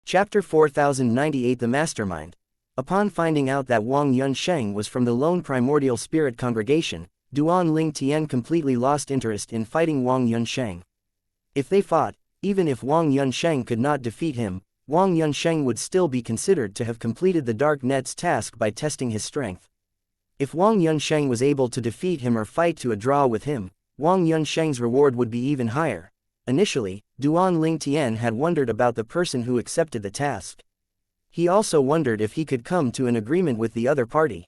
Chapter 4098 The Mastermind. Upon finding out that Wang Yunsheng was from the lone primordial spirit congregation, Duan Ling Tian completely lost interest in fighting Wang Yunsheng. If they fought, even if Wang Yunsheng could not defeat him, Wang Yunsheng would still be considered to have completed the Dark Net's task by testing his strength. If Wang Yunsheng was able to defeat him or fight to a draw with him, Wang Yunsheng's reward would be even higher. Initially, Duan Ling Tian had wondered about the person who accepted the task. He also wondered if he could come to an agreement with the other party.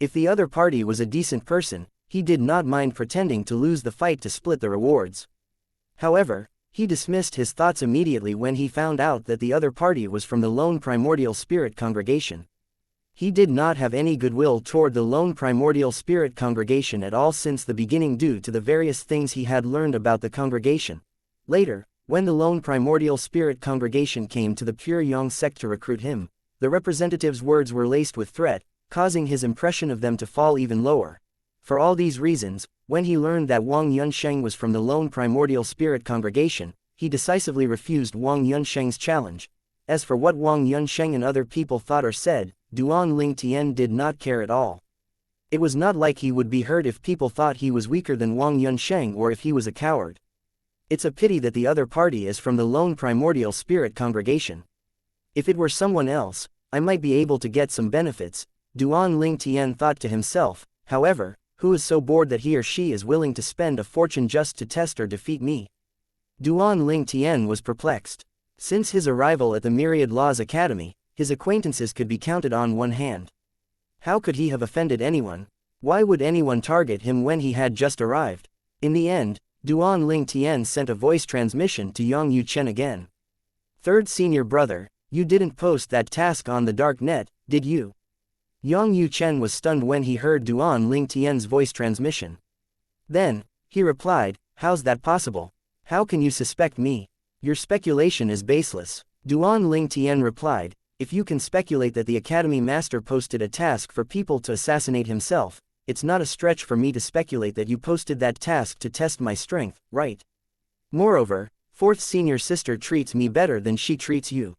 If the other party was a decent person, he did not mind pretending to lose the fight to split the rewards. However, he dismissed his thoughts immediately when he found out that the other party was from the lone primordial spirit congregation. He did not have any goodwill toward the lone primordial spirit congregation at all since the beginning due to the various things he had learned about the congregation. Later, when the lone primordial spirit congregation came to the Pure Yang sect to recruit him, the representative's words were laced with threat, causing his impression of them to fall even lower. For all these reasons, when he learned that Wang Yunsheng was from the lone primordial spirit congregation, he decisively refused Wang Yunsheng's challenge. As for what Wang Yunsheng and other people thought or said, Duan Ling Tian did not care at all. It was not like he would be hurt if people thought he was weaker than Wang Yunsheng or if he was a coward. It's a pity that the other party is from the lone primordial spirit congregation. If it were someone else, I might be able to get some benefits, Duan Ling Tian thought to himself. However, who is so bored that he or she is willing to spend a fortune just to test or defeat me? Duan Ling Tian was perplexed. Since his arrival at the Myriad Laws Academy, his acquaintances could be counted on one hand. How could he have offended anyone? Why would anyone target him when he had just arrived? In the end, Duan Ling Tian sent a voice transmission to Yang Yuchen again. Third senior brother, you didn't post that task on the dark net, did you? Yang Yuchen was stunned when he heard Duan Ling Tian's voice transmission. Then, he replied, how's that possible? How can you suspect me? Your speculation is baseless. Duan Ling Tian replied, if you can speculate that the Academy Master posted a task for people to assassinate himself, it's not a stretch for me to speculate that you posted that task to test my strength, right? Moreover, fourth senior sister treats me better than she treats you.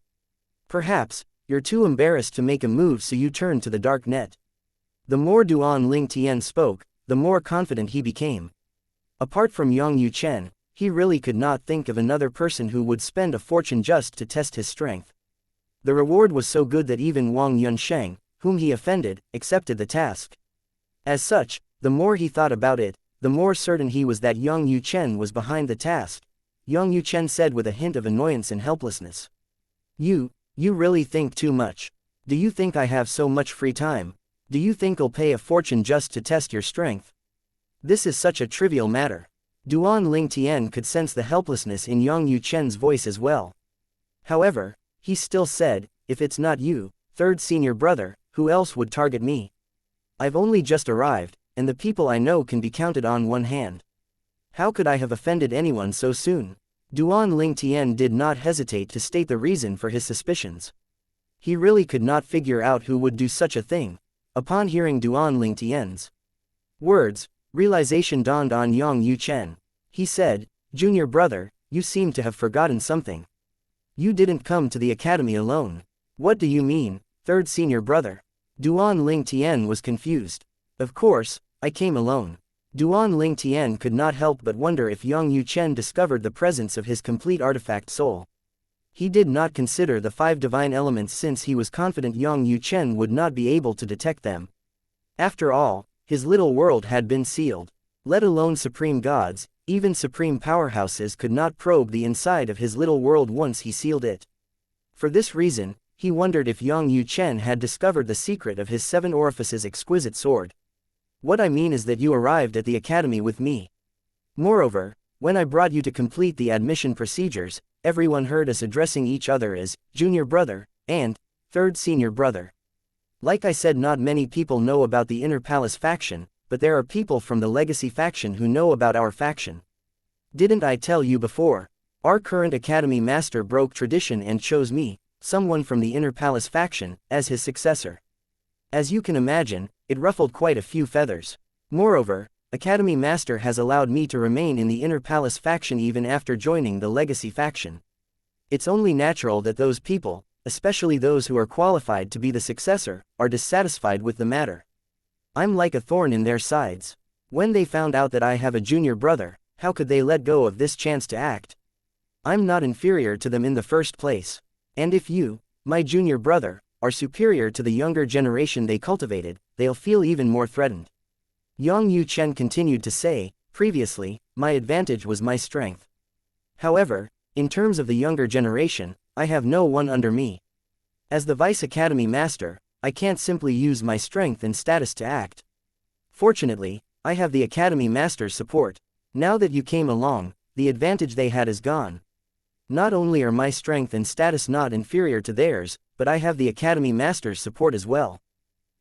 Perhaps, you're too embarrassed to make a move so you turn to the dark net. The more Duan Ling Tian spoke, the more confident he became. Apart from Yang Yuchen, he really could not think of another person who would spend a fortune just to test his strength. The reward was so good that even Wang Yunsheng, whom he offended, accepted the task. As such, the more he thought about it, the more certain he was that Yang Yuchen was behind the task. Yang Yuchen said with a hint of annoyance and helplessness. You really think too much. Do you think I have so much free time? Do you think I'll pay a fortune just to test your strength? This is such a trivial matter. Duan Ling Tian could sense the helplessness in Yang Yuchen's voice as well. However, he still said, if it's not you, third senior brother, who else would target me? I've only just arrived, and the people I know can be counted on one hand. How could I have offended anyone so soon? Duan Ling Tian did not hesitate to state the reason for his suspicions. He really could not figure out who would do such a thing. Upon hearing Duan Ling Tian's words, realization dawned on Yang Yuchen. He said, Junior brother, you seem to have forgotten something. You didn't come to the academy alone. What do you mean, third senior brother? Duan Ling Tian was confused. Of course, I came alone. Duan Ling Tian could not help but wonder if Yang Yuchen discovered the presence of his complete artifact soul. He did not consider the 5 divine elements since he was confident Yang Yuchen would not be able to detect them. After all, his little world had been sealed. Let alone supreme gods, even supreme powerhouses could not probe the inside of his little world once he sealed it. For this reason, he wondered if Yang Yuchen had discovered the secret of his 7 orifices exquisite sword. What I mean is that you arrived at the academy with me. Moreover, when I brought you to complete the admission procedures, everyone heard us addressing each other as junior brother and third senior brother. Like I said, not many people know about the Inner Palace faction, but there are people from the Legacy faction who know about our faction. Didn't I tell you before? Our current academy master broke tradition and chose me, someone from the Inner Palace faction, as his successor. As you can imagine, it ruffled quite a few feathers. Moreover, Academy Master has allowed me to remain in the Inner Palace faction even after joining the Legacy faction. It's only natural that those people, especially those who are qualified to be the successor, are dissatisfied with the matter. I'm like a thorn in their sides. When they found out that I have a junior brother, how could they let go of this chance to act? I'm not inferior to them in the first place. And if you, my junior brother, are superior to the younger generation they cultivated, they'll feel even more threatened. Yang Yuchen continued to say, previously, my advantage was my strength. However, in terms of the younger generation, I have no one under me. As the Vice Academy Master, I can't simply use my strength and status to act. Fortunately, I have the Academy Master's support. Now that you came along, the advantage they had is gone. Not only are my strength and status not inferior to theirs, but I have the Academy Master's support as well.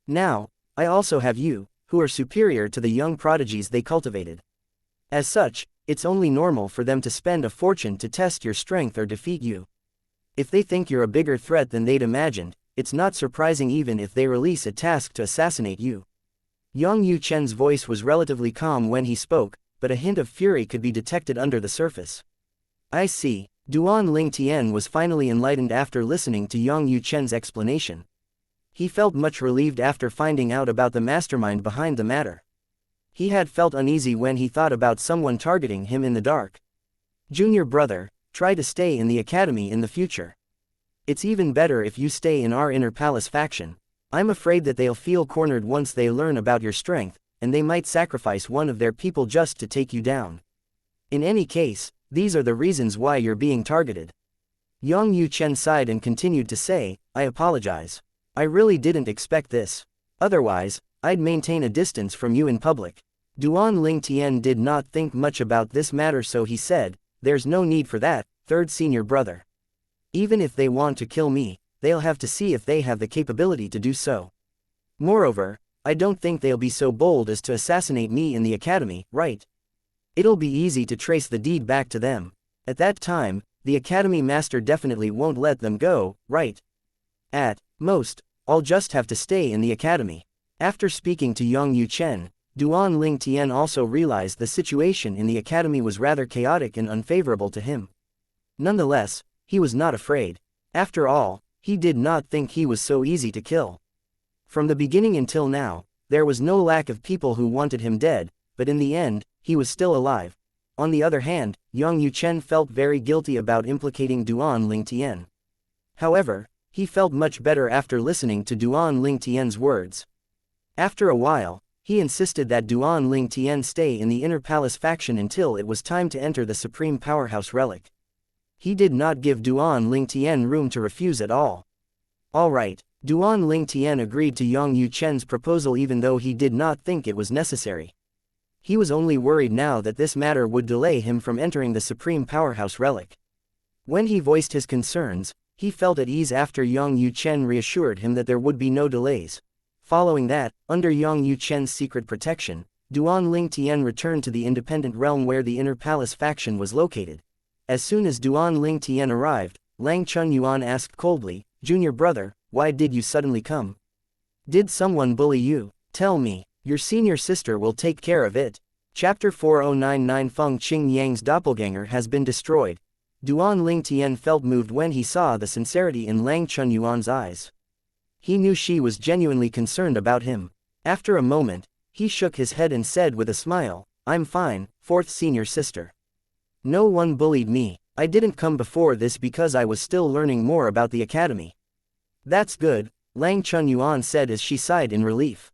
Now, I also have you, who are superior to the young prodigies they cultivated. As such, it's only normal for them to spend a fortune to test your strength or defeat you. If they think you're a bigger threat than they'd imagined, it's not surprising even if they release a task to assassinate you. Yang Yuchen's voice was relatively calm when he spoke, but a hint of fury could be detected under the surface. I see. Duan Lingtian was finally enlightened after listening to Yang Yuchen's explanation. He felt much relieved after finding out about the mastermind behind the matter. He had felt uneasy when he thought about someone targeting him in the dark. Junior brother, try to stay in the academy in the future. It's even better if you stay in our inner palace faction. I'm afraid that they'll feel cornered once they learn about your strength, and they might sacrifice one of their people just to take you down. In any case, these are the reasons why you're being targeted. Yang Yuchen sighed and continued to say, I apologize. I really didn't expect this. Otherwise, I'd maintain a distance from you in public. Duan Lingtian did not think much about this matter, so he said, there's no need for that, third senior brother. Even if they want to kill me, they'll have to see if they have the capability to do so. Moreover, I don't think they'll be so bold as to assassinate me in the academy, right? It'll be easy to trace the deed back to them. At that time, the Academy Master definitely won't let them go, right? At most, I'll just have to stay in the academy. After speaking to Yang Yuchen, Duan Lingtian also realized the situation in the academy was rather chaotic and unfavorable to him. Nonetheless, he was not afraid. After all, he did not think he was so easy to kill. From the beginning until now, there was no lack of people who wanted him dead, but in the end, he was still alive. On the other hand, Yang Yuchen felt very guilty about implicating Duan Lingtian. However, he felt much better after listening to Duan Lingtian's words. After a while, he insisted that Duan Lingtian stay in the inner palace faction until it was time to enter the supreme powerhouse relic. He did not give Duan Lingtian room to refuse at all. Alright, Duan Lingtian agreed to Yang Yuchen's proposal even though he did not think it was necessary. He was only worried now that this matter would delay him from entering the supreme powerhouse relic. When he voiced his concerns, he felt at ease after Yang Yuchen reassured him that there would be no delays. Following that, under Yang Yuchen's secret protection, Duan Lingtian returned to the independent realm where the inner palace faction was located. As soon as Duan Lingtian arrived, Lang Chunyuan asked coldly, Junior brother, why did you suddenly come? Did someone bully you? Tell me. Your senior sister will take care of it. Chapter 4099 Feng Qing Yang's doppelganger has been destroyed. Duan Lingtian felt moved when he saw the sincerity in Lang Chunyuan's eyes. He knew she was genuinely concerned about him. After a moment, he shook his head and said with a smile, I'm fine, fourth senior sister. No one bullied me. I didn't come before this because I was still learning more about the academy. That's good, Lang Chunyuan said as she sighed in relief.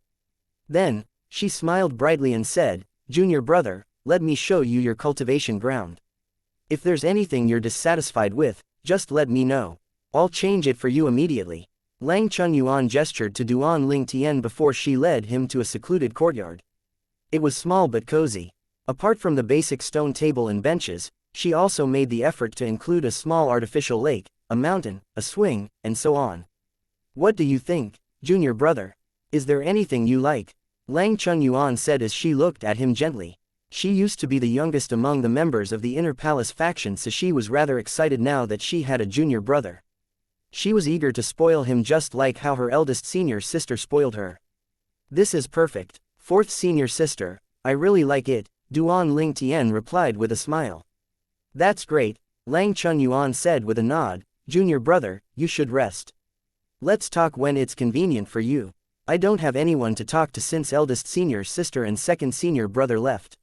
Then, she smiled brightly and said, Junior brother, let me show you your cultivation ground. If there's anything you're dissatisfied with, just let me know. I'll change it for you immediately. Lang Chunyuan gestured to Duan Lingtian before she led him to a secluded courtyard. It was small but cozy. Apart from the basic stone table and benches, she also made the effort to include a small artificial lake, a mountain, a swing, and so on. What do you think, junior brother? Is there anything you like? Lang Chunyuan said as she looked at him gently. She used to be the youngest among the members of the inner palace faction, so she was rather excited now that she had a junior brother. She was eager to spoil him just like how her eldest senior sister spoiled her. This is perfect, fourth senior sister, I really like it, Duan Lingtian replied with a smile. That's great, Lang Chunyuan said with a nod, "Junior brother, you should rest. Let's talk when it's convenient for you. I don't have anyone to talk to since eldest senior sister and second senior brother left.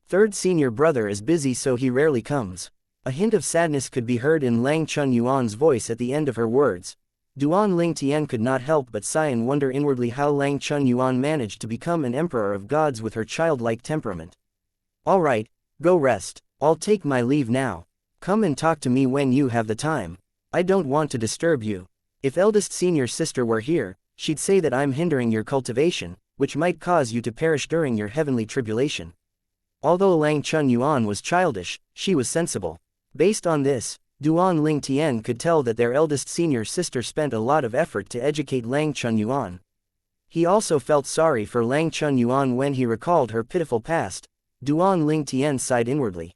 Third senior brother is busy so he rarely comes." A hint of sadness could be heard in Lang Chunyuan's voice at the end of her words. Duan Ling Tian could not help but sigh and wonder inwardly how Lang Chunyuan managed to become an emperor of gods with her childlike temperament. "All right, go rest. I'll take my leave now. Come and talk to me when you have the time. I don't want to disturb you. If eldest senior sister were here, she'd say that I'm hindering your cultivation, which might cause you to perish during your heavenly tribulation." Although Lang Chunyuan was childish, she was sensible. Based on this, Duan Ling Tian could tell that their eldest senior sister spent a lot of effort to educate Lang Chunyuan. He also felt sorry for Lang Chunyuan when he recalled her pitiful past. Duan Ling Tian sighed inwardly.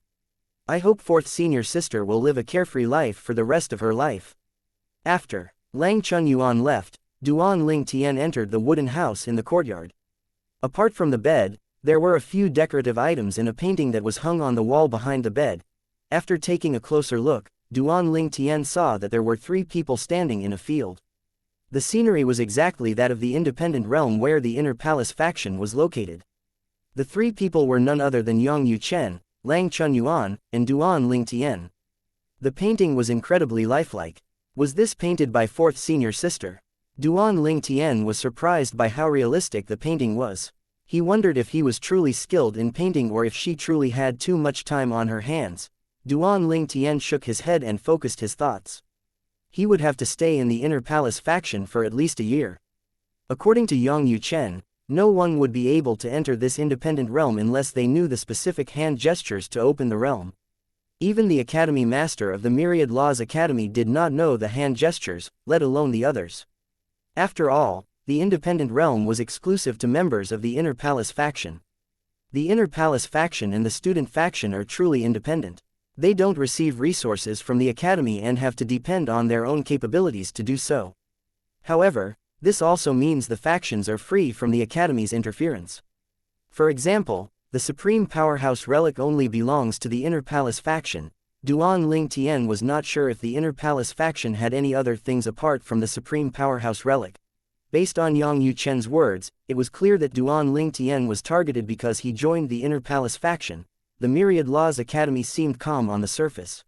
"I hope fourth senior sister will live a carefree life for the rest of her life." After Lang Chunyuan left, Duan Ling Tian entered the wooden house in the courtyard. Apart from the bed, there were a few decorative items and a painting that was hung on the wall behind the bed. After taking a closer look, Duan Ling Tian saw that there were 3 people standing in a field. The scenery was exactly that of the independent realm where the Inner Palace faction was located. The 3 people were none other than Yang Yuchen, Lang Chunyuan, and Duan Ling Tian. The painting was incredibly lifelike. Was this painted by fourth senior sister? Duan Ling Tian was surprised by how realistic the painting was. He wondered if he was truly skilled in painting or if she truly had too much time on her hands. Duan Ling Tian shook his head and focused his thoughts. He would have to stay in the Inner Palace faction for at least a year. According to Yang Yuchen, no one would be able to enter this independent realm unless they knew the specific hand gestures to open the realm. Even the Academy Master of the Myriad Laws Academy did not know the hand gestures, let alone the others. After all, the independent realm was exclusive to members of the Inner Palace faction. The Inner Palace faction and the student faction are truly independent. They don't receive resources from the Academy and have to depend on their own capabilities to do so. However, this also means the factions are free from the Academy's interference. For example, the Supreme Powerhouse Relic only belongs to the Inner Palace faction. Duan Ling Tian was not sure if the Inner Palace faction had any other things apart from the Supreme Powerhouse Relic. Based on Yang Yuchen's words, it was clear that Duan Ling Tian was targeted because he joined the Inner Palace faction. The Myriad Laws Academy seemed calm on the surface.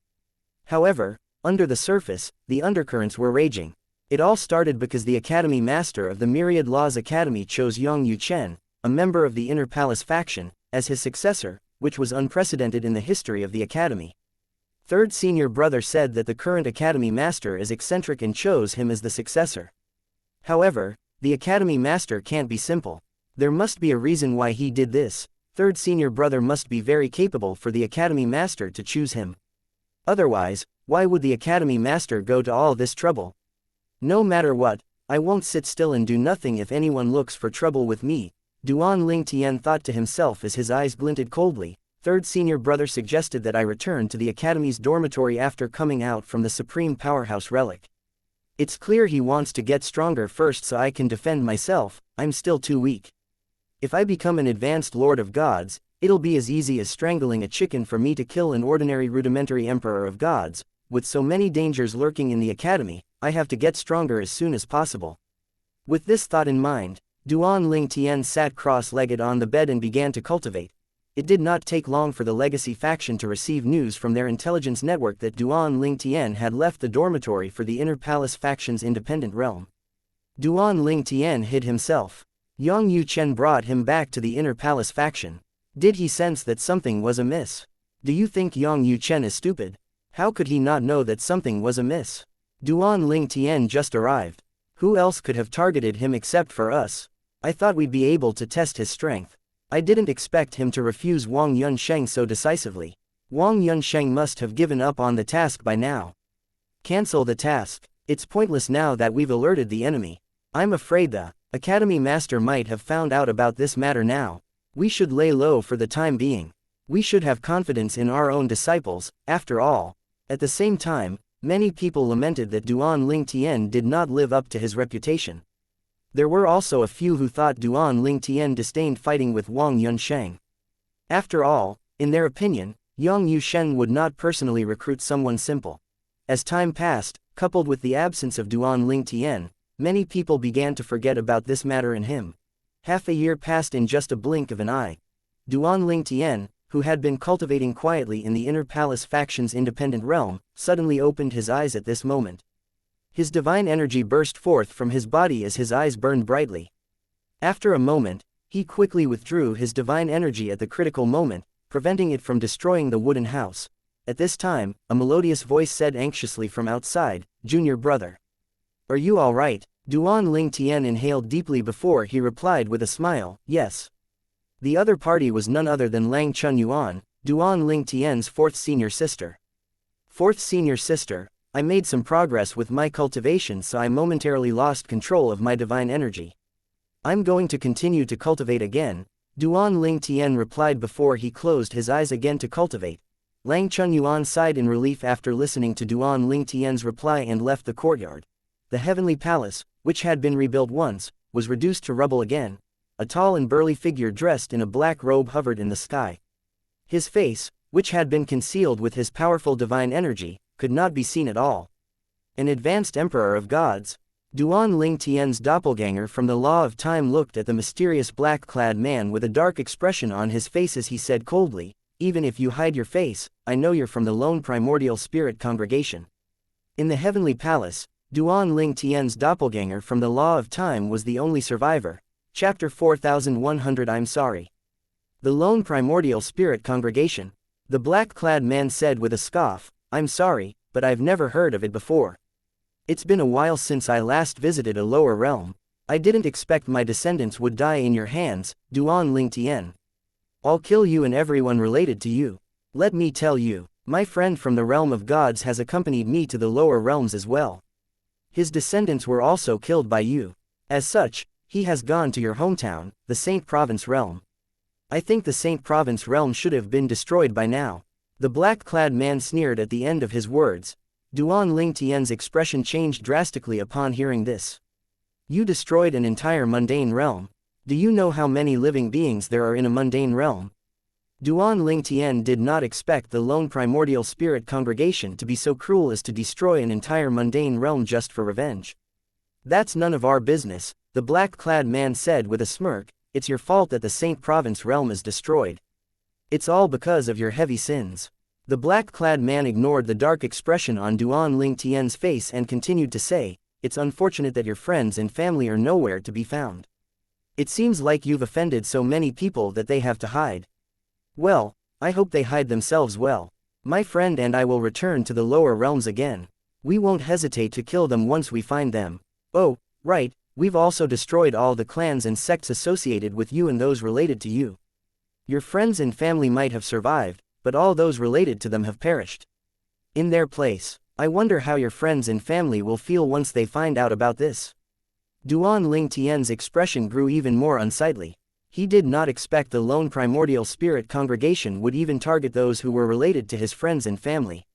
However, under the surface, the undercurrents were raging. It all started because the Academy Master of the Myriad Laws Academy chose Yang Yuchen, a member of the Inner Palace faction, as his successor, which was unprecedented in the history of the Academy. Third senior brother said that the current Academy Master is eccentric and chose him as the successor. However, the Academy Master can't be simple. There must be a reason why he did this. Third senior brother must be very capable for the Academy Master to choose him. Otherwise, why would the Academy Master go to all this trouble? No matter what, I won't sit still and do nothing if anyone looks for trouble with me, Duan Ling Tian thought to himself as his eyes glinted coldly. Third senior brother suggested that I return to the Academy's dormitory after coming out from the Supreme Powerhouse Relic. It's clear he wants to get stronger first so I can defend myself. I'm still too weak. If I become an advanced Lord of Gods, it'll be as easy as strangling a chicken for me to kill an ordinary rudimentary Emperor of Gods. With so many dangers lurking in the Academy, I have to get stronger as soon as possible. With this thought in mind, Duan Ling Tian sat cross-legged on the bed and began to cultivate. It did not take long for the Legacy faction to receive news from their intelligence network that Duan Ling Tian had left the dormitory for the Inner Palace faction's independent realm. Duan Ling Tian hid himself. Yang Yuchen brought him back to the Inner Palace faction. Did he sense that something was amiss? Do you think Yang Yuchen is stupid? How could he not know that something was amiss? Duan Ling Tian just arrived. Who else could have targeted him except for us? I thought we'd be able to test his strength. I didn't expect him to refuse Wang Yunsheng so decisively. Wang Yunsheng must have given up on the task by now. Cancel the task. It's pointless now that we've alerted the enemy. I'm afraid the Academy Master might have found out about this matter now. We should lay low for the time being. We should have confidence in our own disciples, after all. At the same time, many people lamented that Duan Ling Tian did not live up to his reputation. There were also a few who thought Duan Ling Tian disdained fighting with Wang Yunsheng. After all, in their opinion, Yang Yusheng would not personally recruit someone simple. As time passed, coupled with the absence of Duan Ling Tian, many people began to forget about this matter in him. Half a year passed in just a blink of an eye. Duan Ling Tian, who had been cultivating quietly in the inner palace faction's independent realm, suddenly opened his eyes at this moment. His divine energy burst forth from his body as his eyes burned brightly. After a moment, he quickly withdrew his divine energy at the critical moment, preventing it from destroying the wooden house. At this time, a melodious voice said anxiously from outside, "Junior brother. Are you all right?" Duan Ling Tian inhaled deeply before he replied with a smile, "Yes." The other party was none other than Lang Chun Yuan, Duan Ling Tian's fourth senior sister. Fourth senior sister, I made some progress with my cultivation, so I momentarily lost control of my divine energy. I'm going to continue to cultivate again, Duan Ling Tian replied before he closed his eyes again to cultivate. Lang Chun Yuan sighed in relief after listening to Duan Ling Tian's reply and left the courtyard. The heavenly palace, which had been rebuilt once, was reduced to rubble again. A tall and burly figure dressed in a black robe hovered in the sky. His face, which had been concealed with his powerful divine energy, could not be seen at all. An advanced emperor of gods. Duan Ling Tian's doppelganger from the Law of Time looked at the mysterious black-clad man with a dark expression on his face as he said coldly, "Even if you hide your face, I know you're from the lone primordial spirit congregation." In the heavenly palace, Duan Ling Tian's doppelganger from the Law of Time was the only survivor. Chapter 4100 I'm sorry. The lone primordial spirit congregation. The black-clad man said with a scoff, "I'm sorry, but I've never heard of it before. It's been a while since I last visited a lower realm. I didn't expect my descendants would die in your hands, Duan Ling Tian. I'll kill you and everyone related to you. Let me tell you, my friend from the realm of gods has accompanied me to the lower realms as well. His descendants were also killed by you. As such, he has gone to your hometown, the Saint Province realm. I think the Saint Province realm should have been destroyed by now." The black-clad man sneered at the end of his words. Duan Ling Tian's expression changed drastically upon hearing this. "You destroyed an entire mundane realm. Do you know how many living beings there are in a mundane realm?" Duan Ling Tian did not expect the lone primordial spirit congregation to be so cruel as to destroy an entire mundane realm just for revenge. "That's none of our business," the black-clad man said with a smirk. "It's your fault that the Saint Province realm is destroyed. It's all because of your heavy sins." The black-clad man ignored the dark expression on Duan Ling Tian's face and continued to say, "It's unfortunate that your friends and family are nowhere to be found. It seems like you've offended so many people that they have to hide. Well, I hope they hide themselves well. My friend and I will return to the lower realms again. We won't hesitate to kill them once we find them. Oh, right, we've also destroyed all the clans and sects associated with you and those related to you. Your friends and family might have survived, but all those related to them have perished. In their place, I wonder how your friends and family will feel once they find out about this." Duan Ling Tian's expression grew even more unsightly. He did not expect the lone primordial spirit congregation would even target those who were related to his friends and family.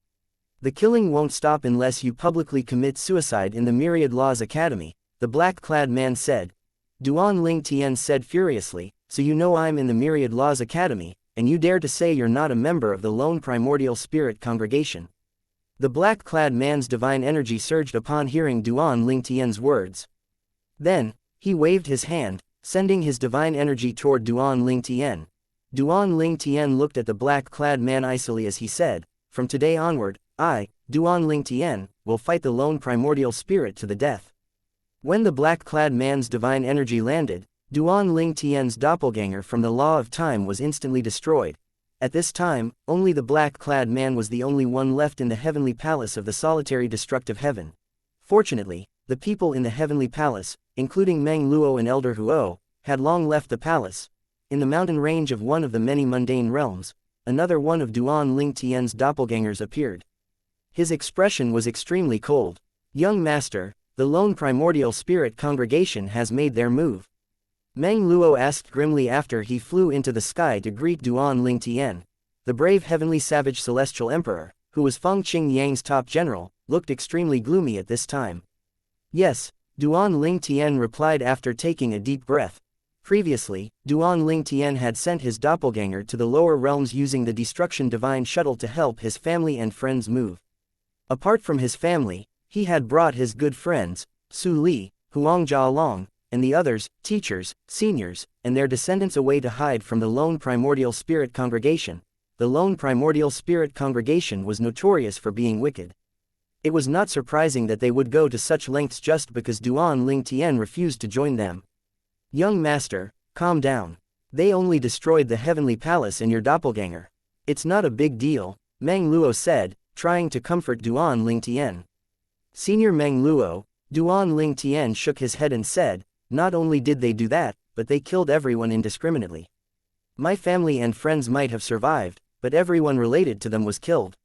"The killing won't stop unless you publicly commit suicide in the Myriad Laws Academy," the black-clad man said. Duan Ling Tian said furiously, "So you know I'm in the Myriad Laws Academy, and you dare to say you're not a member of the lone primordial spirit congregation?" The black-clad man's divine energy surged upon hearing Duan Ling Tian's words. Then, he waved his hand, sending his divine energy toward Duan Ling Tian. Duan Ling Tian looked at the black-clad man icily as he said, "From today onward, I, Duan Ling Tian, will fight the lone primordial spirit to the death." When the black-clad man's divine energy landed, Duan Ling Tian's doppelganger from the Law of Time was instantly destroyed. At this time, only the black-clad man was the only one left in the heavenly palace of the solitary destructive heaven. Fortunately, the people in the heavenly palace, including Meng Luo and Elder Huo, had long left the palace. In the mountain range of one of the many mundane realms, another one of Duan Ling Tian's doppelgangers appeared. His expression was extremely cold. "Young master, the lone primordial spirit congregation has made their move," Meng Luo asked grimly after he flew into the sky to greet Duan Ling Tian. The brave heavenly savage celestial emperor, who was Feng Qing Yang's top general, looked extremely gloomy at this time. "Yes," Duan Ling Tian replied after taking a deep breath. Previously, Duan Ling Tian had sent his doppelganger to the lower realms using the destruction divine shuttle to help his family and friends move. Apart from his family, he had brought his good friends, Su Li, Huang Jialong, and the others, teachers, seniors, and their descendants away to hide from the lone primordial spirit congregation. The lone primordial spirit congregation was notorious for being wicked. It was not surprising that they would go to such lengths just because Duan Ling Tian refused to join them. Young master, calm down. They only destroyed the heavenly palace and your doppelganger. It's not a big deal, Meng Luo said, trying to comfort Duan Ling Tian. Senior Meng Luo, Duan Ling Tian shook his head and said, not only did they do that, but they killed everyone indiscriminately. My family and friends might have survived, but everyone related to them was killed.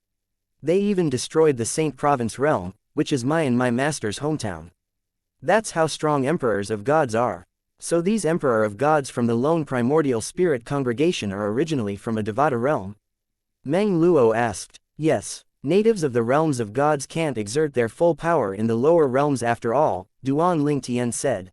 They even destroyed the Saint Province realm, which is my master's hometown. That's how strong emperors of gods are. So these emperor of gods from the lone primordial spirit congregation are originally from a Devata realm? Meng Luo asked. Yes, natives of the realms of gods can't exert their full power in the lower realms after all, Duan Ling Tian said.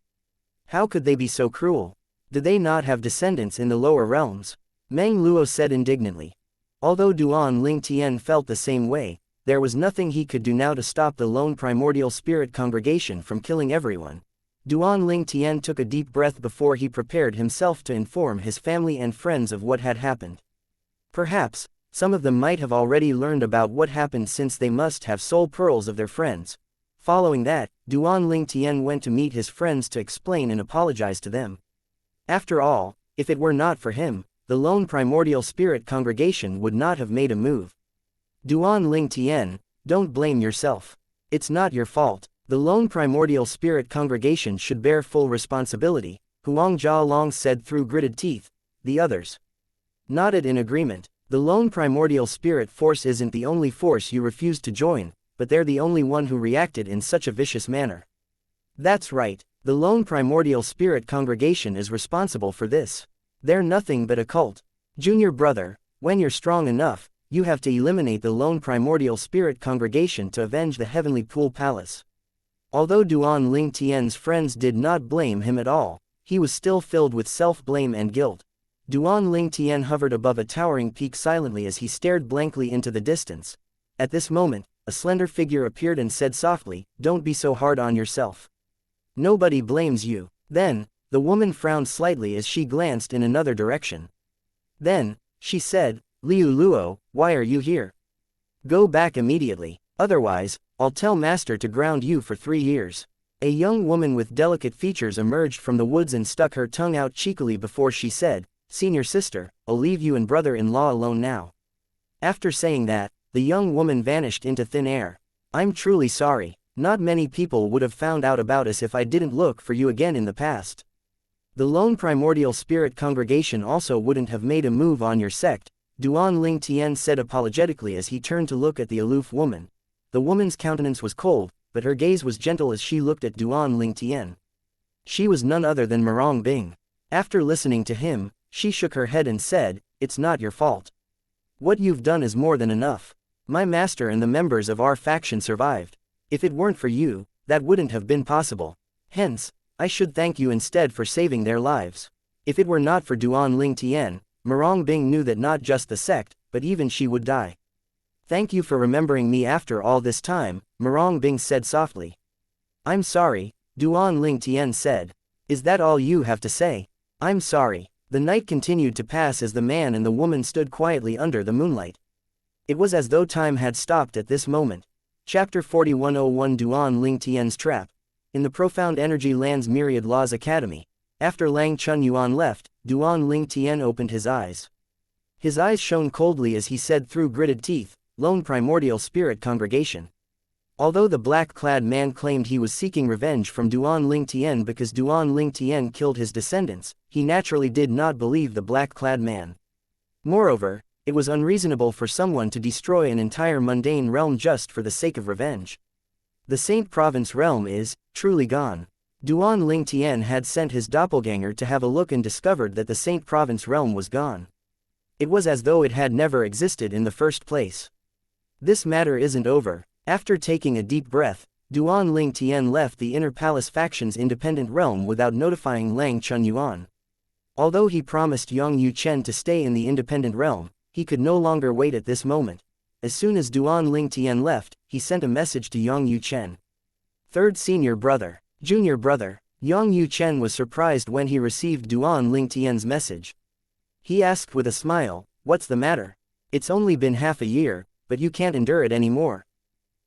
How could they be so cruel? Did they not have descendants in the lower realms? Meng Luo said indignantly. Although Duan Ling Tian felt the same way, there was nothing he could do now to stop the lone primordial spirit congregation from killing everyone. Duan Ling Tian took a deep breath before he prepared himself to inform his family and friends of what had happened. Perhaps, some of them might have already learned about what happened since they must have soul pearls of their friends. Following that, Duan Ling Tian went to meet his friends to explain and apologize to them. After all, if it were not for him, the lone primordial spirit congregation would not have made a move. Duan Ling Tian, don't blame yourself. It's not your fault. The lone primordial spirit congregation should bear full responsibility, Huang Jialong said through gritted teeth. The others nodded in agreement. The lone primordial spirit force isn't the only force you refused to join, but they're the only one who reacted in such a vicious manner. That's right, the lone primordial spirit congregation is responsible for this. They're nothing but a cult. Junior brother, when you're strong enough, you have to eliminate the lone primordial spirit congregation to avenge the heavenly pool palace. Although Duan Ling Tian's friends did not blame him at all, he was still filled with self-blame and guilt. Duan Ling Tian hovered above a towering peak silently as he stared blankly into the distance. At this moment, a slender figure appeared and said softly, "Don't be so hard on yourself. Nobody blames you." Then, the woman frowned slightly as she glanced in another direction. Then, she said, "Liu Luo, why are you here? Go back immediately, otherwise, I'll tell master to ground you for 3 years." A young woman with delicate features emerged from the woods and stuck her tongue out cheekily before she said, "Senior sister, I'll leave you and brother-in-law alone now." After saying that, the young woman vanished into thin air. "I'm truly sorry. Not many people would have found out about us if I didn't look for you again in the past. The lone primordial spirit congregation also wouldn't have made a move on your sect," Duan Ling Tian said apologetically as he turned to look at the aloof woman. The woman's countenance was cold, but her gaze was gentle as she looked at Duan Ling Tian. She was none other than Marong Bing. After listening to him, she shook her head and said, "It's not your fault. What you've done is more than enough. My master and the members of our faction survived. If it weren't for you, that wouldn't have been possible. Hence, I should thank you instead for saving their lives." If it were not for Duan Ling Tian, Marong Bing knew that not just the sect, but even she would die. "Thank you for remembering me after all this time," Marong Bing said softly. "I'm sorry," Duan Ling Tian said. "Is that all you have to say?" "I'm sorry." The night continued to pass as the man and the woman stood quietly under the moonlight. It was as though time had stopped at this moment. Chapter 4101 Duan Ling Tian's Trap. In the Profound Energy Land's Myriad Laws Academy. After Lang Chunyuan left, Duan Ling Tian opened his eyes. His eyes shone coldly as he said through gritted teeth, "Lone Primordial Spirit Congregation." Although the black-clad man claimed he was seeking revenge from Duan Ling Tian because Duan Ling Tian killed his descendants, he naturally did not believe the black-clad man. Moreover, it was unreasonable for someone to destroy an entire mundane realm just for the sake of revenge. The Saint Province realm is, truly gone. Duan Ling Tian had sent his doppelganger to have a look and discovered that the Saint Province realm was gone. It was as though it had never existed in the first place. This matter isn't over. After taking a deep breath, Duan Ling Tian left the Inner Palace faction's independent realm without notifying Lang Chunyuan. Although he promised Yang Yuchen to stay in the independent realm, he could no longer wait at this moment. As soon as Duan Lingtian left, he sent a message to Yang Yuchen. Third senior brother, junior brother. Yang Yuchen was surprised when he received Duan Lingtian's message. He asked with a smile, "What's the matter? It's only been half a year, but you can't endure it anymore."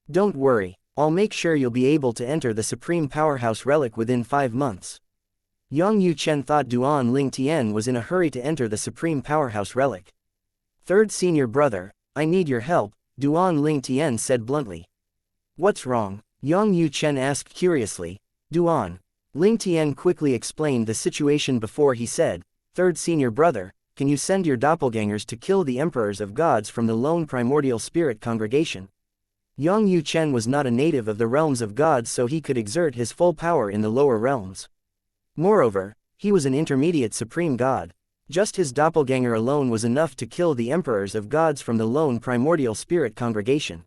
"Don't worry, I'll make sure you'll be able to enter the Supreme Powerhouse Relic within 5 months. Yang Yuchen thought Duan Lingtian was in a hurry to enter the Supreme Powerhouse Relic. Third senior brother, I need your help, Duan Lingtian said bluntly. What's wrong? Yang Yuchen asked curiously. Duan Lingtian quickly explained the situation before he said, Third senior brother, can you send your doppelgangers to kill the emperors of gods from the lone primordial spirit congregation? Yang Yuchen was not a native of the realms of gods, so he could exert his full power in the lower realms. Moreover, he was an intermediate supreme god. Just his doppelganger alone was enough to kill the emperors of gods from the lone primordial spirit congregation.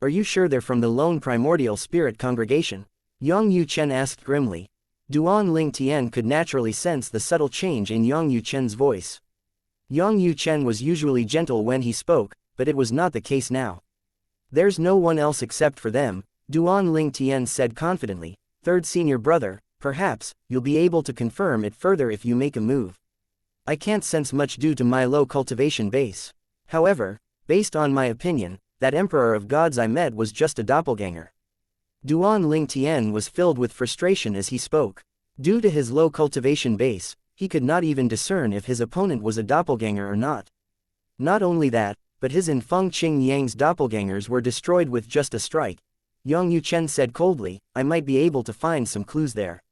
Are you sure they're from the lone primordial spirit congregation? Yang Yuchen asked grimly. Duan Lingtian could naturally sense the subtle change in Yang Yuchen's voice. Yang Yuchen was usually gentle when he spoke, but it was not the case now. There's no one else except for them, Duan Lingtian said confidently. Third senior brother, perhaps, you'll be able to confirm it further if you make a move. I can't sense much due to my low cultivation base. However, based on my opinion, that emperor of gods I met was just a doppelganger. Duan Lingtian was filled with frustration as he spoke. Due to his low cultivation base, he could not even discern if his opponent was a doppelganger or not. Not only that, but his and Feng Qing Yang's doppelgangers were destroyed with just a strike. Yang Yuchen said coldly, I might be able to find some clues there.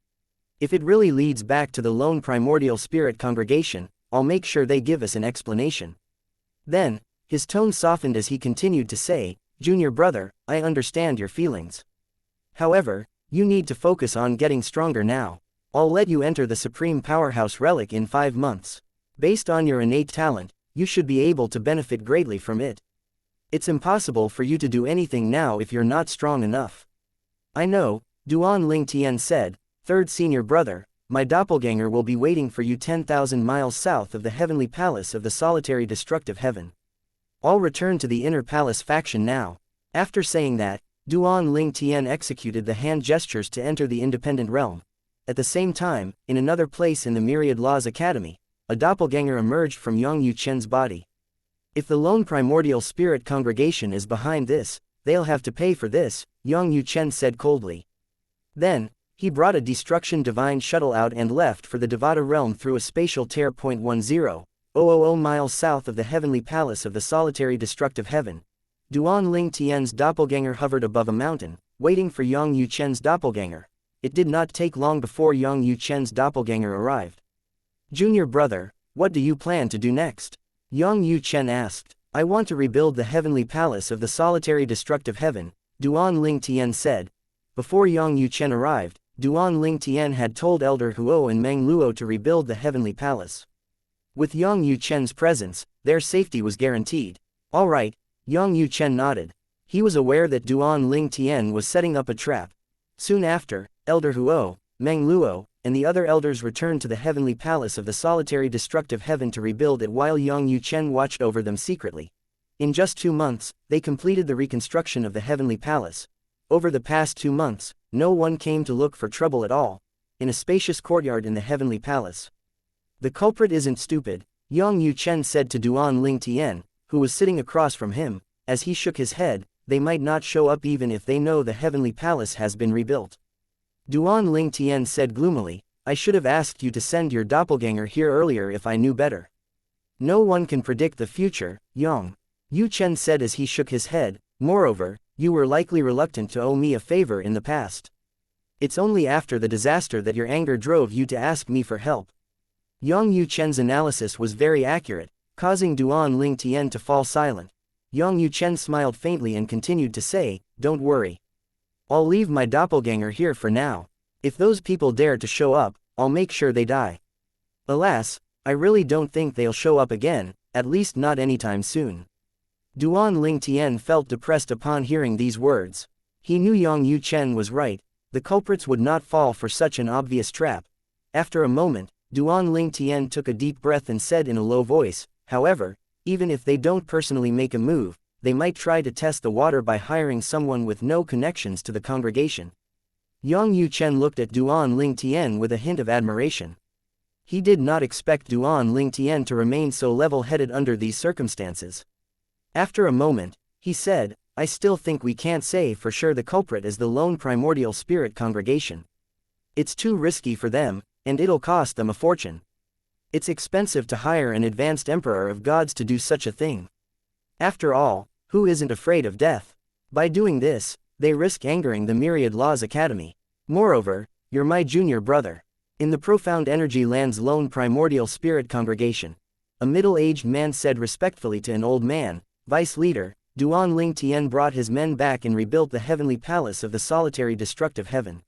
If it really leads back to the lone primordial spirit congregation, I'll make sure they give us an explanation. Then, his tone softened as he continued to say, Junior brother, I understand your feelings. However, you need to focus on getting stronger now. I'll let you enter the Supreme Powerhouse Relic in 5 months. Based on your innate talent, you should be able to benefit greatly from it. It's impossible for you to do anything now if you're not strong enough. I know, Duan Lingtian said, Third senior brother, my doppelganger will be waiting for you 10,000 miles south of the heavenly palace of the solitary destructive heaven. I'll return to the inner palace faction now. After saying that, Duan Lingtian executed the hand gestures to enter the independent realm. At the same time, in another place in the Myriad Laws Academy, a doppelganger emerged from Yang Yuchen's body. If the lone primordial spirit congregation is behind this, they'll have to pay for this, Yang Yuchen said coldly. Then, he brought a destruction divine shuttle out and left for the Devata realm through a spatial tear. 10,000 miles south of the heavenly palace of the solitary destructive heaven. Duan Lingtian's doppelganger hovered above a mountain, waiting for Yang Yuchen's doppelganger. It did not take long before Yang Yuchen's doppelganger arrived. Junior brother, what do you plan to do next? Yang Yuchen asked. I want to rebuild the heavenly palace of the solitary destructive heaven, Duan Lingtian said. Before Yang Yuchen arrived, Duan Lingtian had told Elder Huo and Meng Luo to rebuild the heavenly palace. With Yang Yuchen's presence, their safety was guaranteed. All right, Yang Yuchen nodded. He was aware that Duan Lingtian was setting up a trap. Soon after, Elder Huo, Meng Luo, and the other elders returned to the heavenly palace of the solitary destructive heaven to rebuild it while Yang Yuchen watched over them secretly. In just 2 months, they completed the reconstruction of the heavenly palace. Over the past 2 months, no one came to look for trouble at all. In a spacious courtyard in the heavenly palace. The culprit isn't stupid, Yang Yuchen said to Duan Lingtian, who was sitting across from him. As he shook his head, they might not show up even if they know the heavenly palace has been rebuilt. Duan Lingtian said gloomily, I should have asked you to send your doppelganger here earlier if I knew better. No one can predict the future, Yang Yuchen said as he shook his head. Moreover, you were likely reluctant to owe me a favor in the past. It's only after the disaster that your anger drove you to ask me for help. Yang Yuchen's analysis was very accurate, causing Duan Lingtian to fall silent. Yang Yuchen smiled faintly and continued to say, Don't worry. I'll leave my doppelganger here for now. If those people dare to show up, I'll make sure they die. Alas, I really don't think they'll show up again, at least not anytime soon. Duan Lingtian felt depressed upon hearing these words. He knew Yang Yuchen was right, the culprits would not fall for such an obvious trap. After a moment, Duan Ling Tian took a deep breath and said in a low voice, however, even if they don't personally make a move, they might try to test the water by hiring someone with no connections to the congregation. Yang Yuchen looked at Duan Ling Tian with a hint of admiration. He did not expect Duan Ling Tian to remain so level-headed under these circumstances. After a moment, he said, I still think we can't say for sure the culprit is the lone primordial spirit congregation. It's too risky for them, and it'll cost them a fortune. It's expensive to hire an advanced emperor of gods to do such a thing. After all, who isn't afraid of death? By doing this, they risk angering the Myriad Laws Academy. Moreover, you're my junior brother. In the Profound Energy Land's lone primordial spirit congregation, a middle-aged man said respectfully to an old man, Vice Leader, Duan Ling Tian brought his men back and rebuilt the heavenly palace of the solitary destructive heaven.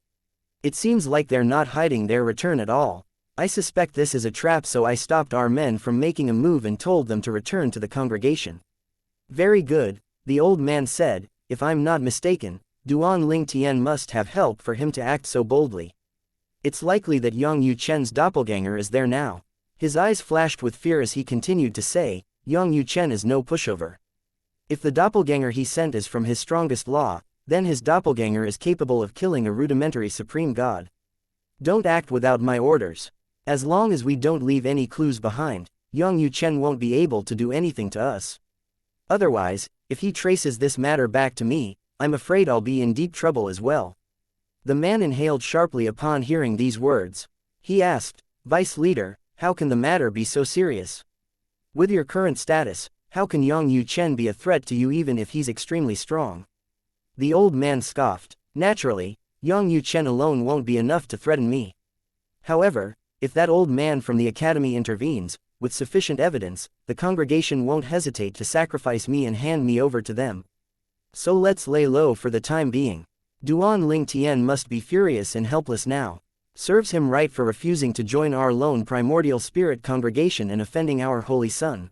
It seems like they're not hiding their return at all. I suspect this is a trap, so I stopped our men from making a move and told them to return to the congregation. Very good, the old man said, if I'm not mistaken, Duan Ling Tian must have help for him to act so boldly. It's likely that Yang Yuchen's doppelganger is there now. His eyes flashed with fear as he continued to say, Yang Yuchen is no pushover. If the doppelganger he sent is from his strongest law, then his doppelganger is capable of killing a rudimentary supreme god. Don't act without my orders. As long as we don't leave any clues behind, Yang Yuchen won't be able to do anything to us. Otherwise, if he traces this matter back to me, I'm afraid I'll be in deep trouble as well. The man inhaled sharply upon hearing these words. He asked, Vice Leader, how can the matter be so serious? With your current status, how can Yang Yuchen be a threat to you even if he's extremely strong? The old man scoffed. Naturally, Yang Yuchen alone won't be enough to threaten me. However, if that old man from the academy intervenes, with sufficient evidence, the congregation won't hesitate to sacrifice me and hand me over to them. So let's lay low for the time being. Duan Ling Tian must be furious and helpless now. Serves him right for refusing to join our lone primordial spirit congregation and offending our holy son.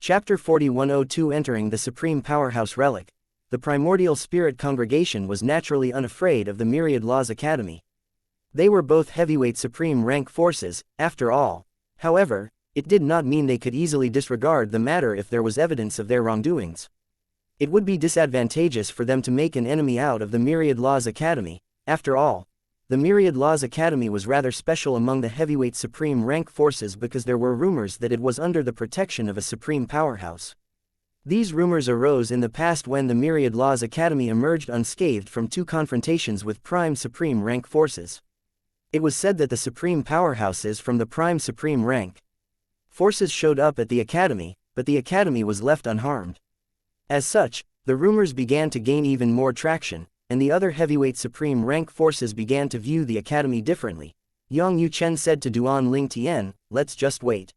Chapter 4102 Entering the Supreme Powerhouse Relic. The primordial spirit congregation was naturally unafraid of the Myriad Laws Academy. They were both heavyweight supreme rank forces, after all. However, it did not mean they could easily disregard the matter if there was evidence of their wrongdoings. It would be disadvantageous for them to make an enemy out of the Myriad Laws Academy. After all, the Myriad Laws Academy was rather special among the heavyweight supreme rank forces because there were rumors that it was under the protection of a supreme powerhouse. These rumors arose in the past when the Myriad Laws Academy emerged unscathed from 2 confrontations with prime supreme rank forces. It was said that the supreme powerhouses from the prime supreme rank forces showed up at the academy, but the academy was left unharmed. As such, the rumors began to gain even more traction, and the other heavyweight supreme rank forces began to view the academy differently. Yang Yuchen said to Duan Ling Tian, let's just wait.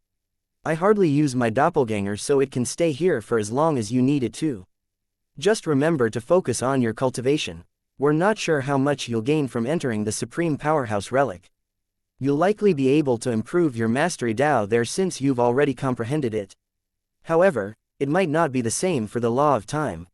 I hardly use my doppelganger, so it can stay here for as long as you need it to. Just remember to focus on your cultivation. We're not sure how much you'll gain from entering the Supreme Powerhouse Relic. You'll likely be able to improve your mastery Dao there since you've already comprehended it. However, it might not be the same for the law of time.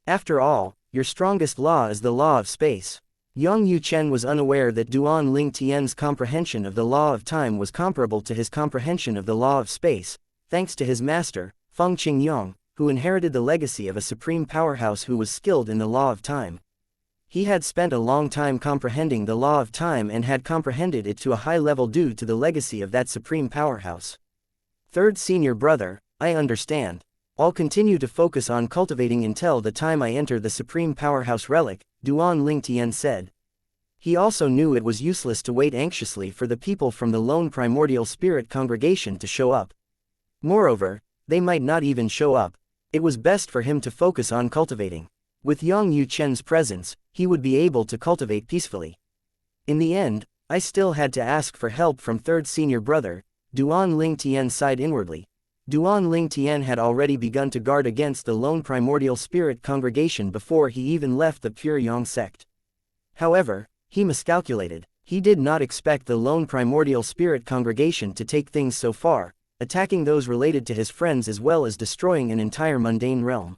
After all, your strongest law is the law of space. Yang Yuchen was unaware that Duan Ling Tian's comprehension of the law of time was comparable to his comprehension of the law of space, thanks to his master, Feng Qingyang, who inherited the legacy of a supreme powerhouse who was skilled in the law of time. He had spent a long time comprehending the law of time and had comprehended it to a high level due to the legacy of that supreme powerhouse. Third senior brother, I understand. I'll continue to focus on cultivating until the time I enter the Supreme Powerhouse Relic, Duan Ling Tian said. He also knew it was useless to wait anxiously for the people from the lone primordial spirit congregation to show up. Moreover, they might not even show up. It was best for him to focus on cultivating. With Yang Yuchen's presence, he would be able to cultivate peacefully. In the end, I still had to ask for help from third senior brother. Duan Ling Tian sighed inwardly. Duan Ling Tian had already begun to guard against the lone primordial spirit congregation before he even left the Pure Yang sect. However, he miscalculated. He did not expect the lone primordial spirit congregation to take things so far, attacking those related to his friends as well as destroying an entire mundane realm.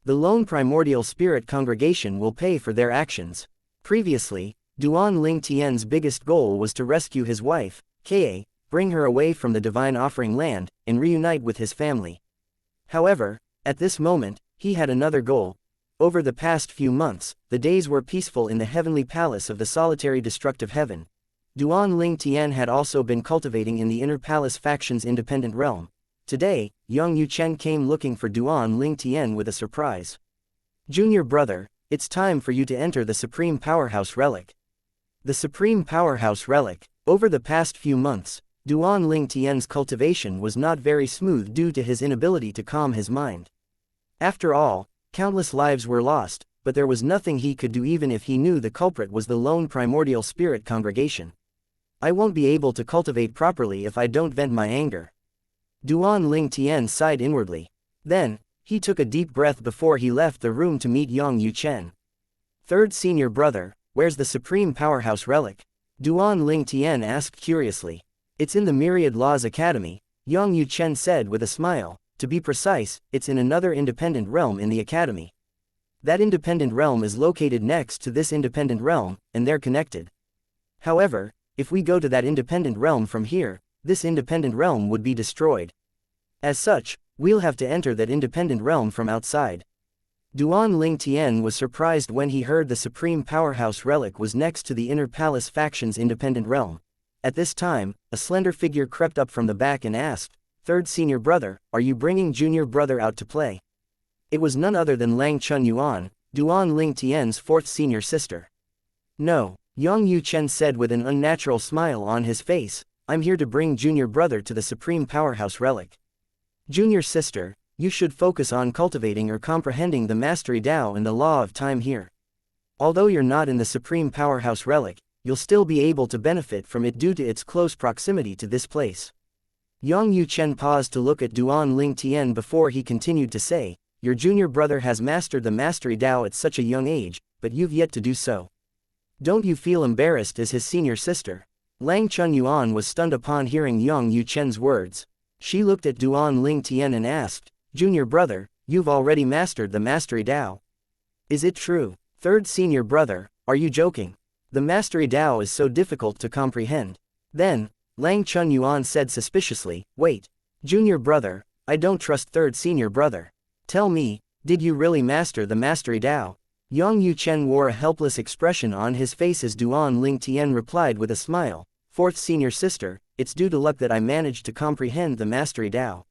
The lone primordial spirit congregation will pay for their actions. Previously, Duan Ling Tian's biggest goal was to rescue his wife, Ka, bring her away from the divine offering land, and reunite with his family. However, at this moment, he had another goal. Over the past few months, the days were peaceful in the heavenly palace of the solitary destructive heaven. Duan Ling Tian had also been cultivating in the inner palace faction's independent realm. Today, young Yu Chen came looking for Duan Ling Tian with a surprise. Junior brother, it's time for you to enter the Supreme Powerhouse Relic. The Supreme Powerhouse Relic. Over the past few months, Duan Ling Tian's cultivation was not very smooth due to his inability to calm his mind. After all, countless lives were lost, but there was nothing he could do even if he knew the culprit was the lone primordial spirit congregation. I won't be able to cultivate properly if I don't vent my anger. Duan Ling Tian sighed inwardly. Then, he took a deep breath before he left the room to meet Yang Yu Chen. Third senior brother, where's the Supreme Powerhouse Relic? Duan Ling Tian asked curiously. It's in the Myriad Laws Academy, Yang Yu Chen said with a smile. To be precise, it's in another independent realm in the academy. That independent realm is located next to this independent realm, and they're connected. However, if we go to that independent realm from here, this independent realm would be destroyed. As such, we'll have to enter that independent realm from outside. Duan Ling Tian was surprised when he heard the Supreme Powerhouse Relic was next to the Inner Palace faction's independent realm. At this time, a slender figure crept up from the back and asked, Third senior brother, are you bringing junior brother out to play? It was none other than Lang Chun Yuan, Duan Ling Tian's fourth senior sister. No, Yang Yu Chen said with an unnatural smile on his face, I'm here to bring junior brother to the Supreme Powerhouse Relic. Junior sister, you should focus on cultivating or comprehending the Mastery Tao and the Law of Time here. Although you're not in the Supreme Powerhouse Relic, you'll still be able to benefit from it due to its close proximity to this place. Yang Yu Chen paused to look at Duan Ling Tian before he continued to say, your junior brother has mastered the Mastery Tao at such a young age, but you've yet to do so. Don't you feel embarrassed as his senior sister? Lang Chun Yuan was stunned upon hearing Yang Yu Chen's words. She looked at Duan Ling Tian and asked, Junior brother, you've already mastered the Mastery Tao. Is it true? Third senior brother, are you joking? The Mastery Tao is so difficult to comprehend. Then, Lang Chun Yuan said suspiciously, wait. Junior brother, I don't trust third senior brother. Tell me, did you really master the Mastery Tao? Yang Yu Chen wore a helpless expression on his face as Duan Ling Tian replied with a smile, Fourth senior sister, it's due to luck that I managed to comprehend the Mastery Tao.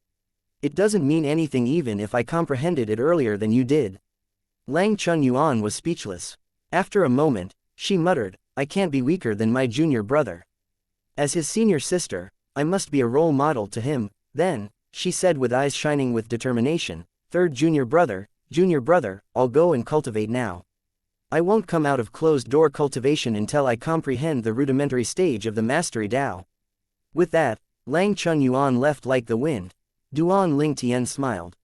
It doesn't mean anything even if I comprehended it earlier than you did. Lang Chun Yuan was speechless. After a moment, she muttered, I can't be weaker than my junior brother. As his senior sister, I must be a role model to him. Then, she said with eyes shining with determination, Third junior brother, I'll go and cultivate now. I won't come out of closed-door cultivation until I comprehend the rudimentary stage of the Mastery Tao. With that, Lang Chun Yuan left like the wind. Duan Ling Tian smiled.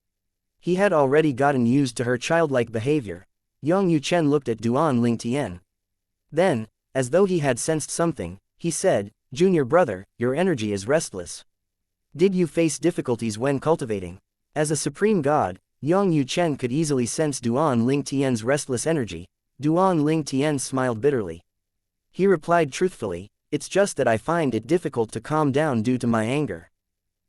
He had already gotten used to her childlike behavior. Yang Yu Chen looked at Duan Ling Tian. Then, as though he had sensed something, he said, Junior brother, your energy is restless. Did you face difficulties when cultivating? As a supreme god, Yang Yu Chen could easily sense Duan Ling Tian's restless energy. Duan Ling Tian smiled bitterly. He replied truthfully, it's just that I find it difficult to calm down due to my anger.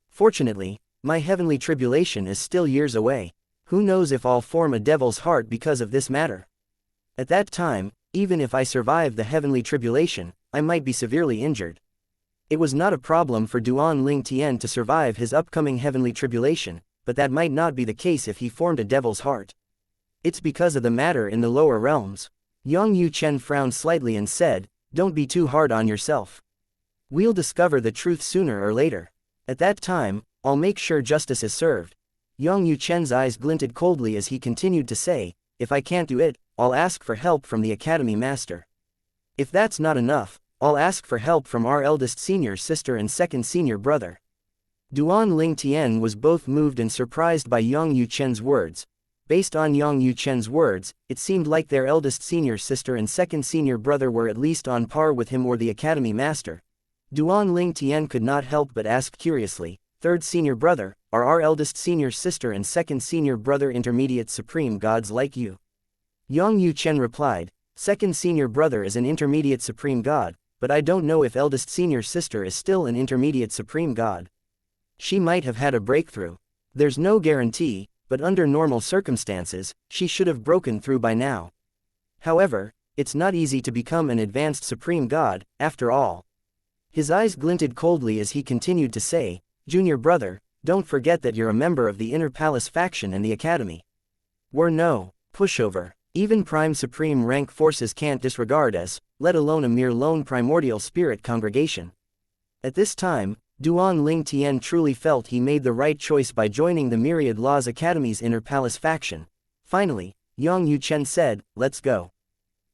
Fortunately, my heavenly tribulation is still years away. Who knows if I'll form a devil's heart because of this matter. At that time, even if I survive the heavenly tribulation, I might be severely injured. It was not a problem for Duan Ling Tian to survive his upcoming heavenly tribulation, but that might not be the case if he formed a devil's heart. It's because of the matter in the lower realms. Yang Yu Chen frowned slightly and said, don't be too hard on yourself. We'll discover the truth sooner or later. At that time, I'll make sure justice is served. Yang Yu Chen's eyes glinted coldly as he continued to say, if I can't do it, I'll ask for help from the Academy Master. If that's not enough, I'll ask for help from our eldest senior sister and second senior brother. Duan Ling Tian was both moved and surprised by Yang Yu Chen's words. Based on Yang Yu Chen's words, it seemed like their eldest senior sister and second senior brother were at least on par with him or the Academy Master. Duan Ling Tian could not help but ask curiously, Third senior brother, are our eldest senior sister and second senior brother intermediate supreme gods like you? Yang Yu Chen replied, Second senior brother is an intermediate supreme god, but I don't know if eldest senior sister is still an intermediate supreme god. She might have had a breakthrough. There's no guarantee, but under normal circumstances, she should have broken through by now. However, it's not easy to become an advanced supreme god, after all. His eyes glinted coldly as he continued to say, Junior brother, don't forget that you're a member of the Inner Palace faction and the Academy. We're no pushover. Even prime supreme rank forces can't disregard us, let alone a mere lone primordial spirit congregation. At this time, Duan Ling Tian truly felt he made the right choice by joining the Myriad Laws Academy's Inner Palace faction. Finally, Yang Yuchen said, let's go.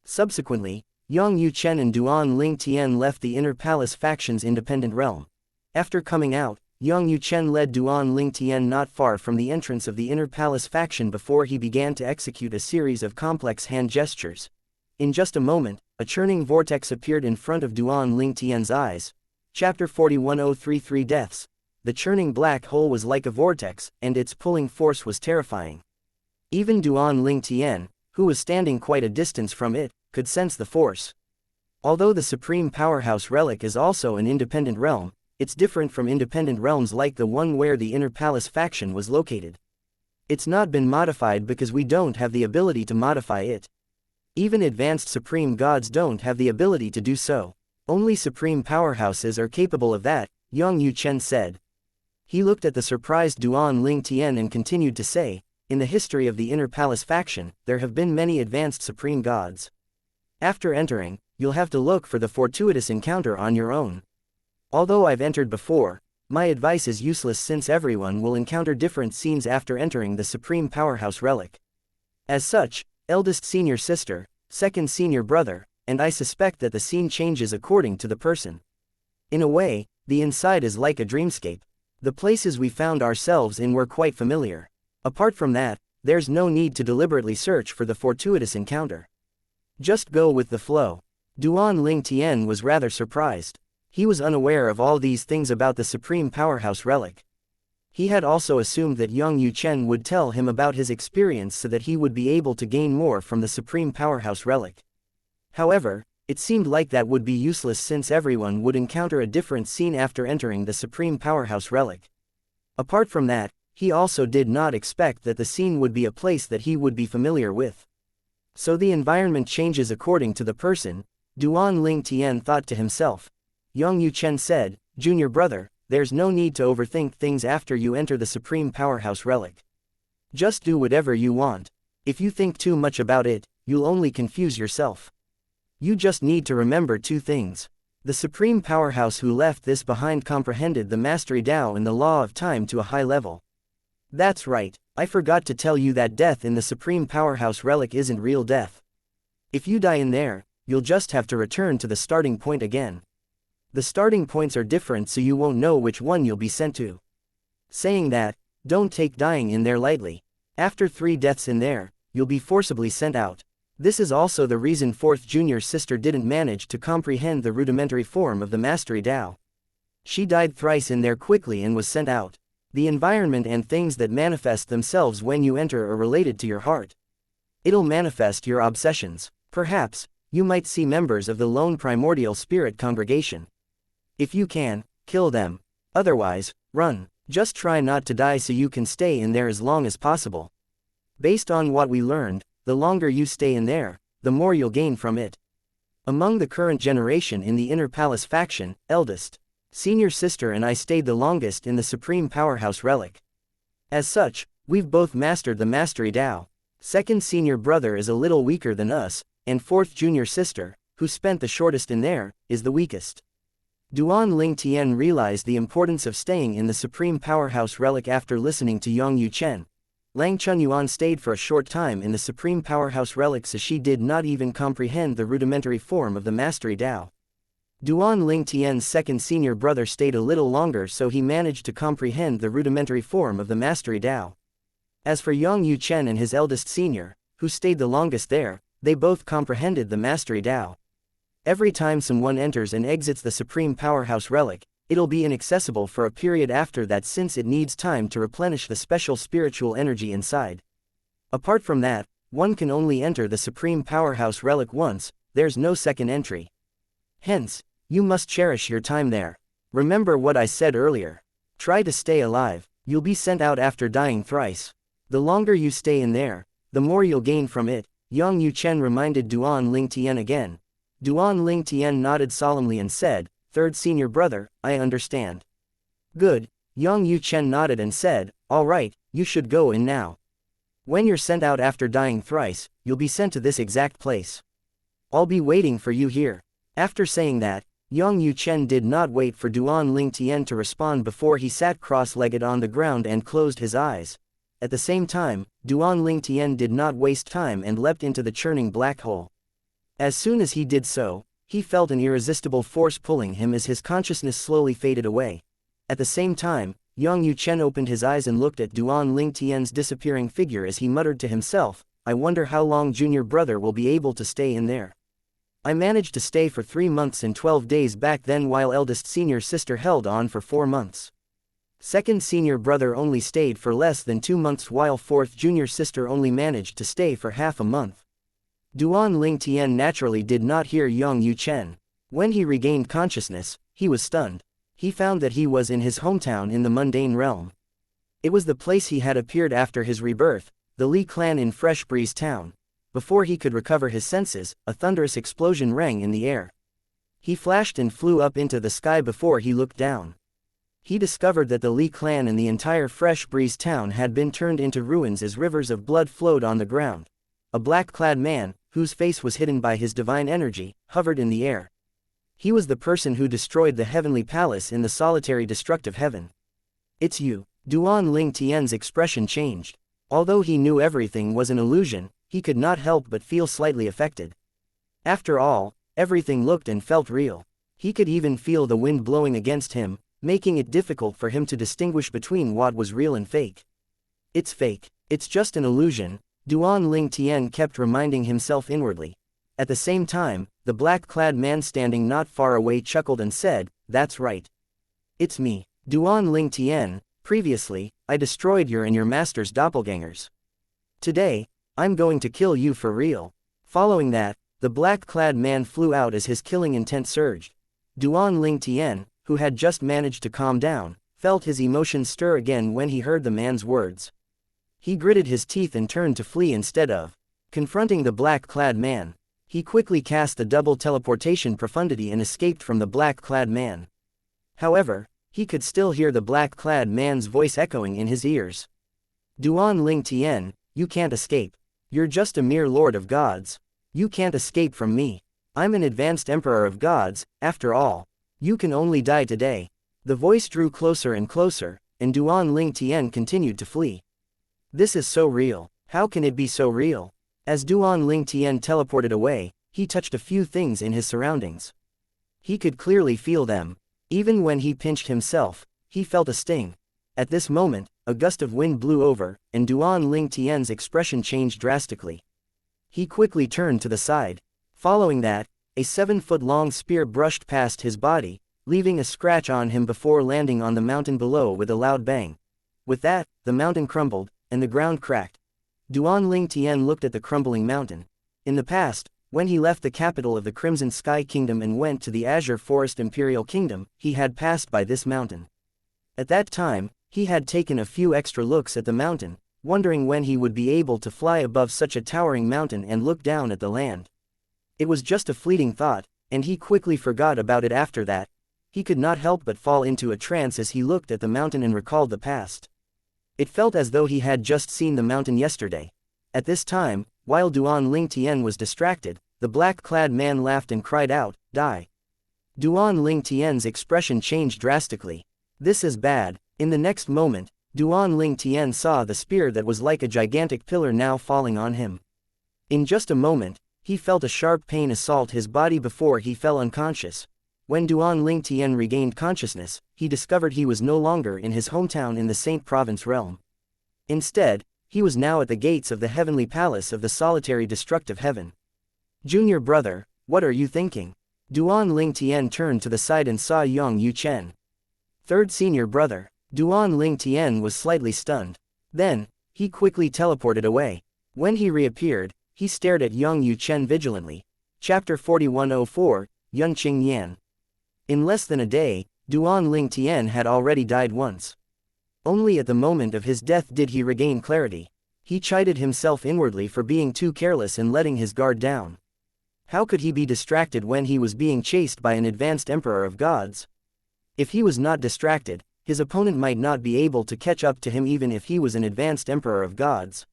Subsequently, Yang Yuchen and Duan Ling Tian left the Inner Palace faction's independent realm. After coming out, Yang Yuchen led Duan Ling Tian not far from the entrance of the Inner Palace faction before he began to execute a series of complex hand gestures. In just a moment, a churning vortex appeared in front of Duan Ling Tian's eyes. Chapter 41033 Deaths. The churning black hole was like a vortex, and its pulling force was terrifying. Even Duan Ling Tian, who was standing quite a distance from it, could sense the force. Although the Supreme Powerhouse Relic is also an independent realm, it's different from independent realms like the one where the Inner Palace faction was located. It's not been modified because we don't have the ability to modify it. Even advanced supreme gods don't have the ability to do so. Only supreme powerhouses are capable of that, Yang Yuchen said. He looked at the surprised Duan Ling Tian and continued to say, in the history of the Inner Palace faction, there have been many advanced supreme gods. After entering, you'll have to look for the fortuitous encounter on your own. Although I've entered before, my advice is useless since everyone will encounter different scenes after entering the Supreme Powerhouse Relic. As such, eldest senior sister, second senior brother, and I suspect that the scene changes according to the person. In a way, the inside is like a dreamscape. The places we found ourselves in were quite familiar. Apart from that, there's no need to deliberately search for the fortuitous encounter. Just go with the flow. Duan Ling Tian was rather surprised. He was unaware of all these things about the Supreme Powerhouse Relic. He had also assumed that Yang Yuchen would tell him about his experience so that he would be able to gain more from the Supreme Powerhouse Relic. However, it seemed like that would be useless since everyone would encounter a different scene after entering the Supreme Powerhouse Relic. Apart from that, he also did not expect that the scene would be a place that he would be familiar with. So the environment changes according to the person, Duan Ling Tian thought to himself. Yang Yuchen said, Junior brother, there's no need to overthink things after you enter the Supreme Powerhouse Relic. Just do whatever you want. If you think too much about it, you'll only confuse yourself. You just need to remember two things. The Supreme Powerhouse who left this behind comprehended the Mastery Tao and the Law of Time to a high level. That's right, I forgot to tell you that death in the Supreme Powerhouse Relic isn't real death. If you die in there, you'll just have to return to the starting point again. The starting points are different so you won't know which one you'll be sent to. Saying that, don't take dying in there lightly. After 3 deaths in there, you'll be forcibly sent out. This is also the reason 4th junior sister didn't manage to comprehend the rudimentary form of the Mastery Tao. She died thrice in there quickly and was sent out. The environment and things that manifest themselves when you enter are related to your heart. It'll manifest your obsessions. Perhaps, you might see members of the lone primordial spirit congregation. If you can, kill them. Otherwise, run. Just try not to die so you can stay in there as long as possible. Based on what we learned, the longer you stay in there, the more you'll gain from it. Among the current generation in the Inner Palace faction, eldest senior sister and I stayed the longest in the Supreme Powerhouse Relic. As such, we've both mastered the Mastery Tao. Second senior brother is a little weaker than us, and 4th junior sister, who spent the shortest in there, is the weakest. Duan Ling Tian realized the importance of staying in the Supreme Powerhouse Relic after listening to Yang Yuchen. Lang Chunyuan stayed for a short time in the Supreme Powerhouse Relic so she did not even comprehend the rudimentary form of the Mastery Tao. Duan Ling Tian's second senior brother stayed a little longer so he managed to comprehend the rudimentary form of the Mastery Tao. As for Yang Yuchen and his eldest senior, who stayed the longest there, they both comprehended the Mastery Tao. Every time someone enters and exits the Supreme Powerhouse Relic, it'll be inaccessible for a period after that since it needs time to replenish the special spiritual energy inside. Apart from that, one can only enter the Supreme Powerhouse Relic once, there's no second entry. Hence, You must cherish your time there. Remember what I said earlier. Try to stay alive. You'll be sent out after dying thrice. The longer you stay in there, the more you'll gain from it, Yang Yuchen reminded Duan Ling Tian again. Duan Ling Tian nodded solemnly and said, "Third senior brother, I understand." "Good." Yang Yuchen nodded and said, "All right, you should go in now. When you're sent out after dying thrice, you'll be sent to this exact place. I'll be waiting for you here." After saying that, Yang Yuchen did not wait for Duan Ling Tian to respond before he sat cross-legged on the ground and closed his eyes. At the same time, Duan Ling Tian did not waste time and leapt into the churning black hole. As soon as he did so, he felt an irresistible force pulling him as his consciousness slowly faded away. At the same time, Yang Yuchen opened his eyes and looked at Duan Ling Tian's disappearing figure as he muttered to himself, "I wonder how long junior brother will be able to stay in there. I managed to stay for 3 months and 12 days back then while eldest senior sister held on for 4 months. Second senior brother only stayed for less than 2 months while fourth junior sister only managed to stay for half a month." Duan Ling Tian naturally did not hear Yang Yuchen. When he regained consciousness, he was stunned. He found that he was in his hometown in the mundane realm. It was the place he had appeared after his rebirth, the Li clan in Fresh Breeze Town. Before he could recover his senses, a thunderous explosion rang in the air. He flashed and flew up into the sky before he looked down. He discovered that the Li clan and the entire Fresh Breeze Town had been turned into ruins as rivers of blood flowed on the ground. A black-clad man, whose face was hidden by his divine energy, hovered in the air. He was the person who destroyed the heavenly palace in the solitary destructive heaven. "It's you." Duan Ling Tian's expression changed. Although he knew everything was an illusion, he could not help but feel slightly affected. After all, everything looked and felt real. He could even feel the wind blowing against him, making it difficult for him to distinguish between what was real and fake. "It's fake. It's just an illusion," Duan Ling Tian kept reminding himself inwardly. At the same time, the black-clad man standing not far away chuckled and said, "That's right. It's me, Duan Ling Tian. Previously, I destroyed your and your master's doppelgangers. Today, I'm going to kill you for real." Following that, the black-clad man flew out as his killing intent surged. Duan Ling Tian, who had just managed to calm down, felt his emotions stir again when he heard the man's words. He gritted his teeth and turned to flee instead of confronting the black-clad man. He quickly cast the double teleportation profundity and escaped from the black-clad man. However, he could still hear the black-clad man's voice echoing in his ears. "Duan Ling Tian, you can't escape. You're just a mere lord of gods. You can't escape from me. I'm an advanced emperor of gods, after all. You can only die today." The voice drew closer and closer, and Duan Ling Tian continued to flee. "This is so real. How can it be so real?" As Duan Ling Tian teleported away, he touched a few things in his surroundings. He could clearly feel them. Even when he pinched himself, he felt a sting. At this moment, a gust of wind blew over, and Duan Ling Tian's expression changed drastically. He quickly turned to the side. Following that, a 7-foot-long spear brushed past his body, leaving a scratch on him before landing on the mountain below with a loud bang. With that, the mountain crumbled, and the ground cracked. Duan Ling Tian looked at the crumbling mountain. In the past, when he left the capital of the Crimson Sky Kingdom and went to the Azure Forest Imperial Kingdom, he had passed by this mountain. At that time, he had taken a few extra looks at the mountain, wondering when he would be able to fly above such a towering mountain and look down at the land. It was just a fleeting thought, and he quickly forgot about it after that. He could not help but fall into a trance as he looked at the mountain and recalled the past. It felt as though he had just seen the mountain yesterday. At this time, while Duan Ling Tian was distracted, the black-clad man laughed and cried out, "Die!" Duan Ling Tian's expression changed drastically. "This is bad." In the next moment, Duan Ling Tian saw the spear that was like a gigantic pillar now falling on him. In just a moment, he felt a sharp pain assault his body before he fell unconscious. When Duan Ling Tian regained consciousness, he discovered he was no longer in his hometown in the Saint Province realm. Instead, he was now at the gates of the heavenly palace of the solitary destructive heaven. "Junior brother, what are you thinking?" Duan Ling Tian turned to the side and saw Yang Yuchen. "Third senior brother." Duan Ling Tian was slightly stunned. Then, he quickly teleported away. When he reappeared, he stared at Yang Yuchen vigilantly. Chapter 4104, Yunqing Yan. In less than a day, Duan Ling Tian had already died once. Only at the moment of his death did he regain clarity. He chided himself inwardly for being too careless and letting his guard down. How could he be distracted when he was being chased by an advanced emperor of gods? If he was not distracted, his opponent might not be able to catch up to him even if he was an advanced emperor of gods.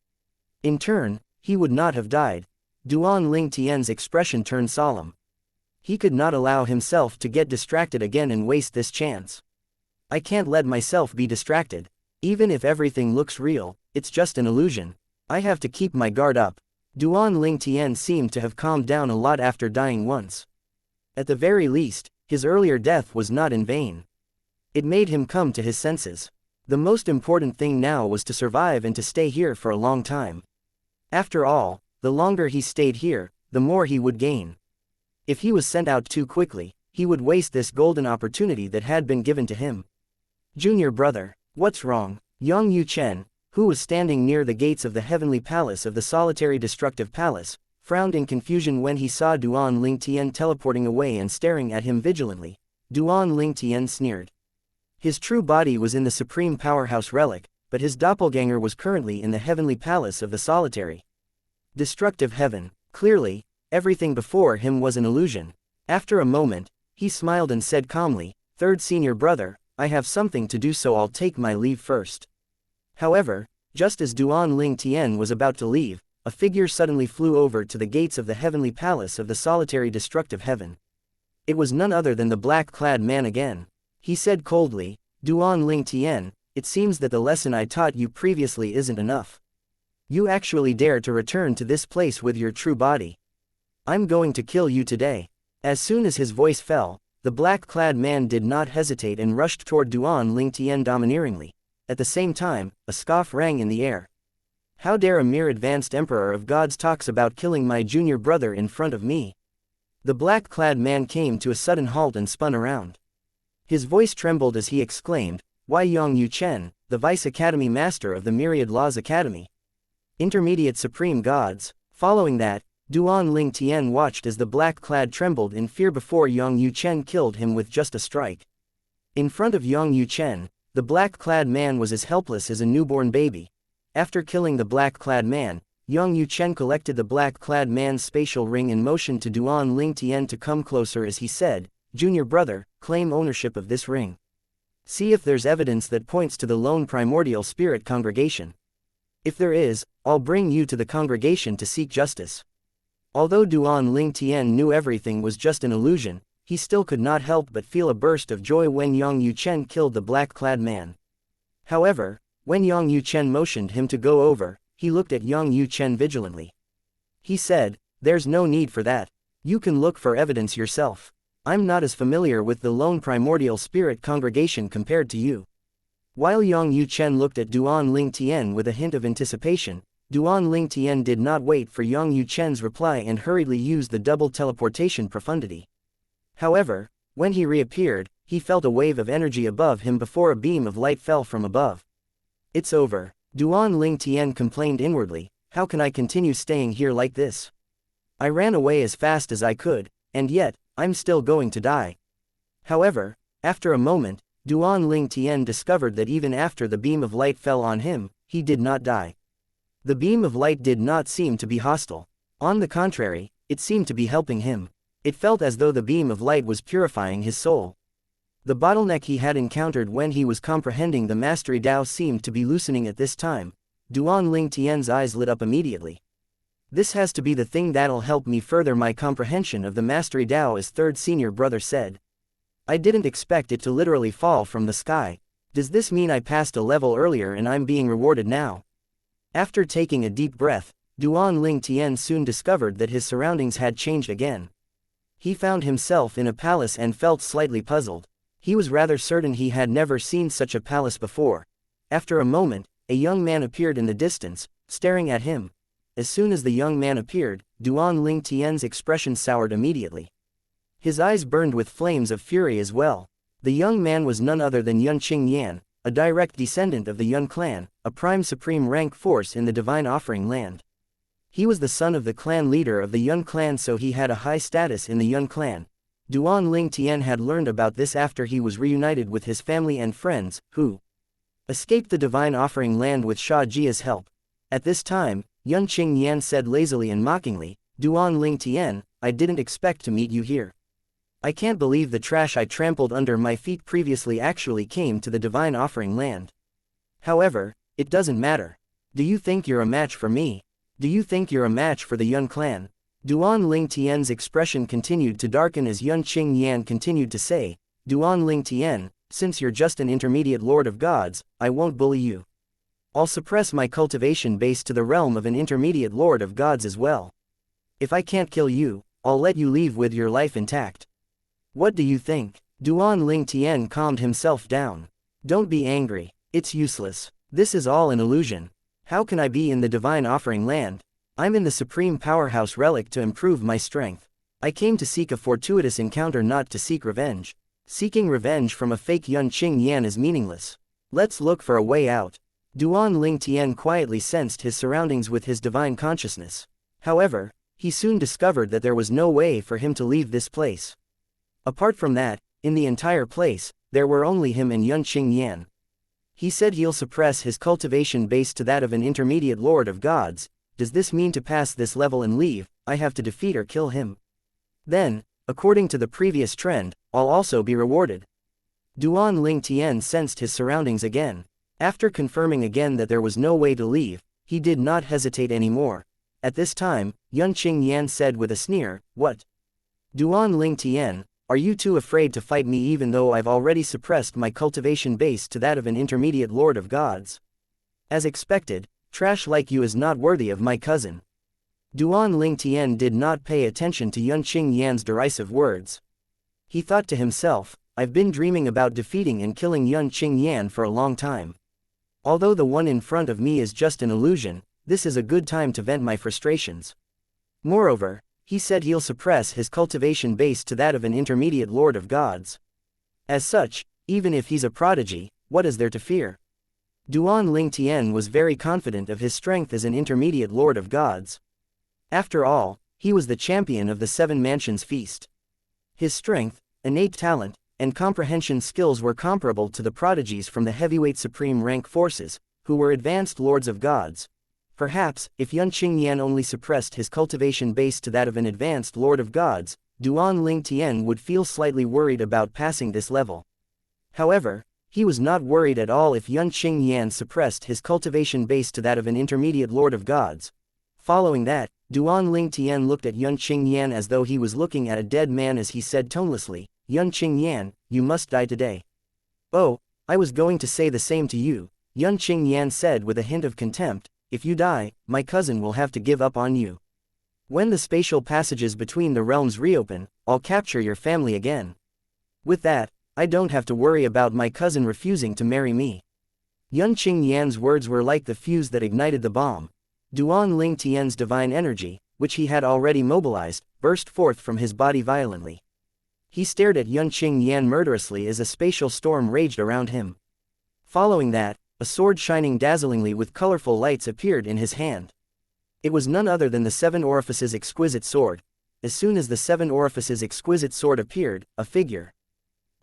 In turn, he would not have died. Duan Ling Tian's expression turned solemn. He could not allow himself to get distracted again and waste this chance. I can't let myself be distracted. Even if everything looks real, it's just an illusion. I have to keep my guard up. Duan Ling Tian seemed to have calmed down a lot after dying once. At the very least, his earlier death was not in vain. It made him come to his senses. The most important thing now was to survive and to stay here for a long time. After all, the longer he stayed here, the more he would gain. If he was sent out too quickly, he would waste this golden opportunity that had been given to him. Junior brother, what's wrong? Yang Yuchen, who was standing near the gates of the heavenly palace of the solitary destructive palace, frowned in confusion when he saw Duan Ling Tian teleporting away and staring at him vigilantly. Duan Ling Tian sneered. His true body was in the supreme powerhouse relic, but his doppelganger was currently in the heavenly palace of the solitary destructive heaven. Clearly, everything before him was an illusion. After a moment, he smiled and said calmly, "Third senior brother, I have something to do, so I'll take my leave first." However, just as Duan Ling Tian was about to leave, a figure suddenly flew over to the gates of the heavenly palace of the solitary destructive heaven. It was none other than the black-clad man again. He said coldly, "Duan Ling Tian, it seems that the lesson I taught you previously isn't enough. You actually dare to return to this place with your true body. I'm going to kill you today." As soon as his voice fell, the black-clad man did not hesitate and rushed toward Duan Ling Tian domineeringly. At the same time, a scoff rang in the air. "How dare a mere advanced emperor of gods talks about killing my junior brother in front of me?" The black-clad man came to a sudden halt and spun around. His voice trembled as he exclaimed, "Why, Yang Yuchen, the Vice Academy Master of the Myriad Laws Academy. Intermediate Supreme Gods." Following that, Duan Ling Tian watched as the black-clad trembled in fear before Yang Yuchen killed him with just a strike. In front of Yang Yuchen, the black-clad man was as helpless as a newborn baby. After killing the black-clad man, Yang Yuchen collected the black-clad man's spatial ring and motioned to Duan Ling Tian to come closer as he said, "Junior brother, claim ownership of this ring. See if there's evidence that points to the lone primordial spirit congregation. If there is, I'll bring you to the congregation to seek justice." Although Duan Ling Tian knew everything was just an illusion, he still could not help but feel a burst of joy when Yang Yuchen killed the black-clad man. However, when Yang Yuchen motioned him to go over, he looked at Yang Yuchen vigilantly. He said, "There's no need for that. You can look for evidence yourself. I'm not as familiar with the lone primordial spirit congregation compared to you." While Yang Yuchen looked at Duan Ling Tian with a hint of anticipation, Duan Ling Tian did not wait for Yang Yuchen's reply and hurriedly used the double teleportation profundity. However, when he reappeared, he felt a wave of energy above him before a beam of light fell from above. "It's over," Duan Ling Tian complained inwardly. "How can I continue staying here like this? I ran away as fast as I could, and yet, I'm still going to die." However, after a moment, Duan Ling Tian discovered that even after the beam of light fell on him, he did not die. The beam of light did not seem to be hostile. On the contrary, it seemed to be helping him. It felt as though the beam of light was purifying his soul. The bottleneck he had encountered when he was comprehending the Mastery Dao seemed to be loosening at this time. Duan Ling Tian's eyes lit up immediately. "This has to be the thing that'll help me further my comprehension of the Mastery Dao," his third senior brother said. "I didn't expect it to literally fall from the sky. Does this mean I passed a level earlier and I'm being rewarded now?" After taking a deep breath, Duan Ling Tian soon discovered that his surroundings had changed again. He found himself in a palace and felt slightly puzzled. He was rather certain he had never seen such a palace before. After a moment, a young man appeared in the distance, staring at him. As soon as the young man appeared, Duan Ling Tian's expression soured immediately. His eyes burned with flames of fury as well. The young man was none other than Yun Qingyan, a direct descendant of the Yun clan, a prime supreme rank force in the divine offering land. He was the son of the clan leader of the Yun clan, so he had a high status in the Yun clan. Duan Ling Tian had learned about this after he was reunited with his family and friends, who escaped the divine offering land with Sha Jia's help. At this time, Yun Qing Yan said lazily and mockingly, Duan Ling Tian, I didn't expect to meet you here. I can't believe the trash I trampled under my feet previously actually came to the divine offering land. However, it doesn't matter. Do you think you're a match for me? Do you think you're a match for the Yun clan? Duan Ling Tian's expression continued to darken as Yun Qing Yan continued to say, Duan Ling Tian, since you're just an intermediate lord of gods, I won't bully you. I'll suppress my cultivation base to the realm of an intermediate lord of gods as well. If I can't kill you, I'll let you leave with your life intact. What do you think? Duan Ling Tian calmed himself down. Don't be angry, it's useless. This is all an illusion. How can I be in the divine offering land? I'm in the supreme powerhouse relic to improve my strength. I came to seek a fortuitous encounter, not to seek revenge. Seeking revenge from a fake Yun Qing Yan is meaningless. Let's look for a way out. Duan Ling Tian quietly sensed his surroundings with his divine consciousness. However, he soon discovered that there was no way for him to leave this place. Apart from that, in the entire place, there were only him and Yun Qing Yan. He said he'll suppress his cultivation base to that of an intermediate lord of gods. Does this mean to pass this level and leave? I have to defeat or kill him. Then, according to the previous trend, I'll also be rewarded. Duan Ling Tian sensed his surroundings again. After confirming again that there was no way to leave, he did not hesitate anymore. At this time, Yun Qing Yan said with a sneer, What? Duan Ling Tian, are you too afraid to fight me even though I've already suppressed my cultivation base to that of an intermediate lord of gods? As expected, trash like you is not worthy of my cousin. Duan Ling Tian did not pay attention to Yun Qing Yan's derisive words. He thought to himself, I've been dreaming about defeating and killing Yun Qing Yan for a long time. Although the one in front of me is just an illusion, this is a good time to vent my frustrations. Moreover, he said he'll suppress his cultivation base to that of an intermediate lord of gods. As such, even if he's a prodigy, what is there to fear? Duan Ling Tian was very confident of his strength as an intermediate lord of gods. After all, he was the champion of the Seven Mansions feast. His strength, innate talent, and comprehension skills were comparable to the prodigies from the heavyweight supreme rank forces, who were advanced lords of gods. Perhaps, if Yun Qing Yan only suppressed his cultivation base to that of an advanced lord of gods, Duan Ling Tian would feel slightly worried about passing this level. However, he was not worried at all if Yun Qing Yan suppressed his cultivation base to that of an intermediate lord of gods. Following that, Duan Ling Tian looked at Yun Qing Yan as though he was looking at a dead man as he said tonelessly, Yun Qing Yan, you must die today. Oh, I was going to say the same to you, Yun Qing Yan said with a hint of contempt, if you die, my cousin will have to give up on you. When the spatial passages between the realms reopen, I'll capture your family again. With that, I don't have to worry about my cousin refusing to marry me. Yun Qing Yan's words were like the fuse that ignited the bomb. Duan Ling Tian's divine energy, which he had already mobilized, burst forth from his body violently. He stared at Yun Qing Yan murderously as a spatial storm raged around him. Following that, a sword shining dazzlingly with colorful lights appeared in his hand. It was none other than the Seven Orifices exquisite sword. As soon as the Seven Orifices exquisite sword appeared, a figure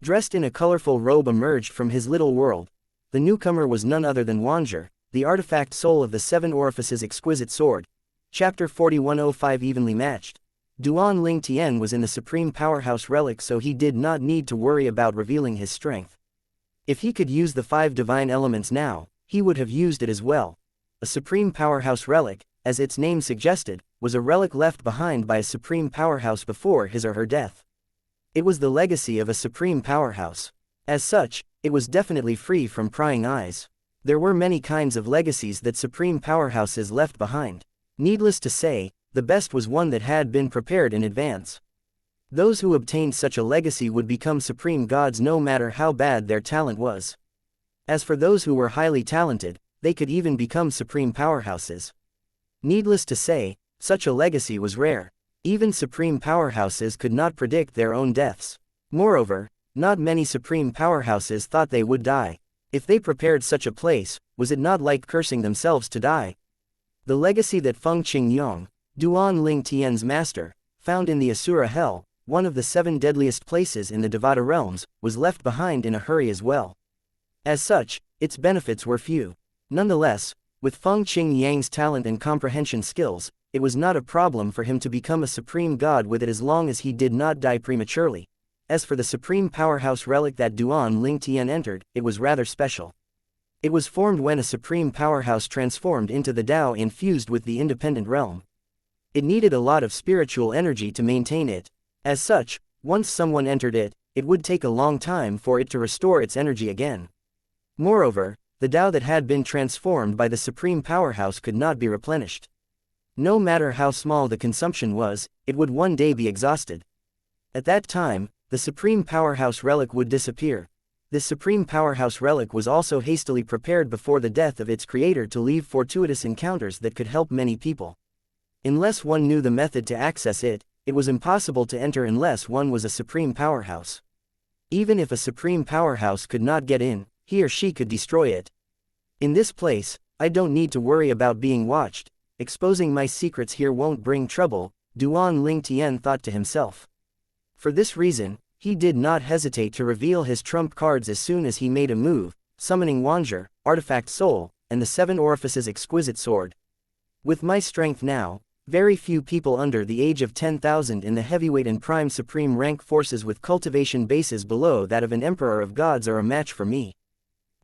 dressed in a colorful robe emerged from his little world. The newcomer was none other than Wanzher, the artifact soul of the Seven Orifices exquisite sword. Chapter 4105 Evenly matched. Duan Ling Tian was in the supreme powerhouse relic, so he did not need to worry about revealing his strength. If he could use the 5 divine elements now, he would have used it as well. A supreme powerhouse relic, as its name suggested, was a relic left behind by a supreme powerhouse before his or her death. It was the legacy of a supreme powerhouse. As such, it was definitely free from prying eyes. There were many kinds of legacies that supreme powerhouses left behind. Needless to say, the best was one that had been prepared in advance. Those who obtained such a legacy would become supreme gods no matter how bad their talent was. As for those who were highly talented, they could even become supreme powerhouses. Needless to say, such a legacy was rare. Even supreme powerhouses could not predict their own deaths. Moreover, not many supreme powerhouses thought they would die. If they prepared such a place, was it not like cursing themselves to die? The legacy that Feng Qingyong, Duan Ling Tian's master, found in the Asura Hell, one of the 7 deadliest places in the Devata realms, was left behind in a hurry as well. As such, its benefits were few. Nonetheless, with Feng Qingyang's talent and comprehension skills, it was not a problem for him to become a supreme god with it as long as he did not die prematurely. As for the supreme powerhouse relic that Duan Ling Tian entered, it was rather special. It was formed when a supreme powerhouse transformed into the Tao and fused with the independent realm. It needed a lot of spiritual energy to maintain it. As such, once someone entered it, it would take a long time for it to restore its energy again. Moreover, the Tao that had been transformed by the supreme powerhouse could not be replenished. No matter how small the consumption was, it would one day be exhausted. At that time, the supreme powerhouse relic would disappear. This supreme powerhouse relic was also hastily prepared before the death of its creator to leave fortuitous encounters that could help many people. Unless one knew the method to access it, it was impossible to enter unless one was a supreme powerhouse. Even if a supreme powerhouse could not get in, he or she could destroy it. In this place, I don't need to worry about being watched. Exposing my secrets here won't bring trouble, Duan Ling Tian thought to himself. For this reason, he did not hesitate to reveal his trump cards as soon as he made a move, summoning Wanzher, Artifact Soul, and the 7 Orifices Exquisite Sword. With my strength now, very few people under the age of 10,000 in the heavyweight and prime supreme rank forces with cultivation bases below that of an emperor of gods are a match for me.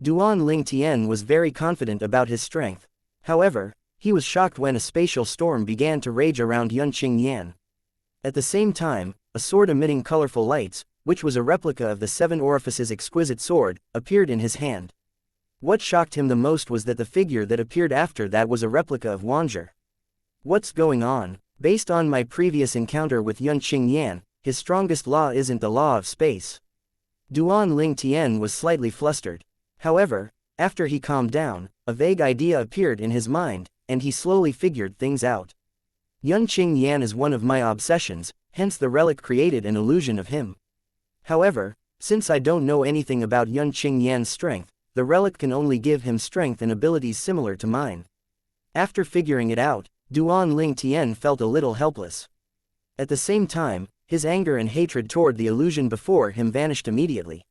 Duan Ling Tian was very confident about his strength. However, he was shocked when a spatial storm began to rage around Yunqingyan. At the same time, a sword emitting colorful lights, which was a replica of the 7 Orifices Exquisite Sword, appeared in his hand. What shocked him the most was that the figure that appeared after that was a replica of Wanzher. What's going on? Based on my previous encounter with Yunqingyan, his strongest law isn't the law of space. Duan Ling Tian was slightly flustered. However, after he calmed down, a vague idea appeared in his mind, and he slowly figured things out. Yunqingyan is one of my obsessions, hence the relic created an illusion of him. However, since I don't know anything about Yunqingyan's strength, the relic can only give him strength and abilities similar to mine. After figuring it out, Duan Ling Tian felt a little helpless. At the same time, his anger and hatred toward the illusion before him vanished immediately.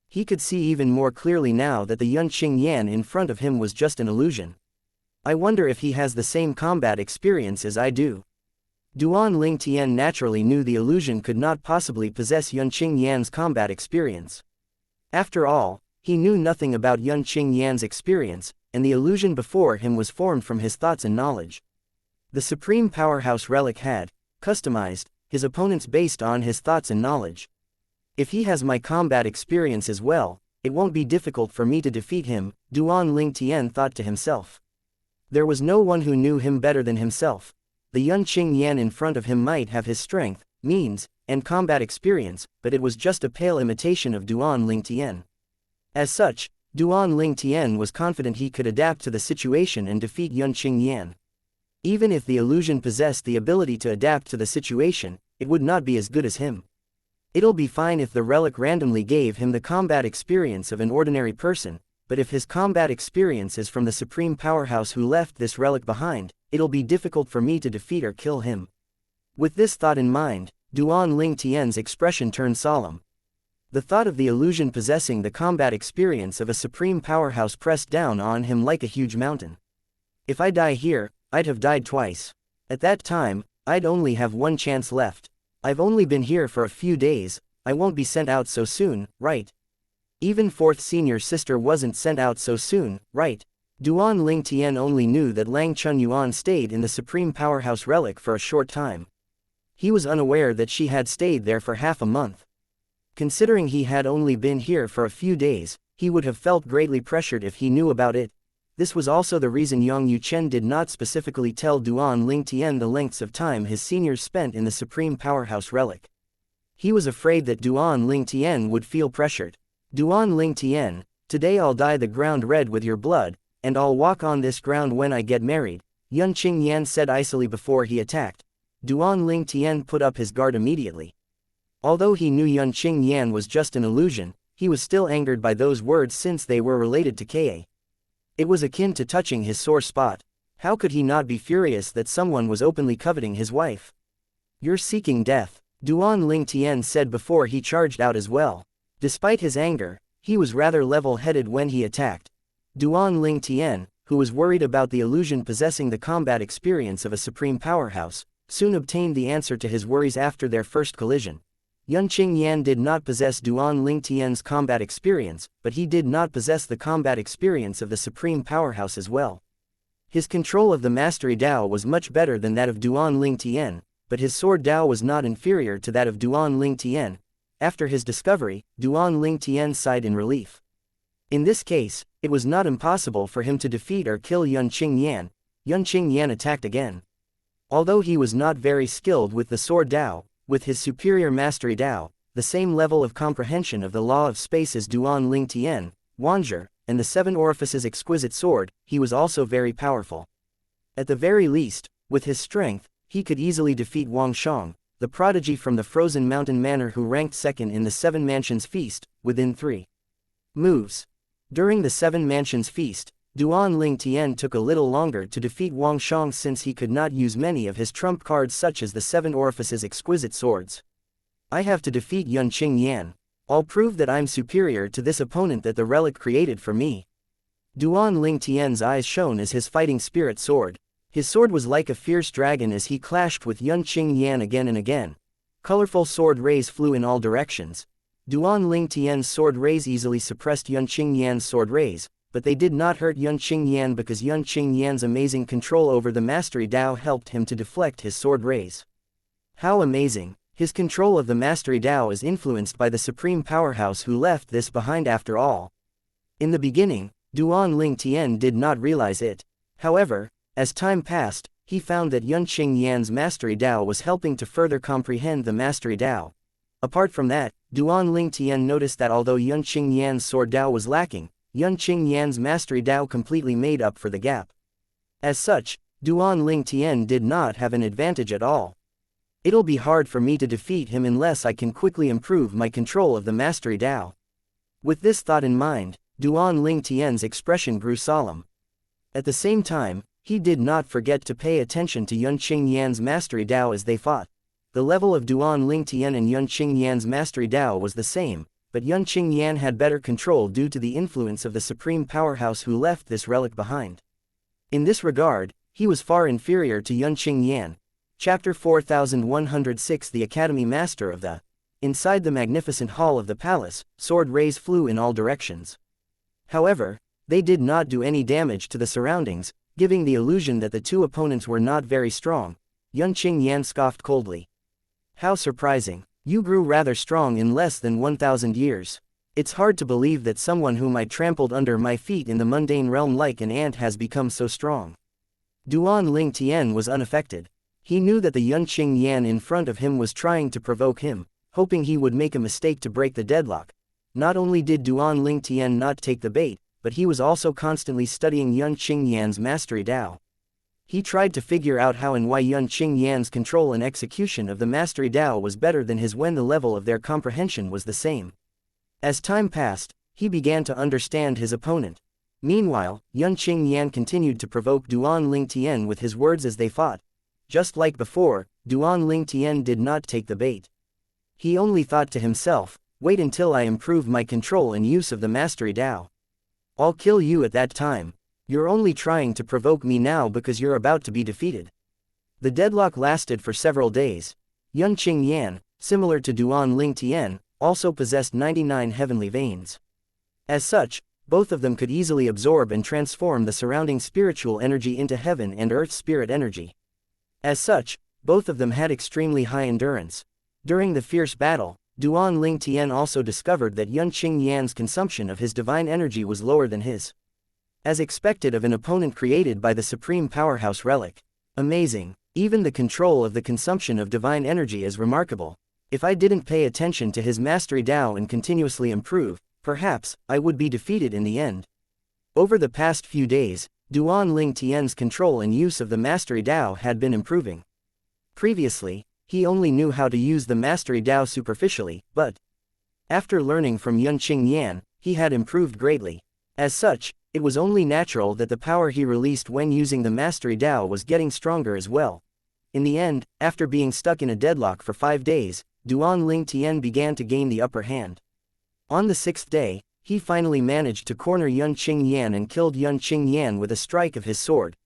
He could see even more clearly now that the Yunqingyan in front of him was just an illusion. I wonder if he has the same combat experience as I do. Duan Ling Tian naturally knew the illusion could not possibly possess Yunqingyan's combat experience. After all, he knew nothing about Yunqingyan's experience, and the illusion before him was formed from his thoughts and knowledge. The supreme powerhouse relic had customized his opponents based on his thoughts and knowledge. If he has my combat experience as well, it won't be difficult for me to defeat him, Duan Ling Tian thought to himself. There was no one who knew him better than himself. The Yunqingyan in front of him might have his strength, means, and combat experience, but it was just a pale imitation of Duan Ling Tian. As such, Duan Ling Tian was confident he could adapt to the situation and defeat Yunqingyan. Even if the illusion possessed the ability to adapt to the situation, it would not be as good as him. It'll be fine if the relic randomly gave him the combat experience of an ordinary person, but if his combat experience is from the supreme powerhouse who left this relic behind, it'll be difficult for me to defeat or kill him. With this thought in mind, Duan Ling Tian's expression turned solemn. The thought of the illusion possessing the combat experience of a supreme powerhouse pressed down on him like a huge mountain. If I die here, I'd have died twice. At that time, I'd only have one chance left. I've only been here for a few days, I won't be sent out so soon, right? Even 4th senior sister wasn't sent out so soon, right? Duan Ling Tian only knew that Lang Chunyuan stayed in the supreme powerhouse relic for a short time. He was unaware that she had stayed there for half a month. Considering he had only been here for a few days, he would have felt greatly pressured if he knew about it. This was also the reason Yang Yuchen did not specifically tell Duan Ling Tian the lengths of time his seniors spent in the supreme powerhouse relic. He was afraid that Duan Ling Tian would feel pressured. Duan Ling Tian, today I'll dye the ground red with your blood, and I'll walk on this ground when I get married, Yunqingyan said icily before he attacked. Duan Ling Tian put up his guard immediately. Although he knew Yunqingyan was just an illusion, he was still angered by those words since they were related to Ka. It was akin to touching his sore spot. How could he not be furious that someone was openly coveting his wife? You're seeking death. Duan Ling Tian said before he charged out as well. Despite his anger, he was rather level-headed when he attacked. Duan Ling Tian, who was worried about the illusion possessing the combat experience of a supreme powerhouse, soon obtained the answer to his worries after their first collision. Yunqing Yan did not possess Duan Ling Tian's combat experience, but he did not possess the combat experience of the supreme powerhouse as well. His control of the mastery Dao was much better than that of Duan Ling Tian, but his sword Dao was not inferior to that of Duan Ling Tian. After his discovery, Duan Ling Tian sighed in relief. In this case, it was not impossible for him to defeat or kill Yunqing Yan. Yunqing Yan attacked again. Although he was not very skilled with the sword Dao, with his superior mastery Dao, the same level of comprehension of the law of space as Duan Ling Tian, Wanzhi, and the seven orifices exquisite sword, he was also very powerful. At the very least, with his strength, he could easily defeat Wang Shang, the prodigy from the Frozen Mountain Manor who ranked second in the Seven Mansions Feast, within 3 moves. During the Seven Mansions Feast, Duan Ling Tian took a little longer to defeat Wang Shang since he could not use many of his trump cards such as the Seven Orifices exquisite swords. I have to defeat Yunqing Yan. I'll prove that I'm superior to this opponent that the relic created for me. Duan Ling Tian's eyes shone as his fighting spirit soared. His sword was like a fierce dragon as he clashed with Yunqing Yan again and again. Colorful sword rays flew in all directions. Duan Ling Tian's sword rays easily suppressed Yunqing Yan's sword rays, but they did not hurt Yunqing Yan because Yunqing Yan's amazing control over the mastery Dao helped him to deflect his sword rays. How amazing! His control of the mastery Dao is influenced by the supreme powerhouse who left this behind after all. In the beginning, Duan Ling Tian did not realize it. However, as time passed, he found that Yunqing Yan's mastery Dao was helping to further comprehend the mastery Dao. Apart from that, Duan Ling Tian noticed that although Yunqing Yan's sword Dao was lacking, Yunqing Yan's mastery Dao completely made up for the gap. As such, Duan Ling Tian did not have an advantage at all. It'll be hard for me to defeat him unless I can quickly improve my control of the mastery Dao. With this thought in mind, Duan Ling Tian's expression grew solemn. At the same time, he did not forget to pay attention to Yunqing Yan's mastery Dao as they fought. The level of Duan Ling Tian and Yunqing Yan's mastery Dao was the same, but Yunqing Yan had better control due to the influence of the supreme powerhouse who left this relic behind. In this regard, he was far inferior to Yunqing Yan. Chapter 4106 The Academy Master of the. Inside the magnificent hall of the palace, sword rays flew in all directions. However, they did not do any damage to the surroundings, giving the illusion that the two opponents were not very strong. Yunqing Yan scoffed coldly. How surprising. You grew rather strong in less than 1,000 years. It's hard to believe that someone whom I trampled under my feet in the mundane realm like an ant has become so strong. Duan Ling Tian was unaffected. He knew that the Yunqing Yan in front of him was trying to provoke him, hoping he would make a mistake to break the deadlock. Not only did Duan Ling Tian not take the bait, but he was also constantly studying Yunqing Yan's mastery Dao. He tried to figure out how and why Yunqing Yan's control and execution of the mastery Dao was better than his when the level of their comprehension was the same. As time passed, he began to understand his opponent. Meanwhile, Yunqing Yan continued to provoke Duan Ling Tian with his words as they fought. Just like before, Duan Ling Tian did not take the bait. He only thought to himself, wait until I improve my control and use of the mastery Dao. I'll kill you at that time. You're only trying to provoke me now because you're about to be defeated. The deadlock lasted for several days. Yunqing Yan, similar to Duan Ling Tian, also possessed 99 heavenly veins. As such, both of them could easily absorb and transform the surrounding spiritual energy into heaven and earth spirit energy. As such, both of them had extremely high endurance. During the fierce battle, Duan Ling Tian also discovered that Yunqing Yan's consumption of his divine energy was lower than his. As expected of an opponent created by the supreme powerhouse relic. Amazing. Even the control of the consumption of divine energy is remarkable. If I didn't pay attention to his mastery Dao and continuously improve, perhaps I would be defeated in the end. Over the past few days, Duan Ling Tian's control and use of the mastery Dao had been improving. Previously, he only knew how to use the mastery Dao superficially, but after learning from Yunqing Yan, he had improved greatly. As such, it was only natural that the power he released when using the mastery Dao was getting stronger as well. In the end, after being stuck in a deadlock for 5 days, Duan Ling Tian began to gain the upper hand. On the 6th day, he finally managed to corner Yun Qingyan and killed Yun Qingyan with a strike of his sword.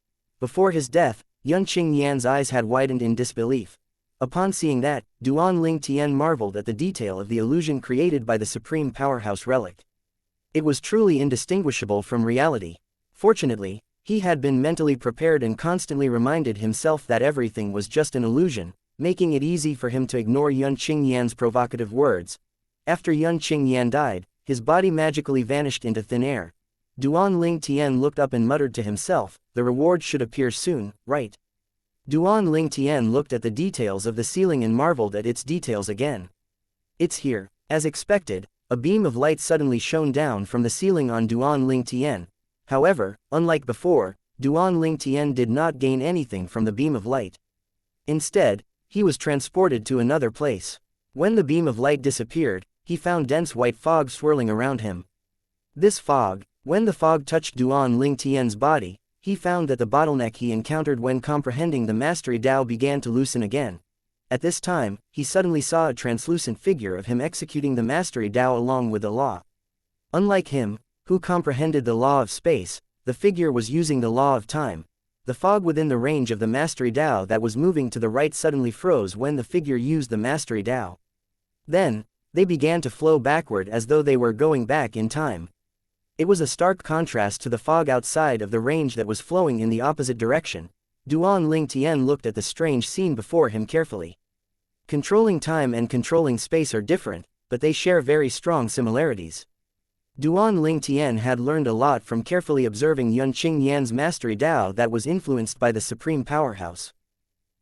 Before his death, Yun Qingyan's eyes had widened in disbelief. Upon seeing that, Duan Ling Tian marveled at the detail of the illusion created by the Supreme Powerhouse relic. It was truly indistinguishable from reality. Fortunately, he had been mentally prepared and constantly reminded himself that everything was just an illusion, making it easy for him to ignore Yun Qingyan's provocative words. After Yun Qingyan died, his body magically vanished into thin air. Duan Ling Tian looked up and muttered to himself, "The reward should appear soon, right?" Duan Ling Tian looked at the details of the ceiling and marveled at its details again. "It's here." As expected, a beam of light suddenly shone down from the ceiling on Duan Ling Tian. However, unlike before, Duan Ling Tian did not gain anything from the beam of light. Instead, he was transported to another place. When the beam of light disappeared, he found dense white fog swirling around him. This fog, when the fog touched Duan Ling Tian's body, he found that the bottleneck he encountered when comprehending the Mastery Dao began to loosen again. At this time, he suddenly saw a translucent figure of him executing the Mastery Dao along with the law. Unlike him, who comprehended the law of space, the figure was using the law of time. The fog within the range of the Mastery Dao that was moving to the right suddenly froze when the figure used the Mastery Dao. Then, they began to flow backward as though they were going back in time. It was a stark contrast to the fog outside of the range that was flowing in the opposite direction. Duan Ling Tian looked at the strange scene before him carefully. Controlling time and controlling space are different, but they share very strong similarities. Duan Ling Tian had learned a lot from carefully observing Yun Qingyan's Mastery Dao that was influenced by the Supreme Powerhouse.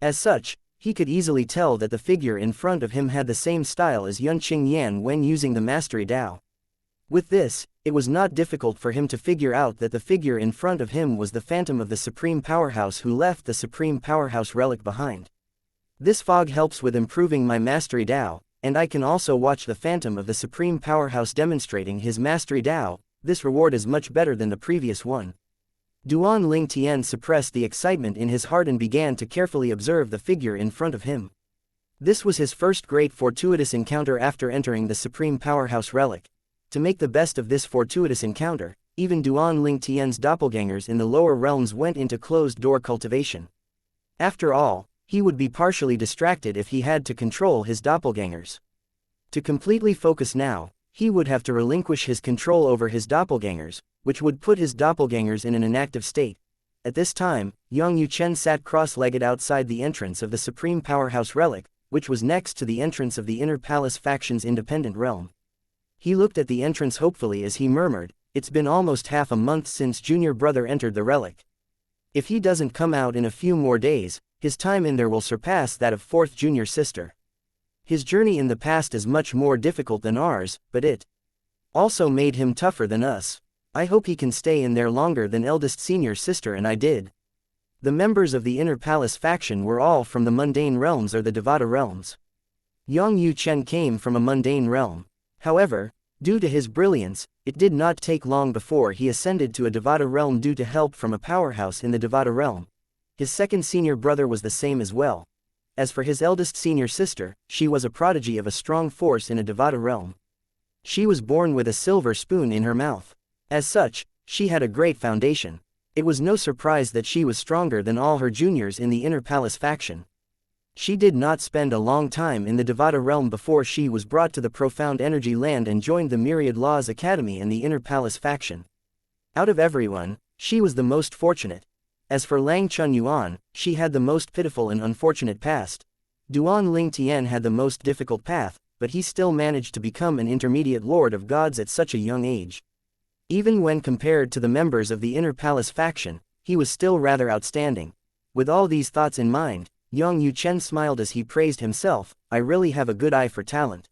As such, he could easily tell that the figure in front of him had the same style as Yun Qingyan when using the Mastery Dao. With this, it was not difficult for him to figure out that the figure in front of him was the phantom of the Supreme Powerhouse who left the Supreme Powerhouse relic behind. This fog helps with improving my Mastery Dao, and I can also watch the phantom of the Supreme Powerhouse demonstrating his Mastery Dao. This reward is much better than the previous one. Duan Ling Tian suppressed the excitement in his heart and began to carefully observe the figure in front of him. This was his first great fortuitous encounter after entering the Supreme Powerhouse relic. To make the best of this fortuitous encounter, even Duan Ling Tian's doppelgangers in the lower realms went into closed-door cultivation. After all, he would be partially distracted if he had to control his doppelgangers. To completely focus now, he would have to relinquish his control over his doppelgangers, which would put his doppelgangers in an inactive state. At this time, Yang Yuchen sat cross-legged outside the entrance of the Supreme Powerhouse relic, which was next to the entrance of the Inner Palace faction's independent realm. He looked at the entrance hopefully as he murmured, "It's been almost half a month since junior brother entered the relic. If he doesn't come out in a few more days, his time in there will surpass that of fourth junior sister. His journey in the past is much more difficult than ours, but it also made him tougher than us. I hope he can stay in there longer than eldest senior sister and I did." The members of the Inner Palace faction were all from the mundane realms or the Devata realms. Yang Yuchen came from a mundane realm. However, due to his brilliance, it did not take long before he ascended to a Devata realm due to help from a powerhouse in the Devata realm. His second senior brother was the same as well. As for his eldest senior sister, she was a prodigy of a strong force in a Devata realm. She was born with a silver spoon in her mouth. As such, she had a great foundation. It was no surprise that she was stronger than all her juniors in the Inner Palace faction. She did not spend a long time in the Devata realm before she was brought to the Profound Energy Land and joined the Myriad Laws Academy and the Inner Palace faction. Out of everyone, she was the most fortunate. As for Lang Chunyuan, she had the most pitiful and unfortunate past. Duan Ling Tian had the most difficult path, but he still managed to become an intermediate lord of gods at such a young age. Even when compared to the members of the Inner Palace faction, he was still rather outstanding. With all these thoughts in mind, Yang Yuchen smiled as he praised himself, "I really have a good eye for talent.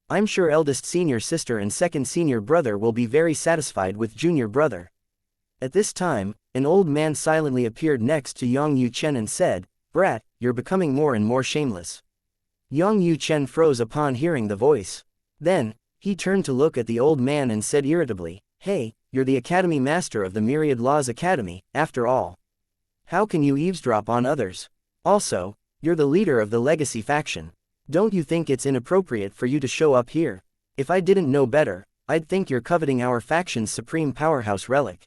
I'm sure eldest senior sister and second senior brother will be very satisfied with junior brother." At this time, an old man silently appeared next to Yang Yuchen and said, "Brat, you're becoming more and more shameless." Yang Yuchen froze upon hearing the voice. Then, he turned to look at the old man and said irritably, "Hey, you're the Academy Master of the Myriad Laws Academy, after all. How can you eavesdrop on others? Also, you're the leader of the Legacy faction. Don't you think it's inappropriate for you to show up here? If I didn't know better, I'd think you're coveting our faction's supreme powerhouse relic.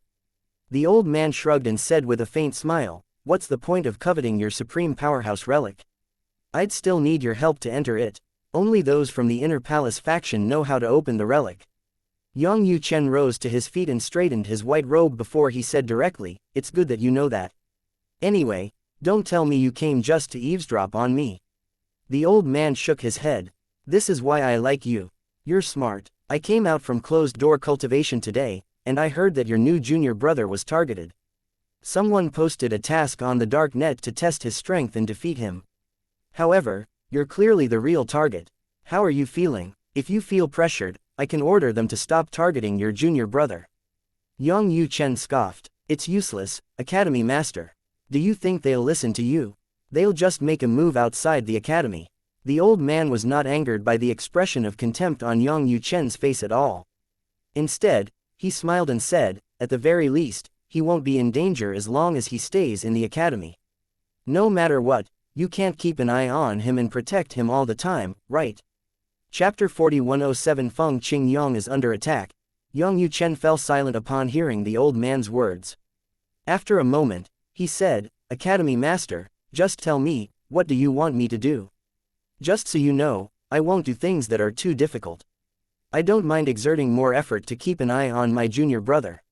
The old man shrugged and said with a faint smile, what's the point of coveting your supreme powerhouse relic? I'd still need your help to enter it. Only those from the inner palace faction know how to open the relic. Yang Yuchen rose to his feet and straightened his white robe before he said directly, it's good that you know that. Anyway, don't tell me you came just to eavesdrop on me. The old man shook his head. This is why I like you. You're smart. I came out from closed-door cultivation today, and I heard that your new junior brother was targeted. Someone posted a task on the dark net to test his strength and defeat him. However, you're clearly the real target. How are you feeling? If you feel pressured, I can order them to stop targeting your junior brother. Yang Yuchen scoffed. It's useless, Academy Master. Do you think they'll listen to you? They'll just make a move outside the academy. The old man was not angered by the expression of contempt on Yang Yuchen's face at all. Instead, he smiled and said, at the very least, he won't be in danger as long as he stays in the academy. No matter what, you can't keep an eye on him and protect him all the time, right? Chapter 4107 Feng Qing Yang is under attack. Yang Yuchen fell silent upon hearing the old man's words. After a moment, he said, Academy Master, just tell me, what do you want me to do? Just so you know, I won't do things that are too difficult. I don't mind exerting more effort to keep an eye on my junior brother.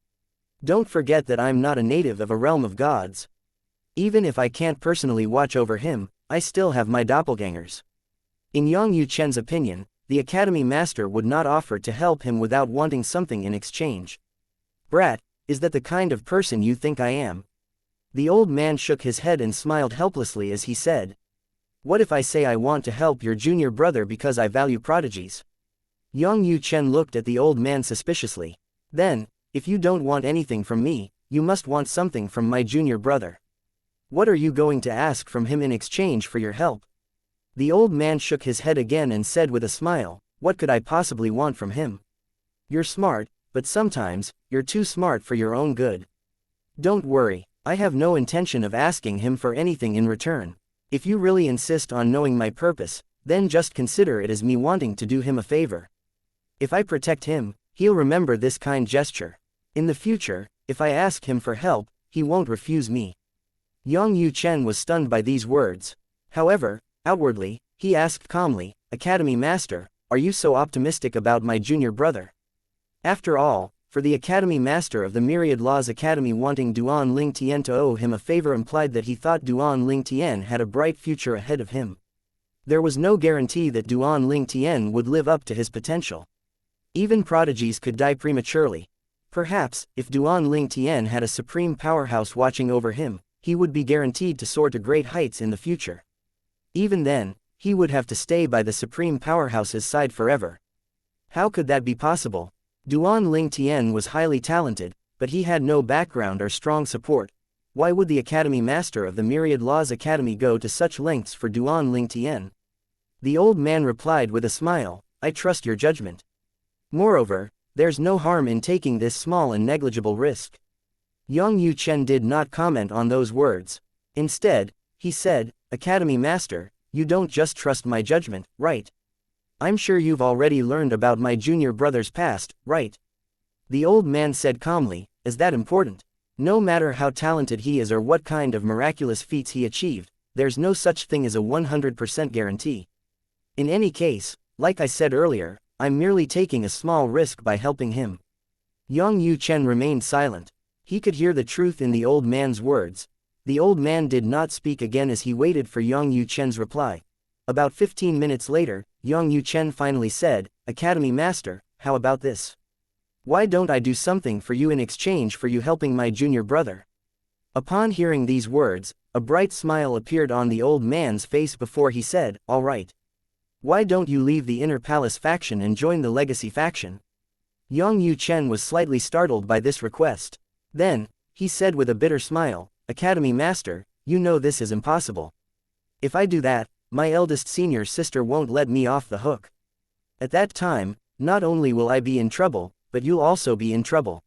Don't forget that I'm not a native of a realm of gods. Even if I can't personally watch over him, I still have my doppelgangers. In Yang Yuchen's opinion, the Academy Master would not offer to help him without wanting something in exchange. Brat, is that the kind of person you think I am? The old man shook his head and smiled helplessly as he said, what if I say I want to help your junior brother because I value prodigies? Yang Yuchen looked at the old man suspiciously. Then, if you don't want anything from me, you must want something from my junior brother. What are you going to ask from him in exchange for your help? The old man shook his head again and said with a smile, what could I possibly want from him? You're smart, but sometimes, you're too smart for your own good. Don't worry, I have no intention of asking him for anything in return. If you really insist on knowing my purpose, then just consider it as me wanting to do him a favor. If I protect him, he'll remember this kind gesture. In the future, if I ask him for help, he won't refuse me. Yang Yuchen was stunned by these words. However, outwardly, he asked calmly, Academy Master, are you so optimistic about my junior brother? After all, for the Academy Master of the Myriad Laws Academy wanting Duan Ling Tian to owe him a favor implied that he thought Duan Ling Tian had a bright future ahead of him. There was no guarantee that Duan Ling Tian would live up to his potential. Even prodigies could die prematurely. Perhaps, if Duan Ling Tian had a supreme powerhouse watching over him, he would be guaranteed to soar to great heights in the future. Even then, he would have to stay by the supreme powerhouse's side forever. How could that be possible? Duan Ling Tian was highly talented, but he had no background or strong support. Why would the Academy Master of the Myriad Laws Academy go to such lengths for Duan Ling Tian? The old man replied with a smile, I trust your judgment. Moreover, there's no harm in taking this small and negligible risk. Yang Yuchen did not comment on those words. Instead, he said, Academy Master, you don't just trust my judgment, right? I'm sure you've already learned about my junior brother's past, right? The old man said calmly, is that important? No matter how talented he is or what kind of miraculous feats he achieved, there's no such thing as a 100% guarantee. In any case, like I said earlier, I'm merely taking a small risk by helping him. Yang Yuchen remained silent. He could hear the truth in the old man's words. The old man did not speak again as he waited for Yang Yuchen's reply. About 15 minutes later, Yang Yuchen finally said, Academy Master, how about this? Why don't I do something for you in exchange for you helping my junior brother? Upon hearing these words, a bright smile appeared on the old man's face before he said, all right. Why don't you leave the Inner Palace faction and join the Legacy faction? Yang Yuchen was slightly startled by this request. Then, he said with a bitter smile, Academy Master, you know this is impossible. If I do that, my eldest senior sister won't let me off the hook. At that time, not only will I be in trouble, but you'll also be in trouble.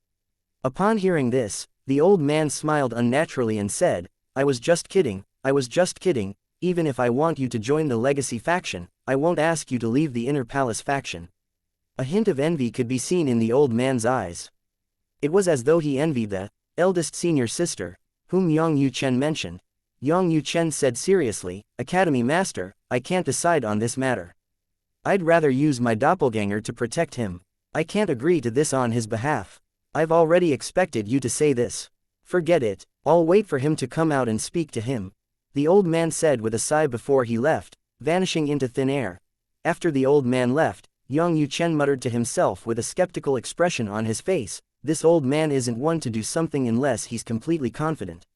Upon hearing this, the old man smiled unnaturally and said, I was just kidding, even if I want you to join the legacy faction, I won't ask you to leave the inner palace faction." A hint of envy could be seen in the old man's eyes. It was as though he envied the eldest senior sister, whom Yang Yuchen mentioned. Yang Yuchen said seriously, "Academy Master, I can't decide on this matter. I'd rather use my doppelganger to protect him. I can't agree to this on his behalf. I've already expected you to say this. Forget it, I'll wait for him to come out and speak to him," the old man said with a sigh before he left, vanishing into thin air. After the old man left, Yang Yuchen muttered to himself with a skeptical expression on his face, "This old man isn't one to do something unless he's completely confident.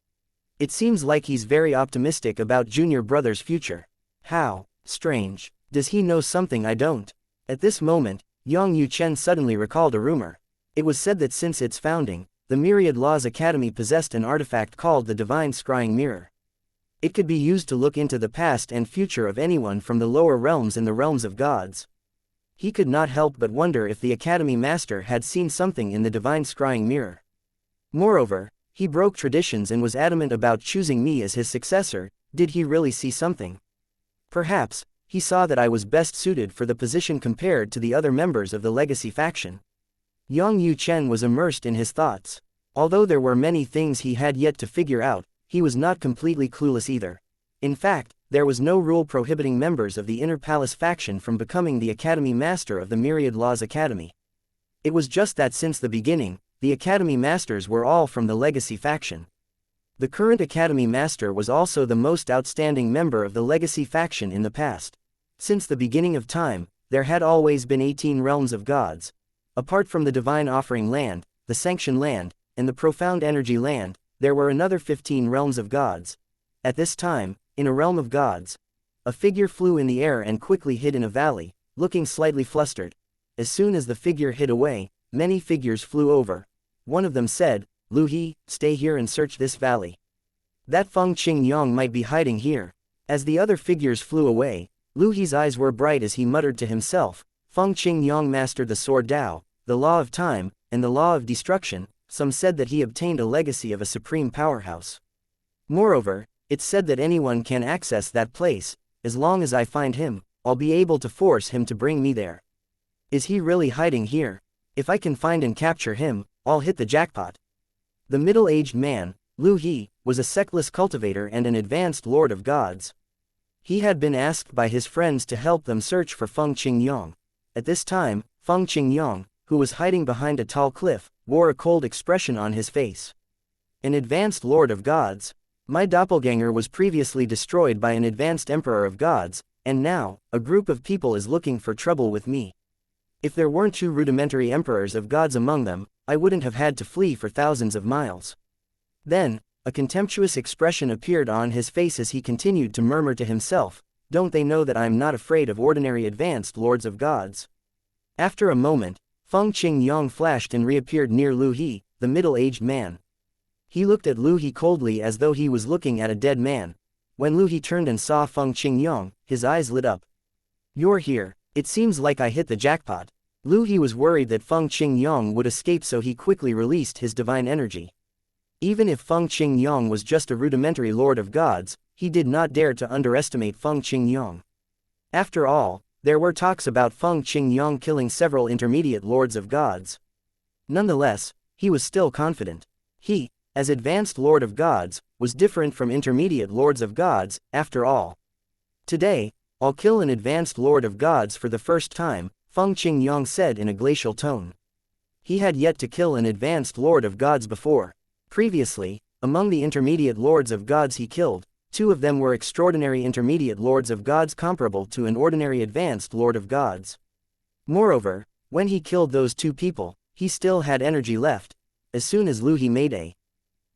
It seems like he's very optimistic about junior brother's future. How strange. Does he know something I don't?" At this moment, Yang Yuchen suddenly recalled a rumor. It was said that since its founding, the Myriad Laws Academy possessed an artifact called the Divine Scrying Mirror. It could be used to look into the past and future of anyone from the lower realms and the realms of gods. He could not help but wonder if the Academy Master had seen something in the Divine Scrying Mirror. Moreover, he broke traditions and was adamant about choosing me as his successor. Did he really see something? Perhaps he saw that I was best suited for the position compared to the other members of the Legacy faction. Yang Yuchen was immersed in his thoughts. Although there were many things he had yet to figure out, he was not completely clueless either. In fact, there was no rule prohibiting members of the Inner Palace faction from becoming the Academy Master of the Myriad Laws Academy. It was just that since the beginning, the Academy Masters were all from the Legacy faction. The current Academy Master was also the most outstanding member of the Legacy faction in the past. Since the beginning of time, there had always been 18 realms of gods. Apart from the Divine Offering Land, the Sanction Land, and the Profound Energy Land, there were another 15 realms of gods. At this time, in a realm of gods, a figure flew in the air and quickly hid in a valley, looking slightly flustered. As soon as the figure hid away, many figures flew over. One of them said, "Lu He, stay here and search this valley. That Feng Qingyang might be hiding here." As the other figures flew away, Lu He's eyes were bright as he muttered to himself, "Feng Qingyang mastered the Sword Dao, the Law of Time, and the Law of Destruction." Some said that he obtained a legacy of a supreme powerhouse. Moreover, it's said that anyone can access that place. As long as I find him, I'll be able to force him to bring me there. Is he really hiding here? If I can find and capture him, I'll hit the jackpot. The middle-aged man, Lu He, was a sectless cultivator and an advanced lord of gods. He had been asked by his friends to help them search for Feng Qingyang. At this time, Feng Qingyang, who was hiding behind a tall cliff, wore a cold expression on his face. An advanced lord of gods? My doppelganger was previously destroyed by an advanced emperor of gods, and now, a group of people is looking for trouble with me. If there weren't 2 rudimentary emperors of gods among them, I wouldn't have had to flee for thousands of miles. Then, a contemptuous expression appeared on his face as he continued to murmur to himself, "Don't they know that I'm not afraid of ordinary advanced lords of gods?" After a moment, Feng Qingyang flashed and reappeared near Lu He, the middle-aged man. He looked at Lu He coldly as though he was looking at a dead man. When Lu He turned and saw Feng Qingyang, his eyes lit up. "You're here. It seems like I hit the jackpot." Lu He was worried that Feng Qingyang would escape, so he quickly released his divine energy. Even if Feng Qingyang was just a rudimentary lord of gods, he did not dare to underestimate Feng Qingyang. After all, there were talks about Feng Qingyang killing several intermediate lords of gods. Nonetheless, he was still confident. He, as advanced lord of gods, was different from intermediate lords of gods. After all, today, I'll kill an advanced lord of gods for the first time, Feng Qingyang said in a glacial tone. He had yet to kill an advanced lord of gods before. Previously, among the intermediate lords of gods he killed, 2 of them were extraordinary intermediate lords of gods comparable to an ordinary advanced lord of gods. Moreover, when he killed those 2 people, he still had energy left. As soon as Lu He made a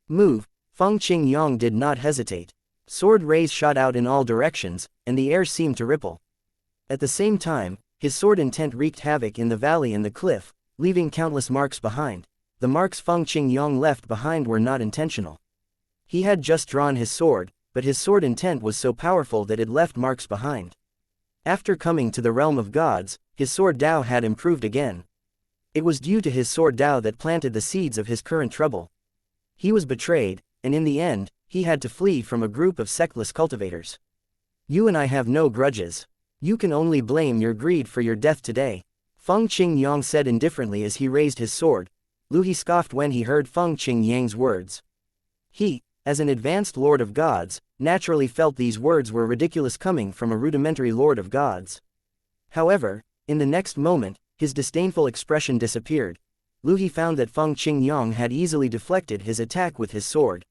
move, Feng Qingyang did not hesitate. Sword rays shot out in all directions, and the air seemed to ripple. At the same time, his sword intent wreaked havoc in the valley and the cliff, leaving countless marks behind. The marks Feng Qingyang left behind were not intentional. He had just drawn his sword, but his sword intent was so powerful that it left marks behind. After coming to the realm of gods, his sword Dao had improved again. It was due to his sword Dao that planted the seeds of his current trouble. He was betrayed, and in the end, he had to flee from a group of sectless cultivators. You and I have no grudges. You can only blame your greed for your death today. Feng Qingyang said indifferently as he raised his sword. Lu He scoffed when he heard Feng Qingyang's words. He, as an advanced Lord of Gods, naturally felt these words were ridiculous coming from a rudimentary Lord of Gods. However, in the next moment, his disdainful expression disappeared. Lu He found that Feng Qingyang had easily deflected his attack with his sword.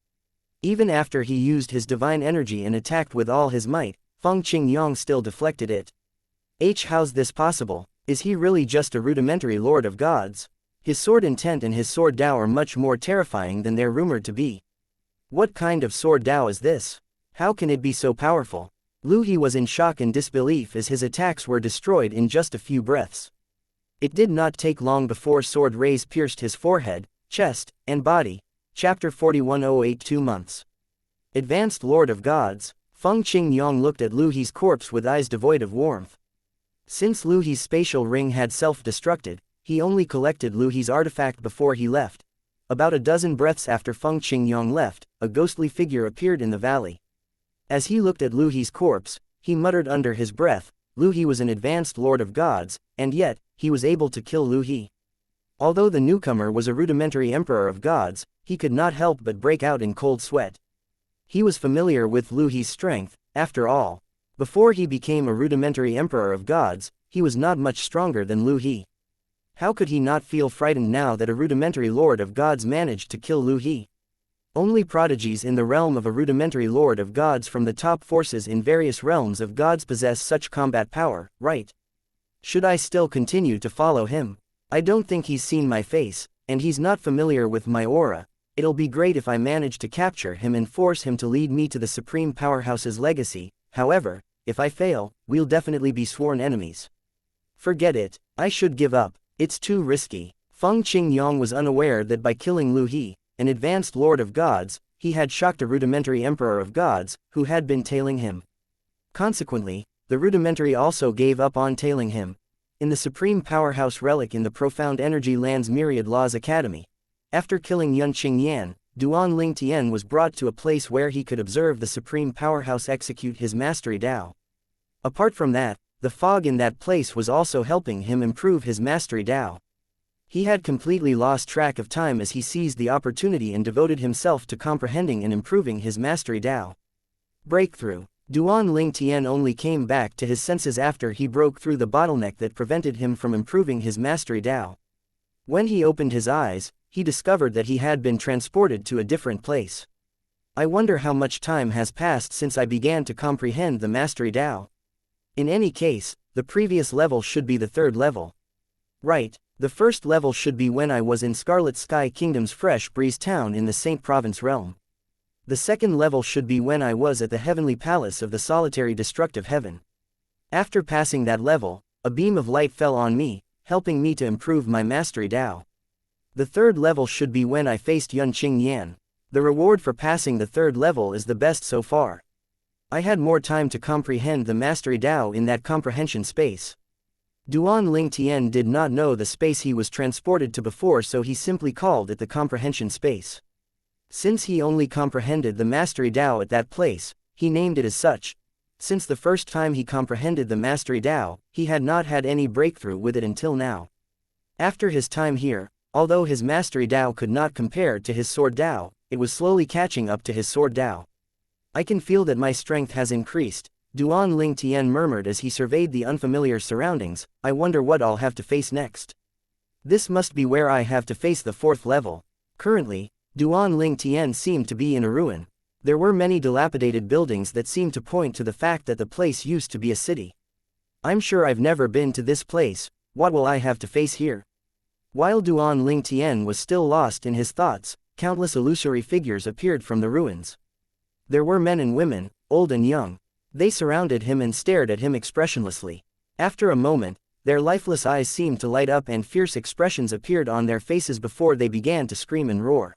Even after he used his divine energy and attacked with all his might, Feng Qingyang still deflected it. How's this possible? Is he really just a rudimentary Lord of Gods? His sword intent and his sword Dao are much more terrifying than they're rumored to be. What kind of sword Dao is this? How can it be so powerful? Lu He was in shock and disbelief as his attacks were destroyed in just a few breaths. It did not take long before sword rays pierced his forehead, chest, and body. Chapter 4108 2 months. Advanced Lord of Gods, Feng Qingyang looked at Lu He's corpse with eyes devoid of warmth. Since Lu He's spatial ring had self-destructed, he only collected Lu He's artifact before he left. About a dozen breaths after Feng Qingyang left, a ghostly figure appeared in the valley. As he looked at Lu He's corpse, he muttered under his breath, Lu He was an advanced Lord of Gods, and yet, he was able to kill Lu He. Although the newcomer was a rudimentary Emperor of Gods, he could not help but break out in cold sweat. He was familiar with Lu He's strength, after all. Before he became a rudimentary Emperor of Gods, he was not much stronger than Lu He. How could he not feel frightened now that a rudimentary Lord of Gods managed to kill Lu He? Only prodigies in the realm of a rudimentary Lord of Gods from the top forces in various realms of gods possess such combat power, right? Should I still continue to follow him? I don't think he's seen my face, and he's not familiar with my aura. It'll be great if I manage to capture him and force him to lead me to the Supreme Powerhouse's legacy. However, if I fail, we'll definitely be sworn enemies. Forget it, I should give up, it's too risky. Feng Qingyang was unaware that by killing Lu He, an advanced Lord of Gods, he had shocked a rudimentary Emperor of Gods, who had been tailing him. Consequently, the rudimentary also gave up on tailing him. In the Supreme Powerhouse relic in the Profound Energy Land's Myriad Laws Academy, after killing Yun Qingyan, Duan Ling Tian was brought to a place where he could observe the Supreme Powerhouse execute his mastery Dao. Apart from that, the fog in that place was also helping him improve his mastery Dao. He had completely lost track of time as he seized the opportunity and devoted himself to comprehending and improving his mastery Dao. Breakthrough. Duan Ling Tian only came back to his senses after he broke through the bottleneck that prevented him from improving his mastery Dao. When he opened his eyes, he discovered that he had been transported to a different place. I wonder how much time has passed since I began to comprehend the mastery Dao. In any case, the previous level should be the third level. Right, the first level should be when I was in Scarlet Sky Kingdom's Fresh Breeze Town in the Saint Province realm. The second level should be when I was at the Heavenly Palace of the Solitary Destructive Heaven. After passing that level, a beam of light fell on me, helping me to improve my mastery Dao. The third level should be when I faced Yun Qingyan. The reward for passing the third level is the best so far. I had more time to comprehend the mastery Dao in that comprehension space. Duan Ling Tian did not know the space he was transported to before, so he simply called it the comprehension space. Since he only comprehended the mastery Dao at that place, he named it as such. Since the first time he comprehended the mastery Dao, he had not had any breakthrough with it until now. After his time here, although his mastery Dao could not compare to his sword Dao, it was slowly catching up to his sword Dao. I can feel that my strength has increased, Duan Ling Tian murmured as he surveyed the unfamiliar surroundings. I wonder what I'll have to face next. This must be where I have to face the fourth level. Currently, Duan Ling Tian seemed to be in a ruin. There were many dilapidated buildings that seemed to point to the fact that the place used to be a city. I'm sure I've never been to this place. What will I have to face here? While Duan Ling Tian was still lost in his thoughts, countless illusory figures appeared from the ruins. There were men and women, old and young. They surrounded him and stared at him expressionlessly. After a moment, their lifeless eyes seemed to light up and fierce expressions appeared on their faces before they began to scream and roar.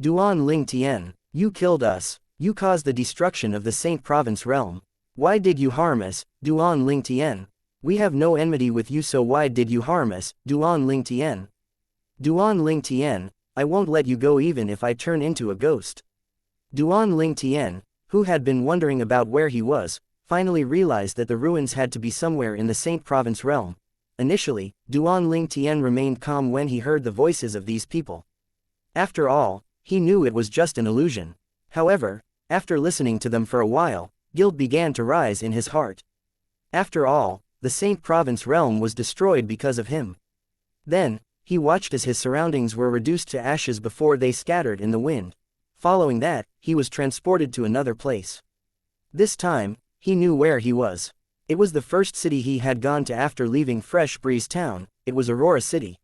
Duan Ling Tian, you killed us. You caused the destruction of the Saint Province realm. Why did you harm us, Duan Ling Tian? We have no enmity with you, so why did you harm us, Duan Ling Tian? Duan Ling Tian, I won't let you go even if I turn into a ghost. Duan Ling Tian, who had been wondering about where he was, finally realized that the ruins had to be somewhere in the Saint Province realm. Initially, Duan Ling Tian remained calm when he heard the voices of these people. After all, he knew it was just an illusion. However, after listening to them for a while, guilt began to rise in his heart. After all, the Saint Province realm was destroyed because of him. Then, he watched as his surroundings were reduced to ashes before they scattered in the wind. Following that, he was transported to another place. This time, he knew where he was. It was the first city he had gone to after leaving Fresh Breeze Town. It was Aurora City.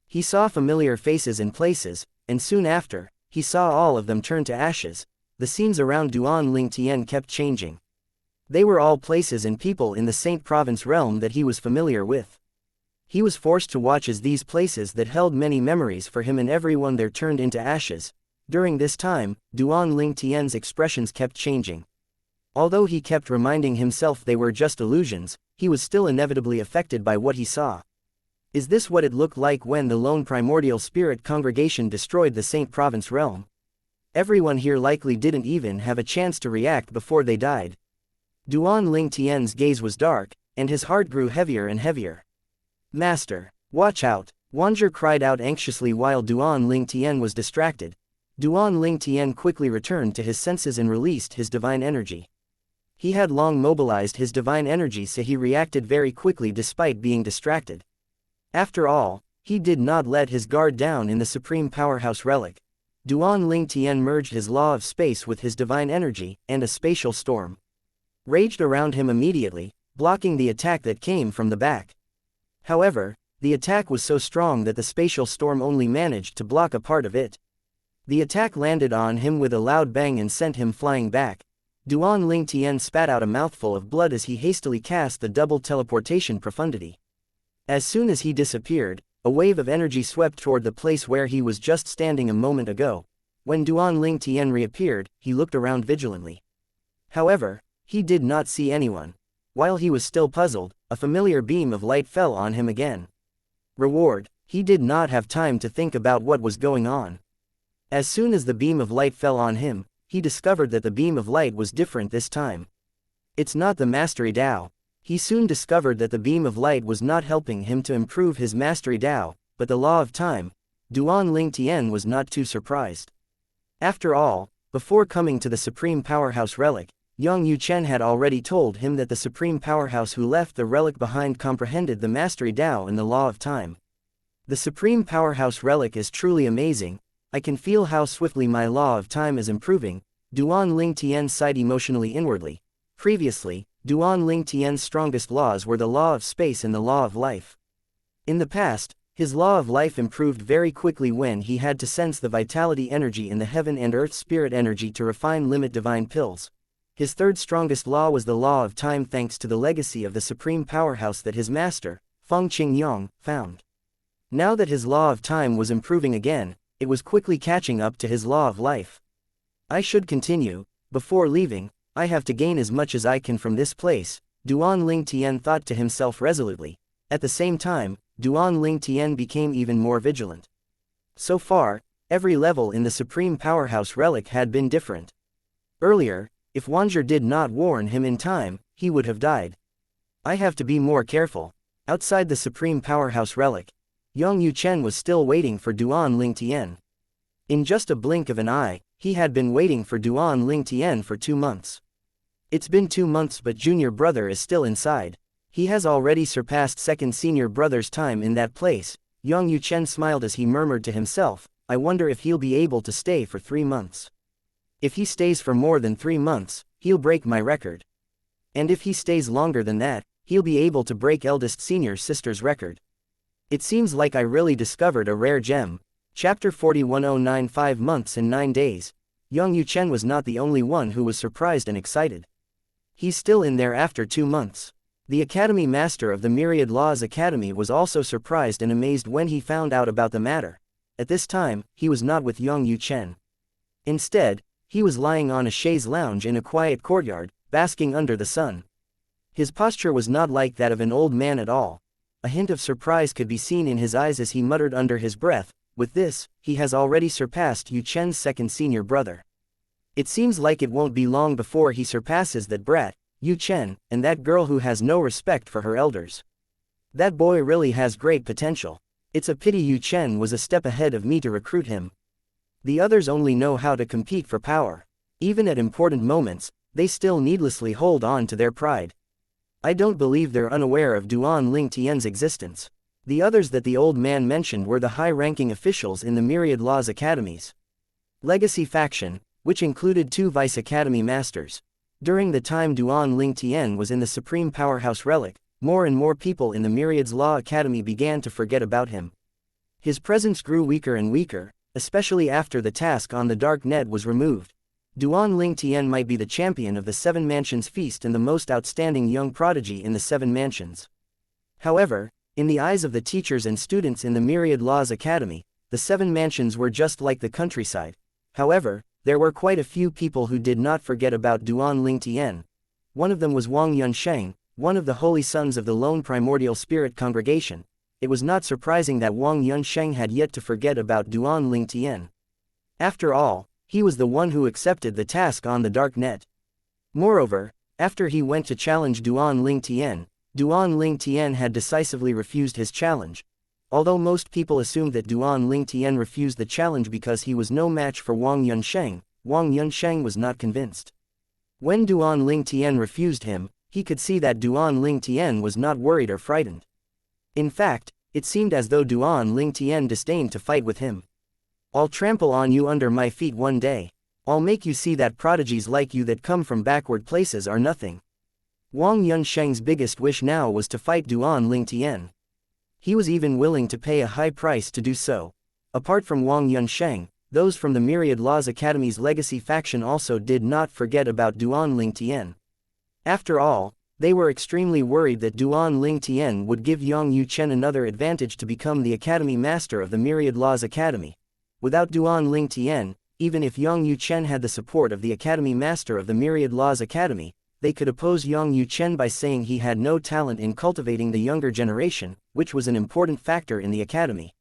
He saw familiar faces and places, and soon after, he saw all of them turn to ashes. The scenes around Duan Ling Tian kept changing. They were all places and people in the Saint Province realm that he was familiar with. He was forced to watch as these places that held many memories for him and everyone there turned into ashes. During this time, Duan Ling Tian's expressions kept changing. Although he kept reminding himself they were just illusions, he was still inevitably affected by what he saw. Is this what it looked like when the lone primordial spirit congregation destroyed the Saint Province realm? Everyone here likely didn't even have a chance to react before they died. Duan Ling Tian's gaze was dark, and his heart grew heavier and heavier. Master, watch out! Wanzher cried out anxiously while Duan Ling Tian was distracted. Duan Ling Tian quickly returned to his senses and released his divine energy. He had long mobilized his divine energy, so he reacted very quickly despite being distracted. After all, he did not let his guard down in the Supreme Powerhouse Relic. Duan Ling Tian merged his law of space with his divine energy, and a spatial storm raged around him immediately, blocking the attack that came from the back. However, the attack was so strong that the spatial storm only managed to block a part of it. The attack landed on him with a loud bang and sent him flying back. Duan Ling Tian spat out a mouthful of blood as he hastily cast the double teleportation profundity. As soon as he disappeared, a wave of energy swept toward the place where he was just standing a moment ago. When Duan Ling Tian reappeared, he looked around vigilantly. However, he did not see anyone. While he was still puzzled, a familiar beam of light fell on him again. Reward. He did not have time to think about what was going on. As soon as the beam of light fell on him, he discovered that the beam of light was different this time. It's not the Mastery Dao. He soon discovered that the beam of light was not helping him to improve his Mastery Dao, but the law of time. Duan Ling Tian was not too surprised. After all, before coming to the Supreme Powerhouse Relic, Yang Yuchen had already told him that the Supreme Powerhouse who left the relic behind comprehended the Mastery Dao and the law of time. The Supreme Powerhouse Relic is truly amazing. I can feel how swiftly my law of time is improving. Duan Ling Tian sighed emotionally inwardly. Previously, Duan Ling Tian's strongest laws were the law of space and the law of life. In the past, his law of life improved very quickly when he had to sense the vitality energy in the heaven and earth spirit energy to refine limit divine pills. His third strongest law was the law of time thanks to the legacy of the Supreme Powerhouse that his master, Feng Qingyang, found. Now that his law of time was improving again, it was quickly catching up to his law of life. I should continue. Before leaving, I have to gain as much as I can from this place, Duan Ling Tian thought to himself resolutely. At the same time, Duan Ling Tian became even more vigilant. So far, every level in the Supreme Powerhouse Relic had been different. Earlier, if Wanzher did not warn him in time, he would have died. I have to be more careful. Outside the Supreme Powerhouse Relic, Yang Yuchen was still waiting for Duan Ling Tian. In just a blink of an eye, he had been waiting for Duan Ling Tian for 2 months. It's been 2 months but junior brother is still inside. He has already surpassed second senior brother's time in that place. Yang Yuchen smiled as he murmured to himself, I wonder if he'll be able to stay for 3 months. If he stays for more than 3 months, he'll break my record. And if he stays longer than that, he'll be able to break eldest senior sister's record. It seems like I really discovered a rare gem. Chapter 4109 5 months and 9 days. Yang Yuchen was not the only one who was surprised and excited. He's still in there after 2 months. The Academy Master of the Myriad Laws Academy was also surprised and amazed when he found out about the matter. At this time, he was not with Yang Yuchen. Instead, he was lying on a chaise lounge in a quiet courtyard, basking under the sun. His posture was not like that of an old man at all. A hint of surprise could be seen in his eyes as he muttered under his breath, with this, he has already surpassed Yuchen's second senior brother. It seems like it won't be long before he surpasses that brat. Yu Chen, and that girl who has no respect for her elders. That boy really has great potential. It's a pity Yu Chen was a step ahead of me to recruit him. The others only know how to compete for power. Even at important moments, they still needlessly hold on to their pride. I don't believe they're unaware of Duan Ling Tian's existence. The others that the old man mentioned were the high-ranking officials in the myriad laws academies. Legacy faction, which included 2 vice academy masters. During the time Duan Ling Tian was in the Supreme Powerhouse Relic, more and more people in the Myriad's Law Academy began to forget about him. His presence grew weaker and weaker, especially after the task on the Dark Net was removed. Duan Ling Tian might be the champion of the 7 Mansions Feast and the most outstanding young prodigy in the 7 Mansions. However, in the eyes of the teachers and students in the Myriad Laws Academy, the 7 Mansions were just like the countryside. However, there were quite a few people who did not forget about Duan Ling Tian. One of them was Wang Yunsheng, one of the holy sons of the lone primordial spirit congregation. It was not surprising that Wang Yunsheng had yet to forget about Duan Ling Tian. After all, he was the one who accepted the task on the Dark Net. Moreover, after he went to challenge Duan Ling Tian had decisively refused his challenge. Although most people assumed that Duan Ling Tian refused the challenge because he was no match for Wang Yunsheng was not convinced. When Duan Ling Tian refused him, he could see that Duan Ling Tian was not worried or frightened. In fact, it seemed as though Duan Ling Tian disdained to fight with him. I'll trample on you under my feet one day. I'll make you see that prodigies like you that come from backward places are nothing. Wang Yunsheng's biggest wish now was to fight Duan Ling Tian. He was even willing to pay a high price to do so. Apart from Wang Yunsheng, those from the Myriad Laws Academy's legacy faction also did not forget about Duan Ling Tian. After all, they were extremely worried that Duan Ling Tian would give Yang Yu Chen another advantage to become the Academy Master of the Myriad Laws Academy. Without Duan Ling Tian, even if Yang Yu Chen had the support of the Academy Master of the Myriad Laws Academy, they could oppose Yang Yu Chen by saying he had no talent in cultivating the younger generation, which was an important factor in the Academy.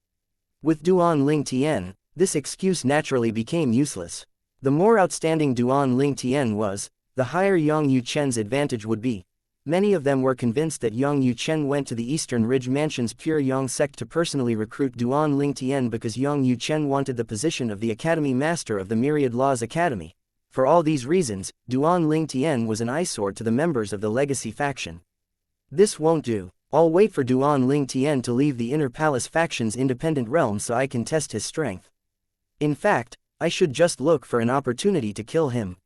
With Duan Ling Tian, this excuse naturally became useless. The more outstanding Duan Ling Tian was, the higher Yang Yu Chen's advantage would be. Many of them were convinced that Yang Yu Chen went to the Eastern Ridge Mansion's Pure Yang sect to personally recruit Duan Ling Tian because Yang Yu Chen wanted the position of the Academy Master of the Myriad Laws Academy. For all these reasons, Duan Ling Tian was an eyesore to the members of the Legacy faction. This won't do. I'll wait for Duan Ling Tian to leave the Inner Palace faction's independent realm so I can test his strength. In fact, I should just look for an opportunity to kill him.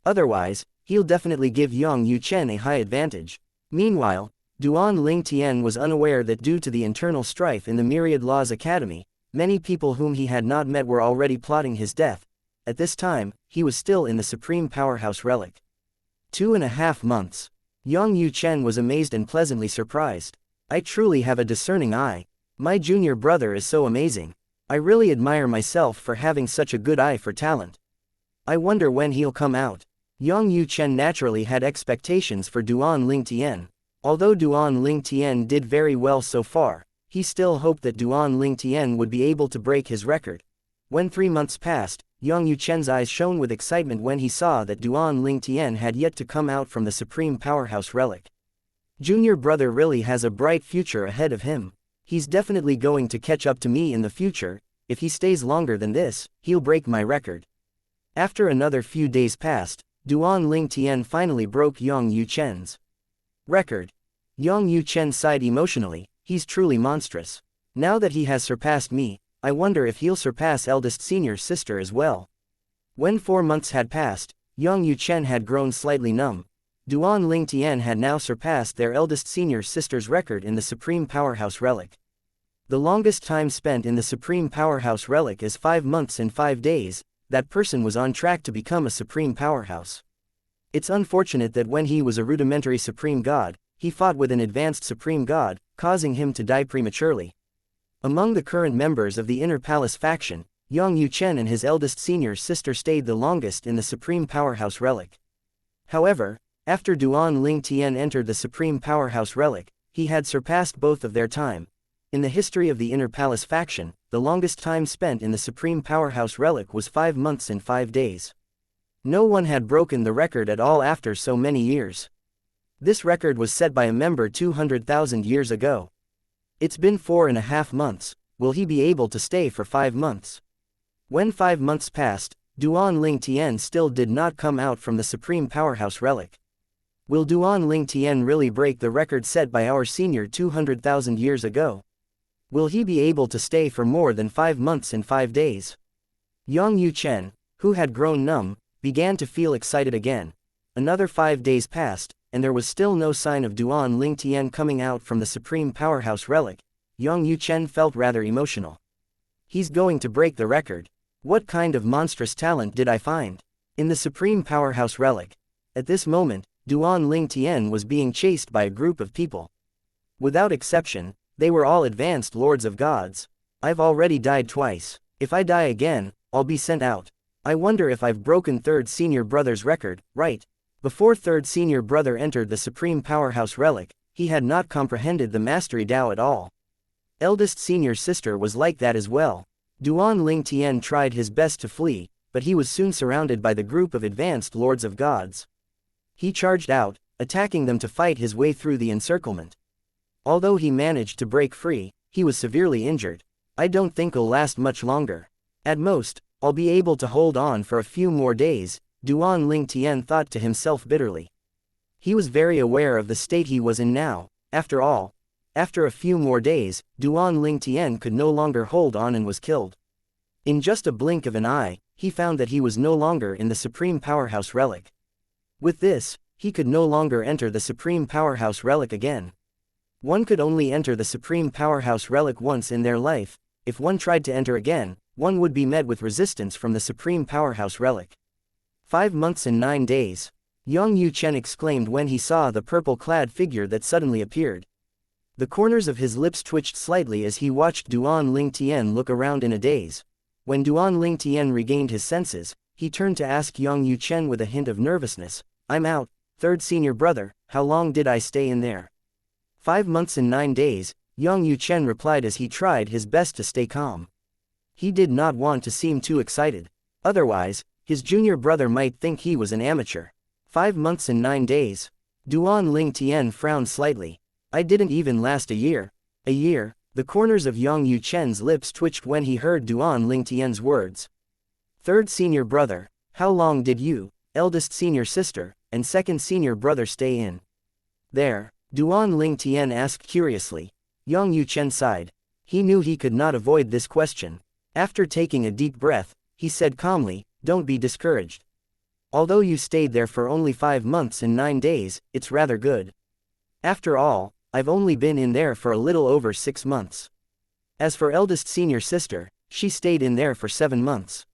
Otherwise, he'll definitely give Yang Yu Chen a high advantage. Meanwhile, Duan Ling Tian was unaware that due to the internal strife in the Myriad Laws Academy, many people whom he had not met were already plotting his death. At this time, he was still in the Supreme Powerhouse Relic. 2.5 months. Yang Yu Chen was amazed and pleasantly surprised. I truly have a discerning eye. My junior brother is so amazing. I really admire myself for having such a good eye for talent. I wonder when he'll come out. Yang Yu Chen naturally had expectations for Duan Ling Tian. Although Duan Ling Tian did very well so far, he still hoped that Duan Ling Tian would be able to break his record. When 3 months passed, Yang Yu Chen's eyes shone with excitement when he saw that Duan Ling Tian had yet to come out from the Supreme Powerhouse Relic. Junior brother really has a bright future ahead of him. He's definitely going to catch up to me in the future. If he stays longer than this, he'll break my record. After another few days passed, Duan Ling Tian finally broke Yang Yu Chen's record. Yang Yu Chen sighed emotionally. He's truly monstrous. Now that he has surpassed me, I wonder if he'll surpass eldest senior sister as well. When 4 months had passed, Yang Yu Chen had grown slightly numb. Duan Ling Tian had now surpassed their eldest senior sister's record in the Supreme Powerhouse Relic. The longest time spent in the Supreme Powerhouse Relic is 5 months and 5 days. That person was on track to become a Supreme Powerhouse. It's unfortunate that when he was a rudimentary Supreme God, he fought with an advanced Supreme God, causing him to die prematurely. Among the current members of the Inner Palace faction, Yang Yu Chen and his eldest senior sister stayed the longest in the Supreme Powerhouse Relic. However, after Duan Ling Tian entered the Supreme Powerhouse Relic, he had surpassed both of their time. In the history of the Inner Palace faction, the longest time spent in the Supreme Powerhouse Relic was 5 months and 5 days. No one had broken the record at all after so many years. This record was set by a member 200,000 years ago. It's been 4.5 months, will he be able to stay for 5 months? When 5 months passed, Duan Ling Tian still did not come out from the Supreme Powerhouse Relic. Will Duan Ling Tian really break the record set by our senior 200,000 years ago? Will he be able to stay for more than 5 months and 5 days? Yang Yuchen, who had grown numb, began to feel excited again. Another 5 days passed, and there was still no sign of Duan Ling Tian coming out from the Supreme Powerhouse Relic. Yang Yuchen felt rather emotional. He's going to break the record. What kind of monstrous talent did I find in the Supreme Powerhouse Relic? At this moment, Duan Ling Tian was being chased by a group of people. Without exception, they were all advanced lords of gods. I've already died twice. If I die again, I'll be sent out. I wonder if I've broken third senior brother's record, right? Before third senior brother entered the Supreme Powerhouse Relic, he had not comprehended the Mastery Dao at all. Eldest senior sister was like that as well. Duan Ling Tian tried his best to flee, but he was soon surrounded by the group of advanced lords of gods. He charged out, attacking them to fight his way through the encirclement. Although he managed to break free, he was severely injured. I don't think I'll last much longer. At most, I'll be able to hold on for a few more days, Duan Ling Tian thought to himself bitterly. He was very aware of the state he was in now. After all, after a few more days, Duan Ling Tian could no longer hold on and was killed. In just a blink of an eye, he found that he was no longer in the Supreme Powerhouse Relic. With this, he could no longer enter the Supreme Powerhouse Relic again. One could only enter the Supreme Powerhouse Relic once in their life. If one tried to enter again, one would be met with resistance from the Supreme Powerhouse Relic. 5 months and 9 days. Yang Yuchen exclaimed when he saw the purple-clad figure that suddenly appeared. The corners of his lips twitched slightly as he watched Duan Ling Tian look around in a daze. When Duan Ling Tian regained his senses, he turned to ask Yang Yuchen with a hint of nervousness, "I'm out, third senior brother, how long did I stay in there?" 5 months and 9 days, Yang Yuchen replied as he tried his best to stay calm. He did not want to seem too excited. Otherwise, his junior brother might think he was an amateur. 5 months and 9 days. Duan Ling Tian frowned slightly. I didn't even last a year. A year? The corners of Yang Yuchen's lips twitched when he heard Duan Ling Tian's words. Third senior brother, how long did you, eldest senior sister, and second senior brother stay in there? Duan Ling Tian asked curiously. Yang Yuchen sighed. He knew he could not avoid this question. After taking a deep breath, he said calmly, "Don't be discouraged. Although you stayed there for only 5 months and 9 days, it's rather good. After all, I've only been in there for a little over 6 months. As for eldest senior sister, she stayed in there for 7 months."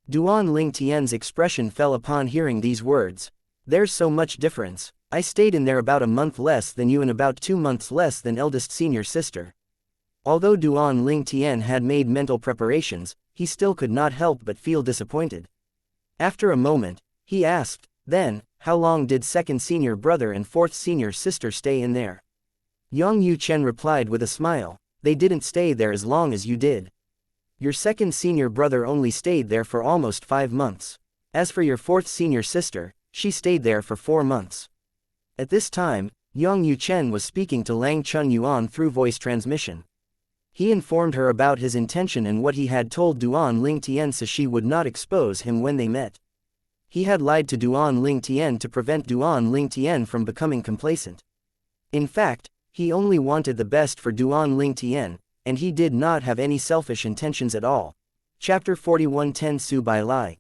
Duan Ling Tian's expression fell upon hearing these words. There's so much difference. I stayed in there about a month less than you and about 2 months less than eldest senior sister. Although Duan Ling Tian had made mental preparations, he still could not help but feel disappointed. After a moment, he asked, "Then, how long did second senior brother and fourth senior sister stay in there?" Yang Yuchen replied with a smile, "They didn't stay there as long as you did. Your second senior brother only stayed there for almost 5 months. As for your fourth senior sister, she stayed there for 4 months." At this time, Yang Yuchen was speaking to Lang Chun Yuan through voice transmission. He informed her about his intention and what he had told Duan Ling Tian so she would not expose him when they met. He had lied to Duan Ling Tian to prevent Duan Ling Tian from becoming complacent. In fact, he only wanted the best for Duan Ling Tian, and he did not have any selfish intentions at all. Chapter 41 Ten Su Bai Lai.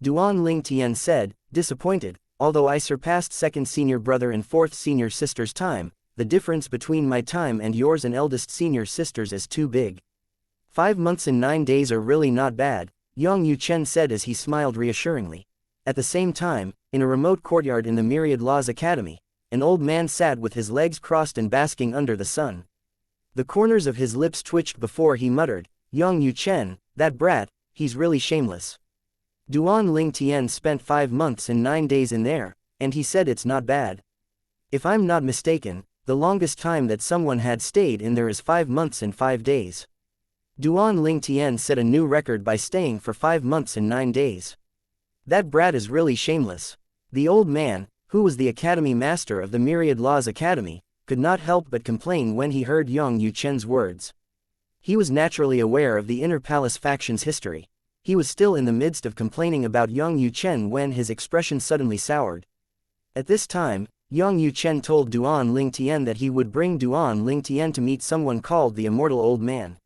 Duan Ling Tian said, disappointed, although I surpassed second senior brother and fourth senior sister's time, the difference between my time and yours and eldest senior sister's is too big. 5 months and 9 days are really not bad, Yang Yuchen said as he smiled reassuringly. At the same time, in a remote courtyard in the Myriad Laws Academy, an old man sat with his legs crossed and basking under the sun. The corners of his lips twitched before he muttered, Yang Yuchen, that brat, he's really shameless. Duan Ling Tian spent 5 months and 9 days in there, and he said it's not bad. If I'm not mistaken, the longest time that someone had stayed in there is 5 months and 5 days. Duan Ling Tian set a new record by staying for 5 months and 9 days. That brat is really shameless. The old man, who was the Academy Master of the Myriad Laws Academy, could not help but complain when he heard Yang Yuchen's words. He was naturally aware of the Inner Palace faction's history. He was still in the midst of complaining about Yang Yuchen when his expression suddenly soured. At this time, Yang Yuchen told Duan Lingtian that he would bring Duan Lingtian to meet someone called the Immortal Old Man.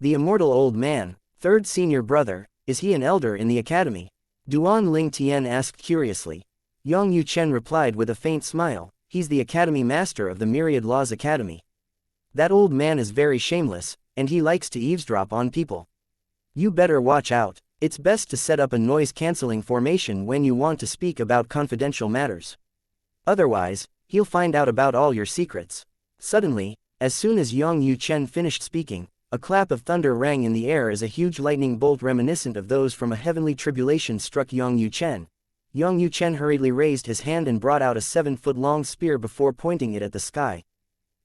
The Immortal Old Man, third senior brother, is he an elder in the academy? Duan Lingtian asked curiously. Yang Yuchen replied with a faint smile, he's the Academy Master of the Myriad Laws Academy. That old man is very shameless, and he likes to eavesdrop on people. You better watch out. It's best to set up a noise-canceling formation when you want to speak about confidential matters. Otherwise, he'll find out about all your secrets. Suddenly, as soon as Yang Yuchen finished speaking, a clap of thunder rang in the air as a huge lightning bolt reminiscent of those from a heavenly tribulation struck Yang Yuchen. Yang Yuchen hurriedly raised his hand and brought out a 7-foot-long spear before pointing it at the sky.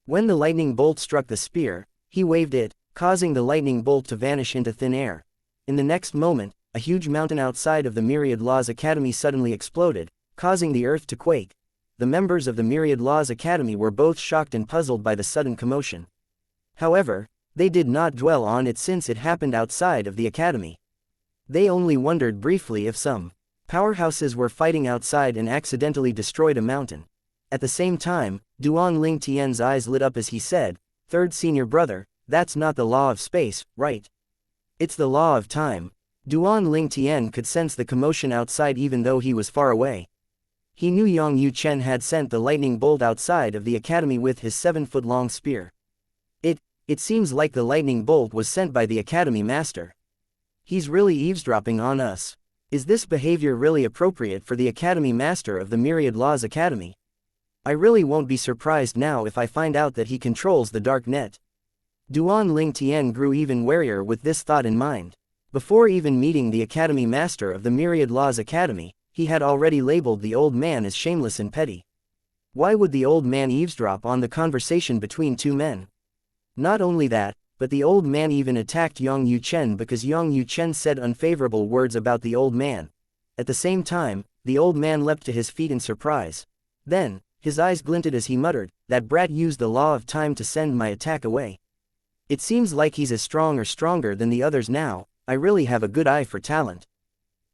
When the lightning bolt struck the spear, he waved it, causing the lightning bolt to vanish into thin air. In the next moment, a huge mountain outside of the Myriad Laws Academy suddenly exploded, causing the earth to quake. The members of the Myriad Laws Academy were both shocked and puzzled by the sudden commotion. However, they did not dwell on it since it happened outside of the academy. They only wondered briefly if some powerhouses were fighting outside and accidentally destroyed a mountain. At the same time, Duan Lingtian's eyes lit up as he said, "Third senior brother, that's not the law of space, right? It's the law of time." Duan Lingtian could sense the commotion outside even though he was far away. He knew Yang Yuchen had sent the lightning bolt outside of the academy with his 7-foot-long spear. It seems like the lightning bolt was sent by the Academy Master. He's really eavesdropping on us. Is this behavior really appropriate for the Academy Master of the Myriad Laws Academy? I really won't be surprised now if I find out that he controls the dark net. Duan Lingtian grew even warier with this thought in mind. Before even meeting the Academy Master of the Myriad Laws Academy, he had already labeled the old man as shameless and petty. Why would the old man eavesdrop on the conversation between two men? Not only that, but the old man even attacked Yang Yuchen because Yang Yuchen said unfavorable words about the old man. At the same time, the old man leapt to his feet in surprise. Then, his eyes glinted as he muttered, "That brat used the law of time to send my attack away. It seems like he's as strong or stronger than the others now. I really have a good eye for talent.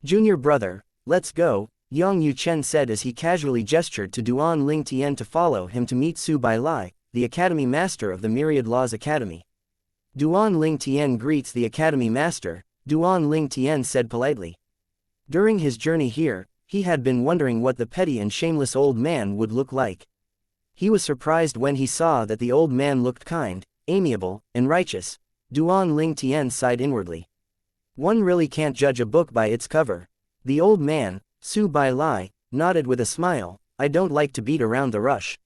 Junior brother, let's go," Yang Yuchen said as he casually gestured to Duan Lingtian to follow him to meet Su Bailai, the Academy Master of the Myriad Laws Academy. Duan Lingtian greets the Academy Master, Duan Lingtian said politely. During his journey here, he had been wondering what the petty and shameless old man would look like. He was surprised when he saw that the old man looked kind, amiable, and righteous. Duan Lingtian sighed inwardly. One really can't judge a book by its cover. The old man, Su Bailai, nodded with a smile. "I don't like to beat around the rush.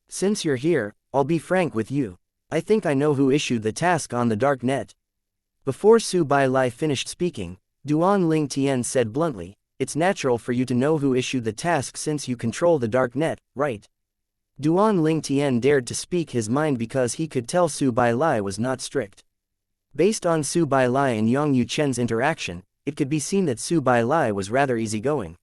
Since you're here, I'll be frank with you. I think I know who issued the task on the dark net." Before Su Bailai finished speaking, Duan Lingtian said bluntly, "It's natural for you to know who issued the task since you control the dark net, right?" Duan Lingtian dared to speak his mind because he could tell Su Bailai was not strict. Based on Su Bailai and Yang Yuchen's interaction, it could be seen that Su Bailai was rather easygoing.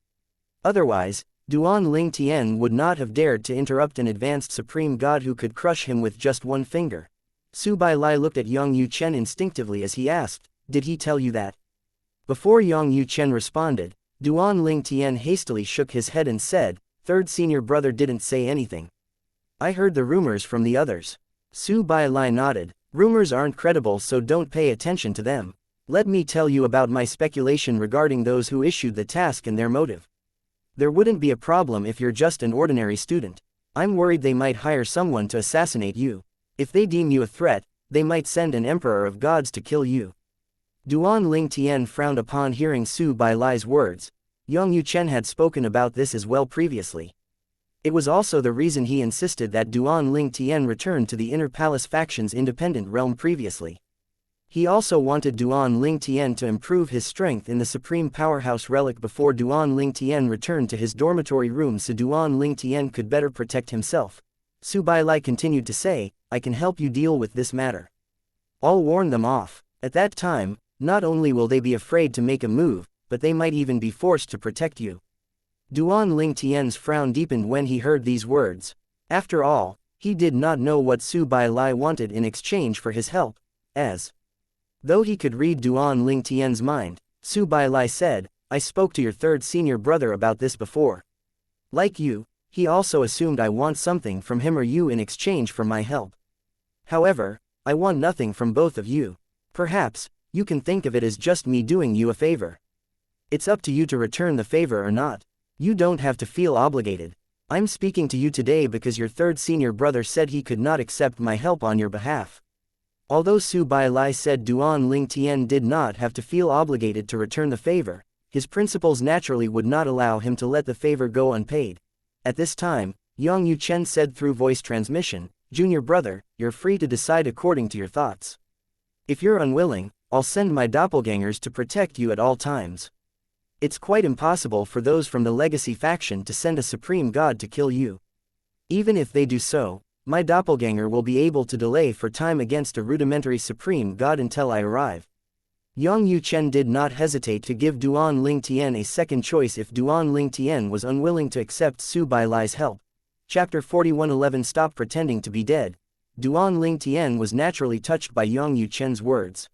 Otherwise, Duan Lingtian would not have dared to interrupt an advanced supreme god who could crush him with just one finger. Su Bailai looked at Yang Yuchen instinctively as he asked, "Did he tell you that?" Before Yang Yuchen responded, Duan Lingtian hastily shook his head and said, "Third senior brother didn't say anything. I heard the rumors from the others." Su Bailai nodded. "Rumors aren't credible, so don't pay attention to them. Let me tell you about my speculation regarding those who issued the task and their motive. There wouldn't be a problem if you're just an ordinary student. I'm worried they might hire someone to assassinate you. If they deem you a threat, they might send an emperor of gods to kill you." Duan Lingtian frowned upon hearing Su Bailai's words. Yang Yuchen had spoken about this as well previously. It was also the reason he insisted that Duan Lingtian return to the Inner Palace faction's independent realm previously. He also wanted Duan Lingtian to improve his strength in the Supreme Powerhouse Relic before Duan Lingtian returned to his dormitory room so Duan Lingtian could better protect himself. Su Bailai continued to say, "I can help you deal with this matter. I'll warn them off. At that time, not only will they be afraid to make a move, but they might even be forced to protect you." Duan Ling Tian's frown deepened when he heard these words. After all, he did not know what Su Bai Lai wanted in exchange for his help, as though he could read Duan Ling Tian's mind. Su Bai Lai said, I spoke to your third senior brother about this before. Like you, he also assumed I want something from him or you in exchange for my help. However, I want nothing from both of you. Perhaps, you can think of it as just me doing you a favor. It's up to you to return the favor or not. You don't have to feel obligated. I'm speaking to you today because your third senior brother said he could not accept my help on your behalf. Although Su Bai Lai said Duan Ling Tian did not have to feel obligated to return the favor, his principles naturally would not allow him to let the favor go unpaid. At this time, Yang Yuchen said through voice transmission, Junior brother, you're free to decide according to your thoughts. If you're unwilling, I'll send my doppelgangers to protect you at all times. It's quite impossible for those from the legacy faction to send a supreme god to kill you. Even if they do so, my doppelganger will be able to delay for time against a rudimentary supreme god until I arrive. Yang Yuchen did not hesitate to give Duan Ling Tian a second choice if Duan Ling Tian was unwilling to accept Su Bai Lai's help. Chapter 41:11 Stop pretending to be dead. Duan Ling Tian was naturally touched by Yang Yuchen's words.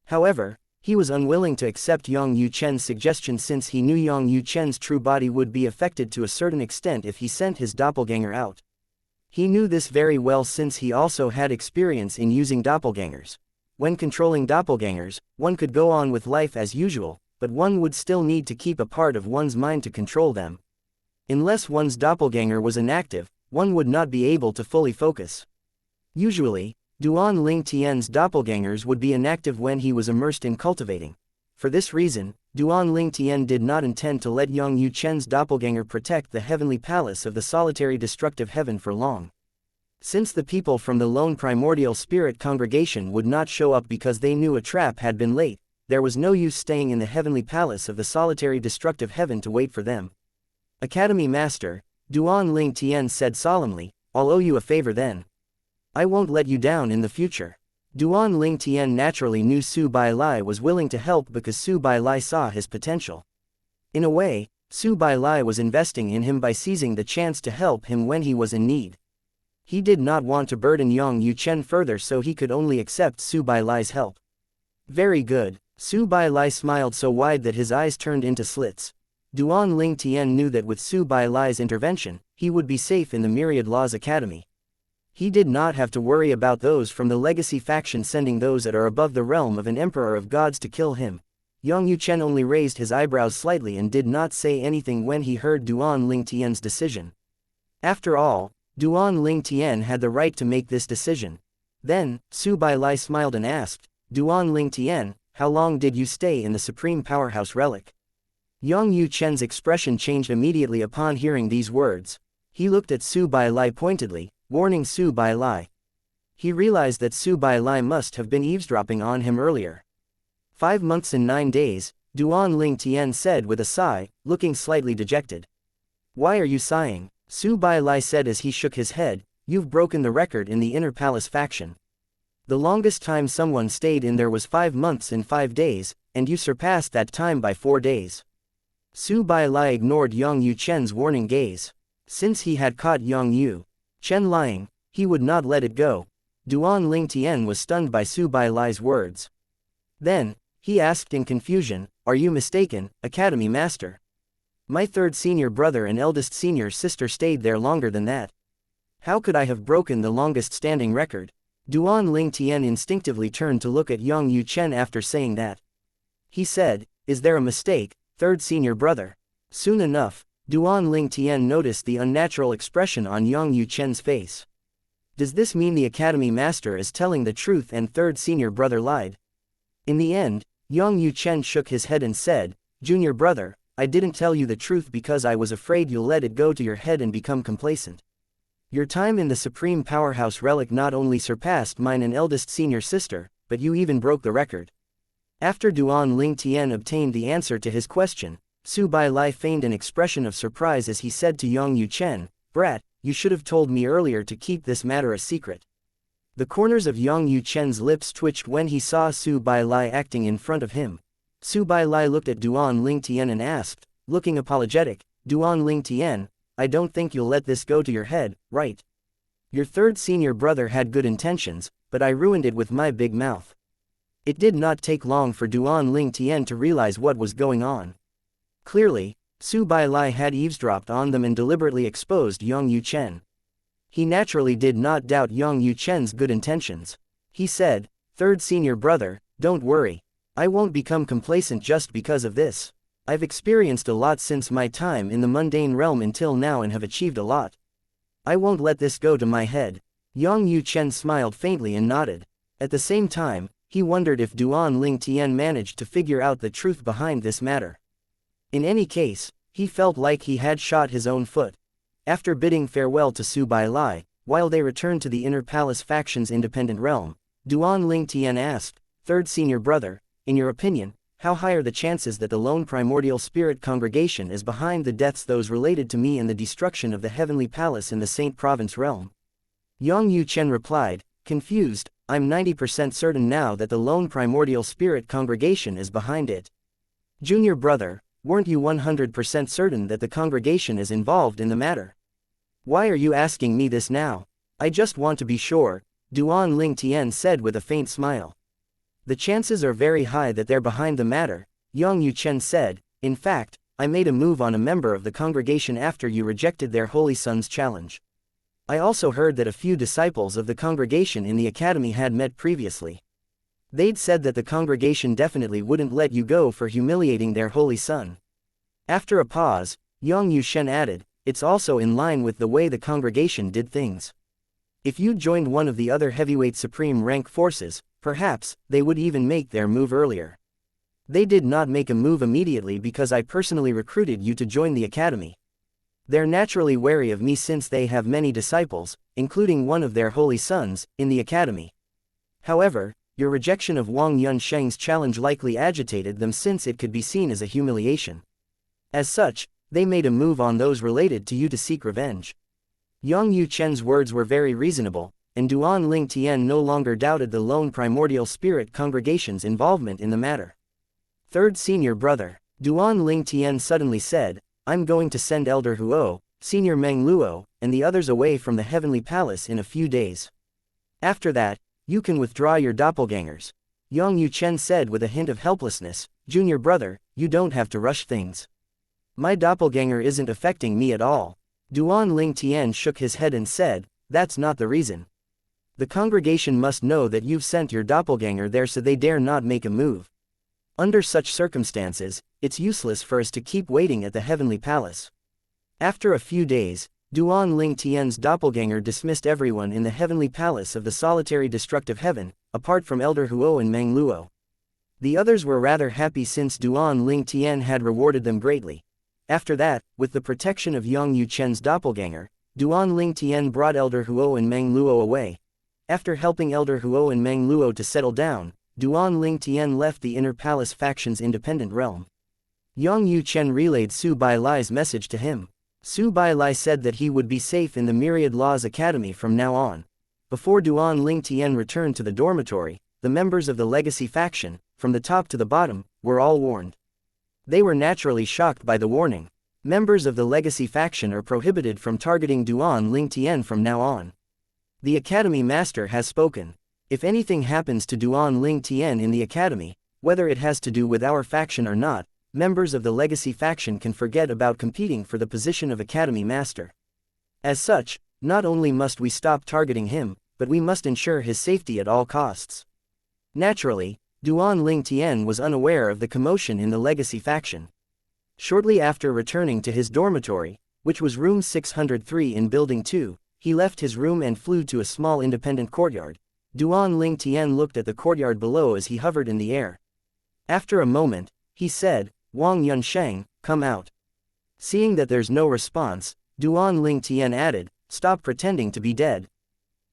However, he was unwilling to accept Yang Yuchen's suggestion since he knew Yang Yuchen's true body would be affected to a certain extent if he sent his doppelganger out. He knew this very well since he also had experience in using doppelgangers. When controlling doppelgangers, one could go on with life as usual, but one would still need to keep a part of one's mind to control them. Unless one's doppelganger was inactive, one would not be able to fully focus. Usually, Duan Ling Tian's doppelgangers would be inactive when he was immersed in cultivating. For this reason, Duan Ling Tian did not intend to let Yang Yuchen's doppelganger protect the heavenly palace of the solitary destructive heaven for long. Since the people from the lone primordial spirit congregation would not show up because they knew a trap had been laid, there was no use staying in the heavenly palace of the solitary destructive heaven to wait for them. Academy Master, Duan Ling Tian said solemnly, I'll owe you a favor then. I won't let you down in the future. Duan Ling Tian naturally knew Su Bai Lai was willing to help because Su Bai Lai saw his potential. In a way, Su Bai Lai was investing in him by seizing the chance to help him when he was in need. He did not want to burden Yang Yuchen further, so he could only accept Su Bai Lai's help. Very good. Su Bai Lai smiled so wide that his eyes turned into slits. Duan Ling Tian knew that with Su Bai Lai's intervention, he would be safe in the Myriad Laws Academy. He did not have to worry about those from the legacy faction sending those that are above the realm of an emperor of gods to kill him. Yang Yuchen only raised his eyebrows slightly and did not say anything when he heard Duan Ling Tian's decision. After all, Duan Ling Tian had the right to make this decision. Then, Su Bai Lai smiled and asked, Duan Ling Tian, how long did you stay in the Supreme Powerhouse Relic? Yang Yuchen's expression changed immediately upon hearing these words. He looked at Su Bai Lai pointedly, warning Su Bai Lai. He realized that Su Bai Lai must have been eavesdropping on him earlier. 5 months and 9 days, Duan Ling Tian said with a sigh, looking slightly dejected. Why are you sighing? Su Bai Lai said as he shook his head, you've broken the record in the Inner Palace faction. The longest time someone stayed in there was 5 months and 5 days, and you surpassed that time by 4 days. Su Bai Lai ignored Yang Yuchen's warning gaze. Since he had caught Yang Yuchen lying, he would not let it go. Duan Ling Tian was stunned by Su Bai Lai's words. Then, he asked in confusion, are you mistaken, Academy Master? My third senior brother and eldest senior sister stayed there longer than that. How could I have broken the longest standing record? Duan Ling Tian instinctively turned to look at Yang Yuchen after saying that. He said, is there a mistake, third senior brother? Soon enough, Duan Ling Tian noticed the unnatural expression on Yang Yuchen's face. Does this mean the Academy Master is telling the truth and third senior brother lied? In the end, Yang Yuchen shook his head and said, Junior brother, I didn't tell you the truth because I was afraid you'll let it go to your head and become complacent. Your time in the Supreme Powerhouse Relic not only surpassed mine and eldest senior sister, but you even broke the record. After Duan Ling Tian obtained the answer to his question, Su Bai Lai feigned an expression of surprise as he said to Yang Yuchen, Brat, you should have told me earlier to keep this matter a secret. The corners of Yang Yuchen's lips twitched when he saw Su Bai Lai acting in front of him. Su Bai Lai looked at Duan Ling Tian and asked, looking apologetic, Duan Ling Tian, I don't think you'll let this go to your head, right? Your third senior brother had good intentions, but I ruined it with my big mouth. It did not take long for Duan Ling Tian to realize what was going on. Clearly, Su Bailai had eavesdropped on them and deliberately exposed Yang Yuchen. He naturally did not doubt Yang Yuchen's good intentions. He said, "Third senior brother, don't worry. I won't become complacent just because of this. I've experienced a lot since my time in the mundane realm until now and have achieved a lot. I won't let this go to my head." Yang Yuchen smiled faintly and nodded. At the same time, he wondered if Duan Ling Tian managed to figure out the truth behind this matter. In any case, he felt like he had shot his own foot. After bidding farewell to Su Bailai, while they returned to the Inner Palace faction's independent realm, Duan Ling Tian asked, "Third senior brother, in your opinion, how high are the chances that the lone primordial spirit congregation is behind the deaths those related to me and the destruction of the heavenly palace in the Saint Province realm?" Yang Yuchen replied, confused, "I'm 90% certain now that the lone primordial spirit congregation is behind it." "Junior brother, weren't you 100% certain that the congregation is involved in the matter? Why are you asking me this now?" "I just want to be sure," Duan Ling Tian said with a faint smile. "The chances are very high that they're behind the matter," Yang Yuchen said. "In fact, I made a move on a member of the congregation after you rejected their holy son's challenge. I also heard that a few disciples of the congregation in the academy had met previously. They'd said that the congregation definitely wouldn't let you go for humiliating their holy son." After a pause, Yang Yuchen added, "It's also in line with the way the congregation did things. If you joined one of the other heavyweight supreme rank forces, perhaps they would even make their move earlier. They did not make a move immediately because I personally recruited you to join the academy. They're naturally wary of me since they have many disciples, including one of their holy sons, in the academy. However, your rejection of Wang Yunsheng's challenge likely agitated them since it could be seen as a humiliation. As such, they made a move on those related to you to seek revenge." Yang Yuchen's words were very reasonable, and Duan Ling Tian no longer doubted the lone primordial spirit congregation's involvement in the matter. "Third senior brother," Duan Ling Tian suddenly said, "I'm going to send Elder Huo, Senior Meng Luo, and the others away from the Heavenly Palace in a few days. After that, you can withdraw your doppelgangers." Yang Yuchen said with a hint of helplessness, "Junior brother, you don't have to rush things. My doppelganger isn't affecting me at all." Duan Ling Tian shook his head and said, "That's not the reason. The congregation must know that you've sent your doppelganger there so they dare not make a move. Under such circumstances, it's useless for us to keep waiting at the Heavenly Palace." After a few days, Duan Ling Tian's doppelganger dismissed everyone in the Heavenly Palace of the solitary destructive heaven, apart from Elder Huo and Meng Luo. The others were rather happy since Duan Ling Tian had rewarded them greatly. After that, with the protection of Yang Yuchen's doppelganger, Duan Ling Tian brought Elder Huo and Meng Luo away. After helping Elder Huo and Meng Luo to settle down, Duan Ling Tian left the Inner Palace faction's independent realm. Yang Yuchen relayed Su Bailai's message to him. Su Bailai said that he would be safe in the Myriad Laws Academy from now on. Before Duan Ling Tian returned to the dormitory, the members of the Legacy faction, from the top to the bottom, were all warned. They were naturally shocked by the warning. Members of the Legacy faction are prohibited from targeting Duan Ling Tian from now on. The Academy Master has spoken. If anything happens to Duan Ling Tian in the Academy, whether it has to do with our faction or not, members of the Legacy faction can forget about competing for the position of Academy Master. As such, not only must we stop targeting him, but we must ensure his safety at all costs." Naturally, Duan Ling Tian was unaware of the commotion in the Legacy faction. Shortly after returning to his dormitory, which was room 603 in Building 2, he left his room and flew to a small independent courtyard. Duan Ling Tian looked at the courtyard below as he hovered in the air. After a moment, he said, "Wang Yunsheng, come out." Seeing that there's no response, Duan Ling Tian added, "Stop pretending to be dead."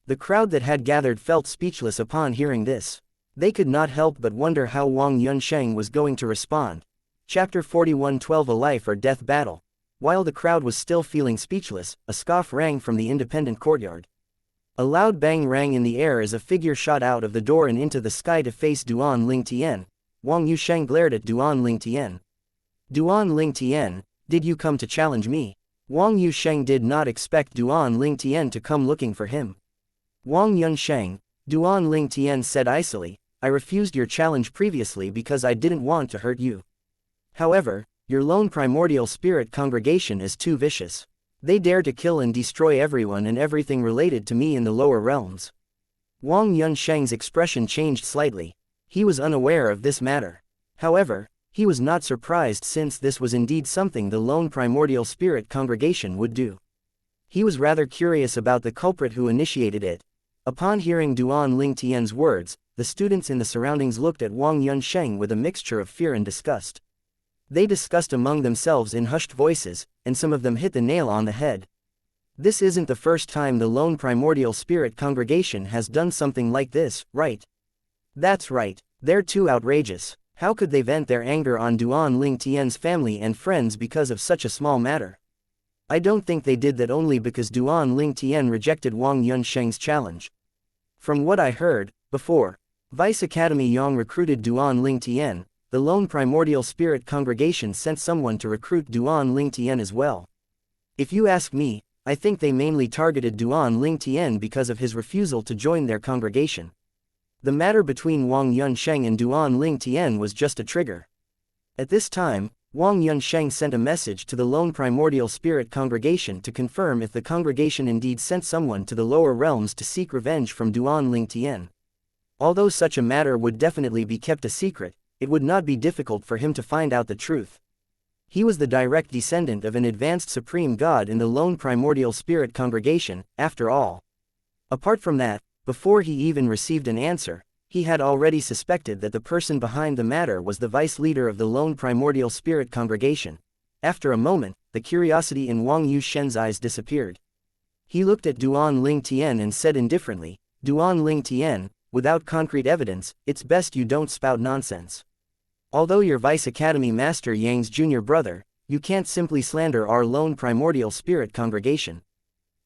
The crowd that had gathered felt speechless upon hearing this. They could not help but wonder how Wang Yunsheng was going to respond. Chapter 41:12 A Life or Death Battle. While the crowd was still feeling speechless, a scoff rang from the independent courtyard. A loud bang rang in the air as a figure shot out of the door and into the sky to face Duan Ling Tian. Wang Yusheng glared at Duan Ling Tian. "Duan Ling Tian, Did you come to challenge me? Wang Yusheng did not expect Duan Lingtian to come looking for him. Wang Yunsheng, Duan Lingtian said icily, I refused your challenge previously because I didn't want to hurt you. However, your lone primordial spirit congregation is too vicious. They dare to kill and destroy everyone and everything related to me in the lower realms. Wang Yunsheng's expression changed slightly. He was unaware of this matter. However, he was not surprised since this was indeed something the lone primordial spirit congregation would do. He was rather curious about the culprit who initiated it. Upon hearing Duan Lingtian's words, the students in the surroundings looked at Wang Yunsheng with a mixture of fear and disgust. They discussed among themselves in hushed voices, and some of them hit the nail on the head. This isn't the first time the lone primordial spirit congregation has done something like this, right? That's right, they're too outrageous. How could they vent their anger on Duan Lingtian's family and friends because of such a small matter? I don't think they did that only because Duan Lingtian rejected Wang Yunsheng's challenge. From what I heard, before Vice Academy Yang recruited Duan Lingtian, the lone primordial spirit congregation sent someone to recruit Duan Lingtian as well. If you ask me, I think they mainly targeted Duan Lingtian because of his refusal to join their congregation. The matter between Wang Yunsheng and Duan Lingtian was just a trigger. At this time, Wang Yunsheng sent a message to the lone primordial spirit congregation to confirm if the congregation indeed sent someone to the lower realms to seek revenge from Duan Lingtian. Although such a matter would definitely be kept a secret, it would not be difficult for him to find out the truth. He was the direct descendant of an advanced supreme god in the lone primordial spirit congregation, after all. Apart from that, before he even received an answer, he had already suspected that the person behind the matter was the vice leader of the lone primordial spirit congregation. After a moment, the curiosity in Wang Yushen's eyes disappeared. He looked at Duan Lingtian and said indifferently, Duan Lingtian, without concrete evidence, it's best you don't spout nonsense. Although you're Vice Academy Master Yang's junior brother, you can't simply slander our lone primordial spirit congregation.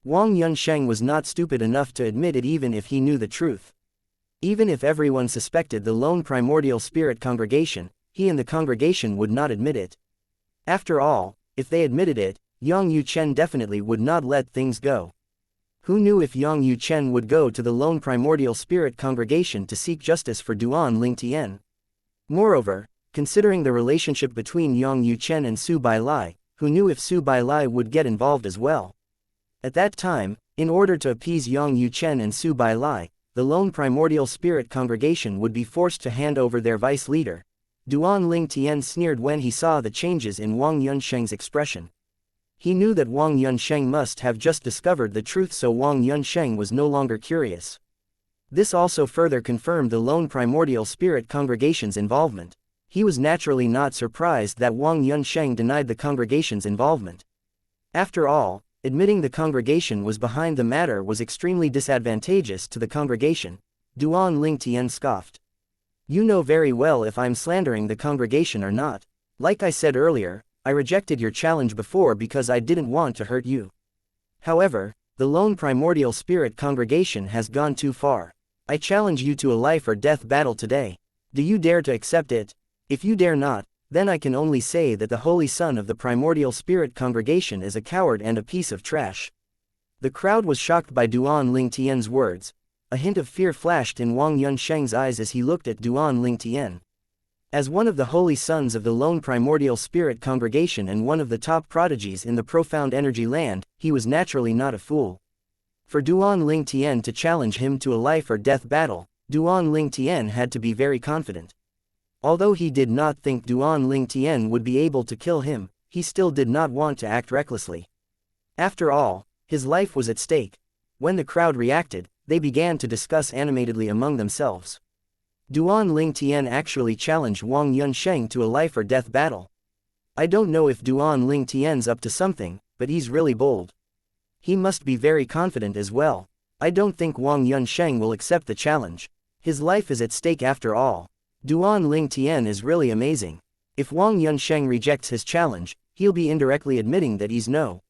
Wang Yunsheng was not stupid enough to admit it even if he knew the truth. Even if everyone suspected the lone primordial spirit congregation, he and the congregation would not admit it. After all, if they admitted it, Yang Yuchen definitely would not let things go. Who knew if Yang Yuchen would go to the lone primordial spirit congregation to seek justice for Duan Lingtian? Moreover, considering the relationship between Yang Yuchen and Su Bailai, who knew if Su Bailai would get involved as well? At that time, in order to appease Yang Yuchen and Su Bailai, the lone primordial spirit congregation would be forced to hand over their vice leader. Duan Lingtian sneered when he saw the changes in Wang Yunsheng's expression. He knew that Wang Yunsheng must have just discovered the truth, so Wang Yunsheng was no longer curious. This also further confirmed the lone primordial spirit congregation's involvement. He was naturally not surprised that Wang Yunsheng denied the congregation's involvement. After all, admitting the congregation was behind the matter was extremely disadvantageous to the congregation. Duan Lingtian scoffed. You know very well if I'm slandering the congregation or not. Like I said earlier, I rejected your challenge before because I didn't want to hurt you. However, the lone primordial spirit congregation has gone too far. I challenge you to a life or death battle today. Do you dare to accept it? If you dare not, then I can only say that the holy son of the primordial spirit congregation is a coward and a piece of trash. The crowd was shocked by Duan Lingtian's words. A hint of fear flashed in Wang Yunsheng's eyes as he looked at Duan Lingtian. As one of the holy sons of the lone primordial spirit congregation and one of the top prodigies in the profound energy land, he was naturally not a fool. For Duan Lingtian to challenge him to a life or death battle, Duan Lingtian had to be very confident. Although he did not think Duan Lingtian would be able to kill him, he still did not want to act recklessly. After all, his life was at stake. When the crowd reacted, they began to discuss animatedly among themselves. Duan Lingtian actually challenged Wang Yunsheng to a life or death battle. I don't know if Duan Lingtian's up to something, but he's really bold. He must be very confident as well. I don't think Wang Yunsheng will accept the challenge. His life is at stake after all. Duan Lingtian is really amazing. If Wang Yunsheng rejects his challenge, he'll be indirectly admitting that he's no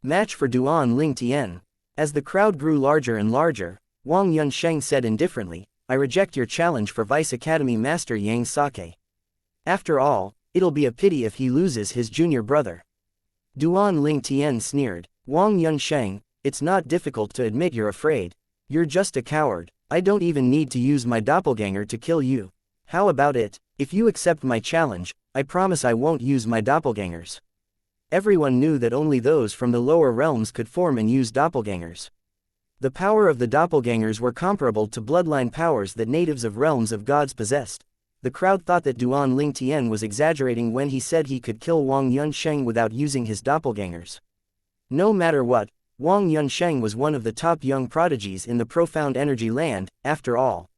match for Duan Lingtian. As the crowd grew larger and larger, Wang Yunsheng said indifferently, I reject your challenge for Vice Academy Master Yang Sake. After all, it'll be a pity if he loses his junior brother. Duan Ling Tian sneered. Wang Yunsheng, it's not difficult to admit you're afraid. You're just a coward. I don't even need to use my doppelganger to kill you. How about it? If you accept my challenge, I promise I won't use my doppelgangers. Everyone knew that only those from the lower realms could form and use doppelgangers. The power of the doppelgangers were comparable to bloodline powers that natives of realms of gods possessed. The crowd thought that Duan Ling Tian was exaggerating when he said he could kill Wang Yunsheng without using his doppelgangers. No matter what, Wang Yunsheng was one of the top young prodigies in the profound energy land, after all.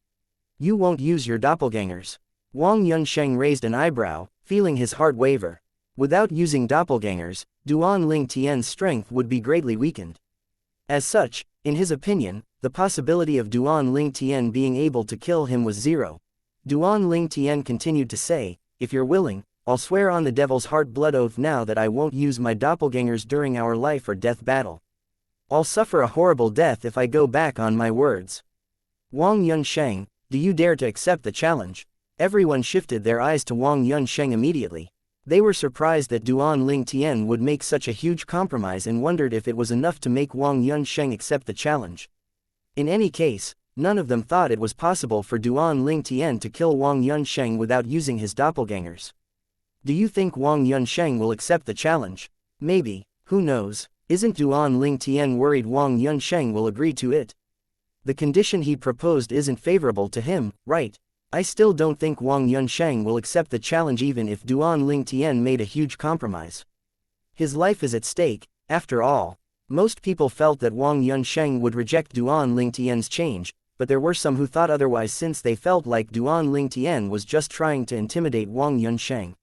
You won't use your doppelgangers. Wang Yunsheng raised an eyebrow, feeling his heart waver. Without using doppelgangers, Duan Ling Tian's strength would be greatly weakened. As such, in his opinion, the possibility of Duan Ling Tian being able to kill him was zero. Duan Ling Tian continued to say, if you're willing, I'll swear on the devil's heart blood oath now that I won't use my doppelgangers during our life or death battle. I'll suffer a horrible death if I go back on my words. Wang Yunsheng, do you dare to accept the challenge? Everyone shifted their eyes to Wang Yunsheng immediately. They were surprised that Duan Ling Tian would make such a huge compromise and wondered if it was enough to make Wang Yunsheng accept the challenge. In any case, none of them thought it was possible for Duan Ling Tian to kill Wang Yunsheng without using his doppelgangers. Do you think Wang Yunsheng will accept the challenge? Maybe, who knows? Isn't Duan Ling Tian worried Wang Yunsheng will agree to it? The condition he proposed isn't favorable to him, right? I still don't think Wang Yunsheng will accept the challenge even if Duan Ling Tian made a huge compromise. His life is at stake, after all. Most people felt that Wang Yunsheng would reject Duan Ling Tian's change, but there were some who thought otherwise since they felt like Duan Ling Tian was just trying to intimidate Wang Yunsheng.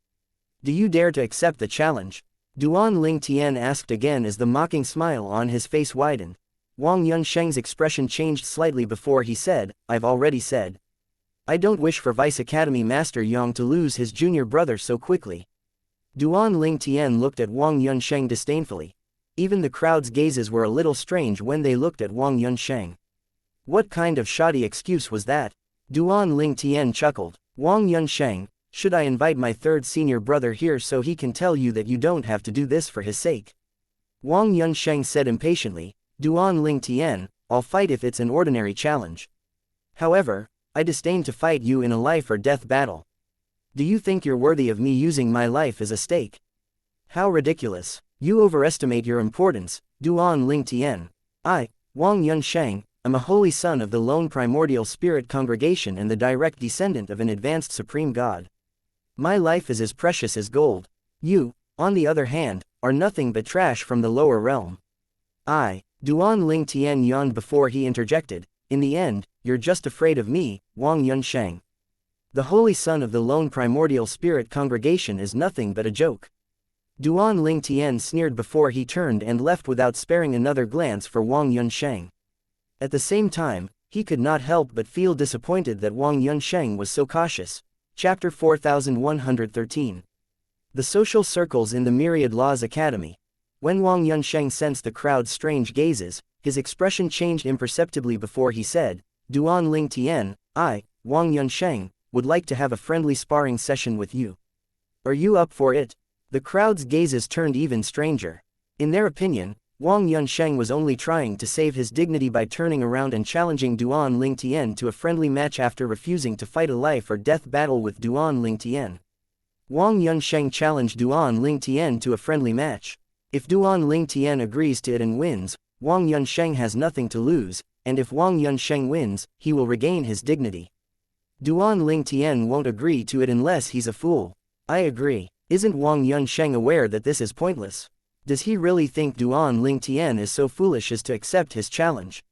Do you dare to accept the challenge? Duan Ling Tian asked again as the mocking smile on his face widened. Wang Yunsheng's expression changed slightly before he said, I've already said. I don't wish for Vice Academy Master Yang to lose his junior brother so quickly. Duan Ling Tian looked at Wang Yunsheng disdainfully. Even the crowd's gazes were a little strange when they looked at Wang Yunsheng. What kind of shoddy excuse was that? Duan Ling Tian chuckled. Wang Yunsheng, should I invite my third senior brother here so he can tell you that you don't have to do this for his sake? Wang Yunsheng said impatiently, Duan Ling Tian, I'll fight if it's an ordinary challenge. However, I disdain to fight you in a life or death battle. Do you think you're worthy of me using my life as a stake? How ridiculous. You overestimate your importance, Duan Ling Tian. I, Wang Yunsheng, am a holy son of the lone primordial spirit congregation and the direct descendant of an advanced supreme god. My life is as precious as gold. You, on the other hand, are nothing but trash from the lower realm. Duan Ling Tian yawned before he interjected, in the end, you're just afraid of me, Wang Yunsheng. The holy son of the lone primordial spirit congregation is nothing but a joke. Duan Ling Tian sneered before he turned and left without sparing another glance for Wang Yunsheng. At the same time, he could not help but feel disappointed that Wang Yunsheng was so cautious. Chapter 4113. The social circles in the Myriad Laws Academy. When Wang Yunsheng sensed the crowd's strange gazes, his expression changed imperceptibly before he said, Duan Ling Tian, I, Wang Yunsheng, would like to have a friendly sparring session with you. Are you up for it? The crowd's gazes turned even stranger. In their opinion, Wang Yunsheng was only trying to save his dignity by turning around and challenging Duan Ling Tian to a friendly match after refusing to fight a life or death battle with Duan Ling Tian. Wang Yunsheng challenged Duan Ling Tian to a friendly match. If Duan Ling Tian agrees to it and wins, Wang Yunsheng has nothing to lose, and if Wang Yunsheng wins, he will regain his dignity. Duan Ling Tian won't agree to it unless he's a fool. I agree. Isn't Wang Yunsheng aware that this is pointless? Does he really think Duan Ling Tian is so foolish as to accept his challenge?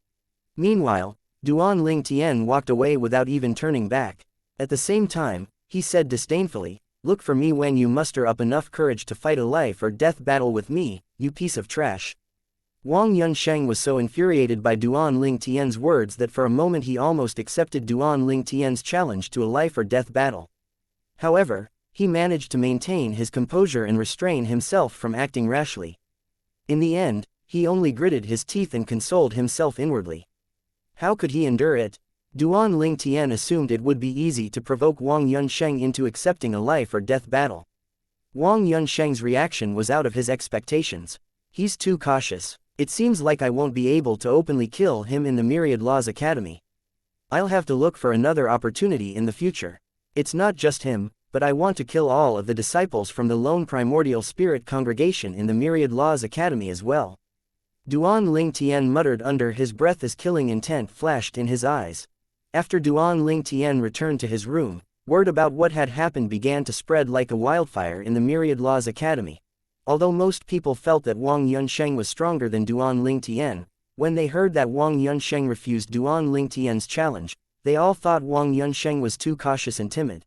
Meanwhile, Duan Ling Tian walked away without even turning back. At the same time, he said disdainfully, look for me when you muster up enough courage to fight a life or death battle with me, you piece of trash. Wang Yunsheng was so infuriated by Duan Ling Tian's words that for a moment he almost accepted Duan Ling Tian's challenge to a life or death battle. However, he managed to maintain his composure and restrain himself from acting rashly. In the end, he only gritted his teeth and consoled himself inwardly. How could he endure it? Duan Ling Tian assumed it would be easy to provoke Wang Yunsheng into accepting a life or death battle. Wang Yunsheng's reaction was out of his expectations. He's too cautious. It seems like I won't be able to openly kill him in the Myriad Laws Academy. I'll have to look for another opportunity in the future. It's not just him, but I want to kill all of the disciples from the lone primordial spirit congregation in the Myriad Laws Academy as well. Duan Ling Tian muttered under his breath as killing intent flashed in his eyes. After Duan Ling Tian returned to his room, word about what had happened began to spread like a wildfire in the Myriad Laws Academy. Although most people felt that Wang Yunsheng was stronger than Duan Ling Tian, when they heard that Wang Yunsheng refused Duan Ling Tian's challenge, they all thought Wang Yunsheng was too cautious and timid.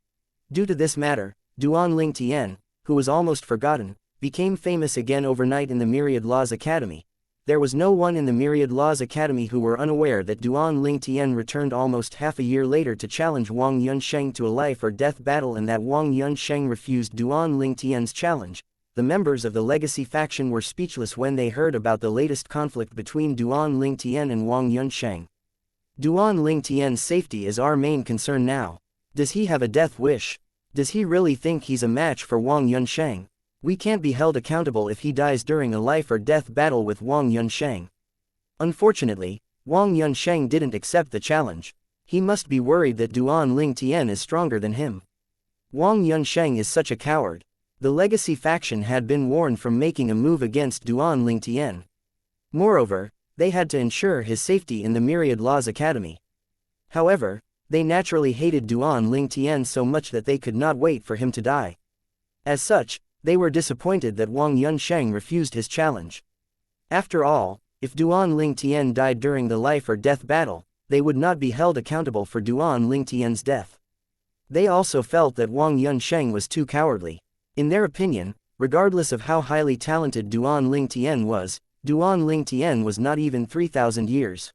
Due to this matter, Duan Ling Tian, who was almost forgotten, became famous again overnight in the Myriad Laws Academy. There was no one in the Myriad Laws Academy who were unaware that Duan Ling Tian returned almost half a year later to challenge Wang Yunsheng to a life or death battle and that Wang Yunsheng refused Duan Ling Tian's challenge. The members of the Legacy faction were speechless when they heard about the latest conflict between Duan Ling Tian and Wang Yunsheng. Duan Ling Tian's safety is our main concern now. Does he have a death wish? Does he really think he's a match for Wang Yunsheng? We can't be held accountable if he dies during a life or death battle with Wang Yunsheng. Unfortunately, Wang Yunsheng didn't accept the challenge. He must be worried that Duan Ling Tian is stronger than him. Wang Yunsheng is such a coward. The Legacy faction had been warned from making a move against Duan Ling Tian. Moreover, they had to ensure his safety in the Myriad Laws Academy. However, they naturally hated Duan Ling Tian so much that they could not wait for him to die. As such, they were disappointed that Wang Yunsheng refused his challenge. After all, if Duan Ling Tian died during the life or death battle, they would not be held accountable for Duan Ling Tian's death. They also felt that Wang Yunsheng was too cowardly. In their opinion, regardless of how highly talented Duan Ling Tian was, Duan Ling Tian was not even 3,000 years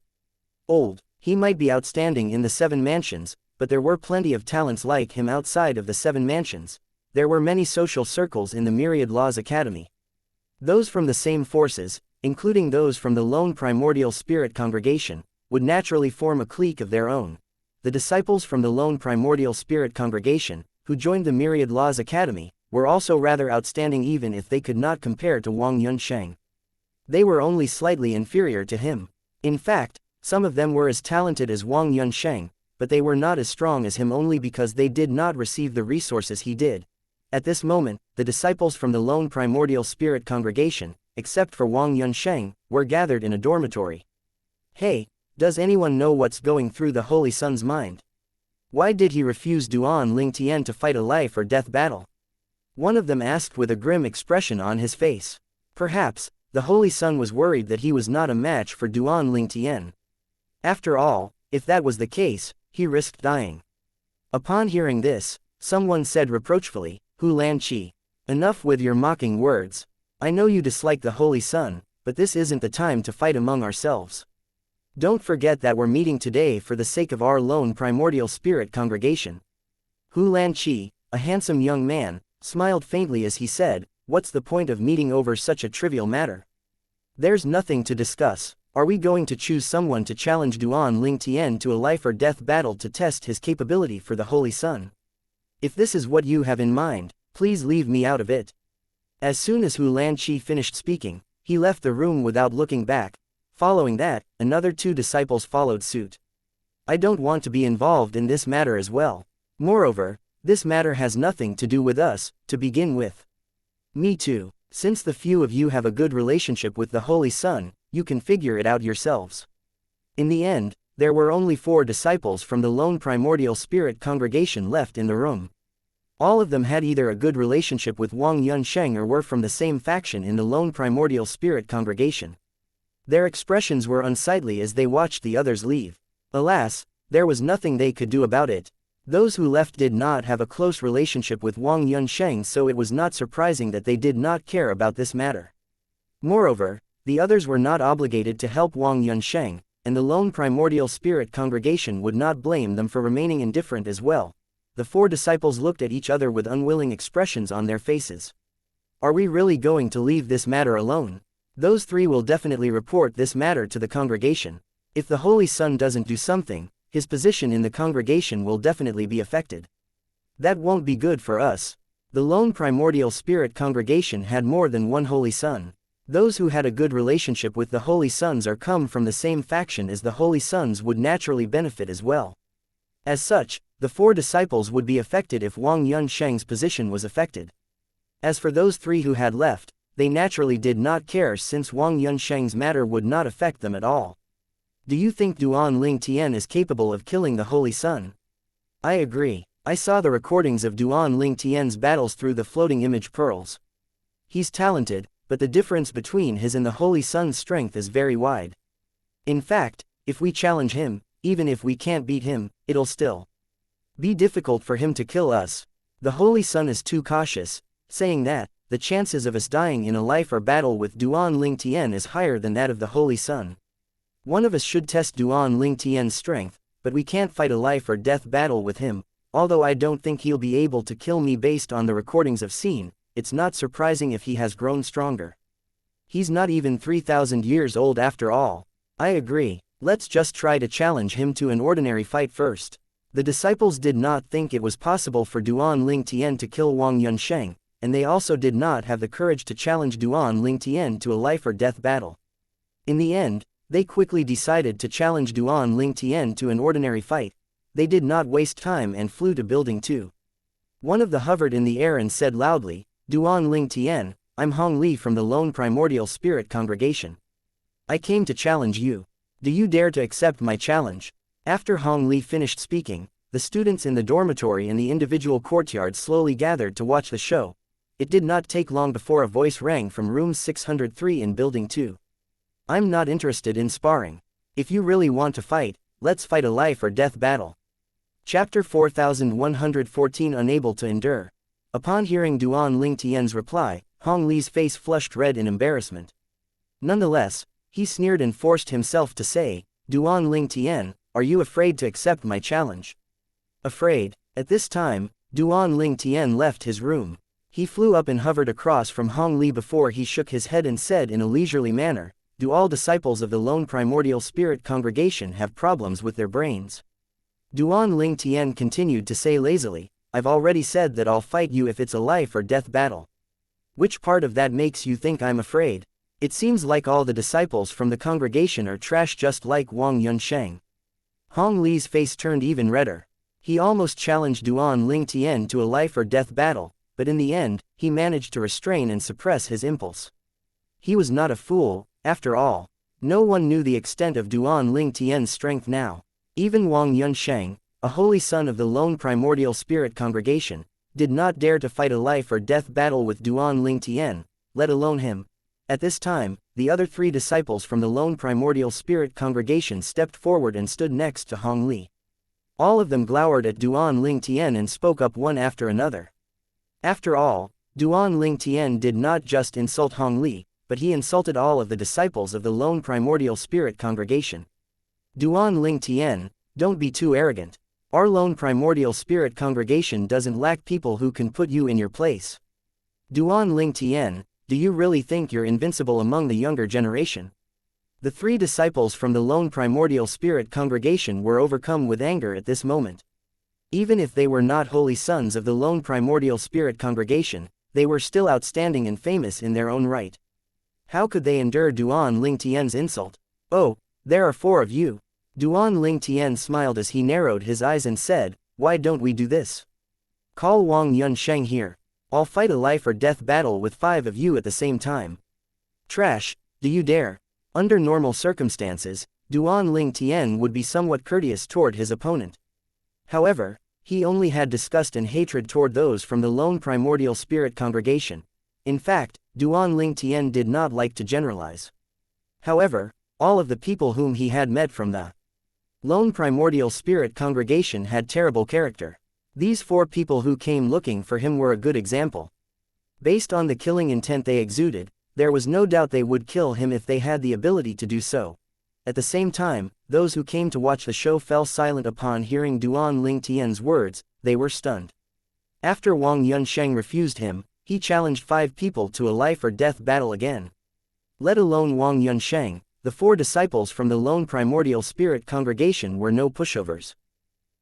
old. He might be outstanding in the 7 mansions, but there were plenty of talents like him outside of the 7 mansions. There were many social circles in the Myriad Laws Academy. Those from the same forces, including those from the lone primordial spirit congregation, would naturally form a clique of their own. The disciples from the lone primordial spirit congregation, who joined the Myriad Laws Academy, were also rather outstanding even if they could not compare to Wang Yunsheng. They were only slightly inferior to him. In fact, some of them were as talented as Wang Yunsheng, but they were not as strong as him only because they did not receive the resources he did. At this moment, the disciples from the lone primordial spirit congregation, except for Wang Yunsheng, were gathered in a dormitory. Hey, does anyone know what's going through the Holy Sun's mind? Why did he refuse Duan Ling Tian to fight a life or death battle? One of them asked with a grim expression on his face. Perhaps, the Holy Sun was worried that he was not a match for Duan Ling Tian. After all, if that was the case, he risked dying. Upon hearing this, someone said reproachfully, Hu Lanqi, enough with your mocking words. I know you dislike the Holy Sun, but this isn't the time to fight among ourselves. Don't forget that we're meeting today for the sake of our lone primordial spirit congregation. Hu Lanqi, a handsome young man, smiled faintly as he said, what's the point of meeting over such a trivial matter? There's nothing to discuss. Are we going to choose someone to challenge Duan Ling Tian to a life or death battle to test his capability for the Holy Sun? If this is what you have in mind, please leave me out of it. As soon as Hu Lanqi finished speaking, he left the room without looking back. Following that, another 2 disciples followed suit. I don't want to be involved in this matter as well. Moreover, this matter has nothing to do with us, to begin with. Me too. Since the few of you have a good relationship with the Holy Sun, you can figure it out yourselves. In the end, there were only 4 disciples from the lone primordial spirit congregation left in the room. All of them had either a good relationship with Wang Yunsheng or were from the same faction in the lone primordial spirit congregation. Their expressions were unsightly as they watched the others leave. Alas, there was nothing they could do about it. Those who left did not have a close relationship with Wang Yunsheng, so it was not surprising that they did not care about this matter. Moreover, the others were not obligated to help Wang Yunsheng, and the lone primordial spirit congregation would not blame them for remaining indifferent as well. The 4 disciples looked at each other with unwilling expressions on their faces. Are we really going to leave this matter alone? Those 3 will definitely report this matter to the congregation. If the Holy Sun doesn't do something, his position in the congregation will definitely be affected. That won't be good for us. The lone primordial spirit congregation had more than one holy son. Those who had a good relationship with the holy sons or come from the same faction as the holy sons would naturally benefit as well. As such, the 4 disciples would be affected if Wang Yunsheng's position was affected. As for those 3 who had left, they naturally did not care since Wang Yunsheng's matter would not affect them at all. Do you think Duan Ling Tian is capable of killing the holy son? I agree. I saw the recordings of Duan Ling Tian's battles through the floating image pearls. He's talented, but the difference between his and the holy son's strength is very wide. In fact, if we challenge him, even if we can't beat him, it'll still be difficult for him to kill us. The holy son is too cautious. Saying that, the chances of us dying in a life or battle with Duan Ling Tian is higher than that of the holy son. One of us should test Duan Ling Tian's strength, but we can't fight a life or death battle with him. Although I don't think he'll be able to kill me based on the recordings I've seen, it's not surprising if he has grown stronger. He's not even 3,000 years old after all. I agree. Let's just try to challenge him to an ordinary fight first. The disciples did not think it was possible for Duan Ling Tian to kill Wang Yunsheng, and they also did not have the courage to challenge Duan Ling Tian to a life or death battle. In the end, they quickly decided to challenge Duan Ling Tian to an ordinary fight. They did not waste time and flew to building 2. One of them hovered in the air and said loudly, "Duan Ling Tian, I'm Hong Li from the Lone Primordial Spirit Congregation. I came to challenge you. Do you dare to accept my challenge?" After Hong Li finished speaking, the students in the dormitory and the individual courtyards slowly gathered to watch the show. It did not take long before a voice rang from room 603 in building 2. "I'm not interested in sparring. If you really want to fight, let's fight a life or death battle." Chapter 4114 Unable to endure. Upon hearing Duan Ling Tian's reply, Hong Li's face flushed red in embarrassment. Nonetheless, he sneered and forced himself to say, "Duan Ling Tian, are you afraid to accept my challenge?" Afraid? At this time, Duan Ling Tian left his room. He flew up and hovered across from Hong Li before he shook his head and said in a leisurely manner, "Do all disciples of the Lone Primordial Spirit Congregation have problems with their brains?" Duan Ling Tian continued to say lazily, "I've already said that I'll fight you if it's a life or death battle. Which part of that makes you think I'm afraid? It seems like all the disciples from the congregation are trash just like Wang Yunsheng." Hong Li's face turned even redder. He almost challenged Duan Ling Tian to a life or death battle, but in the end, he managed to restrain and suppress his impulse. He was not a fool, after all. No one knew the extent of Duan Ling Tian's strength now. Even Wang Yunsheng, a holy son of the Lone Primordial Spirit Congregation, did not dare to fight a life or death battle with Duan Ling Tian, let alone him. At this time, the other 3 disciples from the Lone Primordial Spirit Congregation stepped forward and stood next to Hong Li. All of them glowered at Duan Ling Tian and spoke up one after another. After all, Duan Ling Tian did not just insult Hong Li, but he insulted all of the disciples of the Lone Primordial Spirit Congregation. "Duan Ling Tian, don't be too arrogant. Our Lone Primordial Spirit Congregation doesn't lack people who can put you in your place. Duan Ling Tian, do you really think you're invincible among the younger generation?" The 3 disciples from the Lone Primordial Spirit Congregation were overcome with anger at this moment. Even if they were not holy sons of the Lone Primordial Spirit Congregation, they were still outstanding and famous in their own right. How could they endure Duan Ling Tian's insult? "Oh, there are 4 of you." Duan Ling Tian smiled as he narrowed his eyes and said, "Why don't we do this? Call Wang Yunsheng here. I'll fight a life or death battle with 5 of you at the same time." "Trash, do you dare?" Under normal circumstances, Duan Ling Tian would be somewhat courteous toward his opponent. However, he only had disgust and hatred toward those from the Lone Primordial Spirit Congregation. In fact, Duan Ling Tian did not like to generalize. However, all of the people whom he had met from the Lone Primordial Spirit Congregation had terrible character. These 4 people who came looking for him were a good example. Based on the killing intent they exuded, there was no doubt they would kill him if they had the ability to do so. At the same time, those who came to watch the show fell silent upon hearing Duan Ling Tian's words. They were stunned. After Wang Yunsheng refused him, he challenged 5 people to a life or death battle again. Let alone Wang Yunsheng, the 4 disciples from the Lone Primordial Spirit Congregation were no pushovers.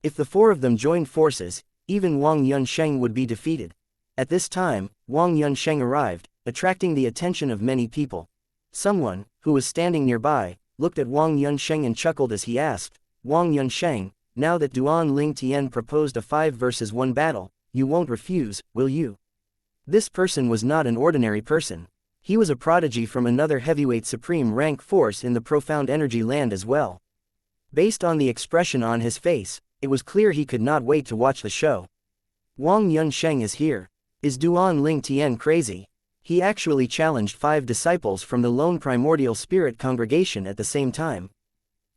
If the 4 of them joined forces, even Wang Yunsheng would be defeated. At this time, Wang Yunsheng arrived, attracting the attention of many people. Someone, who was standing nearby, looked at Wang Yunsheng and chuckled as he asked, "Wang Yunsheng, now that Duan Ling Tian proposed a 5 versus 1 battle, you won't refuse, will you?" This person was not an ordinary person. He was a prodigy from another heavyweight supreme rank force in the profound energy land as well. Based on the expression on his face, it was clear he could not wait to watch the show. Wang Yunsheng is here. Is Duan Ling Tian crazy? He actually challenged 5 disciples from the lone primordial spirit congregation at the same time.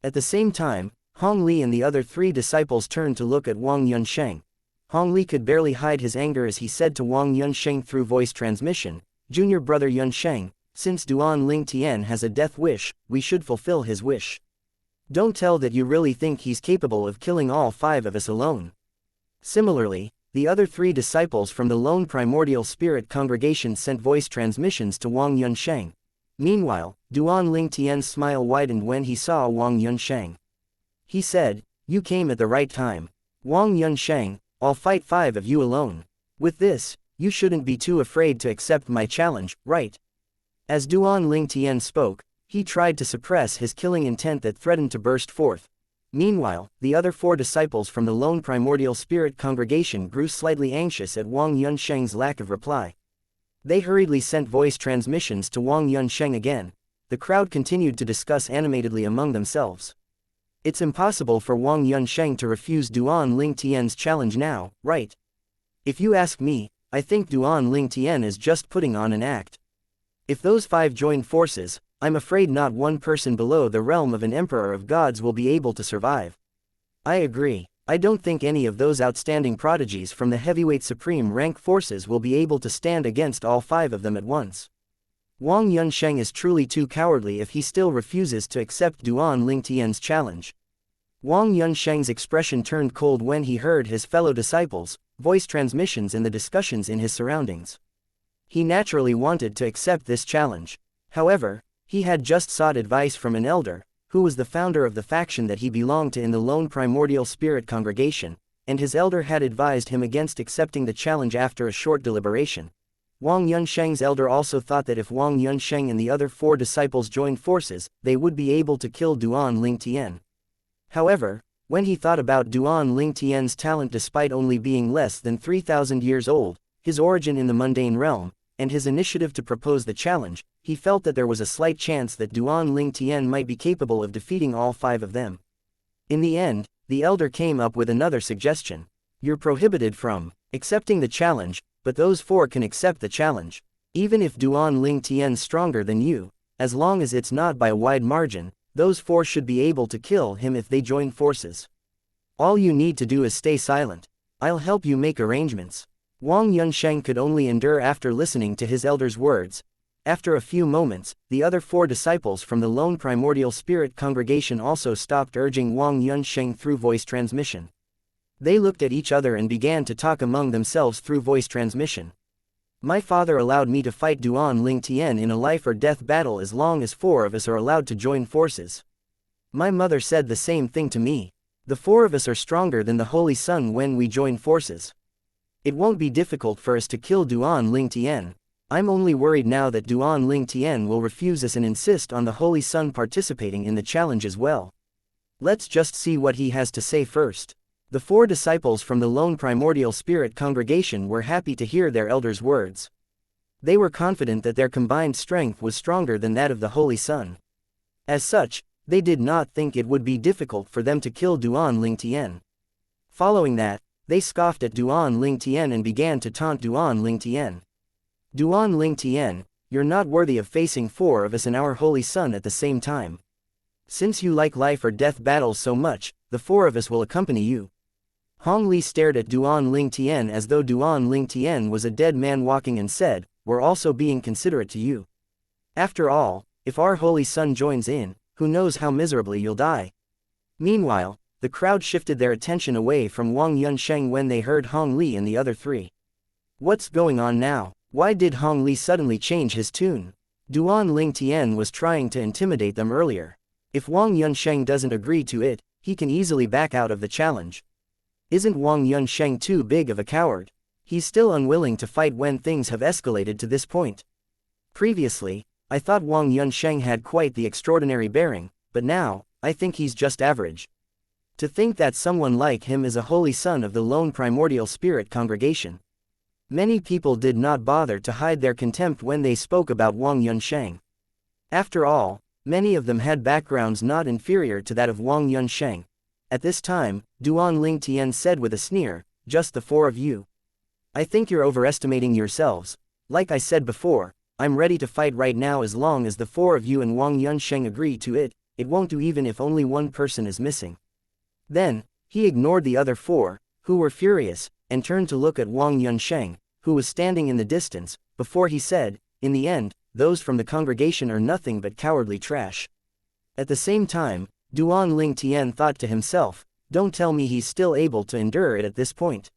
At the same time, Hong Li and the other 3 disciples turned to look at Wang Yunsheng. Hong Li could barely hide his anger as he said to Wang Yunsheng through voice transmission, "Junior brother Yunsheng, since Duan Ling Tian has a death wish, we should fulfill his wish. Don't tell that you really think he's capable of killing all 5 of us alone." Similarly, the other 3 disciples from the lone primordial spirit congregation sent voice transmissions to Wang Yunsheng. Meanwhile, Duan Ling Tian's smile widened when he saw Wang Yunsheng. He said, "You came at the right time. Wang Yunsheng, I'll fight 5 of you alone. With this, you shouldn't be too afraid to accept my challenge, right?" As Duan Ling Tian spoke, he tried to suppress his killing intent that threatened to burst forth. Meanwhile, the other 4 disciples from the lone primordial spirit congregation grew slightly anxious at Wang Yunsheng's lack of reply. They hurriedly sent voice transmissions to Wang Yunsheng again. The crowd continued to discuss animatedly among themselves. It's impossible for Wang Yunsheng to refuse Duan Ling Tian's challenge now, right? If you ask me, I think Duan Ling Tian is just putting on an act. If those 5 join forces, I'm afraid not one person below the realm of an emperor of gods will be able to survive. I agree. I don't think any of those outstanding prodigies from the heavyweight supreme rank forces will be able to stand against all 5 of them at once. Wang Yunsheng is truly too cowardly if he still refuses to accept Duan Ling Tian's challenge. Wang Yunsheng's expression turned cold when he heard his fellow disciples' voice transmissions and the discussions in his surroundings. He naturally wanted to accept this challenge. However, he had just sought advice from an elder, who was the founder of the faction that he belonged to in the lone primordial spirit congregation, and his elder had advised him against accepting the challenge after a short deliberation. Wang Yunsheng's elder also thought that if Wang Yunsheng and the other 4 disciples joined forces, they would be able to kill Duan Ling Tian. However, when he thought about Duan Ling Tian's talent despite only being less than 3,000 years old, his origin in the mundane realm, and his initiative to propose the challenge, he felt that there was a slight chance that Duan Ling Tian might be capable of defeating all 5 of them. In the end, the elder came up with another suggestion. "You're prohibited from accepting the challenge, but those 4 can accept the challenge. Even if Duan Ling Tian's stronger than you, as long as it's not by a wide margin, those 4 should be able to kill him if they join forces. All you need to do is stay silent. I'll help you make arrangements." Wang Yunsheng could only endure after listening to his elder's words. After a few moments, the other 4 disciples from the lone primordial spirit congregation also stopped urging Wang Yunsheng through voice transmission. They looked at each other and began to talk among themselves through voice transmission. "My father allowed me to fight Duan Ling Tian in a life or death battle as long as 4 of us are allowed to join forces. My mother said the same thing to me. The 4 of us are stronger than the Holy Sun when we join forces. It won't be difficult for us to kill Duan Ling Tian. I'm only worried now that Duan Ling Tian will refuse us and insist on the Holy Sun participating in the challenge as well. Let's just see what he has to say first." The 4 disciples from the lone primordial spirit congregation were happy to hear their elder's words. They were confident that their combined strength was stronger than that of the Holy Sun. As such, they did not think it would be difficult for them to kill Duan Ling Tian. Following that, they scoffed at Duan Ling Tian and began to taunt Duan Ling Tian. "Duan Ling Tian, you're not worthy of facing 4 of us and our Holy Sun at the same time. Since you like life or death battles so much, the 4 of us will accompany you." Hong Li stared at Duan Ling Tian as though Duan Ling Tian was a dead man walking and said, "We're also being considerate to you. After all, if our Holy Sun joins in, who knows how miserably you'll die." Meanwhile, the crowd shifted their attention away from Wang Yunsheng when they heard Hong Li and the other 3. What's going on now? Why did Hong Li suddenly change his tune? Duan Ling Tian was trying to intimidate them earlier. If Wang Yunsheng doesn't agree to it, he can easily back out of the challenge. Isn't Wang Yunsheng too big of a coward? He's still unwilling to fight when things have escalated to this point. Previously, I thought Wang Yunsheng had quite the extraordinary bearing, but now, I think he's just average. To think that someone like him is a holy son of the lone primordial spirit congregation. Many people did not bother to hide their contempt when they spoke about Wang Yunsheng. After all, many of them had backgrounds not inferior to that of Wang Yunsheng. At this time, Duan Ling Tian said with a sneer, "Just the four of you? I think you're overestimating yourselves. Like I said before, I'm ready to fight right now as long as the four of you and Wang Yunsheng agree to it. It won't do even if only one person is missing." Then, he ignored the other four, who were furious, and turned to look at Wang Yunsheng, who was standing in the distance, before he said, "In the end, those from the congregation are nothing but cowardly trash." At the same time, Duan Ling Tian thought to himself, "Don't tell me he's still able to endure it at this point.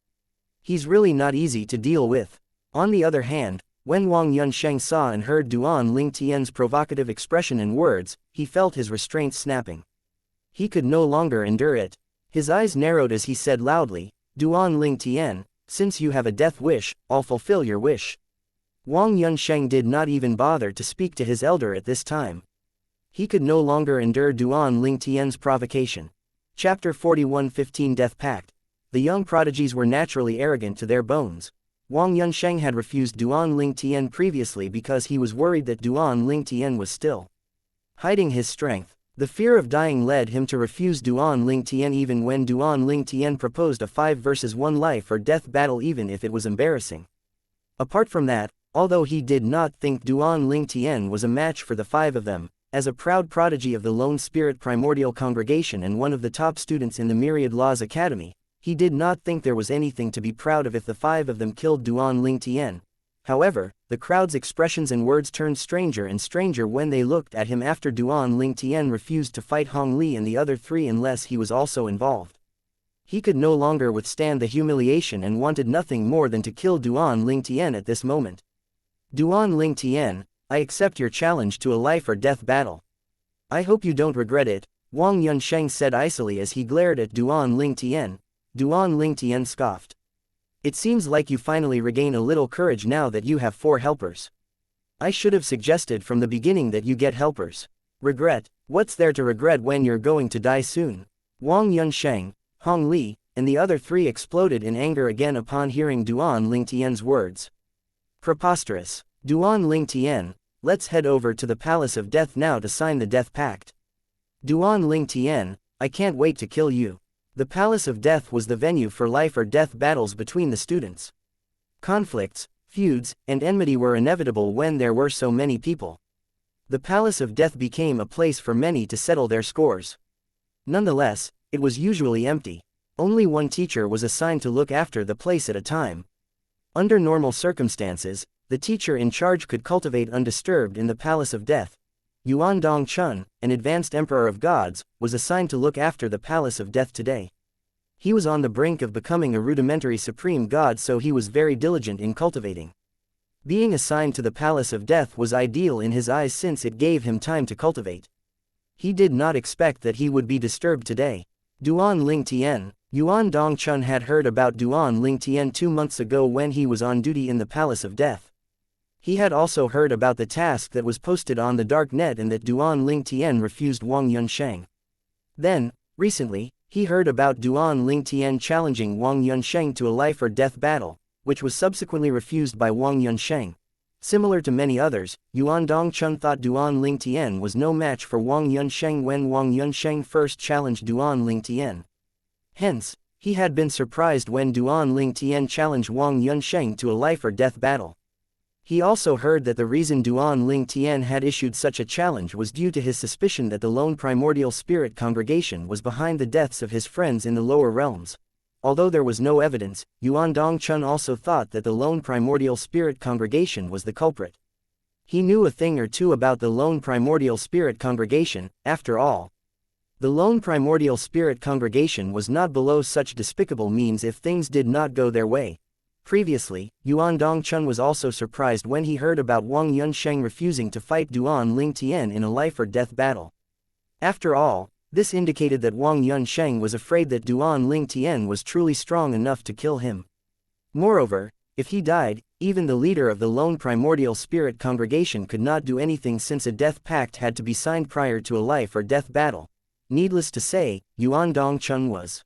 He's really not easy to deal with." On the other hand, when Wang Yunsheng saw and heard Duan Ling Tian's provocative expression and words, he felt his restraint snapping. He could no longer endure it. His eyes narrowed as he said loudly, "Duan Ling Tian, since you have a death wish, I'll fulfill your wish." Wang Yunsheng did not even bother to speak to his elder at this time. He could no longer endure Duan Ling Tian's provocation. Chapter 41:15 Death Pact. The young prodigies were naturally arrogant to their bones. Wang Yunsheng had refused Duan Ling Tian previously because he was worried that Duan Ling Tian was still hiding his strength. The fear of dying led him to refuse Duan Ling Tian even when Duan Ling Tian proposed a 5 versus 1 life or death battle, even if it was embarrassing. Apart from that, although he did not think Duan Ling Tian was a match for the 5 of them, as a proud prodigy of the Lone Spirit Primordial Congregation and one of the top students in the Myriad Laws Academy, he did not think there was anything to be proud of if the 5 of them killed Duan Ling Tian. However, the crowd's expressions and words turned stranger and stranger when they looked at him after Duan Ling Tian refused to fight Hong Li and the other 3 unless he was also involved. He could no longer withstand the humiliation and wanted nothing more than to kill Duan Ling Tian at this moment. "Duan Ling Tian, I accept your challenge to a life or death battle. I hope you don't regret it," Wang Yunsheng said icily as he glared at Duan Ling Tian. Duan Ling Tian scoffed. "It seems like you finally regain a little courage now that you have 4 helpers. I should have suggested from the beginning that you get helpers. Regret? What's there to regret when you're going to die soon?" Wang Yunsheng, Hong Li, and the other 3 exploded in anger again upon hearing Duan Ling Tian's words. Preposterous. "Duan Ling Tian, let's head over to the Palace of Death now to sign the Death Pact." "Duan Ling Tian, I can't wait to kill you." The Palace of Death was the venue for life or death battles between the students. Conflicts, feuds, and enmity were inevitable when there were so many people. The Palace of Death became a place for many to settle their scores. Nonetheless, it was usually empty. Only one teacher was assigned to look after the place at a time. Under normal circumstances, the teacher in charge could cultivate undisturbed in the Palace of Death. Yuan Dongchun, an advanced emperor of gods, was assigned to look after the Palace of Death today. He was on the brink of becoming a rudimentary supreme god, so he was very diligent in cultivating. Being assigned to the Palace of Death was ideal in his eyes since it gave him time to cultivate. He did not expect that he would be disturbed today. Duan Ling Tian. Yuan Dongchun had heard about Duan Ling Tian 2 months ago when he was on duty in the Palace of Death. He had also heard about the task that was posted on the dark net and that Duan Ling Tian refused Wang Yunsheng. Then, recently, he heard about Duan Ling Tian challenging Wang Yunsheng to a life or death battle, which was subsequently refused by Wang Yunsheng. Similar to many others, Yuan Dongchun thought Duan Ling Tian was no match for Wang Yunsheng when Wang Yunsheng first challenged Duan Ling Tian. Hence, he had been surprised when Duan Ling Tian challenged Wang Yunsheng to a life or death battle. He also heard that the reason Duan Ling Tian had issued such a challenge was due to his suspicion that the lone primordial spirit congregation was behind the deaths of his friends in the lower realms. Although there was no evidence, Yuan Dongchun also thought that the lone primordial spirit congregation was the culprit. He knew a thing or two about the lone primordial spirit congregation, after all. The lone primordial spirit congregation was not below such despicable means if things did not go their way. Previously, Yuan Dongchun was also surprised when he heard about Wang Yunsheng refusing to fight Duan Ling Tian in a life or death battle. After all, this indicated that Wang Yunsheng was afraid that Duan Ling Tian was truly strong enough to kill him. Moreover, If he died, even the leader of the lone primordial spirit congregation could not do anything since a death pact had to be signed prior to a life or death battle. Needless to say, Yuan Dongchun was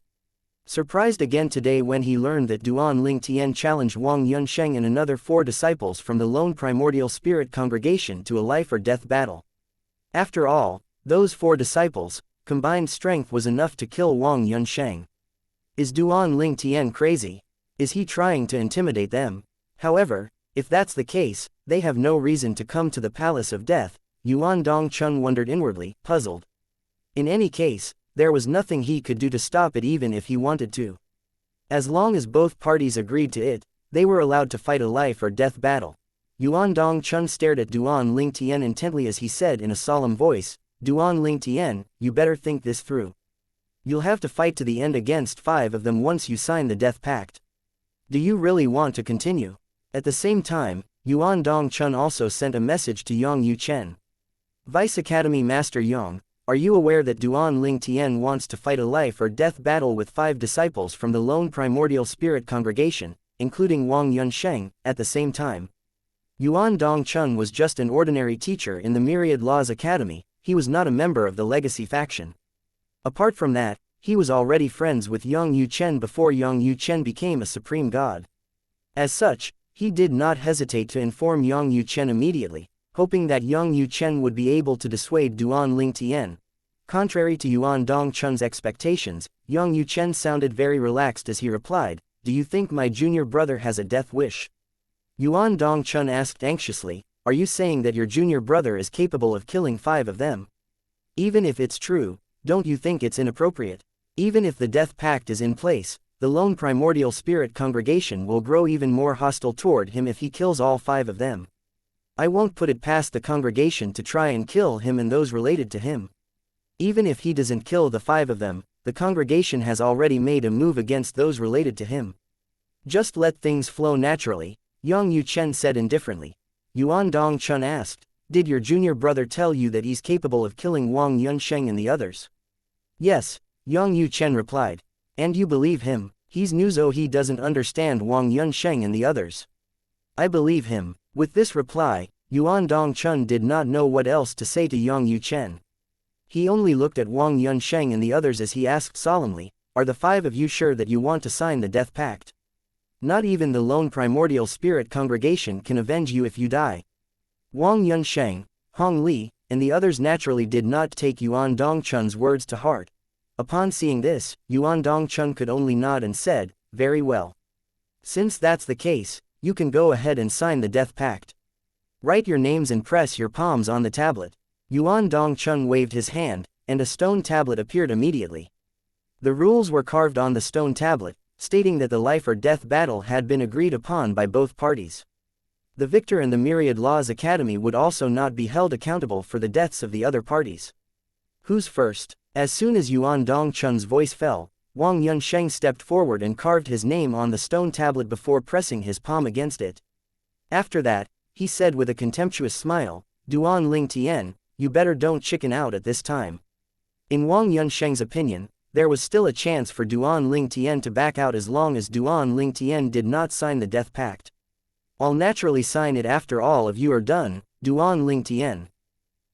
surprised again today when he learned that Duan Ling Tian challenged Wang Yunsheng and another 4 disciples from the lone primordial spirit congregation to a life or death battle. After all, those 4 disciples' combined strength was enough to kill Wang Yunsheng. Is Duan Ling Tian crazy? Is he trying to intimidate them? However, if that's the case, they have no reason to come to the Palace of Death, Yuan Dongchun wondered inwardly, puzzled. In any case, there was nothing he could do to stop it even if he wanted to. As long as both parties agreed to it, they were allowed to fight a life or death battle. Yuan Dongchun stared at Duan Ling Tian intently as he said in a solemn voice, Duan Ling Tian, you better think this through. You'll have to fight to the end against 5 of them once you sign the death pact. Do you really want to continue? At the same time, Yuan Dongchun also sent a message to Yang Yuchen. Vice Academy Master Yang, are you aware that Duan Ling Tian wants to fight a life or death battle with 5 disciples from the lone primordial spirit congregation, including Wang Yunsheng, at the same time? Yuan Dongchun was just an ordinary teacher in the Myriad Laws Academy, he was not a member of the Legacy faction. Apart from that, he was already friends with Yang Yuchen before Yang Yuchen became a supreme god. As such, he did not hesitate to inform Yang Yuchen immediately, hoping that Yang Yuchen would be able to dissuade Duan Ling Tian. Contrary to Yuan Dongchun's expectations, Yang Yuchen sounded very relaxed as he replied, do you think my junior brother has a death wish? Yuan Dongchun asked anxiously, are you saying that your junior brother is capable of killing 5 of them? Even if it's true, don't you think it's inappropriate? Even if the death pact is in place, the lone primordial spirit congregation will grow even more hostile toward him if he kills all 5 of them. I won't put it past the congregation to try and kill him and those related to him. Even if he doesn't kill the 5 of them, the congregation has already made a move against those related to him. Just let things flow naturally, Yang Yuchen said indifferently. Yuan Dongchun asked, did your junior brother tell you that he's capable of killing Wang Yunsheng and the others? Yes, Yang Yuchen replied. And you believe him? He's Nuzo, he doesn't understand Wang Yunsheng and the others. I believe him. With this reply, Yuan Dongchun did not know what else to say to Yang Yuchen. He only looked at Wang Yunsheng and the others as he asked solemnly, are the 5 of you sure that you want to sign the death pact? Not even the lone primordial spirit congregation can avenge you if you die. Wang Yunsheng, Hong Li, and the others naturally did not take Yuan Dongchun's words to heart. Upon seeing this, Yuan Dongchun could only nod and said, very well. Since that's the case, you can go ahead and sign the death pact. Write your names and press your palms on the tablet. Yuan Dongchun waved his hand, and a stone tablet appeared immediately. The rules were carved on the stone tablet, stating that the life or death battle had been agreed upon by both parties. The victor in the Myriad Laws Academy would also not be held accountable for the deaths of the other parties. Who's first? As soon as Yuan Dongchun's voice fell, Wang Yunsheng stepped forward and carved his name on the stone tablet before pressing his palm against it. After that, he said with a contemptuous smile, Duan Ling Tian, you better don't chicken out at this time. In Wang Yunsheng's opinion, there was still a chance for Duan Ling Tian to back out as long as Duan Ling Tian did not sign the death pact. I'll naturally sign it after all of you are done, Duan Ling Tian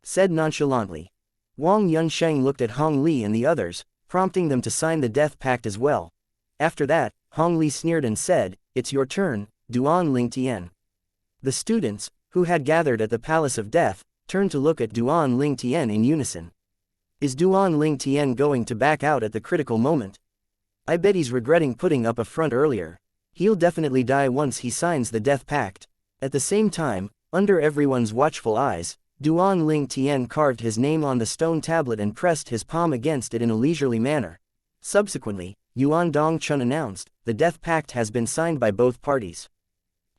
said nonchalantly. Wang Yunsheng looked at Hong Li and the others, prompting them to sign the death pact as well. After that, Hong Li sneered and said, it's your turn, Duan Ling Tian. The students, who had gathered at the Palace of Death, turned to look at Duan Ling Tian in unison. Is Duan Ling Tian going to back out at the critical moment? I bet he's regretting putting up a front earlier. He'll definitely die once he signs the death pact. At the same time, under everyone's watchful eyes, Duan Ling Tian carved his name on the stone tablet and pressed his palm against it in a leisurely manner. Subsequently, Yuan Dongchun announced, the death pact has been signed by both parties.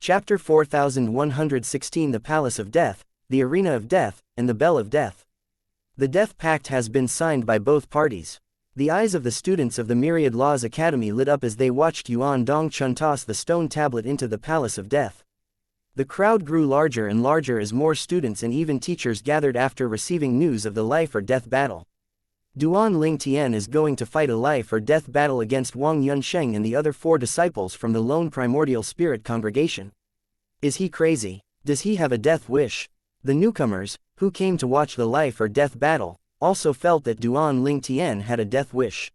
Chapter 4116 The Palace of Death, the Arena of Death, and the Bell of Death. The death pact has been signed by both parties. The eyes of the students of the Myriad Laws Academy lit up as they watched Yuan Dongchun toss the stone tablet into the Palace of Death. The crowd grew larger and larger as more students and even teachers gathered after receiving news of the life or death battle. Duan Ling Tian is going to fight a life or death battle against Wang Yunsheng and the other 4 disciples from the lone primordial spirit congregation. Is he crazy? Does he have a death wish? The newcomers, who came to watch the life or death battle, also felt that Duan Ling Tian had a death wish.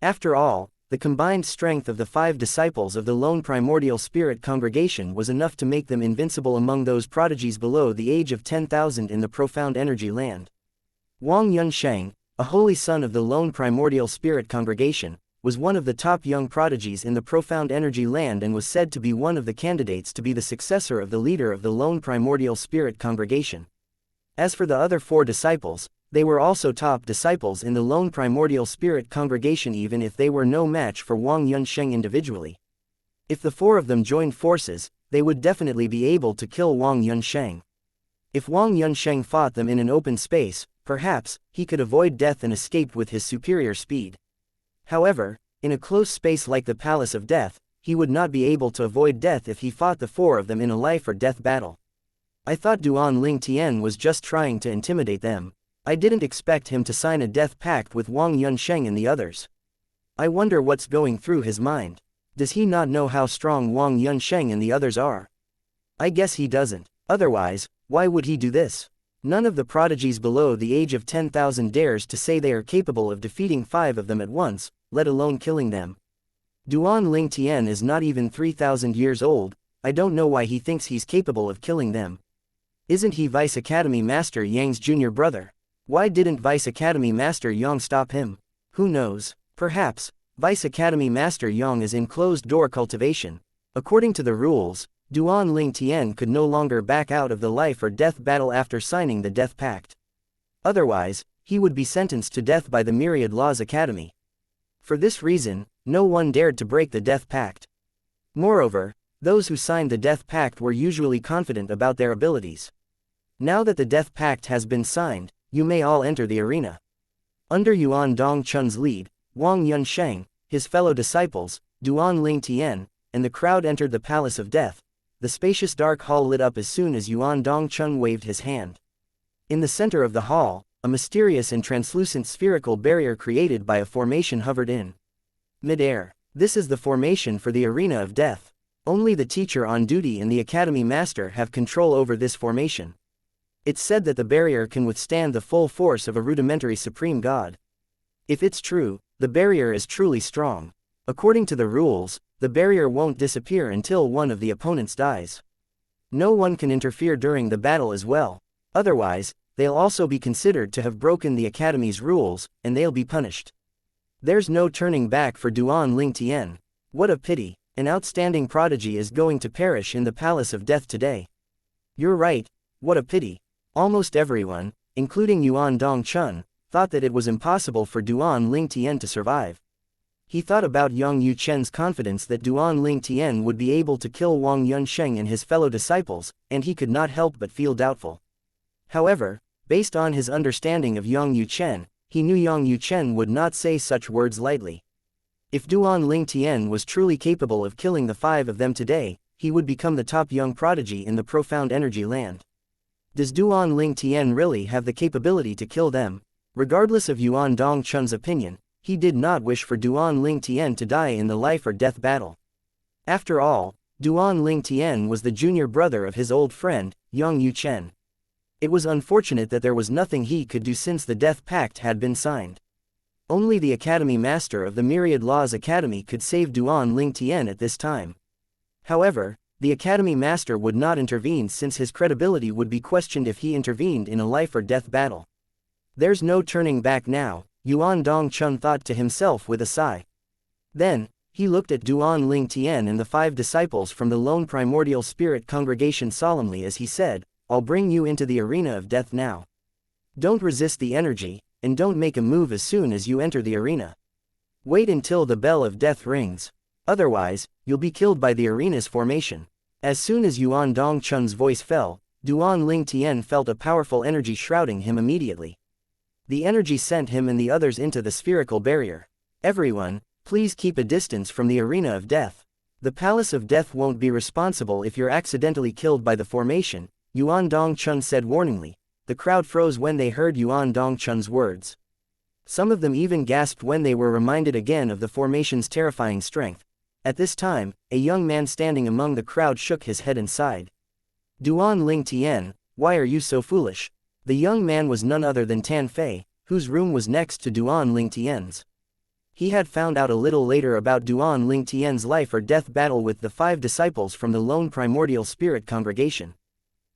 After all, the combined strength of the 5 disciples of the lone primordial spirit congregation was enough to make them invincible among those prodigies below the age of 10,000 in the profound energy land. Wang Yunsheng, a holy son of the lone primordial spirit congregation, was one of the top young prodigies in the profound energy land and was said to be one of the candidates to be the successor of the leader of the lone primordial spirit congregation. As for the other 4 disciples, they were also top disciples in the lone primordial spirit congregation even if they were no match for Wang Yunsheng individually. If the 4 of them joined forces, they would definitely be able to kill Wang Yunsheng. If Wang Yunsheng fought them in an open space, perhaps he could avoid death and escape with his superior speed. However, in a close space like the Palace of Death, he would not be able to avoid death if he fought the 4 of them in a life or death battle. I thought Duan Ling Tian was just trying to intimidate them. I didn't expect him to sign a death pact with Wang Yunsheng and the others. I wonder what's going through his mind. Does he not know how strong Wang Yunsheng and the others are? I guess he doesn't. Otherwise, why would he do this? None of the prodigies below the age of 10,000 dares to say they are capable of defeating 5 of them at once, let alone killing them. Duan Ling Tian is not even 3,000 years old. I don't know why he thinks he's capable of killing them. Isn't he Vice Academy Master Yang's junior brother? Why didn't Vice Academy Master Yang stop him? Who knows? Perhaps Vice Academy Master Yang is in closed-door cultivation. According to the rules, Duan Ling Tian could no longer back out of the life or death battle after signing the death pact. Otherwise, he would be sentenced to death by the Myriad Laws Academy. For this reason, no one dared to break the death pact. Moreover, those who signed the death pact were usually confident about their abilities. Now that the death pact has been signed, you may all enter the arena. Under Yuan Dongchun's lead, Wang Yunsheng, his fellow disciples, Duan Ling Tian, and the crowd entered the Palace of Death. The spacious dark hall lit up as soon as Yuan Dongchun waved his hand. In the center of the hall, a mysterious and translucent spherical barrier created by a formation hovered in mid-air. This is the formation for the arena of death. Only the teacher on duty and the academy master have control over this formation. It's said that the barrier can withstand the full force of a rudimentary supreme god. If it's true, the barrier is truly strong. According to the rules, the barrier won't disappear until one of the opponents dies. No one can interfere during the battle as well. Otherwise, they'll also be considered to have broken the academy's rules, and they'll be punished. There's no turning back for Duan Ling Tian. What a pity, an outstanding prodigy is going to perish in the Palace of Death today. You're right, what a pity. Almost everyone, including Yuan Dongchun, thought that it was impossible for Duan Ling Tian to survive. He thought about Yang Yuchen's confidence that Duan Ling Tian would be able to kill Wang Yunsheng and his fellow disciples, and he could not help but feel doubtful. However, based on his understanding of Yang Yuchen, he knew Yang Yuchen would not say such words lightly. If Duan Ling Tian was truly capable of killing the 5 of them today, he would become the top young prodigy in the profound energy land. Does Duan Ling Tian really have the capability to kill them? Regardless of Yuan Dongchun's opinion, he did not wish for Duan Ling Tian to die in the life or death battle. After all, Duan Ling Tian was the junior brother of his old friend, Yang Yuchen. It was unfortunate that there was nothing he could do since the death pact had been signed. Only the Academy Master of the Myriad Laws Academy could save Duan Ling Tian at this time. However, the Academy Master would not intervene since his credibility would be questioned if he intervened in a life or death battle. There's no turning back now, Yuan Dongchun thought to himself with a sigh. Then, he looked at Duan Ling Tian and the 5 disciples from the lone primordial spirit congregation solemnly as he said, "I'll bring you into the arena of death now. Don't resist the energy, and don't make a move as soon as you enter the arena. Wait until the bell of death rings. Otherwise, you'll be killed by the arena's formation." As soon as Yuan Dongchun's voice fell, Duan Ling Tian felt a powerful energy shrouding him immediately. The energy sent him and the others into the spherical barrier. "Everyone, please keep a distance from the arena of death. The Palace of Death won't be responsible if you're accidentally killed by the formation," Yuan Dongchun said warningly. The crowd froze when they heard Yuan Dongchun's words. Some of them even gasped when they were reminded again of the formation's terrifying strength. At this time, a young man standing among the crowd shook his head and sighed. Duan Ling Tian, why are you so foolish? The young man was none other than Tan Fei, whose room was next to Duan Ling Tian's. He had found out a little later about Duan Ling Tian's life or death battle with the 5 disciples from the lone primordial spirit congregation.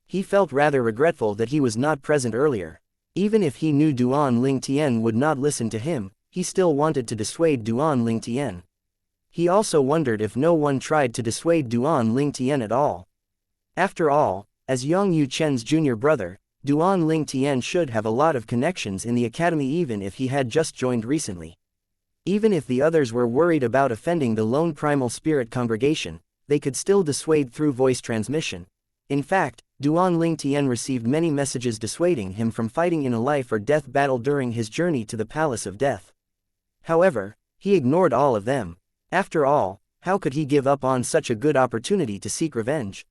He felt rather regretful that he was not present earlier. Even if he knew Duan Ling Tian would not listen to him, he still wanted to dissuade Duan Ling Tian. He also wondered if no one tried to dissuade Duan Ling Tian at all. After all, as Yang Yu Chen's junior brother, Duan Ling Tian should have a lot of connections in the academy even if he had just joined recently. Even if the others were worried about offending the lone primal spirit congregation, they could still dissuade through voice transmission. In fact, Duan Ling Tian received many messages dissuading him from fighting in a life or death battle during his journey to the Palace of Death. However, he ignored all of them. After all, how could he give up on such a good opportunity to seek revenge?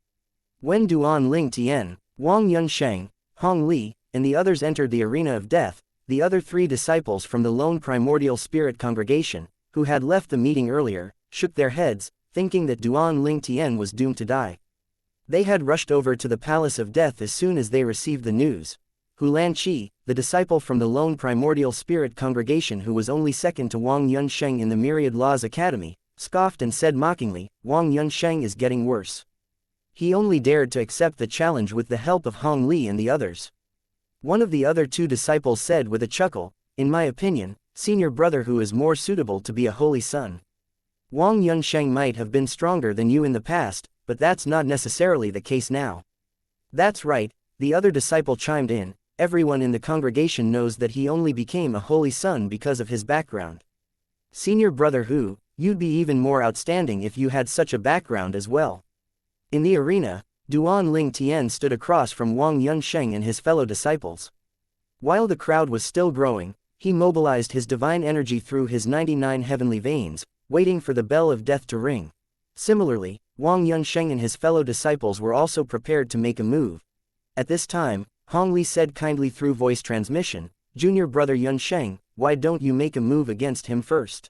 When Duan Ling Tian, Wang Yunsheng, Hong Li, and the others entered the arena of death, the other 3 disciples from the lone primordial spirit congregation, who had left the meeting earlier, shook their heads, thinking that Duan Ling Tian was doomed to die. They had rushed over to the Palace of Death as soon as they received the news. Hulan Qi, the disciple from the lone primordial spirit congregation who was only second to Wang Yunsheng in the Myriad Laws Academy, scoffed and said mockingly, Wang Yunsheng is getting worse. He only dared to accept the challenge with the help of Hong Li and the others. One of the other 2 disciples said with a chuckle, in my opinion, senior brother who is more suitable to be a holy son. Wang Yunsheng might have been stronger than you in the past, but that's not necessarily the case now. That's right, the other disciple chimed in, everyone in the congregation knows that he only became a holy son because of his background. Senior brother who, you'd be even more outstanding if you had such a background as well. In the arena, Duan Ling Tian stood across from Wang Yunsheng and his fellow disciples. While the crowd was still growing, he mobilized his divine energy through his 99 heavenly veins, waiting for the bell of death to ring. Similarly, Wang Yunsheng and his fellow disciples were also prepared to make a move. At this time, Hong Li said kindly through voice transmission, Junior brother Yunsheng, why don't you make a move against him first?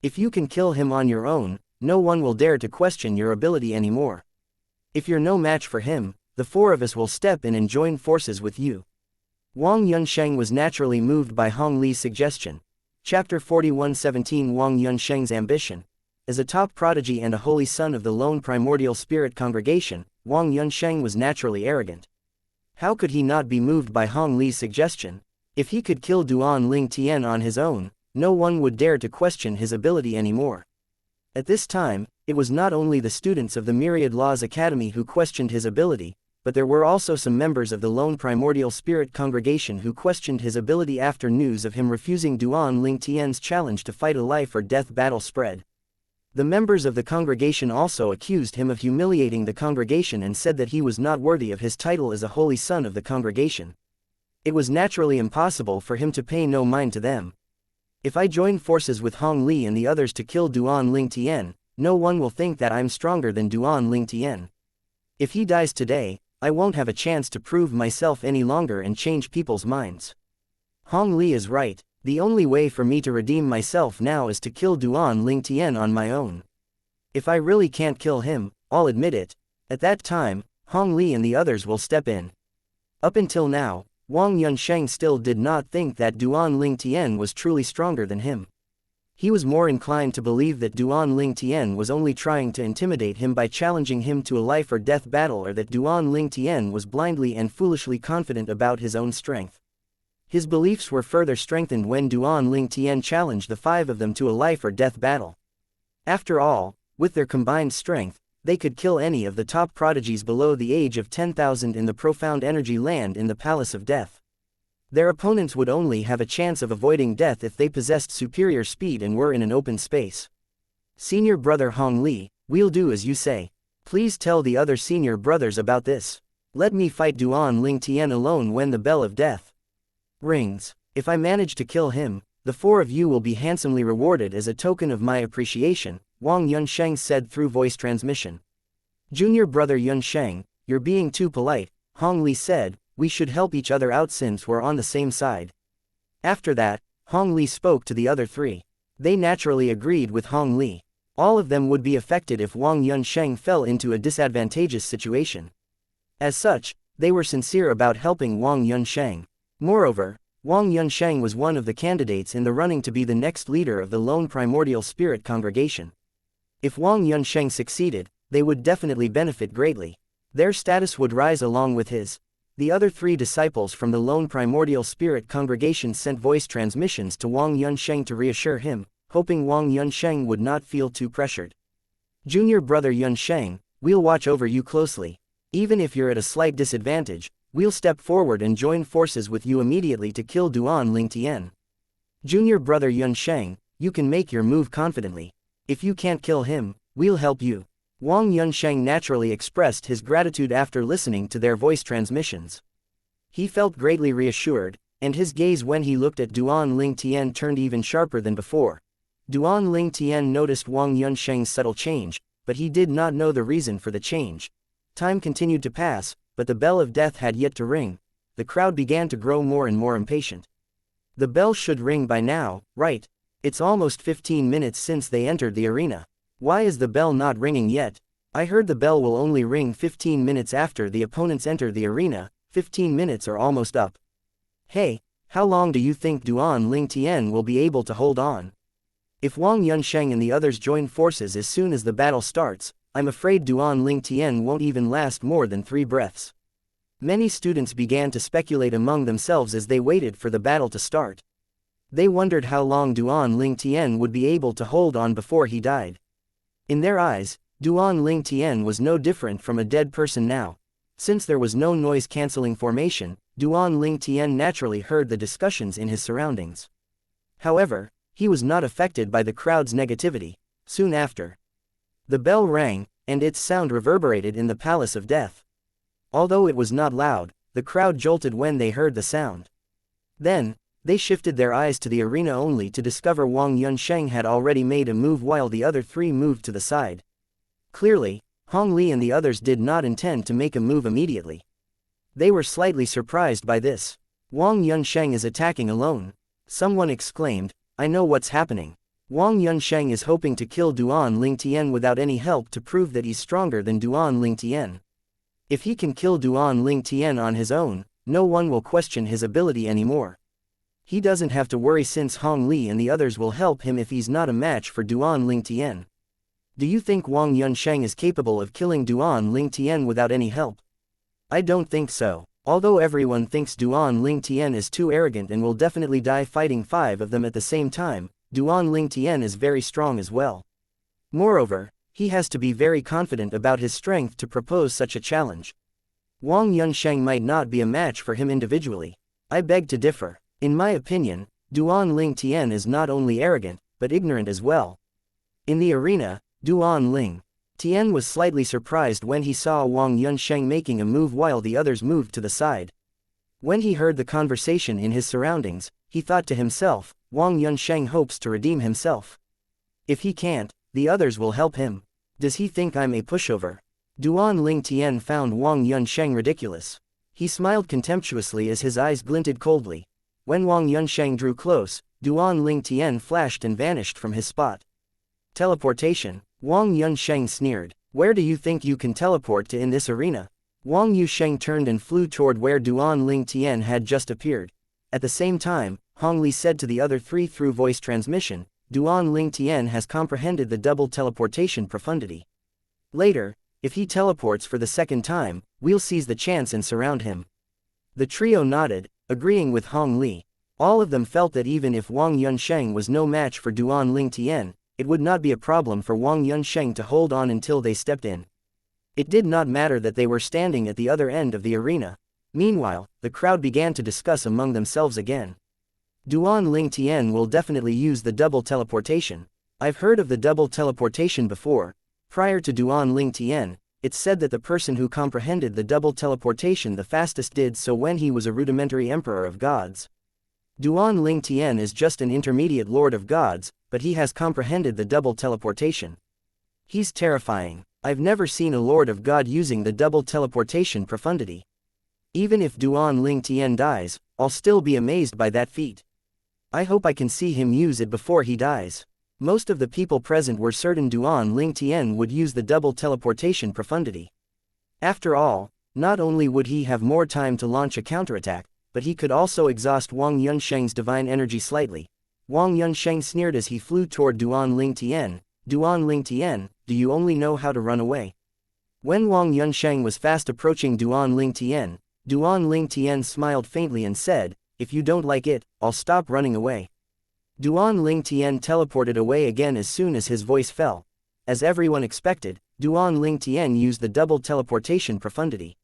If you can kill him on your own, no one will dare to question your ability anymore. If you're no match for him, the 4 of us will step in and join forces with you. Wang Yunsheng was naturally moved by Hong Li's suggestion. Chapter 41:17 Wang Yunsheng's ambition. As a top prodigy and a holy son of the lone primordial spirit congregation, Wang Yunsheng was naturally arrogant. How could he not be moved by Hong Li's suggestion? If he could kill Duan Ling Tian on his own, no one would dare to question his ability anymore. At this time, it was not only the students of the Myriad Laws Academy who questioned his ability, but there were also some members of the lone primordial spirit congregation who questioned his ability after news of him refusing Duan Ling Tian's challenge to fight a life or death battle spread. The members of the congregation also accused him of humiliating the congregation and said that he was not worthy of his title as a holy son of the congregation. It was naturally impossible for him to pay no mind to them. If I join forces with Hong Li and the others to kill Duan Ling Tian, no one will think that I'm stronger than Duan Ling Tian. If he dies today, I won't have a chance to prove myself any longer and change people's minds. Hong Li is right, the only way for me to redeem myself now is to kill Duan Ling Tian on my own. If I really can't kill him, I'll admit it. At that time, Hong Li and the others will step in. Up until now, Wang Yunsheng still did not think that Duan Ling Tian was truly stronger than him. He was more inclined to believe that Duan Ling Tian was only trying to intimidate him by challenging him to a life or death battle, or that Duan Ling Tian was blindly and foolishly confident about his own strength. His beliefs were further strengthened when Duan Ling Tian challenged the 5 of them to a life or death battle. After all, with their combined strength, they could kill any of the top prodigies below the age of 10,000 in the profound energy land in the Palace of Death. Their opponents would only have a chance of avoiding death if they possessed superior speed and were in an open space. Senior brother Hong Li, we'll do as you say. Please tell the other senior brothers about this. Let me fight Duan Ling Tian alone when the bell of death rings. If I manage to kill him, the 4 of you will be handsomely rewarded as a token of my appreciation, Wang Yunsheng said through voice transmission. Junior brother Yunsheng, you're being too polite, Hong Li said, we should help each other out since we're on the same side. After that, Hong Li spoke to the other three. They naturally agreed with Hong Li. All of them would be affected if Wang Yunsheng fell into a disadvantageous situation. As such, they were sincere about helping Wang Yunsheng. Moreover, Wang Yunsheng was one of the candidates in the running to be the next leader of the lone primordial spirit congregation. If Wang Yunsheng succeeded, they would definitely benefit greatly. Their status would rise along with his. The other three disciples from the lone primordial spirit congregation sent voice transmissions to Wang Yunsheng to reassure him, hoping Wang Yunsheng would not feel too pressured. Junior brother Yunsheng, we'll watch over you closely. Even if you're at a slight disadvantage, we'll step forward and join forces with you immediately to kill Duan Lingtian. Junior brother Yunsheng, you can make your move confidently. If you can't kill him, we'll help you. Wang Yunsheng naturally expressed his gratitude after listening to their voice transmissions. He felt greatly reassured, and his gaze when he looked at Duan Lingtian turned even sharper than before. Duan Lingtian noticed Wang Yunsheng's subtle change, but he did not know the reason for the change. Time continued to pass, but the bell of death had yet to ring. The crowd began to grow more and more impatient. The bell should ring by now, right? It's almost 15 minutes since they entered the arena. Why is the bell not ringing yet? I heard the bell will only ring 15 minutes after the opponents enter the arena. 15 minutes are almost up. Hey, how long do you think Duan Lingtian will be able to hold on? If Wang Yunsheng and the others join forces as soon as the battle starts, I'm afraid Duan Lingtian won't even last more than 3 breaths. Many students began to speculate among themselves as they waited for the battle to start. They wondered how long Duan Lingtian would be able to hold on before he died. In their eyes, Duan Lingtian was no different from a dead person now. Since there was no noise-canceling formation, Duan Lingtian naturally heard the discussions in his surroundings. However, he was not affected by the crowd's negativity. Soon after, the bell rang, and its sound reverberated in the Palace of Death. Although it was not loud, the crowd jolted when they heard the sound. Then, they shifted their eyes to the arena only to discover Wang Yunsheng had already made a move while the other three moved to the side. Clearly, Hong Li and the others did not intend to make a move immediately. They were slightly surprised by this. Wang Yunsheng is attacking alone. Someone exclaimed, I know what's happening. Wang Yunsheng is hoping to kill Duan Lingtian without any help to prove that he's stronger than Duan Lingtian. If he can kill Duan Lingtian on his own, no one will question his ability anymore. He doesn't have to worry since Hong Li and the others will help him if he's not a match for Duan Lingtian. Do you think Wang Yunsheng is capable of killing Duan Lingtian without any help? I don't think so. Although everyone thinks Duan Lingtian is too arrogant and will definitely die fighting 5 of them at the same time, Duan Lingtian is very strong as well. Moreover, he has to be very confident about his strength to propose such a challenge. Wang Yunsheng might not be a match for him individually. I beg to differ. In my opinion, Duan Lingtian is not only arrogant, but ignorant as well. In the arena, Duan Lingtian was slightly surprised when he saw Wang Yunsheng making a move while the others moved to the side. When he heard the conversation in his surroundings, he thought to himself, Wang Yunsheng hopes to redeem himself. If he can't, the others will help him. Does he think I'm a pushover? Duan Lingtian found Wang Yunsheng ridiculous. He smiled contemptuously as his eyes glinted coldly. When Wang Yunsheng drew close, Duan Lingtian flashed and vanished from his spot. Teleportation. Wang Yunsheng sneered. Where do you think you can teleport to in this arena? Wang Yunsheng turned and flew toward where Duan Lingtian had just appeared. At the same time, Hong Li said to the other three through voice transmission, Duan Lingtian has comprehended the double teleportation profundity. Later, if he teleports for the second time, we'll seize the chance and surround him. The trio nodded, agreeing with Hong Li. All of them felt that even if Wang Yunsheng was no match for Duan Lingtian, it would not be a problem for Wang Yunsheng to hold on until they stepped in. It did not matter that they were standing at the other end of the arena. Meanwhile, the crowd began to discuss among themselves again. Duan Lingtian will definitely use the double teleportation. I've heard of the double teleportation before. Prior to Duan Lingtian, it's said that the person who comprehended the double teleportation the fastest did so when he was a rudimentary emperor of gods. Duan Lingtian is just an intermediate lord of gods, but he has comprehended the double teleportation. He's terrifying. I've never seen a lord of god using the double teleportation profundity. Even if Duan Lingtian dies, I'll still be amazed by that feat. I hope I can see him use it before he dies. Most of the people present were certain Duan Ling Tian would use the double teleportation profundity. After all, not only would he have more time to launch a counterattack, but he could also exhaust Wang Yunsheng's divine energy slightly. Wang Yunsheng sneered as he flew toward Duan Ling Tian. Duan Ling Tian, do you only know how to run away? When Wang Yunsheng was fast approaching Duan Ling Tian smiled faintly and said, if you don't like it, I'll stop running away. Duan Ling Tian teleported away again as soon as his voice fell. As everyone expected, Duan Ling Tian used the double teleportation profundity.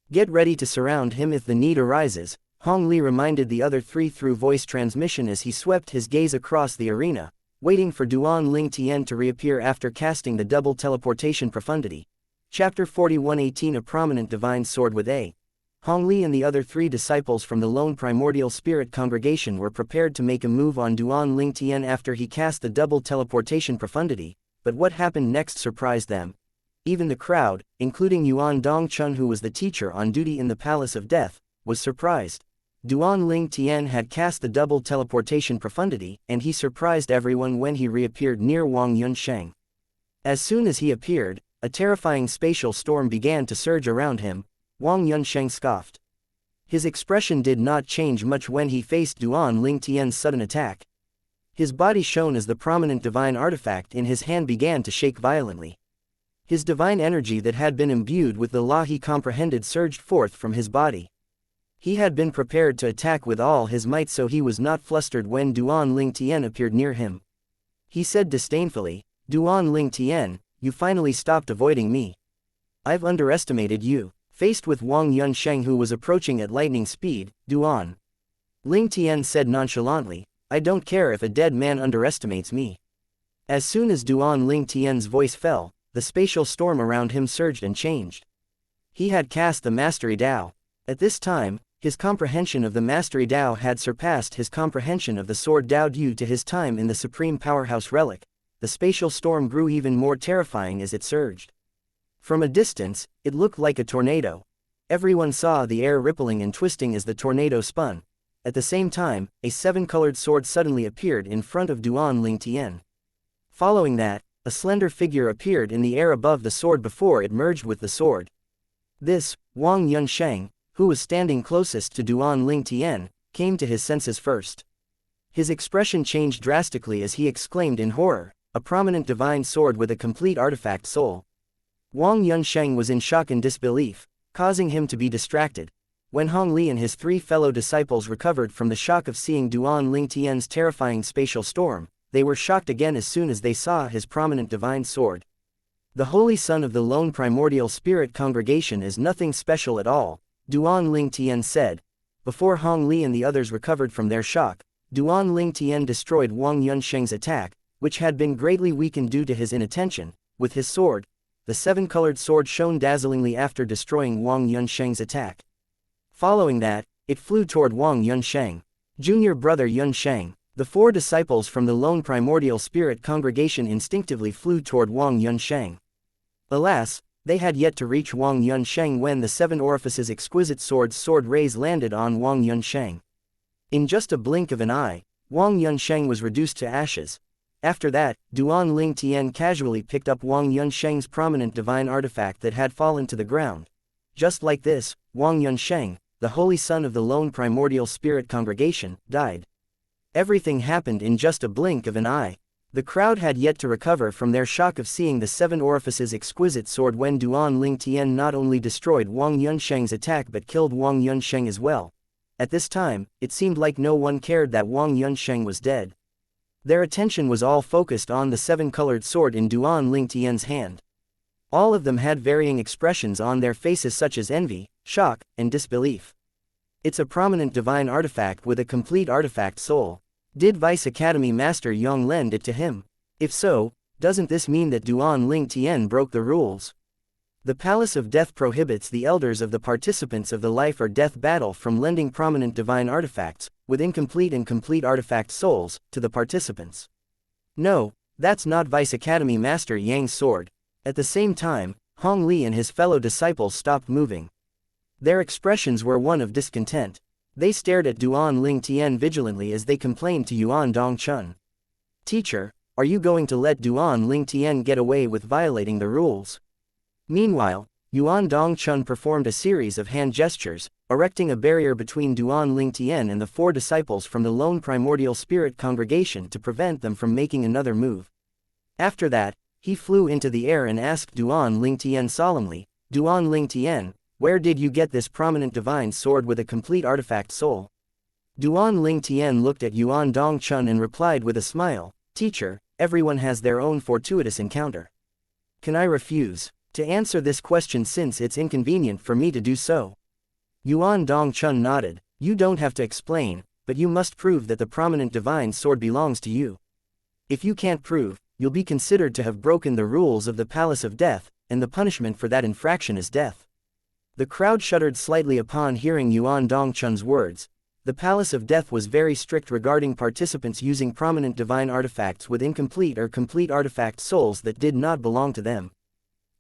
Get ready to surround him if the need arises, Hong Li reminded the other three through voice transmission as he swept his gaze across the arena, waiting for Duan Ling Tian to reappear after casting the double teleportation profundity. Chapter 41:18 A prominent divine sword with A. Hong Li and the other three disciples from the lone primordial spirit congregation were prepared to make a move on Duan Ling Tian after he cast the double teleportation profundity, but what happened next surprised them. Even the crowd, including Yuan Dongchun who was the teacher on duty in the Palace of Death, was surprised. Duan Ling Tian had cast the double teleportation profundity, and he surprised everyone when he reappeared near Wang Yunsheng. As soon as he appeared, a terrifying spatial storm began to surge around him. Wang Yunsheng scoffed. His expression did not change much when he faced Duan Ling Tian's sudden attack. His body shone as the prominent divine artifact in his hand began to shake violently. His divine energy that had been imbued with the law he comprehended surged forth from his body. He had been prepared to attack with all his might, so he was not flustered when Duan Ling Tian appeared near him. He said disdainfully, Duan Ling Tian, you finally stopped avoiding me. I've underestimated you. Faced with Wang Yunsheng who was approaching at lightning speed, Duan Ling Tian said nonchalantly, I don't care if a dead man underestimates me. As soon as Duan Ling Tian's voice fell, the spatial storm around him surged and changed. He had cast the Mastery Dao. At this time, his comprehension of the Mastery Dao had surpassed his comprehension of the Sword Dao due to his time in the Supreme Powerhouse Relic. The spatial storm grew even more terrifying as it surged. From a distance, it looked like a tornado. Everyone saw the air rippling and twisting as the tornado spun. At the same time, a seven-colored sword suddenly appeared in front of Duan Ling Tian. Following that, a slender figure appeared in the air above the sword before it merged with the sword. This, Wang Yunsheng, who was standing closest to Duan Ling Tian, came to his senses first. His expression changed drastically as he exclaimed in horror, a prominent divine sword with a complete artifact soul. Wang Yunsheng was in shock and disbelief, causing him to be distracted. When Hong Li and his three fellow disciples recovered from the shock of seeing Duan Ling Tian's terrifying spatial storm, they were shocked again as soon as they saw his prominent divine sword. The Holy Son of the lone primordial spirit congregation is nothing special at all, Duan Ling Tian said. Before Hong Li and the others recovered from their shock, Duan Ling Tian destroyed Wang Yunsheng's attack, which had been greatly weakened due to his inattention, with his sword. The seven-colored sword shone dazzlingly after destroying Wang Yunsheng's attack. Following that, it flew toward Wang Yunsheng. Junior brother Yunsheng. The four disciples from the lone primordial spirit congregation instinctively flew toward Wang Yunsheng. Alas, they had yet to reach Wang Yunsheng when the seven orifices exquisite sword rays landed on Wang Yunsheng. In just a blink of an eye, Wang Yunsheng was reduced to ashes. After that, Duan Ling Tian casually picked up Wang Yunsheng's prominent divine artifact that had fallen to the ground. Just like this, Wang Yunsheng, the holy son of the lone primordial spirit congregation, died. Everything happened in just a blink of an eye. The crowd had yet to recover from their shock of seeing the seven orifices exquisite sword when Duan Ling Tian not only destroyed Wang Yunsheng's attack but killed Wang Yunsheng as well. At this time, it seemed like no one cared that Wang Yunsheng was dead. Their attention was all focused on the seven-colored sword in Duan Ling Tian's hand. All of them had varying expressions on their faces such as envy, shock, and disbelief. It's a prominent divine artifact with a complete artifact soul. Did Vice Academy Master Yang lend it to him? If so, doesn't this mean that Duan Ling Tian broke the rules? The Palace of Death prohibits the elders of the participants of the life or death battle from lending prominent divine artifacts, with incomplete and complete artifact souls, to the participants. No, that's not Vice Academy Master Yang's sword. At the same time, Hong Li and his fellow disciples stopped moving. Their expressions were one of discontent. They stared at Duan Ling Tian vigilantly as they complained to Yuan Dongchun. Teacher, are you going to let Duan Ling Tian get away with violating the rules? Meanwhile, Yuan Dongchun performed a series of hand gestures, erecting a barrier between Duan Ling Tian and the 4 disciples from the lone primordial spirit congregation to prevent them from making another move. After that, he flew into the air and asked Duan Ling Tian solemnly, Duan Ling Tian, where did you get this prominent divine sword with a complete artifact soul? Duan Ling Tian looked at Yuan Dongchun and replied with a smile, Teacher, everyone has their own fortuitous encounter. Can I refuse to answer this question since it's inconvenient for me to do so? Yuan Dongchun nodded. You don't have to explain, but you must prove that the prominent divine sword belongs to you. If you can't prove, you'll be considered to have broken the rules of the Palace of Death, and the punishment for that infraction is death. The crowd shuddered slightly upon hearing Yuan Dongchun's words. The Palace of Death was very strict regarding participants using prominent divine artifacts with incomplete or complete artifact souls that did not belong to them.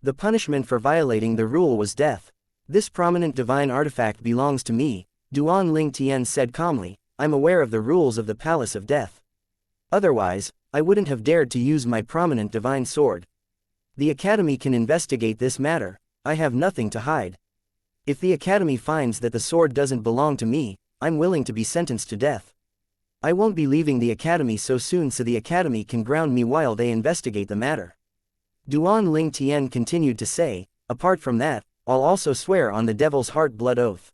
The punishment for violating the rule was death. This prominent divine artifact belongs to me, Duan Ling Tian said calmly. I'm aware of the rules of the Palace of Death. Otherwise, I wouldn't have dared to use my prominent divine sword. The Academy can investigate this matter. I have nothing to hide. If the Academy finds that the sword doesn't belong to me, I'm willing to be sentenced to death. I won't be leaving the Academy so soon so the Academy can ground me while they investigate the matter. Duan Ling Tian continued to say, apart from that, I'll also swear on the Devil's Heart blood oath.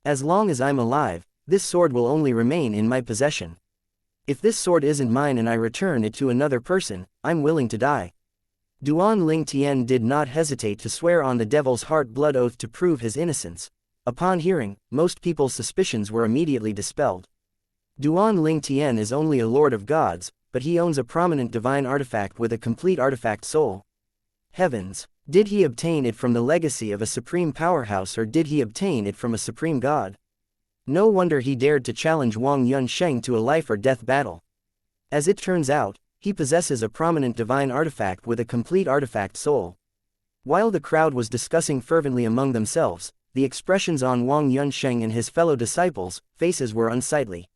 As long as I'm alive, this sword will only remain in my possession. If this sword isn't mine and I return it to another person, I'm willing to die. Duan Ling Tian did not hesitate to swear on the Devil's Heart blood oath to prove his innocence. Upon hearing, most people's suspicions were immediately dispelled. Duan Ling Tian is only a lord of gods, but he owns a prominent divine artifact with a complete artifact soul. Heavens! Did he obtain it from the legacy of a supreme powerhouse or did he obtain it from a supreme god? No wonder he dared to challenge Wang Yunsheng to a life-or-death battle. As it turns out, he possesses a prominent divine artifact with a complete artifact soul. While the crowd was discussing fervently among themselves, the expressions on Wang Yunsheng and his fellow disciples' faces were unsightly.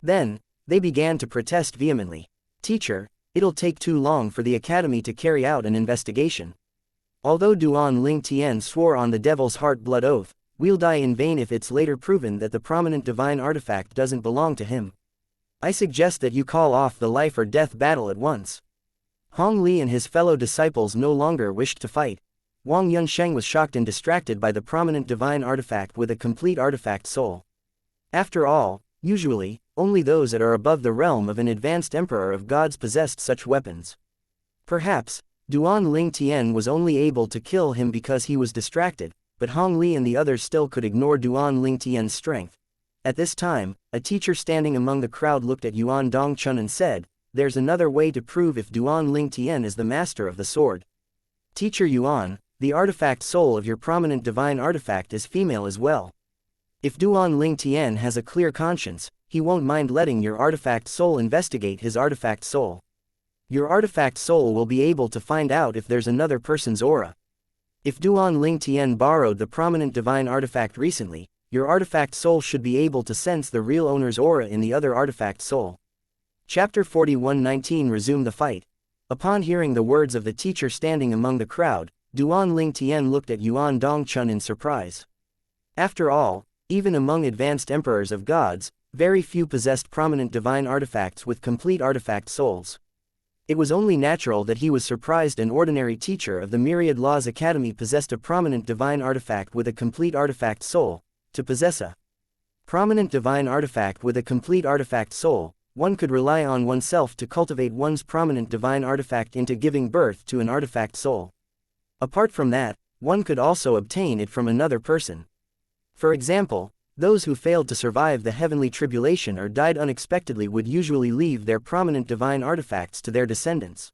Then, they began to protest vehemently. Teacher, it'll take too long for the Academy to carry out an investigation. Although Duan Ling Tian swore on the Devil's Heart blood oath, we'll die in vain if it's later proven that the prominent divine artifact doesn't belong to him. I suggest that you call off the life-or-death battle at once. Hong Li and his fellow disciples no longer wished to fight. Wang Yunsheng was shocked and distracted by the prominent divine artifact with a complete artifact soul. After all, usually, only those that are above the realm of an advanced emperor of gods possessed such weapons. Perhaps, Duan Ling Tian was only able to kill him because he was distracted, but Hong Li and the others still could ignore Duan Ling Tian's strength. At this time, a teacher standing among the crowd looked at Yuan Dongchun and said, There's another way to prove if Duan Ling Tian is the master of the sword. Teacher Yuan, the artifact soul of your prominent divine artifact is female as well. If Duan Ling Tian has a clear conscience, he won't mind letting your artifact soul investigate his artifact soul. Your artifact soul will be able to find out if there's another person's aura. If Duan Ling Tian borrowed the prominent divine artifact recently, your artifact soul should be able to sense the real owner's aura in the other artifact soul. Chapter 41:19 Resume the fight. Upon hearing the words of the teacher standing among the crowd, Duan Ling Tian looked at Yuan Dongchun in surprise. After all, even among advanced emperors of gods, very few possessed prominent divine artifacts with complete artifact souls. It was only natural that he was surprised an ordinary teacher of the Myriad Laws Academy possessed a prominent divine artifact with a complete artifact soul. To possess a prominent divine artifact with a complete artifact soul, one could rely on oneself to cultivate one's prominent divine artifact into giving birth to an artifact soul. Apart from that, one could also obtain it from another person. For example, those who failed to survive the heavenly tribulation or died unexpectedly would usually leave their prominent divine artifacts to their descendants.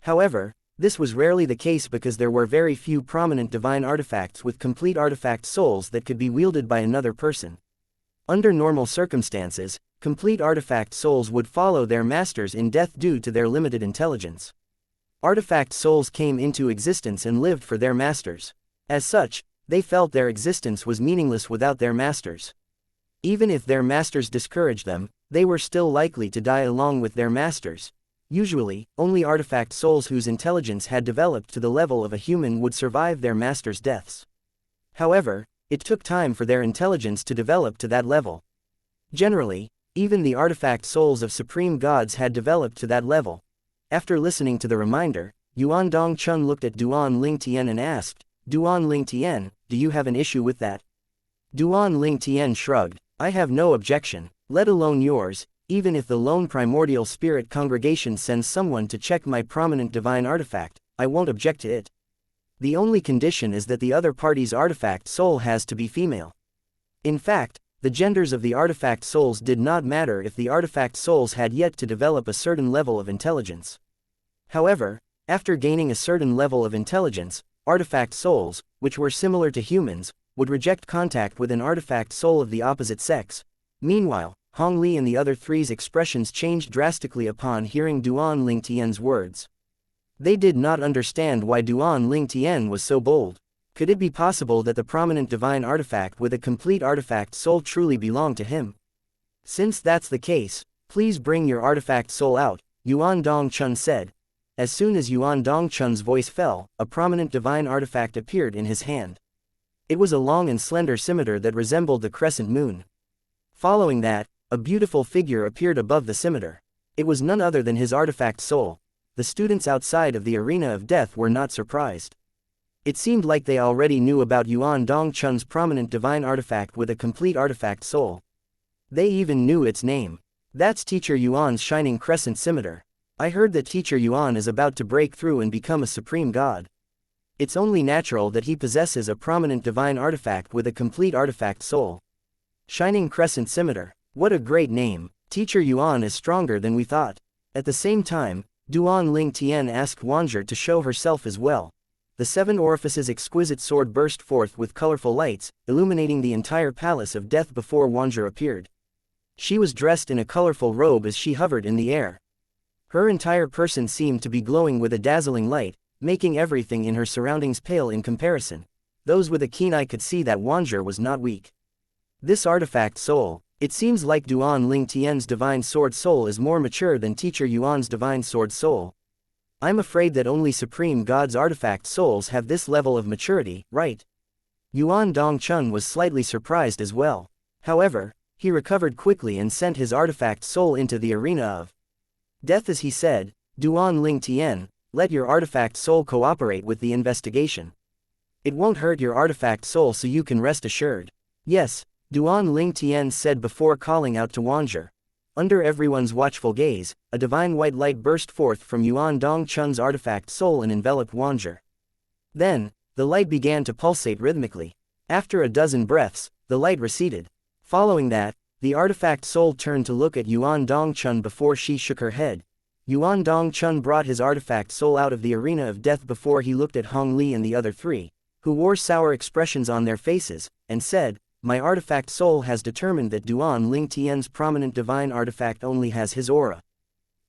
However, this was rarely the case because there were very few prominent divine artifacts with complete artifact souls that could be wielded by another person. Under normal circumstances, complete artifact souls would follow their masters in death due to their limited intelligence. Artifact souls came into existence and lived for their masters. As such, they felt their existence was meaningless without their masters. Even if their masters discouraged them, they were still likely to die along with their masters. Usually, only artifact souls whose intelligence had developed to the level of a human would survive their masters' deaths. However, it took time for their intelligence to develop to that level. Generally, even the artifact souls of supreme gods had developed to that level. After listening to the reminder, Yuan Dongchun looked at Duan Lingtian and asked, "Duan Lingtian, do you have an issue with that?" Duan Lingtian shrugged, "I have no objection, let alone yours, even if the lone primordial spirit congregation sends someone to check my prominent divine artifact, I won't object to it. The only condition is that the other party's artifact soul has to be female." In fact, the genders of the artifact souls did not matter if the artifact souls had yet to develop a certain level of intelligence. However, after gaining a certain level of intelligence, artifact souls, which were similar to humans, would reject contact with an artifact soul of the opposite sex. Meanwhile, Hong Li and the other three's expressions changed drastically upon hearing Duan Lingtian's words. They did not understand why Duan Lingtian was so bold. Could it be possible that the prominent divine artifact with a complete artifact soul truly belonged to him? Since that's the case, please bring your artifact soul out, Yuan Dongchun said. As soon as Yuan Dongchun's voice fell, a prominent divine artifact appeared in his hand. It was a long and slender scimitar that resembled the crescent moon. Following that, a beautiful figure appeared above the scimitar. It was none other than his artifact soul. The students outside of the arena of death were not surprised. It seemed like they already knew about Yuan Dongchun's prominent divine artifact with a complete artifact soul. They even knew its name. That's Teacher Yuan's shining crescent scimitar. I heard that Teacher Yuan is about to break through and become a supreme god. It's only natural that he possesses a prominent divine artifact with a complete artifact soul. Shining crescent scimitar. What a great name. Teacher Yuan is stronger than we thought. At the same time, Duan Lingtian asked Wanzher to show herself as well. The seven orifices exquisite sword burst forth with colorful lights, illuminating the entire palace of death before Wanzher appeared. She was dressed in a colorful robe as she hovered in the air. Her entire person seemed to be glowing with a dazzling light, making everything in her surroundings pale in comparison. Those with a keen eye could see that Wanzher was not weak. This artifact soul, it seems like Duan Lingtian's divine sword soul is more mature than Teacher Yuan's divine sword soul. I'm afraid that only supreme gods' artifact souls have this level of maturity, right? Yuan Dongchun was slightly surprised as well. However, he recovered quickly and sent his artifact soul into the arena of death as he said, "Duan Lingtian, let your artifact soul cooperate with the investigation. It won't hurt your artifact soul, so you can rest assured." "Yes," Duan Lingtian said before calling out to Wanzher. Under everyone's watchful gaze, a divine white light burst forth from Yuan Dongchun's artifact soul and enveloped Wanzher. Then, the light began to pulsate rhythmically. After a dozen breaths, the light receded. Following that, the artifact soul turned to look at Yuan Dongchun before she shook her head. Yuan Dongchun brought his artifact soul out of the arena of death before he looked at Hong Li and the other three, who wore sour expressions on their faces, and said, "My artifact soul has determined that Duan Lingtian's prominent divine artifact only has his aura.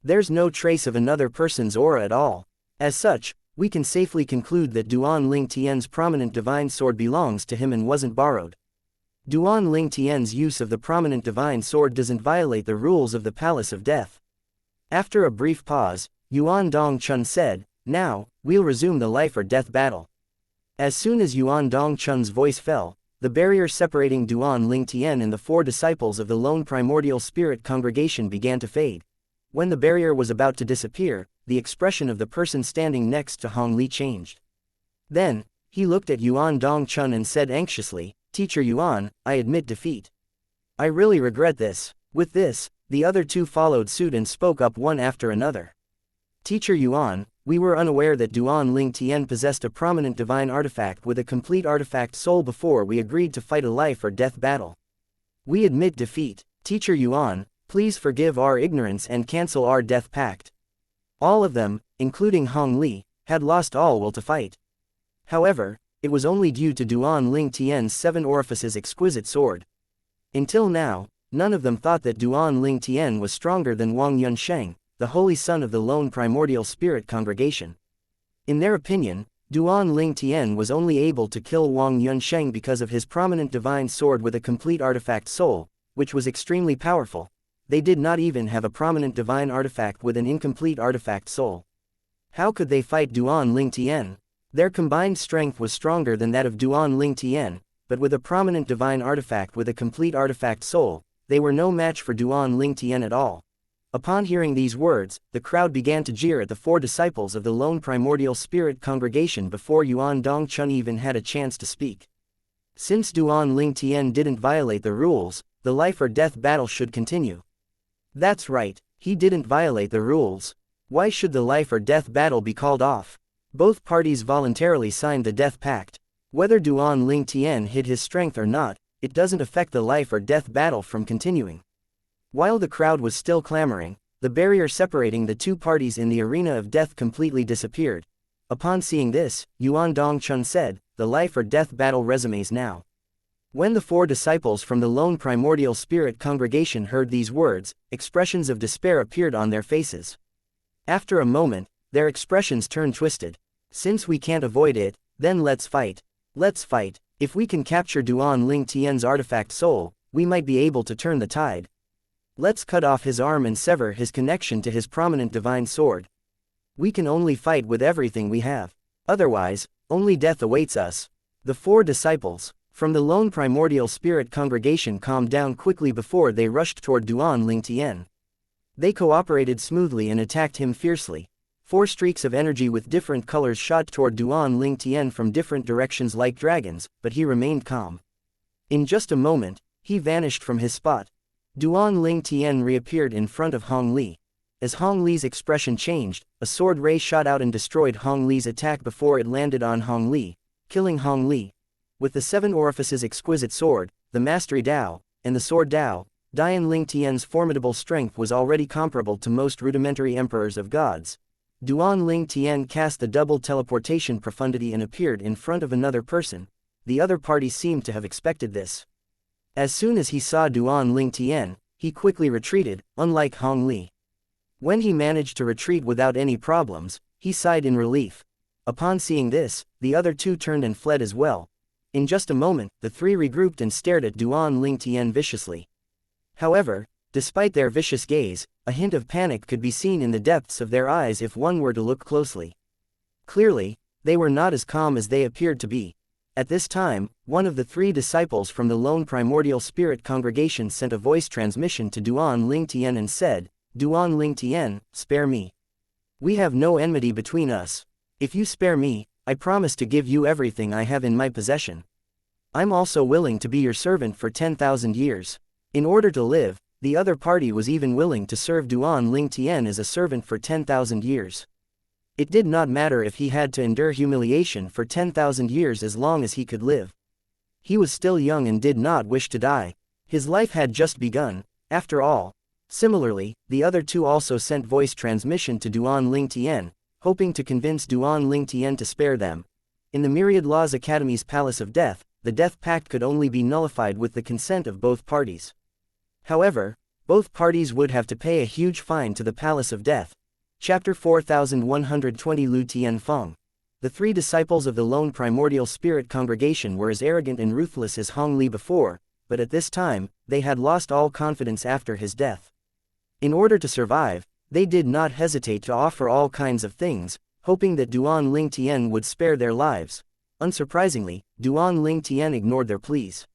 There's no trace of another person's aura at all. As such, we can safely conclude that Duan Lingtian's prominent divine sword belongs to him and wasn't borrowed. Duan Lingtian's use of the prominent divine sword doesn't violate the rules of the Palace of Death." After a brief pause, Yuan Dongchun said, "Now, we'll resume the life or death battle." As soon as Yuan Dongchun's voice fell, the barrier separating Duan Lingtian and the four disciples of the lone primordial spirit congregation began to fade. When the barrier was about to disappear, the expression of the person standing next to Hong Li changed. Then, he looked at Yuan Dongchun and said anxiously, "Teacher Yuan, I admit defeat. I really regret this." With this, the other two followed suit and spoke up one after another. "Teacher Yuan, we were unaware that Duan Lingtian possessed a prominent divine artifact with a complete artifact soul before we agreed to fight a life or death battle. We admit defeat. Teacher Yuan, please forgive our ignorance and cancel our death pact." All of them, including Hong Li, had lost all will to fight. However, it was only due to Duan Lingtian's seven orifices exquisite sword. Until now, none of them thought that Duan Lingtian was stronger than Wang Yunsheng, the holy son of the lone primordial spirit congregation. In their opinion, Duan Lingtian was only able to kill Wang Yunsheng because of his prominent divine sword with a complete artifact soul, which was extremely powerful. They did not even have a prominent divine artifact with an incomplete artifact soul. How could they fight Duan Ling Tian? Their combined strength was stronger than that of Duan Ling Tian, but with a prominent divine artifact with a complete artifact soul, they were no match for Duan Ling Tian at all. Upon hearing these words, the crowd began to jeer at the 4 disciples of the lone primordial spirit congregation before Yuan Dongchun even had a chance to speak. Since Duan Ling Tian didn't violate the rules, the life or death battle should continue. That's right, he didn't violate the rules. Why should the life or death battle be called off? Both parties voluntarily signed the death pact. Whether Duan Ling Tian hid his strength or not, it doesn't affect the life or death battle from continuing. While the crowd was still clamoring, the barrier separating the 2 parties in the arena of death completely disappeared. Upon seeing this, Yuan Dongchun said, "The life or death battle resumes now." When the 4 disciples from the lone primordial spirit congregation heard these words, expressions of despair appeared on their faces. After a moment, their expressions turned twisted. "Since we can't avoid it, then let's fight. Let's fight. If we can capture Duan Ling Tian's artifact soul, we might be able to turn the tide. Let's cut off his arm and sever his connection to his prominent divine sword. We can only fight with everything we have. Otherwise, only death awaits us." The 4 disciples from the lone primordial spirit congregation calmed down quickly before they rushed toward Duan Ling Tian. They cooperated smoothly and attacked him fiercely. 4 streaks of energy with different colors shot toward Duan Ling Tian from different directions like dragons, but he remained calm. In just a moment, he vanished from his spot. Duan Ling Tian reappeared in front of Hong Li. As Hong Li's expression changed, a sword ray shot out and destroyed Hong Li's attack before it landed on Hong Li, killing Hong Li. With the 7 orifices exquisite sword, the mastery Dao, and the sword Dao, Duan Ling Tian's formidable strength was already comparable to most rudimentary emperors of gods. Duan Ling Tian cast the double teleportation profundity and appeared in front of another person. The other party seemed to have expected this. As soon as he saw Duan Ling Tian, he quickly retreated, unlike Hong Li. When he managed to retreat without any problems, he sighed in relief. Upon seeing this, the other 2 turned and fled as well. In just a moment, the 3 regrouped and stared at Duan Ling Tian viciously. However, despite their vicious gaze, a hint of panic could be seen in the depths of their eyes if one were to look closely. Clearly, they were not as calm as they appeared to be. At this time, one of the 3 disciples from the lone primordial spirit congregation sent a voice transmission to Duan Ling Tian and said, "Duan Ling Tian, spare me. We have no enmity between us. If you spare me, I promise to give you everything I have in my possession. I'm also willing to be your servant for 10,000 years. In order to live, the other party was even willing to serve Duan Ling Tian as a servant for 10,000 years. It did not matter if he had to endure humiliation for 10,000 years as long as he could live. He was still young and did not wish to die. His life had just begun, after all. Similarly, the other 2 also sent voice transmission to Duan Ling Tian, hoping to convince Duan Ling Tian to spare them. In the Myriad Laws Academy's Palace of Death, the death pact could only be nullified with the consent of both parties. However, both parties would have to pay a huge fine to the Palace of Death. Chapter 4120 Lu Tianfeng. The 3 disciples of the lone primordial spirit congregation were as arrogant and ruthless as Hong Li before, but at this time, they had lost all confidence after his death. In order to survive, they did not hesitate to offer all kinds of things, hoping that Duan Ling Tian would spare their lives. Unsurprisingly, Duan Ling Tian ignored their pleas.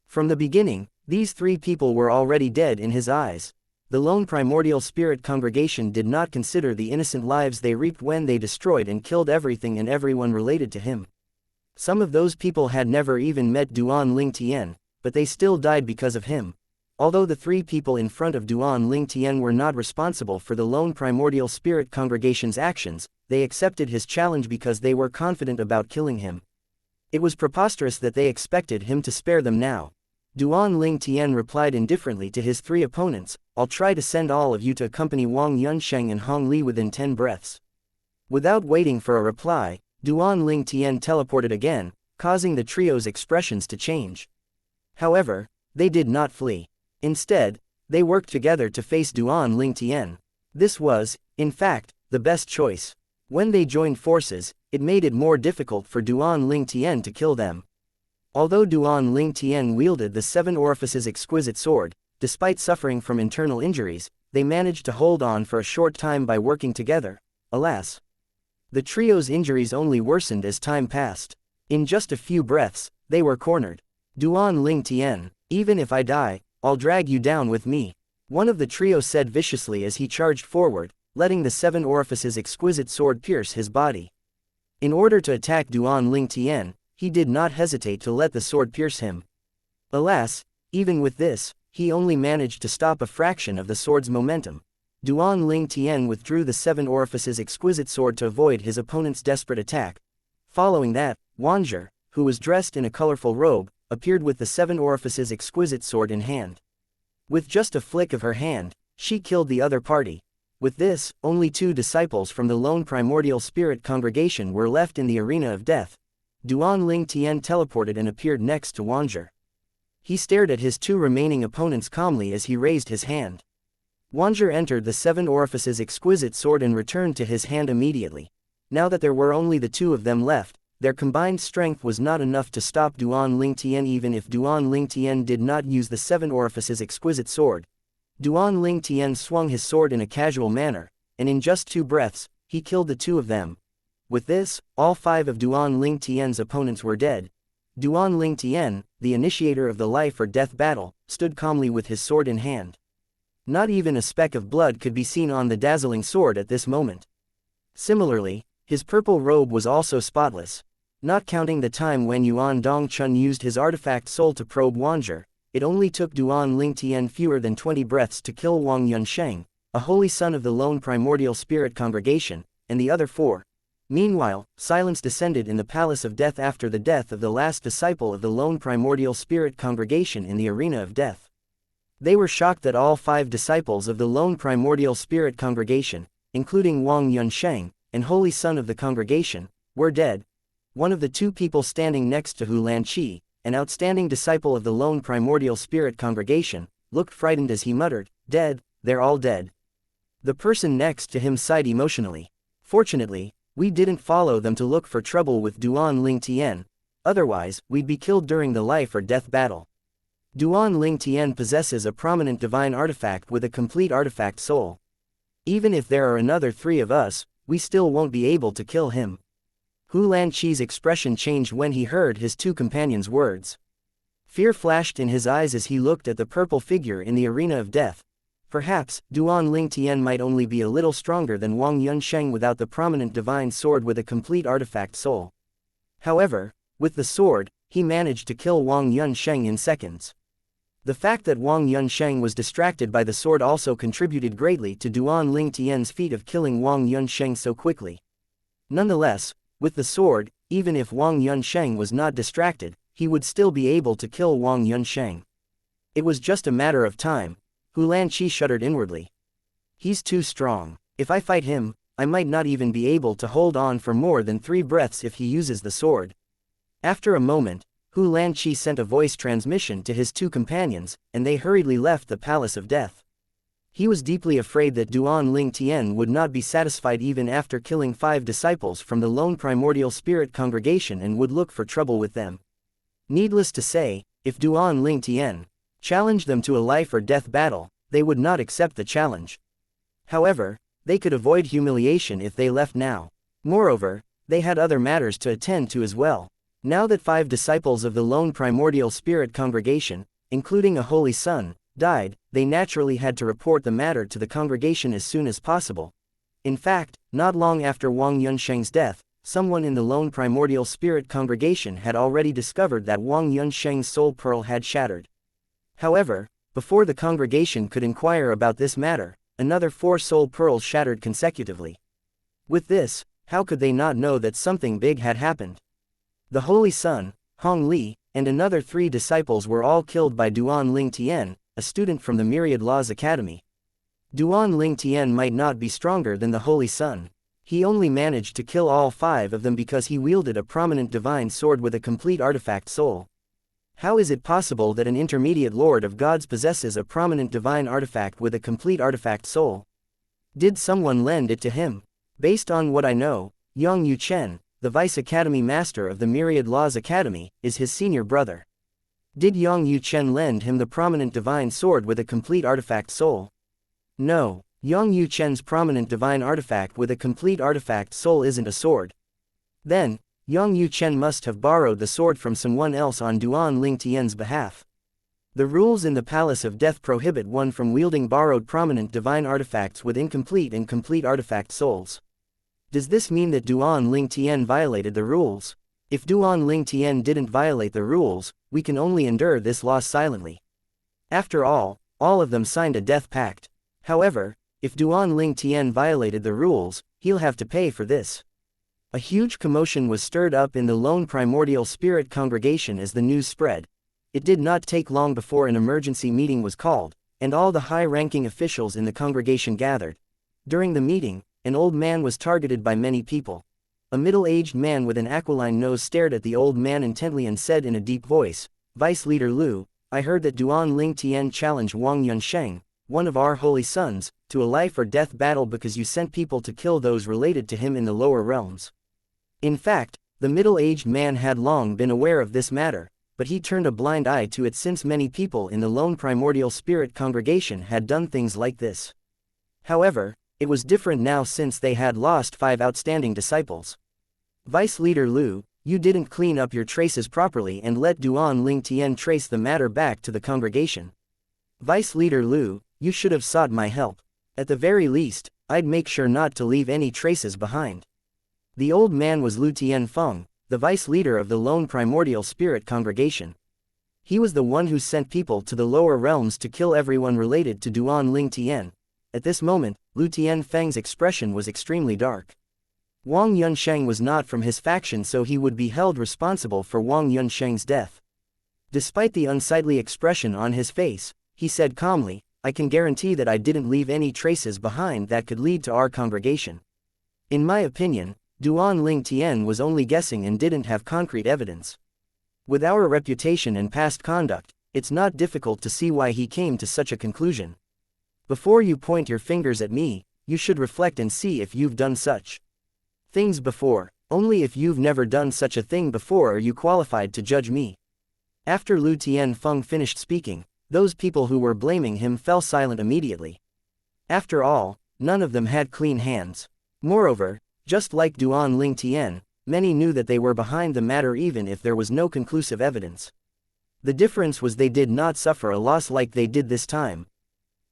From the beginning, these 3 people were already dead in his eyes. The lone primordial spirit congregation did not consider the innocent lives they reaped when they destroyed and killed everything and everyone related to him. Some of those people had never even met Duan Ling Tian, but they still died because of him. Although the 3 people in front of Duan Ling Tian were not responsible for the lone primordial spirit congregation's actions, they accepted his challenge because they were confident about killing him. It was preposterous that they expected him to spare them now. Duan Ling Tian replied indifferently to his 3 opponents, "I'll try to send all of you to accompany Wang Yunsheng and Hong Li within 10 breaths." Without waiting for a reply, Duan Ling Tian teleported again, causing the trio's expressions to change. However, they did not flee. Instead, they worked together to face Duan Ling Tian. This was, in fact, the best choice. When they joined forces, it made it more difficult for Duan Ling Tian to kill them. Although Duan Ling Tian wielded the Seven Orifices exquisite sword, despite suffering from internal injuries, they managed to hold on for a short time by working together. Alas, the trio's injuries only worsened as time passed. In just a few breaths, they were cornered. Duan Ling Tian, even if I die, I'll drag you down with me, one of the trio said viciously as he charged forward, letting the Seven Orifices exquisite sword pierce his body. In order to attack Duan Ling Tian, he did not hesitate to let the sword pierce him. Alas, even with this, he only managed to stop a fraction of the sword's momentum. Duan Ling Tian withdrew the Seven Orifices exquisite sword to avoid his opponent's desperate attack. Following that, Wanzhi, who was dressed in a colorful robe, appeared with the Seven Orifices exquisite sword in hand. With just a flick of her hand, she killed the other party. With this, only 2 disciples from the lone primordial spirit congregation were left in the arena of death. Duan Ling Tian teleported and appeared next to Wanzhi. He stared at his 2 remaining opponents calmly as he raised his hand. Wanzhi entered the Seven Orifices exquisite sword and returned to his hand immediately. Now that there were only the 2 of them left, their combined strength was not enough to stop Duan Ling Tian even if Duan Ling Tian did not use the Seven Orifices exquisite sword. Duan Ling Tian swung his sword in a casual manner, and in just 2 breaths, he killed the 2 of them. With this, all 5 of Duan Ling Tian's opponents were dead. Duan Ling Tian, the initiator of the life or death battle, stood calmly with his sword in hand. Not even a speck of blood could be seen on the dazzling sword at this moment. Similarly, his purple robe was also spotless. Not counting the time when Yuan Dongchun used his artifact soul to probe Wanzhi, it only took Duan Ling Tian fewer than 20 breaths to kill Wang Yunsheng, a holy son of the lone primordial spirit congregation, and the other 4. Meanwhile, silence descended in the palace of death after the death of the last disciple of the lone primordial spirit congregation in the arena of death. They were shocked that all 5 disciples of the lone primordial spirit congregation, including Wang Yunsheng, and holy son of the congregation, were dead. One of the 2 people standing next to Hu Lanqi, an outstanding disciple of the lone primordial spirit congregation, looked frightened as he muttered, "Dead, they're all dead." The person next to him sighed emotionally. "Fortunately, we didn't follow them to look for trouble with Duan Ling Tian, otherwise, we'd be killed during the life or death battle." Duan Ling Tian possesses a prominent divine artifact with a complete artifact soul. Even if there are another 3 of us, we still won't be able to kill him. Hu Lanqi's expression changed when he heard his 2 companions' words. Fear flashed in his eyes as he looked at the purple figure in the arena of death. Perhaps, Duan Ling Tian might only be a little stronger than Wang Yunsheng without the prominent divine sword with a complete artifact soul. However, with the sword, he managed to kill Wang Yunsheng in seconds. The fact that Wang Yunsheng was distracted by the sword also contributed greatly to Duan Ling Tian's feat of killing Wang Yunsheng so quickly. Nonetheless, with the sword, even if Wang Yunsheng was not distracted, he would still be able to kill Wang Yunsheng. It was just a matter of time. Hu Lanqi shuddered inwardly. He's too strong. If I fight him, I might not even be able to hold on for more than 3 breaths if he uses the sword. After a moment, Hu Lanqi sent a voice transmission to his 2 companions, and they hurriedly left the palace of death. He was deeply afraid that Duan Ling Tian would not be satisfied even after killing 5 disciples from the lone primordial spirit congregation and would look for trouble with them. Needless to say, if Duan Ling Tian challenged them to a life or death battle, they would not accept the challenge. However, they could avoid humiliation if they left now. Moreover, they had other matters to attend to as well. Now that 5 disciples of the lone primordial spirit congregation, including a holy son, died, they naturally had to report the matter to the congregation as soon as possible. In fact, not long after Wang Yunsheng's death, someone in the lone primordial spirit congregation had already discovered that Wang Yunsheng's soul pearl had shattered. However, before the congregation could inquire about this matter, another 4 soul pearls shattered consecutively. With this, how could they not know that something big had happened? The Holy Son, Hong Li, and another 3 disciples were all killed by Duan Ling Tian, a student from the Myriad Laws Academy. Duan Ling Tian might not be stronger than the Holy Son. He only managed to kill all 5 of them because he wielded a prominent divine sword with a complete artifact soul. How is it possible that an intermediate Lord of Gods possesses a prominent divine artifact with a complete artifact soul? Did someone lend it to him? Based on what I know, Yang Yuchen, the Vice Academy Master of the Myriad Laws Academy, is his senior brother. Did Yang Yuchen lend him the prominent divine sword with a complete artifact soul? No, Yang Yuchen's prominent divine artifact with a complete artifact soul isn't a sword. Then, Yang Yuchen must have borrowed the sword from someone else on Duan Lingtian's behalf. The rules in the Palace of Death prohibit one from wielding borrowed prominent divine artifacts with incomplete and complete artifact souls. Does this mean that Duan Lingtian violated the rules? If Duan Lingtian didn't violate the rules, we can only endure this loss silently. After all of them signed a death pact. However, if Duan Lingtian violated the rules, he'll have to pay for this. A huge commotion was stirred up in the lone primordial spirit congregation as the news spread. It did not take long before an emergency meeting was called, and all the high-ranking officials in the congregation gathered. During the meeting, an old man was targeted by many people. A middle-aged man with an aquiline nose stared at the old man intently and said in a deep voice, "Vice Leader Lu, I heard that Duan Lingtian challenged Wang Yunsheng, one of our holy sons, to a life-or-death battle because you sent people to kill those related to him in the lower realms." In fact, the middle-aged man had long been aware of this matter, but he turned a blind eye to it since many people in the lone primordial spirit congregation had done things like this. However, it was different now since they had lost 5 outstanding disciples. Vice Leader Lu, you didn't clean up your traces properly and let Duan Lingtian trace the matter back to the congregation. Vice Leader Lu, you should have sought my help. At the very least, I'd make sure not to leave any traces behind. The old man was Lu Tianfeng, the vice leader of the lone primordial spirit congregation. He was the one who sent people to the lower realms to kill everyone related to Duan Lingtian. At this moment, Lu Tianfeng's expression was extremely dark. Wang Yunsheng was not from his faction, so he would be held responsible for Wang Yunsheng's death. Despite the unsightly expression on his face, he said calmly, "I can guarantee that I didn't leave any traces behind that could lead to our congregation. In my opinion, Duan Lingtian was only guessing and didn't have concrete evidence. With our reputation and past conduct, it's not difficult to see why he came to such a conclusion. Before you point your fingers at me, you should reflect and see if you've done such things before. Only if you've never done such a thing before are you qualified to judge me." After Lu Tianfeng finished speaking, those people who were blaming him fell silent immediately. After all, none of them had clean hands. Moreover, just like Duan Lingtian, many knew that they were behind the matter even if there was no conclusive evidence. The difference was they did not suffer a loss like they did this time.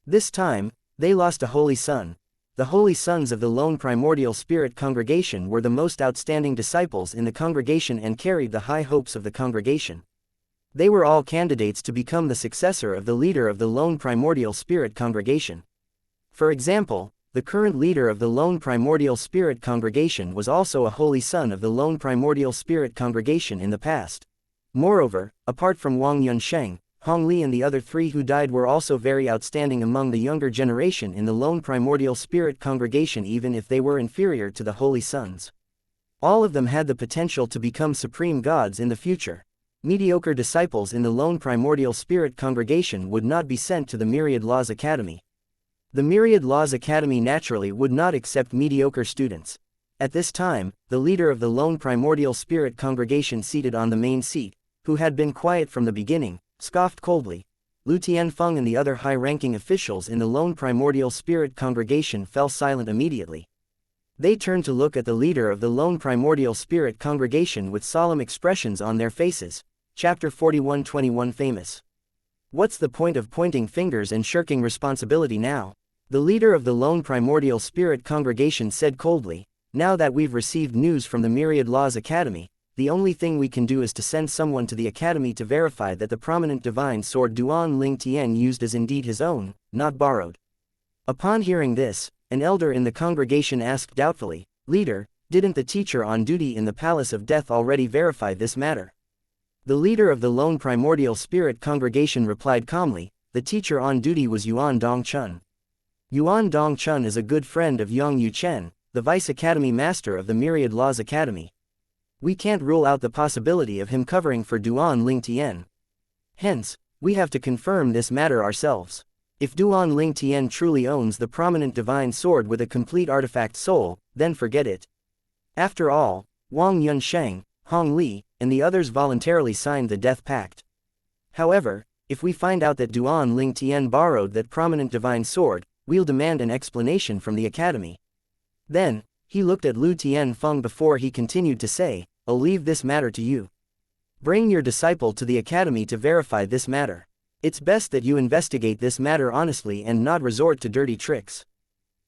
This time, they lost a holy son. The holy sons of the lone primordial spirit congregation were the most outstanding disciples in the congregation and carried the high hopes of the congregation. They were all candidates to become the successor of the leader of the lone primordial spirit congregation. For example, the current leader of the lone primordial spirit congregation was also a holy son of the lone primordial spirit congregation in the past. Moreover, apart from Wang Yunsheng, Hong Li and the other 3 who died were also very outstanding among the younger generation in the lone primordial spirit congregation, even if they were inferior to the holy sons. All of them had the potential to become supreme gods in the future. Mediocre disciples in the lone primordial spirit congregation would not be sent to the Myriad Laws Academy. The Myriad Laws Academy naturally would not accept mediocre students. At this time, the leader of the lone primordial spirit congregation seated on the main seat, who had been quiet from the beginning, scoffed coldly. Lu Tianfeng and the other high-ranking officials in the lone primordial spirit congregation fell silent immediately. They turned to look at the leader of the lone primordial spirit congregation with solemn expressions on their faces. Chapter 41-21 Famous. What's the point of pointing fingers and shirking responsibility now? The leader of the lone primordial spirit congregation said coldly, "Now that we've received news from the Myriad Laws Academy, the only thing we can do is to send someone to the academy to verify that the prominent divine sword Duan Lingtian used is indeed his own, not borrowed." Upon hearing this, an elder in the congregation asked doubtfully, "Leader, didn't the teacher on duty in the Palace of Death already verify this matter?" The leader of the lone primordial spirit congregation replied calmly, "The teacher on duty was Yuan Dongchun. Yuan Dongchun is a good friend of Yang Yuchen, the Vice Academy Master of the Myriad Laws Academy. We can't rule out the possibility of him covering for Duan Lingtian. Hence, we have to confirm this matter ourselves. If Duan Lingtian truly owns the prominent divine sword with a complete artifact soul, then forget it. After all, Wang Yunsheng, Hong Li, and the others voluntarily signed the death pact. However, if we find out that Duan Ling Tian borrowed that prominent divine sword, we'll demand an explanation from the academy. Then, he looked at Lu Tianfeng before he continued to say, I'll leave this matter to you. Bring your disciple to the academy to verify this matter. It's best that you investigate this matter honestly and not resort to dirty tricks.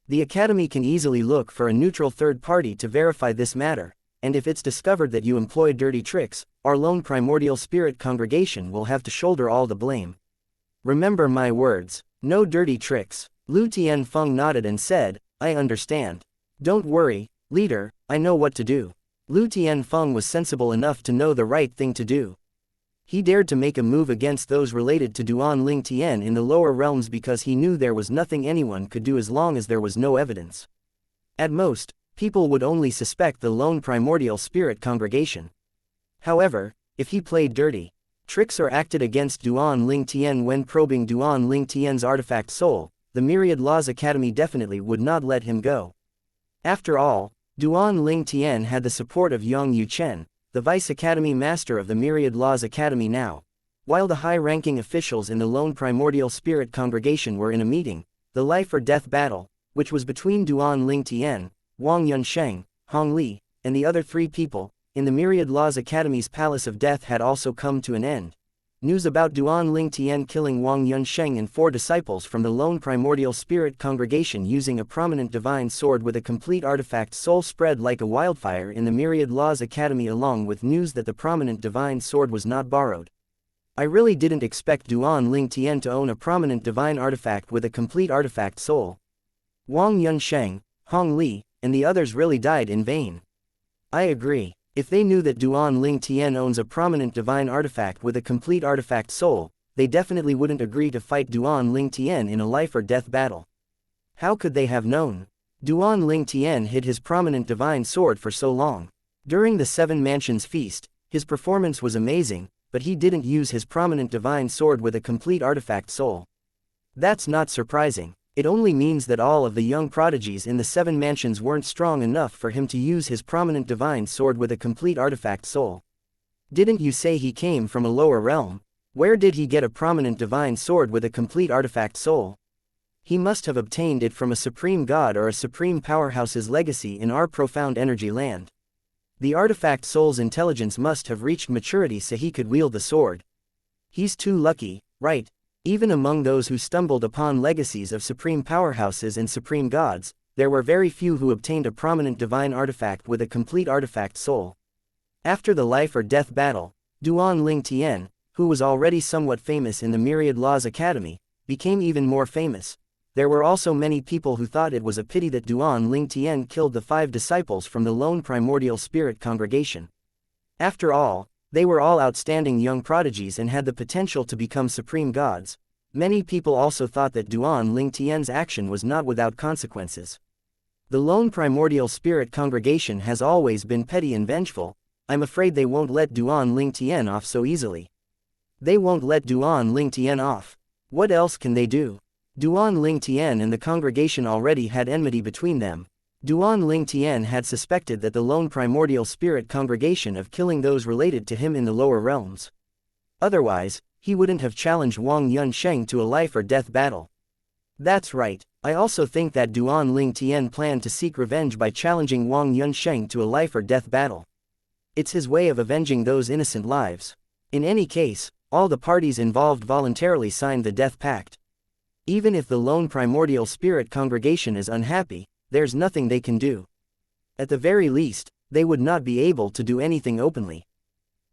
The academy can easily look for a neutral third party to verify this matter, and if it's discovered that you employed dirty tricks, our lone primordial spirit congregation will have to shoulder all the blame. Remember my words, no dirty tricks. Lu Tianfeng nodded and said, I understand. Don't worry, leader, I know what to do. Lu Tianfeng was sensible enough to know the right thing to do. He dared to make a move against those related to Duan Ling Tian in the lower realms because he knew there was nothing anyone could do as long as there was no evidence. At most, people would only suspect the lone primordial spirit congregation. However, if he played dirty tricks or acted against Duan Ling Tian when probing Duan Ling Tian's artifact soul, the Myriad Laws Academy definitely would not let him go. After all, Duan Ling Tian had the support of Yang Yuchen, the Vice Academy Master of the Myriad Laws Academy now. While the high-ranking officials in the lone primordial spirit congregation were in a meeting, the life-or-death battle, which was between Duan Ling Tian, Wang Yunsheng, Hong Li, and the other three people, in the Myriad Laws Academy's Palace of Death had also come to an end. News about Duan Ling Tian killing Wang Yunsheng and 4 disciples from the lone primordial spirit congregation using a prominent divine sword with a complete artifact soul spread like a wildfire in the Myriad Laws Academy along with news that the prominent divine sword was not borrowed. I really didn't expect Duan Ling Tian to own a prominent divine artifact with a complete artifact soul. Wang Yunsheng, Hong Li, and the others really died in vain. I agree. If they knew that Duan Ling Tian owns a prominent divine artifact with a complete artifact soul, they definitely wouldn't agree to fight Duan Ling Tian in a life-or-death battle. How could they have known? Duan Ling Tian hid his prominent divine sword for so long. During the 7 Mansions feast, his performance was amazing, but he didn't use his prominent divine sword with a complete artifact soul. That's not surprising. It only means that all of the young prodigies in the 7 Mansions weren't strong enough for him to use his prominent divine sword with a complete artifact soul. Didn't you say he came from a lower realm? Where did he get a prominent divine sword with a complete artifact soul? He must have obtained it from a supreme god or a supreme powerhouse's legacy in our profound energy land. The artifact soul's intelligence must have reached maturity so he could wield the sword. He's too lucky, right? Even among those who stumbled upon legacies of supreme powerhouses and supreme gods, there were very few who obtained a prominent divine artifact with a complete artifact soul. After the life-or-death battle, Duan Ling Tian, who was already somewhat famous in the Myriad Laws Academy, became even more famous. There were also many people who thought it was a pity that Duan Ling Tian killed the 5 disciples from the lone primordial spirit congregation. After all, they were all outstanding young prodigies and had the potential to become supreme gods. Many people also thought that Duan Ling Tian's action was not without consequences. The lone primordial spirit congregation has always been petty and vengeful. I'm afraid they won't let Duan Ling Tian off so easily. They won't let Duan Ling Tian off. What else can they do? Duan Ling Tian and the congregation already had enmity between them. Duan Ling Tian had suspected that the lone primordial spirit congregation of killing those related to him in the lower realms. Otherwise, he wouldn't have challenged Wang Yunsheng to a life-or-death battle. That's right, I also think that Duan Ling Tian planned to seek revenge by challenging Wang Yunsheng to a life-or-death battle. It's his way of avenging those innocent lives. In any case, all the parties involved voluntarily signed the death pact. Even if the lone primordial spirit congregation is unhappy, there's nothing they can do. At the very least, they would not be able to do anything openly.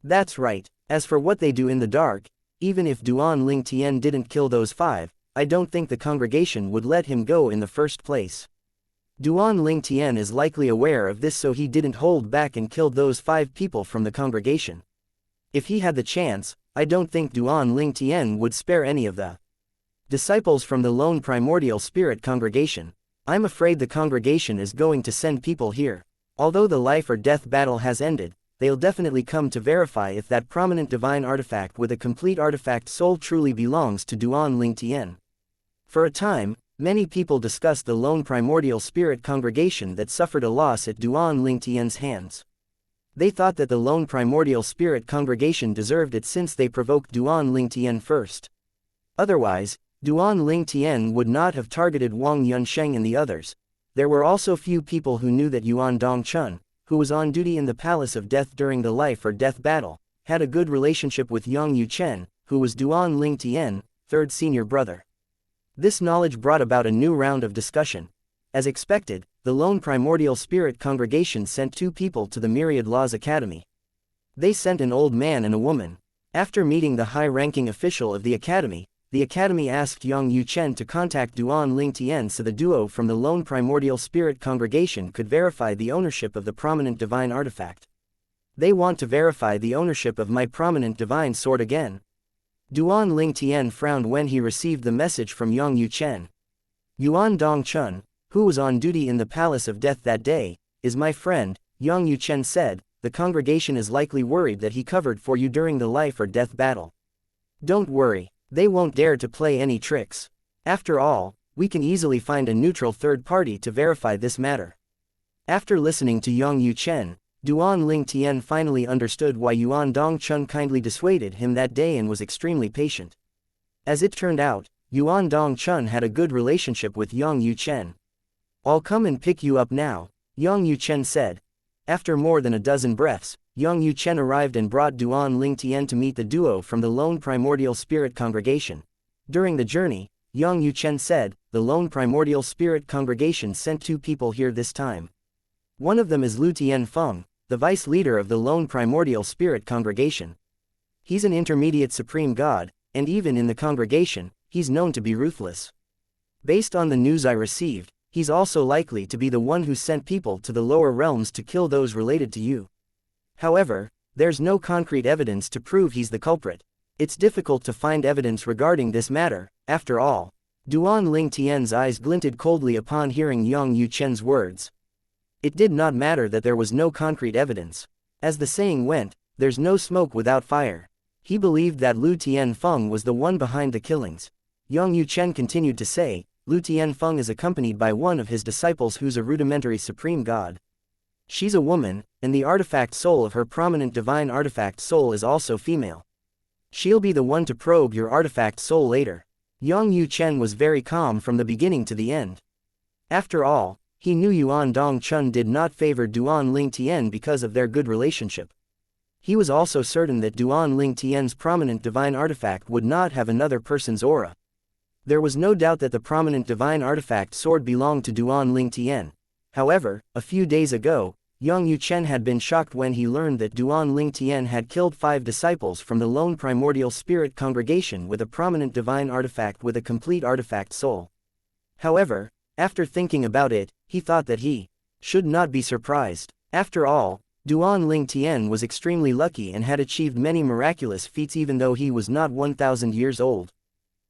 That's right. As for what they do in the dark, even if Duan Ling Tian didn't kill those 5, I don't think the congregation would let him go in the first place. Duan Ling Tian is likely aware of this, so he didn't hold back and killed those 5 people from the congregation. If he had the chance, I don't think Duan Ling Tian would spare any of the disciples from the lone primordial spirit congregation. I'm afraid the congregation is going to send people here. Although the life-or-death battle has ended, they'll definitely come to verify if that prominent divine artifact with a complete artifact soul truly belongs to Duan Ling Tian. For a time, many people discussed the lone primordial spirit congregation that suffered a loss at Duan Ling Tian's hands. They thought that the lone primordial spirit congregation deserved it since they provoked Duan Lingtian first. Otherwise, Duan Lingtian would not have targeted Wang Yunsheng and the others. There were also few people who knew that Yuan Dongchun, who was on duty in the Palace of Death during the life or death battle, had a good relationship with Yang Yuchen, who was Duan Lingtian, third senior brother. This knowledge brought about a new round of discussion. As expected, the lone primordial spirit congregation sent two people to the Myriad Laws Academy. They sent an old man and a woman. After meeting the high-ranking official of the academy asked Yang Yuchen to contact Duan Lingtian so the duo from the lone primordial spirit congregation could verify the ownership of the prominent divine artifact. They want to verify the ownership of my prominent divine sword again. Duan Lingtian frowned when he received the message from Yang Yuchen. Yuan Dongchun, who was on duty in the Palace of Death that day, is my friend, Yang Yuchen said. The congregation is likely worried that he covered for you during the life or death battle. Don't worry, they won't dare to play any tricks. After all, we can easily find a neutral third party to verify this matter. After listening to Yang Yuchen, Duan Lingtian finally understood why Yuan Dongchun kindly dissuaded him that day and was extremely patient. As it turned out, Yuan Dongchun had a good relationship with Yang Yuchen. I'll come and pick you up now, Yang Yuchen said. After more than a dozen breaths, Yang Yuchen arrived and brought Duan Lingtian to meet the duo from the lone primordial spirit congregation. During the journey, Yang Yuchen said, the lone primordial spirit congregation sent two people here this time. One of them is Lu Tianfeng, the vice leader of the lone primordial spirit congregation. He's an intermediate supreme god, and even in the congregation, he's known to be ruthless. Based on the news I received, he's also likely to be the one who sent people to the lower realms to kill those related to you. However, there's no concrete evidence to prove he's the culprit. It's difficult to find evidence regarding this matter, after all. Duan Lingtian's eyes glinted coldly upon hearing Yang Yuchen's words. It did not matter that there was no concrete evidence. As the saying went, there's no smoke without fire. He believed that Lu Tianfeng was the one behind the killings. Yang Yuchen continued to say, Lu Tianfeng is accompanied by one of his disciples who's a rudimentary supreme god. She's a woman, and the artifact soul of her prominent divine artifact soul is also female. She'll be the one to probe your artifact soul later. Yang Yuchen was very calm from the beginning to the end. After all, he knew Yuan Dongchun did not favor Duan Lingtian because of their good relationship. He was also certain that Duan Lingtian's prominent divine artifact would not have another person's aura. There was no doubt that the prominent divine artifact sword belonged to Duan Lingtian. However, a few days ago, Yang Yuchen had been shocked when he learned that Duan Lingtian had killed 5 disciples from the lone primordial spirit congregation with a prominent divine artifact with a complete artifact soul. However, after thinking about it, he thought that he should not be surprised. After all, Duan Lingtian was extremely lucky and had achieved many miraculous feats even though he was not 1,000 years old.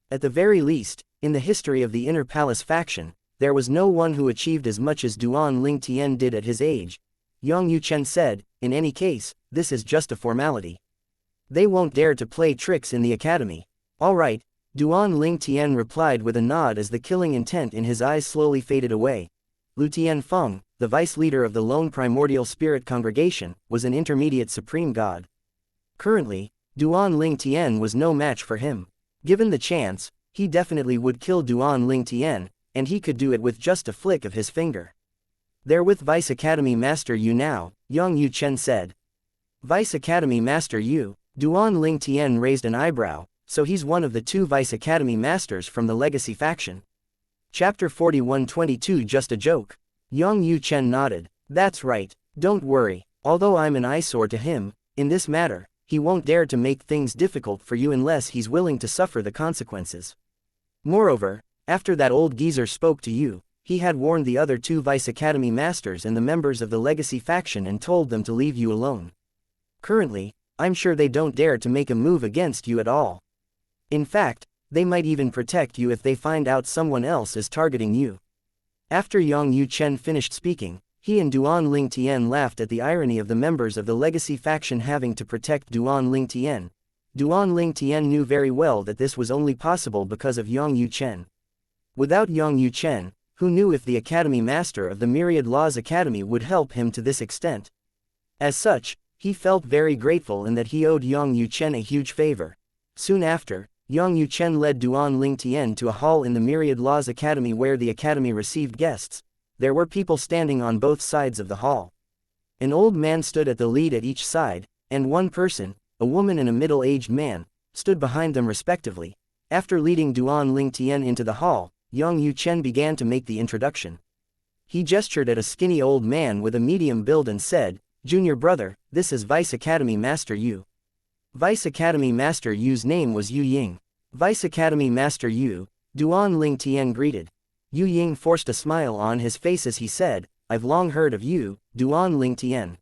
At the very least, in the history of the Inner Palace faction, there was no one who achieved as much as Duan Lingtian did at his age. Yang Yuchen said, in any case, this is just a formality. They won't dare to play tricks in the academy. All right, Duan Lingtian replied with a nod as the killing intent in his eyes slowly faded away. Lu Tianfeng, the vice leader of the lone primordial spirit congregation, was an intermediate supreme god. Currently, Duan Lingtian was no match for him. Given the chance, he definitely would kill Duan Lingtian, and he could do it with just a flick of his finger. They're with Vice Academy Master Yu now, Yang Yuchen said. Vice Academy Master Yu? Duan Lingtian raised an eyebrow, so he's one of the 2 Vice Academy Masters from the Legacy faction. Chapter 41-22 Just a joke. Yang Yuchen nodded. That's right, don't worry, although I'm an eyesore to him, in this matter, he won't dare to make things difficult for you unless he's willing to suffer the consequences. Moreover, after that old geezer spoke to you, he had warned the other 2 Vice Academy Masters and the members of the Legacy faction and told them to leave you alone. Currently, I'm sure they don't dare to make a move against you at all. In fact, they might even protect you if they find out someone else is targeting you. After Yang Yuchen finished speaking, he and Duan Lingtian laughed at the irony of the members of the Legacy faction having to protect Duan Lingtian. Duan Lingtian knew very well that this was only possible because of Yang Yuchen. Without Yang Yuchen, who knew if the Academy Master of the Myriad Laws Academy would help him to this extent? As such, he felt very grateful in that he owed Yang Yuchen a huge favor. Soon after, Yang Yuchen led Duan Ling Tian to a hall in the Myriad Laws Academy where the academy received guests. There were people standing on both sides of the hall. An old man stood at the lead at each side, and one person, a woman and a middle-aged man, stood behind them respectively. After leading Duan Ling Tian into the hall, Yang Yuchen began to make the introduction. He gestured at a skinny old man with a medium build and said, "Junior brother, this is Vice Academy Master Yu." Vice Academy Master Yu's name was Yu Ying. Vice Academy Master Yu, Duan Ling Tian greeted. Yu Ying forced a smile on his face as he said, "I've long heard of you, Duan Ling Tian.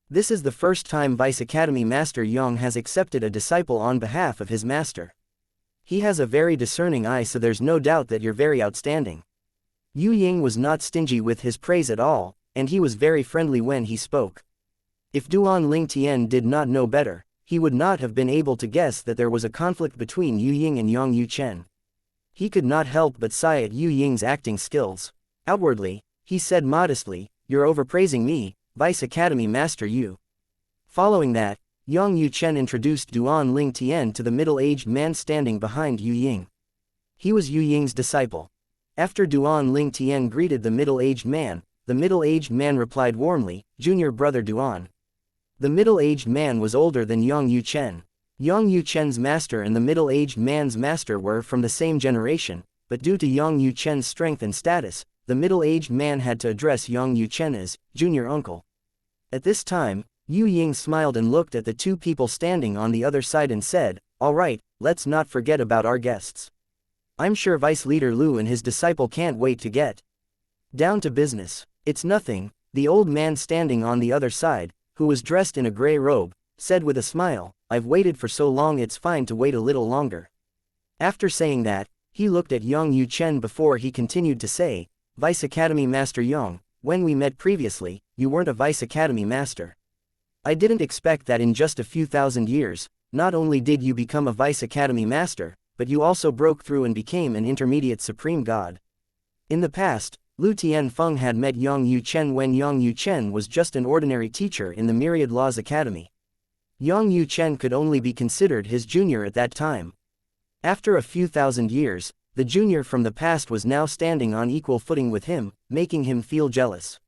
This is the first time Vice Academy Master Yang has accepted a disciple on behalf of his master. He has a very discerning eye, so there's no doubt that you're very outstanding." Yu Ying was not stingy with his praise at all, and he was very friendly when he spoke. If Duan Ling Tian did not know better, he would not have been able to guess that there was a conflict between Yu Ying and Yang Yuchen. He could not help but sigh at Yu Ying's acting skills. Outwardly, he said modestly, "You're overpraising me, Vice Academy Master Yu." Following that, Yang Yuchen introduced Duan Ling Tian to the middle-aged man standing behind Yu Ying. He was Yu Ying's disciple. After Duan Ling Tian greeted the middle-aged man, the middle-aged man replied warmly, "Junior brother Duan." The middle-aged man was older than Yang Yuchen. Yang Yuchen's master and the middle-aged man's master were from the same generation, but due to Yang Yuchen's strength and status, the middle-aged man had to address Yang Yuchen as junior uncle. At this time, Yu Ying smiled and looked at the two people standing on the other side and said, "All right, let's not forget about our guests. I'm sure Vice Leader Lu and his disciple can't wait to get down to business." "It's nothing," the old man standing on the other side, who was dressed in a gray robe, said with a smile, "I've waited for so long, it's fine to wait a little longer." After saying that, he looked at Yang Yuchen before he continued to say, "Vice Academy Master Yang, when we met previously, you weren't a Vice Academy Master. I didn't expect that in just a few thousand years, not only did you become a Vice Academy Master, but you also broke through and became an intermediate Supreme God." In the past, Lu Tianfeng had met Yang Yuchen when Yang Yuchen was just an ordinary teacher in the Myriad Laws Academy. Yang Yuchen could only be considered his junior at that time. After a few thousand years, the junior from the past was now standing on equal footing with him, making him feel jealous.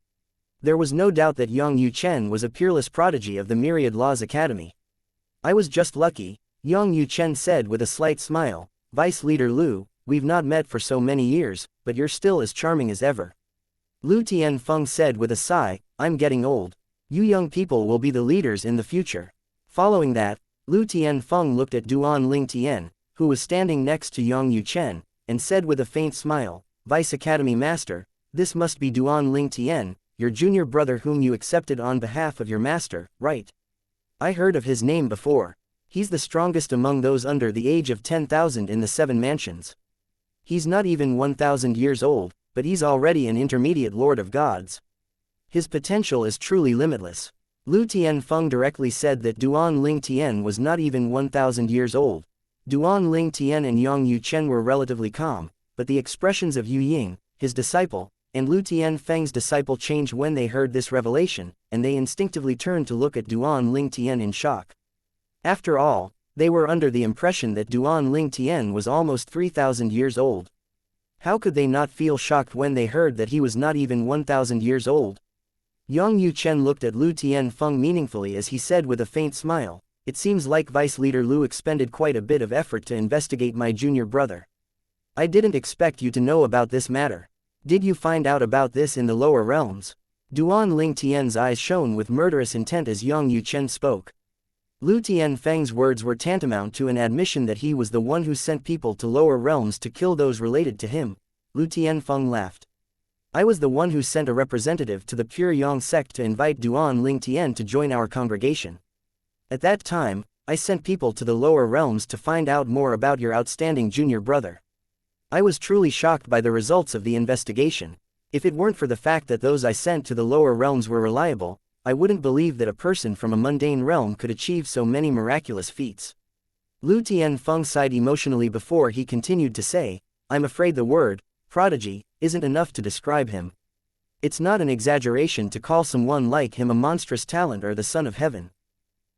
There was no doubt that Yang Yuchen was a peerless prodigy of the Myriad Laws Academy. "I was just lucky," Yang Yuchen said with a slight smile, "Vice Leader Lu, we've not met for so many years, but you're still as charming as ever." Lu Tianfeng said with a sigh, "I'm getting old. You young people will be the leaders in the future." Following that, Lu Tianfeng looked at Duan Ling Tian, who was standing next to Yang Yuchen, and said with a faint smile, "Vice Academy Master, this must be Duan Ling Tian, your junior brother whom you accepted on behalf of your master, right? I heard of his name before. He's the strongest among those under the age of 10,000 in the 7 mansions. He's not even 1,000 years old, but he's already an intermediate Lord of Gods. His potential is truly limitless." Lu Tianfeng directly said that Duan Ling Tian was not even 1,000 years old. Duan Ling Tian and Yang Yuchen were relatively calm, but the expressions of Yu Ying, his disciple, and Lu Tianfeng's disciple changed when they heard this revelation, and they instinctively turned to look at Duan Ling Tian in shock. After all, they were under the impression that Duan Ling Tian was almost 3,000 years old. How could they not feel shocked when they heard that he was not even 1,000 years old? Yang Yuchen looked at Lu Tianfeng meaningfully as he said with a faint smile, "It seems like Vice Leader Lu expended quite a bit of effort to investigate my junior brother. I didn't expect you to know about this matter. Did you find out about this in the lower realms?" Duan Ling Tian's eyes shone with murderous intent as Yang Yuchen spoke. Lu Tianfeng's words were tantamount to an admission that he was the one who sent people to lower realms to kill those related to him. Lu Tianfeng laughed. "I was the one who sent a representative to the Pure Yang sect to invite Duan Ling Tian to join our congregation. At that time, I sent people to the lower realms to find out more about your outstanding junior brother. I was truly shocked by the results of the investigation. If it weren't for the fact that those I sent to the lower realms were reliable, I wouldn't believe that a person from a mundane realm could achieve so many miraculous feats." Lu Tianfeng sighed emotionally before he continued to say, "I'm afraid the word prodigy isn't enough to describe him. It's not an exaggeration to call someone like him a monstrous talent or the son of heaven.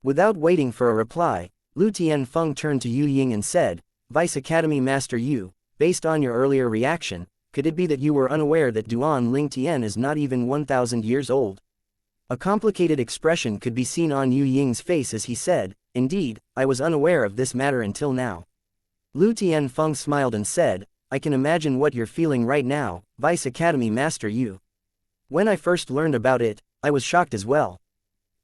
Without waiting for a reply, Lu Tianfeng turned to Yu Ying and said, Vice Academy Master Yu, based on your earlier reaction, could it be that you were unaware that Duan Ling Tian is not even 1,000 years old? A complicated expression could be seen on Yu Ying's face as he said, Indeed, I was unaware of this matter until now. Lu Tianfeng smiled and said, I can imagine what you're feeling right now, Vice Academy Master Yu. When I first learned about it, I was shocked as well.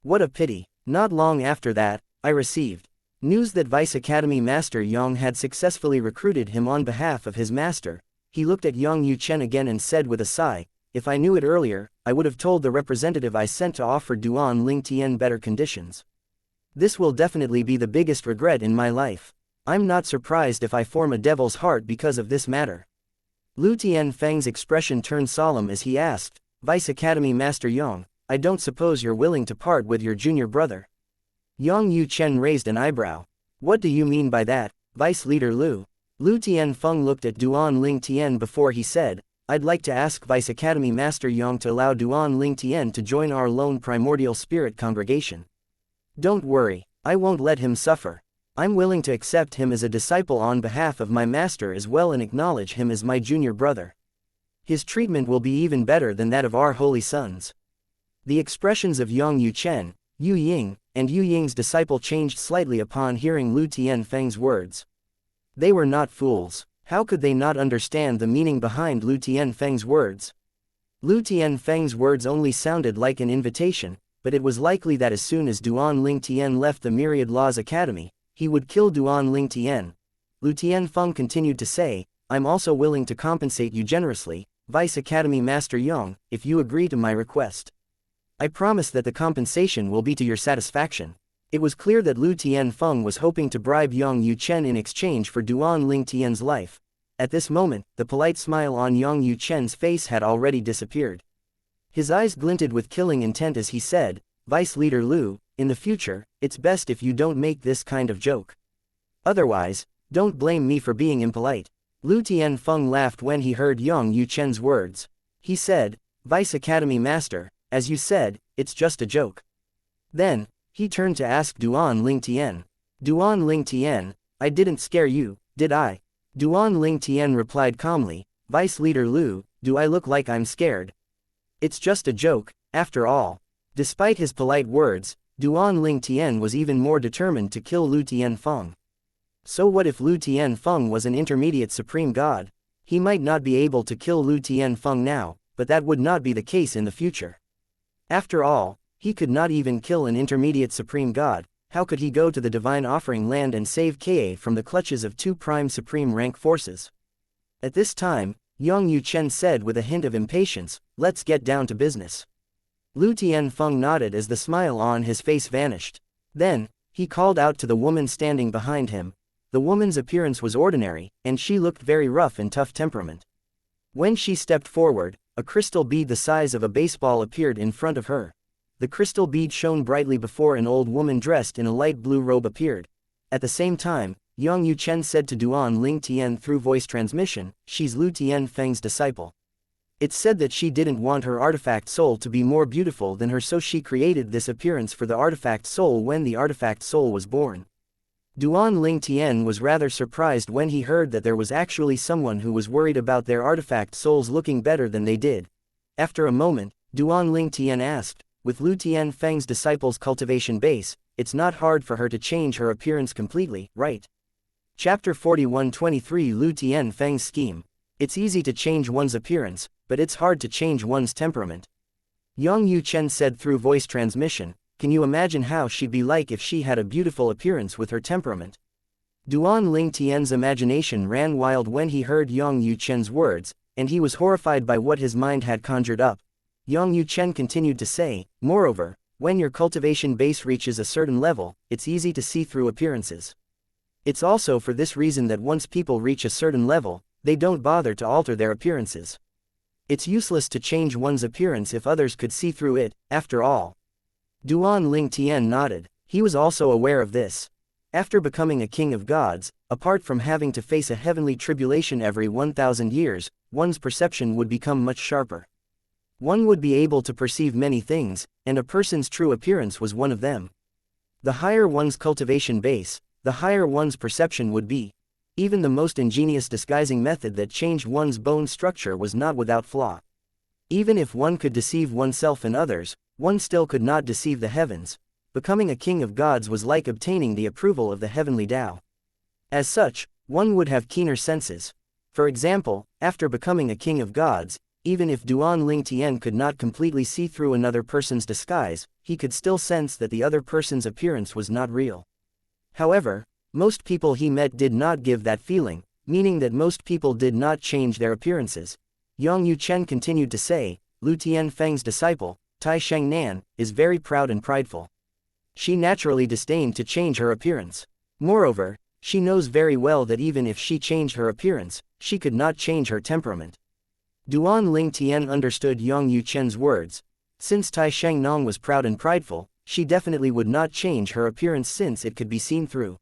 What a pity. Not long after that, I received news that Vice Academy Master Yang had successfully recruited him on behalf of his master. He looked at Yang Yuchen again and said with a sigh, If I knew it earlier, I would have told the representative I sent to offer Duan Ling Tian better conditions. This will definitely be the biggest regret in my life. I'm not surprised if I form a devil's heart because of this matter. Lu Tianfeng's expression turned solemn as he asked, Vice Academy Master Yang, I don't suppose you're willing to part with your junior brother? Yang Yuchen raised an eyebrow. What do you mean by that, Vice Leader Lu? Lu Tianfeng looked at Duan Ling Tian before he said, I'd like to ask Vice Academy Master Yang to allow Duan Ling Tian to join our lone primordial spirit congregation. Don't worry, I won't let him suffer. I'm willing to accept him as a disciple on behalf of my master as well and acknowledge him as my junior brother. His treatment will be even better than that of our holy sons. The expressions of Yang Yuchen, Yu Ying, and Yu Ying's disciple changed slightly upon hearing Lu Tianfeng's words. They were not fools. How could they not understand the meaning behind Lu Tianfeng's words? Lu Tianfeng's words only sounded like an invitation, but it was likely that as soon as Duan Ling Tian left the Myriad Laws Academy, he would kill Duan Ling Tian. Lu Tianfeng continued to say, I'm also willing to compensate you generously, Vice Academy Master Yang, if you agree to my request. I promise that the compensation will be to your satisfaction. It was clear that Lu Tianfeng was hoping to bribe Yang Yuchen in exchange for Duan Ling Tian's life. At this moment, the polite smile on Yang Yuchen's face had already disappeared. His eyes glinted with killing intent as he said, Vice Leader Lu, in the future, it's best if you don't make this kind of joke. Otherwise, don't blame me for being impolite. Lu Tianfeng laughed when he heard Yang Yuchen's words. He said, Vice Academy Master, as you said, it's just a joke. Then, he turned to ask Duan Ling Tian. Duan Ling Tian, I didn't scare you, did I? Duan Ling Tian replied calmly, Vice Leader Lu, do I look like I'm scared? It's just a joke, after all. Despite his polite words, Duan Ling Tian was even more determined to kill Lu Tianfeng. So what if Lu Tianfeng was an intermediate supreme god? He might not be able to kill Lu Tianfeng now, but that would not be the case in the future. After all, he could not even kill an intermediate supreme god. How could he go to the divine offering land and save Ka from the clutches of two prime supreme rank forces? At this time, Yang Yuchen said with a hint of impatience, let's get down to business. Lu Tianfeng nodded as the smile on his face vanished. Then, he called out to the woman standing behind him. The woman's appearance was ordinary, and she looked very rough and tough temperament. When she stepped forward, a crystal bead the size of a baseball appeared in front of her. The crystal bead shone brightly before an old woman dressed in a light blue robe appeared. At the same time, Yang Yuchen said to Duan Ling Tian through voice transmission, she's Lu Tianfeng's disciple. It's said that she didn't want her artifact soul to be more beautiful than her, so she created this appearance for the artifact soul when the artifact soul was born. Duan Ling Tian was rather surprised when he heard that there was actually someone who was worried about their artifact souls looking better than they did. After a moment, Duan Ling Tian asked, with Lu Tianfeng's disciple's cultivation base, it's not hard for her to change her appearance completely, right? Chapter 41-23 Lu Tianfeng's scheme. It's easy to change one's appearance, but it's hard to change one's temperament. Yang Yuchen said through voice transmission, can you imagine how she'd be like if she had a beautiful appearance with her temperament? Duan Ling Tian's imagination ran wild when he heard Yang Yuchen's words, and he was horrified by what his mind had conjured up. Yang Yuchen continued to say, moreover, when your cultivation base reaches a certain level, it's easy to see through appearances. It's also for this reason that once people reach a certain level, they don't bother to alter their appearances. It's useless to change one's appearance if others could see through it, after all. Duan Ling Tian nodded. He was also aware of this. After becoming a king of gods, apart from having to face a heavenly tribulation every 1,000 years, one's perception would become much sharper. One would be able to perceive many things, and a person's true appearance was one of them. The higher one's cultivation base, the higher one's perception would be. Even the most ingenious disguising method that changed one's bone structure was not without flaw. Even if one could deceive oneself and others, one still could not deceive the heavens. Becoming a king of gods was like obtaining the approval of the heavenly Tao. As such, one would have keener senses. For example, after becoming a king of gods, even if Duan Ling Tian could not completely see through another person's disguise, he could still sense that the other person's appearance was not real. However, most people he met did not give that feeling, meaning that most people did not change their appearances. Yang Yuchen continued to say, Lu Tianfeng's disciple, Tai Shengnan, is very proud and prideful. She naturally disdained to change her appearance. Moreover, she knows very well that even if she changed her appearance, she could not change her temperament. Duan Ling Tian understood Yang Yuchen's words. Since Tai Shengnan was proud and prideful, she definitely would not change her appearance since it could be seen through.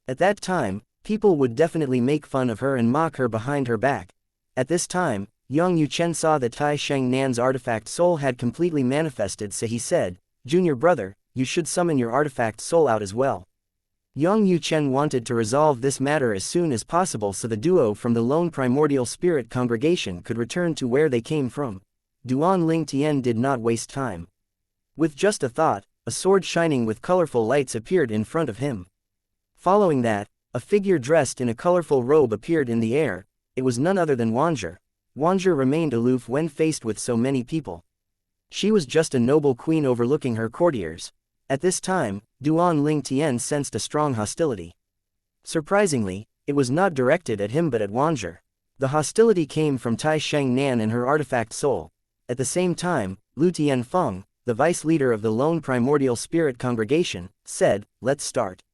At that time, people would definitely make fun of her and mock her behind her back. At this time, Yang Yuchen saw that Tai Shengnan's artifact soul had completely manifested, so he said, "Junior brother, you should summon your artifact soul out as well." Yang Yuchen wanted to resolve this matter as soon as possible so the duo from the lone primordial spirit congregation could return to where they came from. Duan Ling Tian did not waste time. With just a thought, a sword shining with colorful lights appeared in front of him. Following that, a figure dressed in a colorful robe appeared in the air. It was none other than Wanzhi. Wanzhi remained aloof when faced with so many people. She was just a noble queen overlooking her courtiers. At this time, Duan Ling Tian sensed a strong hostility. Surprisingly, it was not directed at him but at Wanzhi. The hostility came from Tai Shengnan and her artifact soul. At the same time, Lu Tianfeng, the vice leader of the lone primordial spirit congregation, said, "Let's start."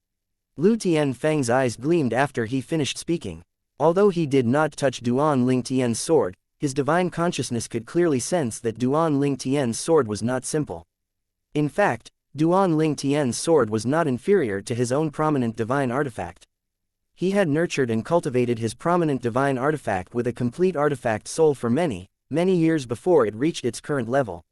Lu Tianfeng's eyes gleamed after he finished speaking. Although he did not touch Duan Ling Tian's sword, his divine consciousness could clearly sense that Duan Ling Tian's sword was not simple. In fact, Duan Ling Tian's sword was not inferior to his own prominent divine artifact. He had nurtured and cultivated his prominent divine artifact with a complete artifact soul for many, many years before it reached its current level.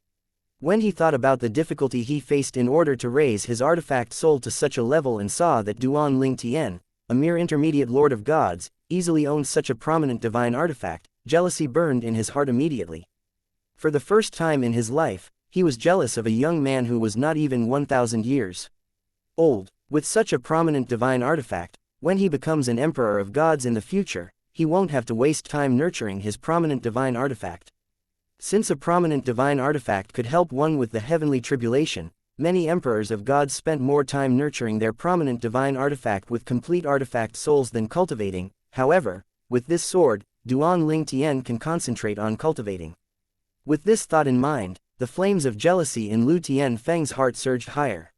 When he thought about the difficulty he faced in order to raise his artifact soul to such a level and saw that Duan Ling Tian, a mere intermediate lord of gods, easily owned such a prominent divine artifact, jealousy burned in his heart immediately. For the first time in his life, he was jealous of a young man who was not even 1,000 years old. With such a prominent divine artifact, when he becomes an emperor of gods in the future, he won't have to waste time nurturing his prominent divine artifact. Since a prominent divine artifact could help one with the heavenly tribulation, many emperors of gods spent more time nurturing their prominent divine artifact with complete artifact souls than cultivating. However, with this sword, Duan Ling Tian can concentrate on cultivating. With this thought in mind, the flames of jealousy in Lu Tianfeng's heart surged higher.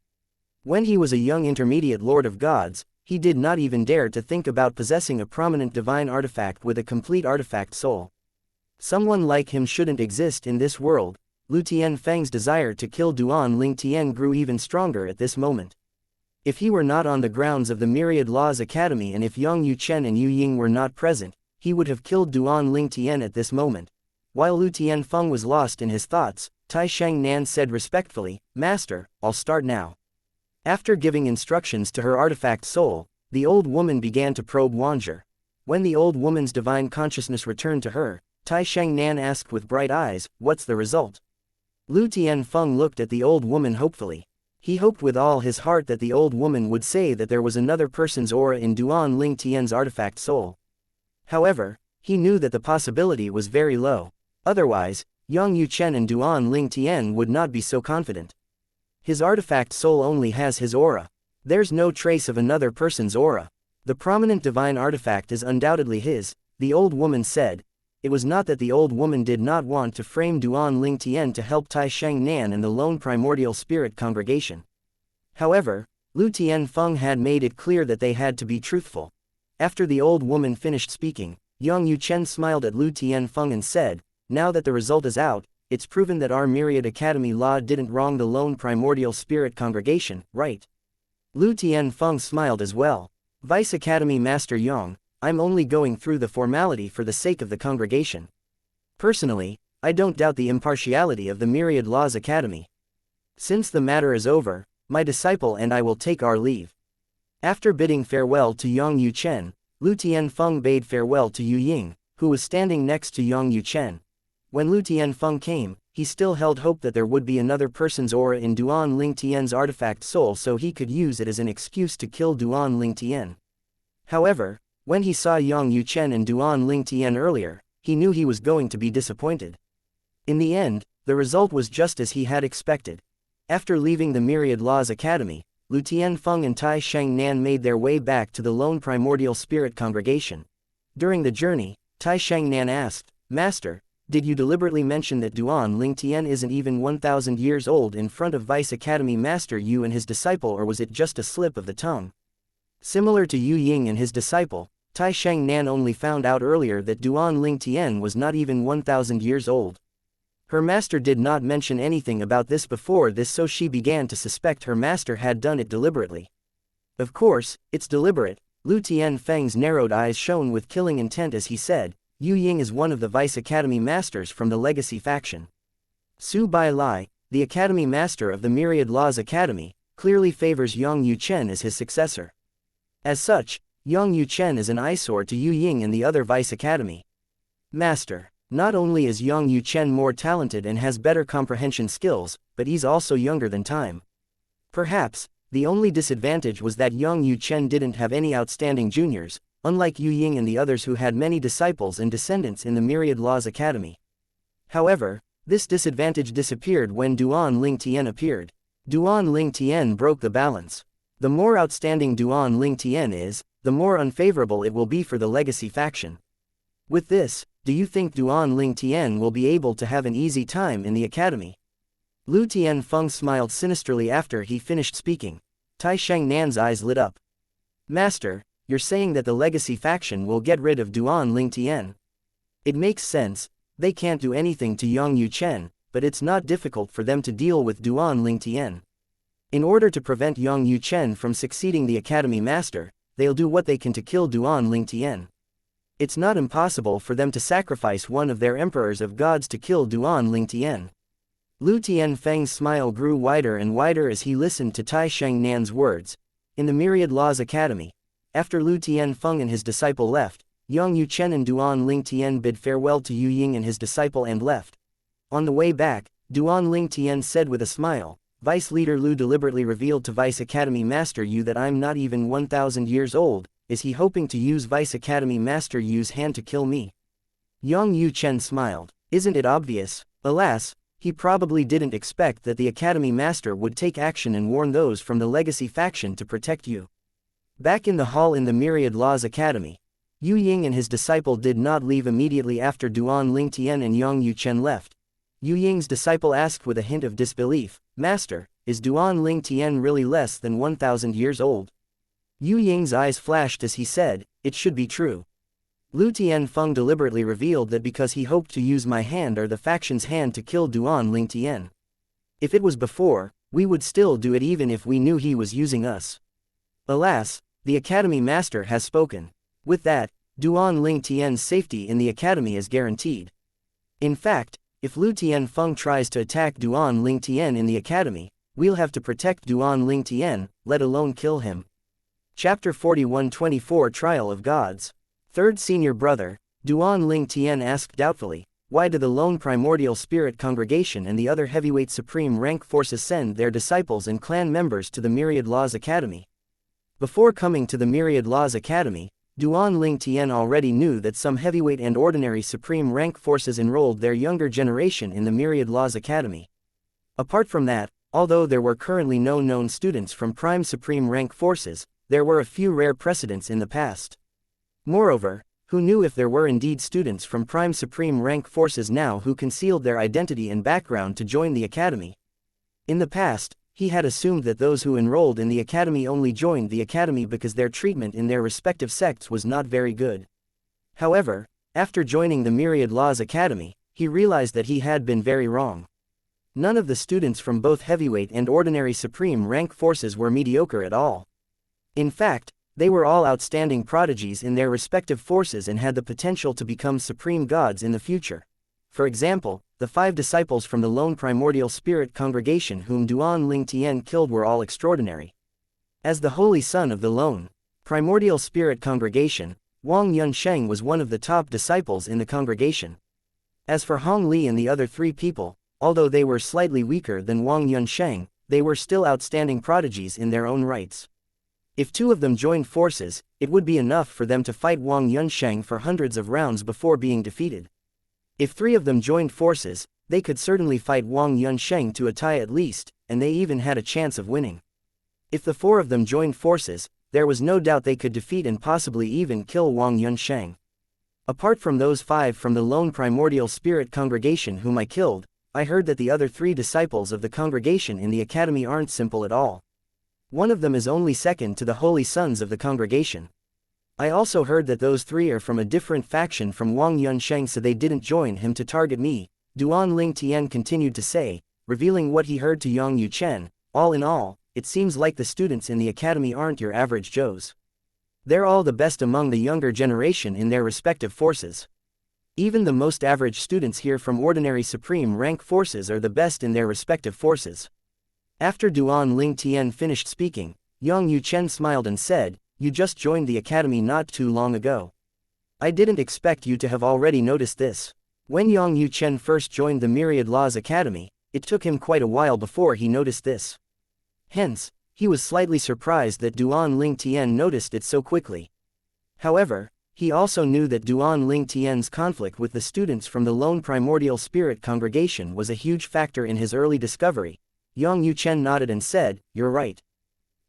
When he was a young intermediate lord of gods, he did not even dare to think about possessing a prominent divine artifact with a complete artifact soul. Someone like him shouldn't exist in this world. Lu Tianfeng's desire to kill Duan Ling Tian grew even stronger at this moment. If he were not on the grounds of the Myriad Laws Academy and if Yang Yuchen and Yu Ying were not present, he would have killed Duan Ling Tian at this moment. While Lu Tianfeng was lost in his thoughts, Tai Shengnan said respectfully, "Master, I'll start now." After giving instructions to her artifact soul, the old woman began to probe Wanzhi. When the old woman's divine consciousness returned to her, Tai Shengnan asked with bright eyes, "What's the result?" Lu Tianfeng looked at the old woman hopefully. He hoped with all his heart that the old woman would say that there was another person's aura in Duan Ling Tian's artifact soul. However, he knew that the possibility was very low. Otherwise, Yang Yuchen and Duan Ling Tian would not be so confident. His artifact soul only has his aura. There's no trace of another person's aura. The prominent divine artifact is undoubtedly his, the old woman said. It was not that the old woman did not want to frame Duan Ling Tian to help Tai Shengnan and the lone primordial spirit congregation. However, Lu Tianfeng had made it clear that they had to be truthful. After the old woman finished speaking, Yang Yuchen smiled at Lu Tianfeng and said, "Now that the result is out, it's proven that our Myriad Academy law didn't wrong the lone primordial spirit congregation, right?" Lu Tianfeng smiled as well. "Vice Academy Master Yang, I'm only going through the formality for the sake of the congregation. Personally, I don't doubt the impartiality of the Myriad Laws Academy. Since the matter is over, my disciple and I will take our leave." After bidding farewell to Yang Yuchen, Lu Tianfeng bade farewell to Yu Ying, who was standing next to Yang Yuchen. When Lu Tianfeng came, he still held hope that there would be another person's aura in Duan Ling Tian's artifact soul so he could use it as an excuse to kill Duan Ling Tian. However, when he saw Yang Yuchen and Duan Ling Tian earlier, he knew he was going to be disappointed. In the end, the result was just as he had expected. After leaving the Myriad Laws Academy, Lu Tianfeng and Tai Shangnan made their way back to the lone primordial spirit congregation. During the journey, Tai Shangnan asked, "Master, did you deliberately mention that Duan Ling Tian isn't even 1,000 years old in front of Vice Academy Master Yu and his disciple, or was it just a slip of the tongue?" Similar to Yu Ying and his disciple, Tai Shangnan only found out earlier that Duan Ling Tian was not even 1,000 years old. Her master did not mention anything about this before this, so she began to suspect her master had done it deliberately. "Of course, it's deliberate." Lu Tianfeng's narrowed eyes shone with killing intent as he said, "Yu Ying is one of the Vice Academy Masters from the Legacy faction. Su Bai Lai, the Academy Master of the Myriad Laws Academy, clearly favors Yang Yuchen as his successor. As such, Yang Yuchen is an eyesore to Yu Ying and the other Vice Academy. Master, not only is Yang Yuchen more talented and has better comprehension skills, but he's also younger than time. Perhaps, the only disadvantage was that Yang Yuchen didn't have any outstanding juniors, unlike Yu Ying and the others who had many disciples and descendants in the Myriad Laws Academy. However, this disadvantage disappeared when Duan Ling Tian appeared. Duan Ling Tian broke the balance. The more outstanding Duan Ling Tian is, the more unfavorable it will be for the Legacy faction. With this, do you think Duan Ling Tian will be able to have an easy time in the academy?" Lu Tianfeng smiled sinisterly after he finished speaking. Tai Shangnan's eyes lit up. "Master, you're saying that the Legacy faction will get rid of Duan Ling Tian? It makes sense. They can't do anything to Yang Yuchen, but it's not difficult for them to deal with Duan Ling Tian. In order to prevent Yang Yuchen from succeeding the Academy Master, they'll do what they can to kill Duan Ling Tian. It's not impossible for them to sacrifice one of their emperors of gods to kill Duan Ling Tian." Lu Tianfeng's smile grew wider and wider as he listened to Tai Shangnan's words. In the Myriad Laws Academy, after Lu Tianfeng and his disciple left, Yang Yuchen and Duan Ling Tian bid farewell to Yu Ying and his disciple and left. On the way back, Duan Ling Tian said with a smile, "Vice Leader Lu deliberately revealed to Vice Academy Master Yu that I'm not even 1,000 years old. Is he hoping to use Vice Academy Master Yu's hand to kill me?" Yang Yuchen smiled. "Isn't it obvious?" Alas, he probably didn't expect that the Academy Master would take action and warn those from the Legacy faction to protect you. Back in the hall in the Myriad Laws Academy, Yu Ying and his disciple did not leave immediately after Duan Ling Tian and Yang Yuchen left. Yu Ying's disciple asked with a hint of disbelief, "Master, is Duan Ling Tian really less than 1,000 years old?" Yu Ying's eyes flashed as he said, "It should be true." Lu Tianfeng deliberately revealed that because he hoped to use my hand or the faction's hand to kill Duan Ling Tian. If it was before, we would still do it even if we knew he was using us. Alas, the Academy Master has spoken. With that, Duan Ling Tian's safety in the Academy is guaranteed. In fact, if Lu Tianfeng tries to attack Duan Ling Tian in the Academy, we'll have to protect Duan Ling Tian, let alone kill him. Chapter 41-24 Trial of Gods. Third Senior Brother, Duan Ling Tian asked doubtfully, "Why do the lone primordial spirit congregation and the other heavyweight supreme rank forces send their disciples and clan members to the Myriad Laws Academy?" Before coming to the Myriad Laws Academy, Duan Ling Tian already knew that some heavyweight and ordinary supreme rank forces enrolled their younger generation in the Myriad Laws Academy. Apart from that, although there were currently no known students from prime supreme rank forces, there were a few rare precedents in the past. Moreover, who knew if there were indeed students from prime supreme rank forces now who concealed their identity and background to join the academy? In the past, he had assumed that those who enrolled in the academy only joined the academy because their treatment in their respective sects was not very good. However, after joining the Myriad Laws Academy, he realized that he had been very wrong. None of the students from both heavyweight and ordinary supreme rank forces were mediocre at all. In fact, they were all outstanding prodigies in their respective forces and had the potential to become supreme gods in the future. For example, the 5 disciples from the lone primordial spirit congregation whom Duan Ling Tian killed were all extraordinary. As the holy son of the lone primordial spirit congregation, Wang Yunsheng was one of the top disciples in the congregation. As for Hong Li and the other 3 people, although they were slightly weaker than Wang Yunsheng, they were still outstanding prodigies in their own rights. If 2 of them joined forces, it would be enough for them to fight Wang Yunsheng for hundreds of rounds before being defeated. If 3 of them joined forces, they could certainly fight Wang Yunsheng to a tie at least, and they even had a chance of winning. If the 4 of them joined forces, there was no doubt they could defeat and possibly even kill Wang Yunsheng. Apart from those 5 from the lone primordial spirit congregation whom I killed, I heard that the other 3 disciples of the congregation in the academy aren't simple at all. One of them is only second to the holy sons of the congregation. I also heard that those 3 are from a different faction from Wang Yunsheng, so they didn't join him to target me, Duan Ling Tian continued to say, revealing what he heard to Yang Yuchen. All in all, it seems like the students in the academy aren't your average Joes. They're all the best among the younger generation in their respective forces. Even the most average students here from ordinary supreme rank forces are the best in their respective forces. After Duan Ling Tian finished speaking, Yang Yuchen smiled and said, "You just joined the academy not too long ago. I didn't expect you to have already noticed this." When Yang Yuchen first joined the Myriad Laws Academy, it took him quite a while before he noticed this. Hence, he was slightly surprised that Duan Ling Tian noticed it so quickly. However, he also knew that Duan Ling Tian's conflict with the students from the lone primordial spirit congregation was a huge factor in his early discovery. Yang Yuchen nodded and said, "You're right.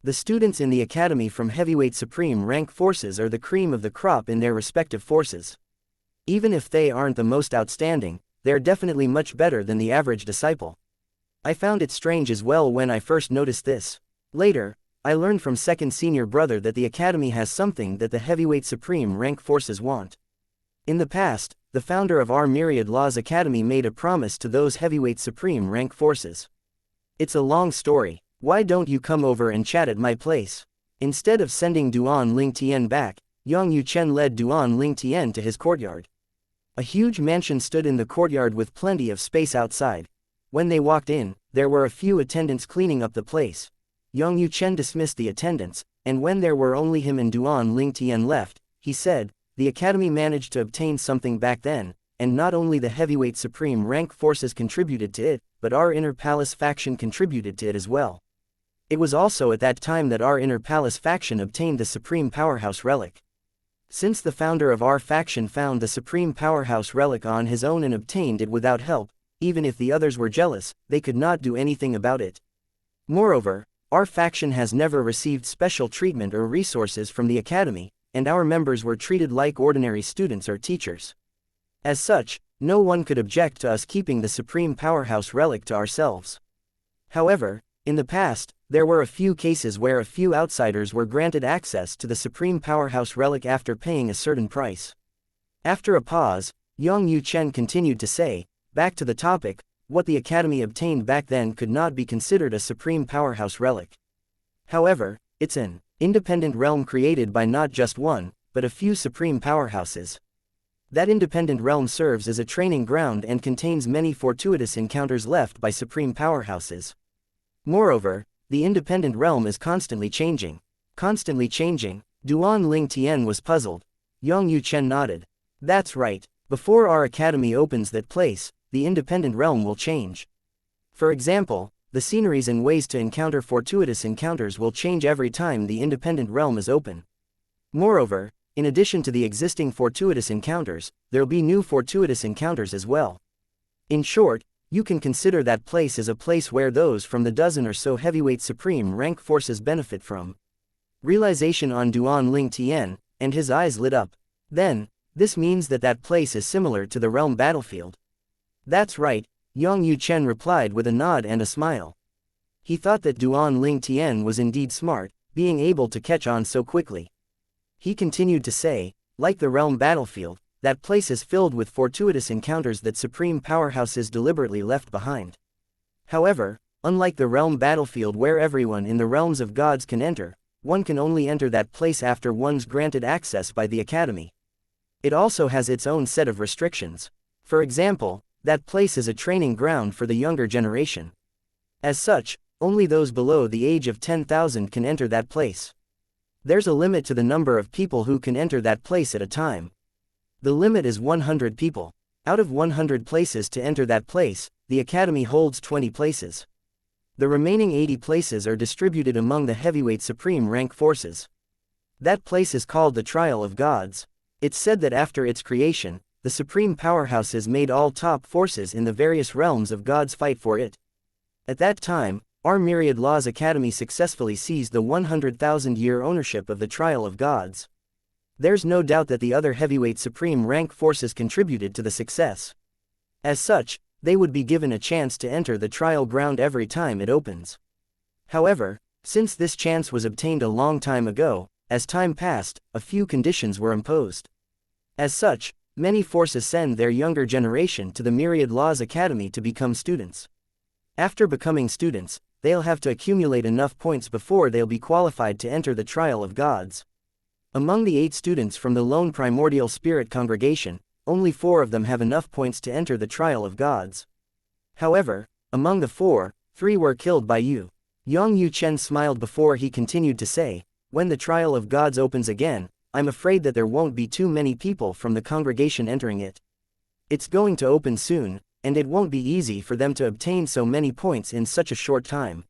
The students in the academy from heavyweight supreme rank forces are the cream of the crop in their respective forces. Even if they aren't the most outstanding, they're definitely much better than the average disciple. I found it strange as well when I first noticed this. Later, I learned from second senior brother that the academy has something that the heavyweight supreme rank forces want. In the past, the founder of our Myriad Laws Academy made a promise to those heavyweight supreme rank forces. It's a long story. Why don't you come over and chat at my place?" Instead of sending Duan Ling Tian back, Yang Yuchen led Duan Ling Tian to his courtyard. A huge mansion stood in the courtyard with plenty of space outside. When they walked in, there were a few attendants cleaning up the place. Yang Yuchen dismissed the attendants, and when there were only him and Duan Ling Tian left, he said, "The academy managed to obtain something back then, and not only the heavyweight supreme rank forces contributed to it, but our inner palace faction contributed to it as well. It was also at that time that our inner palace faction obtained the supreme powerhouse relic. Since the founder of our faction found the supreme powerhouse relic on his own and obtained it without help, even if the others were jealous, they could not do anything about it. Moreover, our faction has never received special treatment or resources from the academy, and our members were treated like ordinary students or teachers. As such, no one could object to us keeping the supreme powerhouse relic to ourselves. However, in the past, there were a few cases where a few outsiders were granted access to the supreme powerhouse relic after paying a certain price." After a pause, Yang Yuchen continued to say, "Back to the topic, what the academy obtained back then could not be considered a supreme powerhouse relic. However, it's an independent realm created by not just one, but a few supreme powerhouses. That independent realm serves as a training ground and contains many fortuitous encounters left by supreme powerhouses. Moreover, the independent realm is constantly changing." "Constantly changing?" Duan Ling Tian was puzzled. Yang Yuchen nodded. "That's right. Before our academy opens that place, the independent realm will change. For example, the sceneries and ways to encounter fortuitous encounters will change every time the independent realm is open. Moreover, in addition to the existing fortuitous encounters, there'll be new fortuitous encounters as well. In short, you can consider that place as a place where those from the dozen or so heavyweight supreme rank forces benefit from." Realization on Duan Ling Tian, and his eyes lit up. "Then, this means that that place is similar to the realm battlefield." "That's right," Yang Yuchen replied with a nod and a smile. He thought that Duan Ling Tian was indeed smart, being able to catch on so quickly. He continued to say, "Like the realm battlefield, that place is filled with fortuitous encounters that supreme powerhouses deliberately left behind. However, unlike the realm battlefield where everyone in the realms of gods can enter, one can only enter that place after one's granted access by the academy. It also has its own set of restrictions. For example, That place is a training ground for the younger generation. As such, only those below the age of 10,000 can enter that place. There's a limit to the number of people who can enter that place at a time. The limit is 100 people. Out of 100 places to enter that place, the Academy holds 20 places. The remaining 80 places are distributed among the heavyweight supreme rank forces. That place is called the Trial of Gods. It's said that after its creation, the supreme powerhouses made all top forces in the various realms of gods fight for it. At that time, our Myriad Laws Academy successfully seized the 100,000-year ownership of the Trial of Gods. There's no doubt that the other heavyweight supreme rank forces contributed to the success. As such, they would be given a chance to enter the trial ground every time it opens. However, since this chance was obtained a long time ago, as time passed, a few conditions were imposed. As such, many forces send their younger generation to the Myriad Laws Academy to become students. After becoming students, they'll have to accumulate enough points before they'll be qualified to enter the Trial of Gods. Among the 8 students from the lone primordial spirit congregation, only 4 of them have enough points to enter the Trial of Gods. However, among the 4, 3 were killed by you. Yang Yuchen smiled before he continued to say, when the Trial of Gods opens again, I'm afraid that there won't be too many people from the congregation entering it. It's going to open soon, and it won't be easy for them to obtain so many points in such a short time.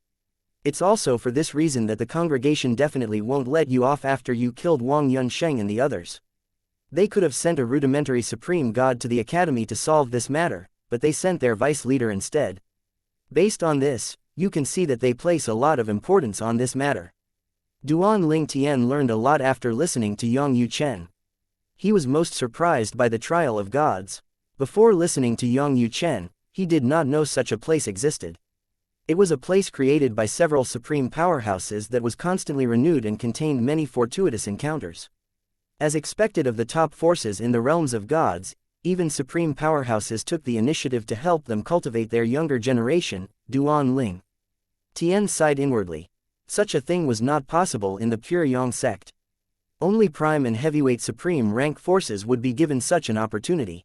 It's also for this reason that the congregation definitely won't let you off after you killed Wang Yunsheng and the others. They could have sent a rudimentary supreme god to the academy to solve this matter, but they sent their vice leader instead. Based on this, you can see that they place a lot of importance on this matter. Duan Ling Tian learned a lot after listening to Yang Yuchen. He was most surprised by the Trial of Gods. Before listening to Yang Yuchen, he did not know such a place existed. It was a place created by several supreme powerhouses that was constantly renewed and contained many fortuitous encounters. As expected of the top forces in the realms of gods, even supreme powerhouses took the initiative to help them cultivate their younger generation. Duan Ling Tian sighed inwardly. Such a thing was not possible in the pure Yang sect. Only prime and heavyweight supreme rank forces would be given such an opportunity.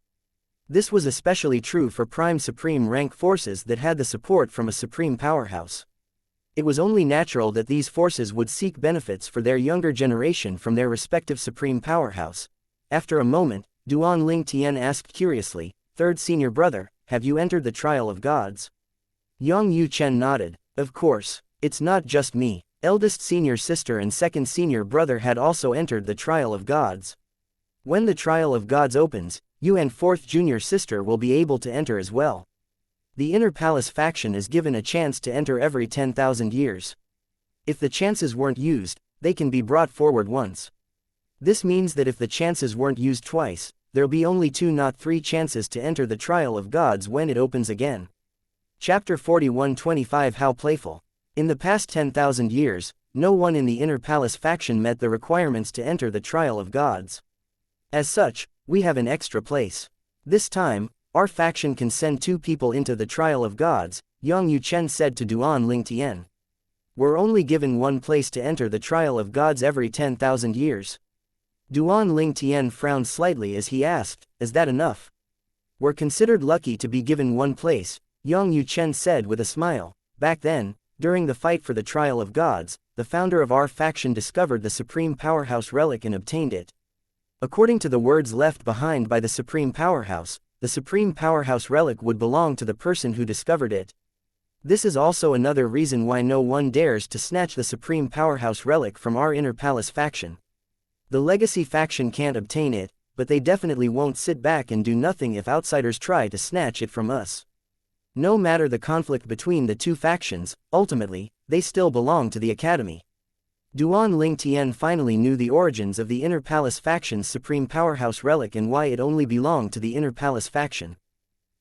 This was especially true for prime supreme rank forces that had the support from a supreme powerhouse. It was only natural that these forces would seek benefits for their younger generation from their respective supreme powerhouse. After a moment, Duan Ling Tian asked curiously, "Third senior brother, have you entered the Trial of Gods?" Yang Yuchen nodded. "Of course, it's not just me. Eldest senior sister and second senior brother had also entered the Trial of Gods. When the Trial of Gods opens, you and fourth junior sister will be able to enter as well. The Inner Palace faction is given a chance to enter every 10,000 years. If the chances weren't used, they can be brought forward once. This means that if the chances weren't used twice, there'll be only 2 not 3 chances to enter the Trial of Gods when it opens again." Chapter 41-25 How Playful. In the past 10,000 years, no one in the Inner Palace faction met the requirements to enter the Trial of Gods. As such, we have an extra place. This time, our faction can send 2 people into the Trial of Gods, Yang Yuchen said to Duan Ling Tian. We're only given 1 place to enter the Trial of Gods every 10,000 years. Duan Ling Tian frowned slightly as he asked, "Is that enough?" "We're considered lucky to be given 1 place," Yang Yuchen said with a smile. "Back then, during the fight for the Trial of Gods, the founder of our faction discovered the Supreme Powerhouse relic and obtained it. According to the words left behind by the Supreme Powerhouse, the Supreme Powerhouse relic would belong to the person who discovered it. This is also another reason why no one dares to snatch the Supreme Powerhouse relic from our Inner Palace faction. The Legacy faction can't obtain it, but they definitely won't sit back and do nothing if outsiders try to snatch it from us. No matter the conflict between the 2 factions, ultimately, they still belong to the Academy." Duan Ling Tian finally knew the origins of the Inner Palace faction's Supreme Powerhouse relic and why it only belonged to the Inner Palace faction.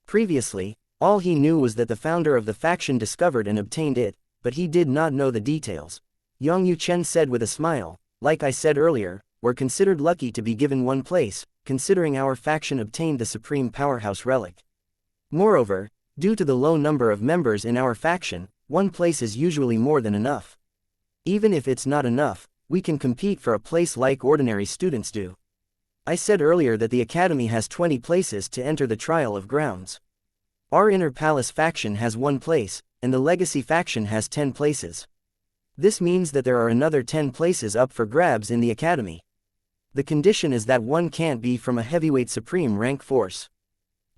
Previously, all he knew was that the founder of the faction discovered and obtained it, but he did not know the details. Yang Yuchen said with a smile, "Like I said earlier, we're considered lucky to be given 1 place, considering our faction obtained the Supreme Powerhouse relic. Moreover, due to the low number of members in our faction, 1 place is usually more than enough. Even if it's not enough, we can compete for a place like ordinary students do. I said earlier that the Academy has 20 places to enter the Trial of Grounds. Our inner palace faction has 1 place, and the legacy faction has 10 places. This means that there are another 10 places up for grabs in the academy. The condition is that one can't be from a heavyweight supreme rank force.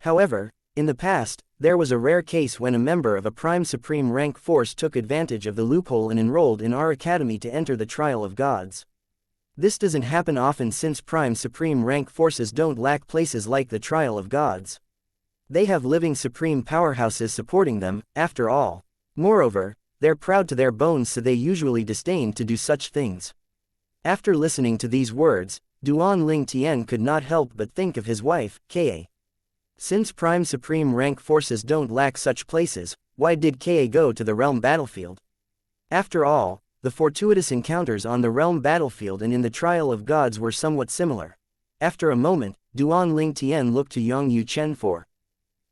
However, in the past, there was a rare case when a member of a prime supreme rank force took advantage of the loophole and enrolled in our academy to enter the trial of gods. This doesn't happen often since prime supreme rank forces don't lack places like the trial of gods. They have living supreme powerhouses supporting them, after all. Moreover, they're proud to their bones, so they usually disdain to do such things. After listening to these words, Duan Ling Tian could not help but think of his wife, Ka. Since prime supreme rank forces don't lack such places, why did Ka go to the realm battlefield? After all, the fortuitous encounters on the realm battlefield and in the trial of gods were somewhat similar. After a moment, Duan Ling Tian looked to Yang Yu Chen for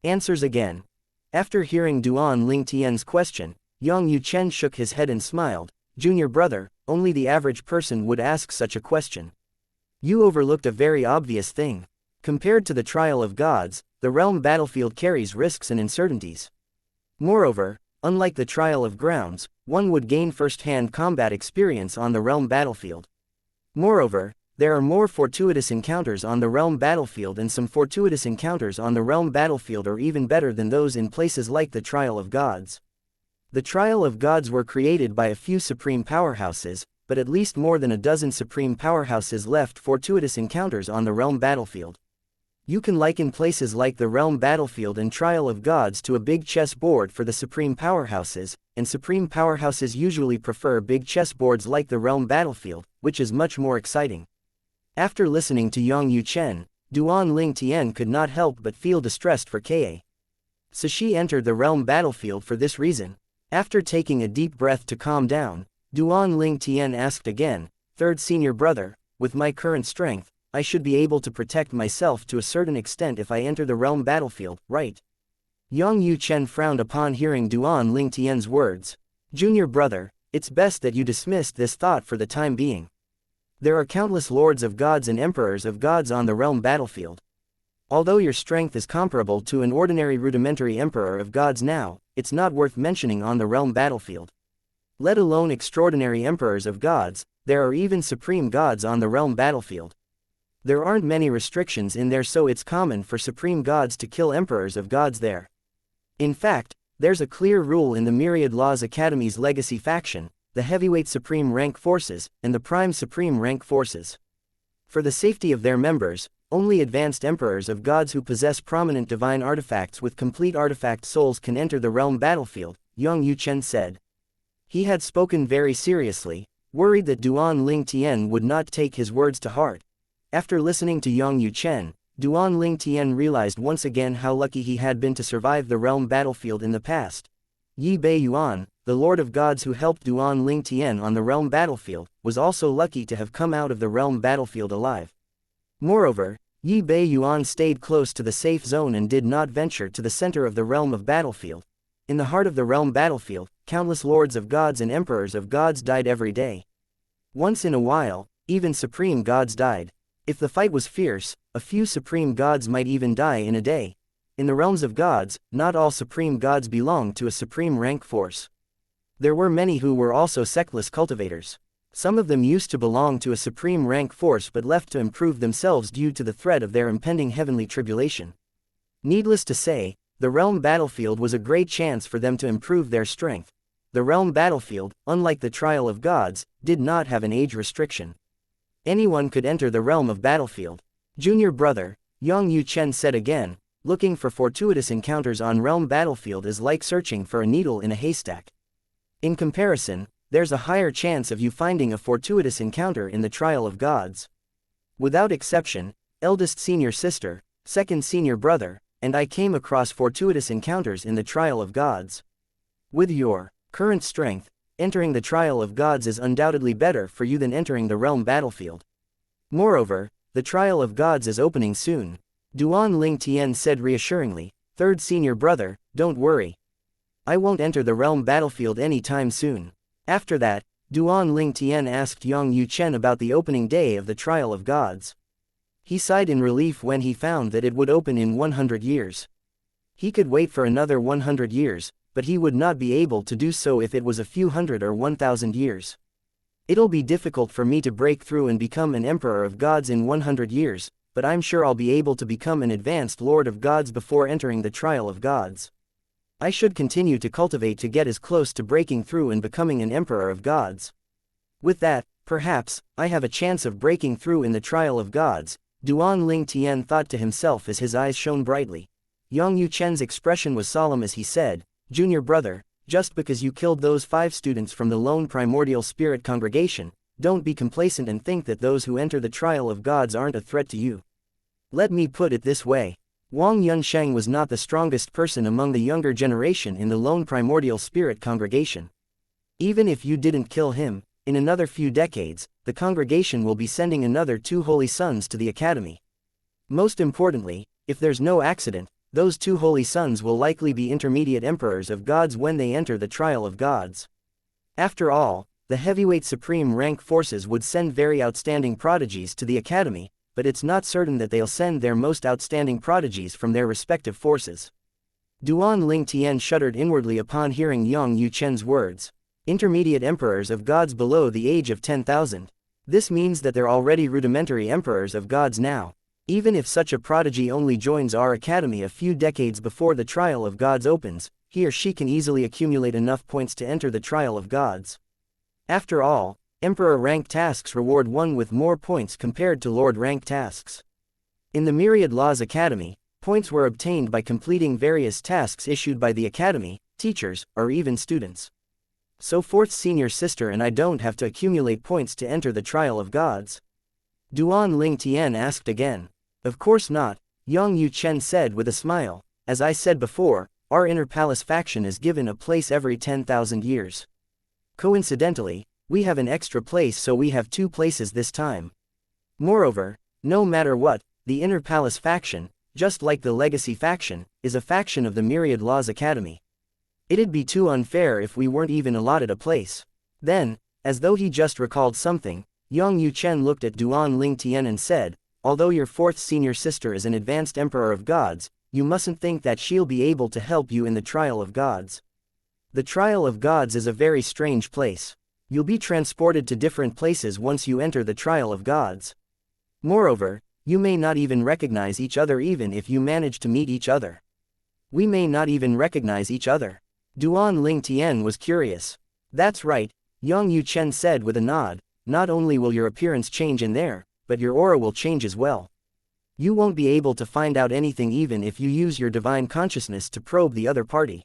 answers again. After hearing Duan Ling Tian's question, Yang Yu Chen shook his head and smiled. Junior brother, only the average person would ask such a question. You overlooked a very obvious thing. Compared to the trial of gods, the realm battlefield carries risks and uncertainties. Moreover, unlike the trial of grounds, one would gain first-hand combat experience on the realm battlefield. Moreover, there are more fortuitous encounters on the realm battlefield, and some fortuitous encounters on the realm battlefield are even better than those in places like the trial of gods. The trial of gods were created by a few supreme powerhouses, but at least more than a dozen supreme powerhouses left fortuitous encounters on the realm battlefield. You can liken places like the realm battlefield and trial of gods to a big chess board for the supreme powerhouses, and supreme powerhouses usually prefer big chess boards like the realm battlefield, which is much more exciting. After listening to Yang Yu Chen, Duan Ling Tian could not help but feel distressed for Ka. So she entered the realm battlefield for this reason. After taking a deep breath to calm down, Duan Ling Tian asked again, Third senior brother, with my current strength, I should be able to protect myself to a certain extent if I enter the realm battlefield, right? Yang Yu Chen frowned upon hearing Duan Ling Tian's words. Junior brother, it's best that you dismissed this thought for the time being. There are countless lords of gods and emperors of gods on the realm battlefield. Although your strength is comparable to an ordinary rudimentary emperor of gods now, it's not worth mentioning on the realm battlefield. Let alone extraordinary emperors of gods, there are even supreme gods on the realm battlefield. There aren't many restrictions in there, so it's common for supreme gods to kill emperors of gods there. In fact, there's a clear rule in the Myriad Laws Academy's legacy faction, the heavyweight supreme rank forces, and the prime supreme rank forces. For the safety of their members, only advanced emperors of gods who possess prominent divine artifacts with complete artifact souls can enter the realm battlefield, Yang Yu Chen said. He had spoken very seriously, worried that Duan Ling Tian would not take his words to heart. After listening to Yang Yu Chen, Duan Ling Tian realized once again how lucky he had been to survive the realm battlefield in the past. Yi Bei Yuan, the Lord of Gods who helped Duan Ling Tian on the realm battlefield, was also lucky to have come out of the realm battlefield alive. Moreover, Yi Bei Yuan stayed close to the safe zone and did not venture to the center of the realm of battlefield. In the heart of the realm battlefield, countless lords of gods and emperors of gods died every day. Once in a while, even supreme gods died. If the fight was fierce, a few supreme gods might even die in a day. In the realms of gods, not all supreme gods belonged to a supreme rank force. There were many who were also sectless cultivators. Some of them used to belong to a supreme rank force but left to improve themselves due to the threat of their impending heavenly tribulation. Needless to say, the realm battlefield was a great chance for them to improve their strength. The realm battlefield, unlike the trial of gods, did not have an age restriction. Anyone could enter the realm of battlefield. Junior brother, Yang Yu Chen said again, looking for fortuitous encounters on realm battlefield is like searching for a needle in a haystack. In comparison, there's a higher chance of you finding a fortuitous encounter in the trial of gods. Without exception, eldest senior sister, second senior brother, and I came across fortuitous encounters in the trial of gods. With your current strength, entering the trial of gods is undoubtedly better for you than entering the realm battlefield. Moreover, the trial of gods is opening soon. Duan Ling Tian said reassuringly, Third senior brother, don't worry. I won't enter the realm battlefield any time soon. After that, Duan Ling Tian asked Yang Yu Chen about the opening day of the trial of gods. He sighed in relief when he found that it would open in 100 years. He could wait for another 100 years, but he would not be able to do so if it was a few hundred or 1,000 years. It'll be difficult for me to break through and become an emperor of gods in 100 years, but I'm sure I'll be able to become an advanced lord of gods before entering the trial of gods. I should continue to cultivate to get as close to breaking through and becoming an emperor of gods. With that, perhaps, I have a chance of breaking through in the trial of gods, Duan Ling Tian thought to himself as his eyes shone brightly. Yang Yuchen's expression was solemn as he said, "Junior brother, just because you killed those 5 students from the lone primordial spirit congregation, don't be complacent and think that those who enter the trial of gods aren't a threat to you. Let me put it this way. Wang Yunsheng was not the strongest person among the younger generation in the lone primordial spirit congregation. Even if you didn't kill him, in another few decades, the congregation will be sending another 2 holy sons to the academy. Most importantly, if there's no accident, those 2 holy sons will likely be intermediate emperors of gods when they enter the trial of gods. After all, the heavyweight supreme rank forces would send very outstanding prodigies to the academy, but it's not certain that they'll send their most outstanding prodigies from their respective forces." Duan Ling Tian shuddered inwardly upon hearing Yang Yuchen's words. Intermediate emperors of gods below the age of 10,000. This means that they're already rudimentary emperors of gods now. Even if such a prodigy only joins our academy a few decades before the trial of gods opens, he or she can easily accumulate enough points to enter the trial of gods. After all, Emperor rank tasks reward one with more points compared to Lord rank tasks. In the Myriad Laws Academy, points were obtained by completing various tasks issued by the academy, teachers, or even students. So 4th senior sister and I don't have to accumulate points to enter the trial of gods? Duan Ling Tian asked again. Of course not, Yang Yuchen said with a smile. As I said before, our inner palace faction is given a place every 10,000 years. Coincidentally, we have an extra place, so we have 2 places this time. Moreover, no matter what, the inner palace faction, just like the legacy faction, is a faction of the Myriad Laws Academy. It'd be too unfair if we weren't even allotted a place. Then, as though he just recalled something, Yang Yuchen looked at Duan Ling Tian and said, although your 4th senior sister is an advanced emperor of gods, you mustn't think that she'll be able to help you in the trial of gods. The trial of gods is a very strange place. You'll be transported to different places once you enter the trial of gods. Moreover, you may not even recognize each other even if you manage to meet each other. We may not even recognize each other. Duan Ling Tian was curious. That's right, Yang Yuchen said with a nod, not only will your appearance change in there, but your aura will change as well. You won't be able to find out anything even if you use your divine consciousness to probe the other party.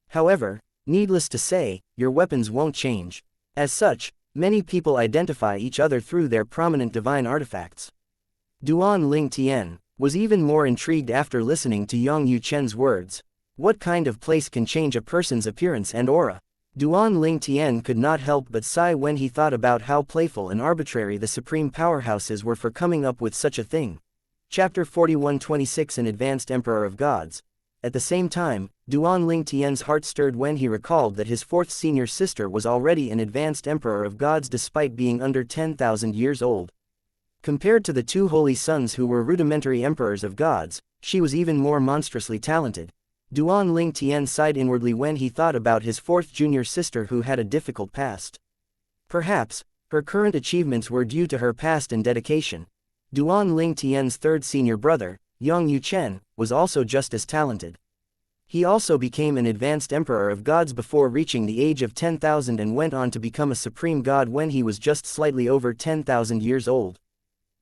However, needless to say, your weapons won't change. As such, many people identify each other through their prominent divine artifacts. Duan Ling Tian was even more intrigued after listening to Yang Yuchen's words. What kind of place can change a person's appearance and aura? Duan Ling Tian could not help but sigh when he thought about how playful and arbitrary the supreme powerhouses were for coming up with such a thing. Chapter 41-26 An Advanced Emperor of Gods. At the same time, Duan Ling Tian's heart stirred when he recalled that his 4th senior sister was already an advanced emperor of gods despite being under 10,000 years old. Compared to the 2 holy sons who were rudimentary emperors of gods, she was even more monstrously talented. Duan Ling Tian sighed inwardly when he thought about his 4th junior sister who had a difficult past. Perhaps, her current achievements were due to her past and dedication. Duan Ling Tian's 3rd senior brother, Yang Yuchen, was also just as talented. He also became an advanced emperor of gods before reaching the age of 10,000 and went on to become a supreme god when he was just slightly over 10,000 years old.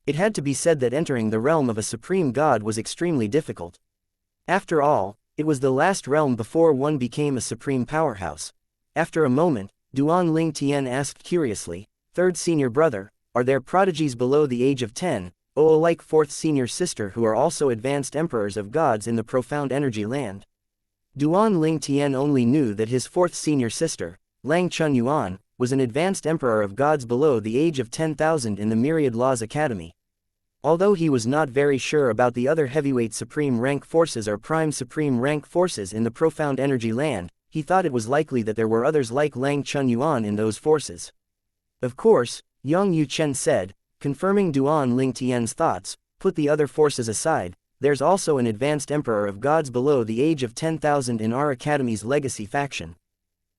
It had to be said that entering the realm of a supreme god was extremely difficult. After all, it was the last realm before one became a supreme powerhouse. After a moment, Duan Ling Tian asked curiously, 3rd senior brother, are there prodigies below the age of 10, like 4th senior sister who are also advanced emperors of gods in the profound energy land? Duan Ling Tian only knew that his 4th senior sister, Lang Chun Yuan, was an advanced emperor of gods below the age of 10,000 in the Myriad Laws Academy. Although he was not very sure about the other heavyweight supreme rank forces or prime supreme rank forces in the profound energy land, he thought it was likely that there were others like Lang Chun Yuan in those forces. Of course, Yang Yuchen said, confirming Duan Ling Tian's thoughts, put the other forces aside, there's also an advanced emperor of gods below the age of 10,000 in our academy's legacy faction.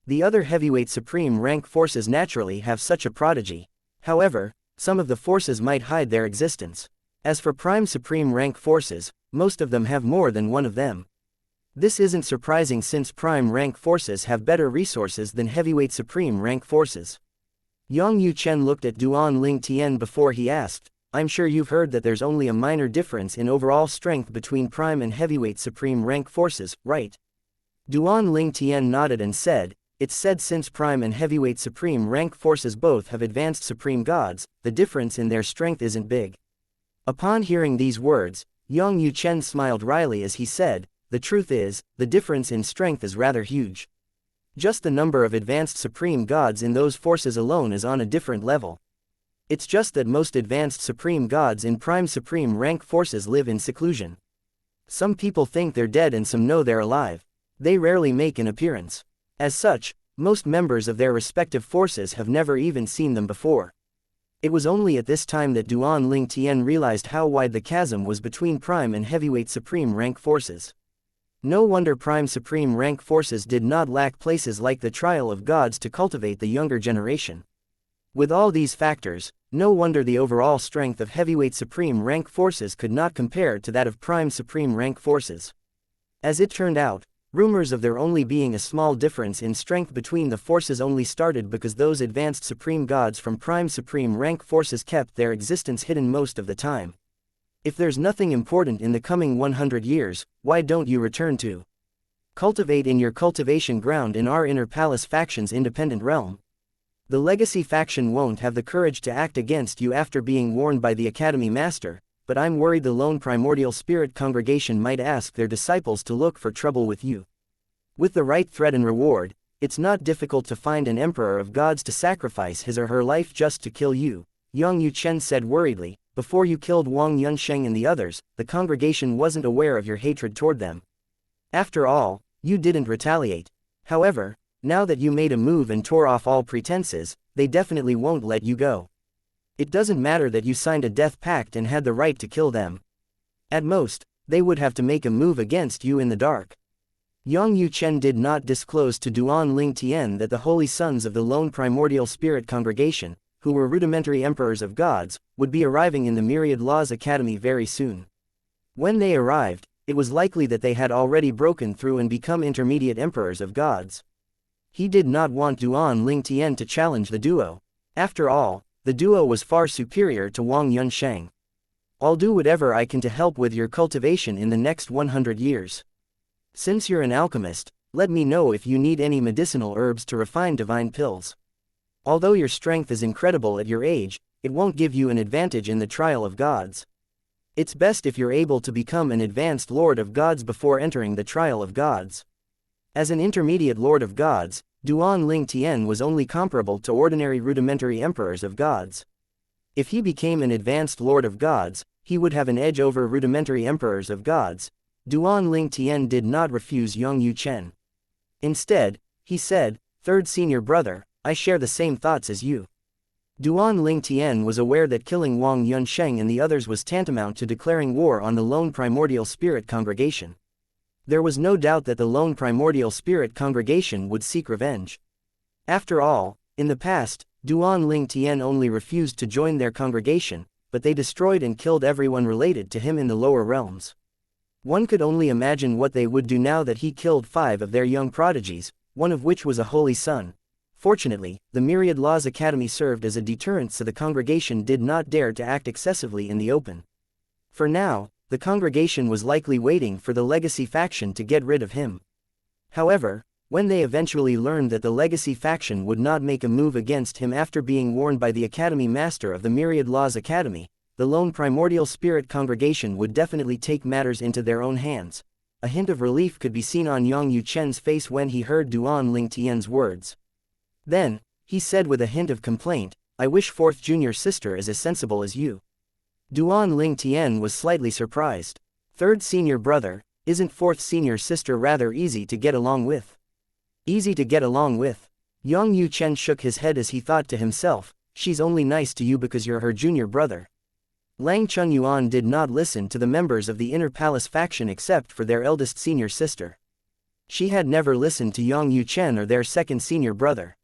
The other heavyweight supreme rank forces naturally have such a prodigy. However, some of the forces might hide their existence. As for prime supreme rank forces, most of them have more than one of them. This isn't surprising since prime rank forces have better resources than heavyweight supreme rank forces. Yang Yuchen looked at Duan Ling Tian before he asked, I'm sure you've heard that there's only a minor difference in overall strength between prime and heavyweight supreme rank forces, right? Duan Ling Tian nodded and said, it's said since prime and heavyweight supreme rank forces both have advanced supreme gods, the difference in their strength isn't big. Upon hearing these words, Yang Yuchen smiled wryly as he said, the truth is, the difference in strength is rather huge. Just the number of advanced supreme gods in those forces alone is on a different level. It's just that most advanced supreme gods in prime supreme rank forces live in seclusion. Some people think they're dead and some know they're alive. They rarely make an appearance. As such, most members of their respective forces have never even seen them before. It was only at this time that Duan Ling Tian realized how wide the chasm was between prime and heavyweight supreme rank forces. No wonder prime supreme rank forces did not lack places like the trial of gods to cultivate the younger generation. With all these factors, no wonder the overall strength of heavyweight supreme rank forces could not compare to that of prime supreme rank forces. As it turned out, rumors of there only being a small difference in strength between the forces only started because those advanced supreme gods from prime supreme rank forces kept their existence hidden most of the time. If there's nothing important in the coming 100 years, why don't you return to cultivate in your cultivation ground in our inner palace faction's independent realm? The legacy faction won't have the courage to act against you after being warned by the Academy Master, but I'm worried the lone primordial spirit congregation might ask their disciples to look for trouble with you. With the right threat and reward, it's not difficult to find an emperor of gods to sacrifice his or her life just to kill you, Yang Yuchen said worriedly. Before you killed Wang Yunsheng and the others, the congregation wasn't aware of your hatred toward them. After all, you didn't retaliate. However, now that you made a move and tore off all pretenses, they definitely won't let you go. It doesn't matter that you signed a death pact and had the right to kill them. At most, they would have to make a move against you in the dark. Yang Yuchen did not disclose to Duan Ling Tian that the holy sons of the lone primordial spirit congregation, who were rudimentary emperors of gods, would be arriving in the Myriad Laws Academy very soon. When they arrived, it was likely that they had already broken through and become intermediate emperors of gods. He did not want Duan Ling Tian to challenge the duo. After all, the duo was far superior to Wang Yunsheng. I'll do whatever I can to help with your cultivation in the next 100 years. Since you're an alchemist, let me know if you need any medicinal herbs to refine divine pills. Although your strength is incredible at your age, it won't give you an advantage in the trial of gods. It's best if you're able to become an advanced lord of gods before entering the trial of gods. As an intermediate lord of gods, Duan Ling Tian was only comparable to ordinary rudimentary emperors of gods. If he became an advanced lord of gods, he would have an edge over rudimentary emperors of gods. Duan Ling Tian did not refuse Yang Yuchen. Instead, he said, "Third senior brother, I share the same thoughts as you." Duan Ling Tian was aware that killing Wang Yunsheng and the others was tantamount to declaring war on the lone primordial spirit congregation. There was no doubt that the lone primordial spirit congregation would seek revenge. After all, in the past, Duan Ling Tian only refused to join their congregation, but they destroyed and killed everyone related to him in the lower realms. One could only imagine what they would do now that he killed 5 of their young prodigies, one of which was a holy son. Fortunately, the Myriad Laws Academy served as a deterrent so the congregation did not dare to act excessively in the open. For now, the congregation was likely waiting for the legacy faction to get rid of him. However, when they eventually learned that the legacy faction would not make a move against him after being warned by the Academy Master of the Myriad Laws Academy, the lone primordial spirit congregation would definitely take matters into their own hands. A hint of relief could be seen on Yang Yuchen's face when he heard Duan Ling Tian's words. Then, he said with a hint of complaint, "I wish 4th junior sister is as sensible as you." Duan Ling Tian was slightly surprised. 3rd senior brother, isn't 4th senior sister rather easy to get along with? Easy to get along with? Yang Yuchen shook his head as he thought to himself, she's only nice to you because you're her junior brother. Lang Chunyuan did not listen to the members of the Inner Palace faction except for their eldest senior sister. She had never listened to Yang Yuchen or their second senior brother.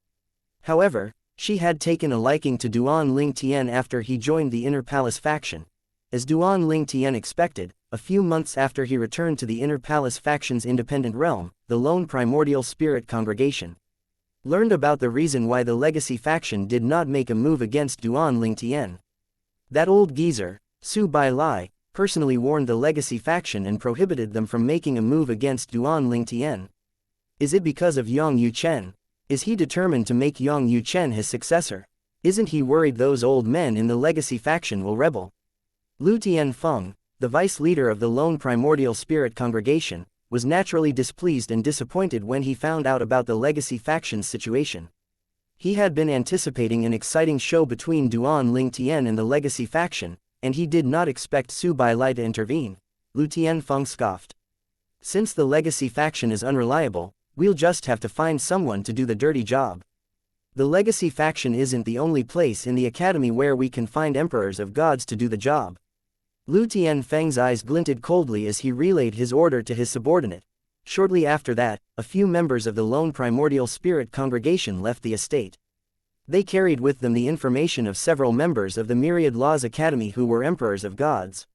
However, she had taken a liking to Duan Ling Tian after he joined the Inner Palace faction. As Duan Ling Tian expected, a few months after he returned to the Inner Palace faction's independent realm, the lone primordial spirit congregation learned about the reason why the legacy faction did not make a move against Duan Ling Tian. That old geezer, Su Bai Lai, personally warned the legacy faction and prohibited them from making a move against Duan Ling Tian. Is it because of Yang Yuchen? Is he determined to make Yang Yuchen his successor? Isn't he worried those old men in the legacy faction will rebel? Lu Tianfeng, the vice leader of the lone primordial spirit congregation, was naturally displeased and disappointed when he found out about the legacy faction's situation. He had been anticipating an exciting show between Duan Ling Tian and the legacy faction, and he did not expect Su Bai Lai to intervene. Lu Tianfeng scoffed. Since the legacy faction is unreliable, we'll just have to find someone to do the dirty job. The legacy faction isn't the only place in the academy where we can find emperors of gods to do the job. Lu Tianfeng's eyes glinted coldly as he relayed his order to his subordinate. Shortly after that, a few members of the lone primordial spirit congregation left the estate. They carried with them the information of several members of the Myriad Laws Academy who were emperors of gods.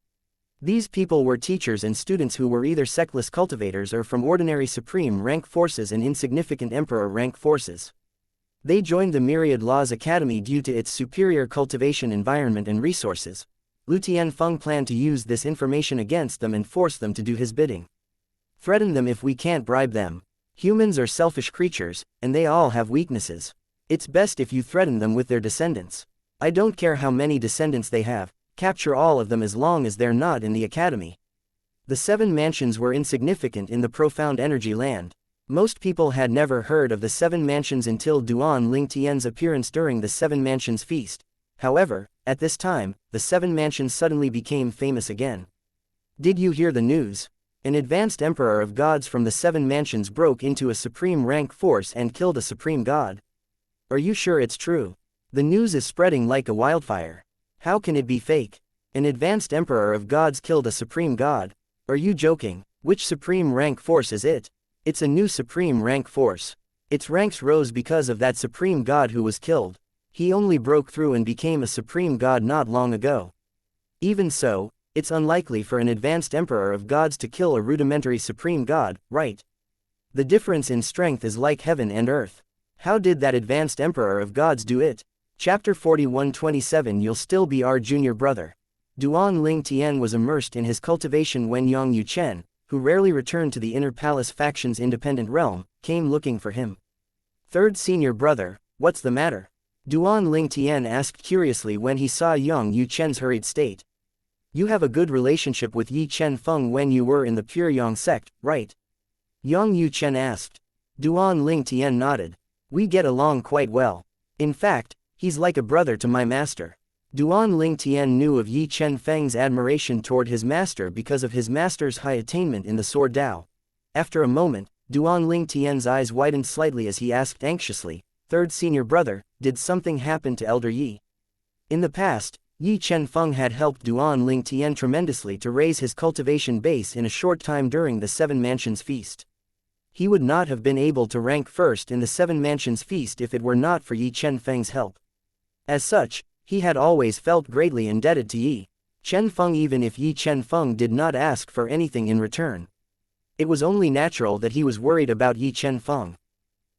These people were teachers and students who were either sectless cultivators or from ordinary supreme rank forces and insignificant emperor rank forces. They joined the Myriad Laws Academy due to its superior cultivation environment and resources. Lu Tianfeng planned to use this information against them and force them to do his bidding. Threaten them if we can't bribe them. Humans are selfish creatures, and they all have weaknesses. It's best if you threaten them with their descendants. I don't care how many descendants they have, capture all of them as long as they're not in the academy. The 7 mansions were insignificant in the profound energy land. Most people had never heard of the 7 mansions until Duan Ling Tian's appearance during the 7 mansions feast. However, at this time, the 7 mansions suddenly became famous again. Did you hear the news? An advanced emperor of gods from the 7 mansions broke into a supreme rank force and killed a supreme god. Are you sure it's true? The news is spreading like a wildfire. How can it be fake? An advanced emperor of gods killed a supreme god. Are you joking? Which supreme rank force is it? It's a new supreme rank force. Its ranks rose because of that supreme god who was killed. He only broke through and became a supreme god not long ago. Even so, it's unlikely for an advanced emperor of gods to kill a rudimentary supreme god, right? The difference in strength is like heaven and earth. How did that advanced emperor of gods do it? Chapter 41-27 You'll still be our junior brother. Duan Ling Tian was immersed in his cultivation when Yang Yuchen, who rarely returned to the Inner Palace faction's independent realm, came looking for him. Third senior brother, what's the matter? Duan Ling Tian asked curiously when he saw Yang Yuchen's hurried state. You have a good relationship with Yi Chen Feng when you were in the Pure Yang sect, right? Yang Yuchen asked. Duan Ling Tian nodded. We get along quite well. In fact, he's like a brother to my master. Duan Ling Tian knew of Yi Chen Feng's admiration toward his master because of his master's high attainment in the Sword Dao. After a moment, Duan Ling Tian's eyes widened slightly as he asked anxiously, Third senior brother, did something happen to Elder Yi? In the past, Yi Chen Feng had helped Duan Ling Tian tremendously to raise his cultivation base in a short time during the 7 Mansions Feast. He would not have been able to rank first in the 7 Mansions Feast if it were not for Yi Chen Feng's help. As such, he had always felt greatly indebted to Yi Chen Feng even if Yi Chen Feng did not ask for anything in return. It was only natural that he was worried about Yi Chen Feng.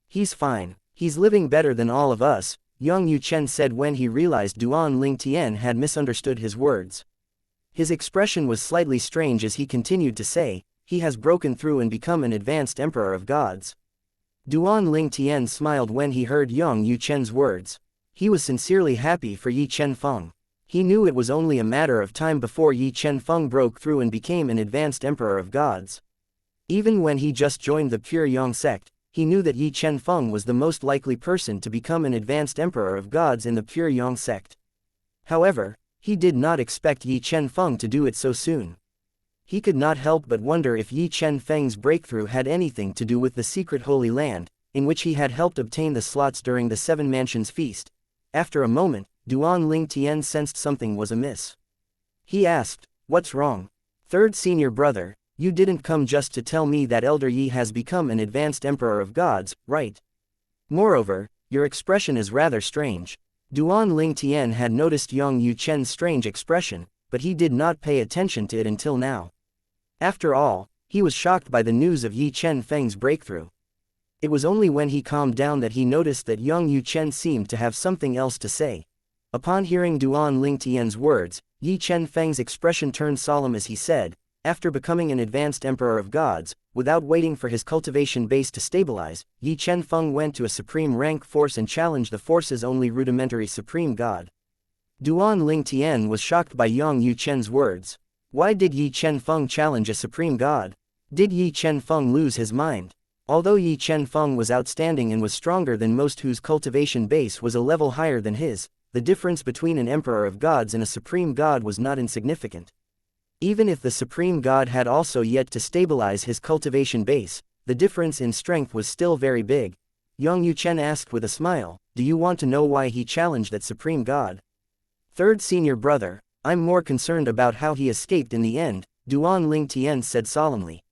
He's fine. He's living better than all of us, Yang Yuchen said when he realized Duan Ling Tian had misunderstood his words. His expression was slightly strange as he continued to say, he has broken through and become an advanced emperor of gods. Duan Ling Tian smiled when he heard Yang Yuchen's words. He was sincerely happy for Yi Chen Feng. He knew it was only a matter of time before Yi Chen Feng broke through and became an advanced emperor of gods. Even when he just joined the Pure Yang sect, he knew that Yi Chen Feng was the most likely person to become an advanced emperor of gods in the Pure Yang sect. However, he did not expect Yi Chen Feng to do it so soon. He could not help but wonder if Yi Chen Feng's breakthrough had anything to do with the secret Holy Land, in which he had helped obtain the slots during the 7 Mansions Feast. After a moment, Duan Ling Tian sensed something was amiss. He asked, "What's wrong? Third senior brother, you didn't come just to tell me that Elder Yi has become an advanced emperor of gods, right? Moreover, your expression is rather strange." Duan Ling Tian had noticed Yang Yuchen's strange expression, but he did not pay attention to it until now. After all, he was shocked by the news of Yi Chen Feng's breakthrough. It was only when he calmed down that he noticed that Yang Yuchen seemed to have something else to say. Upon hearing Duan Ling Tian's words, Yi Chen Feng's expression turned solemn as he said, "After becoming an advanced emperor of gods, without waiting for his cultivation base to stabilize, Yi Chen Feng went to a supreme rank force and challenged the force's only rudimentary supreme god." Duan Ling Tian was shocked by Yang Yuchen's words. Why did Yi Chen Feng challenge a supreme god? Did Yi Chen Feng lose his mind? Although Yi Chen Feng was outstanding and was stronger than most whose cultivation base was a level higher than his, the difference between an emperor of gods and a supreme god was not insignificant. Even if the supreme god had also yet to stabilize his cultivation base, the difference in strength was still very big. Yang Yuchen asked with a smile, "Do you want to know why he challenged that supreme god?" "Third senior brother, I'm more concerned about how he escaped in the end," Duan Ling Tian said solemnly.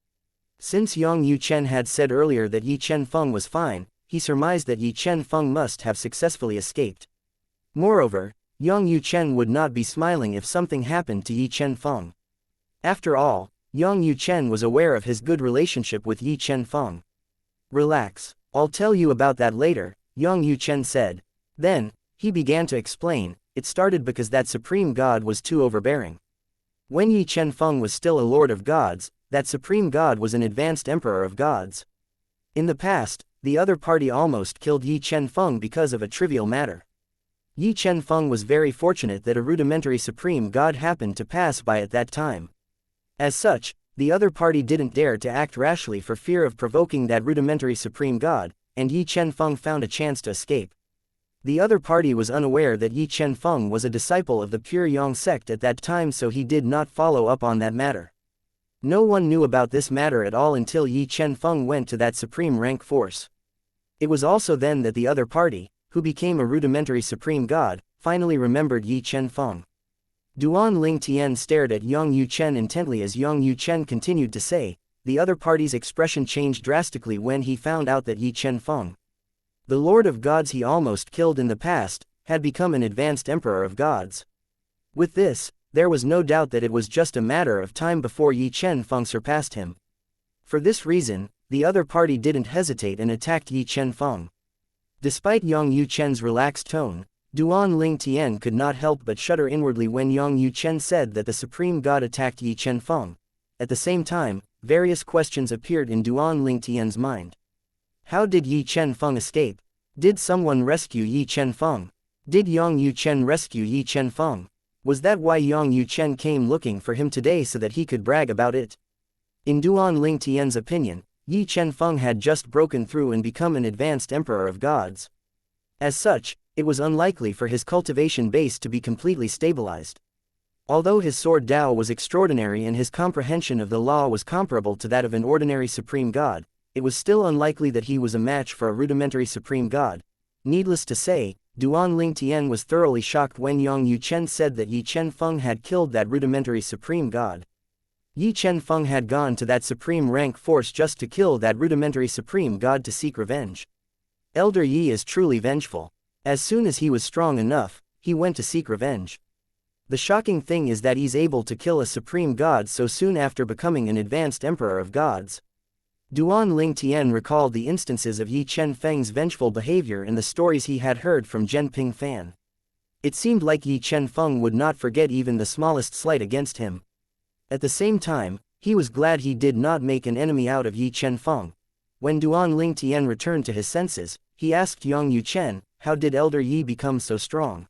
Since Yang Yuchen had said earlier that Yi Chen Feng was fine, he surmised that Yi Chen Feng must have successfully escaped. Moreover, Yang Yuchen would not be smiling if something happened to Yi Chen Feng. After all, Yang Yuchen was aware of his good relationship with Yi Chen Feng. "Relax, I'll tell you about that later," Yang Yuchen said. Then, he began to explain, "It started because that supreme god was too overbearing. When Yi Chen Feng was still a lord of gods, that supreme god was an advanced emperor of gods. In the past, the other party almost killed Yi Chen Feng because of a trivial matter. Yi Chen Feng was very fortunate that a rudimentary supreme god happened to pass by at that time. As such, the other party didn't dare to act rashly for fear of provoking that rudimentary supreme god, and Yi Chen Feng found a chance to escape. The other party was unaware that Yi Chen Feng was a disciple of the Pure Yang sect at that time, so he did not follow up on that matter. No one knew about this matter at all until Yi Chen Feng went to that supreme rank force. It was also then that the other party, who became a rudimentary supreme god, finally remembered Yi Chen Feng. Duan Ling Tian stared at Yang Yuchen intently as Yang Yuchen continued to say. The other party's expression changed drastically when he found out that Yi Chen Feng, the lord of gods he almost killed in the past, had become an advanced emperor of gods. With this, there was no doubt that it was just a matter of time before Yi Chen Feng surpassed him. For this reason, the other party didn't hesitate and attacked Yi Chen Feng. Despite Yang Yuchen's relaxed tone, Duan Ling Tian could not help but shudder inwardly when Yang Yuchen said that the supreme god attacked Yi Chen Feng. At the same time, various questions appeared in Duan Ling Tian's mind. How did Yi Chen Feng escape? Did someone rescue Yi Chen Feng? Did Yang Yuchen rescue Yi Chen Feng? Was that why Yang Yuchen came looking for him today so that he could brag about it? In Duan Ling Tian's opinion, Yi Chen Feng had just broken through and become an advanced emperor of gods. As such, it was unlikely for his cultivation base to be completely stabilized. Although his sword Dao was extraordinary and his comprehension of the law was comparable to that of an ordinary supreme god, it was still unlikely that he was a match for a rudimentary supreme god. Needless to say, Duan Ling Tian was thoroughly shocked when Yang Yuchen said that Yi Chen Feng had killed that rudimentary supreme god. Yi Chen Feng had gone to that supreme rank force just to kill that rudimentary supreme god to seek revenge. Elder Yi is truly vengeful. As soon as he was strong enough, he went to seek revenge. The shocking thing is that he's able to kill a supreme god so soon after becoming an advanced emperor of gods. Duan Ling Tian recalled the instances of Yi Chen Feng's vengeful behavior in the stories he had heard from Zhenping Fan. It seemed like Yi Chen Feng would not forget even the smallest slight against him. At the same time, he was glad he did not make an enemy out of Yi Chen Feng. When Duan Ling Tian returned to his senses, he asked Yang Yuchen, "How did Elder Yi become so strong?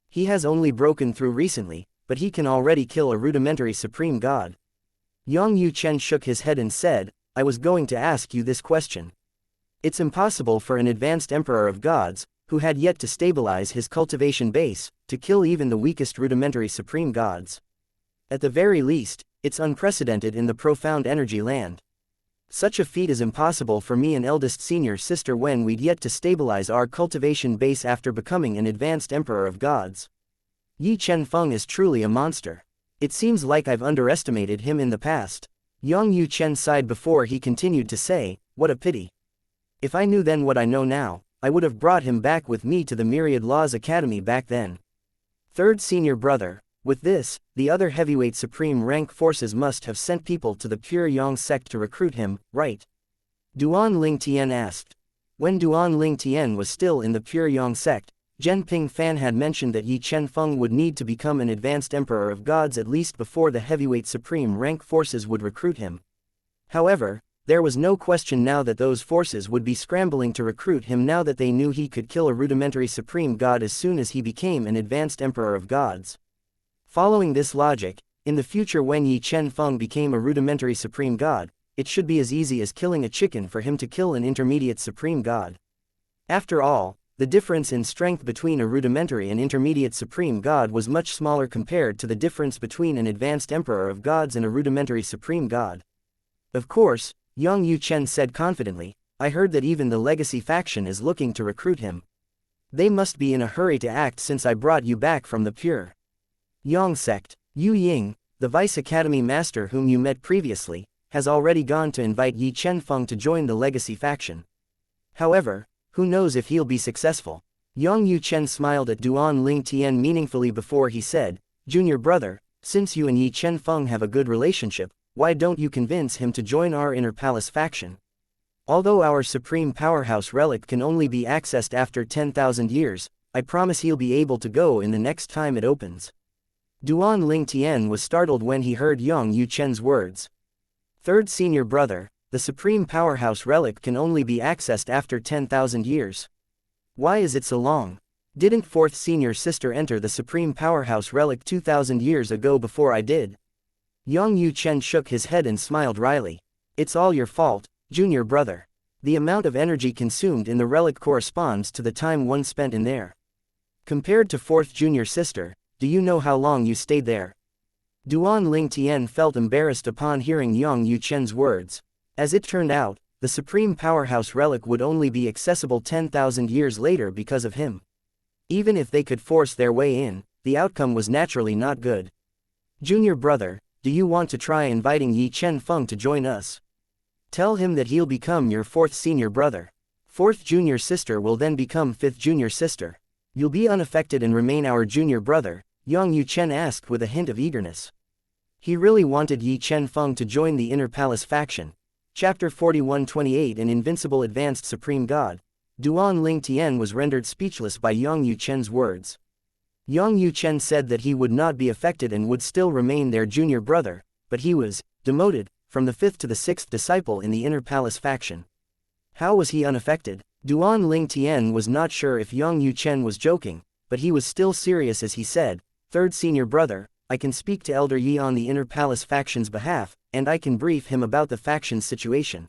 He has only broken through recently, but he can already kill a rudimentary supreme god." Yang Yuchen shook his head and said, "I was going to ask you this question. It's impossible for an advanced emperor of gods, who had yet to stabilize his cultivation base, to kill even the weakest rudimentary supreme gods. At the very least, it's unprecedented in the profound energy land. Such a feat is impossible for me and eldest senior sister when we'd yet to stabilize our cultivation base after becoming an advanced emperor of gods. Yi Chen Feng is truly a monster. It seems like I've underestimated him in the past. Yang Yuchen sighed before he continued to say, what a pity. If I knew then what I know now, I would have brought him back with me to the Myriad Laws Academy back then. Third senior brother. With this, the other heavyweight supreme rank forces must have sent people to the Pure Yang sect to recruit him, right? Duan Ling Tian asked. When Duan Ling Tian was still in the Pure Yang sect, Zhen Ping Fan had mentioned that Yi Chen Feng would need to become an advanced emperor of gods at least before the heavyweight supreme rank forces would recruit him. However, there was no question now that those forces would be scrambling to recruit him now that they knew he could kill a rudimentary supreme god as soon as he became an advanced emperor of gods. Following this logic, in the future when Yi Chen Feng became a rudimentary supreme god, it should be as easy as killing a chicken for him to kill an intermediate supreme god. After all, the difference in strength between a rudimentary and intermediate supreme god was much smaller compared to the difference between an advanced emperor of gods and a rudimentary supreme god. Of course, Yang Yuchen said confidently, I heard that even the legacy faction is looking to recruit him. They must be in a hurry to act since I brought you back from the Pure Yang sect. Yu Ying, the Vice Academy Master whom you met previously, has already gone to invite Yi Chen Feng to join the legacy faction. However, who knows if he'll be successful. Yang Yuchen smiled at Duan Ling Tian meaningfully before he said, Junior brother, since you and Yi Chen Feng have a good relationship, why don't you convince him to join our Inner Palace faction? Although our supreme powerhouse relic can only be accessed after 10,000 years, I promise he'll be able to go in the next time it opens. Duan Ling Tian was startled when he heard Yang Yuchen's words. Third senior brother, the supreme powerhouse relic can only be accessed after 10,000 years. Why is it so long? Didn't fourth senior sister enter the supreme powerhouse relic 2,000 years ago before I did? Yang Yuchen shook his head and smiled wryly. It's all your fault, junior brother. The amount of energy consumed in the relic corresponds to the time one spent in there. Compared to fourth junior sister, do you know how long you stayed there? Duan Ling Tian felt embarrassed upon hearing Yang Yuchen's words. As it turned out, the supreme powerhouse relic would only be accessible 10,000 years later because of him. Even if they could force their way in, the outcome was naturally not good. Junior brother, do you want to try inviting Yi Chen Feng to join us? Tell him that he'll become your fourth senior brother. Fourth junior sister will then become fifth junior sister. You'll be unaffected and remain our junior brother, Yang Yuchen asked with a hint of eagerness. He really wanted Yi Chen Feng to join the Inner Palace faction. Chapter 41-28 An Invincible Advanced Supreme God. Duan Ling Tian was rendered speechless by Yang Yuchen's words. Yang Yuchen said that he would not be affected and would still remain their junior brother, but he was demoted from the fifth to the sixth disciple in the Inner Palace faction. How was he unaffected? Duan Ling Tian was not sure if Yang Yuchen was joking, but he was still serious as he said, Third senior brother, I can speak to Elder Yi on the Inner Palace faction's behalf, and I can brief him about the faction's situation.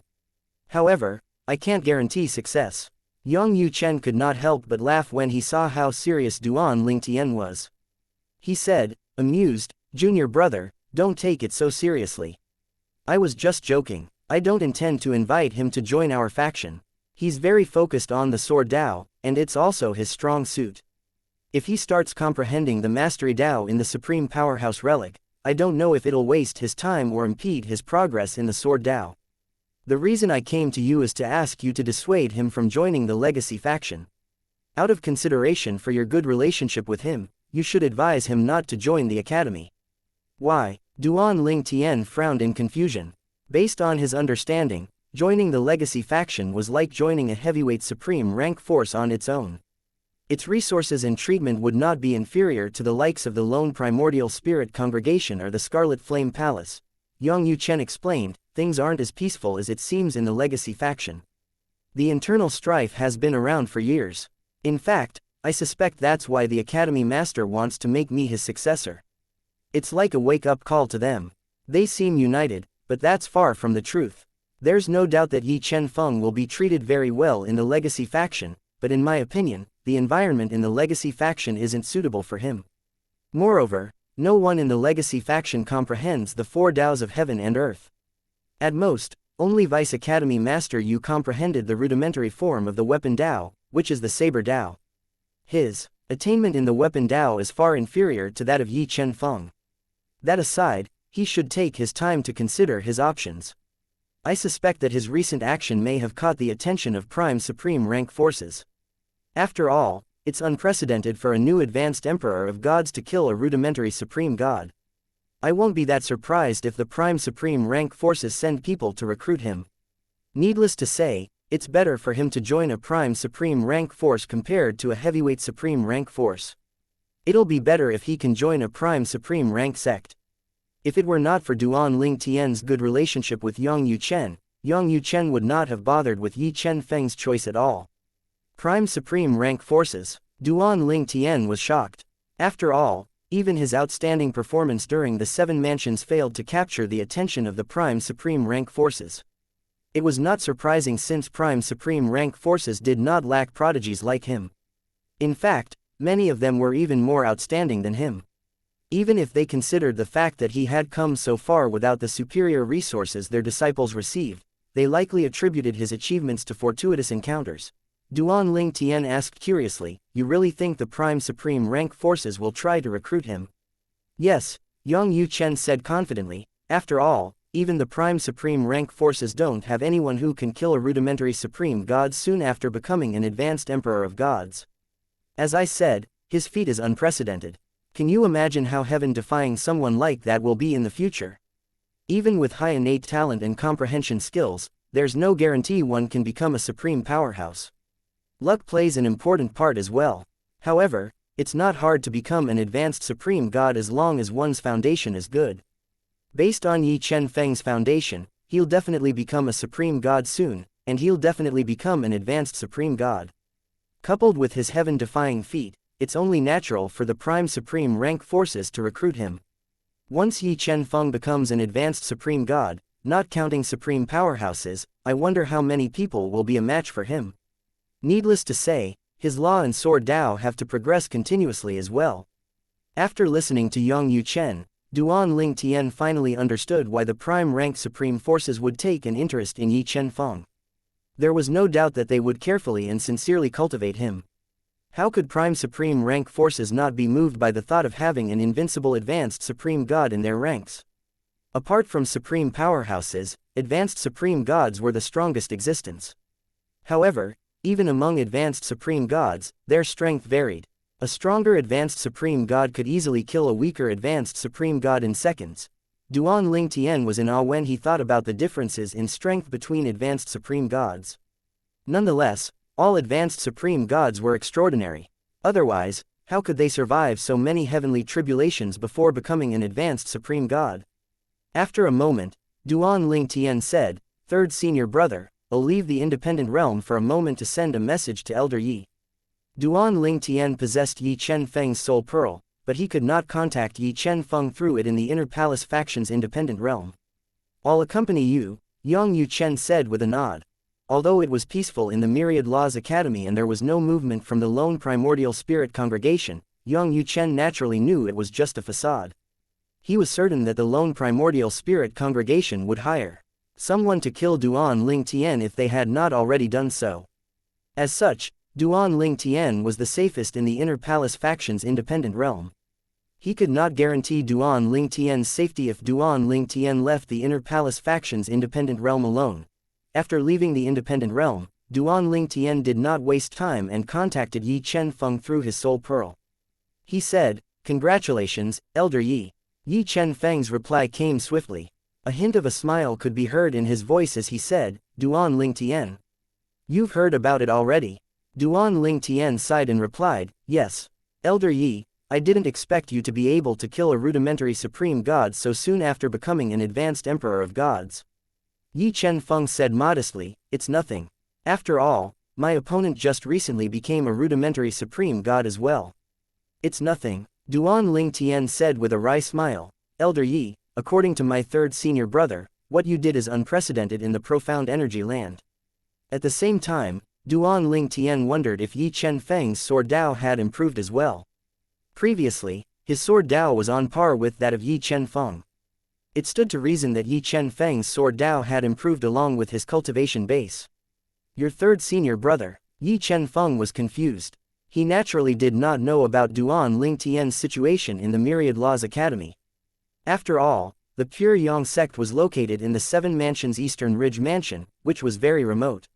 However, I can't guarantee success. Yang Yuchen could not help but laugh when he saw how serious Duan Ling Tian was. He said, amused, Junior brother, don't take it so seriously. I was just joking. I don't intend to invite him to join our faction. He's very focused on the Sword Dao, and it's also his strong suit. If he starts comprehending the Mastery Dao in the Supreme Powerhouse Relic, I don't know if it'll waste his time or impede his progress in the Sword Dao. The reason I came to you is to ask you to dissuade him from joining the Legacy faction. Out of consideration for your good relationship with him, you should advise him not to join the academy. Why? Duan Ling Tian frowned in confusion. Based on his understanding, joining the Legacy faction was like joining a heavyweight supreme rank force on its own. Its resources and treatment would not be inferior to the likes of the Lone Primordial Spirit Congregation or the Scarlet Flame Palace. Yang Yuchen explained, things aren't as peaceful as it seems in the Legacy faction. The internal strife has been around for years. In fact, I suspect that's why the Academy Master wants to make me his successor. It's like a wake-up call to them. They seem united, but that's far from the truth. There's no doubt that Yi Chen Feng will be treated very well in the Legacy faction, but in my opinion, the environment in the Legacy faction isn't suitable for him. Moreover, no one in the Legacy faction comprehends the four Daos of heaven and earth. At most, only Vice Academy Master Yu comprehended the rudimentary form of the Weapon Dao, which is the Saber Dao. His attainment in the Weapon Dao is far inferior to that of Yi Chen Feng. That aside, he should take his time to consider his options. I suspect that his recent action may have caught the attention of Prime Supreme Rank forces. After all, it's unprecedented for a new advanced Emperor of Gods to kill a rudimentary Supreme God. I won't be that surprised if the Prime Supreme Rank forces send people to recruit him. Needless to say, it's better for him to join a Prime Supreme Rank force compared to a Heavyweight Supreme Rank force. It'll be better if he can join a Prime Supreme Rank sect. If it were not for Duan Ling Tian's good relationship with Yang Yuchen would not have bothered with Yi Chen Feng's choice at all. Prime Supreme Rank forces. Duan Ling Tian was shocked. After all, even his outstanding performance during the Seven Mansions failed to capture the attention of the Prime Supreme Rank forces. It was not surprising since Prime Supreme Rank forces did not lack prodigies like him. In fact, many of them were even more outstanding than him. Even if they considered the fact that he had come so far without the superior resources their disciples received, they likely attributed his achievements to fortuitous encounters. Duan Ling Tian asked curiously, "You really think the Prime Supreme Rank forces will try to recruit him?" "Yes," Yang Yuchen said confidently. "After all, even the Prime Supreme Rank forces don't have anyone who can kill a rudimentary Supreme God soon after becoming an advanced Emperor of Gods. As I said, his feat is unprecedented. Can you imagine how heaven-defying someone like that will be in the future? Even with high innate talent and comprehension skills, there's no guarantee one can become a supreme powerhouse. Luck plays an important part as well. However, it's not hard to become an advanced supreme god as long as one's foundation is good. Based on Yi Chen Feng's foundation, he'll definitely become a supreme god soon, and he'll definitely become an advanced supreme god. Coupled with his heaven-defying feat, it's only natural for the Prime Supreme Rank forces to recruit him. Once Yi Chen Feng becomes an advanced supreme god, not counting supreme powerhouses, I wonder how many people will be a match for him. Needless to say, his law and sword Dao have to progress continuously as well. After listening to Yang Yuchen, Duan Ling Tian finally understood why the Prime Rank Supreme forces would take an interest in Yi Chen Feng. There was no doubt that they would carefully and sincerely cultivate him. How could Prime Supreme Rank forces not be moved by the thought of having an invincible advanced Supreme God in their ranks? Apart from supreme powerhouses, advanced Supreme Gods were the strongest existence. However, even among advanced Supreme Gods, their strength varied. A stronger advanced Supreme God could easily kill a weaker advanced Supreme God in seconds. Duan Ling Tian was in awe when he thought about the differences in strength between advanced Supreme Gods. Nonetheless, all advanced Supreme Gods were extraordinary. Otherwise, how could they survive so many heavenly tribulations before becoming an advanced Supreme God? After a moment, Duan Ling Tian said, "Third senior brother, I'll leave the independent realm for a moment to send a message to Elder Yi." Duan Ling Tian possessed Yi Chen Feng's soul pearl, but he could not contact Yi Chen Feng through it in the Inner Palace faction's independent realm. "I'll accompany you," Yang Yuchen said with a nod. Although it was peaceful in the Myriad Laws Academy and there was no movement from the lone primordial spirit congregation, Yang Yuchen naturally knew it was just a facade. He was certain that the lone primordial spirit congregation would hire someone to kill Duan Ling Tian if they had not already done so. As such, Duan Ling Tian was the safest in the Inner Palace faction's independent realm. He could not guarantee Duan Ling Tian's safety if Duan Ling Tian left the Inner Palace faction's independent realm alone. After leaving the independent realm, Duan Ling Tian did not waste time and contacted Yi Chen Feng through his soul pearl. He said, "Congratulations, Elder Yi." Yi Chen Feng's reply came swiftly. A hint of a smile could be heard in his voice as he said, "Duan Ling Tian. You've heard about it already." Duan Ling Tian sighed and replied, "Yes. Elder Yi, I didn't expect you to be able to kill a rudimentary supreme god so soon after becoming an advanced Emperor of Gods." Yi Chen Feng said modestly, "It's nothing. After all, my opponent just recently became a rudimentary supreme god as well." "It's nothing," Duan Ling Tian said with a wry smile. "Elder Yi, according to my third senior brother, what you did is unprecedented in the profound energy land." At the same time, Duan Ling Tian wondered if Yi Chen Feng's sword Dao had improved as well. Previously, his sword Dao was on par with that of Yi Chen Feng. It stood to reason that Yi Chen Feng's sword Dao had improved along with his cultivation base. "Your third senior brother," Yi Chen Feng was confused. He naturally did not know about Duan Ling Tian's situation in the Myriad Laws Academy. After all, the Pure Yang sect was located in the Seven Mansions Eastern Ridge Mansion, which was very remote.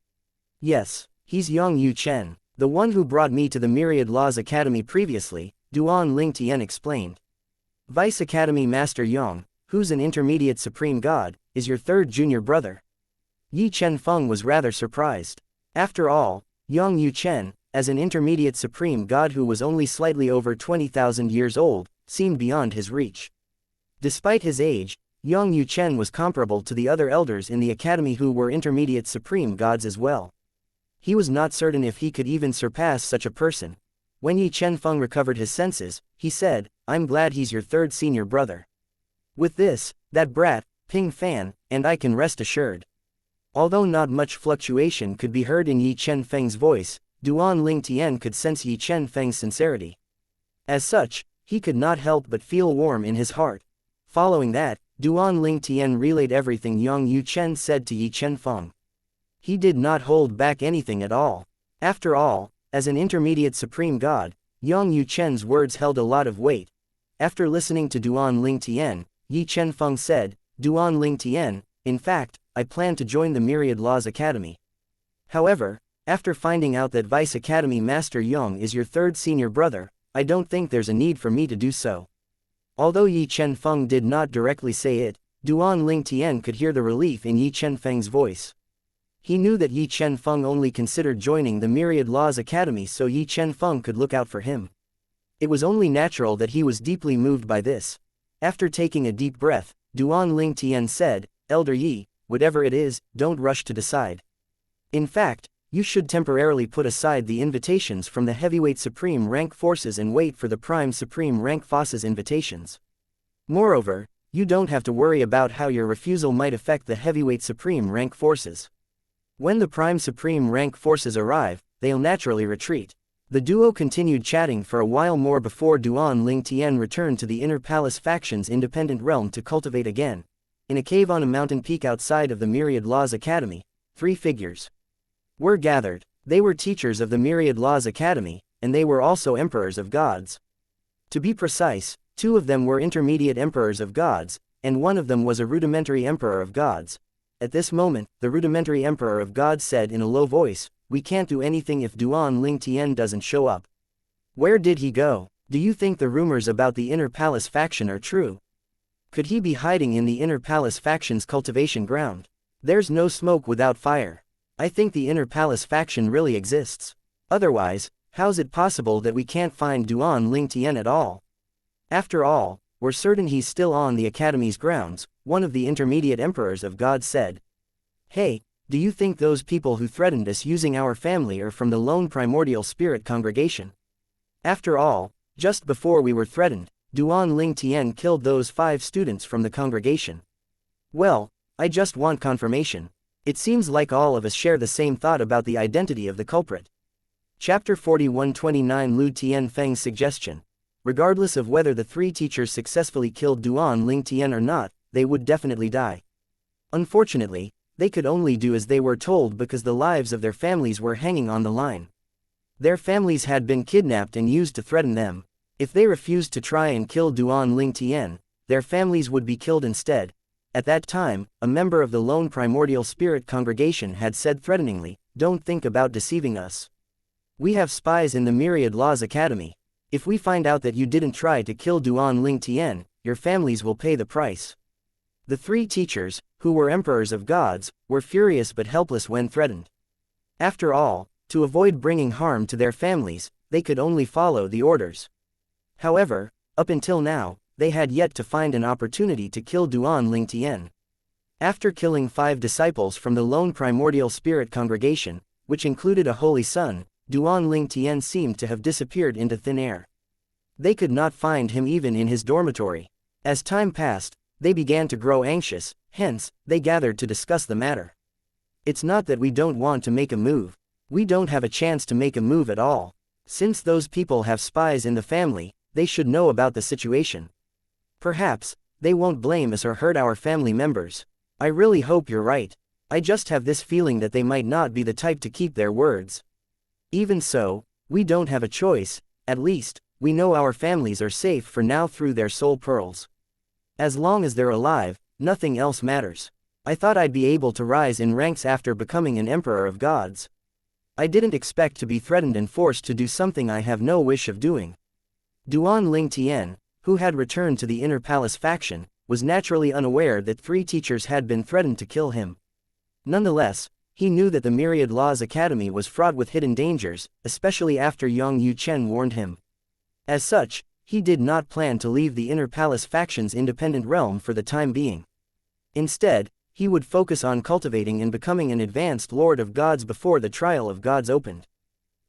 Yes, he's Yang Yu Chen, the one who brought me to the Myriad Laws Academy previously, Duan Ling Tian explained. Vice Academy Master Yang, who's an intermediate supreme god, is your third junior brother. Yi Chen Feng was rather surprised. After all, Yang Yu Chen, as an intermediate supreme god who was only slightly over 20,000 years old, seemed beyond his reach. Despite his age, Yang Yu Chen was comparable to the other elders in the academy who were intermediate supreme gods as well. He was not certain if he could even surpass such a person. When Yi Chen Feng recovered his senses, he said, "I'm glad he's your third senior brother. With this, that brat, Ping Fan, and I can rest assured." Although not much fluctuation could be heard in Yi Chen Feng's voice, Duan Ling Tian could sense Yi Chen Feng's sincerity. As such, he could not help but feel warm in his heart. Following that, Duan Ling Tian relayed everything Yang Yu Chen said to Yi Chen Feng. He did not hold back anything at all. After all, as an intermediate supreme god, Yang Yu Chen's words held a lot of weight. After listening to Duan Ling Tian, Yi Chen Feng said, "Duan Ling Tian, in fact, I plan to join the Myriad Laws Academy. However, after finding out that Vice Academy Master Yang is your third senior brother, I don't think there's a need for me to do so." Although Yi Chen Feng did not directly say it, Duan Ling Tian could hear the relief in Yi Chen Feng's voice. He knew that Yi Chen Feng only considered joining the Myriad Laws Academy so Yi Chen Feng could look out for him. It was only natural that he was deeply moved by this. After taking a deep breath, Duan Ling Tian said, "Elder Yi, whatever it is, don't rush to decide. In fact, you should temporarily put aside the invitations from the heavyweight supreme rank forces and wait for the prime supreme rank forces invitations. Moreover, you don't have to worry about how your refusal might affect the heavyweight supreme rank forces. When the prime supreme rank forces arrive, they'll naturally retreat." The duo continued chatting for a while more before Duan Ling Tian returned to the Inner Palace faction's independent realm to cultivate again. In a cave on a mountain peak outside of the Myriad Laws Academy, 3 figures were gathered. They were teachers of the Myriad Laws Academy, and they were also emperors of gods. To be precise, 2 of them were intermediate emperors of gods, and 1 of them was a rudimentary emperor of gods. At this moment, the rudimentary emperor of gods said in a low voice, "We can't do anything if Duan Ling Tian doesn't show up." "Where did he go? Do you think the rumors about the Inner Palace faction are true? Could he be hiding in the Inner Palace faction's cultivation ground? There's no smoke without fire. I think the Inner Palace faction really exists. Otherwise, how's it possible that we can't find Duan Ling Tian at all? After all, we're certain he's still on the Academy's grounds," one of the intermediate emperors of gods said. "Hey, do you think those people who threatened us using our family are from the lone primordial spirit congregation? After all, just before we were threatened, Duan Ling Tian killed those 5 students from the congregation. Well, I just want confirmation. It seems like all of us share the same thought about the identity of the culprit." Chapter 4129 Lu Tian Feng's suggestion. Regardless of whether the 3 teachers successfully killed Duan Ling Tian or not, they would definitely die. Unfortunately, they could only do as they were told because the lives of their families were hanging on the line. Their families had been kidnapped and used to threaten them. If they refused to try and kill Duan Ling Tian, their families would be killed instead. At that time, a member of the lone primordial spirit congregation had said threateningly, "Don't think about deceiving us. We have spies in the Myriad Laws Academy. If we find out that you didn't try to kill Duan Ling Tian, your families will pay the price." The 3 teachers, who were emperors of gods, were furious but helpless when threatened. After all, to avoid bringing harm to their families, they could only follow the orders. However, up until now, they had yet to find an opportunity to kill Duan Ling Tian. After killing 5 disciples from the lone primordial spirit congregation, which included a holy son, Duan Ling Tian seemed to have disappeared into thin air. They could not find him even in his dormitory. As time passed, they began to grow anxious, hence, they gathered to discuss the matter. "It's not that we don't want to make a move. We don't have a chance to make a move at all. Since those people have spies in the family, they should know about the situation. Perhaps, they won't blame us or hurt our family members. I really hope you're right. I just have this feeling that they might not be the type to keep their words. Even so, we don't have a choice. At least, we know our families are safe for now through their soul pearls." As long as they're alive, nothing else matters. I thought I'd be able to rise in ranks after becoming an emperor of gods. I didn't expect to be threatened and forced to do something I have no wish of doing. Duan Ling Tian, who had returned to the Inner Palace faction, was naturally unaware that 3 teachers had been threatened to kill him. Nonetheless, he knew that the Myriad Laws Academy was fraught with hidden dangers, especially after Yang Yuchen warned him. As such, he did not plan to leave the Inner Palace faction's independent realm for the time being. Instead, he would focus on cultivating and becoming an advanced Lord of Gods before the trial of gods opened.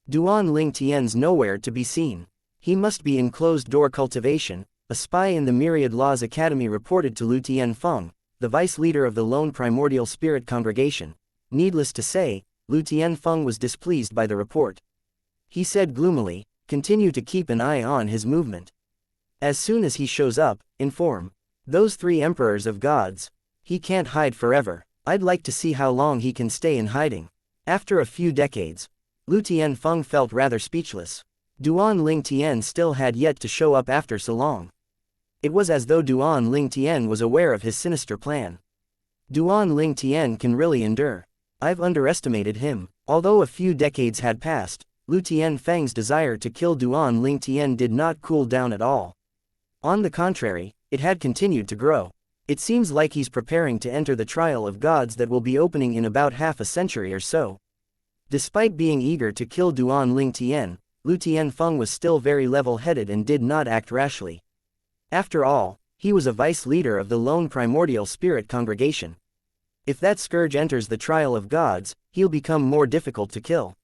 Duan Ling Tian's nowhere to be seen. He must be in closed-door cultivation, a spy in the Myriad Laws Academy reported to Lu Tianfeng, the vice leader of the lone primordial spirit congregation. Needless to say, Lu Tianfeng was displeased by the report. He said gloomily, "Continue to keep an eye on his movement. As soon as he shows up, inform those 3 emperors of gods. He can't hide forever. I'd like to see how long he can stay in hiding." After a few decades, Lu Tianfeng felt rather speechless. Duan Ling Tian still had yet to show up after so long. It was as though Duan Ling Tian was aware of his sinister plan. Duan Ling Tian can really endure. I've underestimated him. Although a few decades had passed, Lu Tianfeng's desire to kill Duan Ling Tian did not cool down at all. On the contrary, it had continued to grow. It seems like he's preparing to enter the trial of gods that will be opening in about half a century or so. Despite being eager to kill Duan Ling Tian, Lu Tianfeng was still very level-headed and did not act rashly. After all, he was a vice leader of the lone primordial spirit congregation. If that scourge enters the trial of gods, he'll become more difficult to kill.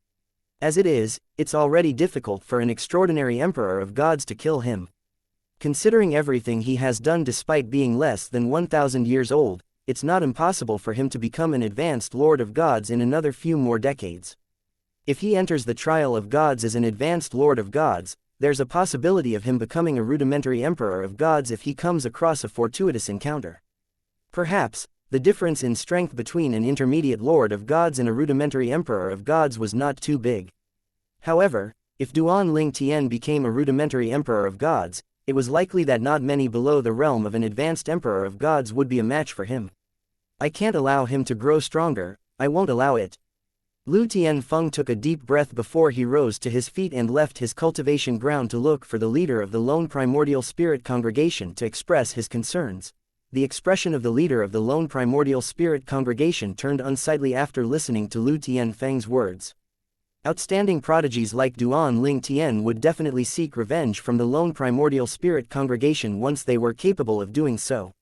As it is, it's already difficult for an extraordinary emperor of gods to kill him. Considering everything he has done despite being less than 1,000 years old, it's not impossible for him to become an advanced Lord of Gods in another few more decades. If he enters the trial of gods as an advanced Lord of Gods, there's a possibility of him becoming a rudimentary Emperor of Gods if he comes across a fortuitous encounter. Perhaps, the difference in strength between an intermediate Lord of Gods and a rudimentary Emperor of Gods was not too big. However, if Duan Ling Tian became a rudimentary Emperor of Gods, it was likely that not many below the realm of an advanced Emperor of Gods would be a match for him. I can't allow him to grow stronger, I won't allow it. Lu Tianfeng took a deep breath before he rose to his feet and left his cultivation ground to look for the leader of the lone primordial spirit congregation to express his concerns. The expression of the leader of the lone primordial spirit congregation turned unsightly after listening to Lu Tianfeng's words. Outstanding prodigies like Duan Ling Tian would definitely seek revenge from the lone primordial spirit congregation once they were capable of doing so.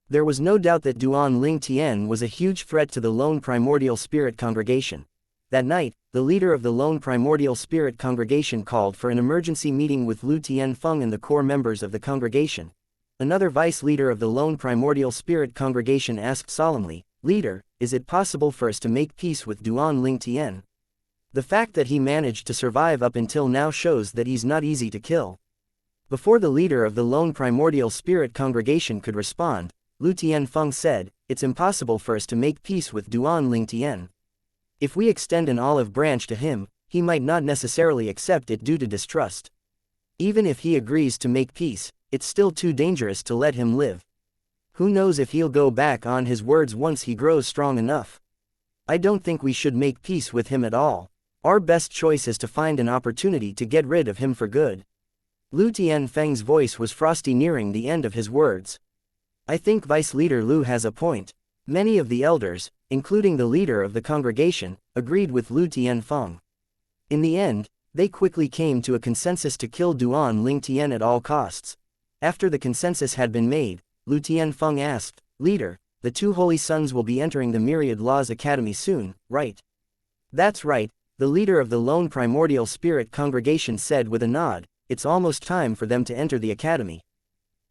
There was no doubt that Duan Ling Tian was a huge threat to the lone primordial spirit congregation. That night, the leader of the lone primordial spirit congregation called for an emergency meeting with Lu Tianfeng and the core members of the congregation. Another vice leader of the lone primordial spirit congregation asked solemnly, "Leader, is it possible for us to make peace with Duan Ling Tian? The fact that he managed to survive up until now shows that he's not easy to kill." Before the leader of the lone primordial spirit congregation could respond, Lu Tianfeng said, "It's impossible for us to make peace with Duan Ling Tian. If we extend an olive branch to him, he might not necessarily accept it due to distrust. Even if he agrees to make peace, it's still too dangerous to let him live. Who knows if he'll go back on his words once he grows strong enough. I don't think we should make peace with him at all. Our best choice is to find an opportunity to get rid of him for good." Lu Tianfeng's voice was frosty nearing the end of his words. "I think Vice Leader Lu has a point." Many of the elders, including the leader of the congregation, agreed with Lu Tianfeng. In the end, they quickly came to a consensus to kill Duan Ling Tian at all costs. After the consensus had been made, Lu Tianfeng asked, "Leader, the 2 holy sons will be entering the Myriad Laws Academy soon, right?" "That's right," the leader of the lone primordial spirit congregation said with a nod. "It's almost time for them to enter the academy.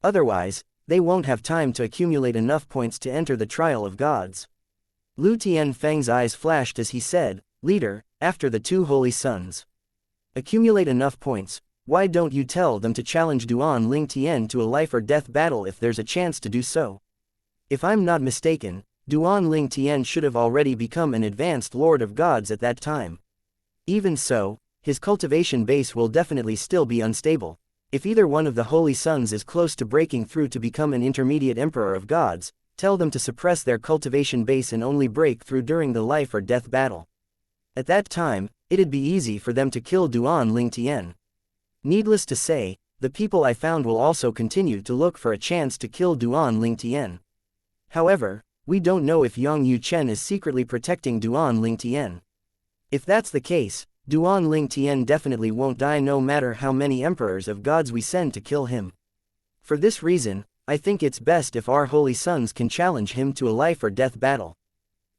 Otherwise, they won't have time to accumulate enough points to enter the trial of gods." Lu Tianfeng's eyes flashed as he said, "Leader, after the 2 holy sons accumulate enough points, why don't you tell them to challenge Duan Ling Tian to a life-or-death battle if there's a chance to do so? If I'm not mistaken, Duan Ling Tian should have already become an advanced Lord of Gods at that time. Even so, his cultivation base will definitely still be unstable. If either one of the holy sons is close to breaking through to become an intermediate emperor of gods, tell them to suppress their cultivation base and only break through during the life or death battle. At that time, it'd be easy for them to kill Duan Ling Tian. Needless to say, the people I found will also continue to look for a chance to kill Duan Ling Tian. However, we don't know if Yang Yu Chen is secretly protecting Duan Ling Tian. If that's the case, Duan Ling Tian definitely won't die no matter how many emperors of gods we send to kill him. For this reason, I think it's best if our holy sons can challenge him to a life or death battle.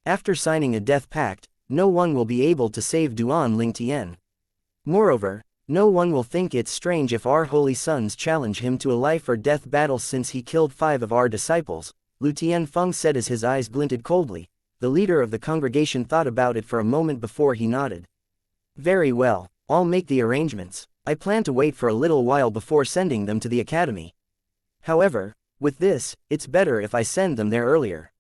After signing a death pact, no one will be able to save Duan Ling Tian. Moreover, no one will think it's strange if our holy sons challenge him to a life or death battle since he killed 5 of our disciples, Lu Tianfeng said as his eyes glinted coldly. The leader of the congregation thought about it for a moment before he nodded. Very well, I'll make the arrangements. I plan to wait for a little while before sending them to the academy. However, with this, it's better if I send them there earlier.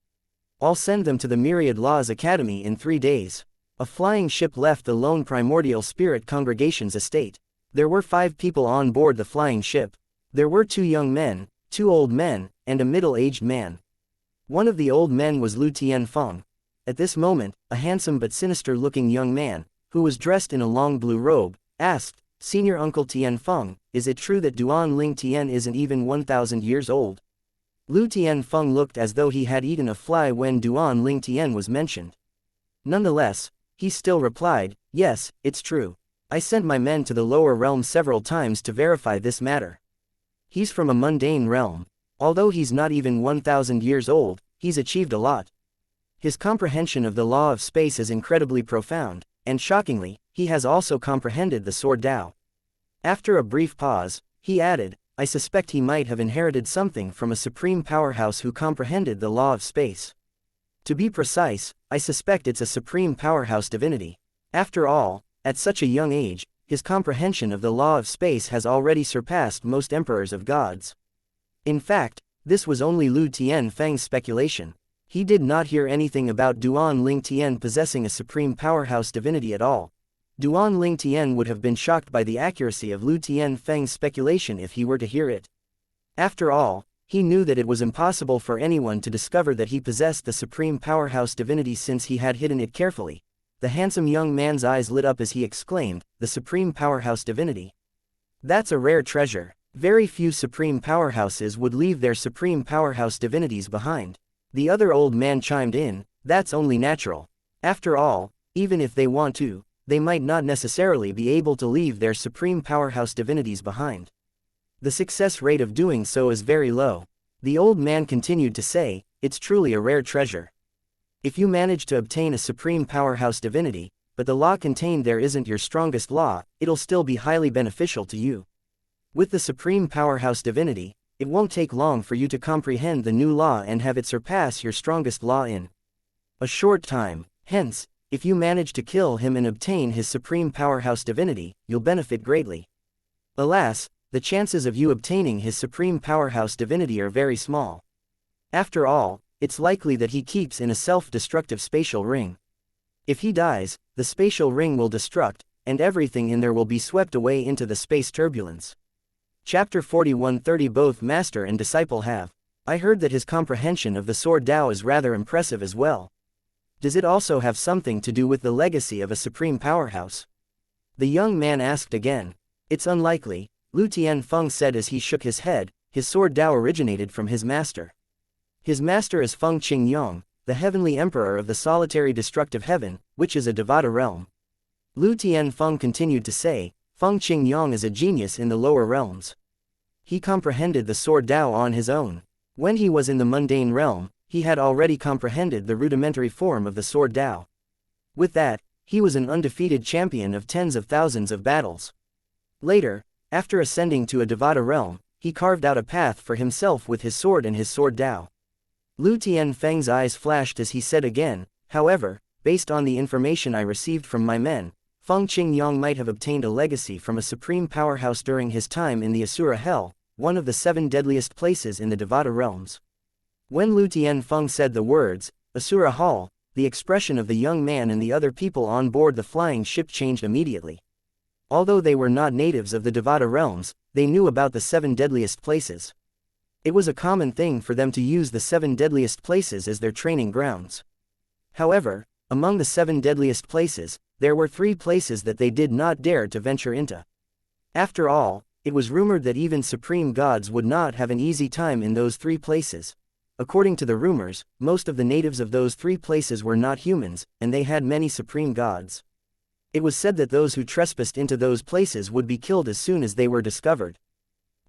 I'll send them to the Myriad Laws Academy in 3 days. A flying ship left the lone primordial spirit congregation's estate. There were 5 people on board the flying ship. There were 2 young men, 2 old men, and a middle-aged man. One of the old men was Lu Tianfeng. At this moment, a handsome but sinister-looking young man, who was dressed in a long blue robe, asked, "Senior Uncle Tianfeng, is it true that Duan Ling Tian isn't even 1,000 years old?" Lu Tianfeng looked as though he had eaten a fly when Duan Ling Tian was mentioned. Nonetheless, he still replied, "Yes, it's true. I sent my men to the lower realm several times to verify this matter. He's from a mundane realm. Although he's not even 1,000 years old, he's achieved a lot. His comprehension of the law of space is incredibly profound, and shockingly, he has also comprehended the sword Tao." After a brief pause, he added, "I suspect he might have inherited something from a supreme powerhouse who comprehended the law of space. To be precise, I suspect it's a supreme powerhouse divinity. After all, at such a young age, his comprehension of the law of space has already surpassed most emperors of gods." In fact, this was only Lu Tianfeng's speculation. He did not hear anything about Duan Ling Tian possessing a supreme powerhouse divinity at all. Duan Ling Tian would have been shocked by the accuracy of Lu Tianfeng's speculation if he were to hear it. After all, he knew that it was impossible for anyone to discover that he possessed the supreme powerhouse divinity since he had hidden it carefully. The handsome young man's eyes lit up as he exclaimed, "The supreme powerhouse divinity? That's a rare treasure. Very few supreme powerhouses would leave their supreme powerhouse divinities behind." The other old man chimed in, "That's only natural. After all, even if they want to, they might not necessarily be able to leave their supreme powerhouse divinities behind. The success rate of doing so is very low." The old man continued to say, "It's truly a rare treasure. If you manage to obtain a supreme powerhouse divinity, but the law contained there isn't your strongest law, it'll still be highly beneficial to you. With the supreme powerhouse divinity, it won't take long for you to comprehend the new law and have it surpass your strongest law in a short time. Hence, if you manage to kill him and obtain his supreme powerhouse divinity, you'll benefit greatly. Alas, the chances of you obtaining his supreme powerhouse divinity are very small. After all, it's likely that he keeps in a self-destructive spatial ring. If he dies, the spatial ring will destruct, and everything in there will be swept away into the space turbulence." Chapter 41:30 Both master and disciple have. I heard that his comprehension of the sword Tao is rather impressive as well. Does it also have something to do with the legacy of a supreme powerhouse? The young man asked again. "It's unlikely," Lu Tianfeng said as he shook his head. "His sword Tao originated from his master. His master is Feng Qingyong, the heavenly emperor of the solitary destructive heaven, which is a Devata realm." Lu Tianfeng continued to say, "Feng Qingyong is a genius in the lower realms. He comprehended the sword Tao on his own. When he was in the mundane realm, he had already comprehended the rudimentary form of the sword Tao. With that, he was an undefeated champion of tens of thousands of battles. Later, after ascending to a Devata realm, he carved out a path for himself with his sword and his sword Tao." Lu Tianfeng's eyes flashed as he said again, "However, based on the information I received from my men, Feng Qingyong might have obtained a legacy from a supreme powerhouse during his time in the Asura Hell, one of the 7 deadliest places in the Devata realms." When Lu Tianfeng said the words, Asura Hall, the expression of the young man and the other people on board the flying ship changed immediately. Although they were not natives of the Devata realms, they knew about the 7 deadliest places. It was a common thing for them to use the 7 deadliest places as their training grounds. However, among the 7 deadliest places, there were 3 places that they did not dare to venture into. After all, it was rumored that even supreme gods would not have an easy time in those 3 places. According to the rumors, most of the natives of those 3 places were not humans, and they had many supreme gods. It was said that those who trespassed into those places would be killed as soon as they were discovered.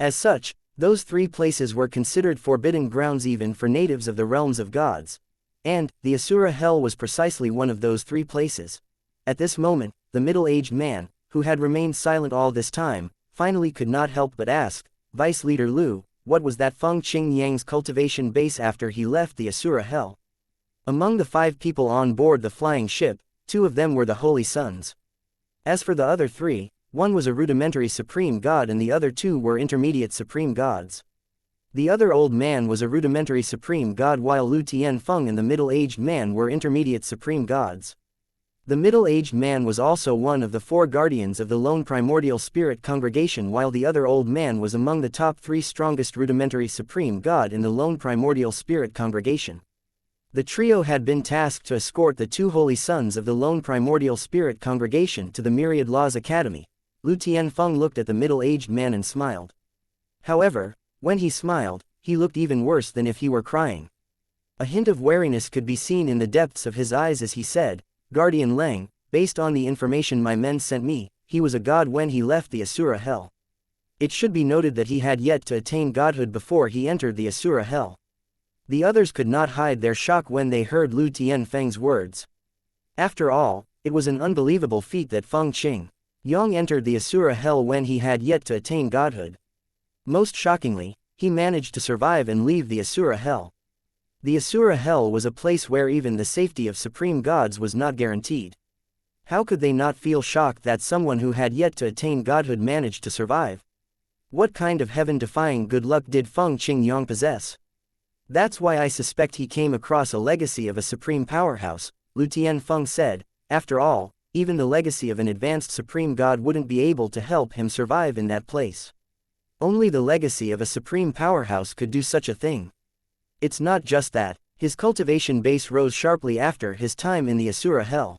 As such, those 3 places were considered forbidden grounds even for natives of the realms of gods. And, the Asura Hell was precisely one of those 3 places. At this moment, the middle-aged man, who had remained silent all this time, finally could not help but ask, Vice Leader Lu, what was that Feng Qing Yang's cultivation base after he left the Asura Hell? Among the 5 people on board the flying ship, 2 of them were the Holy Sons. As for the other 3, one was a rudimentary supreme god and the other 2 were intermediate supreme gods. The other old man was a rudimentary supreme god while Lu Tianfeng and the middle-aged man were intermediate supreme gods. The middle-aged man was also one of the 4 guardians of the lone primordial spirit congregation while the other old man was among the top 3 strongest rudimentary supreme god in the lone primordial spirit congregation. The trio had been tasked to escort the 2 holy sons of the lone primordial spirit congregation to the Myriad Laws Academy. Lu Tianfeng looked at the middle-aged man and smiled. However, when he smiled, he looked even worse than if he were crying. A hint of wariness could be seen in the depths of his eyes as he said, Guardian Lang, based on the information my men sent me, he was a god when he left the Asura Hell. It should be noted that he had yet to attain godhood before he entered the Asura Hell. The others could not hide their shock when they heard Lu Tianfeng's words. After all, it was an unbelievable feat that Feng Qing Yang entered the Asura Hell when he had yet to attain godhood. Most shockingly, he managed to survive and leave the Asura Hell. The Asura Hell was a place where even the safety of supreme gods was not guaranteed. How could they not feel shocked that someone who had yet to attain godhood managed to survive? What kind of heaven-defying good luck did Feng Qing Yang possess? That's why I suspect he came across a legacy of a supreme powerhouse, Lu Tianfeng said. After all, even the legacy of an advanced supreme god wouldn't be able to help him survive in that place. Only the legacy of a supreme powerhouse could do such a thing. It's not just that, his cultivation base rose sharply after his time in the Asura Hell.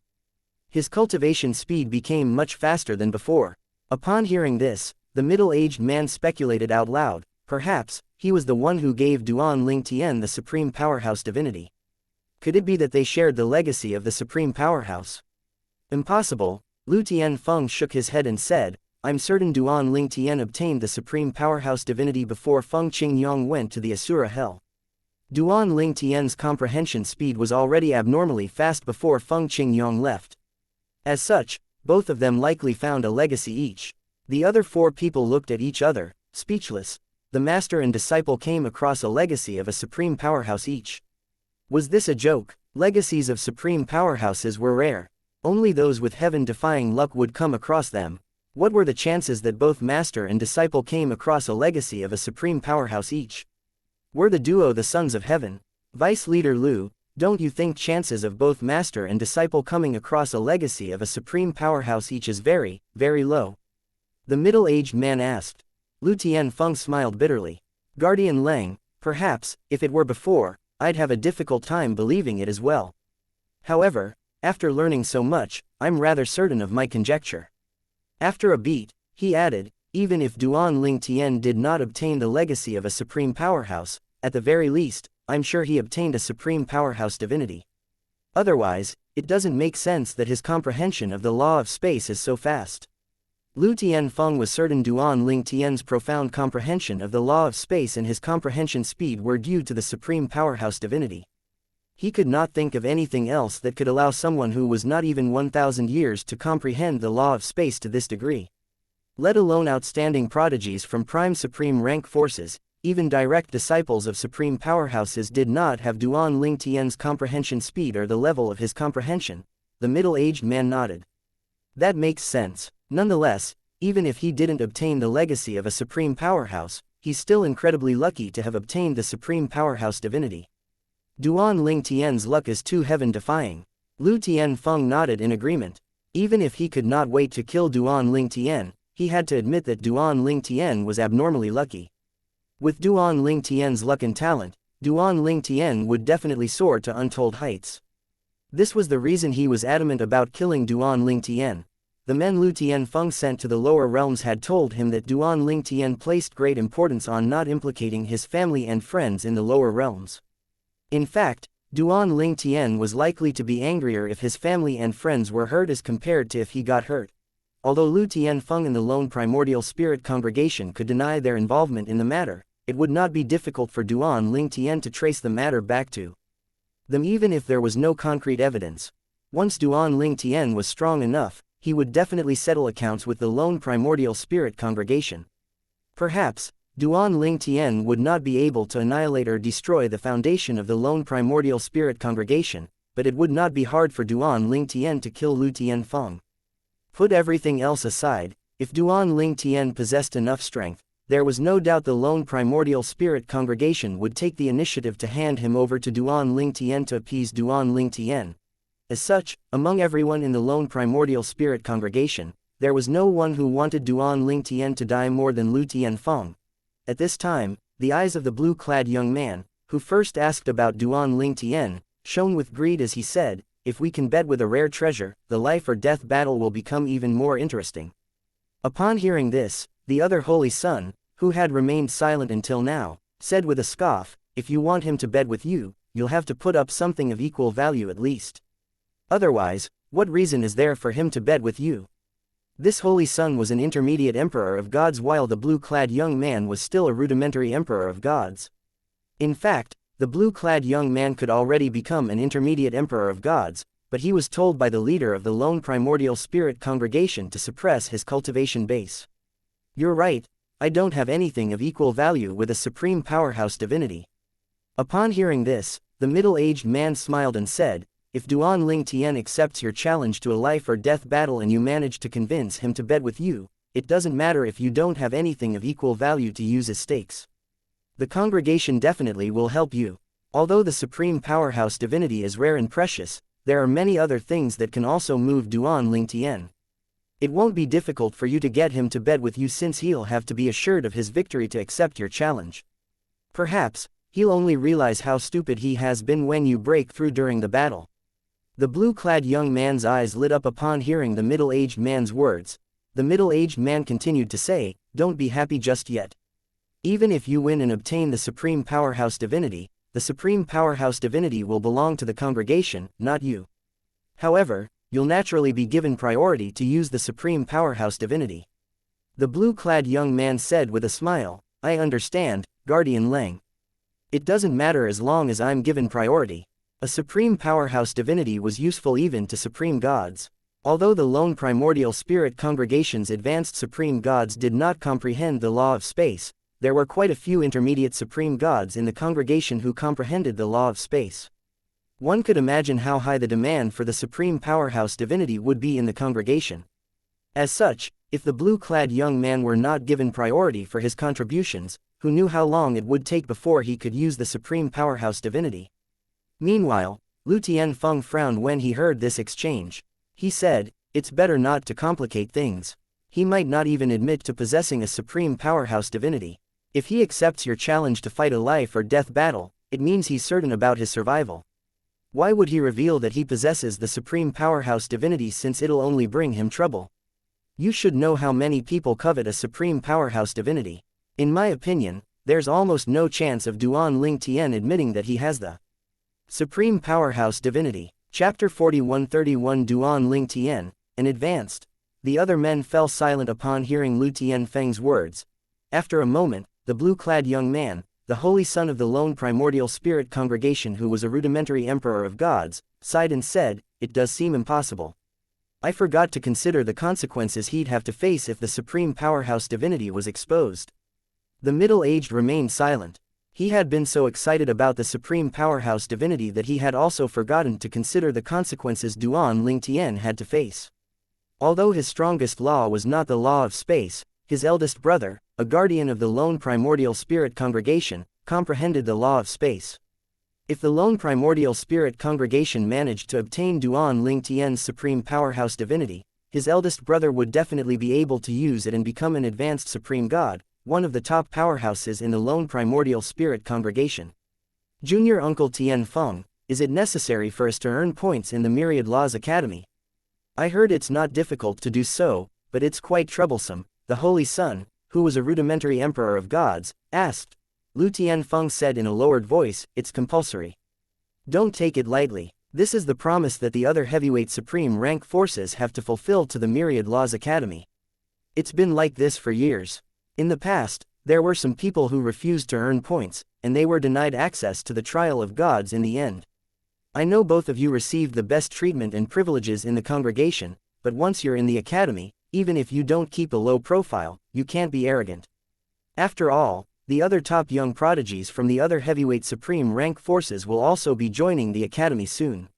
His cultivation speed became much faster than before. Upon hearing this, the middle-aged man speculated out loud, perhaps, he was the one who gave Duan Ling Tian the supreme powerhouse divinity. Could it be that they shared the legacy of the supreme powerhouse? Impossible. Lu Tianfeng shook his head and said, I'm certain Duan Ling Tian obtained the supreme powerhouse divinity before Feng Qing Yang went to the Asura Hell. Duan Ling Tian's comprehension speed was already abnormally fast before Feng Qing Yang left. As such, both of them likely found a legacy each. The other 4 people looked at each other, speechless. The master and disciple came across a legacy of a supreme powerhouse each. Was this a joke? Legacies of supreme powerhouses were rare. Only those with heaven-defying luck would come across them. What were the chances that both master and disciple came across a legacy of a supreme powerhouse each? Were the duo the sons of heaven? Vice Leader Lu, don't you think chances of both master and disciple coming across a legacy of a supreme powerhouse each is very, very low? The middle-aged man asked. Lu Tianfeng smiled bitterly. Guardian Lang, perhaps, if it were before, I'd have a difficult time believing it as well. However, after learning so much, I'm rather certain of my conjecture. After a beat, he added, even if Duan Ling Tian did not obtain the legacy of a supreme powerhouse, at the very least, I'm sure he obtained a supreme powerhouse divinity. Otherwise, it doesn't make sense that his comprehension of the law of space is so fast. Lu Tianfeng was certain Duan Ling Tian's profound comprehension of the law of space and his comprehension speed were due to the supreme powerhouse divinity. He could not think of anything else that could allow someone who was not even 1,000 years to comprehend the law of space to this degree. Let alone outstanding prodigies from prime supreme rank forces, even direct disciples of supreme powerhouses did not have Duan Ling Tian's comprehension speed or the level of his comprehension. The middle-aged man nodded. That makes sense. Nonetheless, even if he didn't obtain the legacy of a supreme powerhouse, he's still incredibly lucky to have obtained the supreme powerhouse divinity. Duan Ling Tian's luck is too heaven-defying. Lu Tianfeng nodded in agreement. Even if he could not wait to kill Duan Ling Tian, he had to admit that Duan Ling Tian was abnormally lucky. With Duan Ling Tian's luck and talent, Duan Ling Tian would definitely soar to untold heights. This was the reason he was adamant about killing Duan Ling Tian. The men Lu Tianfeng sent to the lower realms had told him that Duan Ling Tian placed great importance on not implicating his family and friends in the lower realms. In fact, Duan Ling Tian was likely to be angrier if his family and friends were hurt as compared to if he got hurt. Although Lu Tianfeng and the lone primordial spirit congregation could deny their involvement in the matter, it would not be difficult for Duan Ling Tian to trace the matter back to them even if there was no concrete evidence. Once Duan Ling Tian was strong enough, he would definitely settle accounts with the lone primordial spirit congregation. Perhaps, Duan Ling Tian would not be able to annihilate or destroy the foundation of the lone primordial spirit congregation, but it would not be hard for Duan Ling Tian to kill Lu Tianfeng. Put everything else aside, if Duan Ling Tian possessed enough strength, there was no doubt the lone primordial spirit congregation would take the initiative to hand him over to Duan Ling Tian to appease Duan Ling Tian. As such, among everyone in the lone primordial spirit congregation, there was no one who wanted Duan Ling Tian to die more than Lu Tianfeng. At this time, the eyes of the blue-clad young man, who first asked about Duan Ling Tian, shone with greed as he said, "If we can bet with a rare treasure, the life or death battle will become even more interesting." Upon hearing this, the other holy son, who had remained silent until now, said with a scoff, "If you want him to bet with you, you'll have to put up something of equal value at least. Otherwise, what reason is there for him to bet with you?" This holy son was an intermediate emperor of gods while the blue-clad young man was still a rudimentary emperor of gods. In fact, the blue-clad young man could already become an intermediate emperor of gods, but he was told by the leader of the lone primordial spirit congregation to suppress his cultivation base. "You're right, I don't have anything of equal value with a supreme powerhouse divinity." Upon hearing this, the middle-aged man smiled and said, "If Duan Ling Tian accepts your challenge to a life or death battle and you manage to convince him to bet with you, it doesn't matter if you don't have anything of equal value to use as stakes. The congregation definitely will help you. Although the supreme powerhouse divinity is rare and precious, there are many other things that can also move Duan Ling Tian. It won't be difficult for you to get him to bet with you since he'll have to be assured of his victory to accept your challenge. Perhaps, he'll only realize how stupid he has been when you break through during the battle." The blue-clad young man's eyes lit up upon hearing the middle-aged man's words. The middle-aged man continued to say, "Don't be happy just yet. Even if you win and obtain the supreme powerhouse divinity, the supreme powerhouse divinity will belong to the congregation, not you. However, you'll naturally be given priority to use the supreme powerhouse divinity." The blue-clad young man said with a smile, "I understand, Guardian Leng. It doesn't matter as long as I'm given priority." A supreme powerhouse divinity was useful even to supreme gods. Although the lone primordial spirit congregation's advanced supreme gods did not comprehend the law of space, there were quite a few intermediate supreme gods in the congregation who comprehended the law of space. One could imagine how high the demand for the supreme powerhouse divinity would be in the congregation. As such, if the blue-clad young man were not given priority for his contributions, who knew how long it would take before he could use the supreme powerhouse divinity? Meanwhile, Lu Tianfeng frowned when he heard this exchange. He said, "It's better not to complicate things." He might not even admit to possessing a supreme powerhouse divinity. If he accepts your challenge to fight a life or death battle, it means he's certain about his survival. Why would he reveal that he possesses the supreme powerhouse divinity since it'll only bring him trouble? You should know how many people covet a supreme powerhouse divinity. In my opinion, there's almost no chance of Duan Ling Tian admitting that he has the supreme powerhouse divinity. Chapter 4131 Duan Ling Tian, an advanced. The other men fell silent upon hearing Lu Tianfeng's words. After a moment, the blue-clad young man, the holy son of the lone primordial spirit congregation who was a rudimentary emperor of gods, sighed and said, "It does seem impossible. I forgot to consider the consequences he'd have to face if the supreme powerhouse divinity was exposed." The middle-aged remained silent. He had been so excited about the supreme powerhouse divinity that he had also forgotten to consider the consequences Duan Ling Tian had to face. Although his strongest law was not the law of space, his eldest brother, a guardian of the lone primordial spirit congregation, comprehended the law of space. If the lone primordial spirit congregation managed to obtain Duan Ling Tian's supreme powerhouse divinity, his eldest brother would definitely be able to use it and become an advanced supreme god, one of the top powerhouses in the lone primordial spirit congregation. Junior Uncle Tian Feng, is it necessary for us to earn points in the Myriad Laws Academy? I heard it's not difficult to do so, but it's quite troublesome, the Holy Son, who was a rudimentary emperor of gods, asked. Lu Tianfeng said in a lowered voice, it's compulsory. Don't take it lightly. This is the promise that the other heavyweight supreme rank forces have to fulfill to the Myriad Laws Academy. It's been like this for years. In the past, there were some people who refused to earn points, and they were denied access to the trial of gods in the end. I know both of you received the best treatment and privileges in the congregation, but once you're in the academy, even if you don't keep a low profile, you can't be arrogant. After all, the other top young prodigies from the other heavyweight supreme rank forces will also be joining the academy soon.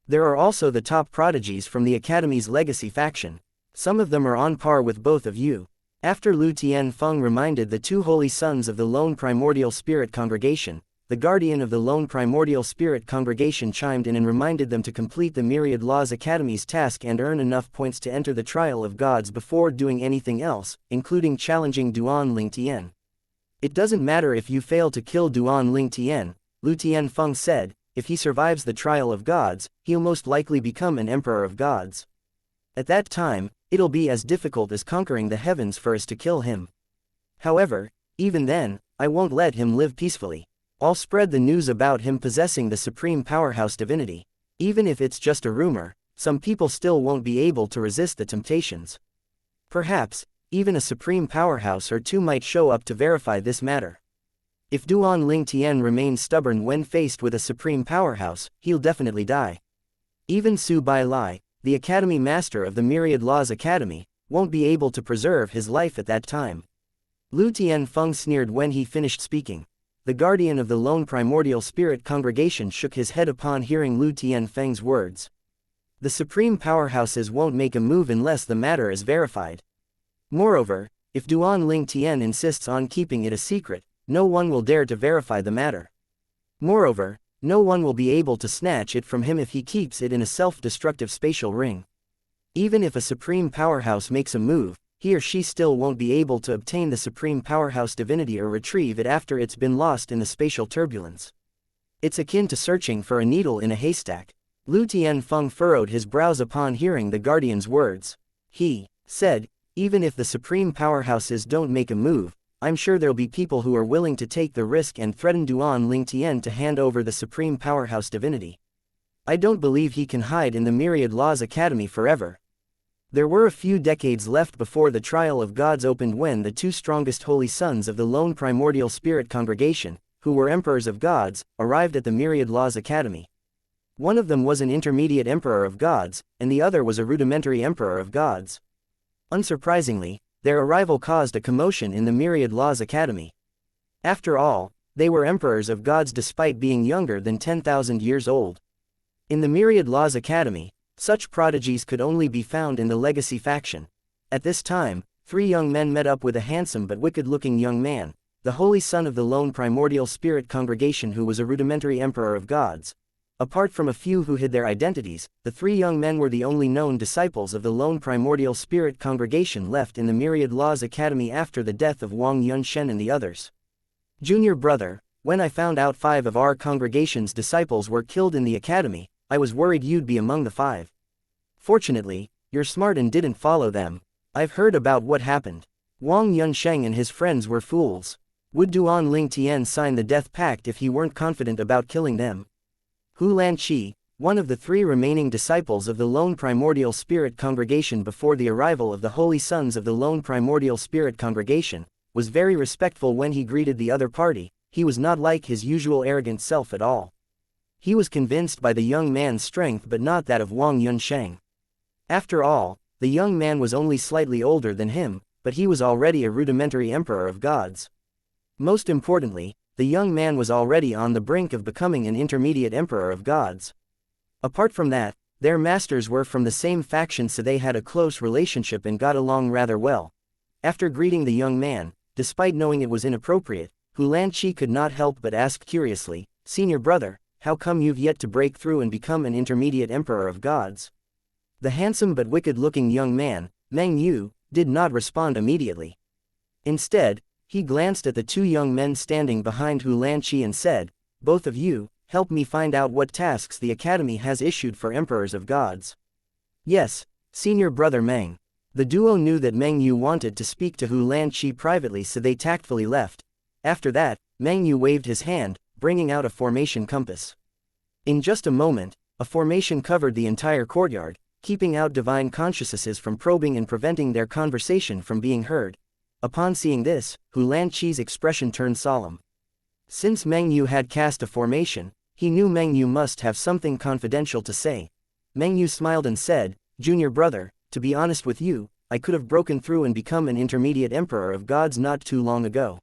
There are also the top prodigies from the academy's legacy faction. Some of them are on par with both of you. After Lu Tianfeng reminded the two holy sons of the lone primordial spirit congregation, the guardian of the lone primordial spirit congregation chimed in and reminded them to complete the Myriad Laws Academy's task and earn enough points to enter the trial of gods before doing anything else, including challenging Duan Ling Tian. It doesn't matter if you fail to kill Duan Ling Tian, Lu Tianfeng said, if he survives the trial of gods, he'll most likely become an emperor of gods. At that time, it'll be as difficult as conquering the heavens for us to kill him. However, even then, I won't let him live peacefully. I'll spread the news about him possessing the supreme powerhouse divinity. Even if it's just a rumor, some people still won't be able to resist the temptations. Perhaps, even a supreme powerhouse or two might show up to verify this matter. If Duan Ling Tian remains stubborn when faced with a supreme powerhouse, he'll definitely die. Even Su Bai Lai, the Academy Master of the Myriad Laws Academy, won't be able to preserve his life at that time. Lu Tianfeng sneered when he finished speaking. The guardian of the lone primordial spirit congregation shook his head upon hearing Lu Tianfeng's words. The supreme powerhouses won't make a move unless the matter is verified. Moreover, if Duan Ling Tian insists on keeping it a secret, no one will dare to verify the matter. Moreover, no one will be able to snatch it from him if he keeps it in a self-destructive spatial ring. Even if a supreme powerhouse makes a move, he or she still won't be able to obtain the supreme powerhouse divinity or retrieve it after it's been lost in the spatial turbulence. It's akin to searching for a needle in a haystack. Lu Tianfeng furrowed his brows upon hearing the guardian's words. He said, even if the supreme powerhouses don't make a move, I'm sure there'll be people who are willing to take the risk and threaten Duan Ling Tian to hand over the supreme powerhouse divinity. I don't believe he can hide in the Myriad Laws Academy forever. There were a few decades left before the trial of gods opened when the two strongest holy sons of the lone primordial spirit congregation, who were emperors of gods, arrived at the Myriad Laws Academy. One of them was an intermediate emperor of gods, and the other was a rudimentary emperor of gods. Unsurprisingly, their arrival caused a commotion in the Myriad Laws Academy. After all, they were emperors of gods despite being younger than 10,000 years old. In the Myriad Laws Academy, such prodigies could only be found in the legacy faction. At this time, three young men met up with a handsome but wicked-looking young man, the holy son of the lone primordial spirit congregation who was a rudimentary emperor of gods. Apart from a few who hid their identities, the three young men were the only known disciples of the lone primordial spirit congregation left in the Myriad Laws Academy after the death of Wang Yunshen and the others. Junior brother, when I found out 5 of our congregation's disciples were killed in the academy, I was worried you'd be among the 5. Fortunately, you're smart and didn't follow them. I've heard about what happened. Wang Yunshen and his friends were fools. Would Duan Ling Tian sign the death pact if he weren't confident about killing them? Hu Lanqi, one of the 3 remaining disciples of the lone primordial spirit congregation before the arrival of the holy sons of the lone primordial spirit congregation, was very respectful when he greeted the other party. He was not like his usual arrogant self at all. He was convinced by the young man's strength but not that of Wang Yunshen. After all, the young man was only slightly older than him, but he was already a rudimentary emperor of gods. Most importantly, the young man was already on the brink of becoming an intermediate emperor of gods. Apart from that, their masters were from the same faction, so they had a close relationship and got along rather well. After greeting the young man, despite knowing it was inappropriate, Hu Lanqi could not help but ask curiously, "Senior brother, how come you've yet to break through and become an intermediate emperor of gods?" The handsome but wicked-looking young man, Meng Yu, did not respond immediately. Instead, he glanced at the two young men standing behind Hu Lanqi and said, "Both of you, help me find out what tasks the Academy has issued for Emperors of Gods." "Yes, senior brother Meng." The duo knew that Meng Yu wanted to speak to Hu Lanqi privately, so they tactfully left. After that, Meng Yu waved his hand, bringing out a formation compass. In just a moment, a formation covered the entire courtyard, keeping out divine consciousnesses from probing and preventing their conversation from being heard. Upon seeing this, Hu Lanqi's expression turned solemn. Since Meng Yu had cast a formation, he knew Meng Yu must have something confidential to say. Meng Yu smiled and said, "Junior brother, to be honest with you, I could have broken through and become an intermediate emperor of gods not too long ago.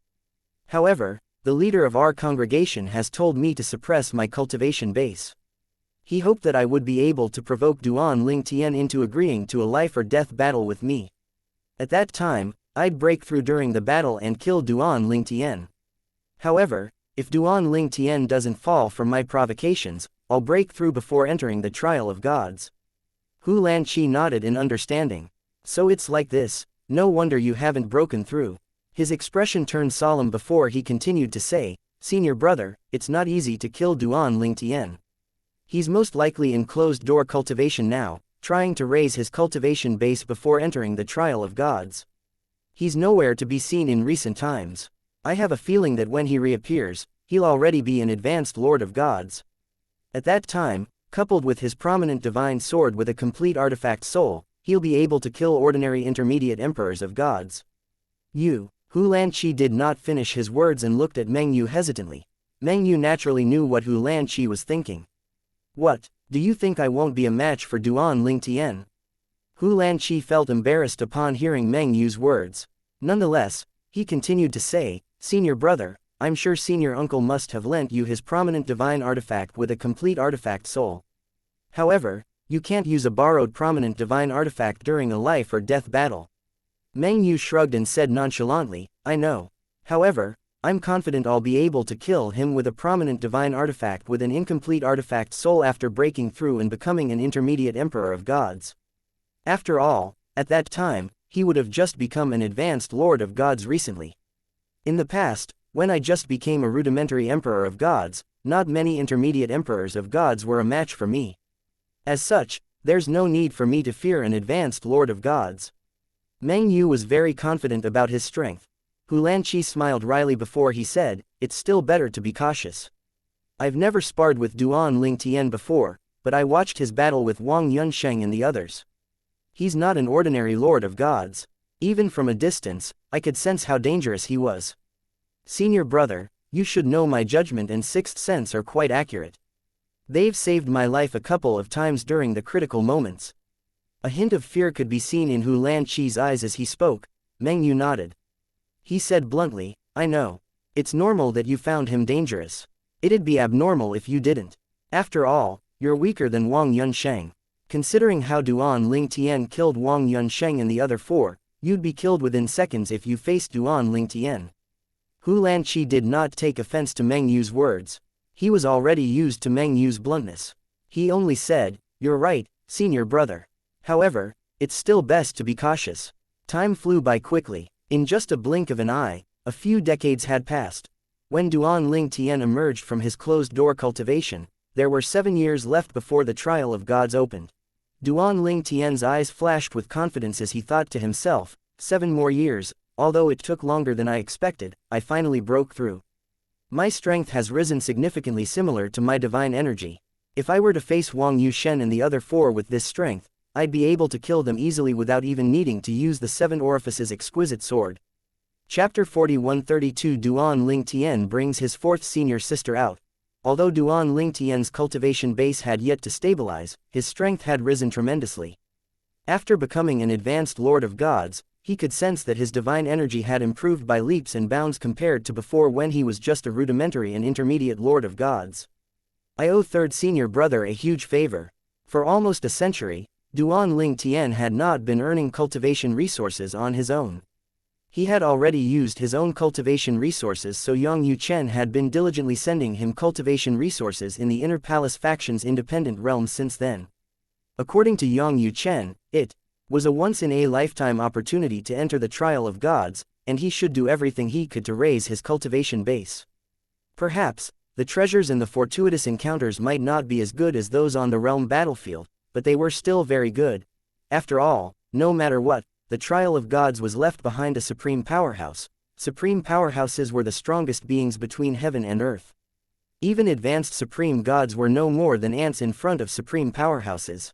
However, the leader of our congregation has told me to suppress my cultivation base. He hoped that I would be able to provoke Duan Lingtian into agreeing to a life or death battle with me. At that time, I'd break through during the battle and kill Duan Lingtian. However, if Duan Lingtian doesn't fall from my provocations, I'll break through before entering the trial of gods." Hu Lanqi nodded in understanding. "So it's like this, no wonder you haven't broken through." His expression turned solemn before he continued to say, "Senior brother, it's not easy to kill Duan Lingtian. He's most likely in closed-door cultivation now, trying to raise his cultivation base before entering the trial of gods. He's nowhere to be seen in recent times. I have a feeling that when he reappears, he'll already be an advanced lord of gods. At that time, coupled with his prominent divine sword with a complete artifact soul, he'll be able to kill ordinary intermediate emperors of gods." Hu Lanqi did not finish his words and looked at Meng Yu hesitantly. Meng Yu naturally knew what Hu Lanqi was thinking. "What, do you think I won't be a match for Duan Lingtian?" Hu Lanqi felt embarrassed upon hearing Meng Yu's words. Nonetheless, he continued to say, "Senior brother, I'm sure senior uncle must have lent you his prominent divine artifact with a complete artifact soul. However, you can't use a borrowed prominent divine artifact during a life or death battle." Meng Yu shrugged and said nonchalantly, "I know. However, I'm confident I'll be able to kill him with a prominent divine artifact with an incomplete artifact soul after breaking through and becoming an intermediate emperor of gods. After all, at that time, he would have just become an advanced lord of gods recently. In the past, when I just became a rudimentary emperor of gods, not many intermediate emperors of gods were a match for me. As such, there's no need for me to fear an advanced lord of gods." Meng Yu was very confident about his strength. Hu Lanqi smiled wryly before he said, "It's still better to be cautious. I've never sparred with Duan Lingtian before, but I watched his battle with Wang Yunsheng and the others. He's not an ordinary lord of gods. Even from a distance, I could sense how dangerous he was. Senior brother, you should know my judgment and sixth sense are quite accurate. They've saved my life a couple of times during the critical moments." A hint of fear could be seen in Hu Lanqi's eyes as he spoke. Meng Yu nodded. He said bluntly, "I know. It's normal that you found him dangerous. It'd be abnormal if you didn't. After all, you're weaker than Wang Yunsheng. Considering how Duan Lingtian killed Wang Yunsheng and the other four, you'd be killed within seconds if you faced Duan Lingtian." Hu Lanqi did not take offense to Meng Yu's words. He was already used to Meng Yu's bluntness. He only said, "You're right, senior brother. However, it's still best to be cautious." Time flew by quickly. In just a blink of an eye, a few decades had passed. When Duan Lingtian emerged from his closed-door cultivation, there were 7 years left before the trial of gods opened. Duan Lingtian's eyes flashed with confidence as he thought to himself, 7 more years, although it took longer than I expected, I finally broke through. My strength has risen significantly similar to my divine energy. If I were to face Wang Yushen and the other 4 with this strength, I'd be able to kill them easily without even needing to use the 7 Orifices exquisite sword. Chapter 4132 Duan Lingtian brings his 4th senior sister out. Although Duan Lingtian's cultivation base had yet to stabilize, his strength had risen tremendously. After becoming an advanced lord of gods, he could sense that his divine energy had improved by leaps and bounds compared to before when he was just a rudimentary and intermediate lord of gods. I owe 3rd senior brother a huge favor. For almost a century, Duan Lingtian had not been earning cultivation resources on his own. He had already used his own cultivation resources, so Yang Yuchen had been diligently sending him cultivation resources in the Inner Palace faction's independent realms since then. According to Yang Yuchen, it was a once-in-a-lifetime opportunity to enter the trial of gods, and he should do everything he could to raise his cultivation base. Perhaps, the treasures in the fortuitous encounters might not be as good as those on the realm battlefield, but they were still very good. After all, no matter what, the trial of gods was left behind a supreme powerhouse. Supreme powerhouses were the strongest beings between heaven and earth. Even advanced supreme gods were no more than ants in front of supreme powerhouses.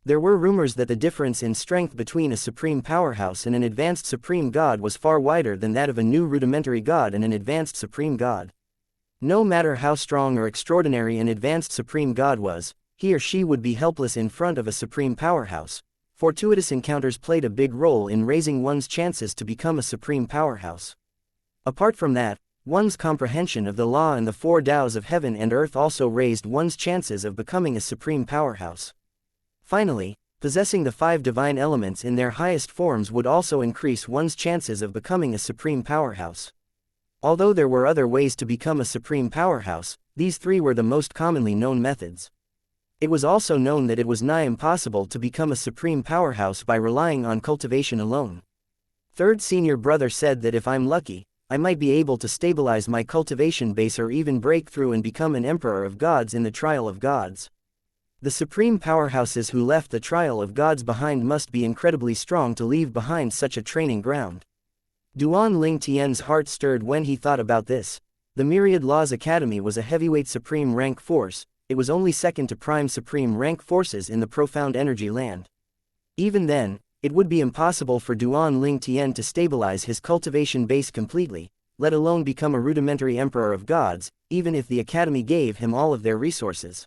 There were rumors that the difference in strength between a supreme powerhouse and an advanced supreme god was far wider than that of a new rudimentary god and an advanced supreme god. No matter how strong or extraordinary an advanced supreme god was, he or she would be helpless in front of a supreme powerhouse. Fortuitous encounters played a big role in raising one's chances to become a supreme powerhouse. Apart from that, one's comprehension of the law and the four Tao's of heaven and earth also raised one's chances of becoming a supreme powerhouse. Finally, possessing the 5 divine elements in their highest forms would also increase one's chances of becoming a supreme powerhouse. Although there were other ways to become a supreme powerhouse, these 3 were the most commonly known methods. It was also known that it was nigh impossible to become a supreme powerhouse by relying on cultivation alone. Third senior brother said that if I'm lucky, I might be able to stabilize my cultivation base or even break through and become an emperor of gods in the trial of gods. The supreme powerhouses who left the trial of gods behind must be incredibly strong to leave behind such a training ground. Duan Ling Tian's heart stirred when he thought about this. The Myriad Laws Academy was a heavyweight supreme rank force. It was only second to prime supreme rank forces in the profound energy land. Even then, it would be impossible for Duan Ling Tian to stabilize his cultivation base completely, let alone become a rudimentary emperor of gods, even if the academy gave him all of their resources.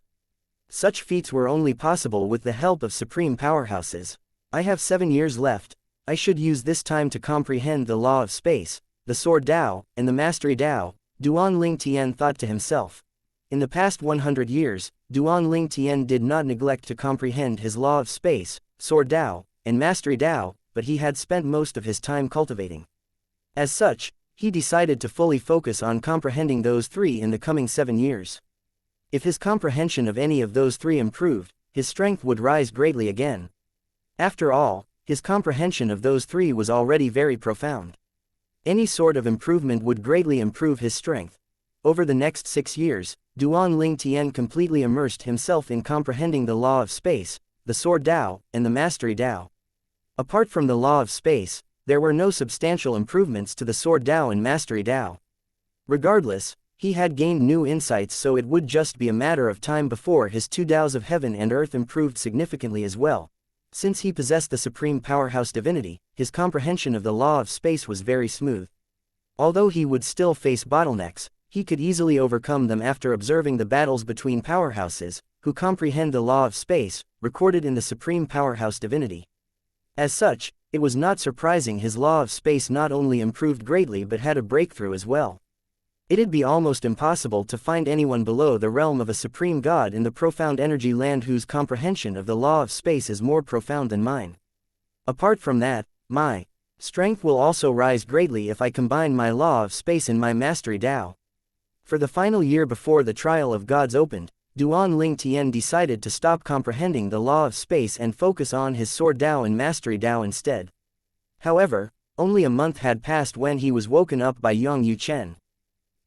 Such feats were only possible with the help of supreme powerhouses. I have 7 years left. I should use this time to comprehend the law of space, the sword Tao, and the mastery Tao, Duan Ling Tian thought to himself. In the past 100 years, Duan Ling Tian did not neglect to comprehend his law of space, sword Tao, and mastery Tao, but he had spent most of his time cultivating. As such, he decided to fully focus on comprehending those 3 in the coming 7 years. If his comprehension of any of those 3 improved, his strength would rise greatly again. After all, his comprehension of those 3 was already very profound. Any sort of improvement would greatly improve his strength. Over the next 6 years, Duan Ling Tian completely immersed himself in comprehending the law of space, the sword Tao, and the mastery Tao. Apart from the law of space, there were no substantial improvements to the sword Tao and mastery Tao. Regardless, he had gained new insights, so it would just be a matter of time before his 2 Tao's of heaven and earth improved significantly as well. Since he possessed the supreme powerhouse divinity, his comprehension of the law of space was very smooth. Although he would still face bottlenecks, he could easily overcome them after observing the battles between powerhouses, who comprehend the law of space, recorded in the supreme powerhouse divinity. As such, it was not surprising his law of space not only improved greatly but had a breakthrough as well. It'd be almost impossible to find anyone below the realm of a supreme god in the profound energy land whose comprehension of the law of space is more profound than mine. Apart from that, my strength will also rise greatly if I combine my law of space and my mastery Tao. For the final year before the trial of gods opened, Duan Ling Tian decided to stop comprehending the law of space and focus on his sword Tao and mastery Tao instead. However, only a month had passed when he was woken up by Yang Yuchen.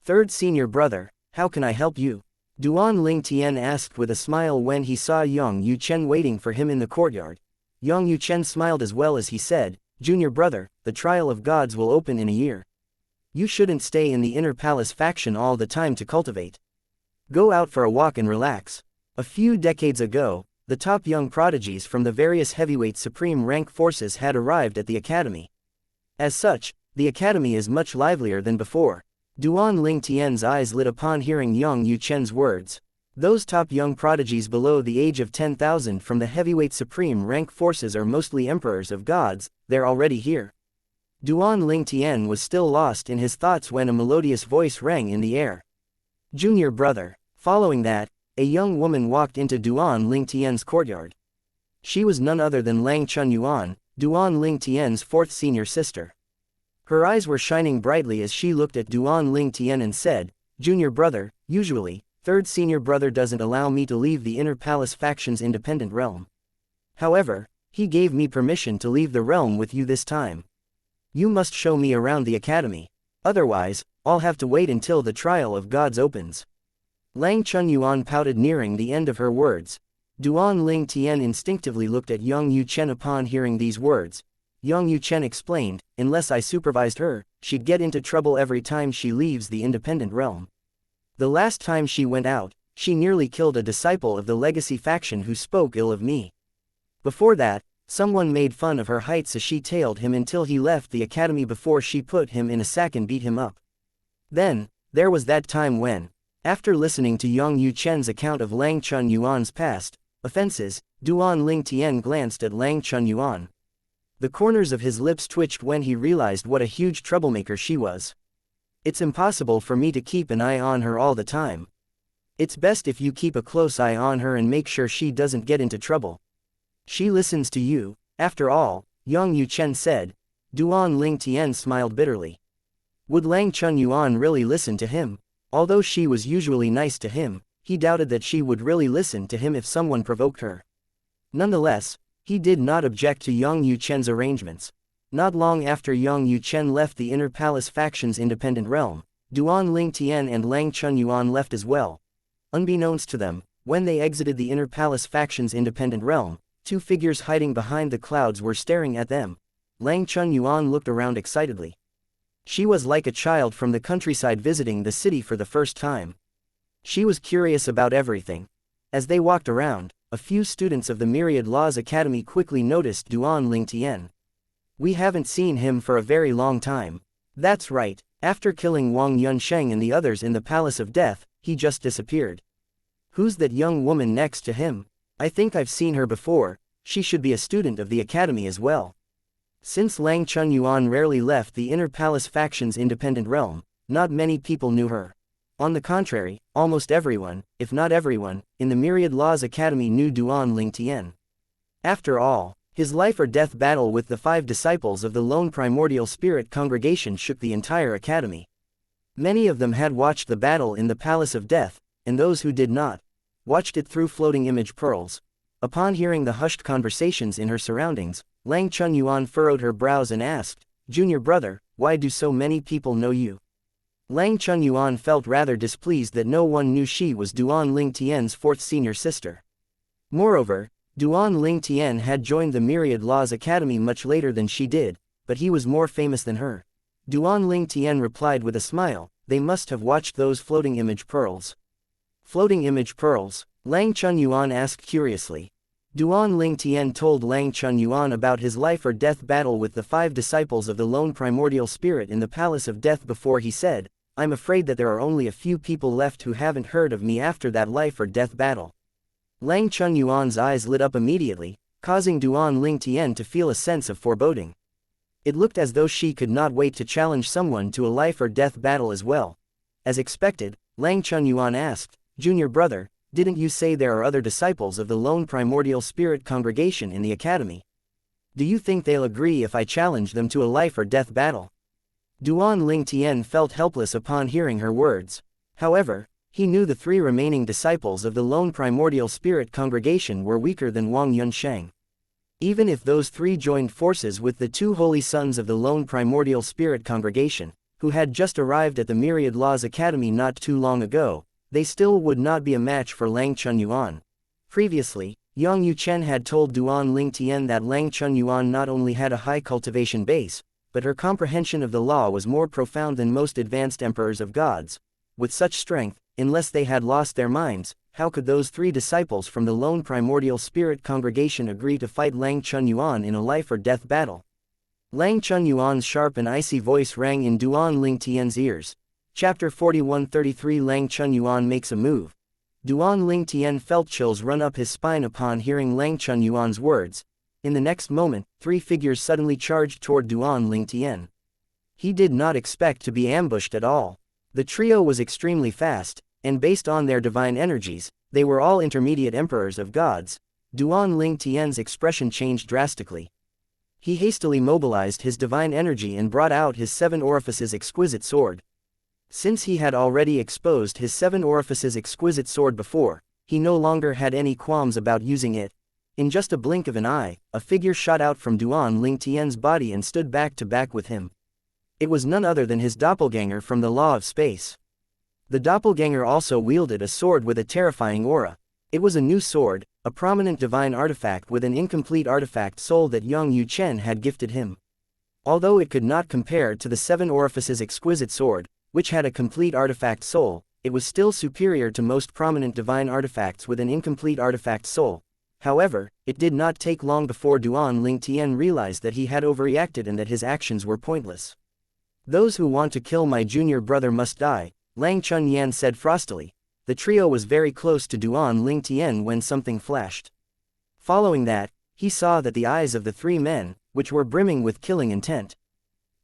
Third senior brother, how can I help you? Duan Ling Tian asked with a smile when he saw Yang Yuchen waiting for him in the courtyard. Yang Yuchen smiled as well as he said, Junior brother, the trial of gods will open in a year. You shouldn't stay in the inner palace faction all the time to cultivate. Go out for a walk and relax. A few decades ago, the top young prodigies from the various heavyweight supreme rank forces had arrived at the academy. As such, the academy is much livelier than before. Duan Ling Tian's eyes lit upon hearing Yang Yuchen's words. Those top young prodigies below the age of 10,000 from the heavyweight supreme rank forces are mostly emperors of gods, they're already here. Duan Ling Tian was still lost in his thoughts when a melodious voice rang in the air. Junior brother. Following that, a young woman walked into Duan Ling Tian's courtyard. She was none other than Lang Chunyuan, Duan Ling Tian's 4th senior sister. Her eyes were shining brightly as she looked at Duan Ling Tian and said, Junior brother, usually, 3rd senior brother doesn't allow me to leave the inner palace faction's independent realm. However, he gave me permission to leave the realm with you this time. You must show me around the academy. Otherwise, I'll have to wait until the trial of gods opens. Lang Chunyuan pouted, nearing the end of her words. Duan Ling Tian instinctively looked at Yang Yuchen upon hearing these words. Yang Yuchen explained, unless I supervised her, she'd get into trouble every time she leaves the independent realm. The last time she went out, she nearly killed a disciple of the legacy faction who spoke ill of me. Before that, someone made fun of her heights as she tailed him until he left the academy before she put him in a sack and beat him up. Then, there was that time when, after listening to Yang Yuchen's account of Lang Chunyuan's past offenses, Duan Ling Tian glanced at Lang Chunyuan. The corners of his lips twitched when he realized what a huge troublemaker she was. It's impossible for me to keep an eye on her all the time. It's best if you keep a close eye on her and make sure she doesn't get into trouble. She listens to you, after all, Yang Yuchen said. Duan Ling Tian smiled bitterly. Would Lang Chunyuan really listen to him? Although she was usually nice to him, he doubted that she would really listen to him if someone provoked her. Nonetheless, he did not object to Yang Yuchen's arrangements. Not long after Yang Yuchen left the Inner Palace faction's independent realm, Duan Ling Tian and Lang Chunyuan left as well. Unbeknownst to them, when they exited the Inner Palace faction's independent realm, two figures hiding behind the clouds were staring at them. Lang Chunyuan looked around excitedly. She was like a child from the countryside visiting the city for the first time. She was curious about everything. As they walked around, a few students of the Myriad Laws Academy quickly noticed Duan Ling Tian. We haven't seen him for a very long time. That's right, after killing Wang Yunsheng and the others in the Palace of Death, he just disappeared. Who's that young woman next to him? I think I've seen her before. She should be a student of the academy as well. Since Lang Chunyuan rarely left the Inner Palace faction's independent realm, not many people knew her. On the contrary, almost everyone, if not everyone, in the Myriad Laws Academy knew Duan Ling Tian. After all, his life or death battle with the 5 disciples of the lone primordial spirit congregation shook the entire academy. Many of them had watched the battle in the Palace of Death, and those who did not, watched it through floating image pearls. Upon hearing the hushed conversations in her surroundings, Lang Chunyuan furrowed her brows and asked, "Junior brother, why do so many people know you?" Lang Chunyuan felt rather displeased that no one knew she was Duan Ling Tian's 4th senior sister. Moreover, Duan Ling Tian had joined the Myriad Laws Academy much later than she did, but he was more famous than her. Duan Ling Tian replied with a smile, "They must have watched those floating image pearls." Floating image pearls? Lang Chunyuan asked curiously. Duan Ling Tian told Lang Chunyuan about his life or death battle with the 5 disciples of the lone primordial spirit in the Palace of Death before he said, "I'm afraid that there are only a few people left who haven't heard of me after that life or death battle." Lang Chunyuan's eyes lit up immediately, causing Duan Ling Tian to feel a sense of foreboding. It looked as though she could not wait to challenge someone to a life or death battle as well. As expected, Lang Chunyuan asked, "Junior brother, didn't you say there are other disciples of the lone primordial spirit congregation in the academy? Do you think they'll agree if I challenge them to a life or death battle?" Duan Ling Tian felt helpless upon hearing her words. However, he knew the 3 remaining disciples of the lone primordial spirit congregation were weaker than Wang Yunsheng. Even if those 3 joined forces with the 2 holy sons of the lone primordial spirit congregation, who had just arrived at the Myriad Laws Academy not too long ago, they still would not be a match for Lang Chunyuan. Previously, Yang Yuchen had told Duan Ling Tian that Lang Chunyuan not only had a high cultivation base, but her comprehension of the law was more profound than most advanced emperors of gods. With such strength, unless they had lost their minds, how could those 3 disciples from the lone primordial spirit congregation agree to fight Lang Chunyuan in a life or death battle? Lang Chunyuan's sharp and icy voice rang in Duan Ling Tian's ears. Chapter 4133 Lang Chunyuan makes a move. Duan Ling Tian felt chills run up his spine upon hearing Lang Chunyuan's words. In the next moment, 3 figures suddenly charged toward Duan Ling Tian. He did not expect to be ambushed at all. The trio was extremely fast, and based on their divine energies, they were all intermediate emperors of gods. Duan Ling Tian's expression changed drastically. He hastily mobilized his divine energy and brought out his 7 orifices exquisite sword. Since he had already exposed his 7 orifices exquisite sword before, he no longer had any qualms about using it. In just a blink of an eye, a figure shot out from Duan Ling Tian's body and stood back to back with him. It was none other than his doppelganger from the Law of Space. The doppelganger also wielded a sword with a terrifying aura. It was a new sword, a prominent divine artifact with an incomplete artifact soul that Yang Yuchen had gifted him. Although it could not compare to the Seven Orifices exquisite sword, which had a complete artifact soul, it was still superior to most prominent divine artifacts with an incomplete artifact soul. However, it did not take long before Duan Ling Tian realized that he had overreacted and that his actions were pointless. "Those who want to kill my junior brother must die," Lang Chunyan said frostily. The trio was very close to Duan Ling Tian when something flashed. Following that, he saw that the eyes of the three men, which were brimming with killing intent,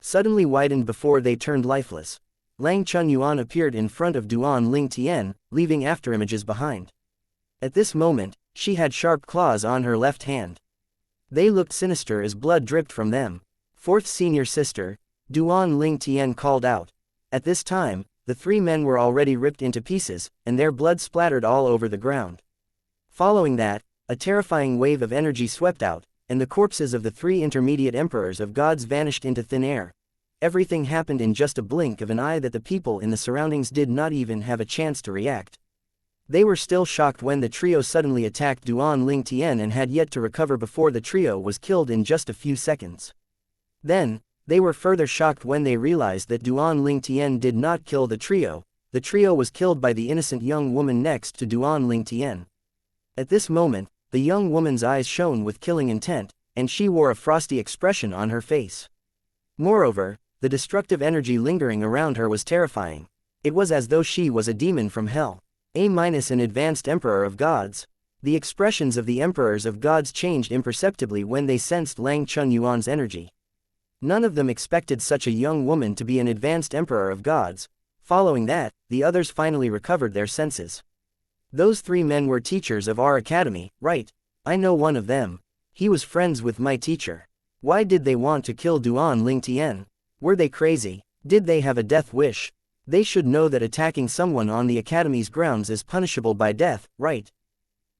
suddenly widened before they turned lifeless. Lang Chunyuan appeared in front of Duan Ling Tian, leaving afterimages behind. At this moment, she had sharp claws on her left hand. They looked sinister as blood dripped from them. "Fourth senior sister," Duan Ling Tian called out. At this time, the three men were already ripped into pieces, and their blood splattered all over the ground. Following that, a terrifying wave of energy swept out, and the corpses of the three intermediate emperors of gods vanished into thin air. Everything happened in just a blink of an eye that the people in the surroundings did not even have a chance to react. They were still shocked when the trio suddenly attacked Duan Ling Tian and had yet to recover before the trio was killed in just a few seconds. Then, they were further shocked when they realized that Duan Ling Tian did not kill the trio. The trio was killed by the innocent young woman next to Duan Ling Tian. At this moment, the young woman's eyes shone with killing intent, and she wore a frosty expression on her face. Moreover, the destructive energy lingering around her was terrifying. It was as though she was a demon from hell. An advanced emperor of gods. The expressions of the emperors of gods changed imperceptibly when they sensed Lang Chunyuan's energy. None of them expected such a young woman to be an advanced emperor of gods. Following that, the others finally recovered their senses. "Those three men were teachers of our academy, right? I know one of them. He was friends with my teacher. Why did they want to kill Duan Ling Tian? Were they crazy? Did they have a death wish? They should know that attacking someone on the academy's grounds is punishable by death, right?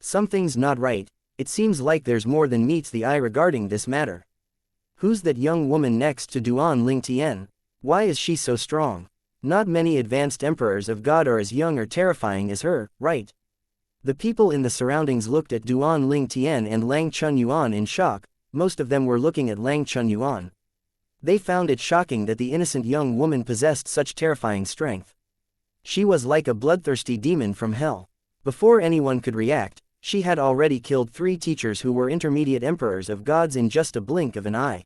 Something's not right. It seems like there's more than meets the eye regarding this matter. Who's that young woman next to Duan Ling Tian? Why is she so strong? Not many advanced emperors of God are as young or terrifying as her, right?" The people in the surroundings looked at Duan Ling Tian and Lang Chunyuan in shock. Most of them were looking at Lang Chunyuan. They found it shocking that the innocent young woman possessed such terrifying strength. She was like a bloodthirsty demon from hell. Before anyone could react, she had already killed three teachers who were intermediate emperors of gods in just a blink of an eye.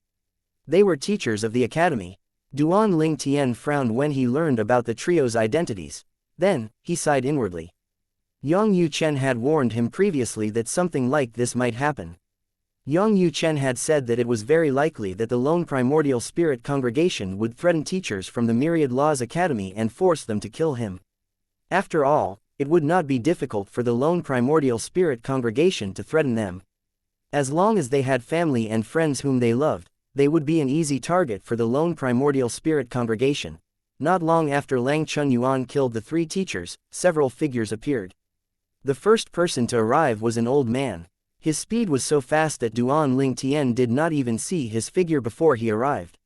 They were teachers of the academy. Duan Ling Tian frowned when he learned about the trio's identities. Then, he sighed inwardly. Yang Yuchen had warned him previously that something like this might happen. Yang Yuchen had said that it was very likely that the lone primordial spirit congregation would threaten teachers from the Myriad Laws Academy and force them to kill him. After all, it would not be difficult for the lone primordial spirit congregation to threaten them. As long as they had family and friends whom they loved, they would be an easy target for the lone primordial spirit congregation. Not long after Lang Chunyuan killed the three teachers, several figures appeared. The first person to arrive was an old man. His speed was so fast that Duan Ling Tian did not even see his figure before he arrived.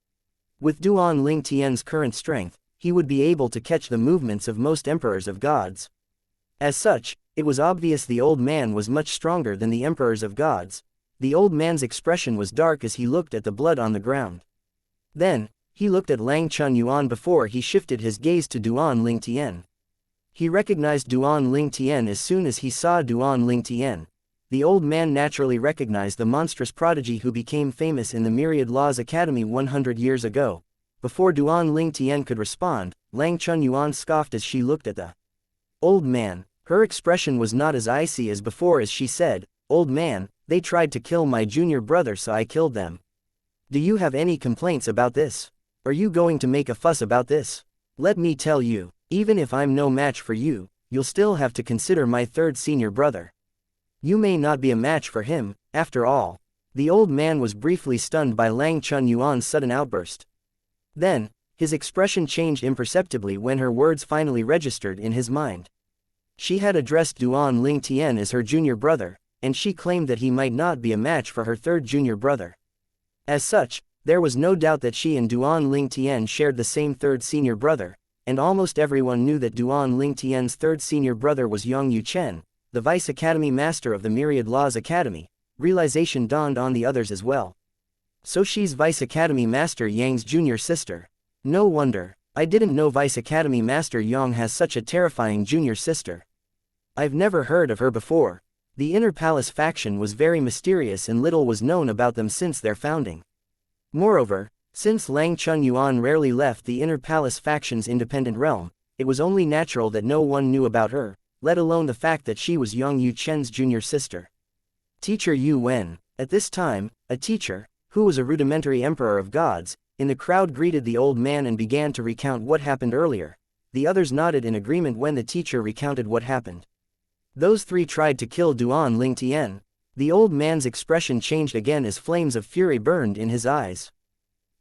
With Duan Ling Tian's current strength, he would be able to catch the movements of most emperors of gods. As such, it was obvious the old man was much stronger than the emperors of gods. The old man's expression was dark as he looked at the blood on the ground. Then, he looked at Lang Chunyuan before he shifted his gaze to Duan Ling Tian. He recognized Duan Ling Tian as soon as he saw Duan Ling Tian. The old man naturally recognized the monstrous prodigy who became famous in the Myriad Laws Academy 100 years ago. Before Duan Ling Tian could respond, Lang Chunyuan scoffed as she looked at the old man. Her expression was not as icy as before as she said, "Old man, they tried to kill my junior brother so I killed them. Do you have any complaints about this? Are you going to make a fuss about this? Let me tell you, even if I'm no match for you, you'll still have to consider my third senior brother. You may not be a match for him, after all." The old man was briefly stunned by Lang Chunyuan's sudden outburst. Then, his expression changed imperceptibly when her words finally registered in his mind. She had addressed Duan Ling Tian as her junior brother. and she claimed that he might not be a match for her third junior brother. As such, there was no doubt that she and Duan Ling Tian shared the same third senior brother, and almost everyone knew that Duan Ling Tian's third senior brother was Yang Yuchen, the Vice Academy Master of the Myriad Laws Academy. Realization dawned on the others as well. So she's Vice Academy Master Yang's junior sister. No wonder. I didn't know Vice Academy Master Yang has such a terrifying junior sister. I've never heard of her before. The Inner Palace faction was very mysterious and little was known about them since their founding. Moreover, since Lang Chunyuan rarely left the Inner Palace faction's independent realm, it was only natural that no one knew about her, let alone the fact that she was Yang Yuchen's junior sister. Teacher Yu Wen. At this time, a teacher, who was a rudimentary emperor of gods, in the crowd greeted the old man and began to recount what happened earlier. The others nodded in agreement when the teacher recounted what happened. Those three tried to kill Duan Ling Tian. The old man's expression changed again as flames of fury burned in his eyes.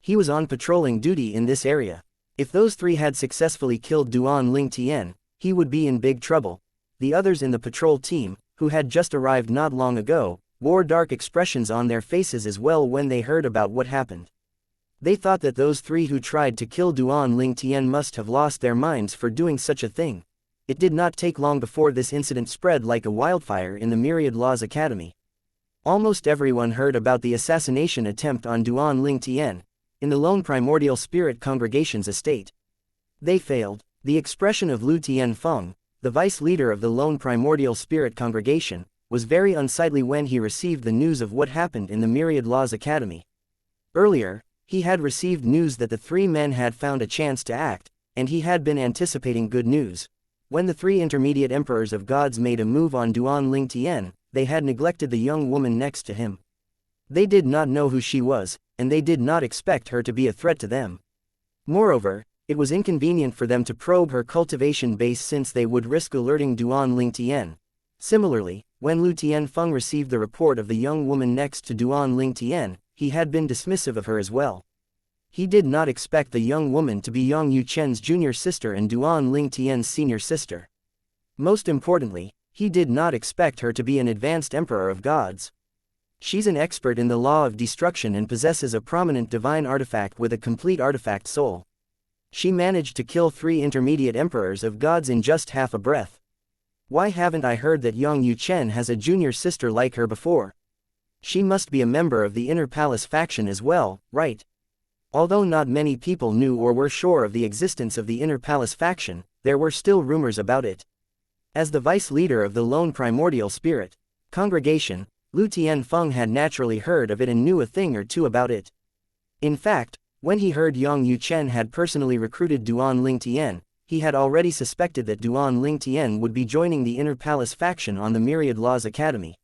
He was on patrolling duty in this area. If those three had successfully killed Duan Ling Tian, he would be in big trouble. The others in the patrol team, who had just arrived not long ago, wore dark expressions on their faces as well when they heard about what happened. They thought that those three who tried to kill Duan Ling Tian must have lost their minds for doing such a thing. It did not take long before this incident spread like a wildfire in the Myriad Laws Academy. Almost everyone heard about the assassination attempt on Duan Ling Tian, in the lone primordial spirit congregation's estate. They failed. The expression of Lu Tianfeng, the vice leader of the lone primordial spirit congregation, was very unsightly when he received the news of what happened in the Myriad Laws Academy. Earlier, he had received news that the three men had found a chance to act, and he had been anticipating good news. When the three intermediate emperors of gods made a move on Duan Ling Tian, they had neglected the young woman next to him. They did not know who she was, and they did not expect her to be a threat to them. Moreover, it was inconvenient for them to probe her cultivation base since they would risk alerting Duan Ling Tian. Similarly, when Lu Tianfeng received the report of the young woman next to Duan Ling Tian, he had been dismissive of her as well. He did not expect the young woman to be Yang Yuchen's junior sister and Duan Ling Tian's senior sister. Most importantly, he did not expect her to be an advanced emperor of gods. She's an expert in the law of destruction and possesses a prominent divine artifact with a complete artifact soul. She managed to kill 3 intermediate emperors of gods in just half a breath. Why haven't I heard that Yang Yuchen has a junior sister like her before? She must be a member of the Inner Palace faction as well, right? Although not many people knew or were sure of the existence of the Inner Palace faction, there were still rumors about it. As the vice leader of the lone primordial spirit congregation, Lu Tianfeng had naturally heard of it and knew a thing or two about it. In fact, when he heard Yang Yuchen had personally recruited Duan Ling Tian, he had already suspected that Duan Ling Tian would be joining the Inner Palace faction on the Myriad Laws Academy.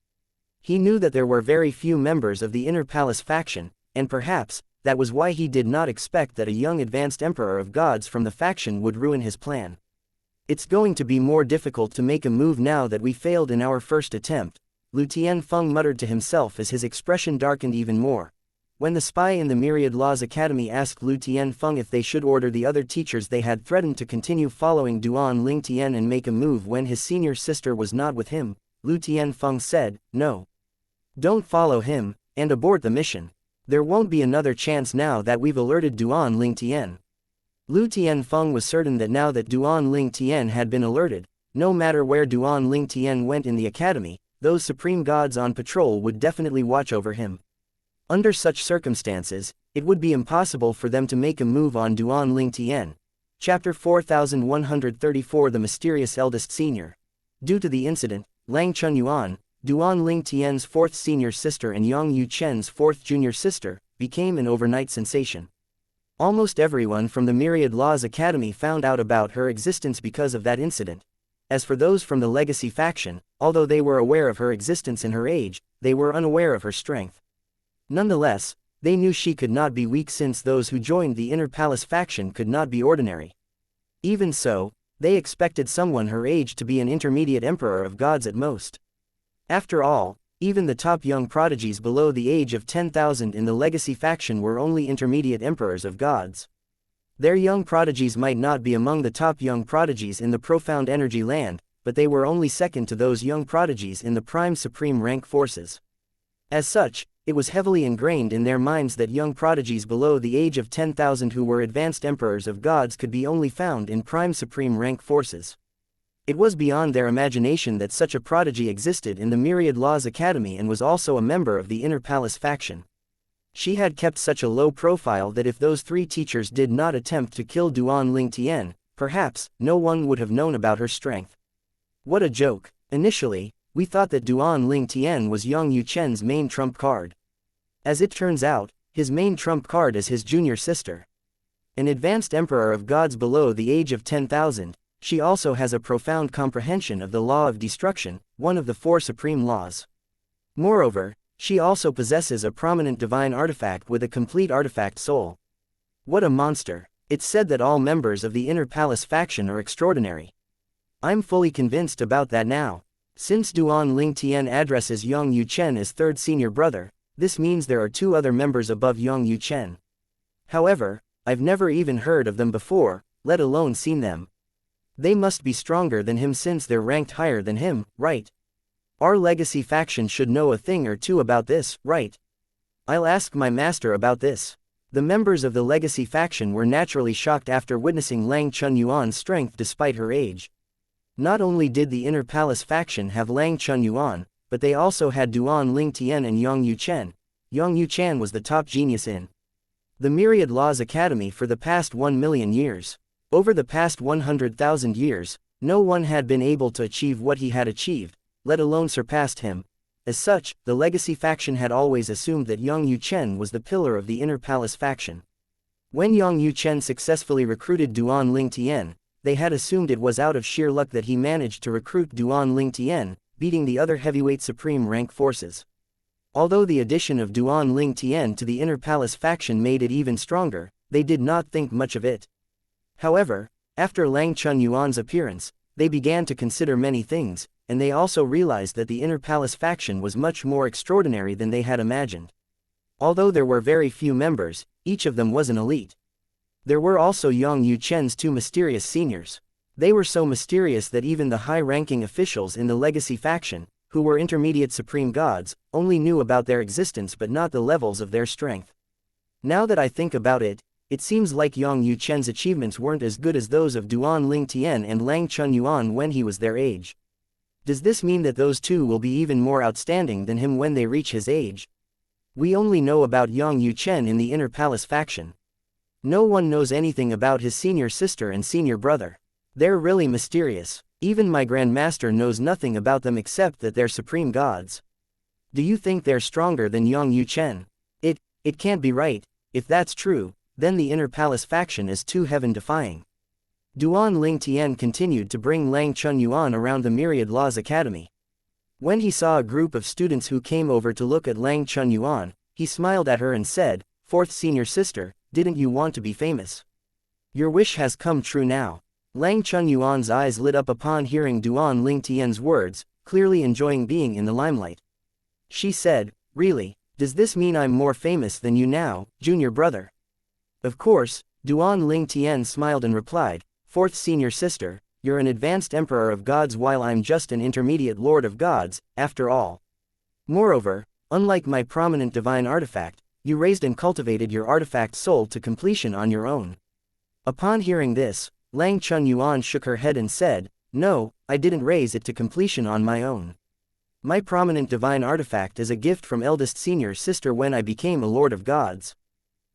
He knew that there were very few members of the Inner Palace faction, and perhaps, that was why he did not expect that a young advanced emperor of gods from the faction would ruin his plan. It's going to be more difficult to make a move now that we failed in our first attempt, Lu Tianfeng muttered to himself as his expression darkened even more. When the spy in the Myriad Laws Academy asked Lu Tianfeng if they should order the other teachers they had threatened to continue following Duan Ling Tian and make a move when his senior sister was not with him, Lu Tianfeng said, "No. Don't follow him, and abort the mission. There won't be another chance now that we've alerted Duan Ling Tian." Lu Tianfeng was certain that now that Duan Ling Tian had been alerted, no matter where Duan Ling Tian went in the academy, those supreme gods on patrol would definitely watch over him. Under such circumstances, it would be impossible for them to make a move on Duan Ling Tian. Chapter 4134 The Mysterious Eldest Senior. Due to the incident, Lang Chunyuan, Duan Ling Tian's 4th senior sister and Yang Yuchen's 4th junior sister, became an overnight sensation. Almost everyone from the Myriad Laws Academy found out about her existence because of that incident. As for those from the Legacy faction, although they were aware of her existence and her age, they were unaware of her strength. Nonetheless, they knew she could not be weak since those who joined the Inner Palace faction could not be ordinary. Even so, they expected someone her age to be an intermediate emperor of gods at most. After all, even the top young prodigies below the age of 10,000 in the Legacy faction were only intermediate emperors of gods. Their young prodigies might not be among the top young prodigies in the Profound Energy Land, but they were only second to those young prodigies in the prime supreme rank forces. As such, it was heavily ingrained in their minds that young prodigies below the age of 10,000 who were advanced emperors of gods could be only found in prime supreme rank forces. It was beyond their imagination that such a prodigy existed in the Myriad Laws Academy and was also a member of the Inner Palace faction. She had kept such a low profile that if those three teachers did not attempt to kill Duan Ling Tian, perhaps, no one would have known about her strength. What a joke. Initially, we thought that Duan Ling Tian was Yang Yuchen's main trump card. As it turns out, his main trump card is his junior sister. An advanced emperor of gods below the age of 10,000, she also has a profound comprehension of the law of destruction, one of the four supreme laws. Moreover, she also possesses a prominent divine artifact with a complete artifact soul. What a monster. It's said that all members of the Inner Palace faction are extraordinary. I'm fully convinced about that now. Since Duan Ling Tian addresses Yang Yuchen as third senior brother, this means there are two other members above Yang Yuchen. However, I've never even heard of them before, let alone seen them. They must be stronger than him since they're ranked higher than him, right? Our legacy faction should know a thing or two about this, right? I'll ask my master about this. The members of the legacy faction were naturally shocked after witnessing Lang Chunyuan's strength despite her age. Not only did the Inner Palace faction have Lang Chunyuan, but they also had Duan Ling Tian and Yang Yuchen. Yang Yuchen was the top genius in the Myriad Laws Academy for the past 1 million years. Over the past 100,000 years, no one had been able to achieve what he had achieved, let alone surpassed him. As such, the legacy faction had always assumed that Yang Yuchen was the pillar of the Inner Palace faction. When Yang Yuchen successfully recruited Duan Ling Tian, they had assumed it was out of sheer luck that he managed to recruit Duan Ling Tian, beating the other heavyweight supreme rank forces. Although the addition of Duan Ling Tian to the Inner Palace faction made it even stronger, they did not think much of it. However, after Lang Chunyuan's appearance, they began to consider many things, and they also realized that the Inner Palace faction was much more extraordinary than they had imagined. Although there were very few members, each of them was an elite. There were also Yang Yuchen's two mysterious seniors. They were so mysterious that even the high-ranking officials in the legacy faction, who were intermediate supreme gods, only knew about their existence but not the levels of their strength. Now that I think about it, it seems like Yang Yuchen's achievements weren't as good as those of Duan Ling Tian and Lang Chunyuan when he was their age. Does this mean that those two will be even more outstanding than him when they reach his age? We only know about Yang Yuchen in the Inner Palace faction. No one knows anything about his senior sister and senior brother. They're really mysterious. Even my Grand Master knows nothing about them except that they're supreme gods. Do you think they're stronger than Yang Yuchen? It can't be right. If that's true, then the Inner Palace faction is too heaven-defying. Duan Ling Tian continued to bring Lang Chunyuan around the Myriad Laws Academy. When he saw a group of students who came over to look at Lang Chunyuan, he smiled at her and said, "Fourth senior sister, didn't you want to be famous? Your wish has come true now." Lang Chunyuan's eyes lit up upon hearing Duan Ling Tian's words, clearly enjoying being in the limelight. She said, "Really, does this mean I'm more famous than you now, junior brother?" Of course, Duan Ling Tian smiled and replied, "Fourth senior sister, you're an advanced emperor of gods while I'm just an intermediate lord of gods, after all. Moreover, unlike my prominent divine artifact, you raised and cultivated your artifact soul to completion on your own." Upon hearing this, Lang Chunyuan shook her head and said, "No, I didn't raise it to completion on my own. My prominent divine artifact is a gift from eldest senior sister when I became a lord of gods.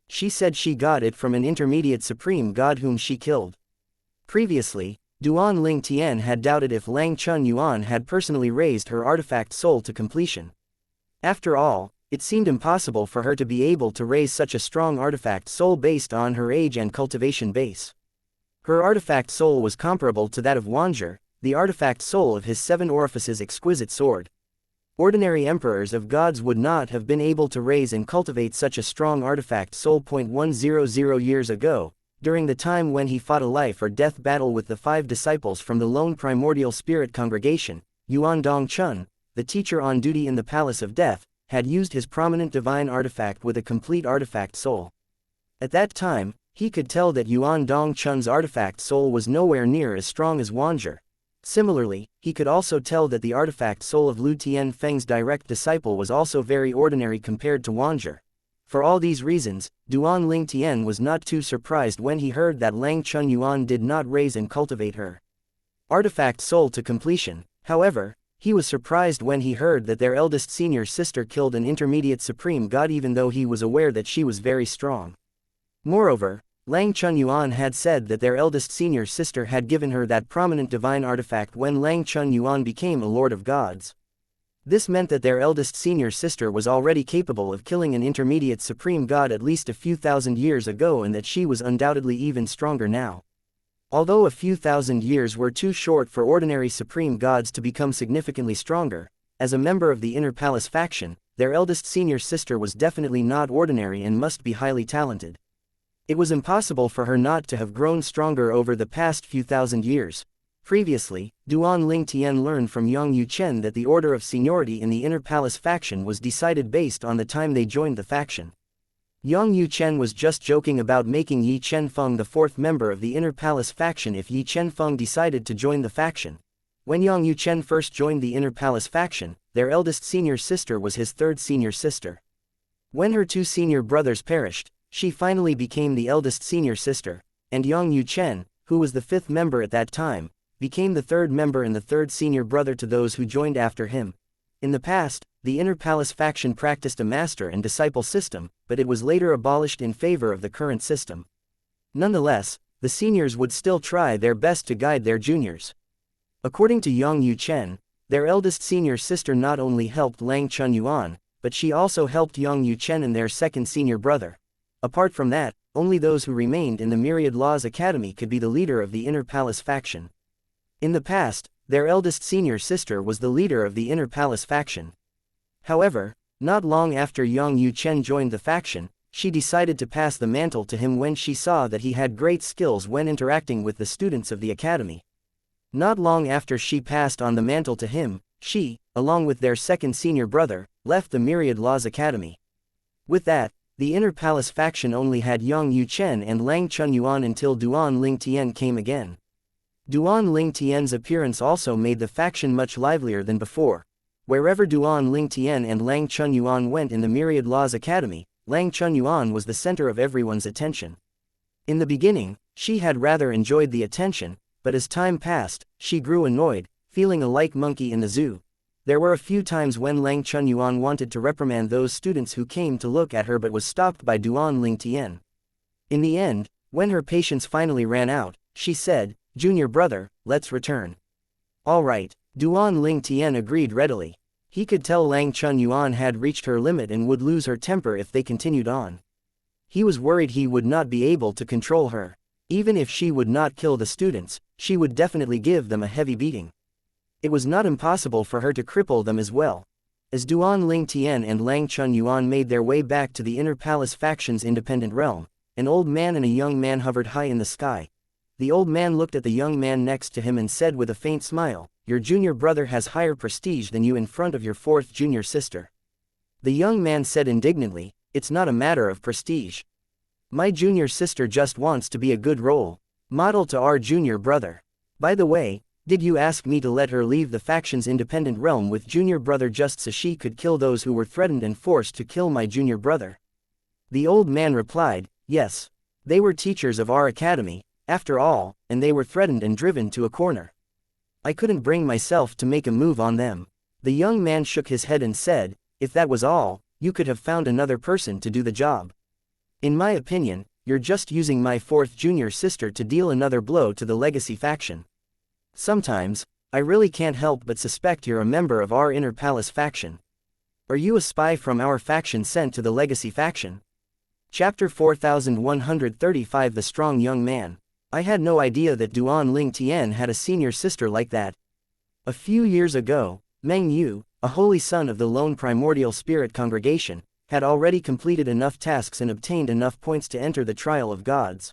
She said she got it from an intermediate supreme god whom she killed." Previously, Duan Ling Tian had doubted if Lang Chunyuan had personally raised her artifact soul to completion. After all, it seemed impossible for her to be able to raise such a strong artifact soul based on her age and cultivation base. Her artifact soul was comparable to that of Wanzhor, the artifact soul of his 7 orifices exquisite sword. Ordinary emperors of gods would not have been able to raise and cultivate such a strong artifact soul. 100 years ago, during the time when he fought a life or death battle with the 5 disciples from the lone primordial spirit congregation, Yuan Dongchun, the teacher on duty in the Palace of Death, had used his prominent divine artifact with a complete artifact soul. At that time, he could tell that Yuan Dongchun's artifact soul was nowhere near as strong as Wanzhor. Similarly, he could also tell that the artifact soul of Lu Tianfeng's direct disciple was also very ordinary compared to Wanzhi. For all these reasons, Duan Ling Tian was not too surprised when he heard that Lang Chunyuan did not raise and cultivate her artifact soul to completion. However, he was surprised when he heard that their eldest senior sister killed an intermediate supreme god even though he was aware that she was very strong. Moreover, Lang Chunyuan had said that their eldest senior sister had given her that prominent divine artifact when Lang Chunyuan became a lord of gods. This meant that their eldest senior sister was already capable of killing an intermediate supreme god at least a few thousand years ago and that she was undoubtedly even stronger now. Although a few thousand years were too short for ordinary supreme gods to become significantly stronger, as a member of the Inner Palace faction, their eldest senior sister was definitely not ordinary and must be highly talented. It was impossible for her not to have grown stronger over the past few thousand years. Previously, Duan Ling Tian learned from Yang Yuchen that the order of seniority in the Inner Palace faction was decided based on the time they joined the faction. Yang Yuchen was just joking about making Yi Chenfeng the fourth member of the Inner Palace faction if Yi Chenfeng decided to join the faction. When Yang Yuchen first joined the Inner Palace faction, their eldest senior sister was his third senior sister. When her two senior brothers perished, she finally became the eldest senior sister, and Yang Yuchen, who was the fifth member at that time, became the third member and the third senior brother to those who joined after him. In the past, the Inner Palace faction practiced a master and disciple system, but it was later abolished in favor of the current system. Nonetheless, the seniors would still try their best to guide their juniors. According to Yang Yuchen, their eldest senior sister not only helped Lang Chunyuan, but she also helped Yang Yuchen and their second senior brother. Apart from that, only those who remained in the Myriad Laws Academy could be the leader of the Inner Palace faction. In the past, their eldest senior sister was the leader of the Inner Palace faction. However, not long after Yang Yuchen joined the faction, she decided to pass the mantle to him when she saw that he had great skills when interacting with the students of the academy. Not long after she passed on the mantle to him, she, along with their second senior brother, left the Myriad Laws Academy. With that, the Inner Palace faction only had Yang Yuchen and Lang Chunyuan until Duan Ling Tian came again. Duan Ling Tian's appearance also made the faction much livelier than before. Wherever Duan Ling Tian and Lang Chunyuan went in the Myriad Laws Academy, Lang Chunyuan was the center of everyone's attention. In the beginning, she had rather enjoyed the attention, but as time passed, she grew annoyed, feeling a like monkey in the zoo. There were a few times when Lang Chunyuan wanted to reprimand those students who came to look at her but was stopped by Duan Ling Tian. In the end, when her patience finally ran out, she said, "Junior brother, let's return." "All right," Duan Ling Tian agreed readily. He could tell Lang Chunyuan had reached her limit and would lose her temper if they continued on. He was worried he would not be able to control her. Even if she would not kill the students, she would definitely give them a heavy beating. It was not impossible for her to cripple them as well. As Duan Ling Tian and Lang Chunyuan made their way back to the Inner Palace faction's independent realm, an old man and a young man hovered high in the sky. The old man looked at the young man next to him and said with a faint smile, "Your junior brother has higher prestige than you in front of your fourth junior sister." The young man said indignantly, "It's not a matter of prestige. My junior sister just wants to be a good role model to our junior brother. By the way, did you ask me to let her leave the faction's independent realm with junior brother just so she could kill those who were threatened and forced to kill my junior brother?" The old man replied, "Yes. They were teachers of our academy, after all, and they were threatened and driven to a corner. I couldn't bring myself to make a move on them." The young man shook his head and said, "If that was all, you could have found another person to do the job. In my opinion, you're just using my fourth junior sister to deal another blow to the legacy faction. Sometimes, I really can't help but suspect you're a member of our Inner Palace faction. Are you a spy from our faction sent to the legacy faction?" Chapter 4135 The Strong Young Man. I had no idea that Duan Ling Tian had a senior sister like that. A few years ago, Meng Yu, a holy son of the lone primordial spirit congregation, had already completed enough tasks and obtained enough points to enter the trial of gods.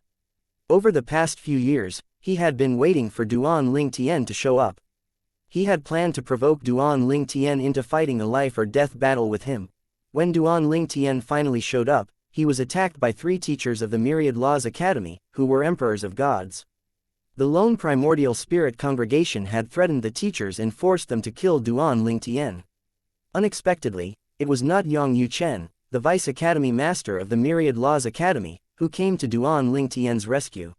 Over the past few years, he had been waiting for Duan Ling Tian to show up. He had planned to provoke Duan Ling Tian into fighting a life or death battle with him. When Duan Ling Tian finally showed up, he was attacked by 3 teachers of the Myriad Laws Academy, who were emperors of gods. The lone primordial spirit congregation had threatened the teachers and forced them to kill Duan Lingtian. Unexpectedly, it was not Yang Yuchen, the Vice Academy Master of the Myriad Laws Academy, who came to Duan Lingtian's rescue.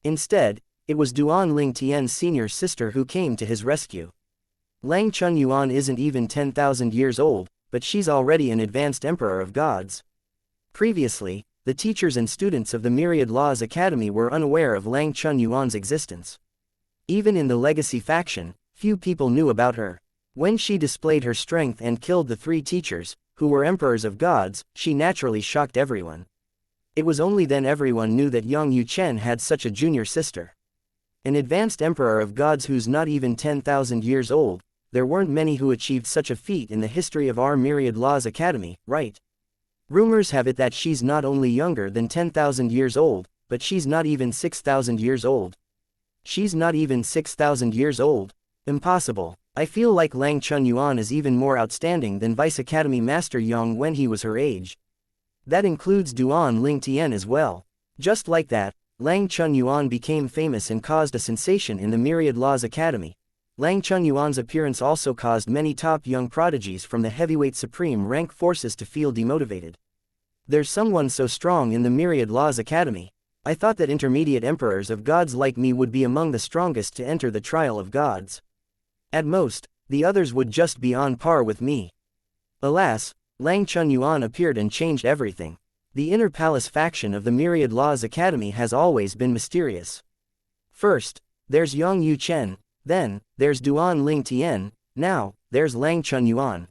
Instead, it was Duan Lingtian's senior sister who came to his rescue. Lang Chunyuan isn't even 10,000 years old, but she's already an advanced emperor of gods. Previously, the teachers and students of the Myriad Laws Academy were unaware of Lang Chunyuan's existence. Even in the Legacy faction, few people knew about her. When she displayed her strength and killed the 3 teachers, who were emperors of gods, she naturally shocked everyone. It was only then everyone knew that Yang Yuchen had such a junior sister. An advanced emperor of gods who's not even 10,000 years old. There weren't many who achieved such a feat in the history of our Myriad Laws Academy, right? Rumors have it that she's not only younger than 10,000 years old, but she's not even 6,000 years old. She's not even 6,000 years old. Impossible. I feel like Lang Chunyuan is even more outstanding than Vice Academy Master Yang when he was her age. That includes Duan Lingtian as well. Just like that, Lang Chunyuan became famous and caused a sensation in the Myriad Laws Academy. Lang Chunyuan's appearance also caused many top young prodigies from the heavyweight supreme rank forces to feel demotivated. There's someone so strong in the Myriad Laws Academy. I thought that intermediate emperors of gods like me would be among the strongest to enter the trial of gods. At most, the others would just be on par with me. Alas, Lang Chunyuan appeared and changed everything. The Inner Palace faction of the Myriad Laws Academy has always been mysterious. First, there's Yang Yuchen. Then, there's Duan Lingtian, now, there's Lang Chunyuan.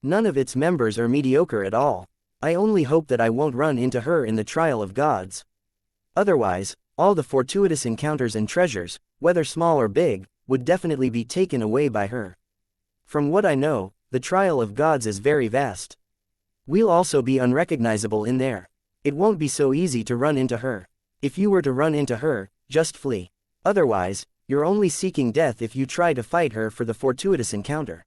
None of its members are mediocre at all. I only hope that I won't run into her in the trial of gods. Otherwise, all the fortuitous encounters and treasures, whether small or big, would definitely be taken away by her. From what I know, the trial of gods is very vast. We'll also be unrecognizable in there. It won't be so easy to run into her. If you were to run into her, just flee. Otherwise, you're only seeking death if you try to fight her for the fortuitous encounter.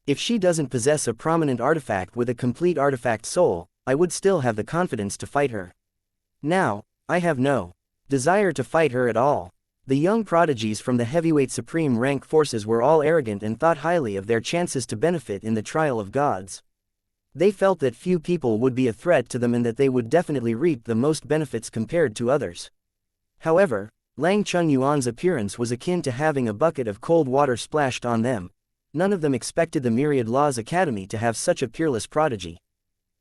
If she doesn't possess a prominent artifact with a complete artifact soul, I would still have the confidence to fight her. Now, I have no desire to fight her at all. The young prodigies from the heavyweight supreme rank forces were all arrogant and thought highly of their chances to benefit in the trial of gods. They felt that few people would be a threat to them and that they would definitely reap the most benefits compared to others. However, Lang Chunyuan's appearance was akin to having a bucket of cold water splashed on them. None of them expected the Myriad Laws Academy to have such a peerless prodigy.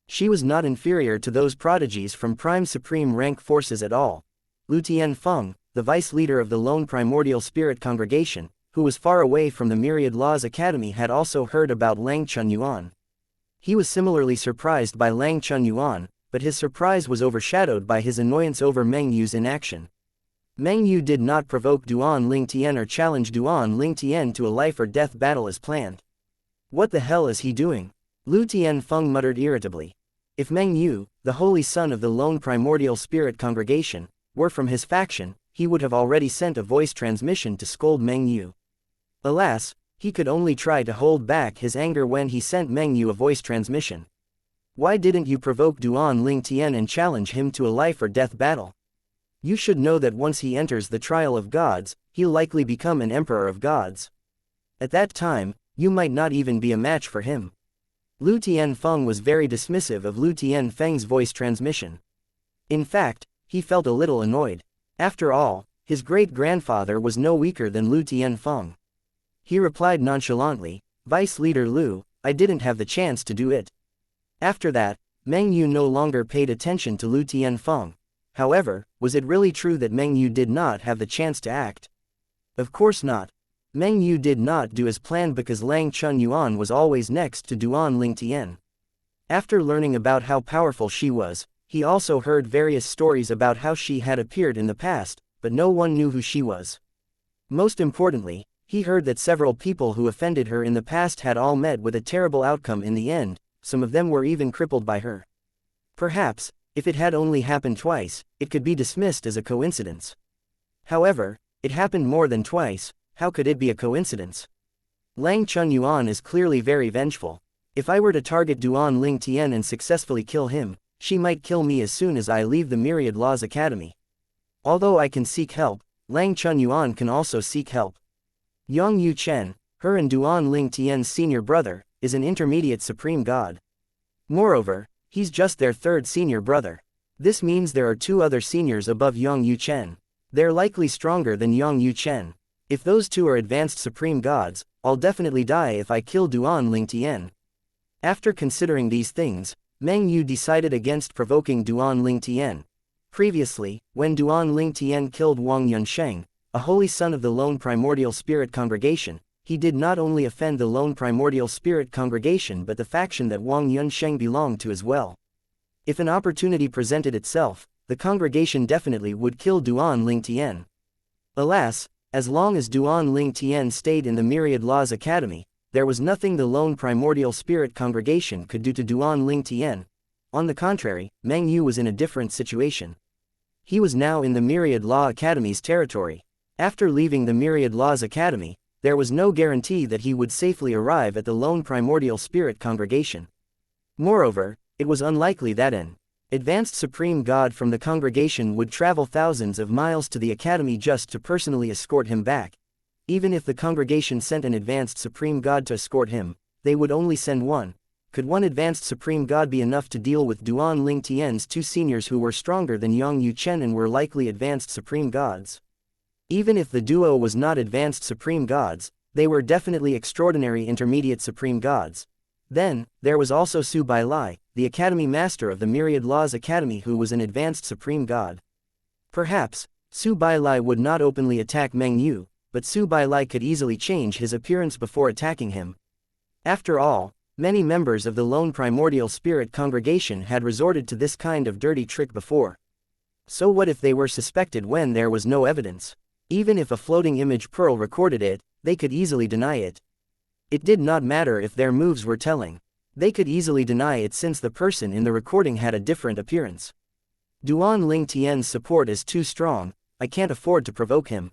She was not inferior to those prodigies from prime supreme rank forces at all. Lu Tianfeng, the vice leader of the lone primordial spirit congregation, who was far away from the Myriad Laws Academy, had also heard about Lang Chunyuan. He was similarly surprised by Lang Chunyuan, but his surprise was overshadowed by his annoyance over Meng Yu's inaction. Meng Yu did not provoke Duan Lingtian or challenge Duan Lingtian to a life-or-death battle as planned. What the hell is he doing? Lu Tianfeng muttered irritably. If Meng Yu, the holy son of the lone primordial spirit congregation, were from his faction, he would have already sent a voice transmission to scold Meng Yu. Alas, he could only try to hold back his anger when he sent Meng Yu a voice transmission. Why didn't you provoke Duan Lingtian and challenge him to a life-or-death battle? You should know that once he enters the trial of gods, he'll likely become an emperor of gods. At that time, you might not even be a match for him. Lu Tianfeng was very dismissive of Lu Tianfeng's voice transmission. In fact, he felt a little annoyed. After all, his great-grandfather was no weaker than Lu Tianfeng. He replied nonchalantly, "Vice Leader Lu, I didn't have the chance to do it." After that, Meng Yu no longer paid attention to Lu Tianfeng. However, was it really true that Meng Yu did not have the chance to act? Of course not. Meng Yu did not do as planned because Lang Chunyuan was always next to Duan Lingtian. After learning about how powerful she was, he also heard various stories about how she had appeared in the past, but no one knew who she was. Most importantly, he heard that several people who offended her in the past had all met with a terrible outcome in the end. Some of them were even crippled by her. Perhaps, if it had only happened twice, it could be dismissed as a coincidence. However, it happened more than twice. How could it be a coincidence? Lang Chunyuan is clearly very vengeful. If I were to target Duan Lingtian and successfully kill him, she might kill me as soon as I leave the Myriad Laws Academy. Although I can seek help, Lang Chun Yuan can also seek help. Yang Yu Chen, her and Duan Ling Tian's senior brother, is an intermediate supreme god. Moreover, he's just their third senior brother. This means there are two other seniors above Yang Yu Chen. They're likely stronger than Yang Yu Chen. If those two are advanced supreme gods, I'll definitely die if I kill Duan Ling Tian. After considering these things, Meng Yu decided against provoking Duan Ling Tian. Previously, when Duan Ling Tian killed Wang Yunsheng, a holy son of the lone primordial spirit congregation, he did not only offend the lone primordial spirit congregation but the faction that Wang Yunsheng belonged to as well. If an opportunity presented itself, the congregation definitely would kill Duan Ling Tian. Alas, as long as Duan Ling Tian stayed in the Myriad Laws Academy, there was nothing the lone primordial spirit congregation could do to Duan Ling Tian. On the contrary, Meng Yu was in a different situation. He was now in the Myriad Law Academy's territory. After leaving the Myriad Laws Academy, there was no guarantee that he would safely arrive at the lone primordial spirit congregation. Moreover, it was unlikely that an advanced supreme god from the congregation would travel thousands of miles to the academy just to personally escort him back. Even if the congregation sent an advanced supreme god to escort him, they would only send one. Could one advanced supreme god be enough to deal with Duan Ling Tian's two seniors who were stronger than Yang Yu Chen and were likely advanced supreme gods? Even if the duo was not advanced supreme gods, they were definitely extraordinary intermediate supreme gods. Then, there was also Su Bailai, the academy master of the Myriad Laws Academy, who was an advanced supreme god. Perhaps, Su Bailai would not openly attack Meng Yu, but Su Bailai could easily change his appearance before attacking him. After all, many members of the lone primordial spirit congregation had resorted to this kind of dirty trick before. So what if they were suspected when there was no evidence? Even if a floating image Peril recorded it, they could easily deny it. It did not matter if their moves were telling. They could easily deny it since the person in the recording had a different appearance. Duan Ling Tian's support is too strong, I can't afford to provoke him.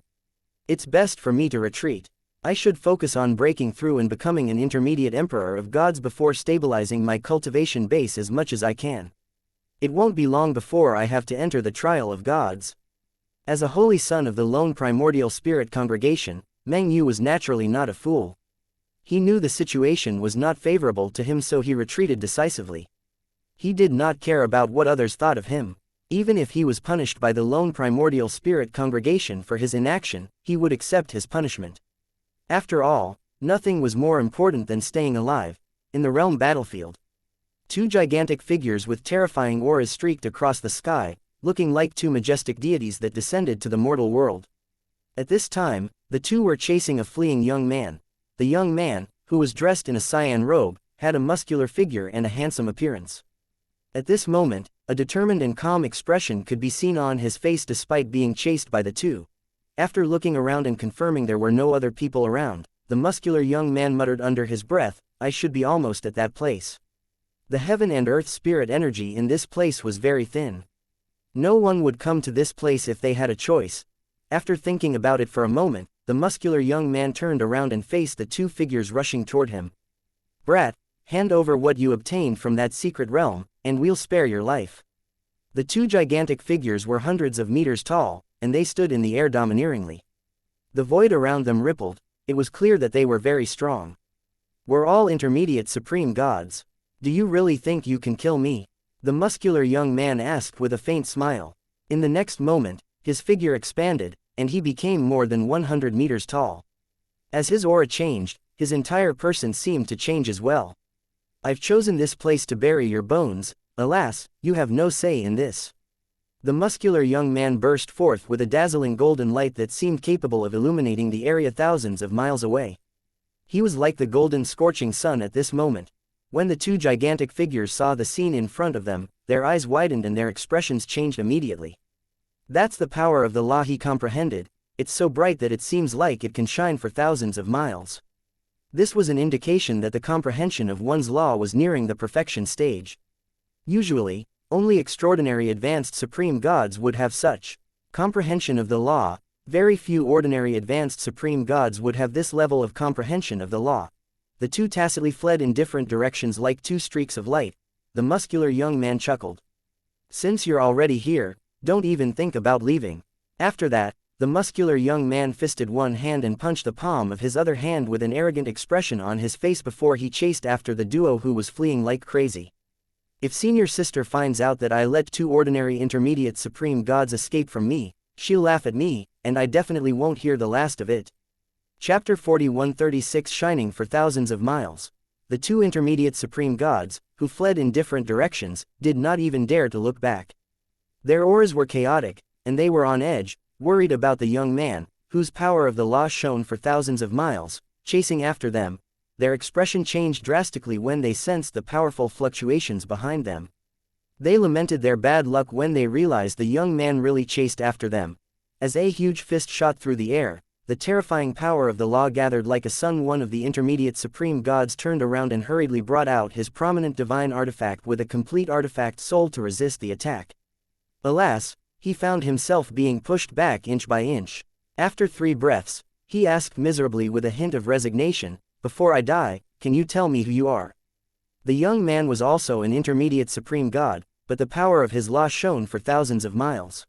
It's best for me to retreat. I should focus on breaking through and becoming an intermediate emperor of gods before stabilizing my cultivation base as much as I can. It won't be long before I have to enter the trial of gods. As a holy son of the lone primordial spirit congregation, Meng Yu was naturally not a fool. He knew the situation was not favorable to him, so he retreated decisively. He did not care about what others thought of him. Even if he was punished by the lone primordial spirit congregation for his inaction, he would accept his punishment. After all, nothing was more important than staying alive. In the realm battlefield, two gigantic figures with terrifying auras streaked across the sky, looking like two majestic deities that descended to the mortal world. At this time, the two were chasing a fleeing young man. The young man, who was dressed in a cyan robe, had a muscular figure and a handsome appearance. At this moment, a determined and calm expression could be seen on his face despite being chased by the two. After looking around and confirming there were no other people around, the muscular young man muttered under his breath, "I should be almost at that place." The heaven and earth spirit energy in this place was very thin. No one would come to this place if they had a choice. After thinking about it for a moment, the muscular young man turned around and faced the two figures rushing toward him. "Brat, hand over what you obtained from that secret realm, and we'll spare your life." The two gigantic figures were hundreds of meters tall, and they stood in the air domineeringly. The void around them rippled. It was clear that they were very strong. "We're all intermediate supreme gods. Do you really think you can kill me?" the muscular young man asked with a faint smile. In the next moment, his figure expanded, and he became more than 100 meters tall. As his aura changed, his entire person seemed to change as well. "I've chosen this place to bury your bones. Alas, you have no say in this." The muscular young man burst forth with a dazzling golden light that seemed capable of illuminating the area thousands of miles away. He was like the golden scorching sun at this moment. When the two gigantic figures saw the scene in front of them, their eyes widened and their expressions changed immediately. That's the power of the law, he comprehended. It's so bright that it seems like it can shine for thousands of miles. This was an indication that the comprehension of one's law was nearing the perfection stage. Usually, only extraordinary advanced supreme gods would have such comprehension of the law. Very few ordinary advanced supreme gods would have this level of comprehension of the law. The two tacitly fled in different directions like two streaks of light. The muscular young man chuckled. "Since you're already here, don't even think about leaving." After that, The muscular young man fisted one hand and punched the palm of his other hand with an arrogant expression on his face before he chased after the duo who was fleeing like crazy. If senior sister finds out that I let two ordinary intermediate supreme gods escape from me, she'll laugh at me, and I definitely won't hear the last of it. Chapter 4136 Shining for thousands of miles. The two intermediate supreme gods, who fled in different directions, did not even dare to look back. Their auras were chaotic, and they were on edge, worried about the young man, whose power of the law shone for thousands of miles, chasing after them. Their expression changed drastically when they sensed the powerful fluctuations behind them. They lamented their bad luck when they realized the young man really chased after them. As a huge fist shot through the air, the terrifying power of the law gathered like a sun. One of the intermediate supreme gods turned around and hurriedly brought out his prominent divine artifact with a complete artifact soul to resist the attack. Alas, he found himself being pushed back inch by inch. After 3 breaths, he asked miserably with a hint of resignation, "Before I die, can you tell me who you are?" The young man was also an intermediate supreme god, but the power of his law shone for thousands of miles.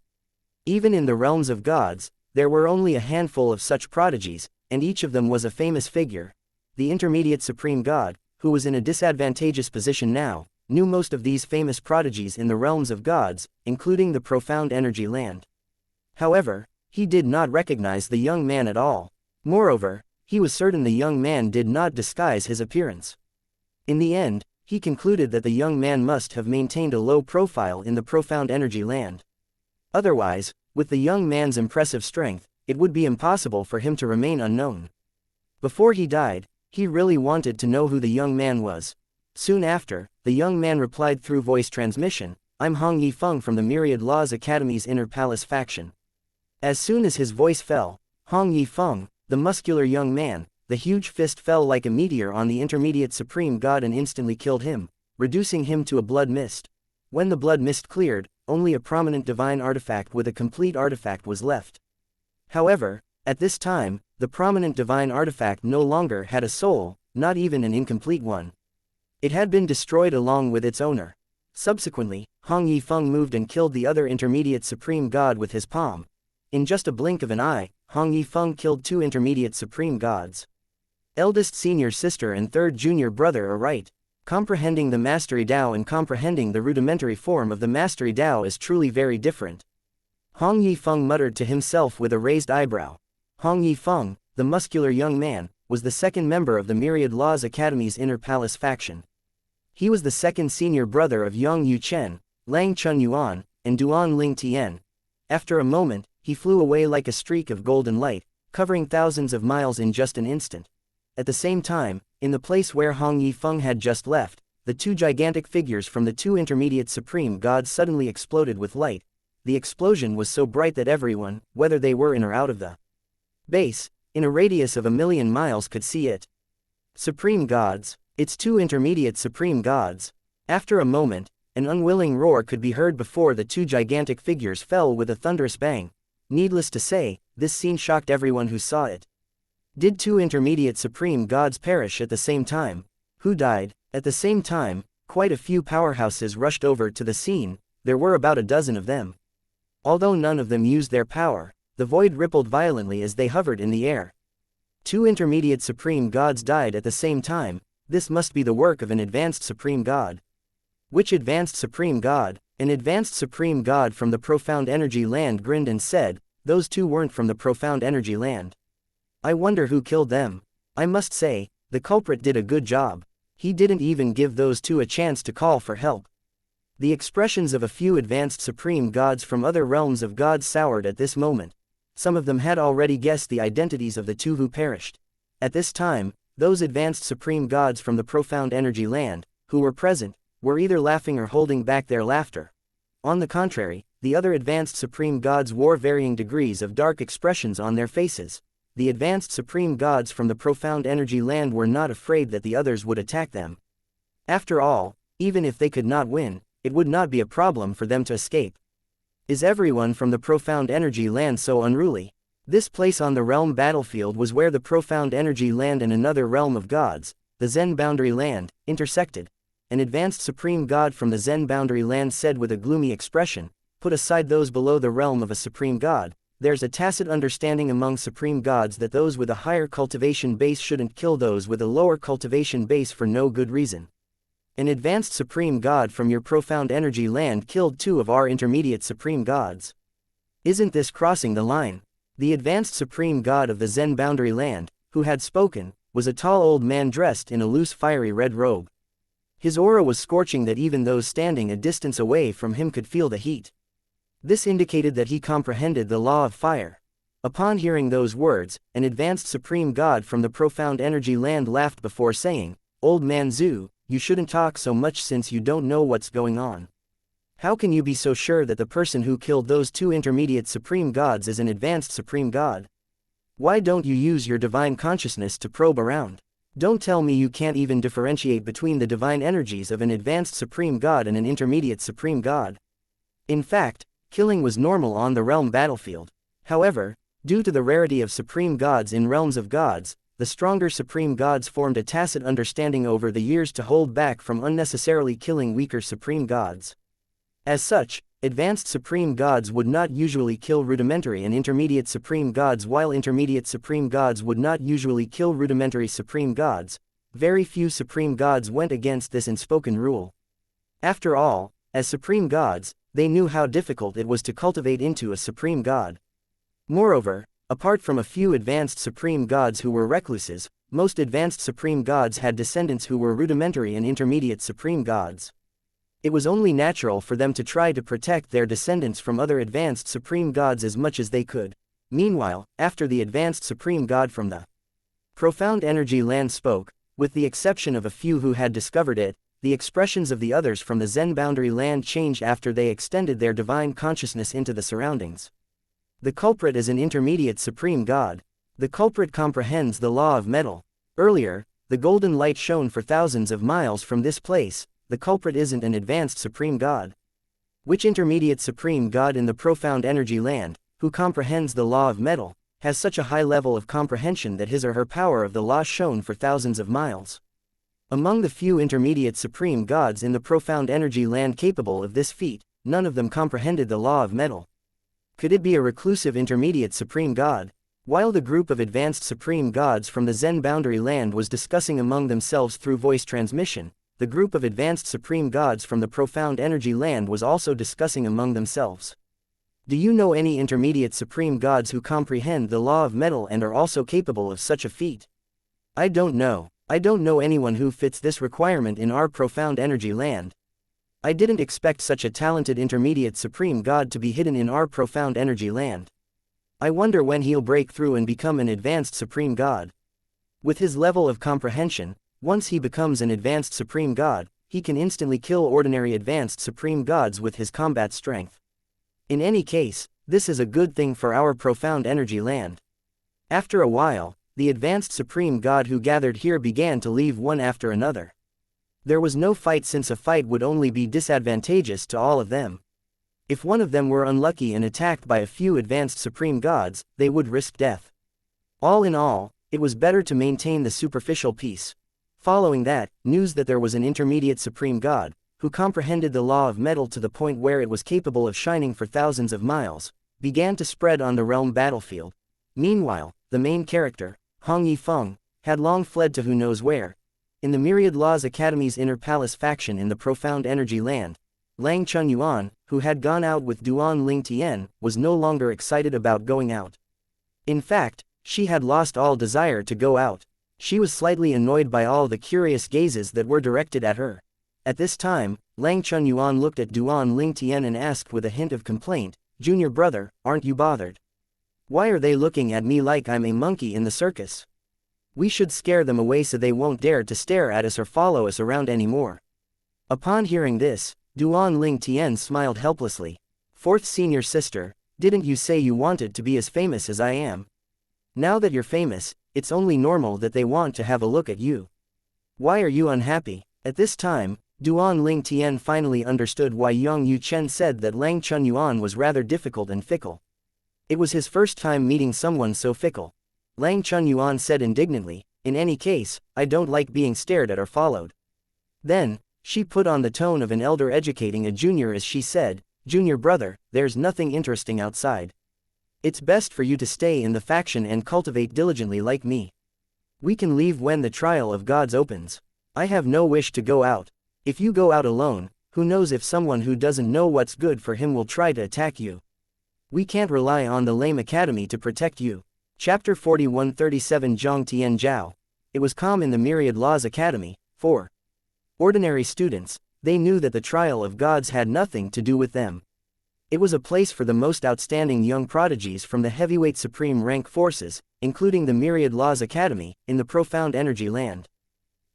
Even in the realms of gods, there were only a handful of such prodigies, and each of them was a famous figure. The intermediate supreme god, who was in a disadvantageous position now, knew most of these famous prodigies in the realms of gods, including the profound energy land. However, he did not recognize the young man at all. Moreover, he was certain the young man did not disguise his appearance. In the end, he concluded that the young man must have maintained a low profile in the profound energy land. Otherwise, with the young man's impressive strength, it would be impossible for him to remain unknown. Before he died, he really wanted to know who the young man was. Soon after, the young man replied through voice transmission, "I'm Hong Yifeng from the Myriad Laws Academy's Inner Palace faction." As soon as his voice fell, Hong Yifeng, the muscular young man, the huge fist fell like a meteor on the intermediate supreme god and instantly killed him, reducing him to a blood mist. When the blood mist cleared, only a prominent divine artifact with a complete artifact was left. However, at this time, the prominent divine artifact no longer had a soul, not even an incomplete one. It had been destroyed along with its owner. Subsequently, Hong Yifeng moved and killed the other intermediate supreme god with his palm. In just a blink of an eye, Hong Yifeng killed 2 intermediate supreme gods. Eldest senior sister and third junior brother are right. Comprehending the Mastery Dao and comprehending the rudimentary form of the Mastery Dao is truly very different. Hong Yifeng muttered to himself with a raised eyebrow. Hong Yifeng, the muscular young man, was the second member of the Myriad Laws Academy's Inner Palace faction. He was the second senior brother of Yang Yuchen, Lang Chun Yuan, and Duan Ling Tian. After a moment, he flew away like a streak of golden light, covering thousands of miles in just an instant. At the same time, in the place where Hong Yifeng had just left, the 2 gigantic figures from the 2 intermediate supreme gods suddenly exploded with light. The explosion was so bright that everyone, whether they were in or out of the base, in a radius of 1,000,000 miles could see it. Supreme gods, its 2 intermediate supreme gods. After a moment, an unwilling roar could be heard before the 2 gigantic figures fell with a thunderous bang. Needless to say, this scene shocked everyone who saw it. Did 2 intermediate supreme gods perish at the same time? Who died? At the same time, quite a few powerhouses rushed over to the scene. There were about a dozen of them. Although none of them used their power, the void rippled violently as they hovered in the air. 2 intermediate supreme gods died at the same time. This must be the work of an advanced supreme god. Which advanced supreme god? An advanced supreme god from the profound energy land grinned and said, "Those 2 weren't from the profound energy land. I wonder who killed them. I must say, the culprit did a good job. He didn't even give those 2 a chance to call for help." The expressions of a few advanced supreme gods from other realms of gods soured at this moment. Some of them had already guessed the identities of the 2 who perished. At this time, those advanced supreme gods from the profound energy land, who were present, were either laughing or holding back their laughter. On the contrary, the other advanced supreme gods wore varying degrees of dark expressions on their faces. The advanced supreme gods from the profound energy land were not afraid that the others would attack them. After all, even if they could not win, it would not be a problem for them to escape. Is everyone from the profound energy land so unruly? This place on the realm battlefield was where the profound energy land and another realm of gods, the Zen boundary land, intersected. An advanced supreme god from the Zen boundary land said with a gloomy expression, "Put aside those below the realm of a supreme god. there's a tacit understanding among supreme gods that those with a higher cultivation base shouldn't kill those with a lower cultivation base for no good reason. An advanced supreme god from your profound energy land killed 2 of our intermediate supreme gods. Isn't this crossing the line? The advanced supreme god of the Zen boundary land, who had spoken, was a tall old man dressed in a loose fiery red robe. His aura was scorching that even those standing a distance away from him could feel the heat. This indicated that he comprehended the law of fire. Upon hearing those words, an advanced supreme god from the profound energy land laughed before saying, "Old man Zhu, you shouldn't talk so much since you don't know what's going on. How can you be so sure that the person who killed those 2 intermediate supreme gods is an advanced supreme god? Why don't you use your divine consciousness to probe around? Don't tell me you can't even differentiate between the divine energies of an advanced supreme god and an intermediate supreme god." In fact, killing was normal on the realm battlefield. However, due to the rarity of supreme gods in realms of gods, the stronger supreme gods formed a tacit understanding over the years to hold back from unnecessarily killing weaker supreme gods. As such, advanced supreme gods would not usually kill rudimentary and intermediate supreme gods, while intermediate supreme gods would not usually kill rudimentary supreme gods. Very few supreme gods went against this unspoken rule. After all, as supreme gods, they knew how difficult it was to cultivate into a supreme god. Moreover, apart from a few advanced supreme gods who were recluses, most advanced supreme gods had descendants who were rudimentary and intermediate supreme gods. It was only natural for them to try to protect their descendants from other advanced supreme gods as much as they could. Meanwhile, after the advanced supreme god from the profound energy land spoke, with the exception of a few who had discovered it, the expressions of the others from the Zen boundary land changed after they extended their divine consciousness into the surroundings. The culprit is an intermediate supreme god. The culprit comprehends the law of metal. Earlier, the golden light shone for thousands of miles from this place. The culprit isn't an advanced supreme god. Which intermediate supreme god in the profound energy land, who comprehends the law of metal, has such a high level of comprehension that his or her power of the law shone for thousands of miles? Among the few intermediate supreme gods in the profound energy land capable of this feat, none of them comprehended the law of metal. Could it be a reclusive intermediate supreme god? While the group of advanced supreme gods from the Zen boundary land was discussing among themselves through voice transmission, the group of advanced supreme gods from the profound energy land was also discussing among themselves. Do you know any intermediate supreme gods who comprehend the law of metal and are also capable of such a feat? I don't know. I don't know anyone who fits this requirement in our profound energy land. I didn't expect such a talented intermediate supreme god to be hidden in our profound energy land. I wonder when he'll break through and become an advanced supreme god. With his level of comprehension, once he becomes an advanced supreme god, he can instantly kill ordinary advanced supreme gods with his combat strength. In any case, this is a good thing for our profound energy land. After a while, the advanced supreme god who gathered here began to leave one after another. There was no fight since a fight would only be disadvantageous to all of them. If one of them were unlucky and attacked by a few advanced supreme gods, they would risk death. All in all, it was better to maintain the superficial peace. Following that, news that there was an intermediate supreme god, who comprehended the law of metal to the point where it was capable of shining for thousands of miles, began to spread on the realm battlefield. Meanwhile, the main character, Hong Yifeng, had long fled to who knows where. In the Myriad Laws Academy's inner palace faction in the profound energy land, Lang Chunyuan, who had gone out with Duan Ling Tian, was no longer excited about going out. In fact, she had lost all desire to go out. She was slightly annoyed by all the curious gazes that were directed at her. At this time, Lang Chunyuan looked at Duan Ling Tian and asked with a hint of complaint, "Junior brother, aren't you bothered? Why are they looking at me like I'm a monkey in the circus? We should scare them away so they won't dare to stare at us or follow us around anymore." Upon hearing this, Duan Ling Tian smiled helplessly. "Fourth senior sister, didn't you say you wanted to be as famous as I am? Now that you're famous, it's only normal that they want to have a look at you. Why are you unhappy?" At this time, Duan Ling Tian finally understood why Yang Yu Chen said that Lang Chunyuan was rather difficult and fickle. It was his first time meeting someone so fickle. Lang Chunyuan said indignantly, "In any case, I don't like being stared at or followed." Then, she put on the tone of an elder educating a junior as she said, "Junior brother, there's nothing interesting outside. It's best for you to stay in the faction and cultivate diligently like me. We can leave when the trial of gods opens. I have no wish to go out. If you go out alone, who knows if someone who doesn't know what's good for him will try to attack you. We can't rely on the lame academy to protect you. Chapter 4137 Zhang Tian Zhao. It was calm in the Myriad Laws Academy. For ordinary students, they knew that the trial of gods had nothing to do with them. It was a place for the most outstanding young prodigies from the heavyweight supreme rank forces, including the Myriad Laws Academy, in the profound energy land.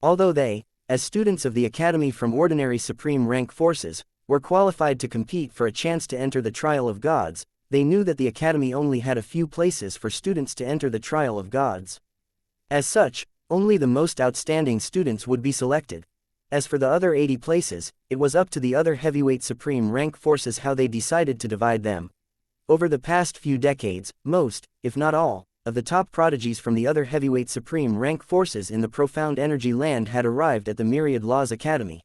Although they, as students of the academy from ordinary supreme rank forces, were qualified to compete for a chance to enter the trial of gods, they knew that the academy only had a few places for students to enter the trial of gods. As such, only the most outstanding students would be selected. As for the other 80 places, it was up to the other heavyweight supreme rank forces how they decided to divide them. Over the past few decades, most, if not all, of the top prodigies from the other heavyweight supreme rank forces in the profound energy land had arrived at the Myriad Laws Academy.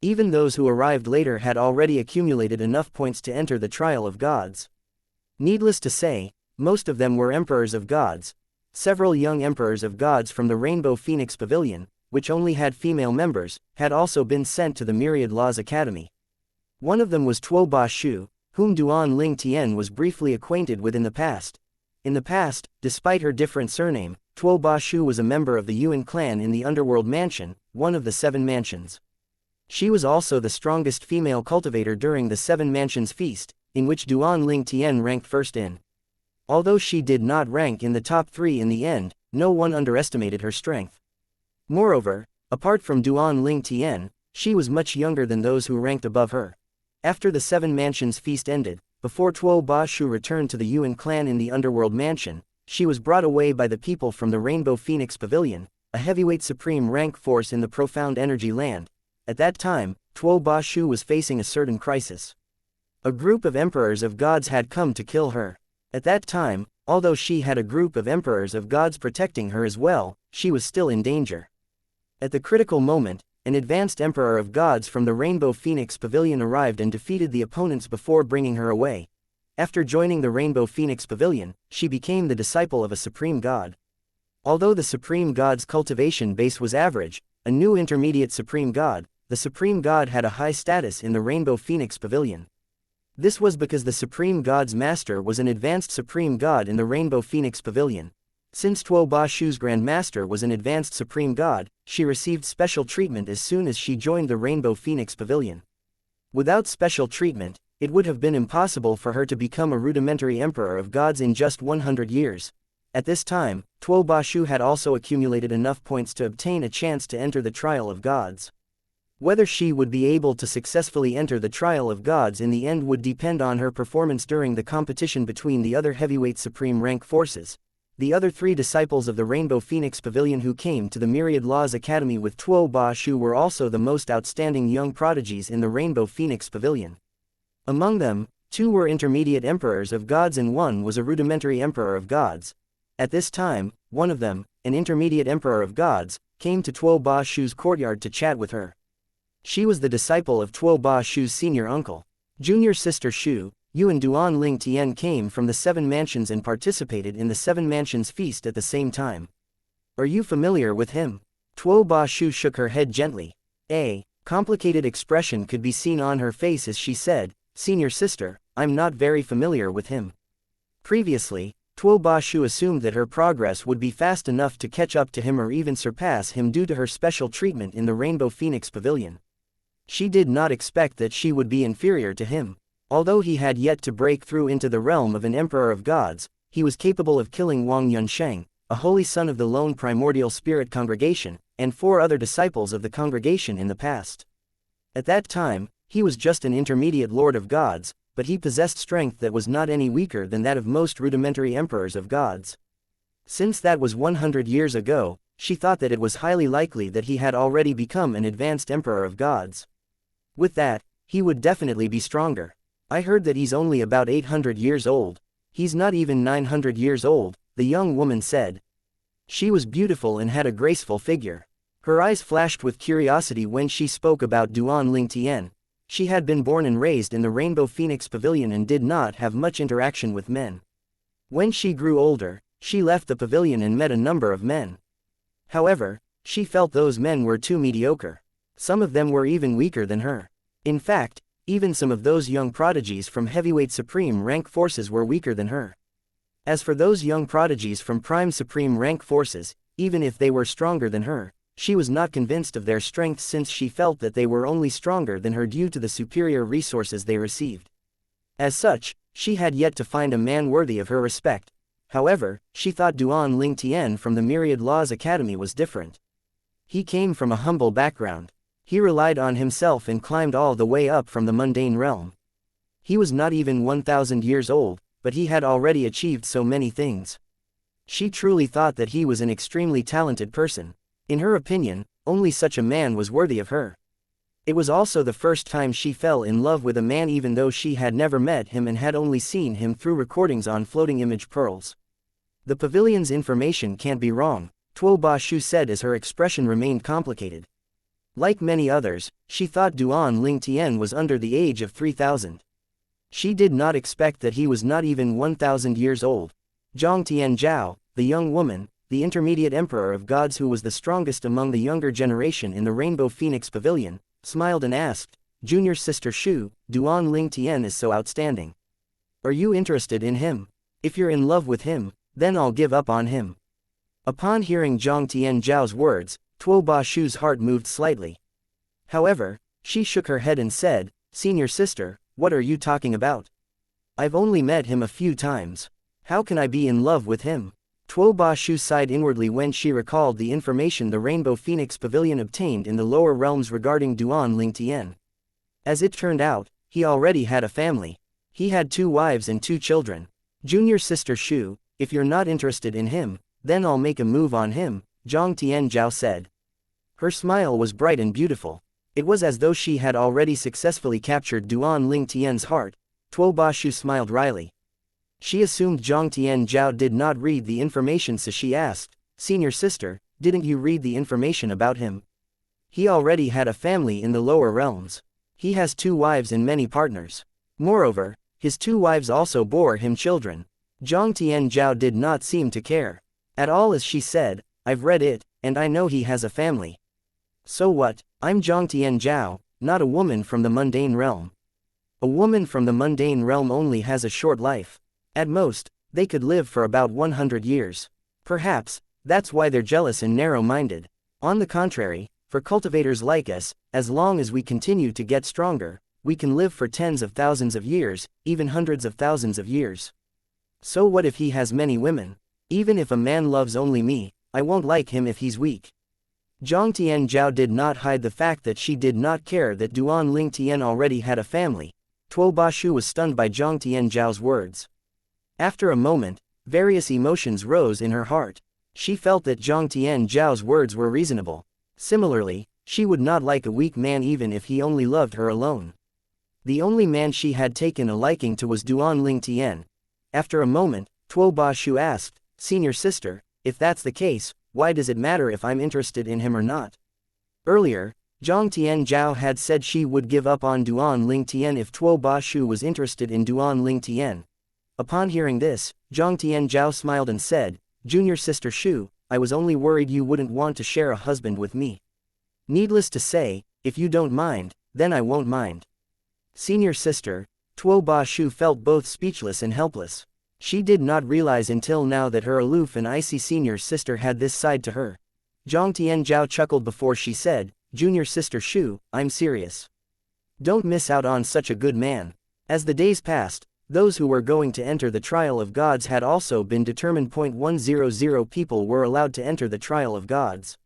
Even those who arrived later had already accumulated enough points to enter the trial of gods. Needless to say, most of them were emperors of gods. Several young emperors of gods from the Rainbow Phoenix Pavilion, which only had female members, had also been sent to the Myriad Laws Academy. One of them was Tuo Ba Shu, whom Duan Ling Tian was briefly acquainted with in the past. In the past, despite her different surname, Tuo Ba Shu was a member of the Yuan clan in the Underworld Mansion, one of the 7 mansions. She was also the strongest female cultivator during the 7 Mansions Feast, in which Duan Ling Tian ranked first in. Although she did not rank in the top 3 in the end, no one underestimated her strength. Moreover, apart from Duan Ling Tian, she was much younger than those who ranked above her. After the 7 Mansions Feast ended, before Tuo Ba Shu returned to the Yuan clan in the Underworld Mansion, she was brought away by the people from the Rainbow Phoenix Pavilion, a heavyweight supreme rank force in the profound energy land. At that time, Tuo Ba Shu was facing a certain crisis. A group of emperors of gods had come to kill her. At that time, although she had a group of emperors of gods protecting her as well, she was still in danger. At the critical moment, an advanced emperor of gods from the Rainbow Phoenix Pavilion arrived and defeated the opponents before bringing her away. After joining the Rainbow Phoenix Pavilion, she became the disciple of a supreme god. Although the supreme god's cultivation base was average, a new intermediate supreme god, the supreme god had a high status in the Rainbow Phoenix Pavilion. This was because the supreme god's master was an advanced supreme god in the Rainbow Phoenix Pavilion. Since Tuo Ba Shu's Grand Master was an advanced supreme god, she received special treatment as soon as she joined the Rainbow Phoenix Pavilion. Without special treatment, it would have been impossible for her to become a rudimentary emperor of gods in just 100 years. At this time, Tuo Ba Shu had also accumulated enough points to obtain a chance to enter the trial of gods. Whether she would be able to successfully enter the trial of gods in the end would depend on her performance during the competition between the other heavyweight supreme rank forces. The other 3 disciples of the Rainbow Phoenix Pavilion who came to the Myriad Laws Academy with Tuo Ba Shu were also the most outstanding young prodigies in the Rainbow Phoenix Pavilion. Among them, 2 were intermediate emperors of gods and 1 was a rudimentary emperor of gods. At this time, one of them, an intermediate emperor of gods, came to Tuo Ba Shu's courtyard to chat with her. She was the disciple of Tuo Ba Shu's senior uncle. Junior sister Shu, Yu and Duan Ling Tian came from the 7 mansions and participated in the 7 Mansions Feast at the same time. Are you familiar with him? Tuo Ba Shu shook her head gently. A complicated expression could be seen on her face as she said, "Senior sister, I'm not very familiar with him." Previously, Tuo Ba Shu assumed that her progress would be fast enough to catch up to him or even surpass him due to her special treatment in the Rainbow Phoenix Pavilion. She did not expect that she would be inferior to him. Although he had yet to break through into the realm of an emperor of gods, he was capable of killing Wang Yunsheng, a holy son of the lone primordial spirit congregation, and 4 other disciples of the congregation in the past. At that time, he was just an intermediate lord of gods, but he possessed strength that was not any weaker than that of most rudimentary emperors of gods. Since that was 100 years ago, she thought that it was highly likely that he had already become an advanced emperor of gods. With that, he would definitely be stronger. I heard that he's only about 800 years old. He's not even 900 years old, the young woman said. She was beautiful and had a graceful figure. Her eyes flashed with curiosity when she spoke about Duan Ling Tian. She had been born and raised in the Rainbow Phoenix Pavilion and did not have much interaction with men. When she grew older, she left the pavilion and met a number of men. However, she felt those men were too mediocre. Some of them were even weaker than her. In fact, even some of those young prodigies from heavyweight supreme rank forces were weaker than her. As for those young prodigies from prime supreme rank forces, even if they were stronger than her, she was not convinced of their strength since she felt that they were only stronger than her due to the superior resources they received. As such, she had yet to find a man worthy of her respect. However, she thought Duan Ling Tian from the Myriad Laws Academy was different. He came from a humble background. He relied on himself and climbed all the way up from the mundane realm. He was not even 1,000 years old, but he had already achieved so many things. She truly thought that he was an extremely talented person. In her opinion, only such a man was worthy of her. It was also the first time she fell in love with a man even though she had never met him and had only seen him through recordings on floating image pearls. The pavilion's information can't be wrong, Tuo Ba Shu said as her expression remained complicated. Like many others, she thought Duan Ling Tian was under the age of 3,000. She did not expect that he was not even 1,000 years old. Zhang Tian Zhao, the young woman, the intermediate emperor of gods who was the strongest among the younger generation in the Rainbow Phoenix Pavilion, smiled and asked, "Junior sister Shu, Duan Ling Tian is so outstanding. Are you interested in him? If you're in love with him, then I'll give up on him." Upon hearing Zhang Tian Zhao's words, Tuo Ba Shu's heart moved slightly. However, she shook her head and said, "Senior sister, what are you talking about? I've only met him a few times. How can I be in love with him?" Tuo Ba Shu sighed inwardly when she recalled the information the Rainbow Phoenix Pavilion obtained in the lower realms regarding Duan Ling Tian. As it turned out, he already had a family. He had 2 wives and 2 children. "Junior sister Shu, if you're not interested in him, then I'll make a move on him," Zhang Tian Zhao said. Her smile was bright and beautiful. It was as though she had already successfully captured Duan Ling Tian's heart. Tuo Ba Shu smiled wryly. She assumed Zhang Tian Zhao did not read the information, so she asked, "Senior sister, didn't you read the information about him? He already had a family in the lower realms. He has 2 wives and many partners. Moreover, his 2 wives also bore him children." Zhang Tian Zhao did not seem to care at all as she said, "I've read it, and I know he has a family. So what? I'm Zhang Tian Zhao, not a woman from the mundane realm. A woman from the mundane realm only has a short life. At most, they could live for about 100 years. Perhaps, that's why they're jealous and narrow-minded. On the contrary, for cultivators like us, as long as we continue to get stronger, we can live for tens of thousands of years, even hundreds of thousands of years. So what if he has many women? Even if a man loves only me, I won't like him if he's weak." Zhang Tian Zhao did not hide the fact that she did not care that Duan Ling Tian already had a family. Tuo Ba Shu was stunned by Zhang Tian Zhao's words. After a moment, various emotions rose in her heart. She felt that Zhang Tian Zhao's words were reasonable. Similarly, she would not like a weak man even if he only loved her alone. The only man she had taken a liking to was Duan Ling Tian. After a moment, Tuo Ba Shu asked, "Senior sister, if that's the case, why does it matter if I'm interested in him or not?" Earlier, Zhang Tian Zhao had said she would give up on Duan Ling Tian if Tuo Ba Shu was interested in Duan Ling Tian. Upon hearing this, Zhang Tian Zhao smiled and said, "Junior sister Shu, I was only worried you wouldn't want to share a husband with me. Needless to say, if you don't mind, then I won't mind." Senior sister, Tuo Ba Shu felt both speechless and helpless. She did not realize until now that her aloof and icy senior sister had this side to her. Zhang Tian Zhao chuckled before she said, "Junior sister Shu, I'm serious. Don't miss out on such a good man." As the days passed, those who were going to enter the trial of gods had also been determined. 100 people were allowed to enter the trial of gods.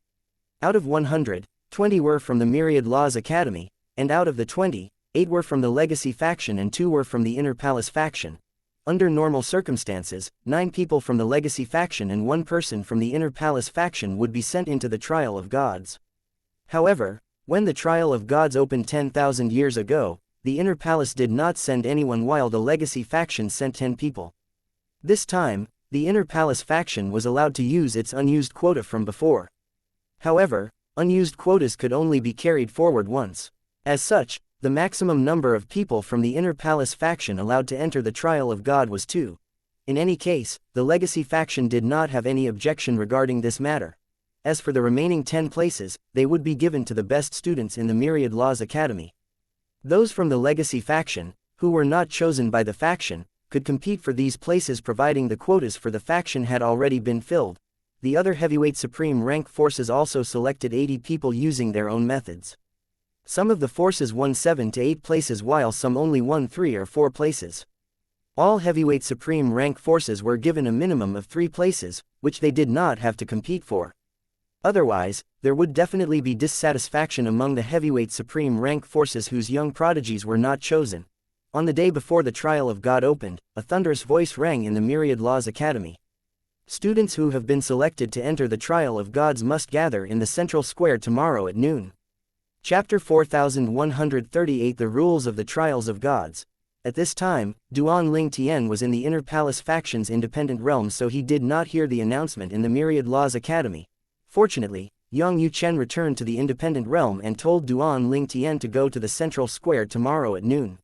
Out of 100, 20 were from the Myriad Laws Academy, and out of the 20, 8 were from the Legacy faction and 2 were from the Inner Palace faction. Under normal circumstances, 9 people from the Legacy faction and 1 person from the Inner Palace faction would be sent into the trial of gods. However, when the trial of gods opened 10,000 years ago, the Inner Palace did not send anyone while the Legacy faction sent 10 people. This time, the Inner Palace faction was allowed to use its unused quota from before. However, unused quotas could only be carried forward once. As such, the maximum number of people from the Inner Palace faction allowed to enter the trial of God was 2. In any case, the legacy faction did not have any objection regarding this matter. As for the remaining 10 places, they would be given to the best students in the Myriad Laws Academy. Those from the legacy faction, who were not chosen by the faction, could compete for these places providing the quotas for the faction had already been filled. The other heavyweight supreme rank forces also selected 80 people using their own methods. Some of the forces won 7 to 8 places while some only won 3 or 4 places. All heavyweight supreme rank forces were given a minimum of 3 places, which they did not have to compete for. Otherwise, there would definitely be dissatisfaction among the heavyweight supreme rank forces whose young prodigies were not chosen. On the day before the trial of God opened, a thunderous voice rang in the Myriad Laws Academy. Students who have been selected to enter the trial of gods must gather in the central square tomorrow at noon. Chapter 4138 The Rules of the Trials of Gods. At this time, Duan Ling Tian was in the Inner Palace faction's independent realm, so he did not hear the announcement in the Myriad Laws Academy. Fortunately, Yang Yuchen returned to the independent realm and told Duan Ling Tian to go to the central square tomorrow at noon.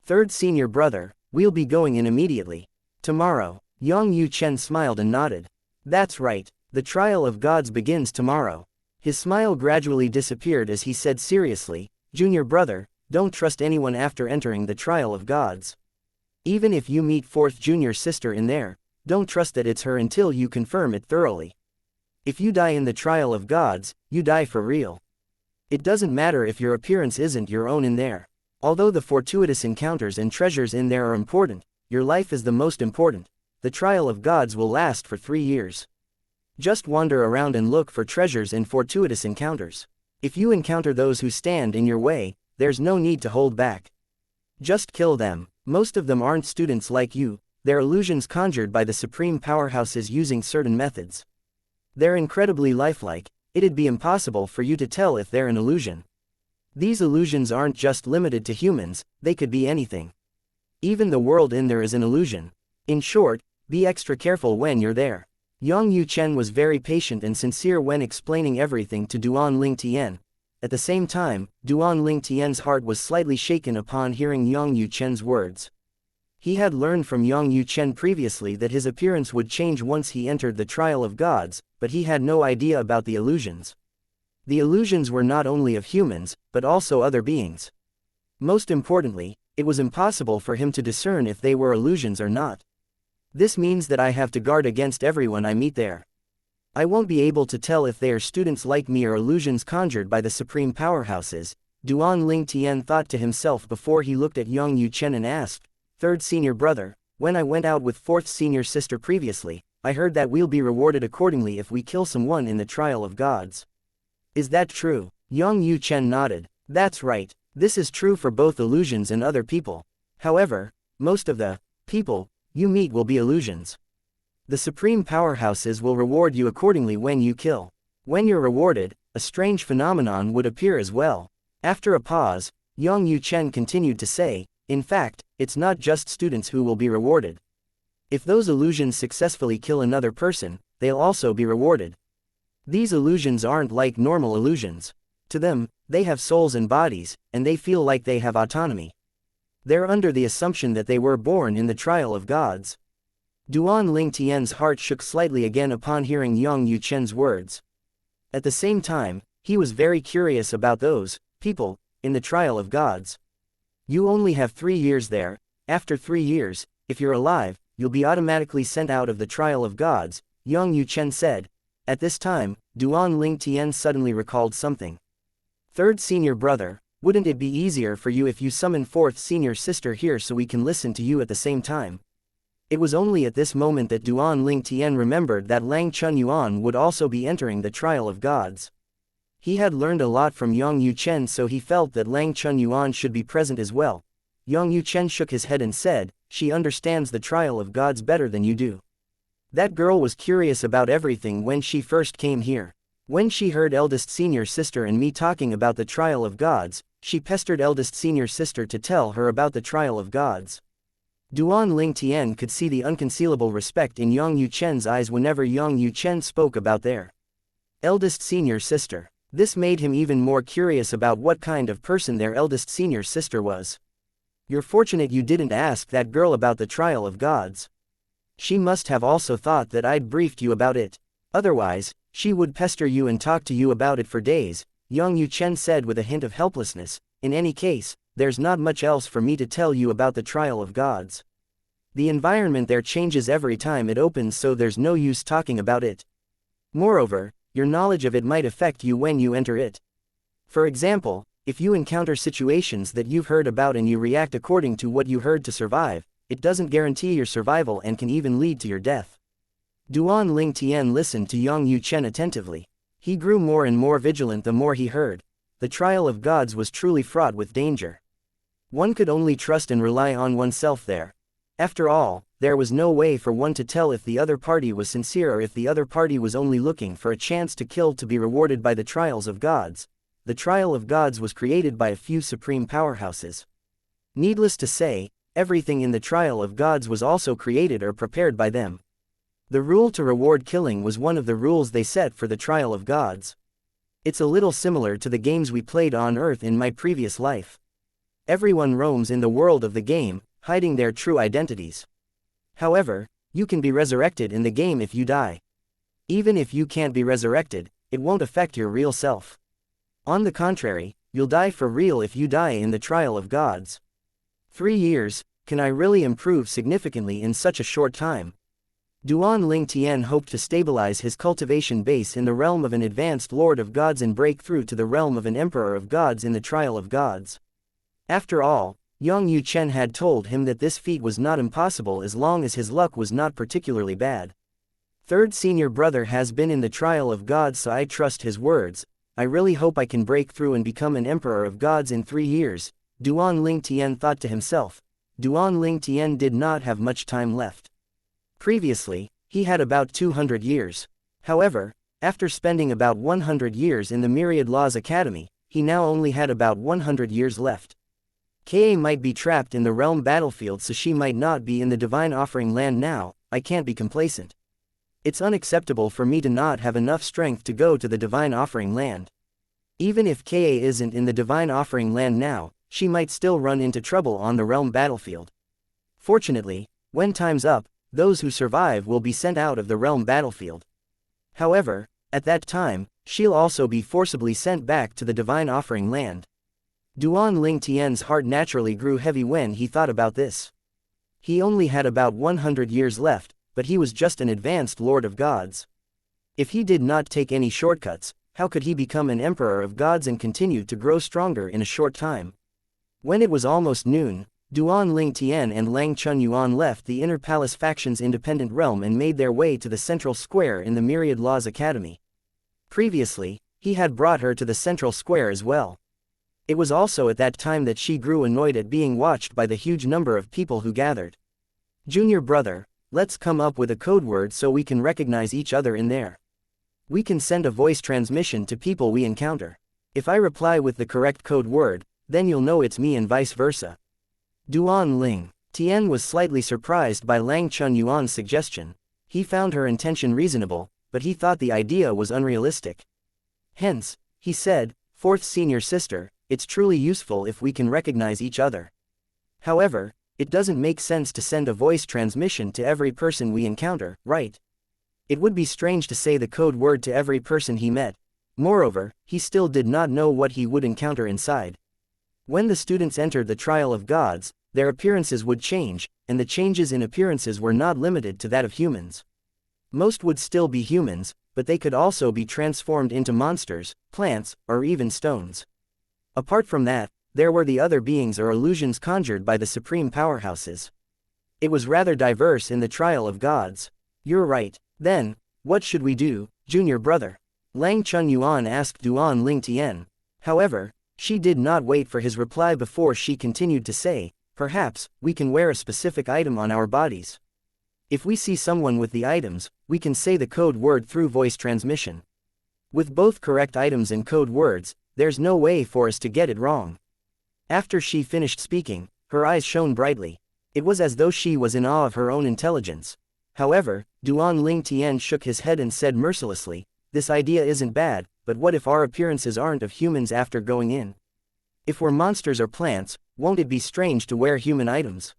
Third senior brother, we'll be going in immediately. Tomorrow. Yang Yuchen smiled and nodded. That's right, the trial of gods begins tomorrow. His smile gradually disappeared as he said seriously, Junior brother, don't trust anyone after entering the trial of gods. Even if you meet fourth junior sister in there, don't trust that it's her until you confirm it thoroughly. If you die in the trial of gods, you die for real. It doesn't matter if your appearance isn't your own in there. Although the fortuitous encounters and treasures in there are important, your life is the most important. The trial of gods will last for 3 years. Just wander around and look for treasures and fortuitous encounters. If you encounter those who stand in your way, there's no need to hold back. Just kill them. Most of them aren't students like you, they're illusions conjured by the supreme powerhouses using certain methods. They're incredibly lifelike, it'd be impossible for you to tell if they're an illusion. These illusions aren't just limited to humans, they could be anything. Even the world in there is an illusion. In short, be extra careful when you're there. Yang Yuchen was very patient and sincere when explaining everything to Duan Ling Tian. At the same time, Duan Ling Tian's heart was slightly shaken upon hearing Yang Yuchen's words. He had learned from Yang Yuchen previously that his appearance would change once he entered the trial of gods, but he had no idea about the illusions. The illusions were not only of humans, but also other beings. Most importantly, it was impossible for him to discern if they were illusions or not. This means that I have to guard against everyone I meet there. I won't be able to tell if they are students like me or illusions conjured by the supreme powerhouses, Duan Ling Tian thought to himself before he looked at Yang Yuchen and asked, Third senior brother, when I went out with fourth senior sister previously, I heard that we'll be rewarded accordingly if we kill someone in the trial of gods. Is that true? Yang Yuchen nodded. That's right, this is true for both illusions and other people. However, most of the people you meet will be illusions. The supreme powerhouses will reward you accordingly when you kill. When you're rewarded, a strange phenomenon would appear as well. After a pause, Yang Yuchen continued to say, in fact, it's not just students who will be rewarded. If those illusions successfully kill another person, they'll also be rewarded. These illusions aren't like normal illusions. To them, they have souls and bodies, and they feel like they have autonomy. They're under the assumption that they were born in the trial of gods. Duan Ling Tian's heart shook slightly again upon hearing Yang Yuchen's words. At the same time, he was very curious about those people in the trial of gods. You only have 3 years there. After 3 years, if you're alive, you'll be automatically sent out of the trial of gods, Yang Yuchen said. At this time, Duan Ling Tian suddenly recalled something. Third senior brother, wouldn't it be easier for you if you summon fourth senior sister here so we can listen to you at the same time? It was only at this moment that Duan Ling Tian remembered that Lang Chunyuan would also be entering the trial of gods. He had learned a lot from Yang Yuchen, so he felt that Lang Chunyuan should be present as well. Yang Yuchen shook his head and said, she understands the trial of gods better than you do. That girl was curious about everything when she first came here. When she heard eldest senior sister and me talking about the trial of gods, she pestered eldest senior sister to tell her about the trial of gods. Duan Ling Tian could see the unconcealable respect in Yang Yuchen's eyes whenever Yang Yuchen spoke about their eldest senior sister. This made him even more curious about what kind of person their eldest senior sister was. You're fortunate you didn't ask that girl about the trial of gods. She must have also thought that I'd briefed you about it. Otherwise, she would pester you and talk to you about it for days, Yang Yuchen said with a hint of helplessness. In any case, there's not much else for me to tell you about the trial of gods. The environment there changes every time it opens, so there's no use talking about it. Moreover, your knowledge of it might affect you when you enter it. For example, if you encounter situations that you've heard about and you react according to what you heard to survive, it doesn't guarantee your survival and can even lead to your death. Duan Ling Tian listened to Yang Yuchen attentively. He grew more and more vigilant the more he heard. The trial of gods was truly fraught with danger. One could only trust and rely on oneself there. After all, there was no way for one to tell if the other party was sincere or if the other party was only looking for a chance to kill to be rewarded by the trials of gods. The trial of gods was created by a few supreme powerhouses. Needless to say, everything in the trial of gods was also created or prepared by them. The rule to reward killing was one of the rules they set for the trial of gods. It's a little similar to the games we played on Earth in my previous life. Everyone roams in the world of the game, hiding their true identities. However, you can be resurrected in the game if you die. Even if you can't be resurrected, it won't affect your real self. On the contrary, you'll die for real if you die in the trial of gods. 3 years, can I really improve significantly in such a short time? Duan Ling Tian hoped to stabilize his cultivation base in the realm of an advanced Lord of Gods and break through to the realm of an Emperor of Gods in the trial of gods. After all, Yang Yuchen had told him that this feat was not impossible as long as his luck was not particularly bad. Third senior brother has been in the trial of gods, so I trust his words. I really hope I can break through and become an Emperor of Gods in 3 years, Duan Ling Tian thought to himself. Duan Ling Tian did not have much time left. Previously, he had about 200 years. However, after spending about 100 years in the Myriad Laws Academy, he now only had about 100 years left. Ka might be trapped in the realm battlefield, so she might not be in the divine offering land now. I can't be complacent. It's unacceptable for me to not have enough strength to go to the divine offering land. Even if Ka isn't in the divine offering land now, she might still run into trouble on the realm battlefield. Fortunately, when time's up, those who survive will be sent out of the realm battlefield. However, at that time, she'll also be forcibly sent back to the divine offering land. Duan Ling Tian's heart naturally grew heavy when he thought about this. He only had about 100 years left, but he was just an advanced Lord of Gods. If he did not take any shortcuts, how could he become an Emperor of Gods and continue to grow stronger in a short time? When it was almost noon, Duan Ling Tian and Lang Chunyuan left the Inner Palace faction's independent realm and made their way to the central square in the Myriad Laws Academy. Previously, he had brought her to the central square as well. It was also at that time that she grew annoyed at being watched by the huge number of people who gathered. Junior brother, let's come up with a code word so we can recognize each other in there. We can send a voice transmission to people we encounter. If I reply with the correct code word, then you'll know it's me and vice versa. Duan Ling Tian was slightly surprised by Lang Chunyuan's suggestion. He found her intention reasonable, but he thought the idea was unrealistic. Hence, he said, fourth senior sister, it's truly useful if we can recognize each other. However, it doesn't make sense to send a voice transmission to every person we encounter, right? It would be strange to say the code word to every person he met. Moreover, he still did not know what he would encounter inside. When the students entered the trial of gods, their appearances would change, and the changes in appearances were not limited to that of humans. Most would still be humans, but they could also be transformed into monsters, plants, or even stones. Apart from that, there were the other beings or illusions conjured by the supreme powerhouses. It was rather diverse in the trial of gods. You're right. Then, what should we do, junior brother? Lang Chunyuan asked Duan Ling Tian. However, she did not wait for his reply before she continued to say, perhaps, we can wear a specific item on our bodies. If we see someone with the items, we can say the code word through voice transmission. With both correct items and code words, there's no way for us to get it wrong. After she finished speaking, her eyes shone brightly. It was as though she was in awe of her own intelligence. However, Duan Ling Tian shook his head and said mercilessly, this idea isn't bad, but what if our appearances aren't of humans after going in? If we're monsters or plants, won't it be strange to wear human items?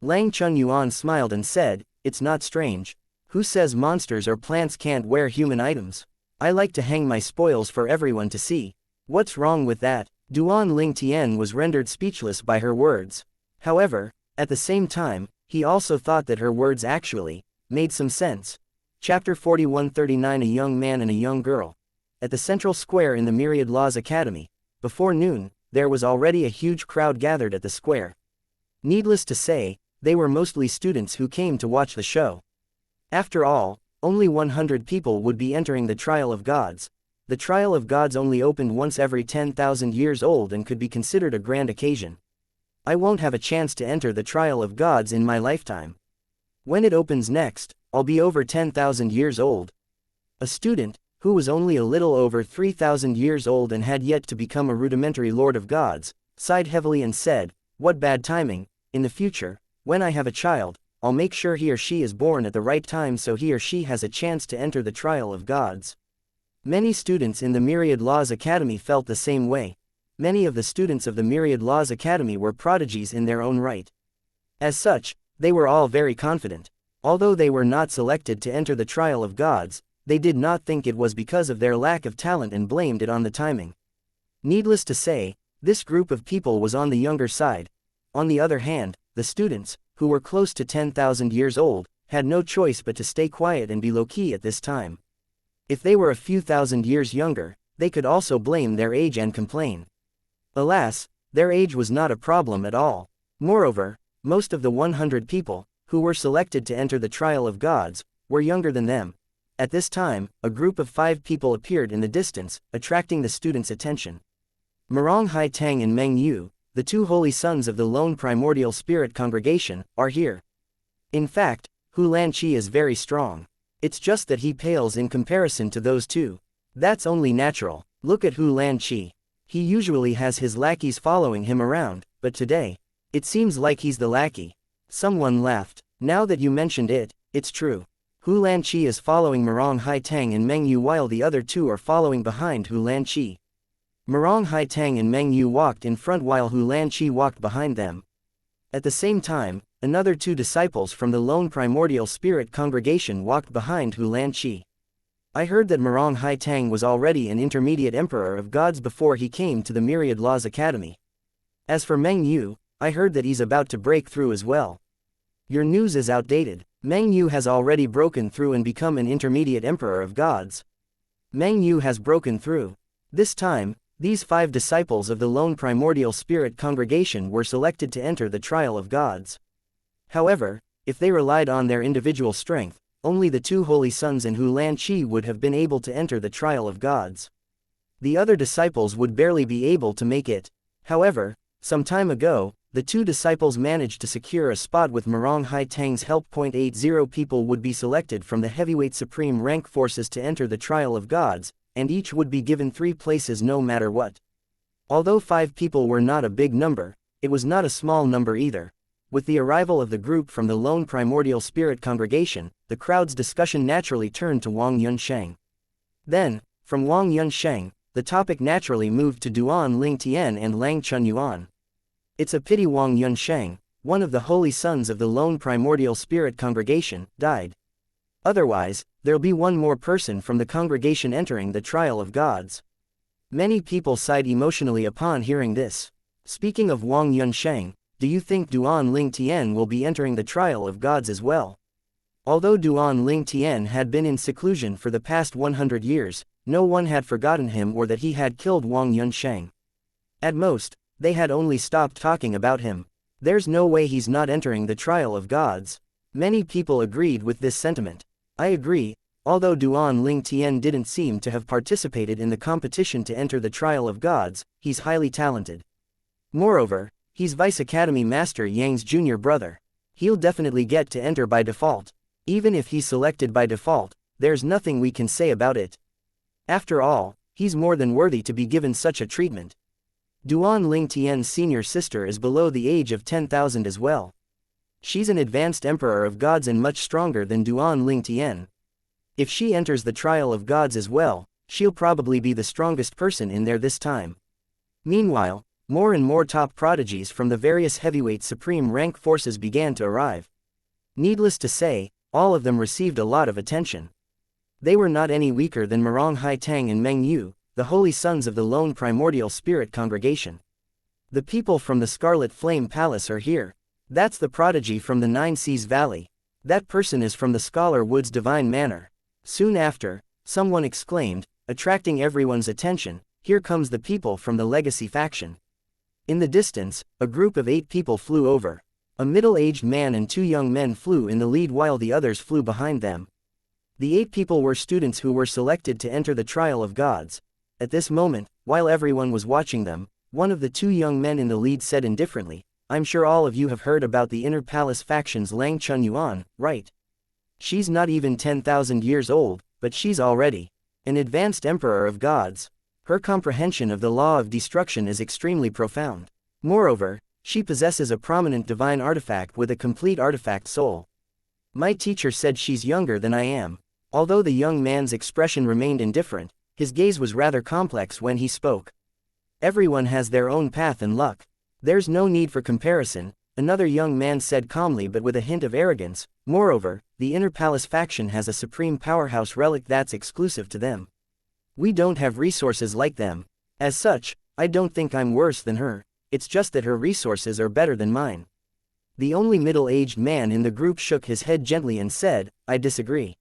Lang Chunyuan smiled and said, it's not strange. Who says monsters or plants can't wear human items? I like to hang my spoils for everyone to see. What's wrong with that? Duan Ling Tian was rendered speechless by her words. However, at the same time, he also thought that her words actually made some sense. Chapter 4139 A young man and a young girl. At the central square in the Myriad Laws Academy, before noon, there was already a huge crowd gathered at the square. Needless to say, they were mostly students who came to watch the show. After all, only 100 people would be entering the Trial of Gods. The Trial of Gods only opened once every 10,000 years old and could be considered a grand occasion. I won't have a chance to enter the Trial of Gods in my lifetime. When it opens next, I'll be over 10,000 years old. A student, who was only a little over 3,000 years old and had yet to become a rudimentary Lord of Gods, sighed heavily and said, "What bad timing. In the future, when I have a child, I'll make sure he or she is born at the right time so he or she has a chance to enter the Trial of Gods." Many students in the Myriad Laws Academy felt the same way. Many of the students of the Myriad Laws Academy were prodigies in their own right. As such, they were all very confident. Although they were not selected to enter the Trial of Gods, they did not think it was because of their lack of talent and blamed it on the timing. Needless to say, this group of people was on the younger side. On the other hand, the students, who were close to 10,000 years old, had no choice but to stay quiet and be low-key at this time. If they were a few thousand years younger, they could also blame their age and complain. Alas, their age was not a problem at all. Moreover, most of the 100 people, who were selected to enter the Trial of Gods, were younger than them. At this time, a group of 5 people appeared in the distance, attracting the students' attention. Merong Hai Tang and Meng Yu, the 2 holy sons of the lone primordial spirit congregation, are here. In fact, Hu Lanqi is very strong. It's just that he pales in comparison to those two. That's only natural. Look at Hu Lanqi. He usually has his lackeys following him around, but today, it seems like he's the lackey. Someone laughed. Now that you mentioned it, it's true. Hu Lanqi is following Merong Hai Tang and Meng Yu while the other 2 are following behind Hu Lanqi. Merong Hai Tang and Meng Yu walked in front while Hu Lanqi walked behind them. At the same time, another 2 disciples from the lone primordial spirit congregation walked behind Hu Lanqi. I heard that Merong Hai Tang was already an intermediate emperor of gods before he came to the Myriad Laws Academy. As for Meng Yu, I heard that he's about to break through as well. Your news is outdated. Meng Yu has already broken through and become an intermediate emperor of gods. Meng Yu has broken through. This time, these 5 disciples of the lone primordial spirit congregation were selected to enter the Trial of Gods. However, if they relied on their individual strength, only the 2 holy sons and Hu Lanqi would have been able to enter the Trial of Gods. The other disciples would barely be able to make it. However, some time ago, the 2 disciples managed to secure a spot with Merong Hai Tang's help. 80 people would be selected from the heavyweight supreme rank forces to enter the Trial of Gods, and each would be given 3 places no matter what. Although 5 people were not a big number, it was not a small number either. With the arrival of the group from the lone primordial spirit congregation, the crowd's discussion naturally turned to Wang Yunsheng. Then, from Wang Yunsheng, the topic naturally moved to Duan Ling Tian and Lang Chunyuan. It's a pity Wang Yunsheng, one of the holy sons of the lone primordial spirit congregation, died. Otherwise, there'll be one more person from the congregation entering the Trial of Gods. Many people sighed emotionally upon hearing this. Speaking of Wang Yunsheng, do you think Duan Ling Tian will be entering the Trial of Gods as well? Although Duan Ling Tian had been in seclusion for the past 100 years, no one had forgotten him or that he had killed Wang Yunsheng. At most, they had only stopped talking about him. There's no way he's not entering the Trial of Gods. Many people agreed with this sentiment. I agree, although Duan Ling Tian didn't seem to have participated in the competition to enter the Trial of Gods, he's highly talented. Moreover, he's Vice Academy Master Yang's junior brother. He'll definitely get to enter by default. Even if he's selected by default, there's nothing we can say about it. After all, he's more than worthy to be given such a treatment. Duan Ling Tian's senior sister is below the age of 10,000 as well. She's an advanced emperor of gods and much stronger than Duan Ling Tian. If she enters the Trial of Gods as well, she'll probably be the strongest person in there this time. Meanwhile, more and more top prodigies from the various heavyweight supreme rank forces began to arrive. Needless to say, all of them received a lot of attention. They were not any weaker than Murong Haitang and Meng Yu, the holy sons of the lone primordial spirit congregation. The people from the Scarlet Flame Palace are here. That's the prodigy from the Nine Seas Valley. That person is from the Scholar Wood's Divine Manor. Soon after, someone exclaimed, attracting everyone's attention, here comes the people from the Legacy faction. In the distance, a group of 8 people flew over. A middle-aged man and 2 young men flew in the lead while the others flew behind them. The 8 people were students who were selected to enter the trial of gods. At this moment, while everyone was watching them, one of the 2 young men in the lead said indifferently, I'm sure all of you have heard about the Inner Palace faction's Lang Chunyuan, right? She's not even 10,000 years old, but she's already an advanced emperor of gods. Her comprehension of the law of destruction is extremely profound. Moreover, she possesses a prominent divine artifact with a complete artifact soul. My teacher said she's younger than I am. Although the young man's expression remained indifferent, his gaze was rather complex when he spoke. Everyone has their own path and luck. There's no need for comparison, another young man said calmly but with a hint of arrogance. Moreover, the Inner Palace faction has a supreme powerhouse relic that's exclusive to them. We don't have resources like them. As such, I don't think I'm worse than her, it's just that her resources are better than mine. The only middle-aged man in the group shook his head gently and said, I disagree.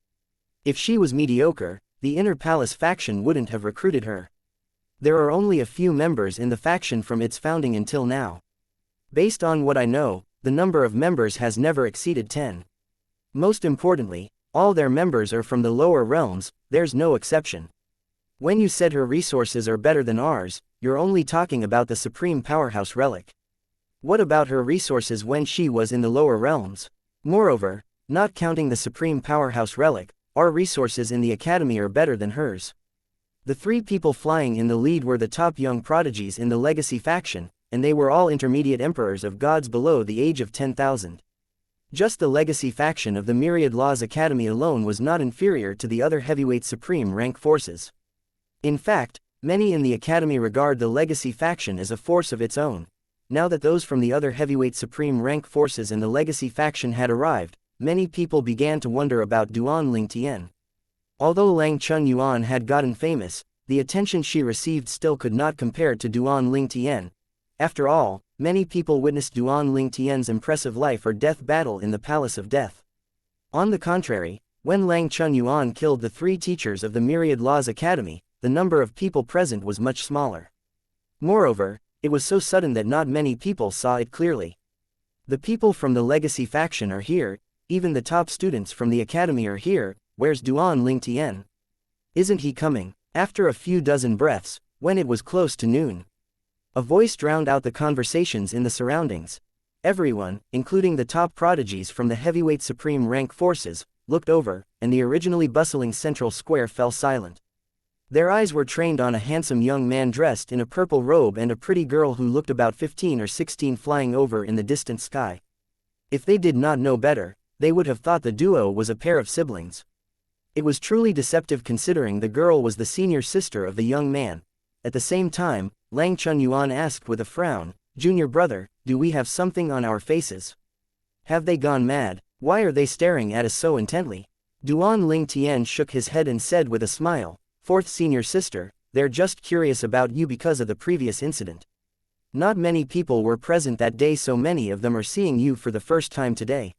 If she was mediocre, the Inner Palace faction wouldn't have recruited her. There are only a few members in the faction from its founding until now. Based on what I know, the number of members has never exceeded 10. Most importantly, all their members are from the lower realms, there's no exception. When you said her resources are better than ours, you're only talking about the supreme powerhouse relic. What about her resources when she was in the lower realms? Moreover, not counting the supreme powerhouse relic, our resources in the academy are better than hers. The 3 people flying in the lead were the top young prodigies in the Legacy faction, and they were all intermediate emperors of gods below the age of 10,000. Just the Legacy faction of the Myriad Laws Academy alone was not inferior to the other heavyweight supreme rank forces. In fact, many in the academy regard the Legacy faction as a force of its own. Now that those from the other heavyweight supreme rank forces and the Legacy faction had arrived, many people began to wonder about Duan Lingtian. Although Lang Chunyuan had gotten famous, the attention she received still could not compare to Duan Lingtian. After all, many people witnessed Duan Lingtian's impressive life or death battle in the Palace of Death. On the contrary, when Lang Chunyuan killed the 3 teachers of the Myriad Laws Academy, the number of people present was much smaller. Moreover, it was so sudden that not many people saw it clearly. The people from the Legacy faction are here, even the top students from the academy are here. Where's Duan Lingtian? Isn't he coming? After a few dozen breaths, when it was close to noon, a voice drowned out the conversations in the surroundings. Everyone, including the top prodigies from the heavyweight supreme rank forces, looked over, and the originally bustling central square fell silent. Their eyes were trained on a handsome young man dressed in a purple robe and a pretty girl who looked about 15 or 16 flying over in the distant sky. If they did not know better, they would have thought the duo was a pair of siblings. It was truly deceptive considering the girl was the senior sister of the young man. At the same time, Lang Chunyuan asked with a frown, Junior brother, do we have something on our faces? Have they gone mad? Why are they staring at us so intently? Duan Lingtian shook his head and said with a smile, 4th senior sister, they're just curious about you because of the previous incident. Not many people were present that day, so many of them are seeing you for the first time today.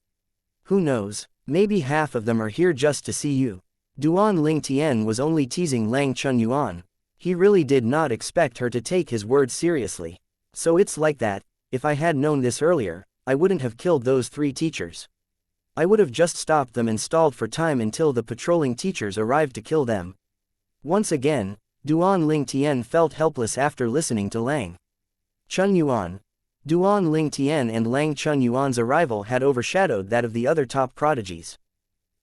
Who knows, maybe half of them are here just to see you. Duan Lingtian was only teasing Lang Chunyuan. He really did not expect her to take his words seriously. So it's like that, if I had known this earlier, I wouldn't have killed those 3 teachers. I would have just stopped them and stalled for time until the patrolling teachers arrived to kill them. Once again, Duan Lingtian felt helpless after listening to Lang Chunyuan. Duan Lingtian and Lang Chunyuan's arrival had overshadowed that of the other top prodigies.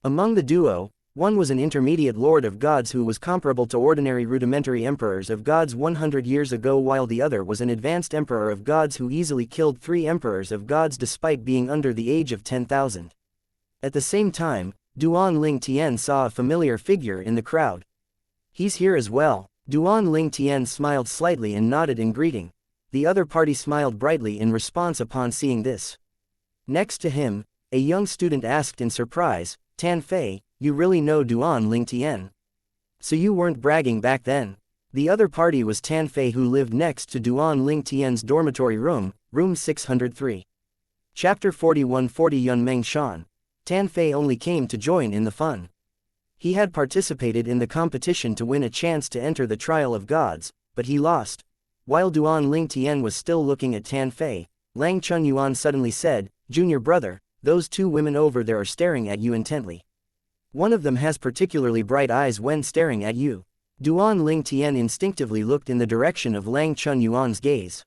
Among the duo, one was an intermediate lord of gods who was comparable to ordinary rudimentary emperors of gods 100 years ago, while the other was an advanced emperor of gods who easily killed 3 emperors of gods despite being under the age of 10,000. At the same time, Duan Lingtian saw a familiar figure in the crowd. He's here as well. Duan Lingtian smiled slightly and nodded in greeting. The other party smiled brightly in response upon seeing this. Next to him, A young student asked in surprise, Tan Fei, you really know Duan Ling Tian? So you weren't bragging back then? The other party was Tan Fei, who lived next to Duan Ling Tian's dormitory room 603. Chapter 4140 Yun Meng Shan. Tan Fei only came to join in the fun. He had participated in the competition to win a chance to enter the trial of gods, but he lost. While Duan Ling Tian was still looking at Tan Fei, Lang Chunyuan suddenly said, Junior brother, those two women over there are staring at you intently. One of them has particularly bright eyes when staring at you. Duan Ling Tian instinctively looked in the direction of Lang Chunyuan's gaze.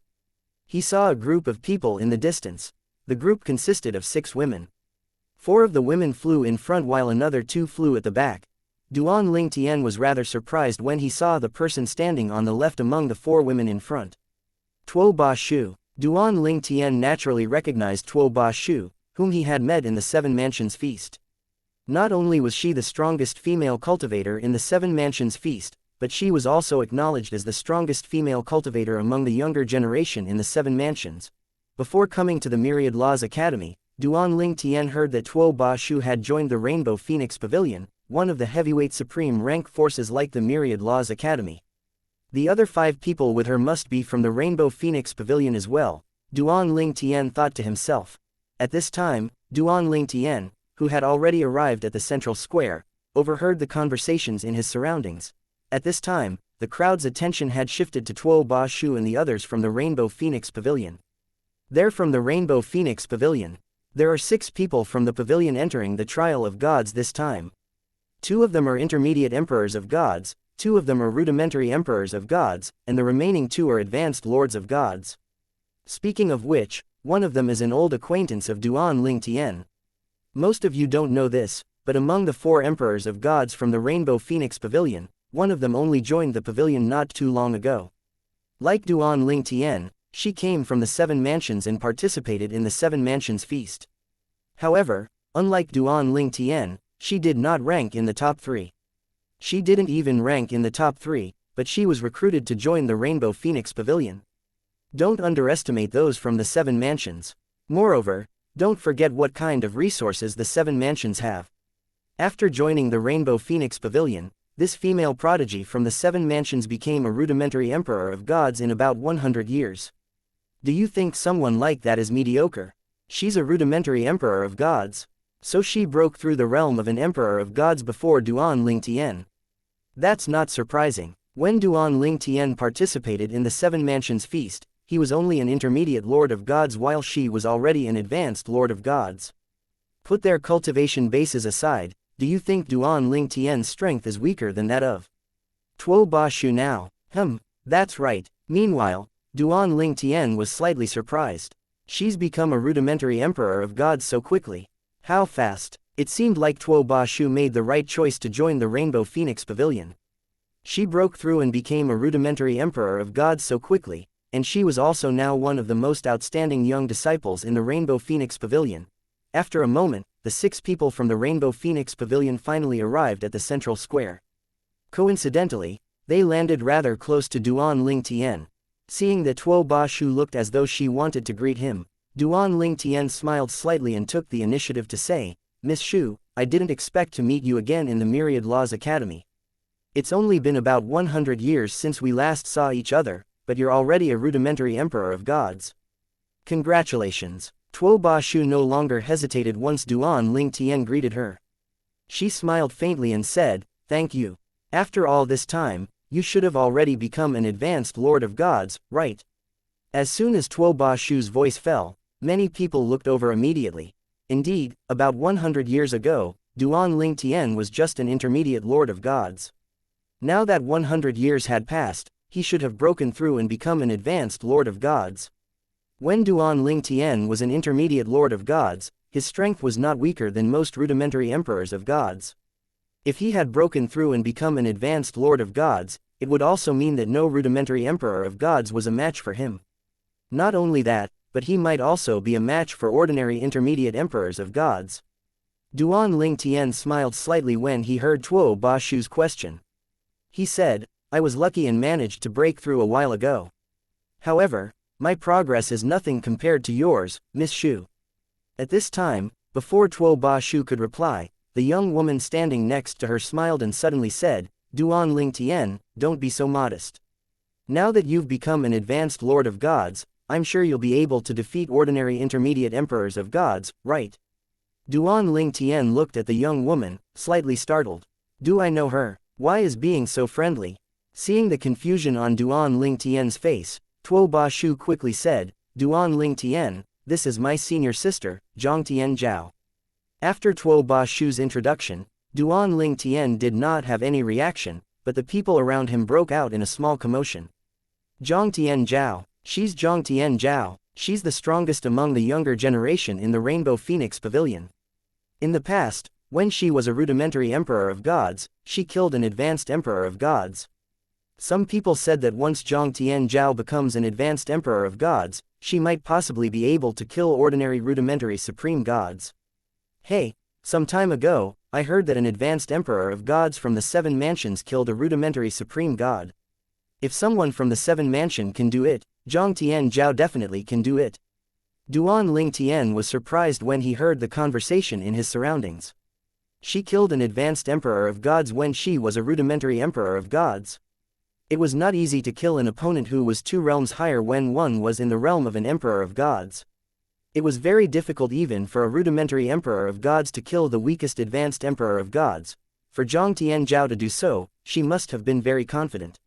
He saw a group of people in the distance. The group consisted of 6 women. 4 of the women flew in front while another 2 flew at the back. Duan Ling Tian was rather surprised when he saw the person standing on the left among the 4 women in front. Tuo Ba Shu. Duan Ling Tian naturally recognized Tuo Ba Shu, whom he had met in the 7 Mansions Feast. Not only was she the strongest female cultivator in the 7 Mansions Feast, but she was also acknowledged as the strongest female cultivator among the younger generation in the 7 Mansions. Before coming to the Myriad Laws Academy, Duan Ling Tian heard that Tuo Ba Shu had joined the Rainbow Phoenix Pavilion, one of the heavyweight supreme rank forces like the Myriad Laws Academy. The other 5 people with her must be from the Rainbow Phoenix Pavilion as well, Duan Ling Tian thought to himself. At this time, Duan Ling Tian, who had already arrived at the central square, overheard the conversations in his surroundings. At this time, the crowd's attention had shifted to Tuo Ba Shu and the others from the Rainbow Phoenix Pavilion. They're from the Rainbow Phoenix Pavilion. There are 6 people from the pavilion entering the trial of gods this time. 2 of them are intermediate emperors of gods, 2 of them are rudimentary emperors of gods, and the remaining 2 are advanced lords of gods. Speaking of which, one of them is an old acquaintance of Duan Ling Tian. Most of you don't know this, but among the 4 emperors of gods from the Rainbow Phoenix Pavilion, one of them only joined the pavilion not too long ago. Like Duan Ling Tian, she came from the 7 Mansions and participated in the 7 Mansions Feast. However, unlike Duan Ling Tian, she did not rank in the top 3. She didn't even rank in the top 3, but she was recruited to join the Rainbow Phoenix Pavilion. Don't underestimate those from the 7 Mansions. Moreover, don't forget what kind of resources the 7 Mansions have. After joining the Rainbow Phoenix Pavilion, this female prodigy from the 7 Mansions became a rudimentary emperor of gods in about 100 years. Do you think someone like that is mediocre? She's a rudimentary emperor of gods. So she broke through the realm of an emperor of gods before Duan Ling Tian. That's not surprising. When Duan Ling Tian participated in the 7 Mansions Feast, he was only an intermediate lord of gods while she was already an advanced lord of gods. Put their cultivation bases aside, do you think Duan Ling Tian's strength is weaker than that of Tuo Ba Shu now? That's right. Meanwhile, Duan Ling Tian was slightly surprised. She's become a rudimentary emperor of gods so quickly. How fast? It seemed like Tuo Ba Shu made the right choice to join the Rainbow Phoenix Pavilion. She broke through and became a rudimentary emperor of gods so quickly, and she was also now one of the most outstanding young disciples in the Rainbow Phoenix Pavilion. After a moment, the 6 people from the Rainbow Phoenix Pavilion finally arrived at the central square. Coincidentally, they landed rather close to Duan Ling Tian. Seeing that Tuo Ba Shu looked as though she wanted to greet him, Duan Ling Tian smiled slightly and took the initiative to say, Miss Shu, I didn't expect to meet you again in the Myriad Laws Academy. It's only been about 100 years since we last saw each other, but you're already a rudimentary emperor of gods. Congratulations. Tuo Ba Shu no longer hesitated once Duan Ling Tian greeted her. She smiled faintly and said, Thank you. After all this time, you should have already become an advanced lord of gods, right? As soon as Tuo Ba Shu's voice fell, many people looked over immediately. Indeed, about 100 years ago, Duan Ling Tian was just an intermediate lord of gods. Now that 100 years had passed, he should have broken through and become an advanced lord of gods. When Duan Ling Tian was an intermediate lord of gods, his strength was not weaker than most rudimentary emperors of gods. If he had broken through and become an advanced lord of gods, it would also mean that no rudimentary emperor of gods was a match for him. Not only that, but he might also be a match for ordinary intermediate emperors of gods. Duan Ling Tian smiled slightly when he heard Tuo Ba Shu's question. He said, I was lucky and managed to break through a while ago. However, my progress is nothing compared to yours, Miss Shu. At this time, Before Tuo Ba Shu could reply, the young woman standing next to her smiled and suddenly said, Duan Ling Tian, don't be so modest. Now that you've become an advanced Lord of Gods, I'm sure you'll be able to defeat ordinary intermediate emperors of gods, right? Duan Ling Tian looked at the young woman, slightly startled. Do I know her? Why is being so friendly? Seeing the confusion on Duan Ling Tian's face, Tuo Ba Shu quickly said, Duan Ling Tian, this is my senior sister, Zhang Tian Zhao. After Tuo Ba Shu's introduction, Duan Ling Tian did not have any reaction, but the people around him broke out in a small commotion. Zhang Tian Zhao, she's Zhang Tian Zhao, she's the strongest among the younger generation in the Rainbow Phoenix Pavilion. In the past, when she was a rudimentary emperor of gods, she killed an advanced emperor of gods. Some people said that once Zhang Tian Zhao becomes an advanced emperor of gods, she might possibly be able to kill ordinary rudimentary supreme gods. Hey, some time ago, I heard that an advanced emperor of gods from the Seven Mansions killed a rudimentary supreme god. If someone from the Seven Mansion can do it, Zhang Tian Zhao definitely can do it. Duan Ling Tian was surprised when he heard the conversation in his surroundings. She killed an advanced emperor of gods when she was a rudimentary emperor of gods. It was not easy to kill an opponent who was 2 realms higher when one was in the realm of an emperor of gods. It was very difficult even for a rudimentary emperor of gods to kill the weakest advanced emperor of gods. For Zhang Tian Zhao to do so, she must have been very confident.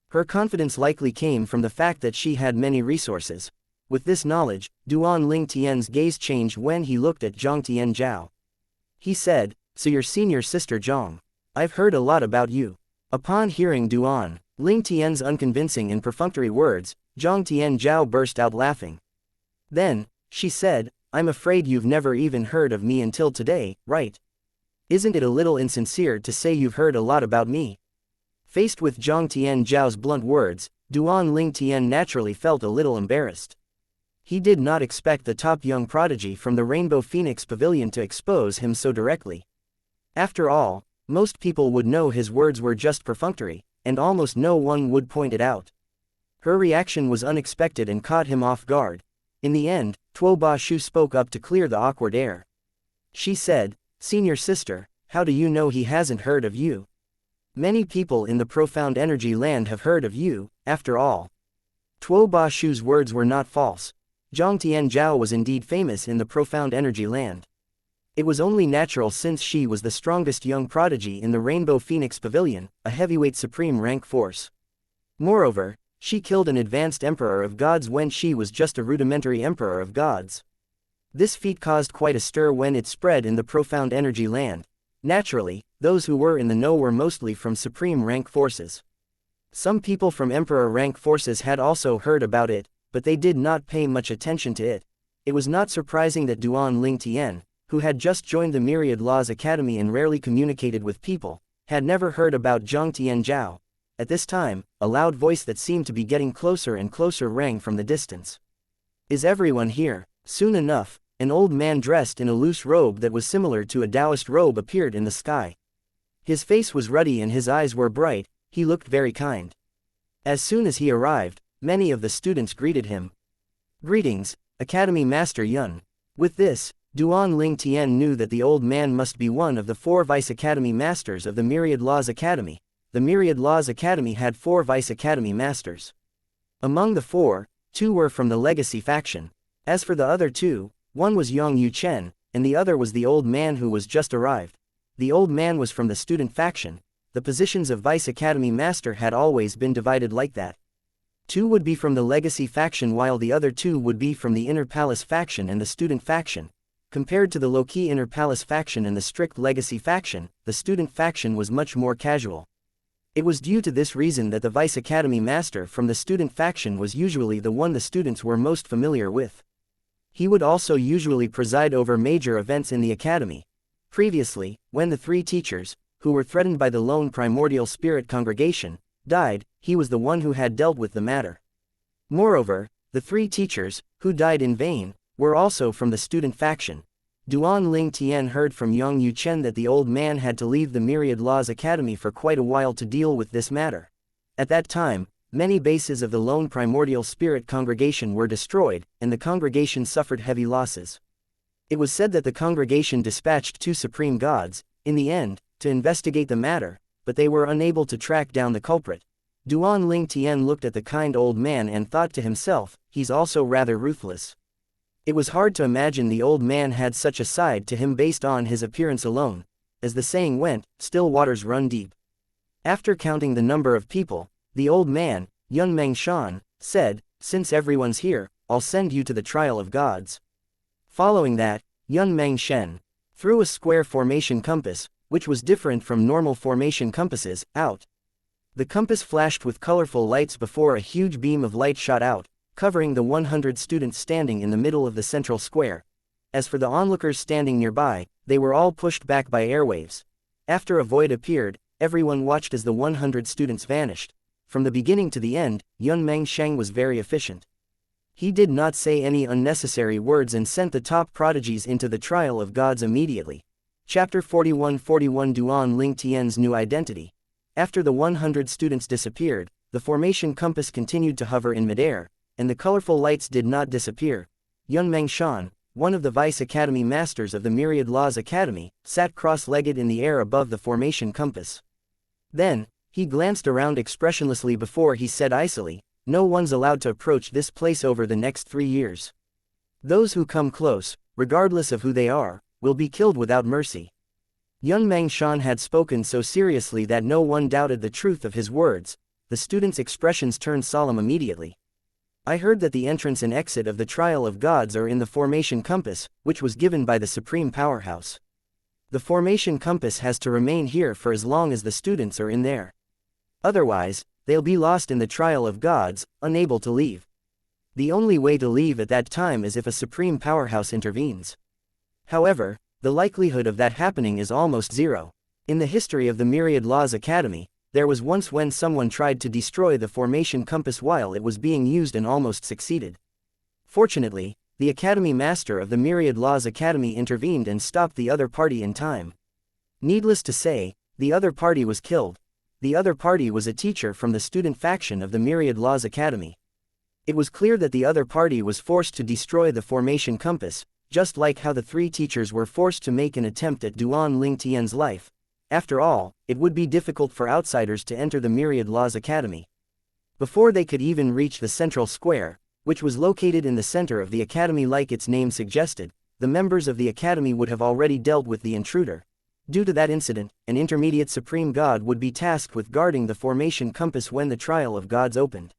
Her confidence likely came from the fact that she had many resources. With this knowledge, Duan Ling Tian's gaze changed when he looked at Zhang Tian Zhao. He said, So your senior sister Zhang. I've heard a lot about you. Upon hearing Duan Ling Tian's unconvincing and perfunctory words, Zhang Tian Zhao burst out laughing. Then, she said, I'm afraid you've never even heard of me until today, right? Isn't it a little insincere to say you've heard a lot about me? Faced with Zhang Tian Zhao's blunt words, Duan Ling Tian naturally felt a little embarrassed. He did not expect the top young prodigy from the Rainbow Phoenix Pavilion to expose him so directly. After all, most people would know his words were just perfunctory, and almost no one would point it out. Her reaction was unexpected and caught him off guard. In the end, Tuo Ba Shu spoke up to clear the awkward air. She said, Senior sister, how do you know he hasn't heard of you? Many people in the profound energy land have heard of you, after all. Tuo Ba Shu's words were not false. Zhang Tian Zhao was indeed famous in the profound energy land. It was only natural since she was the strongest young prodigy in the Rainbow Phoenix Pavilion, a heavyweight supreme rank force. Moreover, she killed an advanced emperor of gods when she was just a rudimentary emperor of gods. This feat caused quite a stir when it spread in the profound energy land. Naturally, those who were in the know were mostly from supreme rank forces. Some people from emperor rank forces had also heard about it, but they did not pay much attention to it. It was not surprising that Duan Ling Tian, who had just joined the Myriad Laws Academy and rarely communicated with people, had never heard about Zhang Tian Zhao. At this time, a loud voice that seemed to be getting closer and closer rang from the distance. Is everyone here? Soon enough, an old man dressed in a loose robe that was similar to a Taoist robe appeared in the sky. His face was ruddy and his eyes were bright, he looked very kind. As soon as he arrived, many of the students greeted him. Greetings, Academy Master Yun. With this, Duan Ling Tian knew that the old man must be one of the 4 Vice Academy Masters of the Myriad Laws Academy. The Myriad Laws Academy had 4 Vice Academy Masters. Among the 4, 2 were from the Legacy faction. As for the other 2, one was Yang Yu Chen, and the other was the old man who was just arrived. The old man was from the student faction. The positions of Vice Academy Master had always been divided like that. 2 would be from the Legacy faction while the other 2 would be from the Inner Palace faction and the student faction. Compared to the low-key Inner Palace faction and the strict Legacy faction, the student faction was much more casual. It was due to this reason that the Vice Academy Master from the student faction was usually the one the students were most familiar with. He would also usually preside over major events in the academy. Previously, when the 3 teachers, who were threatened by the lone primordial spirit congregation, died, he was the one who had dealt with the matter. Moreover, the 3 teachers, who died in vain, were also from the student faction. Duan Ling Tian heard from Yang Yu Chen that the old man had to leave the Myriad Laws Academy for quite a while to deal with this matter. At that time, many bases of the lone primordial spirit congregation were destroyed, and the congregation suffered heavy losses. It was said that the congregation dispatched 2 supreme gods, in the end, to investigate the matter, but they were unable to track down the culprit. Duan Ling Tian looked at the kind old man and thought to himself, he's also rather ruthless. It was hard to imagine the old man had such a side to him based on his appearance alone. As the saying went, still waters run deep. After counting the number of people, the old man, Yun Mengshan, said, since everyone's here, I'll send you to the trial of gods. Following that, Yun Mengshan threw a square formation compass, which was different from normal formation compasses, out. The compass flashed with colorful lights before a huge beam of light shot out, covering the 100 students standing in the middle of the central square. As for the onlookers standing nearby, they were all pushed back by airwaves. After a void appeared, everyone watched as the 100 students vanished. From the beginning to the end, Yun Mengsheng was very efficient. He did not say any unnecessary words and sent the top prodigies into the trial of gods immediately. Chapter 41-41 Duan Ling Tian's new identity. After the 100 students disappeared, the formation compass continued to hover in midair, and the colorful lights did not disappear. Yun Mengshan, one of the Vice Academy Masters of the Myriad Laws Academy, sat cross-legged in the air above the formation compass. Then, he glanced around expressionlessly before he said icily, no one's allowed to approach this place over the next 3 years. Those who come close, regardless of who they are, will be killed without mercy. Yun Mengshan had spoken so seriously that no one doubted the truth of his words. The students' expressions turned solemn immediately. I heard that the entrance and exit of the trial of gods are in the formation compass, which was given by the Supreme Powerhouse. The formation compass has to remain here for as long as the students are in there. Otherwise, they'll be lost in the trial of gods, unable to leave. The only way to leave at that time is if a Supreme Powerhouse intervenes. However, the likelihood of that happening is almost zero. In the history of the Myriad Laws Academy, there was once when someone tried to destroy the formation compass while it was being used and almost succeeded. Fortunately, the Academy Master of the Myriad Laws Academy intervened and stopped the other party in time. Needless to say, the other party was killed. The other party was a teacher from the student faction of the Myriad Laws Academy. It was clear that the other party was forced to destroy the formation compass, just like how the 3 teachers were forced to make an attempt at Duan Ling Tian's life. After all, it would be difficult for outsiders to enter the Myriad Laws Academy. Before they could even reach the central square, which was located in the center of the academy like its name suggested, the members of the academy would have already dealt with the intruder. Due to that incident, an intermediate supreme god would be tasked with guarding the formation compass when the trial of gods opened.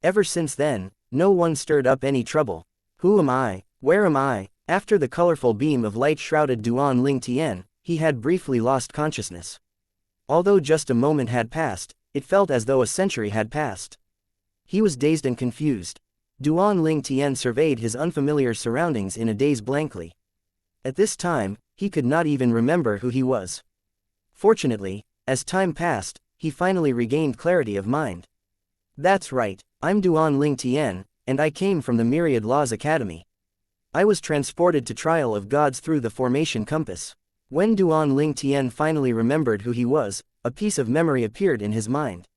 Ever since then, no one stirred up any trouble. Who am I? Where am I? After the colorful beam of light shrouded Duan Ling Tian, he had briefly lost consciousness. Although just a moment had passed, it felt as though a century had passed. He was dazed and confused. Duan Ling Tian surveyed his unfamiliar surroundings in a daze blankly. At this time, he could not even remember who he was. Fortunately, as time passed, he finally regained clarity of mind. That's right, I'm Duan Ling Tian, and I came from the Myriad Laws Academy. I was transported to trial of gods through the formation compass. When Duan Ling Tian finally remembered who he was, a piece of memory appeared in his mind.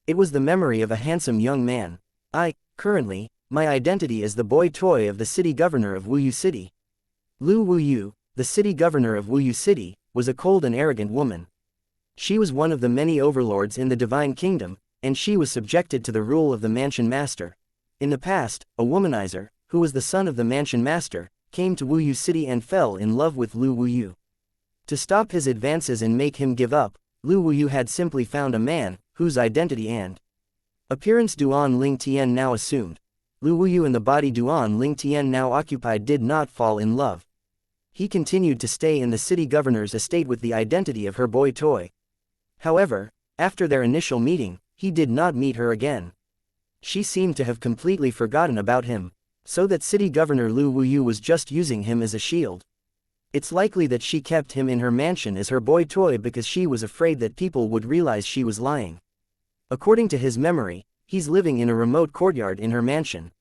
It was the memory of a handsome young man. Currently, my identity is the boy toy of the city governor of Wuyu City. Lu Wuyu, the city governor of Wuyu City, was a cold and arrogant woman. She was one of the many overlords in the divine kingdom, and she was subjected to the rule of the mansion master. In the past, a womanizer, who was the son of the mansion master, came to Wuyu City and fell in love with Lu Wuyu. To stop his advances and make him give up, Lu Wuyu had simply found a man, whose identity and appearance Duan Ling Tian now assumed. Lu Wuyu and the body Duan Ling Tian now occupied did not fall in love. He continued to stay in the city governor's estate with the identity of her boy toy. However, after their initial meeting, he did not meet her again. She seemed to have completely forgotten about him, so that city governor Lu Wuyu was just using him as a shield. It's likely that she kept him in her mansion as her boy toy because she was afraid that people would realize she was lying. According to his memory, he's living in a remote courtyard in her mansion.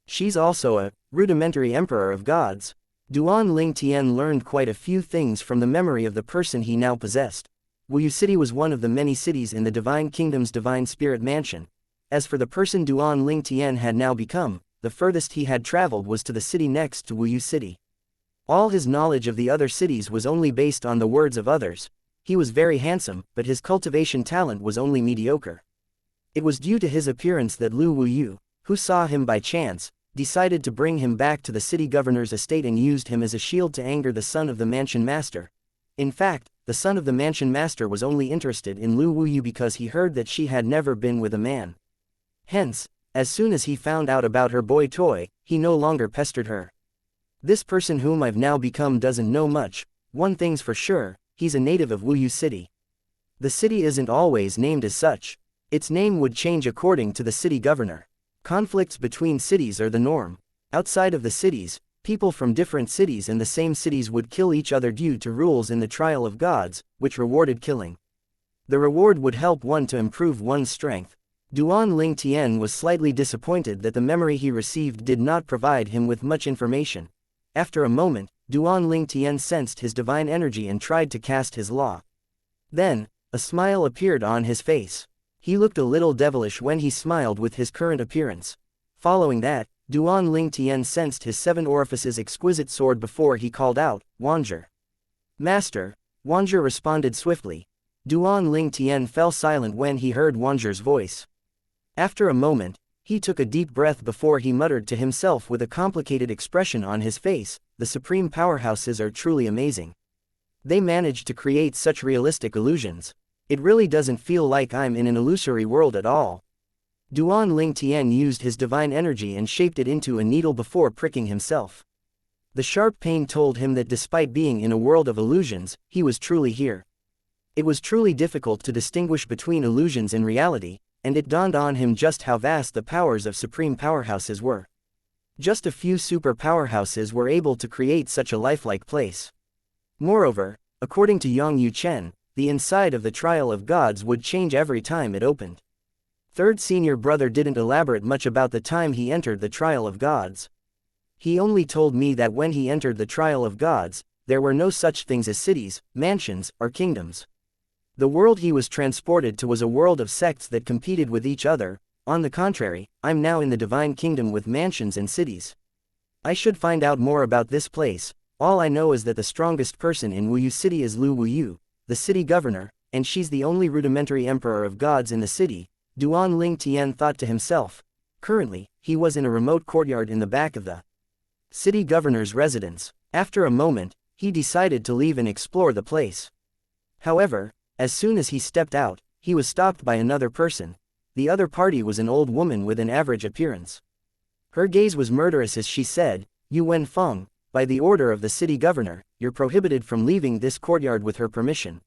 She's also a rudimentary emperor of gods. Duan Ling Tian learned quite a few things from the memory of the person he now possessed. Wuyu City was one of the many cities in the Divine Kingdom's Divine Spirit Mansion. As for the person Duan Ling Tian had now become, the furthest he had traveled was to the city next to Wuyu City. All his knowledge of the other cities was only based on the words of others. He was very handsome, but his cultivation talent was only mediocre. It was due to his appearance that Lu Wuyu, who saw him by chance, decided to bring him back to the city governor's estate and used him as a shield to anger the son of the mansion master. In fact, the son of the mansion master was only interested in Lu Wuyu because he heard that she had never been with a man. Hence, as soon as he found out about her boy toy, he no longer pestered her. This person whom I've now become doesn't know much. One thing's for sure, he's a native of Wuyu City. The city isn't always named as such. Its name would change according to the city governor. Conflicts between cities are the norm. Outside of the cities, people from different cities and the same cities would kill each other due to rules in the trial of gods, which rewarded killing. The reward would help one to improve one's strength. Duan Ling Tian was slightly disappointed that the memory he received did not provide him with much information. After a moment, Duan Ling Tian sensed his divine energy and tried to cast his law. Then, a smile appeared on his face. He looked a little devilish when he smiled with his current appearance. Following that, Duan Ling Tian sensed his 7 orifices exquisite sword before he called out, "Wanger." "Master." Wanger responded swiftly. Duan Ling Tian fell silent when he heard Wanger's voice. After a moment, he took a deep breath before he muttered to himself with a complicated expression on his face, "The supreme powerhouses are truly amazing. They managed to create such realistic illusions. It really doesn't feel like I'm in an illusory world at all." Duan Ling Tian used his divine energy and shaped it into a needle before pricking himself. The sharp pain told him that despite being in a world of illusions, he was truly here. It was truly difficult to distinguish between illusions and reality, and it dawned on him just how vast the powers of supreme powerhouses were. Just a few super powerhouses were able to create such a lifelike place. Moreover, according to Yang Yuchen, the inside of the trial of gods would change every time it opened. Third senior brother didn't elaborate much about the time he entered the trial of gods. He only told me that when he entered the trial of gods, there were no such things as cities, mansions, or kingdoms. The world he was transported to was a world of sects that competed with each other. On the contrary, I'm now in the divine kingdom with mansions and cities. I should find out more about this place. All I know is that the strongest person in Wuyu City is Lu Wuyu, the city governor, and she's the only rudimentary emperor of gods in the city. Duan Ling Tian thought to himself. Currently, he was in a remote courtyard in the back of the city governor's residence. After a moment, he decided to leave and explore the place. However, as soon as he stepped out, he was stopped by another person. The other party was an old woman with an average appearance. Her gaze was murderous as she said, "Yu Wenfeng, by the order of the city governor, you're prohibited from leaving this courtyard with her permission.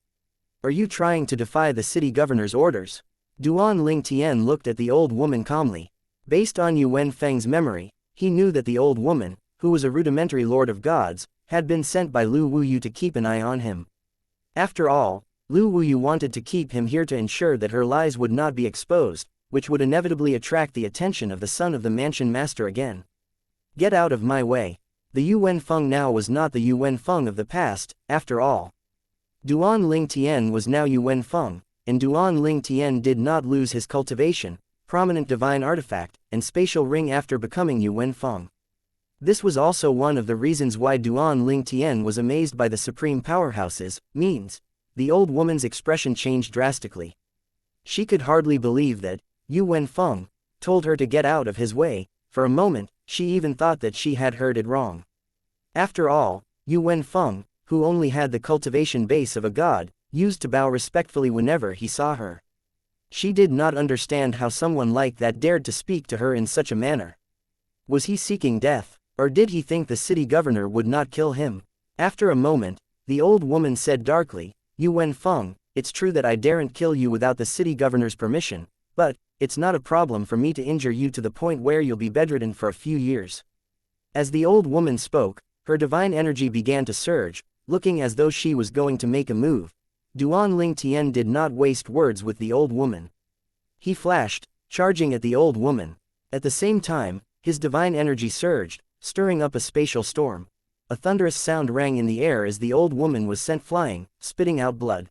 Are you trying to defy the city governor's orders?" Duan Ling Tian looked at the old woman calmly. Based on Yu Wenfeng's memory, he knew that the old woman, who was a rudimentary lord of gods, had been sent by Lu Wuyu to keep an eye on him. After all, Lu Wuyu wanted to keep him here to ensure that her lies would not be exposed, which would inevitably attract the attention of the son of the mansion master again. "Get out of my way." The Yu Wenfeng now was not the Yu Wenfeng of the past, after all. Duan Ling Tian was now Yu Wenfeng, and Duan Ling Tian did not lose his cultivation, prominent divine artifact, and spatial ring after becoming Yu Wenfeng. This was also one of the reasons why Duan Ling Tian was amazed by the supreme powerhouses, means. The old woman's expression changed drastically. She could hardly believe that Yu Wenfeng told her to get out of his way. For a moment, she even thought that she had heard it wrong. After all, Yu Wenfeng, who only had the cultivation base of a god, used to bow respectfully whenever he saw her. She did not understand how someone like that dared to speak to her in such a manner. Was he seeking death, or did he think the city governor would not kill him? After a moment, the old woman said darkly, "Yu Wenfeng, it's true that I daren't kill you without the city governor's permission, but it's not a problem for me to injure you to the point where you'll be bedridden for a few years." As the old woman spoke, her divine energy began to surge, looking as though she was going to make a move. Duan Ling Tian did not waste words with the old woman. He flashed, charging at the old woman. At the same time, his divine energy surged, stirring up a spatial storm. A thunderous sound rang in the air as the old woman was sent flying, spitting out blood.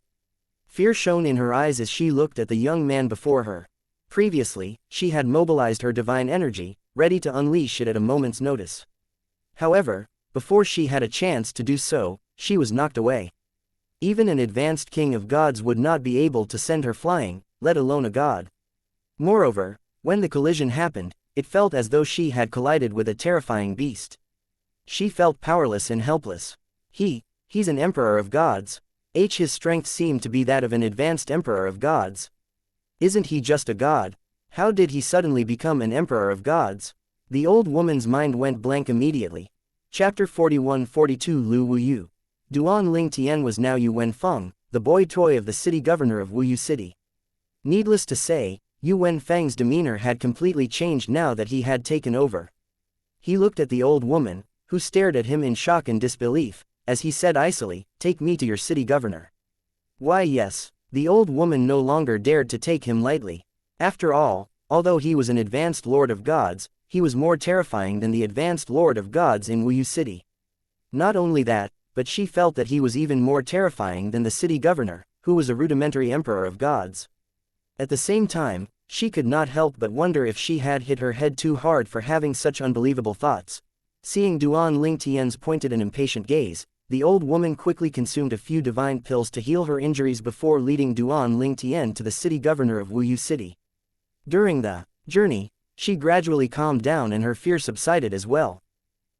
Fear shone in her eyes as she looked at the young man before her. Previously, she had mobilized her divine energy, ready to unleash it at a moment's notice. However, before she had a chance to do so, she was knocked away. Even an advanced king of gods would not be able to send her flying, let alone a god. Moreover, when the collision happened, it felt as though she had collided with a terrifying beast. She felt powerless and helpless. He's an emperor of gods. His strength seemed to be that of an advanced emperor of gods. Isn't he just a god? How did he suddenly become an emperor of gods? The old woman's mind went blank immediately. Chapter 41-42 Lu Wuyu. Duan Ling Tian was now Yu Wenfeng, the boy toy of the city governor of Wuyu City. Needless to say, Yu Wenfeng's demeanor had completely changed now that he had taken over. He looked at the old woman, who stared at him in shock and disbelief, as he said icily, "Take me to your city governor." Why yes, the old woman no longer dared to take him lightly. After all, although he was an advanced lord of gods, he was more terrifying than the advanced lord of gods in Wuyu City. Not only that, but she felt that he was even more terrifying than the city governor, who was a rudimentary emperor of gods. At the same time, she could not help but wonder if she had hit her head too hard for having such unbelievable thoughts. Seeing Duan Ling Tian's pointed and impatient gaze, the old woman quickly consumed a few divine pills to heal her injuries before leading Duan Ling Tian to the city governor of Wuyu City. During the journey, she gradually calmed down and her fear subsided as well.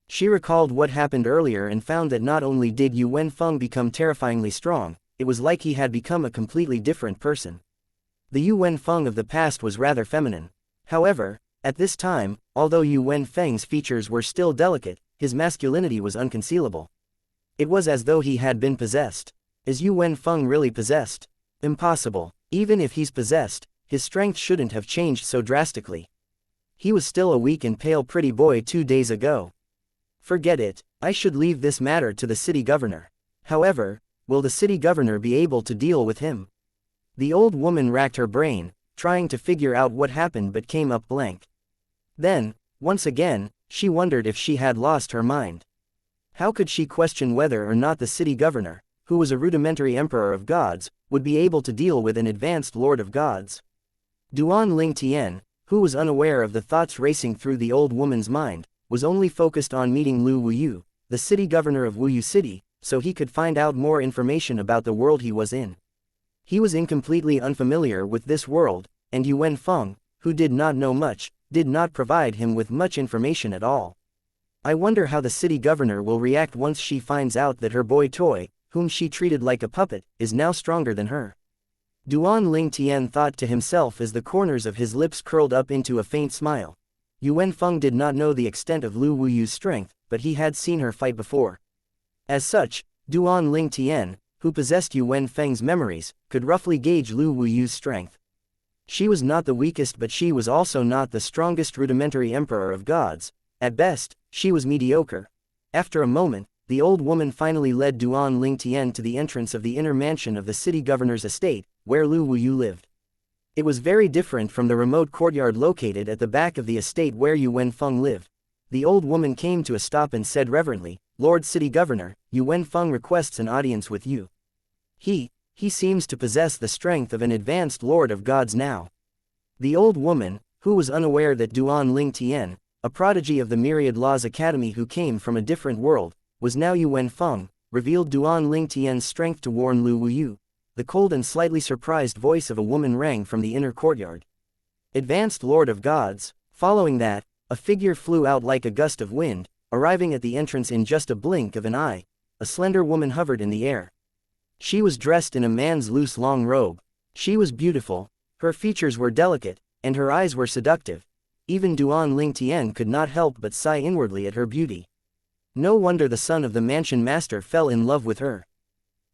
She recalled what happened earlier and found that not only did Yu Wenfeng become terrifyingly strong, it was like he had become a completely different person. The Yu Wenfeng of the past was rather feminine. However, at this time, although Yu Wenfeng's features were still delicate, his masculinity was unconcealable. It was as though he had been possessed. Is Yu Wenfeng really possessed? Impossible. Even if he's possessed, his strength shouldn't have changed so drastically. He was still a weak and pale pretty boy 2 days ago. Forget it, I should leave this matter to the city governor. However, will the city governor be able to deal with him? The old woman racked her brain, trying to figure out what happened but came up blank. Then, once again, she wondered if she had lost her mind. How could she question whether or not the city governor, who was a rudimentary emperor of gods, would be able to deal with an advanced lord of gods? Duan Ling Tian, who was unaware of the thoughts racing through the old woman's mind, was only focused on meeting Lu Wuyu, the city governor of Wuyu City, so he could find out more information about the world he was in. He was incompletely unfamiliar with this world, and Yu Wenfeng, who did not know much, did not provide him with much information at all. I wonder how the city governor will react once she finds out that her boy toy, whom she treated like a puppet, is now stronger than her. Duan Ling Tian thought to himself as the corners of his lips curled up into a faint smile. Yu Wenfeng did not know the extent of Lu Wuyu's strength, but he had seen her fight before. As such, Duan Ling Tian, who possessed Yu Wenfeng's memories, could roughly gauge Lu Wuyu's strength. She was not the weakest, but she was also not the strongest rudimentary emperor of gods. At best, she was mediocre. After a moment, the old woman finally led Duan Ling Tian to the entrance of the inner mansion of the city governor's estate, where Lu Wuyu lived. It was very different from the remote courtyard located at the back of the estate where Yu Wenfeng lived. The old woman came to a stop and said reverently, "Lord City Governor, Yu Wenfeng requests an audience with you. He seems to possess the strength of an advanced lord of gods now." The old woman, who was unaware that Duan Ling Tian, a prodigy of the Myriad Laws Academy who came from a different world, was now Yu Wenfeng, revealed Duan Ling Tian's strength to warn Lu Wuyu. The cold and slightly surprised voice of a woman rang from the inner courtyard. "Advanced Lord of Gods." Following that, a figure flew out like a gust of wind, arriving at the entrance in just a blink of an eye. A slender woman hovered in the air. She was dressed in a man's loose long robe. She was beautiful, her features were delicate, and her eyes were seductive. Even Duan Ling Tian could not help but sigh inwardly at her beauty. No wonder the son of the mansion master fell in love with her.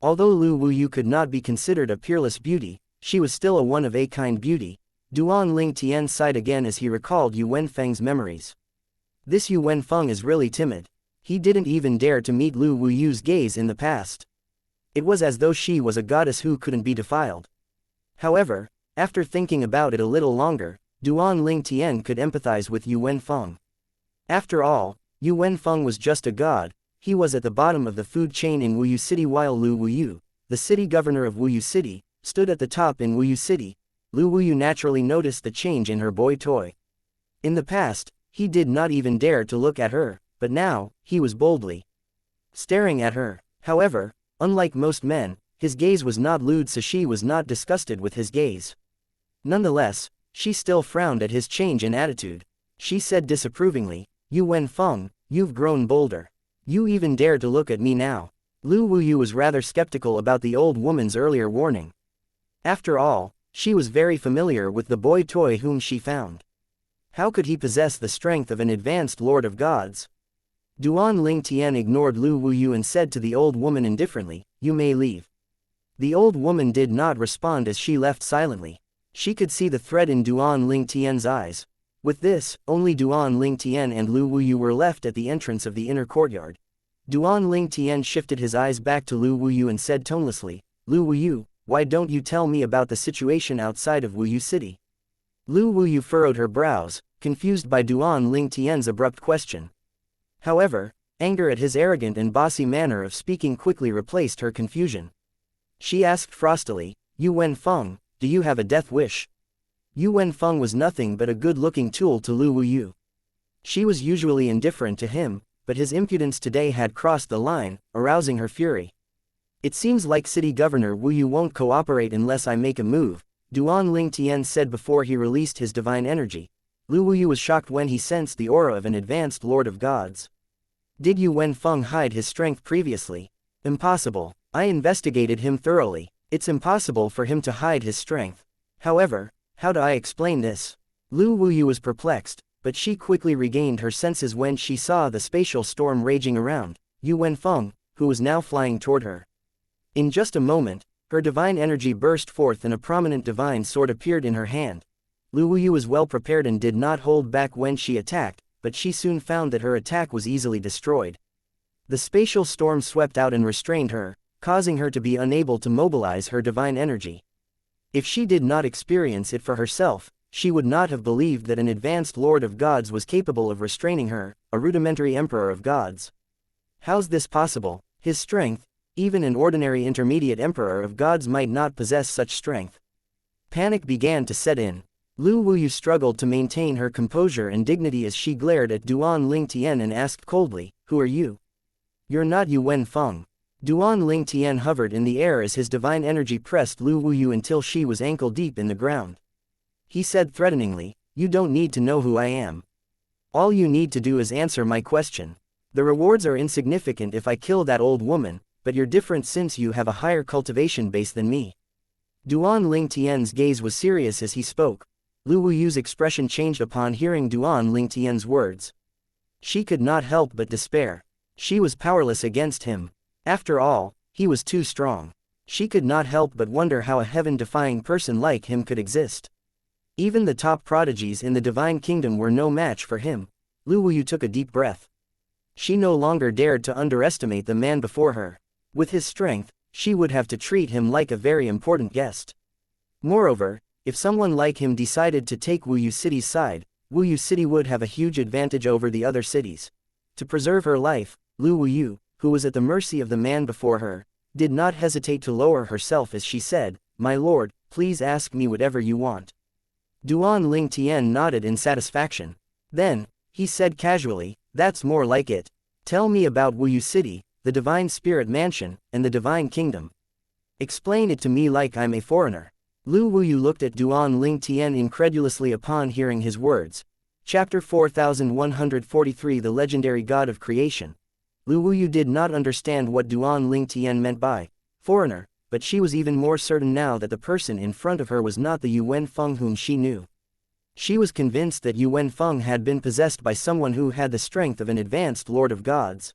Although Lu Wuyu could not be considered a peerless beauty, she was still a one-of-a-kind beauty. Duan Ling Tian sighed again as he recalled Yu Wenfeng's memories. This Yu Wenfeng is really timid. He didn't even dare to meet Lu Wuyu's gaze in the past. It was as though she was a goddess who couldn't be defiled. However, after thinking about it a little longer, Duan Ling Tian could empathize with Yu Wenfeng. After all, Yu Wenfeng was just a god. He was at the bottom of the food chain in Wuyu City while Lu Wuyu, the city governor of Wuyu City, stood at the top in Wuyu City. Lu Wuyu naturally noticed the change in her boy toy. In the past, he did not even dare to look at her, but now, he was boldly staring at her. However, unlike most men, his gaze was not lewd, so she was not disgusted with his gaze. Nonetheless, she still frowned at his change in attitude. She said disapprovingly, "You Wenfeng, you've grown bolder. You even dare to look at me now." Lu Wuyu was rather skeptical about the old woman's earlier warning. After all, she was very familiar with the boy toy whom she found. How could he possess the strength of an advanced lord of gods? Duan Ling Tian ignored Lu Wuyu and said to the old woman indifferently, "You may leave." The old woman did not respond as she left silently. She could see the threat in Duan Ling Tian's eyes. With this, only Duan Ling Tian and Lu Wuyu were left at the entrance of the inner courtyard. Duan Ling Tian shifted his eyes back to Lu Wuyu and said tonelessly, "Lu Wuyu, why don't you tell me about the situation outside of Wuyu City?" Lu Wuyu furrowed her brows, confused by Duan Ling Tian's abrupt question. However, anger at his arrogant and bossy manner of speaking quickly replaced her confusion. She asked frostily, "You Wenfeng, do you have a death wish?" Yu Wenfeng was nothing but a good-looking tool to Lu Wuyu. She was usually indifferent to him, but his impudence today had crossed the line, arousing her fury. "It seems like City Governor Wuyu won't cooperate unless I make a move," Duan Ling Tian said before he released his divine energy. Lu Wuyu was shocked when he sensed the aura of an advanced Lord of Gods. Did Yu Wenfeng hide his strength previously? Impossible. I investigated him thoroughly. It's impossible for him to hide his strength. However, how do I explain this? Lu Wuyu was perplexed, but she quickly regained her senses when she saw the spatial storm raging around Yu Wenfeng, who was now flying toward her. In just a moment, her divine energy burst forth and a prominent divine sword appeared in her hand. Lu Wuyu was well prepared and did not hold back when she attacked, but she soon found that her attack was easily destroyed. The spatial storm swept out and restrained her, causing her to be unable to mobilize her divine energy. If she did not experience it for herself, she would not have believed that an advanced Lord of Gods was capable of restraining her, a rudimentary Emperor of Gods. How's this possible? His strength, even an ordinary intermediate Emperor of Gods might not possess such strength. Panic began to set in. Lu Wuyu struggled to maintain her composure and dignity as she glared at Duan Ling Tian and asked coldly, "Who are you?" "You're not Yu Wenfeng." Duan Ling Tian hovered in the air as his divine energy pressed Lu Wuyu until she was ankle-deep in the ground. He said threateningly, "You don't need to know who I am. All you need to do is answer my question. The rewards are insignificant if I kill that old woman, but you're different since you have a higher cultivation base than me." Duan Ling Tian's gaze was serious as he spoke. Lu Wuyu's expression changed upon hearing Duan Ling Tian's words. She could not help but despair. She was powerless against him. After all, he was too strong. She could not help but wonder how a heaven-defying person like him could exist. Even the top prodigies in the divine kingdom were no match for him. Lu Wuyu took a deep breath. She no longer dared to underestimate the man before her. With his strength, she would have to treat him like a very important guest. Moreover, if someone like him decided to take Wuyu City's side, Wuyu City would have a huge advantage over the other cities. To preserve her life, Lu Wuyu, who was at the mercy of the man before her, did not hesitate to lower herself as she said, "My lord, please ask me whatever you want." Duan Ling Tian nodded in satisfaction. Then, he said casually, "That's more like it. Tell me about Wuyu City, the Divine Spirit Mansion, and the Divine Kingdom. Explain it to me like I'm a foreigner." Lu Wuyu looked at Duan Ling Tian incredulously upon hearing his words. Chapter 4143 The Legendary God of Creation. Lu Wuyu did not understand what Duan Ling Tian meant by foreigner, but she was even more certain now that the person in front of her was not the Yu Wenfeng whom she knew. She was convinced that Yu Wenfeng had been possessed by someone who had the strength of an advanced Lord of Gods.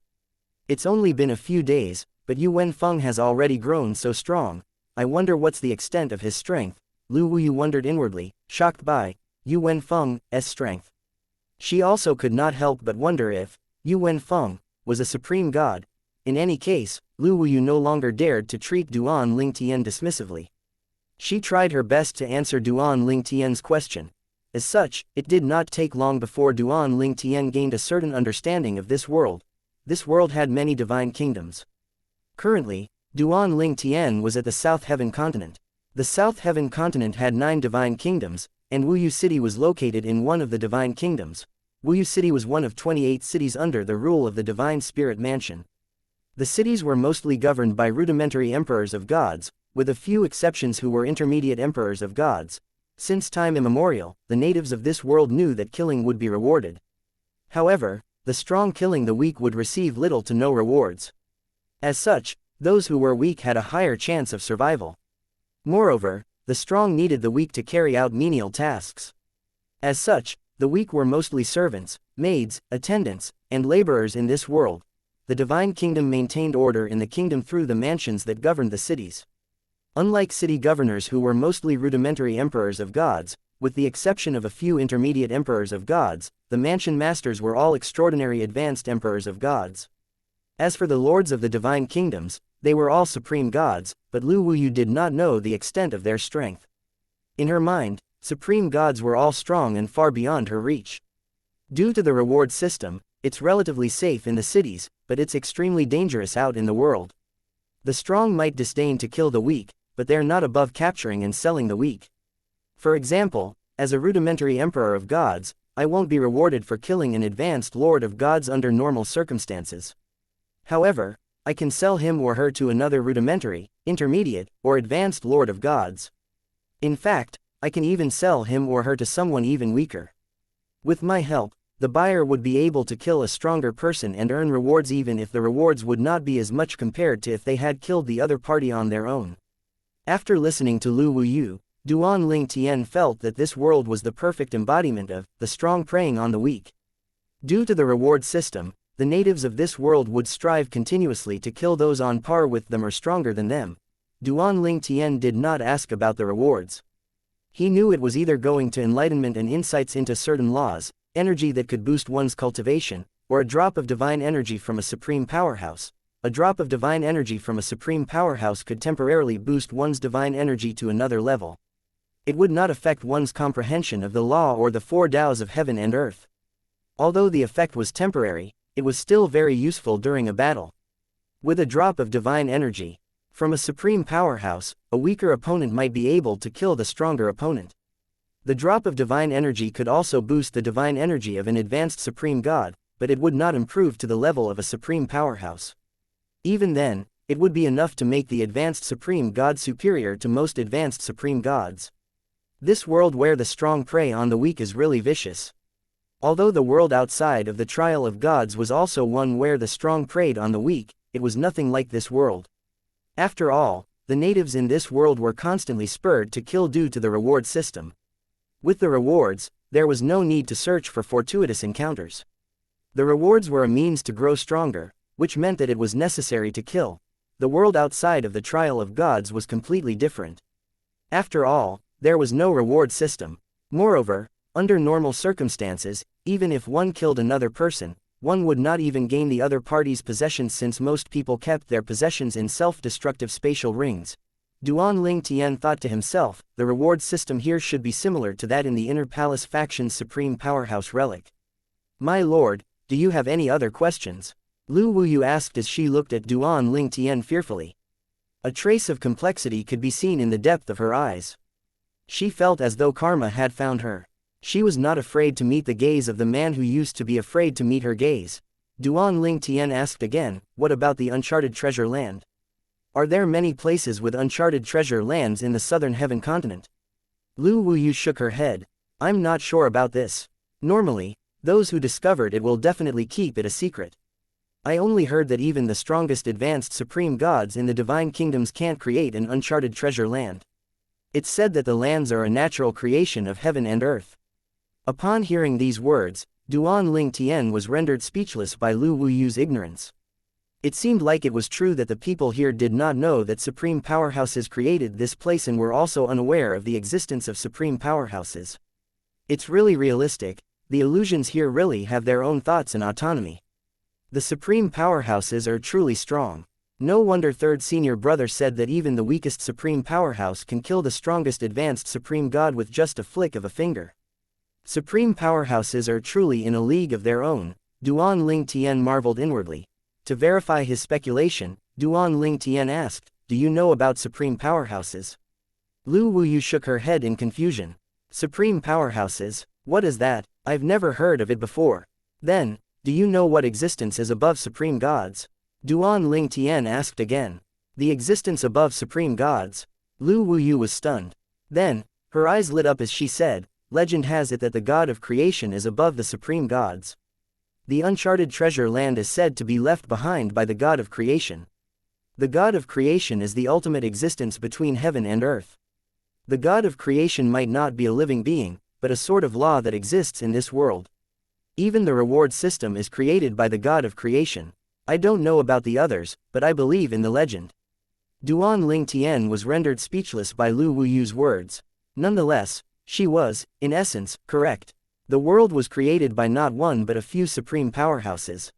It's only been a few days, but Yu Wenfeng has already grown so strong. I wonder what's the extent of his strength. Lu Wuyu wondered inwardly, shocked by Yu Wenfeng's strength. She also could not help but wonder if Yu Wenfeng was a supreme god. In any case, Lu Wuyu no longer dared to treat Duan Ling Tian dismissively. She tried her best to answer Duan Ling Tian's question. As such, it did not take long before Duan Ling Tian gained a certain understanding of this world. This world had many divine kingdoms. Currently, Duan Ling Tian was at the South Heaven continent. The South Heaven continent had 9 divine kingdoms, and Wuyu City was located in one of the divine kingdoms. Wuyu City was one of 28 cities under the rule of the Divine Spirit Mansion. The cities were mostly governed by rudimentary emperors of gods, with a few exceptions who were intermediate emperors of gods. Since time immemorial, the natives of this world knew that killing would be rewarded. However, the strong killing the weak would receive little to no rewards. As such, those who were weak had a higher chance of survival. Moreover, the strong needed the weak to carry out menial tasks. As such, the weak were mostly servants, maids, attendants, and laborers in this world. The divine kingdom maintained order in the kingdom through the mansions that governed the cities. Unlike city governors who were mostly rudimentary emperors of gods, with the exception of a few intermediate emperors of gods, the mansion masters were all extraordinary advanced emperors of gods. As for the lords of the divine kingdoms, they were all supreme gods, but Lu Wuyu did not know the extent of their strength. In her mind, supreme gods were all strong and far beyond her reach. Due to the reward system, it's relatively safe in the cities, but it's extremely dangerous out in the world. The strong might disdain to kill the weak, but they're not above capturing and selling the weak. For example, as a rudimentary emperor of gods, I won't be rewarded for killing an advanced lord of gods under normal circumstances. However, I can sell him or her to another rudimentary, intermediate, or advanced lord of gods. In fact, I can even sell him or her to someone even weaker. With my help, the buyer would be able to kill a stronger person and earn rewards even if the rewards would not be as much compared to if they had killed the other party on their own. After listening to Lu Wuyu, Duan Ling Tian felt that this world was the perfect embodiment of the strong preying on the weak. Due to the reward system, the natives of this world would strive continuously to kill those on par with them or stronger than them. Duan Ling Tian did not ask about the rewards. He knew it was either going to enlightenment and insights into certain laws, energy that could boost one's cultivation, or a drop of divine energy from a supreme powerhouse. A drop of divine energy from a supreme powerhouse could temporarily boost one's divine energy to another level. It would not affect one's comprehension of the law or the four Taoes of heaven and earth. Although the effect was temporary, it was still very useful during a battle. With a drop of divine energy from a supreme powerhouse, a weaker opponent might be able to kill the stronger opponent. The drop of divine energy could also boost the divine energy of an advanced supreme god, but it would not improve to the level of a supreme powerhouse. Even then, it would be enough to make the advanced supreme god superior to most advanced supreme gods. This world where the strong prey on the weak is really vicious. Although the world outside of the trial of gods was also one where the strong preyed on the weak, it was nothing like this world. After all, the natives in this world were constantly spurred to kill due to the reward system. With the rewards, there was no need to search for fortuitous encounters. The rewards were a means to grow stronger, which meant that it was necessary to kill. The world outside of the trial of gods was completely different. After all, there was no reward system. Moreover, under normal circumstances, even if one killed another person, one would not even gain the other party's possessions since most people kept their possessions in self-destructive spatial rings. Duan Ling Tian thought to himself, the reward system here should be similar to that in the Inner Palace faction's supreme powerhouse relic. My lord, do you have any other questions? Lu Wuyu asked as she looked at Duan Ling Tian fearfully. A trace of complexity could be seen in the depth of her eyes. She felt as though karma had found her. She was not afraid to meet the gaze of the man who used to be afraid to meet her gaze. Duan Ling Tian asked again, what about the uncharted treasure land? Are there many places with uncharted treasure lands in the southern heaven continent? Lu Wuyu shook her head. I'm not sure about this. Normally, those who discovered it will definitely keep it a secret. I only heard that even the strongest advanced supreme gods in the divine kingdoms can't create an uncharted treasure land. It's said that the lands are a natural creation of heaven and earth. Upon hearing these words, Duan Ling Tian was rendered speechless by Lu Wuyu's ignorance. It seemed like it was true that the people here did not know that supreme powerhouses created this place and were also unaware of the existence of supreme powerhouses. It's really realistic, the illusions here really have their own thoughts and autonomy. The supreme powerhouses are truly strong. No wonder third senior brother said that even the weakest supreme powerhouse can kill the strongest advanced supreme god with just a flick of a finger. Supreme powerhouses are truly in a league of their own, Duan Ling Tian marveled inwardly. To verify his speculation, Duan Ling Tian asked, do you know about supreme powerhouses? Lu Wuyu shook her head in confusion. Supreme powerhouses? What is that? I've never heard of it before. Then, do you know what existence is above supreme gods? Duan Ling Tian asked again. The existence above supreme gods. Lu Wuyu was stunned. Then, her eyes lit up as she said, legend has it that the god of creation is above the supreme gods. The uncharted treasure land is said to be left behind by the god of creation. The god of creation is the ultimate existence between heaven and earth. The god of creation might not be a living being, but a sort of law that exists in this world. Even the reward system is created by the god of creation. I don't know about the others, but I believe in the legend. Duan Ling Tian was rendered speechless by Lu Wuyu's words. Nonetheless, she was, in essence, correct. The world was created by not one but a few supreme powerhouses.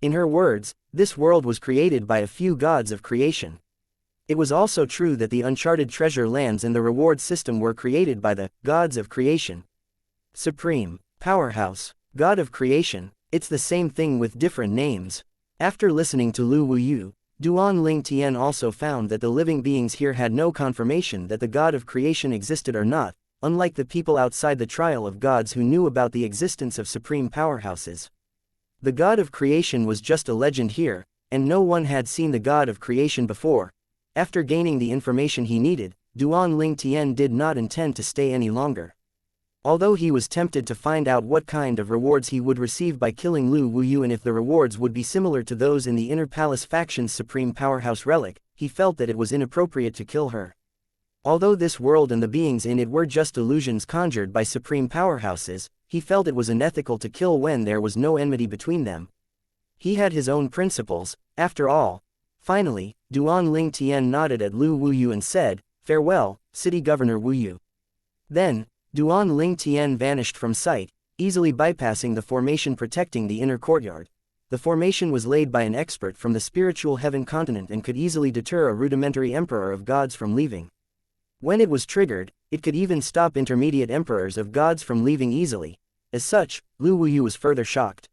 In her words, this world was created by a few gods of creation. It was also true that the uncharted treasure lands and the reward system were created by the gods of creation. Supreme powerhouse, god of creation, it's the same thing with different names. After listening to Lu Wuyu, Duan Ling Tian also found that the living beings here had no confirmation that the god of creation existed or not, unlike the people outside the trial of gods who knew about the existence of supreme powerhouses. The god of creation was just a legend here, and no one had seen the god of creation before. After gaining the information he needed, Duan Ling Tian did not intend to stay any longer. Although he was tempted to find out what kind of rewards he would receive by killing Lu Wuyu and if the rewards would be similar to those in the Inner Palace faction's supreme powerhouse relic, he felt that it was inappropriate to kill her. Although this world and the beings in it were just illusions conjured by supreme powerhouses, he felt it was unethical to kill when there was no enmity between them. He had his own principles, after all. Finally, Duan Ling Tian nodded at Lu Wuyu and said, "Farewell, City Governor Wuyu." Then, Duan Ling Tian vanished from sight, easily bypassing the formation protecting the inner courtyard. The formation was laid by an expert from the spiritual heaven continent and could easily deter a rudimentary emperor of gods from leaving. When it was triggered, it could even stop intermediate emperors of gods from leaving easily. As such, Lu Wuyu was further shocked.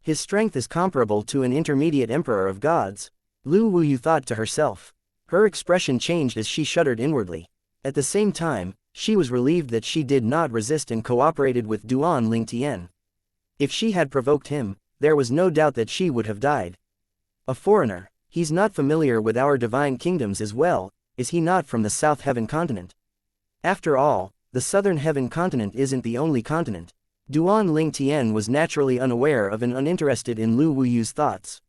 His strength is comparable to an intermediate emperor of gods. Lu Wuyu thought to herself. Her expression changed as she shuddered inwardly. At the same time, she was relieved that she did not resist and cooperated with Duan Ling Tian. If she had provoked him, there was no doubt that she would have died. A foreigner, he's not familiar with our divine kingdoms as well, is he not from the South Heaven continent? After all, the Southern Heaven continent isn't the only continent. Duan Ling Tian was naturally unaware of and uninterested in Lu Wuyu's thoughts.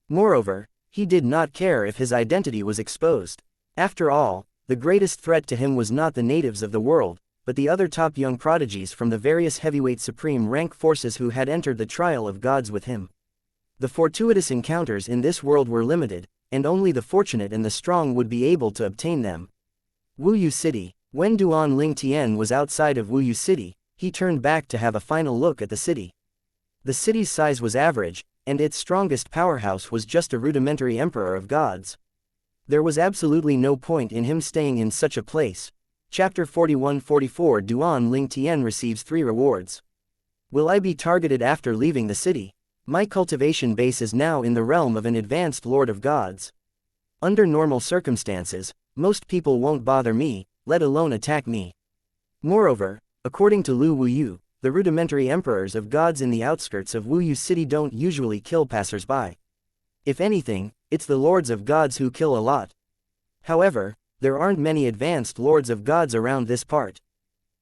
Moreover, he did not care if his identity was exposed. After all, the greatest threat to him was not the natives of the world, but the other top young prodigies from the various heavyweight supreme rank forces who had entered the trial of gods with him. The fortuitous encounters in this world were limited, and only the fortunate and the strong would be able to obtain them. Wuyu City. When Duan Ling Tian was outside of Wuyu City, he turned back to have a final look at the city. The city's size was average, and its strongest powerhouse was just a rudimentary emperor of gods. There was absolutely no point in him staying in such a place. Chapter 41-44 Duan Ling Tian receives 3 rewards. Will I be targeted after leaving the city? My cultivation base is now in the realm of an advanced lord of gods. Under normal circumstances, most people won't bother me, let alone attack me. Moreover, according to Lu Wuyu, the rudimentary emperors of gods in the outskirts of Wuyu City don't usually kill passers-by. If anything, it's the lords of gods who kill a lot. However, there aren't many advanced lords of gods around this part.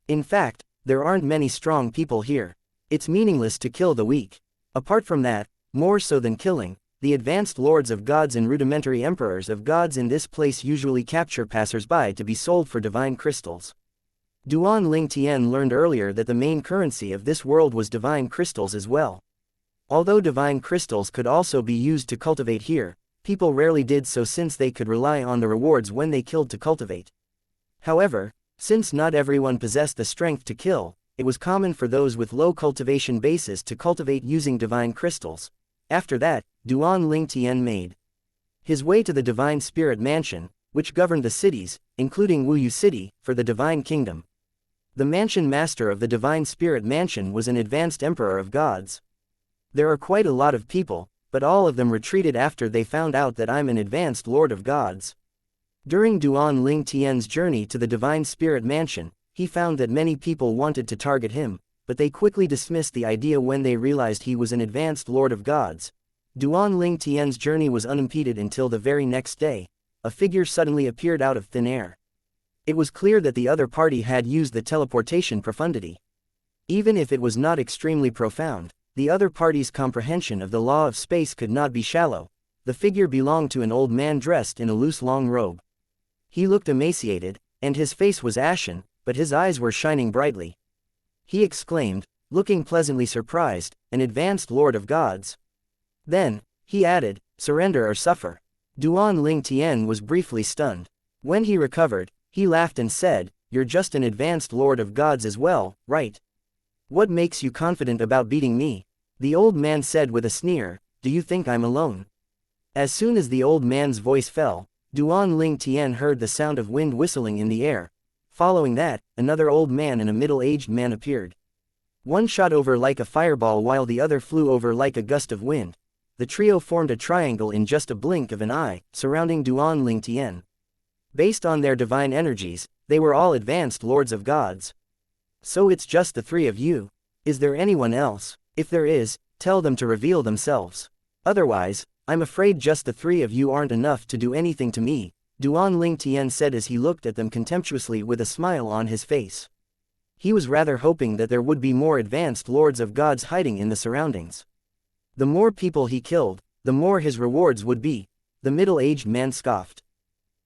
In fact, there aren't many strong people here. It's meaningless to kill the weak. Apart from that, more so than killing, the advanced lords of gods and rudimentary emperors of gods in this place usually capture passers-by to be sold for divine crystals. Duan Ling Tian learned earlier that the main currency of this world was divine crystals as well. Although divine crystals could also be used to cultivate here, people rarely did so since they could rely on the rewards when they killed to cultivate. However, since not everyone possessed the strength to kill, it was common for those with low cultivation bases to cultivate using divine crystals. After that, Duan Ling Tian made his way to the Divine Spirit Mansion, which governed the cities, including Wuyu City, for the Divine Kingdom. The mansion master of the Divine Spirit Mansion was an advanced emperor of gods. There are quite a lot of people, but all of them retreated after they found out that I'm an advanced lord of gods. During Duan Ling Tian's journey to the Divine Spirit Mansion, he found that many people wanted to target him, but they quickly dismissed the idea when they realized he was an advanced lord of gods. Duan Ling Tian's journey was unimpeded until the very next day. A figure suddenly appeared out of thin air. It was clear that the other party had used the teleportation profundity. Even if it was not extremely profound, the other party's comprehension of the law of space could not be shallow. The figure belonged to an old man dressed in a loose long robe. He looked emaciated, and his face was ashen, but his eyes were shining brightly. He exclaimed, looking pleasantly surprised, "An advanced lord of gods." Then, he added, "Surrender or suffer." Duan Ling Tian was briefly stunned. When he recovered, he laughed and said, "You're just an advanced lord of gods as well, right? What makes you confident about beating me?" The old man said with a sneer, "Do you think I'm alone?" As soon as the old man's voice fell, Duan Ling Tian heard the sound of wind whistling in the air. Following that, another old man and a middle-aged man appeared. One shot over like a fireball while the other flew over like a gust of wind. The trio formed a triangle in just a blink of an eye, surrounding Duan Ling Tian. Based on their divine energies, they were all advanced lords of gods. "So it's just the three of you? Is there anyone else? If there is, tell them to reveal themselves. Otherwise, I'm afraid just the three of you aren't enough to do anything to me," Duan Ling Tian said as he looked at them contemptuously with a smile on his face. He was rather hoping that there would be more advanced lords of gods hiding in the surroundings. The more people he killed, the more his rewards would be. The middle-aged man scoffed.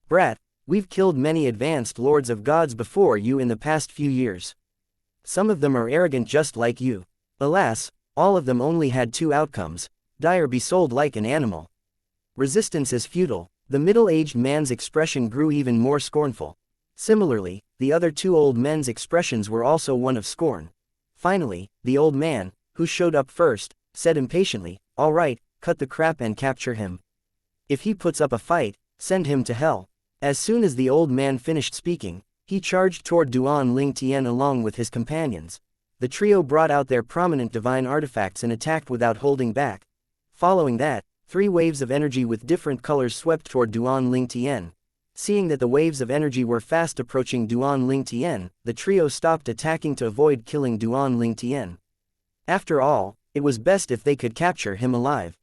"Brat, we've killed many advanced lords of gods before you in the past few years. Some of them are arrogant just like you. Alas, all of them only had two outcomes: die or be sold like an animal. Resistance is futile." The middle-aged man's expression grew even more scornful. Similarly, the other two old men's expressions were also one of scorn. Finally, the old man, who showed up first, said impatiently, "All right, cut the crap and capture him. If he puts up a fight, send him to hell." As soon as the old man finished speaking, he charged toward Duan Ling Tian along with his companions. The trio brought out their prominent divine artifacts and attacked without holding back. Following that, 3 waves of energy with different colors swept toward Duan Ling Tian. Seeing that the waves of energy were fast approaching Duan Ling Tian, the trio stopped attacking to avoid killing Duan Ling Tian. After all, it was best if they could capture him alive.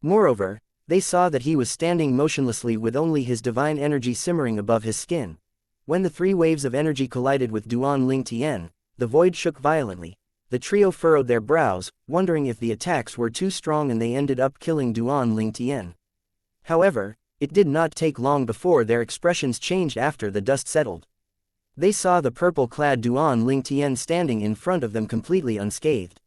Moreover, they saw that he was standing motionlessly with only his divine energy simmering above his skin. When the 3 waves of energy collided with Duan Ling Tian, the void shook violently. The trio furrowed their brows, wondering if the attacks were too strong, and they ended up killing Duan Ling Tian. However, it did not take long before their expressions changed after the dust settled. They saw the purple-clad Duan Ling Tian standing in front of them completely unscathed.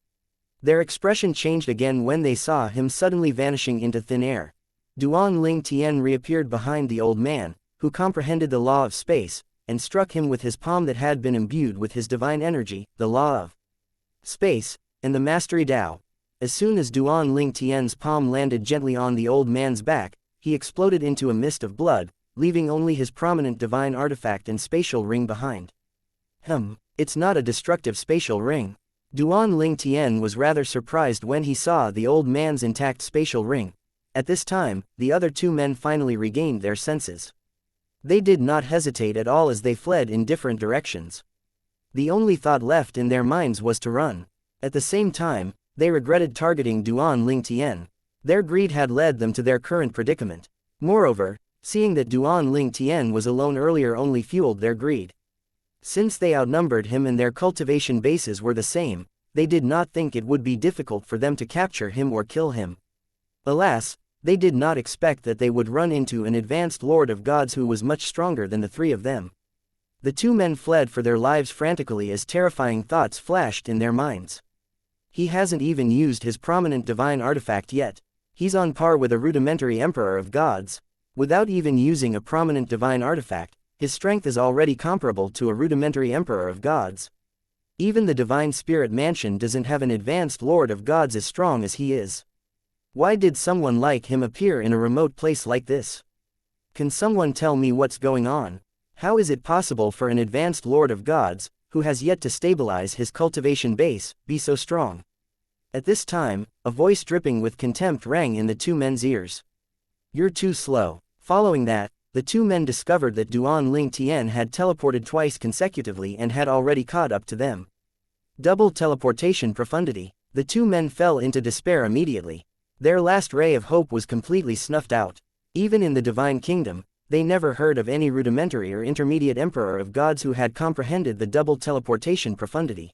Their expression changed again when they saw him suddenly vanishing into thin air. Duan Ling Tian reappeared behind the old man, who comprehended the law of space, and struck him with his palm that had been imbued with his divine energy, the law of space, and the mastery Tao. As soon as Duan Ling Tian's palm landed gently on the old man's back, he exploded into a mist of blood, leaving only his prominent divine artifact and spatial ring behind. It's not a destructive spatial ring. Duan Ling Tian was rather surprised when he saw the old man's intact spatial ring. At this time, the other 2 men finally regained their senses. They did not hesitate at all as they fled in different directions. The only thought left in their minds was to run. At the same time, they regretted targeting Duan Ling Tian. Their greed had led them to their current predicament. Moreover, seeing that Duan Ling Tian was alone earlier only fueled their greed. Since they outnumbered him and their cultivation bases were the same, they did not think it would be difficult for them to capture him or kill him. Alas, they did not expect that they would run into an advanced lord of gods who was much stronger than the 3 of them. The 2 men fled for their lives frantically as terrifying thoughts flashed in their minds. He hasn't even used his prominent divine artifact yet. He's on par with a rudimentary emperor of gods. Without even using a prominent divine artifact, his strength is already comparable to a rudimentary emperor of gods. Even the divine spirit mansion doesn't have an advanced lord of gods as strong as he is. Why did someone like him appear in a remote place like this? Can someone tell me what's going on? How is it possible for an advanced lord of gods, who has yet to stabilize his cultivation base, be so strong? At this time, a voice dripping with contempt rang in the 2 men's ears. "You're too slow." Following that, the 2 men discovered that Duan Ling Tian had teleported twice consecutively and had already caught up to them. Double teleportation profundity. The 2 men fell into despair immediately. Their last ray of hope was completely snuffed out. Even in the divine kingdom, they never heard of any rudimentary or intermediate emperor of gods who had comprehended the double teleportation profundity.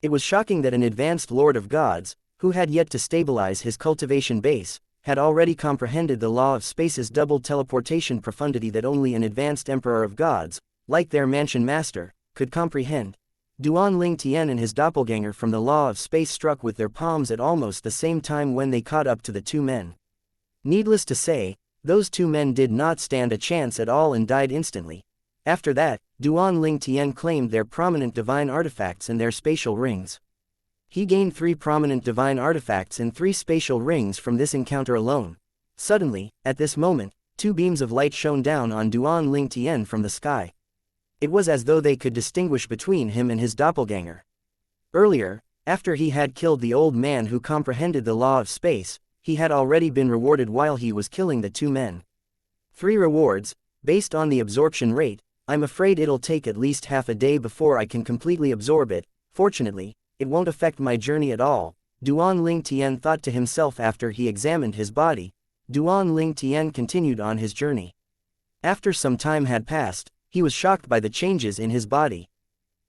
It was shocking that an advanced lord of gods, who had yet to stabilize his cultivation base, had already comprehended the law of space's double teleportation profundity that only an advanced emperor of gods, like their mansion master, could comprehend. Duan Ling Tian and his doppelganger from the law of space struck with their palms at almost the same time when they caught up to the two men. Needless to say, those two men did not stand a chance at all and died instantly. After that, Duan Ling Tian claimed their prominent divine artifacts and their spatial rings. He gained 3 prominent divine artifacts and 3 spatial rings from this encounter alone. Suddenly, at this moment, 2 beams of light shone down on Duan Ling Tian from the sky. It was as though they could distinguish between him and his doppelganger. Earlier, after he had killed the old man who comprehended the law of space, he had already been rewarded while he was killing the 2 men. 3 rewards, based on the absorption rate. I'm afraid it'll take at least half a day before I can completely absorb it. Fortunately, it won't affect my journey at all, Duan Ling Tian thought to himself after he examined his body. Duan Ling Tian continued on his journey. After some time had passed, he was shocked by the changes in his body.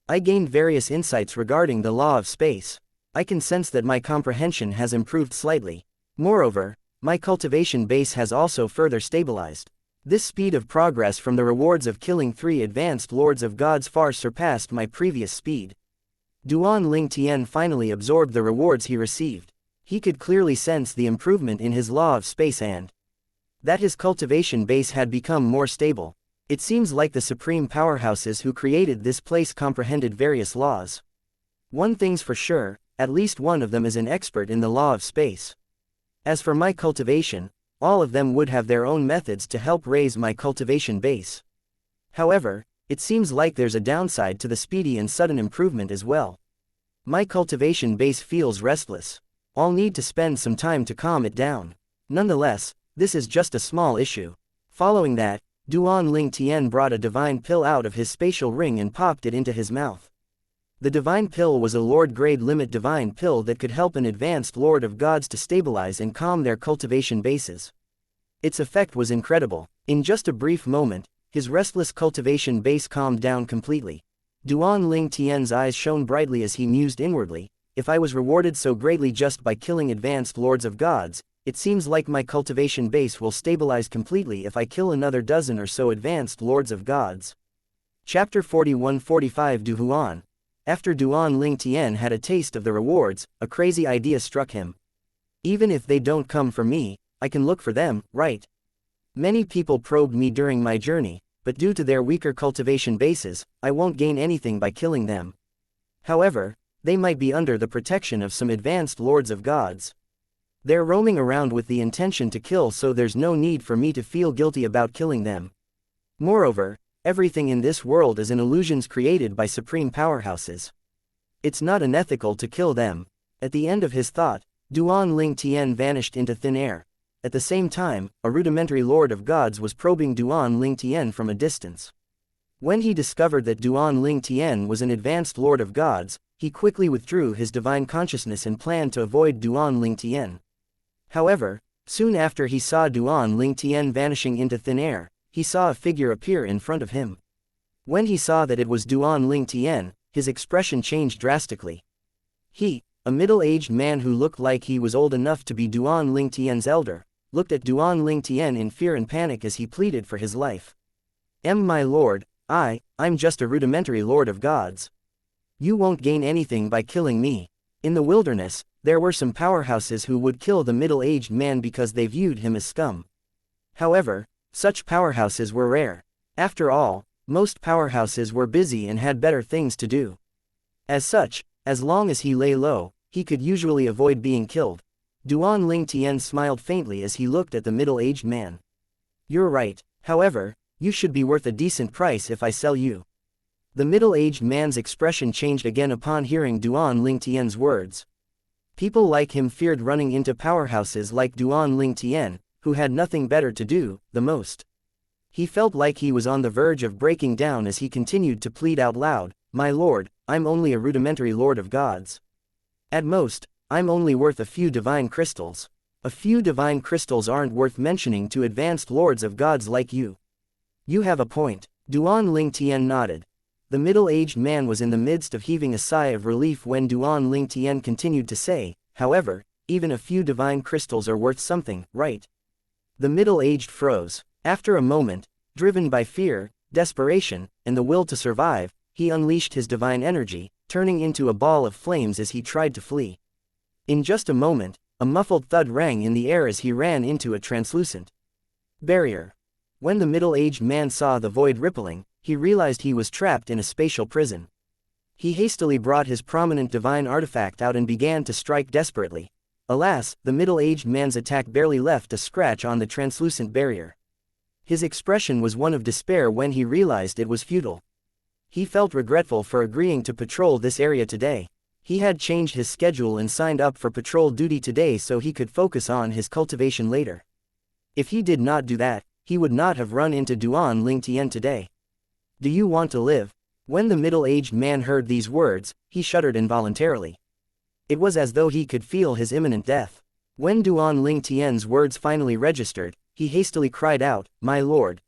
I gained various insights regarding the law of space. I can sense that my comprehension has improved slightly. Moreover, my cultivation base has also further stabilized. This speed of progress from the rewards of killing 3 advanced lords of gods far surpassed my previous speed. Duan Ling Tian finally absorbed the rewards he received. He could clearly sense the improvement in his law of space and that his cultivation base had become more stable. It seems like the supreme powerhouses who created this place comprehended various laws. One thing's for sure, at least one of them is an expert in the law of space. As for my cultivation, all of them would have their own methods to help raise my cultivation base. However, it seems like there's a downside to the speedy and sudden improvement as well. My cultivation base feels restless. I'll need to spend some time to calm it down. Nonetheless, this is just a small issue. Following that, Duan Ling Tian brought a divine pill out of his spatial ring and popped it into his mouth. The divine pill was a Lord-grade limit divine pill that could help an advanced Lord of Gods to stabilize and calm their cultivation bases. Its effect was incredible. In just a brief moment, his restless cultivation base calmed down completely. Duan Ling Tian's eyes shone brightly as he mused inwardly, if I was rewarded so greatly just by killing advanced Lords of Gods, it seems like my cultivation base will stabilize completely if I kill another dozen or so advanced Lords of Gods. Chapter 41-45 Du Huan. After Duan Ling Tian had a taste of the rewards, a crazy idea struck him. Even if they don't come for me, I can look for them, right? Many people probed me during my journey, but due to their weaker cultivation bases, I won't gain anything by killing them. However, they might be under the protection of some advanced Lords of Gods. They're roaming around with the intention to kill, so there's no need for me to feel guilty about killing them. Moreover, everything in this world is an illusions created by supreme powerhouses. It's not unethical to kill them. At the end of his thought, Duan Ling Tian vanished into thin air. At the same time, a rudimentary Lord of Gods was probing Duan Ling Tian from a distance. When he discovered that Duan Ling Tian was an advanced Lord of Gods, he quickly withdrew his divine consciousness and planned to avoid Duan Ling Tian. However, soon after he saw Duan Ling Tian vanishing into thin air, he saw a figure appear in front of him. When he saw that it was Duan Ling Tian, his expression changed drastically. He, a middle-aged man who looked like he was old enough to be Duan Ling Tian's elder, looked at Duan Ling Tian in fear and panic as he pleaded for his life. My lord, I'm just a rudimentary Lord of Gods. You won't gain anything by killing me. In the wilderness, there were some powerhouses who would kill the middle-aged man because they viewed him as scum. However, such powerhouses were rare. After all, most powerhouses were busy and had better things to do. As such, as long as he lay low, he could usually avoid being killed. Duan Ling Tian smiled faintly as he looked at the middle-aged man. You're right, however, you should be worth a decent price if I sell you. The middle-aged man's expression changed again upon hearing Duan Ling Tian's words. People like him feared running into powerhouses like Duan Ling Tian, who had nothing better to do, the most. He felt like he was on the verge of breaking down as he continued to plead out loud, My lord, I'm only a rudimentary Lord of Gods. At most, I'm only worth a few divine crystals. A few divine crystals aren't worth mentioning to advanced lords of gods like you. You have a point. Duan Ling Tian nodded. The middle-aged man was in the midst of heaving a sigh of relief when Duan Ling Tian continued to say, however, even a few divine crystals are worth something, right? The middle-aged froze. After a moment, driven by fear, desperation, and the will to survive, he unleashed his divine energy, turning into a ball of flames as he tried to flee. In just a moment, a muffled thud rang in the air as he ran into a translucent barrier. When the middle-aged man saw the void rippling, he realized he was trapped in a spatial prison. He hastily brought his prominent divine artifact out and began to strike desperately. Alas, the middle-aged man's attack barely left a scratch on the translucent barrier. His expression was one of despair when he realized it was futile. He felt regretful for agreeing to patrol this area today. He had changed his schedule and signed up for patrol duty today so he could focus on his cultivation later. If he did not do that, he would not have run into Duan Ling Tian today. Do you want to live? When the middle-aged man heard these words, he shuddered involuntarily. It was as though he could feel his imminent death. When Duan Ling Tian's words finally registered, he hastily cried out, "My lord!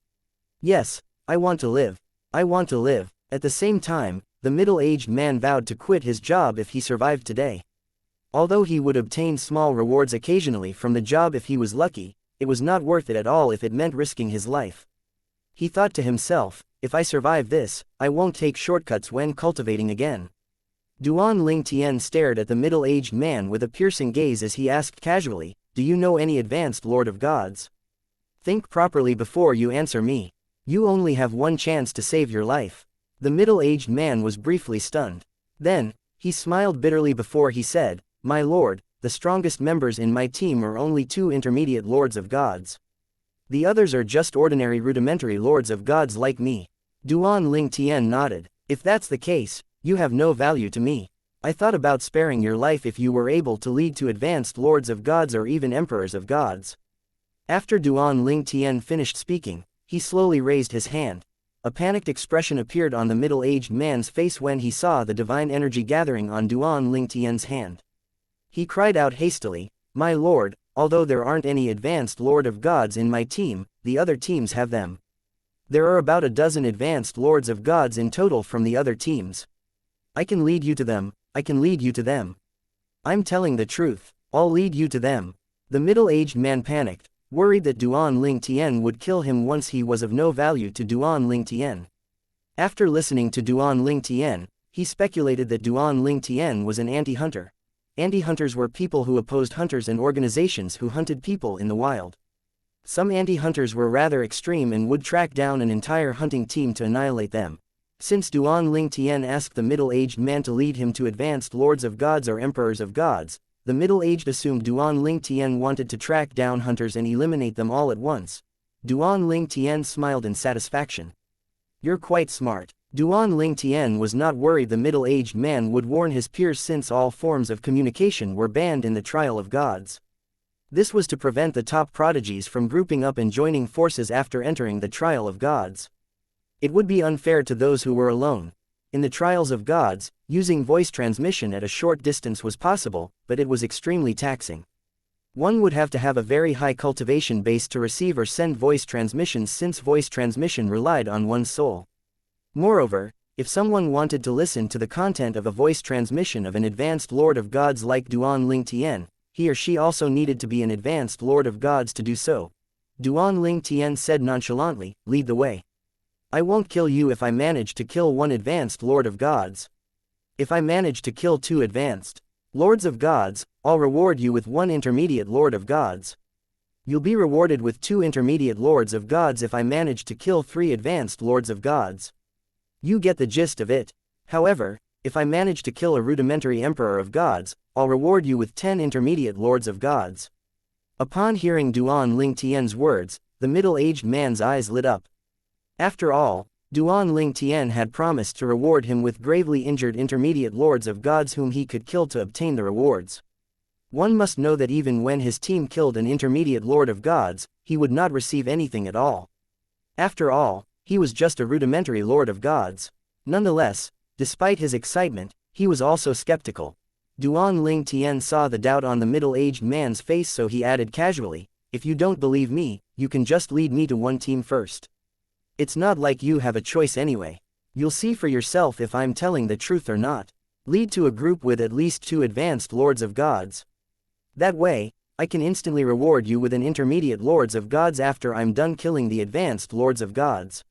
Yes, I want to live. I want to live." At the same time, the middle-aged man vowed to quit his job if he survived today. Although he would obtain small rewards occasionally from the job if he was lucky, it was not worth it at all if it meant risking his life. He thought to himself, if I survive this, I won't take shortcuts when cultivating again. Duan Ling Tian stared at the middle-aged man with a piercing gaze as he asked casually, "Do you know any advanced lord of gods? Think properly before you answer me. You only have one chance to save your life." The middle-aged man was briefly stunned. Then, he smiled bitterly before he said, "My lord, the strongest members in my team are only 2 intermediate lords of gods. The others are just ordinary rudimentary lords of gods like me." Duan Ling Tian nodded. "If that's the case, you have no value to me. I thought about sparing your life if you were able to lead to advanced lords of gods or even emperors of gods." After Duan Ling Tian finished speaking, he slowly raised his hand. A panicked expression appeared on the middle-aged man's face when he saw the divine energy gathering on Duan Ling Tian's hand. He cried out hastily, "My lord, although there aren't any advanced lord of gods in my team, the other teams have them. There are about a dozen advanced lords of gods in total from the other teams. I can lead you to them, I can lead you to them. I'm telling the truth, I'll lead you to them." The middle-aged man panicked, worried that Duan Ling Tian would kill him once he was of no value to Duan Ling Tian. After listening to Duan Ling Tian, he speculated that Duan Ling Tian was an anti-hunter. Anti-hunters were people who opposed hunters and organizations who hunted people in the wild. Some anti-hunters were rather extreme and would track down an entire hunting team to annihilate them. Since Duan Ling Tian asked the middle-aged man to lead him to advanced lords of gods or emperors of gods, the middle-aged assumed Duan Ling Tian wanted to track down hunters and eliminate them all at once. Duan Ling Tian smiled in satisfaction. "You're quite smart." Duan Ling Tian was not worried the middle-aged man would warn his peers since all forms of communication were banned in the Trial of Gods. This was to prevent the top prodigies from grouping up and joining forces after entering the Trial of Gods. It would be unfair to those who were alone. In the Trials of Gods, using voice transmission at a short distance was possible, but it was extremely taxing. One would have to have a very high cultivation base to receive or send voice transmissions since voice transmission relied on one's soul. Moreover, if someone wanted to listen to the content of a voice transmission of an advanced Lord of Gods like Duan Ling Tian, he or she also needed to be an advanced Lord of Gods to do so. Duan Ling Tian said nonchalantly, "Lead the way. I won't kill you if I manage to kill one advanced Lord of Gods. If I manage to kill 2 advanced Lords of Gods, I'll reward you with 1 intermediate Lord of Gods. You'll be rewarded with 2 intermediate Lords of Gods if I manage to kill 3 advanced Lords of Gods. You get the gist of it. However, if I manage to kill a rudimentary Emperor of Gods, I'll reward you with 10 intermediate Lords of Gods." Upon hearing Duan Ling Tian's words, the middle-aged man's eyes lit up. After all, Duan Ling Tian had promised to reward him with gravely injured intermediate lords of gods whom he could kill to obtain the rewards. One must know that even when his team killed an intermediate lord of gods, he would not receive anything at all. After all, he was just a rudimentary lord of gods. Nonetheless, despite his excitement, he was also skeptical. Duan Ling Tian saw the doubt on the middle-aged man's face, so he added casually, "If you don't believe me, you can just lead me to one team first. It's not like you have a choice anyway. You'll see for yourself if I'm telling the truth or not. Lead to a group with at least 2 advanced lords of gods. That way, I can instantly reward you with an intermediate lords of gods after I'm done killing the advanced lords of gods."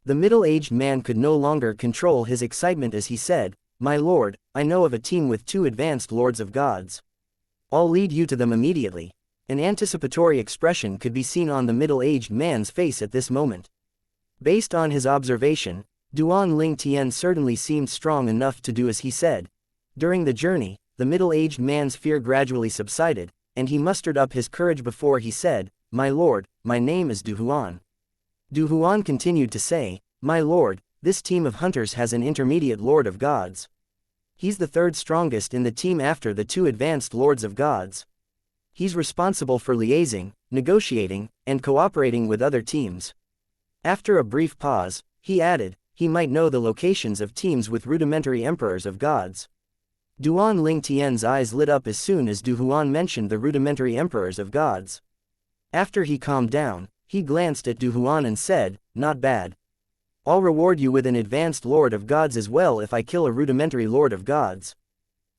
The middle-aged man could no longer control his excitement as he said, "My lord, I know of a team with 2 advanced lords of gods. I'll lead you to them immediately." An anticipatory expression could be seen on the middle-aged man's face at this moment. Based on his observation, Duan Ling Tian certainly seemed strong enough to do as he said. During the journey, the middle-aged man's fear gradually subsided, and he mustered up his courage before he said, "My lord, my name is Du Huan." Du Huan continued to say, "My lord, this team of hunters has an intermediate lord of gods. He's the 3rd strongest in the team after the 2 advanced lords of gods. He's responsible for liaising, negotiating, and cooperating with other teams." After a brief pause, he added, "He might know the locations of teams with rudimentary emperors of gods." Duan Ling Tian's eyes lit up as soon as Du Huan mentioned the rudimentary emperors of gods. After he calmed down, he glanced at Du Huan and said, "Not bad. I'll reward you with an advanced lord of gods as well if I kill a rudimentary lord of gods."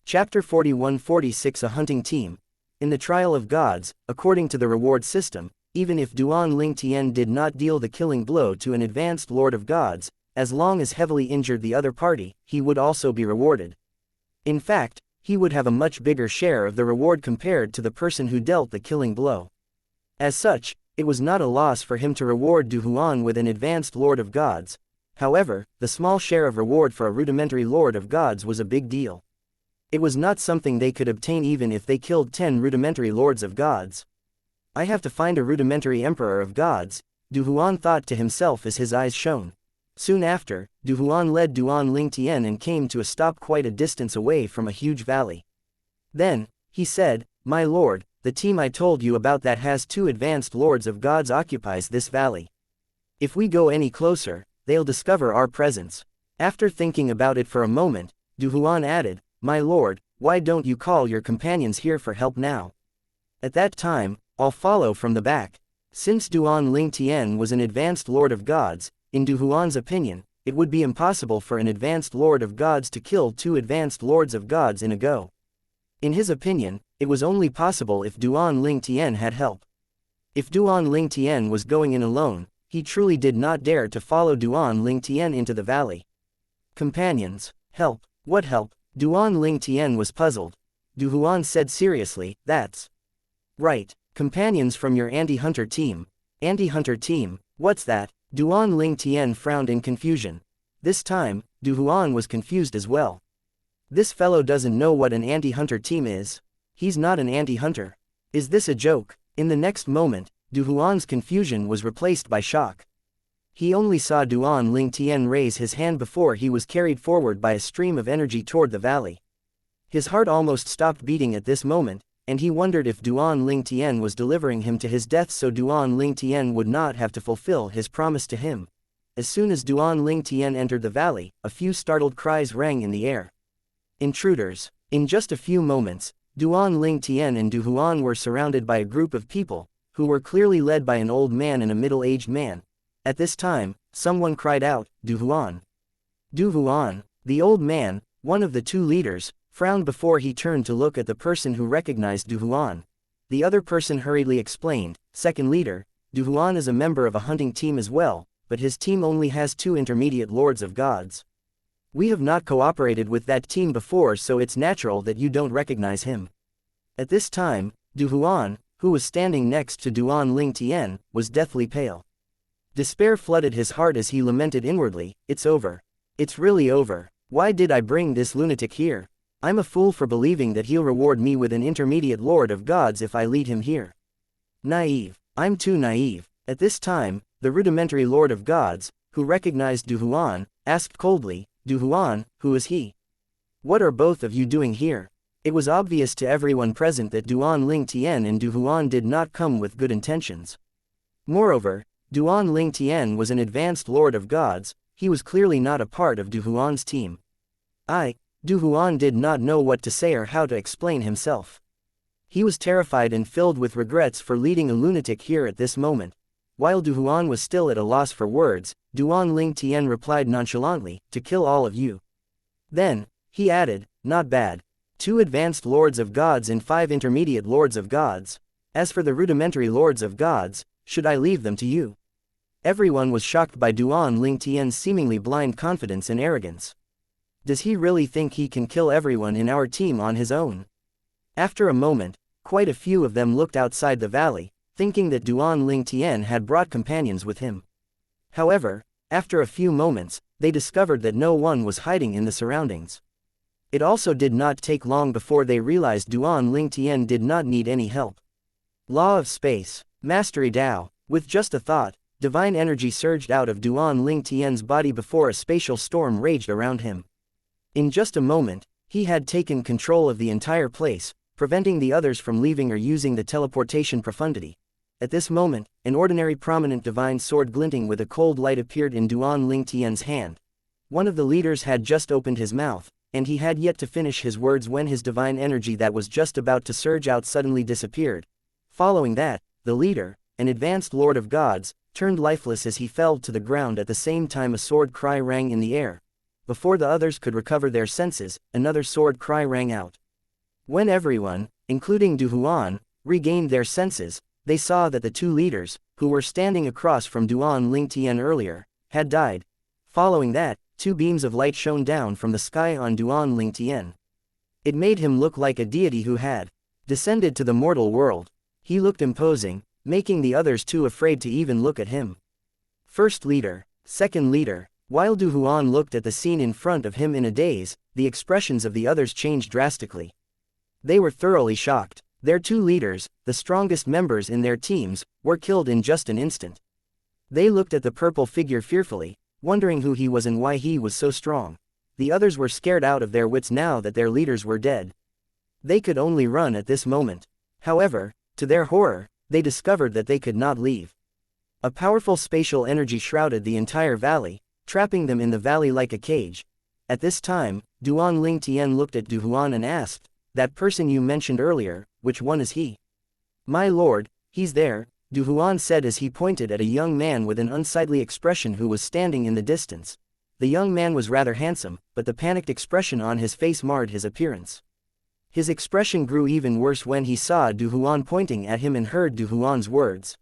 Chapter 41-46 A hunting team. In the trial of gods, according to the reward system, even if Duan Ling Tian did not deal the killing blow to an advanced lord of gods, as long as heavily injured the other party, he would also be rewarded. In fact, he would have a much bigger share of the reward compared to the person who dealt the killing blow. As such, it was not a loss for him to reward Du Huan with an advanced lord of gods. However, the small share of reward for a rudimentary lord of gods was a big deal. It was not something they could obtain even if they killed 10 rudimentary lords of gods. "I have to find a rudimentary emperor of gods," Du Huan thought to himself as his eyes shone. Soon after, Du Huan led Duan Ling Tian and came to a stop quite a distance away from a huge valley. Then, he said, "My lord, the team I told you about that has 2 advanced lords of gods occupies this valley. If we go any closer, they'll discover our presence." After thinking about it for a moment, Du Huan added, "My lord, why don't you call your companions here for help now? At that time, I'll follow from the back." Since Duan Ling Tian was an advanced lord of gods, in Du Huan's opinion, it would be impossible for an advanced lord of gods to kill 2 advanced lords of gods in a go. In his opinion, it was only possible if Duan Ling Tian had help. If Duan Ling Tian was going in alone, he truly did not dare to follow Duan Ling Tian into the valley. Companions, help, what help? Duan Ling Tian was puzzled. Du Huan said seriously, "That's right, companions from your anti-hunter team." "Anti-hunter team, what's that?" Duan Ling Tian frowned in confusion. This time, Du Huan was confused as well. This fellow doesn't know what an anti-hunter team is. He's not an anti-hunter. Is this a joke? In the next moment, Du Huan's confusion was replaced by shock. He only saw Duan Ling Tian raise his hand before he was carried forward by a stream of energy toward the valley. His heart almost stopped beating at this moment, and he wondered if Duan Ling Tian was delivering him to his death so Duan Ling Tian would not have to fulfill his promise to him. As soon as Duan Ling Tian entered the valley, a few startled cries rang in the air. Intruders! In just a few moments, Duan Ling Tian and Du Huan were surrounded by a group of people, who were clearly led by an old man and a middle-aged man. At this time, someone cried out, "Du Huan!" Du Huan, the old man, one of the 2 leaders, frowned before he turned to look at the person who recognized Du Huan. The other person hurriedly explained, "Second leader, Du Huan is a member of a hunting team as well, but his team only has 2 intermediate lords of gods. We have not cooperated with that team before, so it's natural that you don't recognize him." At this time, Du Huan, who was standing next to Duan Ling Tian, was deathly pale. Despair flooded his heart as he lamented inwardly, "It's over. It's really over. Why did I bring this lunatic here? I'm a fool for believing that he'll reward me with an intermediate lord of gods if I lead him here. Naive. I'm too naive." At this time, the rudimentary lord of gods, who recognized Du Huan, asked coldly, "Du Huan, who is he? What are both of you doing here?" It was obvious to everyone present that Duan Ling Tian and Du Huan did not come with good intentions. Moreover, Duan Ling Tian was an advanced lord of gods, he was clearly not a part of Du Huan's team. Du Huan did not know what to say or how to explain himself. He was terrified and filled with regrets for leading a lunatic here at this moment. While Du Huan was still at a loss for words, Duan Ling Tian replied nonchalantly, "To kill all of you." Then, he added, "Not bad. 2 advanced lords of gods and 5 intermediate lords of gods. As for the rudimentary lords of gods, should I leave them to you?" Everyone was shocked by Duan Ling Tian's seemingly blind confidence and arrogance. Does he really think he can kill everyone in our team on his own? After a moment, quite a few of them looked outside the valley, thinking that Duan Ling Tian had brought companions with him. However, after a few moments, they discovered that no one was hiding in the surroundings. It also did not take long before they realized Duan Ling Tian did not need any help. Law of Space, Mastery Dao. With just a thought, divine energy surged out of Duan Ling Tian's body before a spatial storm raged around him. In just a moment, he had taken control of the entire place, preventing the others from leaving or using the teleportation profundity. At this moment, an ordinary prominent divine sword glinting with a cold light appeared in Duan Ling Tian's hand. One of the leaders had just opened his mouth, and he had yet to finish his words when his divine energy that was just about to surge out suddenly disappeared. Following that, the leader, an advanced lord of gods, turned lifeless as he fell to the ground. At the same time a sword cry rang in the air. Before the others could recover their senses, another sword cry rang out. When everyone, including Du Huan, regained their senses, they saw that the 2 leaders, who were standing across from Duan Ling Tian earlier, had died. Following that, 2 beams of light shone down from the sky on Duan Ling Tian. It made him look like a deity who had descended to the mortal world. He looked imposing, making the others too afraid to even look at him. First leader, second leader. While Du Huan looked at the scene in front of him in a daze, the expressions of the others changed drastically. They were thoroughly shocked. Their 2 leaders, the strongest members in their teams, were killed in just an instant. They looked at the purple figure fearfully, wondering who he was and why he was so strong. The others were scared out of their wits now that their leaders were dead. They could only run at this moment. However, to their horror, they discovered that they could not leave. A powerful spatial energy shrouded the entire valley, trapping them in the valley like a cage. At this time, Duan Ling Tian looked at Du Huan and asked, "That person you mentioned earlier, which one is he?" "My lord, he's there," Du Huan said as he pointed at a young man with an unsightly expression who was standing in the distance. The young man was rather handsome, but the panicked expression on his face marred his appearance. His expression grew even worse when he saw Du Huan pointing at him and heard Du Huan's words.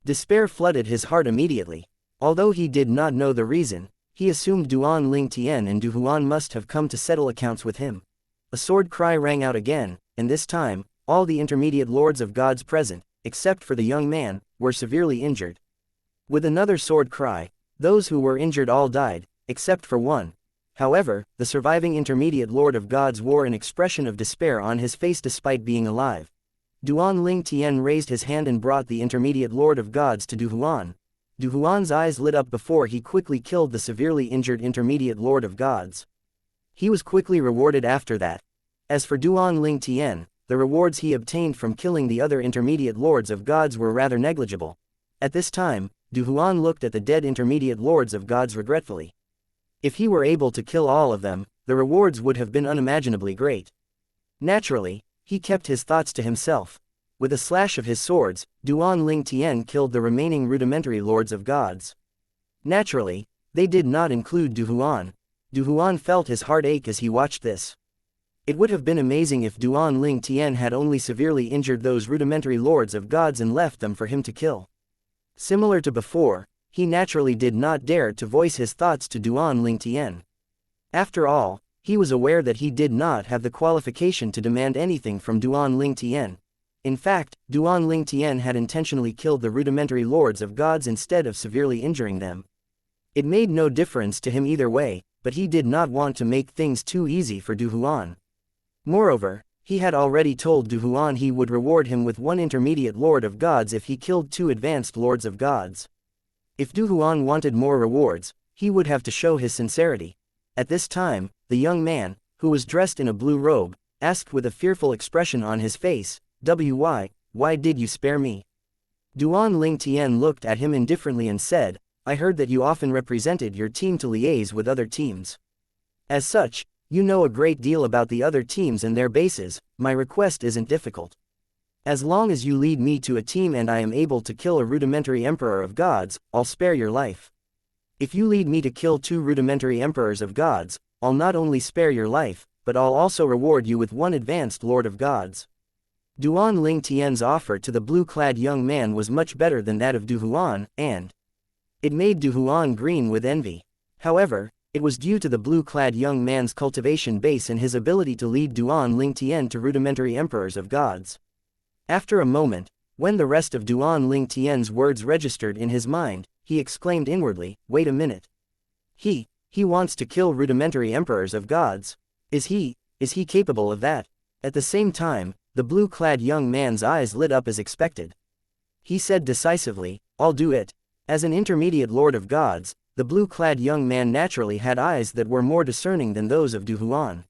Despair flooded his heart immediately. Although he did not know the reason, he assumed Duan Ling Tian and Du Huan must have come to settle accounts with him. A sword cry rang out again, and this time, all the intermediate lords of gods present, except for the young man, were severely injured. With another sword cry, those who were injured all died, except for one. However, the surviving intermediate lord of gods wore an expression of despair on his face despite being alive. Duan Ling Tian raised his hand and brought the intermediate lord of gods to Du Huan. Du Huan's eyes lit up before he quickly killed the severely injured intermediate lord of gods. He was quickly rewarded after that. As for Duan Ling Tian, the rewards he obtained from killing the other intermediate lords of gods were rather negligible. At this time, Du Huan looked at the dead intermediate lords of gods regretfully. If he were able to kill all of them, the rewards would have been unimaginably great. Naturally, he kept his thoughts to himself. With a slash of his swords, Duan Ling Tian killed the remaining rudimentary lords of gods. Naturally, they did not include Du Huan. Du Huan felt his heart ache as he watched this. It would have been amazing if Duan Ling Tian had only severely injured those rudimentary lords of gods and left them for him to kill. Similar to before, he naturally did not dare to voice his thoughts to Duan Ling Tian. After all, he was aware that he did not have the qualification to demand anything from Duan Ling Tian. In fact, Duan Ling Tian had intentionally killed the rudimentary lords of gods instead of severely injuring them. It made no difference to him either way, but he did not want to make things too easy for Du Huan. Moreover, he had already told Du Huan he would reward him with 1 intermediate lord of gods if he killed 2 advanced lords of gods. If Du Huan wanted more rewards, he would have to show his sincerity. At this time, the young man, who was dressed in a blue robe, asked with a fearful expression on his face, why did you spare me?" Duan Ling Tian looked at him indifferently and said, "I heard that you often represented your team to liaise with other teams. As such, You know a great deal about the other teams and their bases, my request isn't difficult. As long as you lead me to a team and I am able to kill a rudimentary emperor of gods, I'll spare your life. If you lead me to kill 2 rudimentary emperors of gods, I'll not only spare your life, but I'll also reward you with 1 advanced lord of gods. Duan Ling Tian's offer to the blue-clad young man was much better than that of Du Huan, and it made Du Huan green with envy. However, it was due to the blue-clad young man's cultivation base and his ability to lead Duan Ling Tian to rudimentary emperors of gods. After a moment, when the rest of Duan Ling Tian's words registered in his mind, he exclaimed inwardly, "Wait a minute. He wants to kill rudimentary emperors of gods. Is he capable of that?" At the same time, the blue-clad young man's eyes lit up as expected. He said decisively, "I'll do it." As an intermediate lord of gods, the blue-clad young man naturally had eyes that were more discerning than those of Du Huan.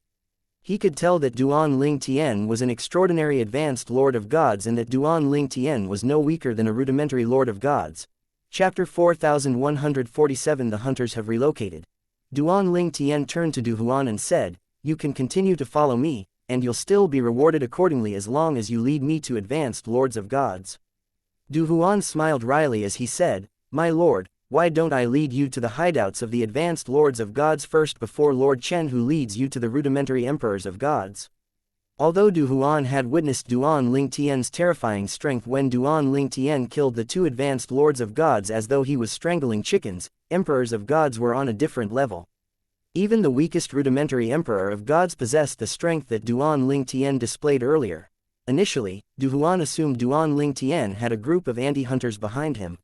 He could tell that Duan Ling Tian was an extraordinary advanced lord of gods and that Duan Ling Tian was no weaker than a rudimentary lord of gods. Chapter 4147 The Hunters have relocated. Duan Ling Tian turned to Du Huan and said, "You can continue to follow me, and you'll still be rewarded accordingly as long as you lead me to advanced lords of gods." Du Huan smiled wryly as he said, "My lord, why don't I lead you to the hideouts of the advanced lords of gods first before Lord Chen who leads you to the rudimentary emperors of gods?" Although Du Huan had witnessed Duan Ling Tian's terrifying strength when Duan Ling Tian killed the 2 advanced lords of gods as though he was strangling chickens, emperors of gods were on a different level. Even the weakest rudimentary emperor of gods possessed the strength that Duan Ling Tian displayed earlier. Initially, Du Huan assumed Duan Ling Tian had a group of anti-hunters behind him.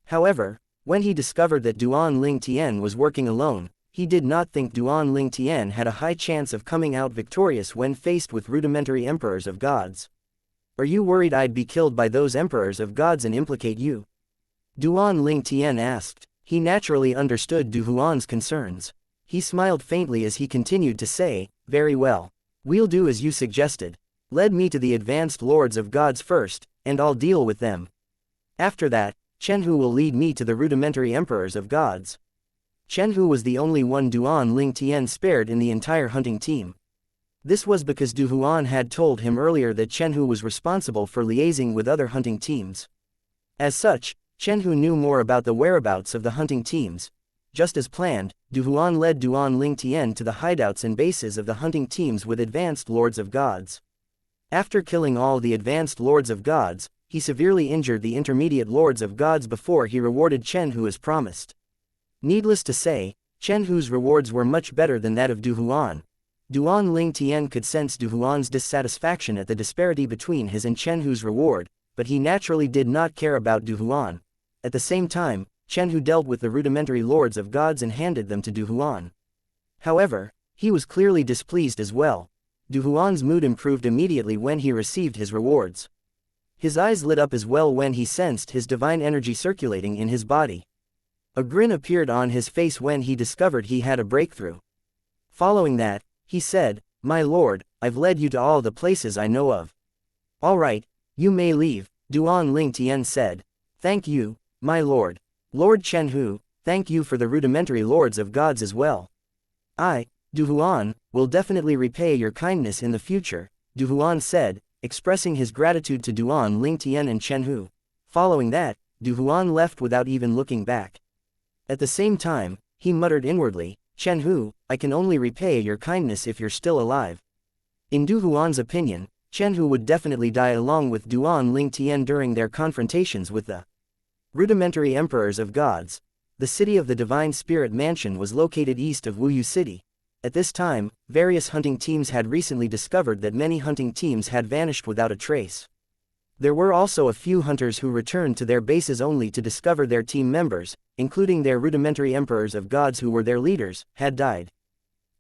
However, when he discovered that Duan Ling Tian was working alone, he did not think Duan Ling Tian had a high chance of coming out victorious when faced with rudimentary emperors of gods. "Are you worried I'd be killed by those emperors of gods and implicate you?" Duan Ling Tian asked. He naturally understood Du Huan's concerns. He smiled faintly as he continued to say, "Very well. We'll do as you suggested. Lead me to the advanced lords of gods first, and I'll deal with them. After that, Chen Hu will lead me to the rudimentary emperors of gods." Chen Hu was the only one Duan Ling Tian spared in the entire hunting team. This was because Du Huan had told him earlier that Chen Hu was responsible for liaising with other hunting teams. As such, Chen Hu knew more about the whereabouts of the hunting teams. Just as planned, Du Huan led Duan Ling Tian to the hideouts and bases of the hunting teams with advanced lords of gods. After killing all the advanced lords of gods, he severely injured the intermediate lords of gods before he rewarded Chen Hu as promised. Needless to say, Chen Hu's rewards were much better than that of Du Huan. Duan Ling Tian could sense Du Huan's dissatisfaction at the disparity between his and Chen Hu's reward, but he naturally did not care about Du Huan. At the same time, Chen Hu dealt with the rudimentary lords of gods and handed them to Du Huan. However, he was clearly displeased as well. Du Huan's mood improved immediately when he received his rewards. His eyes lit up as well when he sensed his divine energy circulating in his body. A grin appeared on his face when he discovered he had a breakthrough. Following that, he said, "My lord, I've led you to all the places I know of. All right, you may leave," Duan Ling Tian said. "Thank you, my lord. Lord Chen Hu, thank you for the rudimentary lords of gods as well. I, Du Huan, will definitely repay your kindness in the future," Du Huan said, expressing his gratitude to Duan Ling Tian and Chen Hu. Following that, Du Huan left without even looking back. At the same time, he muttered inwardly, "Chen Hu, I can only repay your kindness if you're still alive." In Du Huan's opinion, Chen Hu would definitely die along with Duan Ling Tian during their confrontations with the rudimentary emperors of gods. The city of the Divine Spirit Mansion was located east of Wuyu City. At this time, various hunting teams had recently discovered that many hunting teams had vanished without a trace. There were also a few hunters who returned to their bases only to discover their team members, including their rudimentary emperors of gods who were their leaders, had died.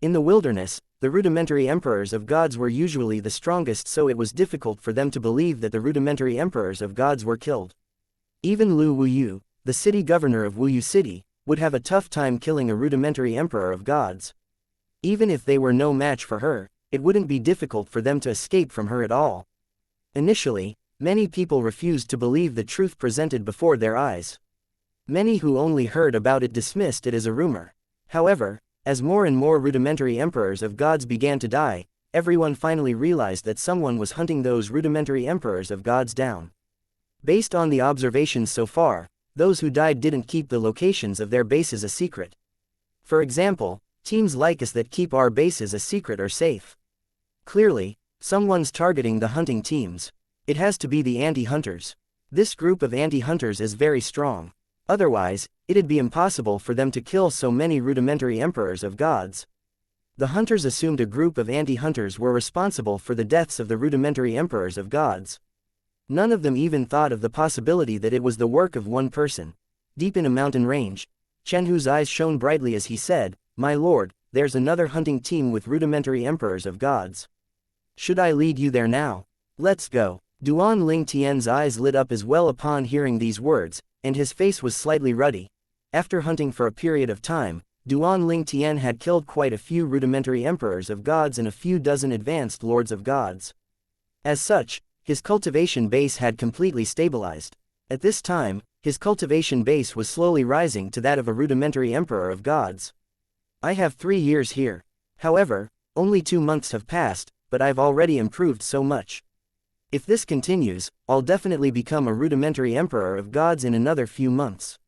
In the wilderness, the rudimentary emperors of gods were usually the strongest, so it was difficult for them to believe that the rudimentary emperors of gods were killed. Even Lu Wuyu, the city governor of Wuyu City, would have a tough time killing a rudimentary emperor of gods. Even if they were no match for her, it wouldn't be difficult for them to escape from her at all. Initially, many people refused to believe the truth presented before their eyes. Many who only heard about it dismissed it as a rumor. However, As more and more rudimentary emperors of gods began to die, everyone finally realized that someone was hunting those rudimentary emperors of gods down. Based on the observations so far, those who died didn't keep the locations of their bases a secret. For example, teams like us that keep our bases a secret are safe. Clearly, someone's targeting the hunting teams. It has to be the anti-hunters. This group of anti-hunters is very strong. Otherwise, it'd be impossible for them to kill so many rudimentary emperors of gods. The hunters assumed a group of anti-hunters were responsible for the deaths of the rudimentary emperors of gods. None of them even thought of the possibility that it was the work of one person. Deep in a mountain range, Chen Hu's eyes shone brightly as he said, "My lord, there's another hunting team with rudimentary emperors of gods. Should I lead you there now? Let's go." Duan Ling Tian's eyes lit up as well upon hearing these words, and his face was slightly ruddy. After hunting for a period of time, Duan Ling Tian had killed quite a few rudimentary emperors of gods and a few dozen advanced lords of gods. As such, his cultivation base had completely stabilized. At this time, his cultivation base was slowly rising to that of a rudimentary emperor of gods. I have 3 years here. However, only 2 months have passed, but I've already improved so much. If this continues, I'll definitely become a rudimentary emperor of gods in another few months.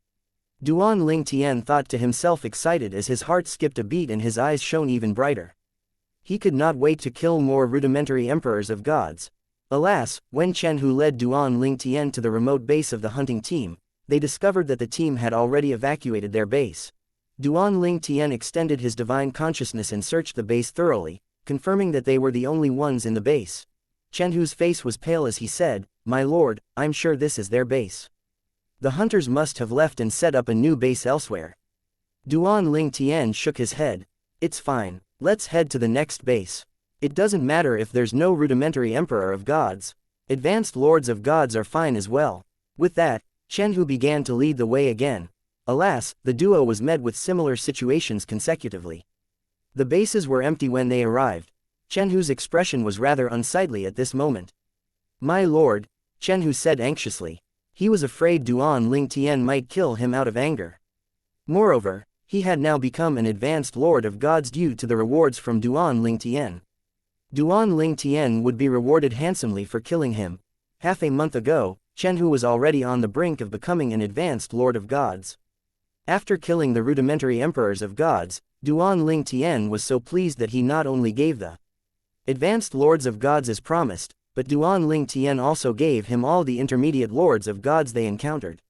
Duan Ling Tian thought to himself, excited as his heart skipped a beat and his eyes shone even brighter. He could not wait to kill more rudimentary emperors of gods. Alas, when Chen Hu led Duan Ling Tian to the remote base of the hunting team, they discovered that the team had already evacuated their base. Duan Ling Tian extended his divine consciousness and searched the base thoroughly, confirming that they were the only ones in the base. Chen Hu's face was pale as he said, "My lord, I'm sure this is their base. The hunters must have left and set up a new base elsewhere." Duan Ling Tian shook his head. "It's fine, let's head to the next base. It doesn't matter if there's no rudimentary emperor of gods. Advanced lords of gods are fine as well." With that, Chen Hu began to lead the way again. Alas, the duo was met with similar situations consecutively. The bases were empty when they arrived. Chen Hu's expression was rather unsightly at this moment. "My lord," Chen Hu said anxiously. He was afraid Duan Ling Tian might kill him out of anger. Moreover, he had now become an advanced lord of gods due to the rewards from Duan Ling Tian. Duan Ling Tian would be rewarded handsomely for killing him. Half a month ago, Chen Hu was already on the brink of becoming an advanced lord of gods. After killing the rudimentary emperors of gods, Duan Ling Tian was so pleased that he not only gave the advanced lords of gods as promised, but Duan Ling Tian also gave him all the intermediate lords of gods they encountered.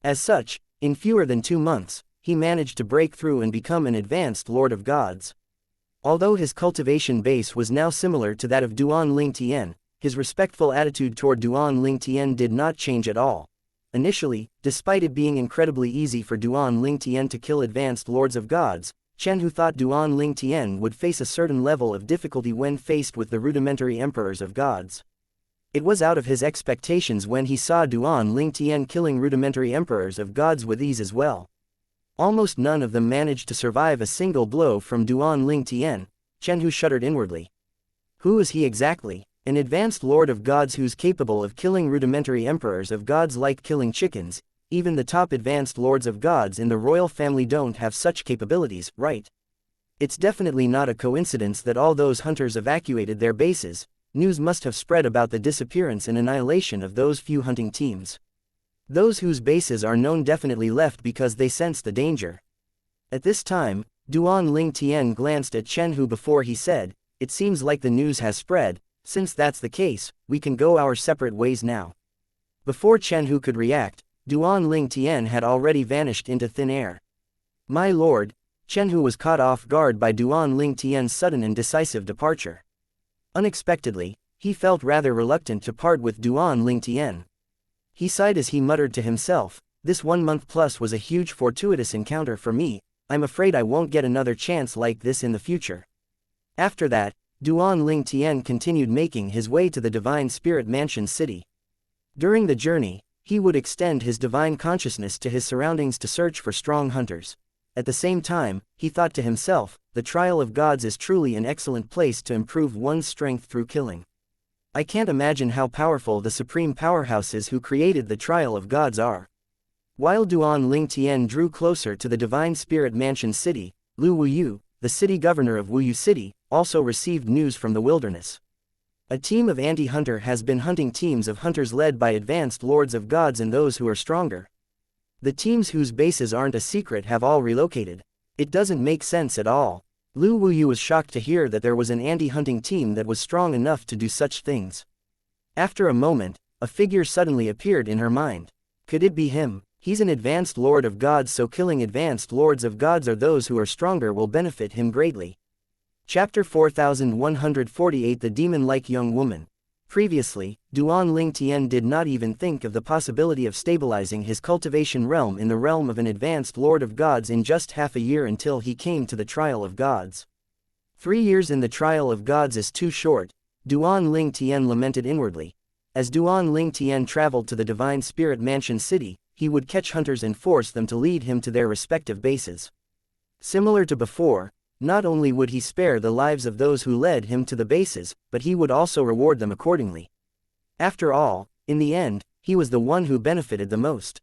As such, in fewer than 2 months, he managed to break through and become an advanced lord of gods. Although his cultivation base was now similar to that of Duan Ling Tian, his respectful attitude toward Duan Ling Tian did not change at all. Initially, despite it being incredibly easy for Duan Ling Tian to kill advanced lords of gods, Chen Hu thought Duan Ling Tian would face a certain level of difficulty when faced with the rudimentary emperors of gods. It was out of his expectations when he saw Duan Ling Tian killing rudimentary emperors of gods with ease as well. Almost none of them managed to survive a single blow from Duan Ling Tian. Chen Hu shuddered inwardly. Who is he exactly? An advanced lord of gods who's capable of killing rudimentary emperors of gods like killing chickens. Even the top advanced lords of gods in the royal family don't have such capabilities, right? It's definitely not a coincidence that all those hunters evacuated their bases. News must have spread about the disappearance and annihilation of those few hunting teams. Those whose bases are known definitely left because they sensed the danger. At this time, Duan Ling Tian glanced at Chen Hu before he said, "It seems like the news has spread. Since that's the case, we can go our separate ways now." Before Chen Hu could react, Duan Ling Tian had already vanished into thin air. "My lord," Chen Hu was caught off guard by Duan Ling Tian's sudden and decisive departure. Unexpectedly, he felt rather reluctant to part with Duan Ling Tian. He sighed as he muttered to himself, "This 1 month plus was a huge fortuitous encounter for me. I'm afraid I won't get another chance like this in the future." After that, Duan Ling Tian continued making his way to the Divine Spirit Mansion city. During the journey, he would extend his divine consciousness to his surroundings to search for strong hunters. At the same time, he thought to himself, the trial of gods is truly an excellent place to improve one's strength through killing. I can't imagine how powerful the supreme powerhouses who created the trial of gods are. While Duan Ling Tian drew closer to the Divine Spirit Mansion city, Lu Wuyu, the city governor of Wuyu City, also received news from the wilderness. A team of anti-hunter has been hunting teams of hunters led by advanced lords of gods and those who are stronger. The teams whose bases aren't a secret have all relocated. It doesn't make sense at all. Lu Wuyu was shocked to hear that there was an anti-hunting team that was strong enough to do such things. After a moment, a figure suddenly appeared in her mind. Could it be him? He's an advanced lord of gods, so killing advanced lords of gods or those who are stronger will benefit him greatly. Chapter 4148 The Demon-like Young Woman. Previously, Duan Ling Tian did not even think of the possibility of stabilizing his cultivation realm in the realm of an advanced lord of gods in just half a year until he came to the trial of gods. 3 years in the trial of gods is too short, Duan Ling Tian lamented inwardly. As Duan Ling Tian traveled to the Divine Spirit Mansion City, he would catch hunters and force them to lead him to their respective bases. Similar to before, not only would he spare the lives of those who led him to the bases, but he would also reward them accordingly. After all, in the end, he was the one who benefited the most.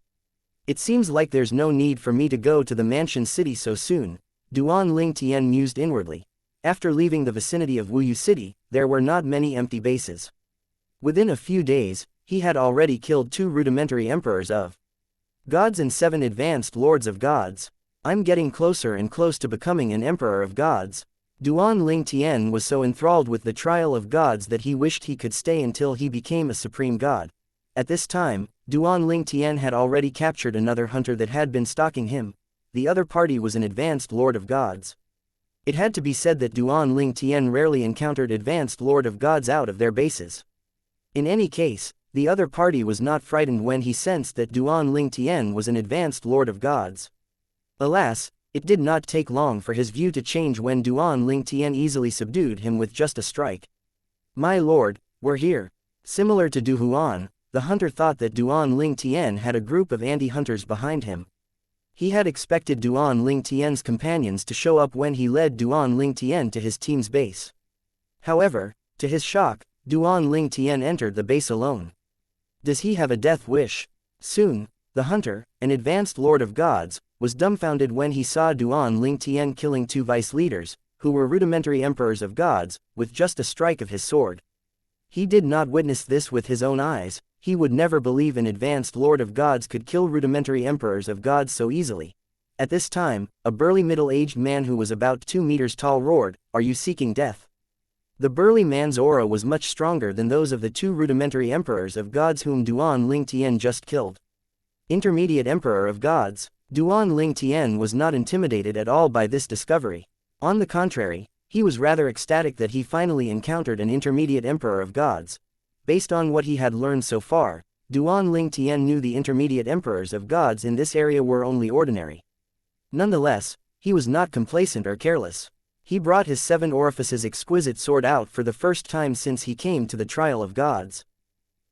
It seems like there's no need for me to go to the Mansion City so soon, Duan Ling Tian mused inwardly. After leaving the vicinity of Wuyu City, there were not many empty bases. Within a few days, he had already killed 2 rudimentary emperors of gods and 7 advanced lords of gods. I'm getting closer and close to becoming an emperor of gods. Duan Ling Tian was so enthralled with the trial of gods that he wished he could stay until he became a supreme god. At this time, Duan Ling Tian had already captured another hunter that had been stalking him. The other party was an advanced lord of gods. It had to be said that Duan Ling Tian rarely encountered advanced lord of gods out of their bases. In any case, the other party was not frightened when he sensed that Duan Ling Tian was an advanced lord of gods. Alas, it did not take long for his view to change when Duan Ling Tian easily subdued him with just a strike. My lord, we're here. Similar to Du Huan, the hunter thought that Duan Ling Tian had a group of anti-hunters behind him. He had expected Duan Ling Tian's companions to show up when he led Duan Ling Tian to his team's base. However, to his shock, Duan Ling Tian entered the base alone. Does he have a death wish? Soon, the hunter, an advanced lord of gods, was dumbfounded when he saw Duan Ling Tian killing 2 vice leaders, who were rudimentary emperors of gods, with just a strike of his sword. He did not witness this with his own eyes. He would never believe an advanced lord of gods could kill rudimentary emperors of gods so easily. At this time, a burly middle-aged man who was about 2 meters tall roared, "Are you seeking death?" The burly man's aura was much stronger than those of the 2 rudimentary emperors of gods whom Duan Ling Tian just killed. Intermediate emperor of gods. Duan Ling Tian was not intimidated at all by this discovery. On the contrary, he was rather ecstatic that he finally encountered an intermediate emperor of gods. Based on what he had learned so far, Duan Ling Tian knew the intermediate emperors of gods in this area were only ordinary. Nonetheless, he was not complacent or careless. He brought his 7 orifices exquisite sword out for the first time since he came to the trial of gods.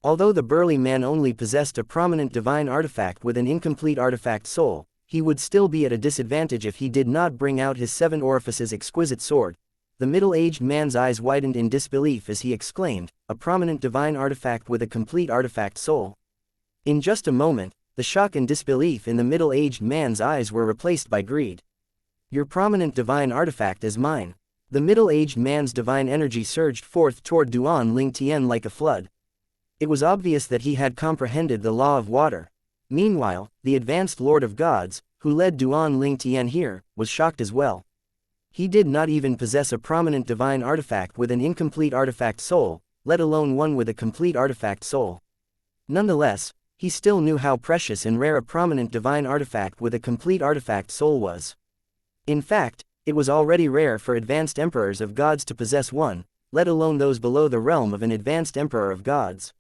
Although the burly man only possessed a prominent divine artifact with an incomplete artifact soul, he would still be at a disadvantage if he did not bring out his 7 orifices exquisite sword. The middle-aged man's eyes widened in disbelief as he exclaimed, "A prominent divine artifact with a complete artifact soul." In just a moment, the shock and disbelief in the middle-aged man's eyes were replaced by greed. "Your prominent divine artifact is mine." The middle-aged man's divine energy surged forth toward Duan Ling Tian like a flood. It was obvious that he had comprehended the law of water. Meanwhile, the advanced lord of gods, who led Duan Ling Tian here, was shocked as well. He did not even possess a prominent divine artifact with an incomplete artifact soul, let alone one with a complete artifact soul. Nonetheless, he still knew how precious and rare a prominent divine artifact with a complete artifact soul was. In fact, it was already rare for advanced emperors of gods to possess one, let alone those below the realm of an advanced emperor of gods.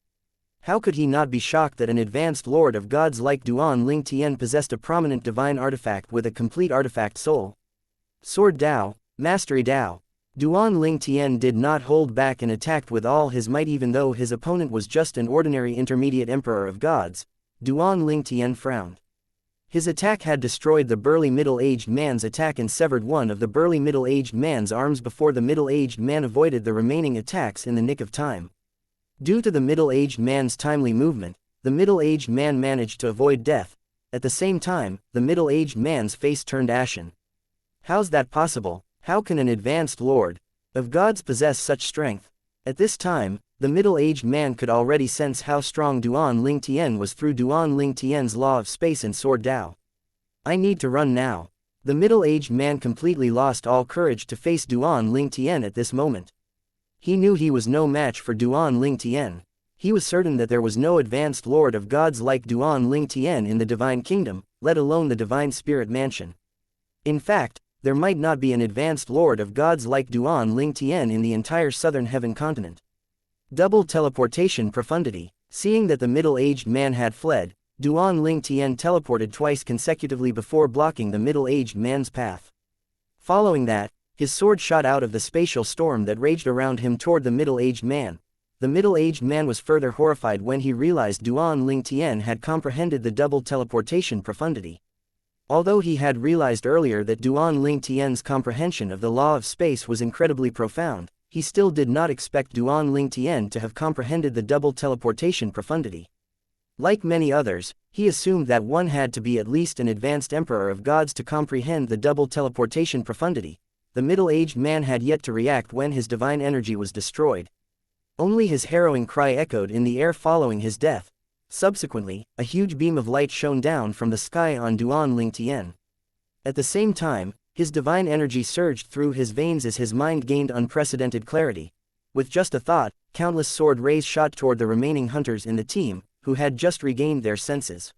How could he not be shocked that an advanced lord of gods like Duan Ling Tian possessed a prominent divine artifact with a complete artifact soul? Sword Dao, Mastery Dao. Duan Ling Tian did not hold back and attacked with all his might even though his opponent was just an ordinary intermediate emperor of gods. Duan Ling Tian frowned. His attack had destroyed the burly middle-aged man's attack and severed one of the burly middle-aged man's arms before the middle-aged man avoided the remaining attacks in the nick of time. Due to the middle-aged man's timely movement, the middle-aged man managed to avoid death. At the same time, the middle-aged man's face turned ashen. How's that possible? How can an advanced lord of gods possess such strength? At this time, the middle-aged man could already sense how strong Duan Ling Tian was through Duan Ling Tian's law of space and sword Dao. I need to run now. The middle-aged man completely lost all courage to face Duan Ling Tian at this moment. He knew he was no match for Duan Ling Tian. He was certain that there was no advanced lord of gods like Duan Ling Tian in the Divine Kingdom, let alone the Divine Spirit Mansion. In fact, there might not be an advanced lord of gods like Duan Ling Tian in the entire southern heaven continent. Double teleportation profundity. Seeing that the middle-aged man had fled, Duan Ling Tian teleported twice consecutively before blocking the middle-aged man's path. Following that, his sword shot out of the spatial storm that raged around him toward the middle-aged man. The middle-aged man was further horrified when he realized Duan Ling Tian had comprehended the double teleportation profundity. Although he had realized earlier that Duan Ling Tian's comprehension of the law of space was incredibly profound, he still did not expect Duan Ling Tian to have comprehended the double teleportation profundity. Like many others, he assumed that one had to be at least an advanced emperor of gods to comprehend the double teleportation profundity. The middle-aged man had yet to react when his divine energy was destroyed. Only his harrowing cry echoed in the air following his death. Subsequently, a huge beam of light shone down from the sky on Duan Ling Tian. At the same time, his divine energy surged through his veins as his mind gained unprecedented clarity. With just a thought, countless sword rays shot toward the remaining hunters in the team, who had just regained their senses.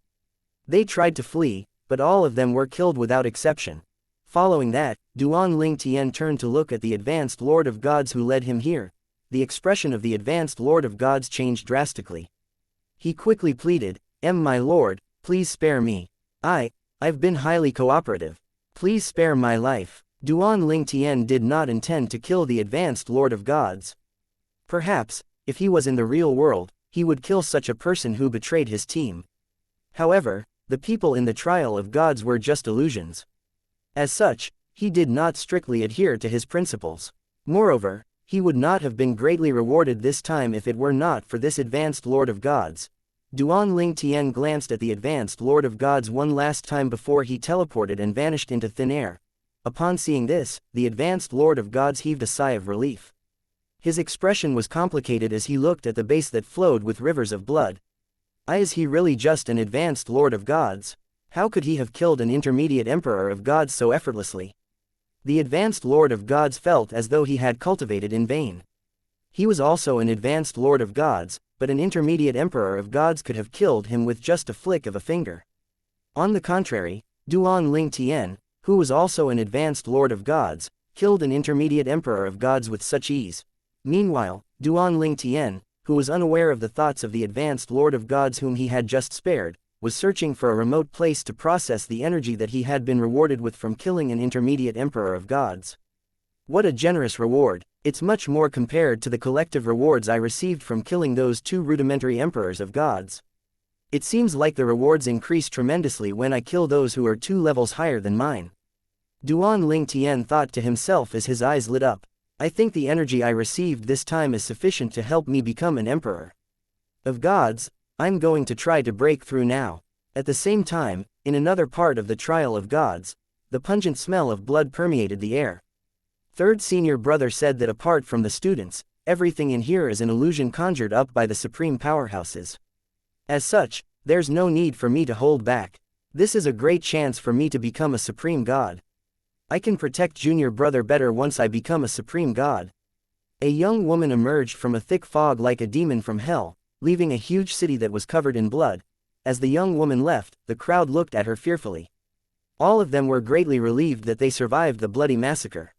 They tried to flee, but all of them were killed without exception. Following that, Duan Ling Tian turned to look at the advanced Lord of Gods who led him here. The expression of the advanced Lord of Gods changed drastically. He quickly pleaded, My lord, please spare me. I've been highly cooperative. Please spare my life." Duan Ling Tian did not intend to kill the advanced Lord of Gods. Perhaps, if he was in the real world, he would kill such a person who betrayed his team. However, the people in the trial of gods were just illusions. As such, he did not strictly adhere to his principles. Moreover, he would not have been greatly rewarded this time if it were not for this advanced Lord of Gods. Duan Ling Tian glanced at the advanced Lord of Gods one last time before he teleported and vanished into thin air. Upon seeing this, the advanced Lord of Gods heaved a sigh of relief. His expression was complicated as he looked at the base that flowed with rivers of blood. Is he really just an advanced Lord of Gods? How could he have killed an intermediate Emperor of Gods so effortlessly? The advanced Lord of Gods felt as though he had cultivated in vain. He was also an advanced Lord of Gods, but an intermediate Emperor of Gods could have killed him with just a flick of a finger. On the contrary, Duan Ling Tian, who was also an advanced Lord of Gods, killed an intermediate Emperor of Gods with such ease. Meanwhile, Duan Ling Tian, who was unaware of the thoughts of the advanced Lord of Gods whom he had just spared, was searching for a remote place to process the energy that he had been rewarded with from killing an intermediate Emperor of Gods. What a generous reward! It's much more compared to the collective rewards I received from killing those two rudimentary Emperors of Gods. It seems like the rewards increase tremendously when I kill those who are 2 levels higher than mine. Duan Ling Tian thought to himself as his eyes lit up. I think the energy I received this time is sufficient to help me become an Emperor of Gods. I'm going to try to break through now. At the same time, in another part of the trial of gods, the pungent smell of blood permeated the air. Third senior brother said that apart from the students, everything in here is an illusion conjured up by the supreme powerhouses. As such, there's no need for me to hold back. This is a great chance for me to become a supreme god. I can protect junior brother better once I become a supreme god. A young woman emerged from a thick fog like a demon from hell, leaving a huge city that was covered in blood. As the young woman left, the crowd looked at her fearfully. All of them were greatly relieved that they survived the bloody massacre.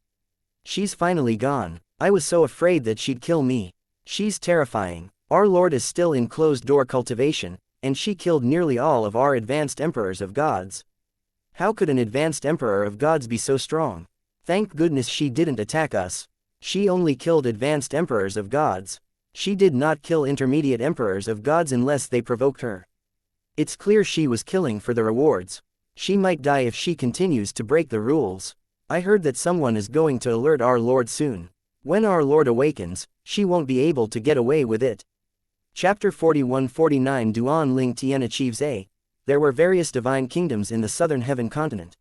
She's finally gone. I was so afraid that she'd kill me. She's terrifying. Our Lord is still in closed-door cultivation, and she killed nearly all of our advanced Emperors of Gods. How could an advanced Emperor of Gods be so strong? Thank goodness she didn't attack us. She only killed advanced Emperors of Gods. She did not kill intermediate Emperors of Gods unless they provoked her. It's clear she was killing for the rewards. She might die if she continues to break the rules. I heard that someone is going to alert our Lord soon. When our Lord awakens, she won't be able to get away with it. Chapter 41-49 Duan Ling Tian achieves A. There were various divine kingdoms in the southern heaven continent.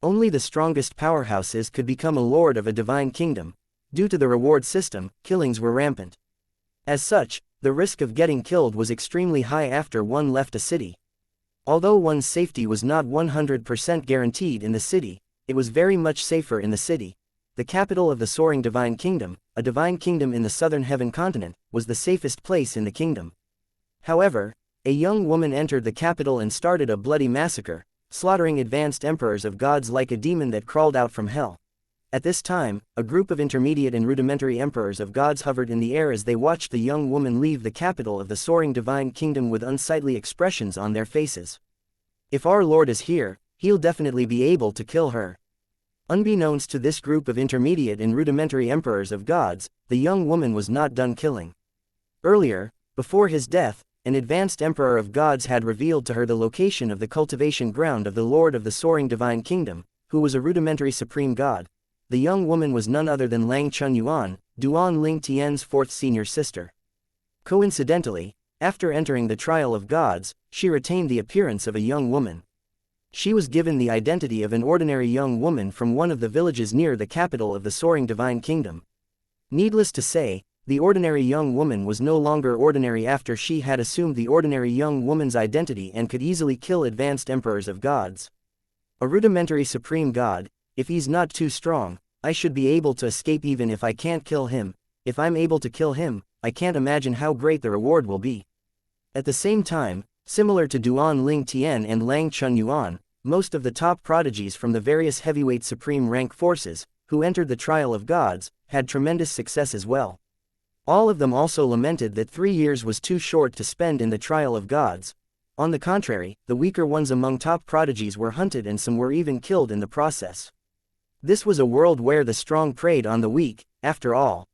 Only the strongest powerhouses could become a lord of a divine kingdom. Due to the reward system, killings were rampant. As such, the risk of getting killed was extremely high after one left a city. Although one's safety was not 100% guaranteed in the city, it was very much safer in the city. The capital of the soaring divine kingdom, a divine kingdom in the southern heaven continent, was the safest place in the kingdom. However, a young woman entered the capital and started a bloody massacre, slaughtering advanced emperors of gods like a demon that crawled out from hell. At this time, a group of intermediate and rudimentary emperors of gods hovered in the air as they watched the young woman leave the capital of the soaring divine kingdom with unsightly expressions on their faces. If our Lord is here, he'll definitely be able to kill her. Unbeknownst to this group of intermediate and rudimentary emperors of gods, the young woman was not done killing. Earlier, before his death, an advanced emperor of gods had revealed to her the location of the cultivation ground of the Lord of the soaring divine kingdom, who was a rudimentary supreme god. The young woman was none other than Lang Chunyuan, Duan Ling Tian's fourth senior sister. Coincidentally, after entering the trial of gods, she retained the appearance of a young woman. She was given the identity of an ordinary young woman from one of the villages near the capital of the soaring divine kingdom. Needless to say, the ordinary young woman was no longer ordinary after she had assumed the ordinary young woman's identity and could easily kill advanced emperors of gods. A rudimentary supreme god, if he's not too strong, I should be able to escape even if I can't kill him. If I'm able to kill him, I can't imagine how great the reward will be. At the same time, similar to Duan Ling Tian and Lang Chunyuan, most of the top prodigies from the various heavyweight supreme rank forces, who entered the trial of gods, had tremendous success as well. All of them also lamented that 3 years was too short to spend in the trial of gods. On the contrary, the weaker ones among top prodigies were hunted and some were even killed in the process. This was a world where the strong preyed on the weak, after all.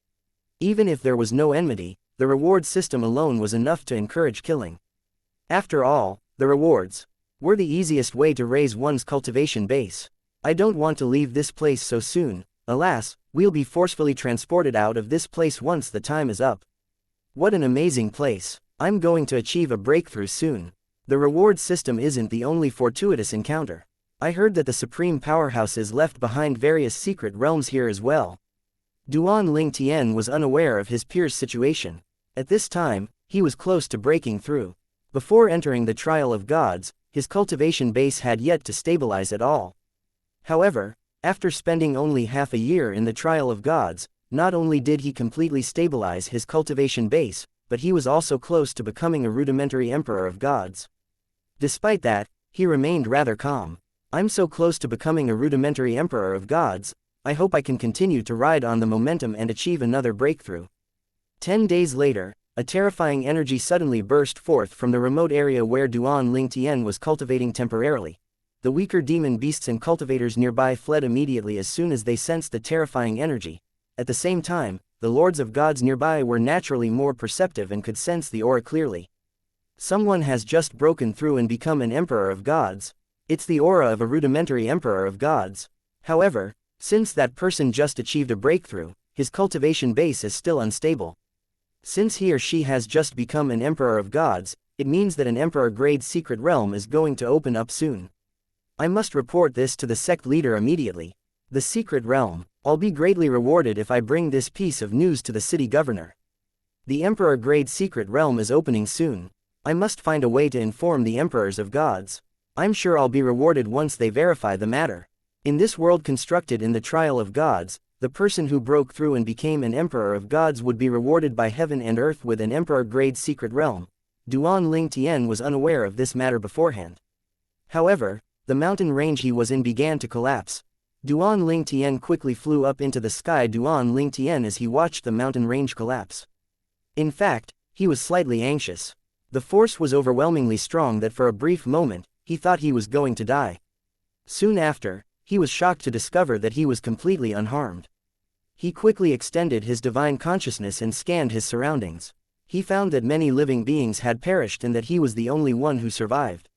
Even if there was no enmity, the reward system alone was enough to encourage killing. After all, the rewards were the easiest way to raise one's cultivation base. I don't want to leave this place so soon. Alas, we'll be forcefully transported out of this place once the time is up. What an amazing place. I'm going to achieve a breakthrough soon. The reward system isn't the only fortuitous encounter. I heard that the supreme powerhouses left behind various secret realms here as well. Duan Ling Tian was unaware of his peer's situation. At this time, he was close to breaking through. Before entering the trial of gods, his cultivation base had yet to stabilize at all. However, after spending only half a year in the trial of gods, not only did he completely stabilize his cultivation base, but he was also close to becoming a rudimentary emperor of gods. Despite that, he remained rather calm. I'm so close to becoming a rudimentary emperor of gods, I hope I can continue to ride on the momentum and achieve another breakthrough. 10 days later, a terrifying energy suddenly burst forth from the remote area where Duan Ling Tian was cultivating temporarily. The weaker demon beasts and cultivators nearby fled immediately as soon as they sensed the terrifying energy. At the same time, the lords of gods nearby were naturally more perceptive and could sense the aura clearly. Someone has just broken through and become an emperor of gods. It's the aura of a rudimentary emperor of gods. However, since that person just achieved a breakthrough, his cultivation base is still unstable. Since he or she has just become an emperor of gods, it means that an emperor-grade secret realm is going to open up soon. I must report this to the sect leader immediately. The secret realm. I'll be greatly rewarded if I bring this piece of news to the city governor. The emperor-grade secret realm is opening soon. I must find a way to inform the emperors of gods. I'm sure I'll be rewarded once they verify the matter. In this world constructed in the trial of gods, the person who broke through and became an emperor of gods would be rewarded by heaven and earth with an emperor-grade secret realm. Duan Ling Tian was unaware of this matter beforehand. However, the mountain range he was in began to collapse. Duan Ling Tian quickly flew up into the sky as he watched the mountain range collapse. In fact, he was slightly anxious. The force was overwhelmingly strong that for a brief moment, he thought he was going to die. Soon after, he was shocked to discover that he was completely unharmed. He quickly extended his divine consciousness and scanned his surroundings. He found that many living beings had perished and that he was the only one who survived.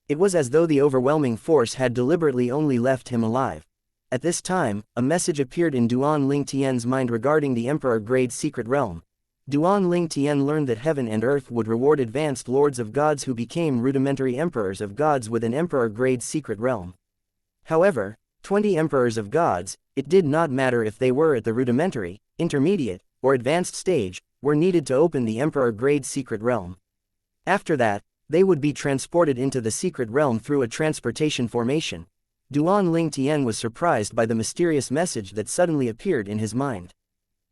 It was as though the overwhelming force had deliberately only left him alive. At this time, a message appeared in Duan Ling Tian's mind regarding the emperor-grade secret realm. Duan Ling Tian learned that heaven and earth would reward advanced lords of gods who became rudimentary emperors of gods with an emperor-grade secret realm. However, 20 emperors of gods, it did not matter if they were at the rudimentary, intermediate, or advanced stage, were needed to open the emperor-grade secret realm. After that, they would be transported into the secret realm through a transportation formation. Duan Ling Tian was surprised by the mysterious message that suddenly appeared in his mind.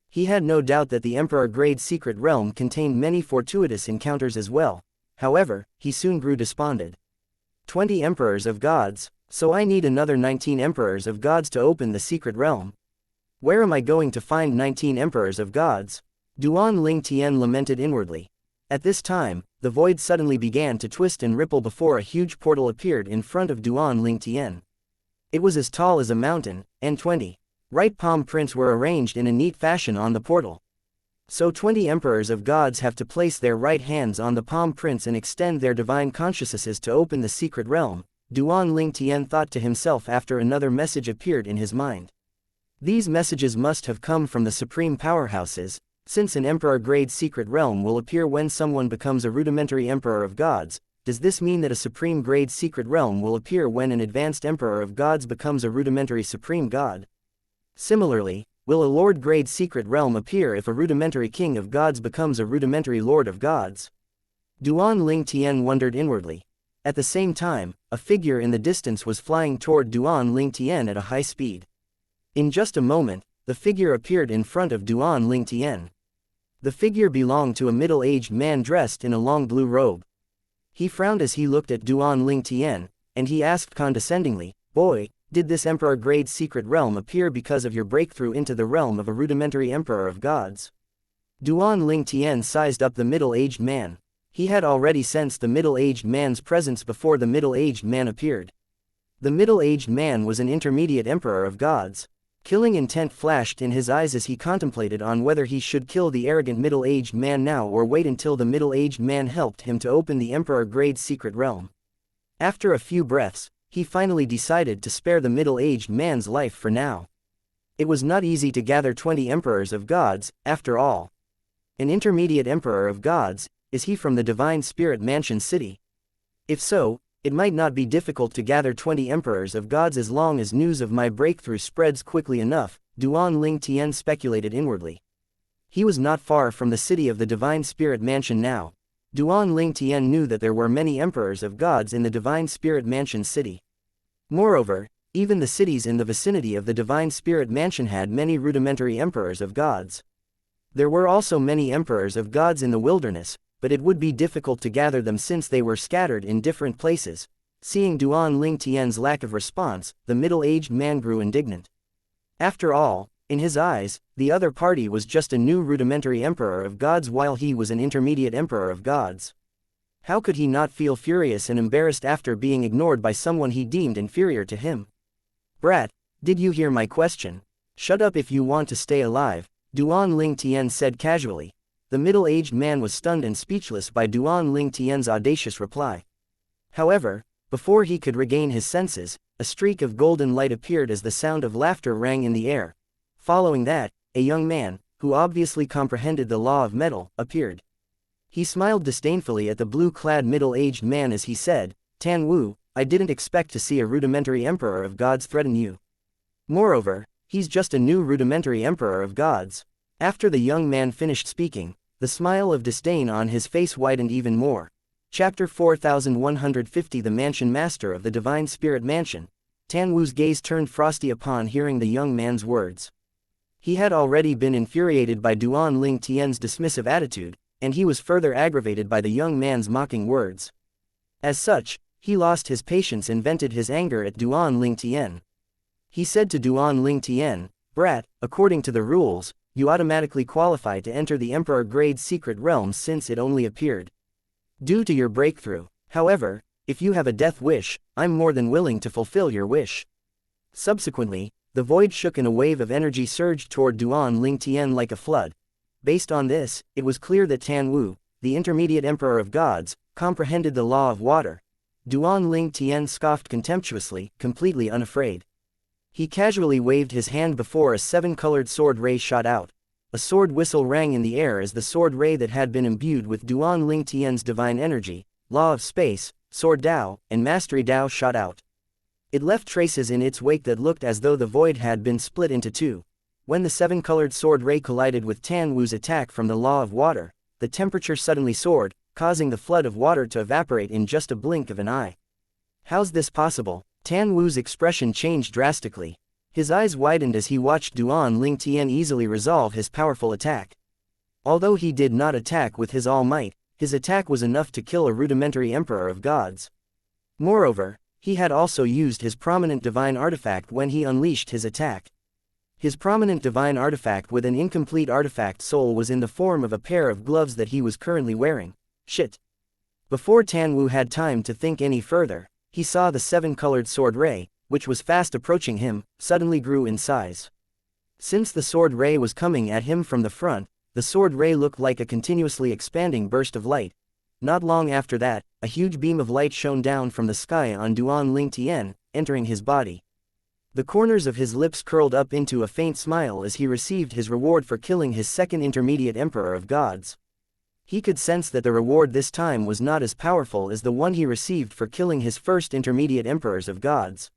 He had no doubt that the emperor-grade secret realm contained many fortuitous encounters as well. However, he soon grew despondent. 20 emperors of gods, so I need another 19 emperors of gods to open the secret realm. Where am I going to find 19 emperors of gods? Duan Ling Tian lamented inwardly. At this time, the void suddenly began to twist and ripple before a huge portal appeared in front of Duan Ling Tian. It was as tall as a mountain, and 20 right palm prints were arranged in a neat fashion on the portal. So 20 emperors of gods have to place their right hands on the palm prints and extend their divine consciousnesses to open the secret realm, Duan Ling Tian thought to himself after another message appeared in his mind. These messages must have come from the supreme powerhouses, since an emperor-grade secret realm will appear when someone becomes a rudimentary emperor of gods. Does this mean that a supreme-grade secret realm will appear when an advanced emperor of gods becomes a rudimentary supreme god? Similarly, will a lord-grade secret realm appear if a rudimentary king of gods becomes a rudimentary lord of gods? Duan Ling Tian wondered inwardly. At the same time, a figure in the distance was flying toward Duan Ling Tian at a high speed. In just a moment, the figure appeared in front of Duan Ling Tian. The figure belonged to a middle-aged man dressed in a long blue robe. He frowned as he looked at Duan Ling Tian, and he asked condescendingly, "Boy, did this emperor-grade secret realm appear because of your breakthrough into the realm of a rudimentary emperor of gods?" Duan Ling Tian sized up the middle-aged man. He had already sensed the middle-aged man's presence before the middle-aged man appeared. The middle-aged man was an intermediate emperor of gods. Killing intent flashed in his eyes as he contemplated on whether he should kill the arrogant middle-aged man now or wait until the middle-aged man helped him to open the emperor-grade secret realm. After a few breaths, he finally decided to spare the middle-aged man's life for now. It was not easy to gather 20 emperors of gods, after all. An intermediate emperor of gods, is he from the Divine Spirit Mansion City? If so, it might not be difficult to gather 20 emperors of gods as long as news of my breakthrough spreads quickly enough, Duan Ling Tian speculated inwardly. He was not far from the city of the Divine Spirit Mansion now. Duan Ling Tian knew that there were many emperors of gods in the Divine Spirit Mansion city. Moreover, even the cities in the vicinity of the Divine Spirit Mansion had many rudimentary emperors of gods. There were also many emperors of gods in the wilderness, but it would be difficult to gather them since they were scattered in different places. Seeing Duan Ling Tian's lack of response, the middle-aged man grew indignant. After all, in his eyes, the other party was just a new rudimentary emperor of gods while he was an intermediate emperor of gods. How could he not feel furious and embarrassed after being ignored by someone he deemed inferior to him? "Brat, did you hear my question? Shut up if you want to stay alive," Duan Ling Tian said casually. The middle-aged man was stunned and speechless by Duan Ling Tian's audacious reply. However, before he could regain his senses, a streak of golden light appeared as the sound of laughter rang in the air. Following that, a young man, who obviously comprehended the law of metal, appeared. He smiled disdainfully at the blue-clad middle-aged man as he said, "Tan Wu, I didn't expect to see a rudimentary emperor of gods threaten you. Moreover, he's just a new rudimentary emperor of gods." After the young man finished speaking, the smile of disdain on his face widened even more. Chapter 4150 The Mansion Master of the Divine Spirit Mansion. Tan Wu's gaze turned frosty upon hearing the young man's words. He had already been infuriated by Duan Ling Tian's dismissive attitude, and he was further aggravated by the young man's mocking words. As such, he lost his patience and vented his anger at Duan Ling Tian. He said to Duan Ling Tian, "Brat, according to the rules, you automatically qualify to enter the emperor-grade secret realm since it only appeared due to your breakthrough. However, if you have a death wish, I'm more than willing to fulfill your wish." Subsequently, the void shook and a wave of energy surged toward Duan Ling Tian like a flood. Based on this, it was clear that Tan Wu, the intermediate emperor of gods, comprehended the law of water. Duan Ling Tian scoffed contemptuously, completely unafraid. He casually waved his hand before a seven-colored sword ray shot out. A sword whistle rang in the air as the sword ray that had been imbued with Duan Ling Tian's divine energy, law of space, sword Dao, and mastery Dao shot out. It left traces in its wake that looked as though the void had been split into two. When the seven-colored sword ray collided with Tan Wu's attack from the law of water, the temperature suddenly soared, causing the flood of water to evaporate in just a blink of an eye. How's this possible? Tan Wu's expression changed drastically. His eyes widened as he watched Duan Ling Tian easily resolve his powerful attack. Although he did not attack with his all might, his attack was enough to kill a rudimentary emperor of gods. Moreover, he had also used his prominent divine artifact when he unleashed his attack. His prominent divine artifact with an incomplete artifact soul was in the form of a pair of gloves that he was currently wearing. Shit. Before Tan Wu had time to think any further, he saw the seven-colored sword ray, which was fast approaching him, suddenly grew in size. Since the sword ray was coming at him from the front, the sword ray looked like a continuously expanding burst of light. Not long after that, a huge beam of light shone down from the sky on Duan Ling Tian, entering his body. The corners of his lips curled up into a faint smile as he received his reward for killing his second intermediate emperor of gods. He could sense that the reward this time was not as powerful as the one he received for killing his first intermediate emperors of gods.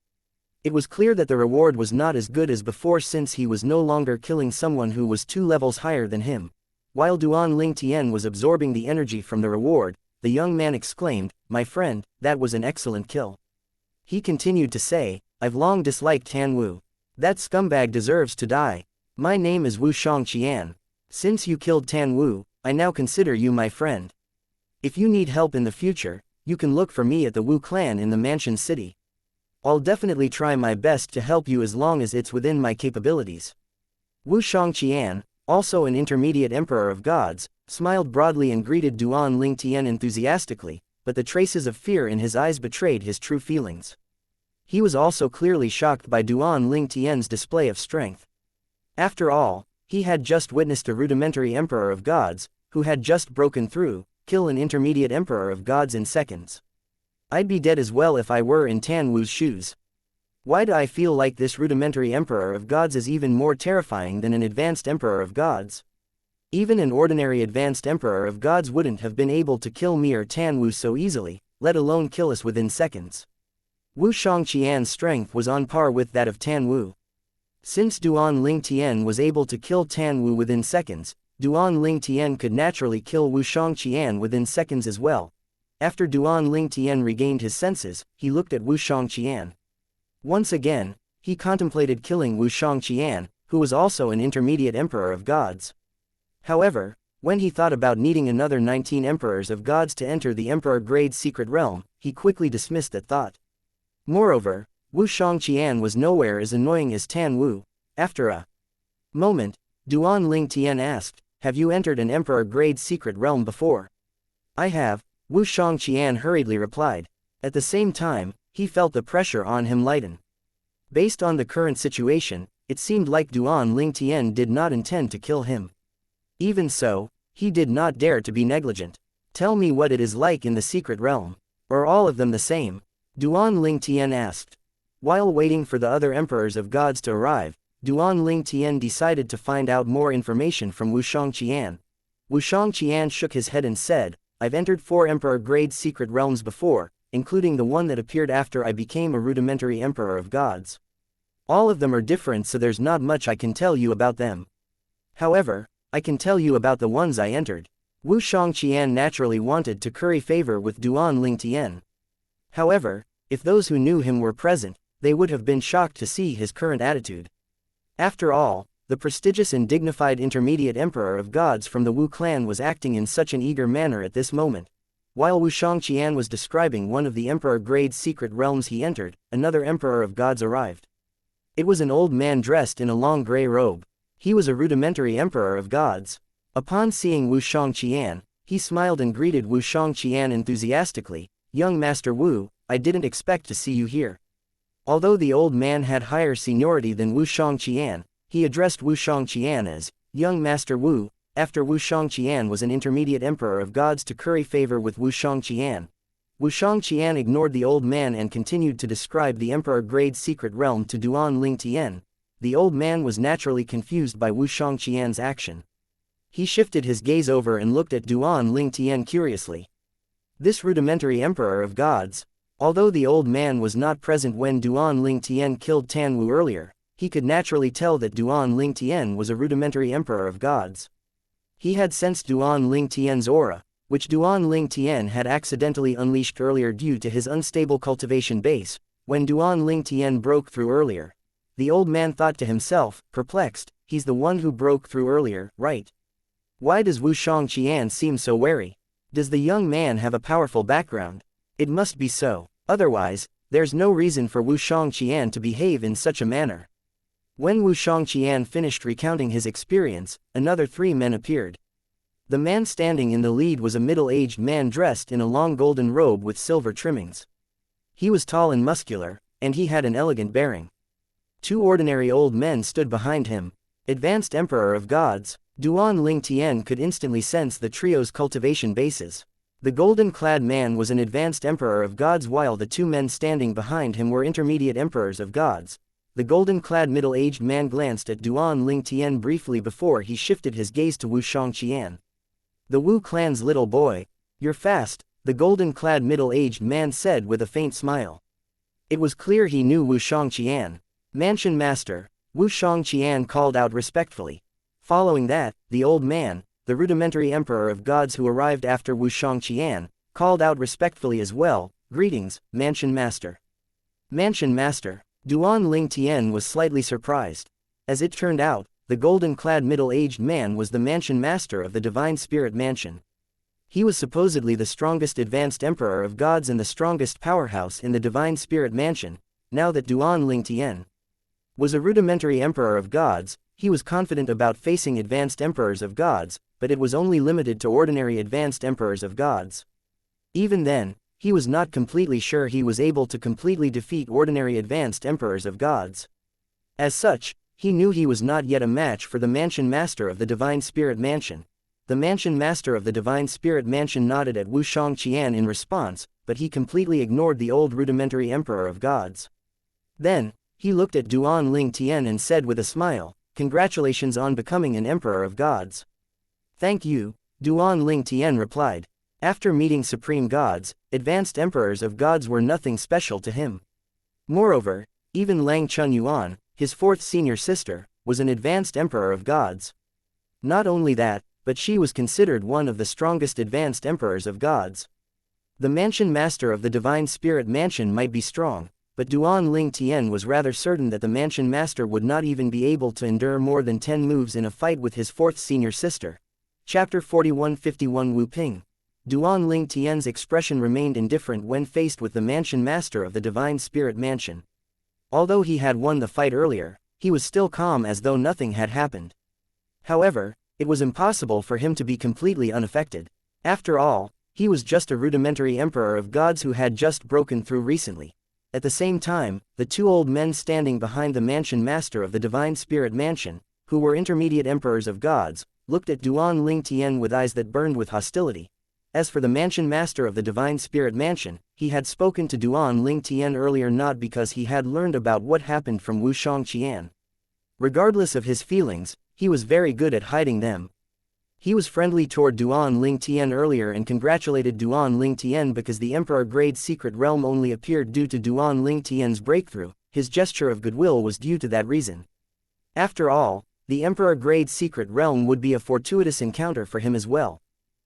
It was clear that the reward was not as good as before since he was no longer killing someone who was 2 levels higher than him. While Duan Ling Tian was absorbing the energy from the reward, the young man exclaimed, "My friend, that was an excellent kill." He continued to say, "I've long disliked Tan Wu. That scumbag deserves to die. My name is Wu Xianxia. Since you killed Tan Wu, I now consider you my friend. If you need help in the future, you can look for me at the Wu clan in the Mansion City. I'll definitely try my best to help you as long as it's within my capabilities." Wu Xianxia, also an intermediate emperor of gods, smiled broadly and greeted Duan Ling Tian enthusiastically, but the traces of fear in his eyes betrayed his true feelings. He was also clearly shocked by Duan Ling Tian's display of strength. After all, he had just witnessed a rudimentary emperor of gods, who had just broken through, kill an intermediate emperor of gods in seconds. I'd be dead as well if I were in Tan Wu's shoes. Why do I feel like this rudimentary emperor of gods is even more terrifying than an advanced emperor of gods? Even an ordinary advanced emperor of gods wouldn't have been able to kill me or Tan Wu so easily, let alone kill us within seconds. Wu Xianxian's strength was on par with that of Tan Wu. Since Duan Ling Tian was able to kill Tan Wu within seconds, Duan Ling Tian could naturally kill Wu Xianxian within seconds as well. After Duan Ling Tian regained his senses, he looked at Wu Xianxian. Once again, he contemplated killing Wu Xianxian, who was also an intermediate emperor of gods. However, when he thought about needing another 19 emperors of gods to enter the emperor-grade secret realm, he quickly dismissed that thought. Moreover, Wu Xianxian was nowhere as annoying as Tan Wu. After a moment, Duan Ling Tian asked, "Have you entered an emperor-grade secret realm before?" "I have," Wu Xianxian hurriedly replied. At the same time, he felt the pressure on him lighten. Based on the current situation, it seemed like Duan Ling Tian did not intend to kill him. Even so, he did not dare to be negligent. "Tell me what it is like in the secret realm. Are all of them the same?" Duan Ling Tian asked. While waiting for the other emperors of gods to arrive, Duan Ling Tian decided to find out more information from Wu Xianxian. Wu Xianxian shook his head and said, "I've entered 4 emperor-grade secret realms before, including the one that appeared after I became a rudimentary emperor of gods. All of them are different, so there's not much I can tell you about them. However, I can tell you about the ones I entered." Wu Xianxian naturally wanted to curry favor with Duan Ling Tian. However, if those who knew him were present, they would have been shocked to see his current attitude. After all, the prestigious and dignified intermediate emperor of gods from the Wu clan was acting in such an eager manner at this moment. While Wu Xianxian was describing one of the emperor-grade secret realms he entered, another emperor of gods arrived. It was an old man dressed in a long gray robe. He was a rudimentary emperor of gods. Upon seeing Wu Xianxian, he smiled and greeted Wu Xianxian enthusiastically, "Young Master Wu, I didn't expect to see you here." Although the old man had higher seniority than Wu Xianxian, he addressed Wu Xianxian as, "Young Master Wu." After Wu Xianxian was an intermediate emperor of gods to curry favor with Wu Xianxian. Wu Xianxian ignored the old man and continued to describe the emperor-grade secret realm to Duan Ling Tian. The old man was naturally confused by Wu Xianxian's action. He shifted his gaze over and looked at Duan Ling Tian curiously. This rudimentary emperor of gods, Although the old man was not present when Duan Ling Tian killed Tan Wu earlier, he could naturally tell that Duan Ling Tian was a rudimentary emperor of gods. He had sensed Duan Ling Tian's aura, which Duan Ling Tian had accidentally unleashed earlier due to his unstable cultivation base, when Duan Ling Tian broke through earlier. The old man thought to himself, perplexed, he's the one who broke through earlier, right? Why does Wu Shangqian seem so wary? Does the young man have a powerful background? It must be so. Otherwise, there's no reason for Wu Shangqian to behave in such a manner. When Wu Shangqian finished recounting his experience, another 3 men appeared. The man standing in the lead was a middle-aged man dressed in a long golden robe with silver trimmings. He was tall and muscular, and he had an elegant bearing. 2 ordinary old men stood behind him. Advanced Emperor of Gods, Duan Ling Tian could instantly sense the trio's cultivation bases. The golden-clad man was an advanced Emperor of Gods while the 2 men standing behind him were intermediate Emperors of Gods. The golden-clad middle-aged man glanced at Duan Ling Tian briefly before he shifted his gaze to Wu Shangqian. The Wu clan's little boy. You're fast, the golden-clad middle-aged man said with a faint smile. It was clear he knew Wu Shangqian. Mansion Master, Wu Shangqian called out respectfully. Following that, the old man, the rudimentary Emperor of Gods who arrived after Wu Shangqian, called out respectfully as well, greetings, Mansion Master. Mansion Master. Duan Ling Tian was slightly surprised. As it turned out, the golden-clad middle-aged man was the Mansion Master of the Divine Spirit Mansion. He was supposedly the strongest advanced Emperor of Gods and the strongest powerhouse in the Divine Spirit Mansion. Now that Duan Ling Tian was a rudimentary Emperor of Gods, he was confident about facing advanced Emperors of Gods, but it was only limited to ordinary advanced Emperors of Gods. Even then, he was not completely sure he was able to completely defeat ordinary advanced Emperors of Gods. As such, he knew he was not yet a match for the Mansion Master of the Divine Spirit Mansion. The Mansion Master of the Divine Spirit Mansion nodded at Wu Shangqian in response, but he completely ignored the old rudimentary Emperor of Gods. Then, he looked at Duan Ling Tian and said with a smile, "Congratulations on becoming an Emperor of Gods." "Thank you," Duan Ling Tian replied. After meeting Supreme Gods, advanced Emperors of Gods were nothing special to him. Moreover, even Lang Chunyuan, his 4th senior sister, was an advanced Emperor of Gods. Not only that, but she was considered one of the strongest advanced Emperors of Gods. The Mansion Master of the Divine Spirit Mansion might be strong, but Duan Ling Tian was rather certain that the Mansion Master would not even be able to endure more than 10 moves in a fight with his 4th senior sister. Chapter 4151 Wu Ping. Duan Ling Tian's expression remained indifferent when faced with the Mansion Master of the Divine Spirit Mansion. Although he had won the fight earlier, he was still calm as though nothing had happened. However, it was impossible for him to be completely unaffected. After all, he was just a rudimentary Emperor of Gods who had just broken through recently. At the same time, the 2 old men standing behind the Mansion Master of the Divine Spirit Mansion, who were intermediate Emperors of Gods, looked at Duan Ling Tian with eyes that burned with hostility. As for the Mansion Master of the Divine Spirit Mansion, he had spoken to Duan Ling Tian earlier not because he had learned about what happened from Wu Shangqian. Regardless of his feelings, he was very good at hiding them. He was friendly toward Duan Ling Tian earlier and congratulated Duan Ling Tian because the Emperor Grade Secret Realm only appeared due to Duan Ling Tian's breakthrough. His gesture of goodwill was due to that reason. After all, the Emperor Grade Secret Realm would be a fortuitous encounter for him as well.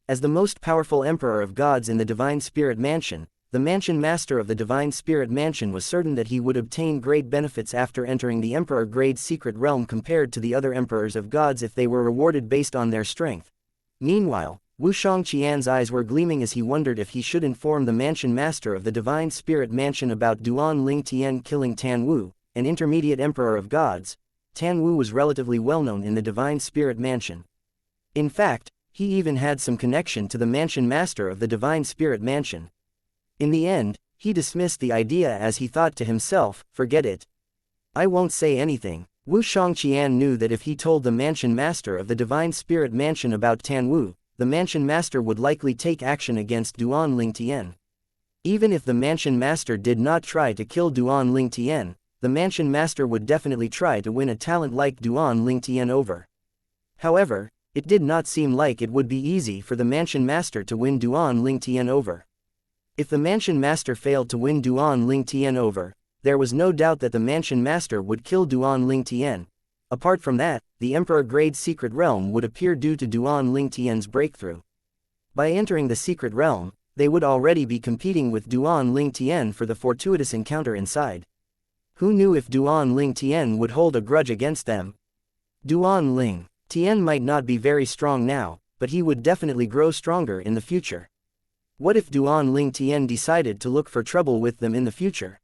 As the most powerful Emperor of Gods in the Divine Spirit Mansion, the Mansion Master of the Divine Spirit Mansion was certain that he would obtain great benefits after entering the Emperor Grade Secret Realm compared to the other Emperors of Gods if they were rewarded based on their strength. Meanwhile, Wu Shangqian's eyes were gleaming as he wondered if he should inform the Mansion Master of the Divine Spirit Mansion about Duan Ling Tian killing Tan Wu, an intermediate Emperor of Gods. Tan Wu was relatively well known in the Divine Spirit Mansion. In fact, he even had some connection to the Mansion Master of the Divine Spirit Mansion. In the end, he dismissed the idea as he thought to himself, forget it. I won't say anything. Wu Shangqian knew that if he told the Mansion Master of the Divine Spirit Mansion about Tan Wu, the Mansion Master would likely take action against Duan Ling Tian. Even if the Mansion Master did not try to kill Duan Ling Tian, the Mansion Master would definitely try to win a talent like Duan Ling Tian over. However, it did not seem like it would be easy for the Mansion Master to win Duan Ling Tian over. If the Mansion Master failed to win Duan Ling Tian over, there was no doubt that the Mansion Master would kill Duan Ling Tian. Apart from that, the Emperor Grade's secret realm would appear due to Duan Ling Tian's breakthrough. By entering the secret realm, they would already be competing with Duan Ling Tian for the fortuitous encounter inside. Who knew if Duan Ling Tian would hold a grudge against them? Duan Ling Tian might not be very strong now, but he would definitely grow stronger in the future. What if Duan Ling Tian decided to look for trouble with them in the future?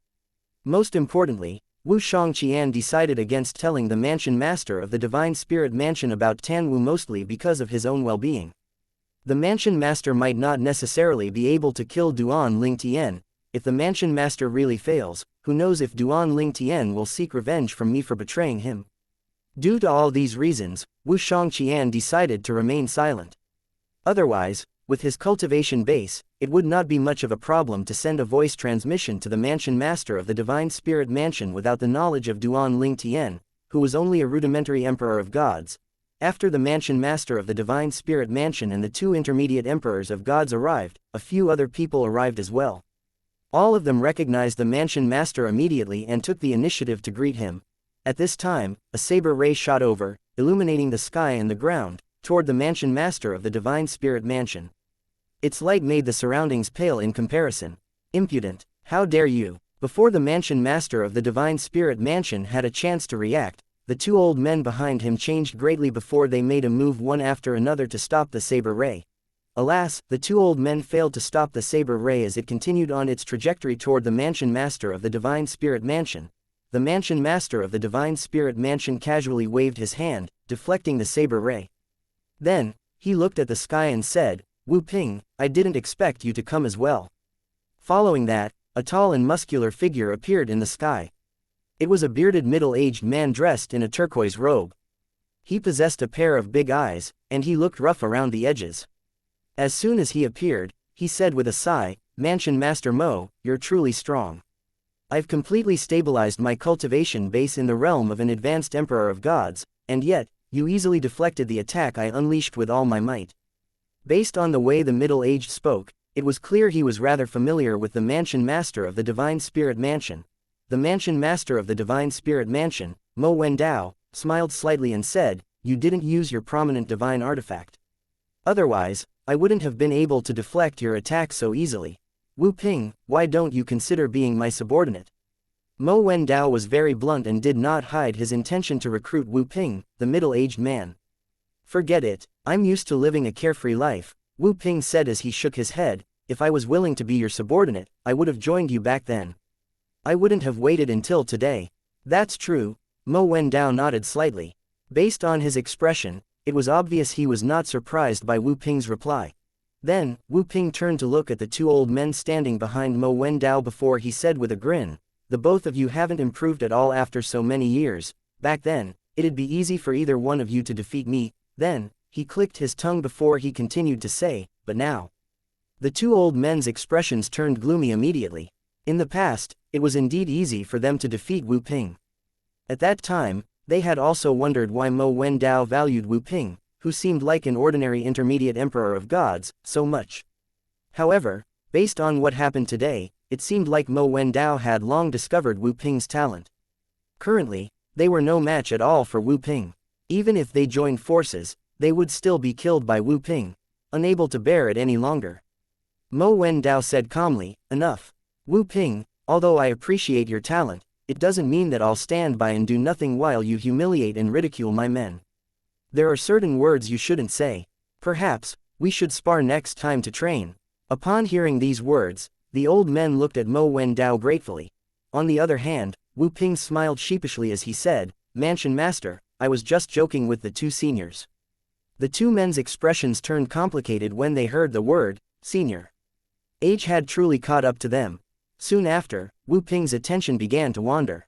Most importantly, Wu Shangqian decided against telling the Mansion Master of the Divine Spirit Mansion about Tan Wu, mostly because of his own well-being. The Mansion Master might not necessarily be able to kill Duan Ling Tian. If the Mansion Master really fails, who knows if Duan Ling Tian will seek revenge from me for betraying him. Due to all these reasons, Wu Shangqian decided to remain silent. Otherwise, with his cultivation base, it would not be much of a problem to send a voice transmission to the Mansion Master of the Divine Spirit Mansion without the knowledge of Duan Ling Tian, who was only a rudimentary Emperor of Gods. After the Mansion Master of the Divine Spirit Mansion and the two intermediate Emperors of Gods arrived, a few other people arrived as well. All of them recognized the Mansion Master immediately and took the initiative to greet him. At this time, a saber ray shot over, illuminating the sky and the ground, toward the Mansion Master of the Divine Spirit Mansion. Its light made the surroundings pale in comparison. Impudent! How dare you! Before the Mansion Master of the Divine Spirit Mansion had a chance to react, the two old men behind him changed greatly before they made a move one after another to stop the saber ray. Alas, the two old men failed to stop the saber ray as it continued on its trajectory toward the Mansion Master of the Divine Spirit Mansion. The Mansion Master of the Divine Spirit Mansion casually waved his hand, deflecting the saber ray. Then, he looked at the sky and said, "Wu Ping, I didn't expect you to come as well." Following that, a tall and muscular figure appeared in the sky. It was a bearded middle-aged man dressed in a turquoise robe. He possessed a pair of big eyes, and he looked rough around the edges. As soon as he appeared, he said with a sigh, "Mansion Master Mo, you're truly strong. I've completely stabilized my cultivation base in the realm of an advanced Emperor of Gods, and yet, you easily deflected the attack I unleashed with all my might." Based on the way the middle-aged spoke, it was clear he was rather familiar with the Mansion Master of the Divine Spirit Mansion. The Mansion Master of the Divine Spirit Mansion, Mo Wendao, smiled slightly and said, "You didn't use your prominent divine artifact. Otherwise, I wouldn't have been able to deflect your attack so easily. Wu Ping, why don't you consider being my subordinate?" Mo Wendao was very blunt and did not hide his intention to recruit Wu Ping, the middle-aged man. "Forget it, I'm used to living a carefree life," Wu Ping said as he shook his head. "If I was willing to be your subordinate, I would have joined you back then. I wouldn't have waited until today." "That's true," Mo Wendao nodded slightly. Based on his expression, it was obvious he was not surprised by Wu Ping's reply. Then, Wu Ping turned to look at the two old men standing behind Mo Wendao before he said with a grin, "The both of you haven't improved at all after so many years. Back then, it'd be easy for either one of you to defeat me." Then, he clicked his tongue before he continued to say, "But now." The two old men's expressions turned gloomy immediately. In the past, it was indeed easy for them to defeat Wu Ping. At that time, they had also wondered why Mo Wendao valued Wu Ping, who seemed like an ordinary intermediate Emperor of Gods, so much. However, based on what happened today, it seemed like Mo Wendao had long discovered Wu Ping's talent. Currently, they were no match at all for Wu Ping. Even if they joined forces, they would still be killed by Wu Ping, unable to bear it any longer. Mo Wendao said calmly, "Enough. Wu Ping, although I appreciate your talent, it doesn't mean that I'll stand by and do nothing while you humiliate and ridicule my men. There are certain words you shouldn't say. Perhaps, we should spar next time to train." Upon hearing these words, the old men looked at Mo Wendao gratefully. On the other hand, Wu Ping smiled sheepishly as he said, "Mansion Master, I was just joking with the two seniors." The two men's expressions turned complicated when they heard the word, senior. Age had truly caught up to them. Soon after, Wu Ping's attention began to wander.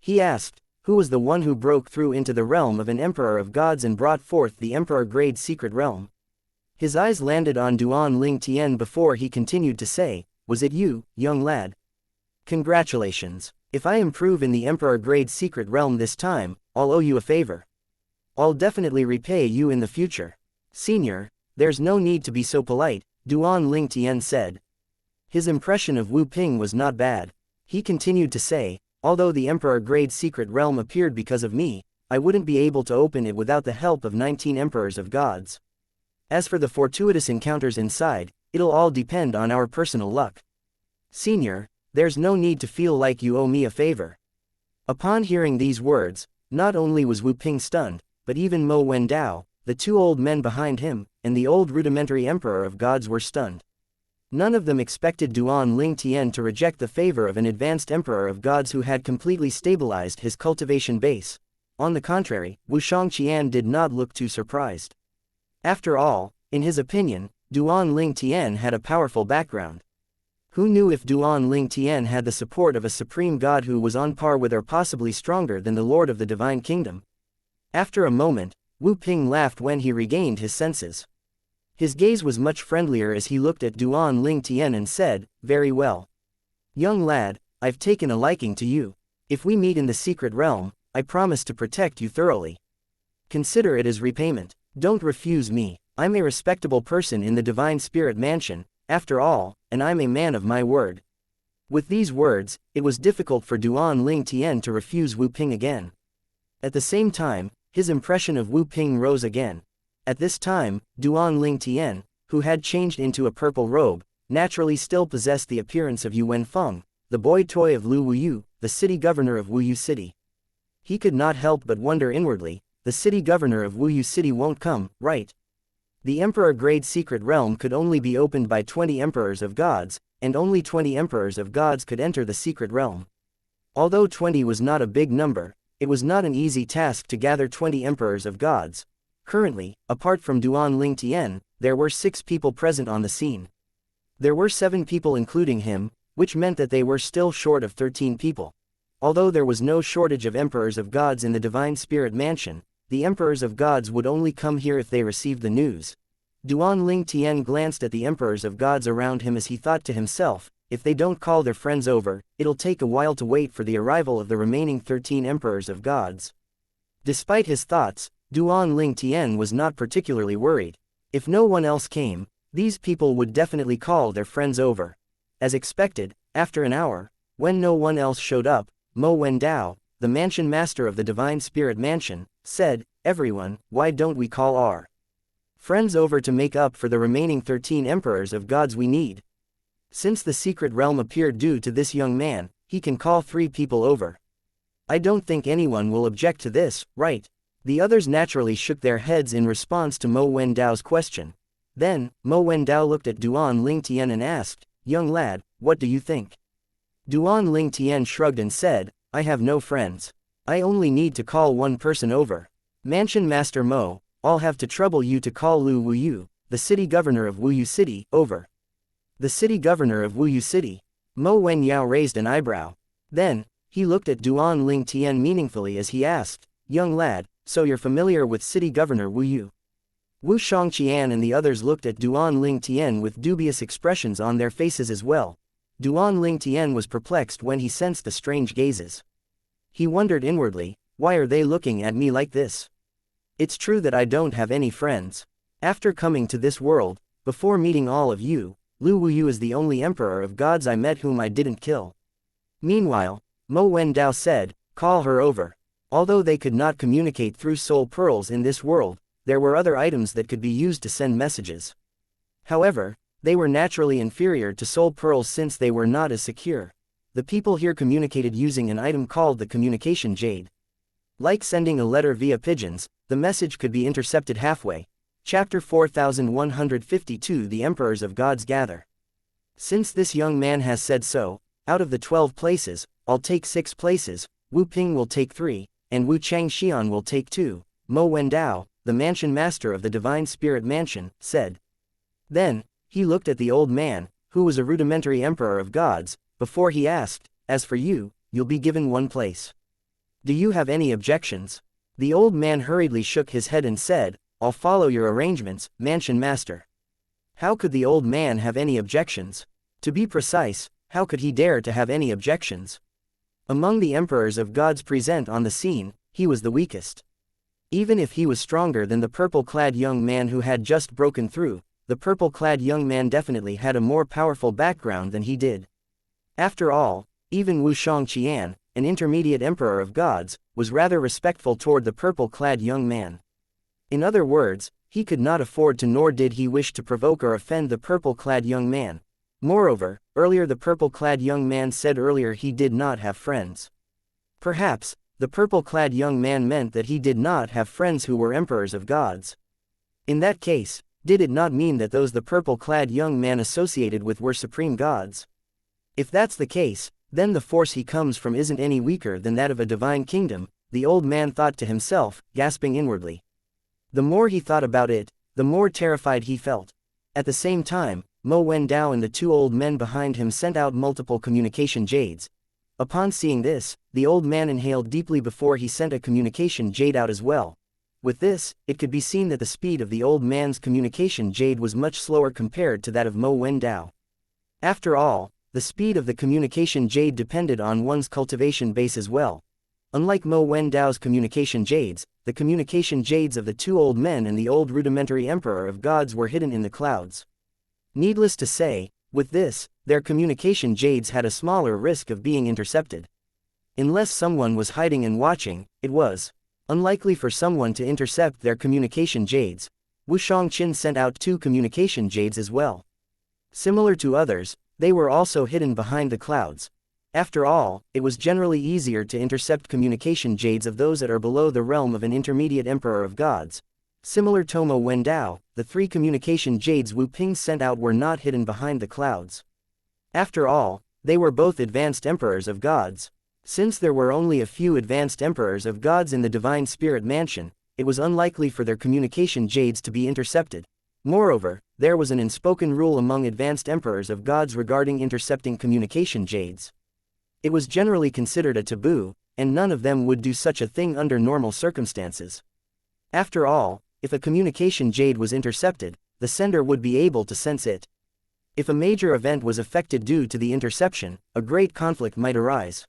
He asked, who was the one who broke through into the realm of an Emperor of Gods and brought forth the Emperor Grade's secret realm? His eyes landed on Duan Ling Tian before he continued to say, "Was it you, young lad? Congratulations. If I improve in the Emperor Grade's secret realm this time, I'll owe you a favor. I'll definitely repay you in the future." "Senior, there's no need to be so polite," Duan Ling Tian said. His impression of Wu Ping was not bad. He continued to say, although the Emperor Grade's secret realm appeared because of me, I wouldn't be able to open it without the help of 19 Emperors of Gods. As for the fortuitous encounters inside, it'll all depend on our personal luck. Senior, there's no need to feel like you owe me a favor. Upon hearing these words, not only was Wu Ping stunned, but even Mo Wendao, the two old men behind him, and the old rudimentary Emperor of Gods were stunned. None of them expected Duan Ling Tian to reject the favor of an advanced Emperor of Gods who had completely stabilized his cultivation base. On the contrary, Wu Xianxia did not look too surprised. After all, in his opinion, Duan Ling Tian had a powerful background. Who knew if Duan Ling Tian had the support of a supreme god who was on par with or possibly stronger than the Lord of the Divine Kingdom? After a moment, Wu Ping laughed when he regained his senses. His gaze was much friendlier as he looked at Duan Ling Tian and said, "Very well. Young lad, I've taken a liking to you. If we meet in the secret realm, I promise to protect you thoroughly. Consider it as repayment. Don't refuse me. I'm a respectable person in the Divine Spirit Mansion, after all, and I'm a man of my word." With these words, it was difficult for Duan Ling Tian to refuse Wu Ping again. At the same time, his impression of Wu Ping rose again. At this time, Duan Ling Tian, who had changed into a purple robe, naturally still possessed the appearance of Yu Wenfeng, the boy toy of Lu Wuyu, the city governor of Wuyu City. He could not help but wonder inwardly, the city governor of Wuyu City won't come, right? The Emperor Grade secret realm could only be opened by 20 Emperors of Gods, and only 20 Emperors of Gods could enter the secret realm. Although 20 was not a big number, it was not an easy task to gather 20 Emperors of Gods. Currently, apart from Duan Ling Tian, there were 6 people present on the scene. There were 7 people including him, which meant that they were still short of 13 people. Although there was no shortage of Emperors of Gods in the Divine Spirit Mansion, the Emperors of Gods would only come here if they received the news. Duan Ling Tian glanced at the Emperors of Gods around him as he thought to himself, if they don't call their friends over, it'll take a while to wait for the arrival of the remaining 13 Emperors of Gods. Despite his thoughts, Duan Ling Tian was not particularly worried. If no one else came, these people would definitely call their friends over. As expected, after an hour, when no one else showed up, Mo Wendao, the mansion master of the Divine Spirit Mansion, said, "Everyone, why don't we call our friends over to make up for the remaining 13 Emperors of Gods we need?" Since the secret realm appeared due to this young man, he can call 3 people over. I don't think anyone will object to this, right? The others naturally shook their heads in response to Mo Wendao's question. Then, Mo Wendao looked at Duan Ling Tian and asked, "Young lad, what do you think?" Duan Ling Tian shrugged and said, "I have no friends. I only need to call one person over. Mansion Master Mo, I'll have to trouble you to call Lu Wuyu, the city governor of Wuyu City, over." The city governor of Wuyu City? Mo Wenyao raised an eyebrow. Then, he looked at Duan Ling Tian meaningfully as he asked, "Young lad, so you're familiar with city governor Wuyu?" Wu Xianxia and the others looked at Duan Ling Tian with dubious expressions on their faces as well. Duan Ling Tian was perplexed when he sensed the strange gazes. He wondered inwardly, why are they looking at me like this? It's true that I don't have any friends. After coming to this world, before meeting all of you, Lu Wuyu is the only Emperor of Gods I met whom I didn't kill. Meanwhile, Mo Wendao said, "Call her over." Although they could not communicate through soul pearls in this world, there were other items that could be used to send messages. However, they were naturally inferior to soul pearls since they were not as secure. The people here communicated using an item called the communication jade. Like sending a letter via pigeons, the message could be intercepted halfway. Chapter 4152 The Emperors of Gods Gather. Since this young man has said so, out of the 12 places, I'll take 6 places, Wu Ping will take 3, and Wu Changxian will take 2, Mo Wendao, the mansion master of the Divine Spirit Mansion, said. Then, he looked at the old man, who was a rudimentary Emperor of Gods, before he asked, "As for you, you'll be given 1 place. Do you have any objections?" The old man hurriedly shook his head and said, "I'll follow your arrangements, mansion master." How could the old man have any objections? To be precise, how could he dare to have any objections? Among the Emperors of Gods present on the scene, he was the weakest. Even if he was stronger than the purple-clad young man who had just broken through, the purple-clad young man definitely had a more powerful background than he did. After all, even Wu Shangqian, an intermediate emperor of gods, was rather respectful toward the purple-clad young man. In other words, he could not afford to, nor did he wish to provoke or offend the purple-clad young man. Moreover, earlier the purple-clad young man said earlier he did not have friends. Perhaps, the purple-clad young man meant that he did not have friends who were emperors of gods. In that case, did it not mean that those the purple-clad young man associated with were supreme gods? If that's the case, then the force he comes from isn't any weaker than that of a divine kingdom, the old man thought to himself, gasping inwardly. The more he thought about it, the more terrified he felt. At the same time, Mo Wendao and the two old men behind him sent out multiple communication jades. Upon seeing this, the old man inhaled deeply before he sent a communication jade out as well. With this, it could be seen that the speed of the old man's communication jade was much slower compared to that of Mo Wendao. After all, the speed of the communication jade depended on one's cultivation base as well. Unlike Mo Wendao's communication jades, the communication jades of the two old men and the old rudimentary emperor of gods were hidden in the clouds. Needless to say, with this, their communication jades had a smaller risk of being intercepted. Unless someone was hiding and watching, it was unlikely for someone to intercept their communication jades. Wu Shangqin sent out two communication jades as well. Similar to others, they were also hidden behind the clouds. After all, it was generally easier to intercept communication jades of those that are below the realm of an intermediate emperor of gods. Similar to Mo Wendao, the three communication jades Wu Ping sent out were not hidden behind the clouds. After all, they were both advanced emperors of gods. Since there were only a few advanced emperors of gods in the Divine Spirit Mansion, it was unlikely for their communication jades to be intercepted. Moreover, there was an unspoken rule among advanced emperors of gods regarding intercepting communication jades. It was generally considered a taboo, and none of them would do such a thing under normal circumstances. After all, if a communication jade was intercepted, the sender would be able to sense it. If a major event was affected due to the interception, a great conflict might arise.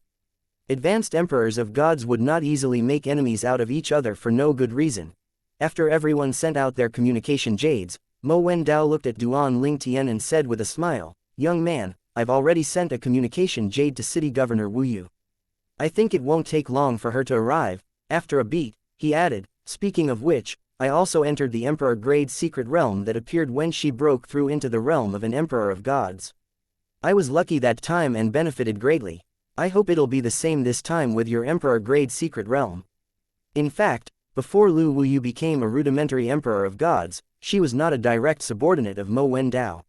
Advanced emperors of gods would not easily make enemies out of each other for no good reason. After everyone sent out their communication jades, Mo Wendao looked at Duan Lingtian and said with a smile, "Young man, I've already sent a communication jade to City Governor Wu Yu. I think it won't take long for her to arrive." After a beat, he added, "Speaking of which, I also entered the Emperor Grade's secret realm that appeared when she broke through into the realm of an Emperor of Gods. I was lucky that time and benefited greatly. I hope it'll be the same this time with your Emperor Grade's secret realm." In fact, before Lu Wuyu became a rudimentary Emperor of Gods, she was not a direct subordinate of Mo Wendao.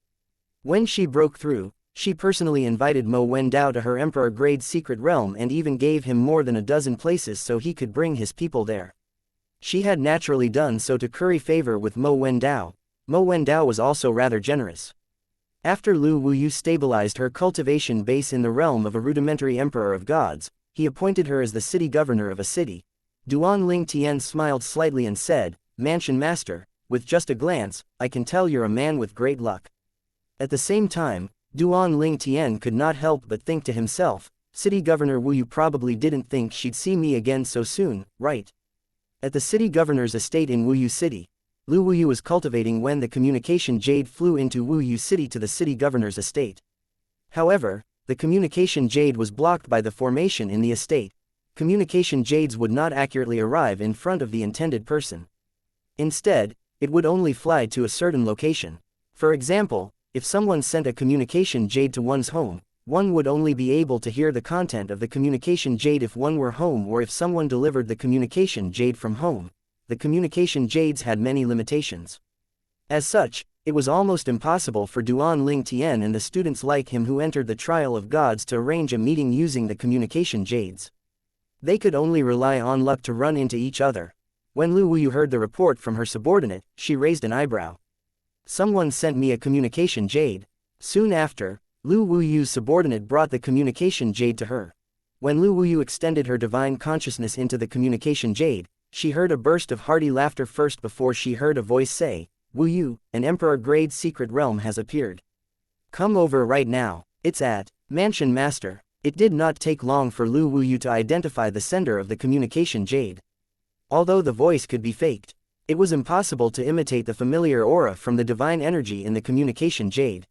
When she broke through, she personally invited Mo Wendao to her Emperor Grade's secret realm and even gave him more than a dozen places so he could bring his people there. She had naturally done so to curry favor with Mo Wendao. Mo Wendao was also rather generous. After Lu Wuyu stabilized her cultivation base in the realm of a rudimentary Emperor of Gods, he appointed her as the city governor of a city. Duan Lingtian smiled slightly and said, "Mansion Master, with just a glance, I can tell you're a man with great luck." At the same time, Duan Lingtian could not help but think to himself, City Governor Wu Yu probably didn't think she'd see me again so soon, right? At the city governor's estate in Wu Yu City, Lu Wu Yu was cultivating when the communication jade flew into Wu Yu City to the city governor's estate. However, the communication jade was blocked by the formation in the estate. Communication jades would not accurately arrive in front of the intended person. Instead, it would only fly to a certain location. For example, if someone sent a communication jade to one's home, one would only be able to hear the content of the communication jade if one were home, or if someone delivered the communication jade from home. The communication jades had many limitations. As such, it was almost impossible for Duan Lingtian and the students like him who entered the Trial of Gods to arrange a meeting using the communication jades. They could only rely on luck to run into each other. When Lu Wuyu heard the report from her subordinate, she raised an eyebrow. "Someone sent me a communication jade." Soon after, Lu Wuyu's subordinate brought the communication jade to her. When Lu Wuyu extended her divine consciousness into the communication jade, she heard a burst of hearty laughter first before she heard a voice say, "Wu Yu, an Emperor Grade's secret realm has appeared. Come over right now. It's at Mansion Master." It did not take long for Lu Wuyu to identify the sender of the communication jade. Although the voice could be faked, It was impossible to imitate the familiar aura from the divine energy in the communication jade.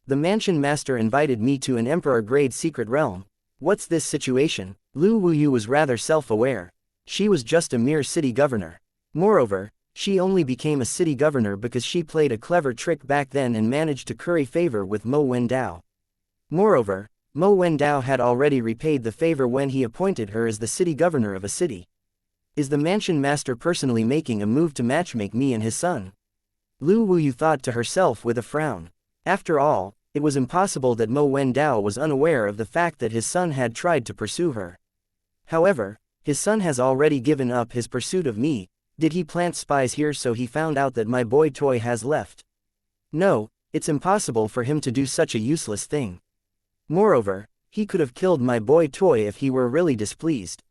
The mansion master invited me to an emperor-grade secret realm. What's this situation? Lu Wuyu was rather self-aware. She was just a mere city governor. Moreover, she only became a city governor because she played a clever trick back then and managed to curry favor with Mo Wendao. Moreover, Mo Wendao had already repaid the favor when he appointed her as the city governor of a city. Is the mansion master personally making a move to matchmake me and his son? Lu Wuyu thought to herself with a frown. After all, it was impossible that Mo Wendao was unaware of the fact that his son had tried to pursue her. However, his son has already given up his pursuit of me. Did he plant spies here so he found out that my boy toy has left? No, it's impossible for him to do such a useless thing. Moreover, he could have killed my boy toy if he were really displeased.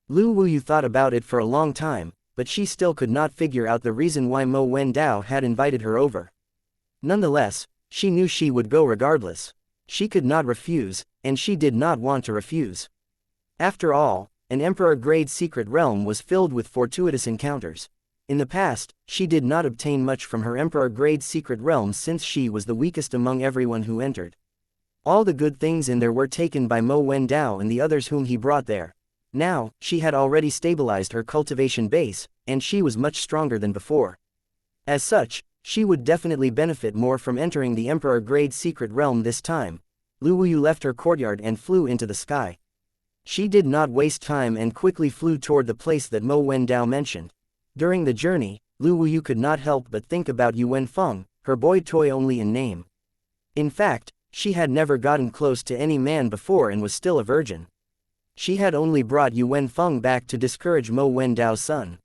Lu Wuyu thought about it for a long time, but she still could not figure out the reason why Mo Wendao had invited her over. Nonetheless, she knew she would go regardless. She could not refuse, and she did not want to refuse. After all, an emperor-grade secret realm was filled with fortuitous encounters. In the past, she did not obtain much from her emperor-grade secret realm since she was the weakest among everyone who entered. All the good things in there were taken by Mo Wendao and the others whom he brought there. Now, she had already stabilized her cultivation base, and she was much stronger than before. As such, she would definitely benefit more from entering the emperor-grade secret realm this time. Lu Wuyu left her courtyard and flew into the sky. She did not waste time and quickly flew toward the place that Mo Wendao mentioned. During the journey, Lu Wuyu could not help but think about Yu Wenfeng, her boy toy only in name. In fact, she had never gotten close to any man before and was still a virgin. She had only brought Yu Wenfeng back to discourage Mo Wendao's son.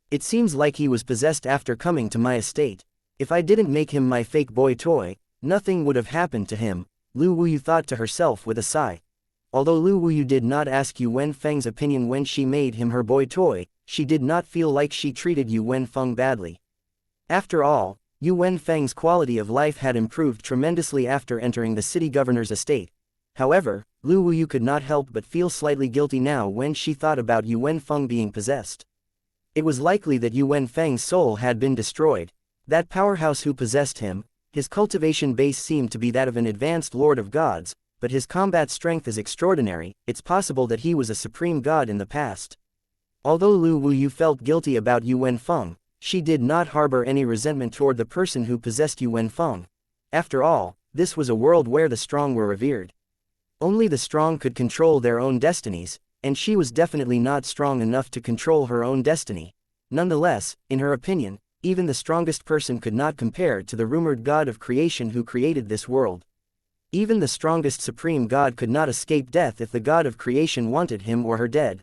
It seems like he was possessed after coming to my estate. If I didn't make him my fake boy toy, nothing would have happened to him, Lu Wuyu thought to herself with a sigh. Although Lu Wuyu did not ask Yu Wenfeng's opinion when she made him her boy toy, she did not feel like she treated Yu Wenfeng badly. After all, Yu Wenfeng's quality of life had improved tremendously after entering the city governor's estate. However, Lu Wuyu could not help but feel slightly guilty now when she thought about Yu Wenfeng being possessed. It was likely that Yu Wenfeng's soul had been destroyed. That powerhouse who possessed him, his cultivation base seemed to be that of an advanced lord of gods, but his combat strength is extraordinary. It's possible that he was a supreme god in the past. Although Lu Wuyu felt guilty about Yu Wenfeng, she did not harbor any resentment toward the person who possessed Yu Wenfeng. After all, this was a world where the strong were revered. Only the strong could control their own destinies, and she was definitely not strong enough to control her own destiny. Nonetheless, in her opinion, even the strongest person could not compare to the rumored god of creation who created this world. Even the strongest supreme god could not escape death if the god of creation wanted him or her dead.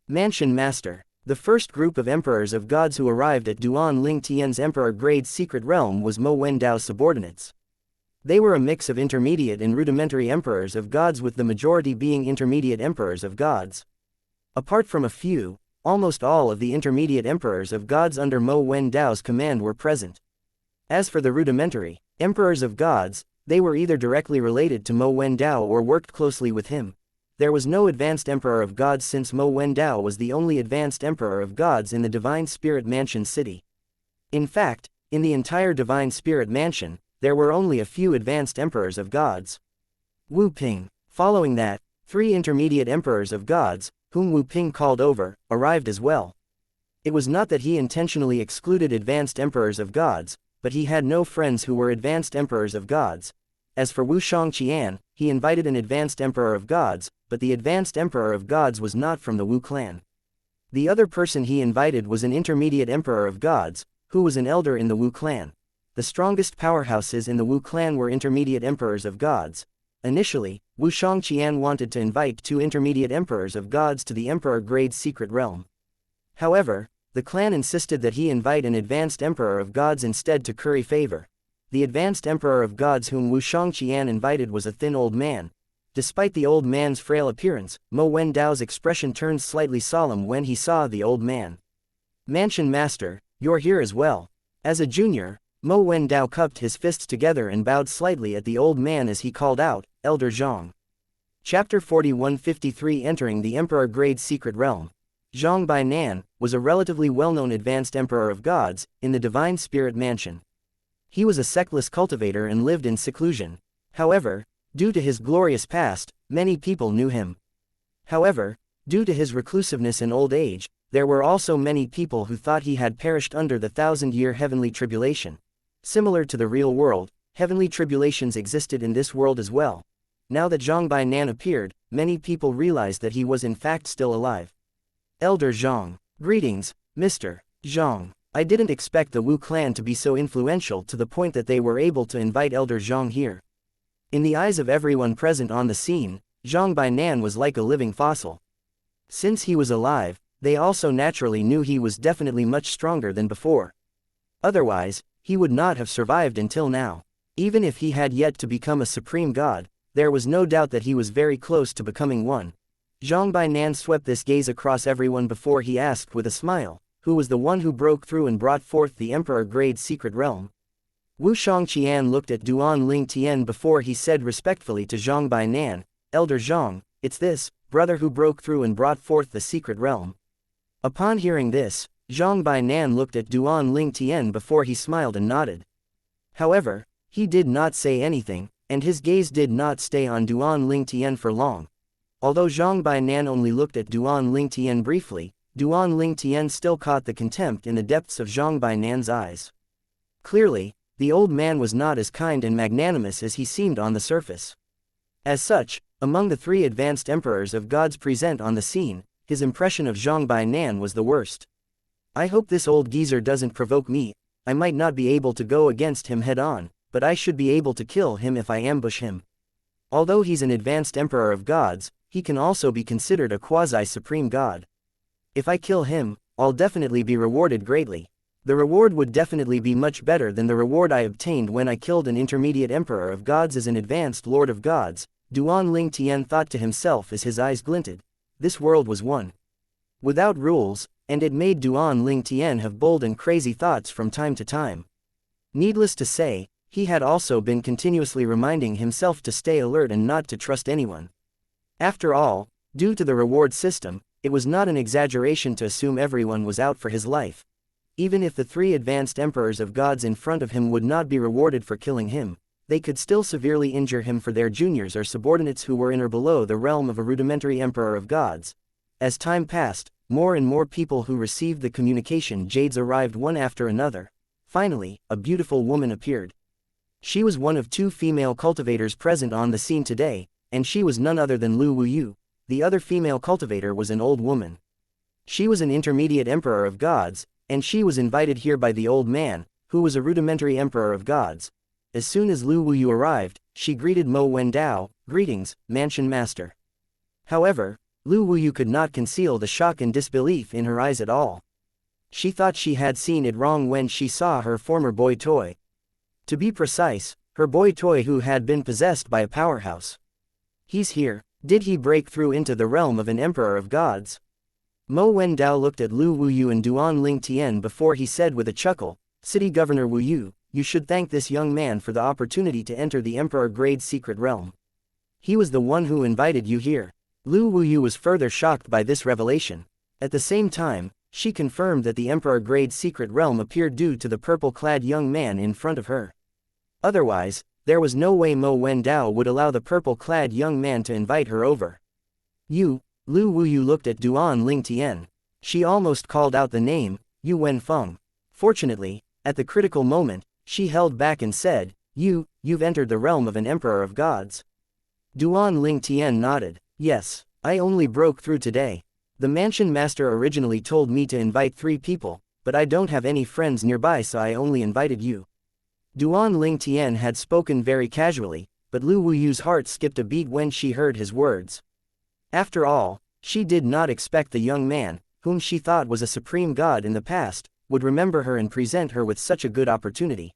Mansion Master. The first group of emperors of gods who arrived at Duan Ling Tian's emperor-grade secret realm was Mo Wendao's subordinates. They were a mix of intermediate and rudimentary emperors of gods, with the majority being intermediate emperors of gods. Apart from a few, almost all of the intermediate emperors of gods under Mo Wendao's command were present. As for the rudimentary emperors of gods, they were either directly related to Mo Wendao or worked closely with him. There was no advanced emperor of gods since Mo Wendao was the only advanced emperor of gods in the Divine Spirit Mansion city. In fact, in the entire Divine Spirit Mansion, there were only a few advanced emperors of gods. Wu Ping. Following that, 3 intermediate emperors of gods, whom Wu Ping called over, arrived as well. It was not that he intentionally excluded advanced emperors of gods, but he had no friends who were advanced emperors of gods. As for Wu Xianxian, he invited an advanced emperor of gods, but the advanced emperor of gods was not from the Wu clan. The other person he invited was an intermediate emperor of gods, who was an elder in the Wu clan. The strongest powerhouses in the Wu clan were intermediate emperors of gods. Initially, Wu Xianxian wanted to invite 2 intermediate emperors of gods to the emperor-grade secret realm. However, the clan insisted that he invite an advanced emperor of gods instead to curry favor. The advanced emperor of gods whom Wu Xianxian invited was a thin old man. Despite the old man's frail appearance, Mo Wendao's expression turned slightly solemn when he saw the old man. Mansion Master, you're here as well. As a junior, Mo Wendao cupped his fists together and bowed slightly at the old man as he called out, Elder Zhang. Chapter 4153 Entering the Emperor-Grade Secret Realm. Zhang Bainan, was a relatively well-known advanced emperor of gods, in the Divine Spirit Mansion. He was a sectless cultivator and lived in seclusion. However, due to his glorious past, many people knew him. However, due to his reclusiveness and old age, there were also many people who thought he had perished under the thousand-year heavenly tribulation. Similar to the real world, heavenly tribulations existed in this world as well. Now that Zhang Bainan appeared, many people realized that he was in fact still alive. Elder Zhang. Greetings, Mr. Zhang. I didn't expect the Wu clan to be so influential to the point that they were able to invite Elder Zhang here. In the eyes of everyone present on the scene, Zhang Bainan was like a living fossil. Since he was alive, they also naturally knew he was definitely much stronger than before. Otherwise, he would not have survived until now. Even if he had yet to become a supreme god, there was no doubt that he was very close to becoming one. Zhang Bainan swept this gaze across everyone before he asked with a smile, who was the one who broke through and brought forth the Emperor-grade secret realm? Wu Shangqian looked at Duan Ling Tian before he said respectfully to Zhang Bainan, Elder Zhang, it's this, brother who broke through and brought forth the secret realm. Upon hearing this, Zhang Bainan looked at Duan Ling Tian before he smiled and nodded. However, he did not say anything, and his gaze did not stay on Duan Ling Tian for long. Although Zhang Bainan only looked at Duan Ling Tian briefly, Duan Ling Tian still caught the contempt in the depths of Zhang Bainan's eyes. Clearly, the old man was not as kind and magnanimous as he seemed on the surface. As such, among the three advanced emperors of gods present on the scene, his impression of Zhang Bainan was the worst. I hope this old geezer doesn't provoke me. I might not be able to go against him head-on, but I should be able to kill him if I ambush him. Although he's an advanced emperor of gods, he can also be considered a quasi-supreme god. If I kill him, I'll definitely be rewarded greatly. The reward would definitely be much better than the reward I obtained when I killed an intermediate emperor of gods as an advanced lord of gods, Duan Ling Tian thought to himself as his eyes glinted. This world was one without rules, and it made Duan Ling Tian have bold and crazy thoughts from time to time. Needless to say, he had also been continuously reminding himself to stay alert and not to trust anyone. After all, due to the reward system, it was not an exaggeration to assume everyone was out for his life. Even if the three advanced emperors of gods in front of him would not be rewarded for killing him, they could still severely injure him for their juniors or subordinates who were in or below the realm of a rudimentary emperor of gods. As time passed, more and more people who received the communication jades arrived one after another. Finally, a beautiful woman appeared. She was one of two female cultivators present on the scene today, and she was none other than Lu Wuyu. The other female cultivator was an old woman. She was an intermediate emperor of gods, and she was invited here by the old man, who was a rudimentary emperor of gods. As soon as Lu Wuyu arrived, she greeted Mo Wendao, greetings, mansion master. However, Lu Wuyu could not conceal the shock and disbelief in her eyes at all. She thought she had seen it wrong when she saw her former boy toy. To be precise, her boy toy who had been possessed by a powerhouse. He's here. Did he break through into the realm of an emperor of gods? Mo Wendao looked at Lu Wuyu and Duan Ling Tian before he said with a chuckle, City Governor Wuyu, you should thank this young man for the opportunity to enter the emperor-grade secret realm. He was the one who invited you here. Lu Wuyu was further shocked by this revelation. At the same time, she confirmed that the emperor-grade secret realm appeared due to the purple-clad young man in front of her. Otherwise, there was no way Mo Wendao would allow the purple-clad young man to invite her over. You, Lu Wuyu looked at Duan Ling Tian. She almost called out the name, Yu Wenfeng. Fortunately, at the critical moment, she held back and said, You've entered the realm of an emperor of gods. Duan Ling Tian nodded. Yes, I only broke through today. The mansion master originally told me to invite 3 people, but I don't have any friends nearby so I only invited you. Duan Ling Tian had spoken very casually, but Lu Wuyu's heart skipped a beat when she heard his words. After all, she did not expect the young man, whom she thought was a supreme god in the past, would remember her and present her with such a good opportunity.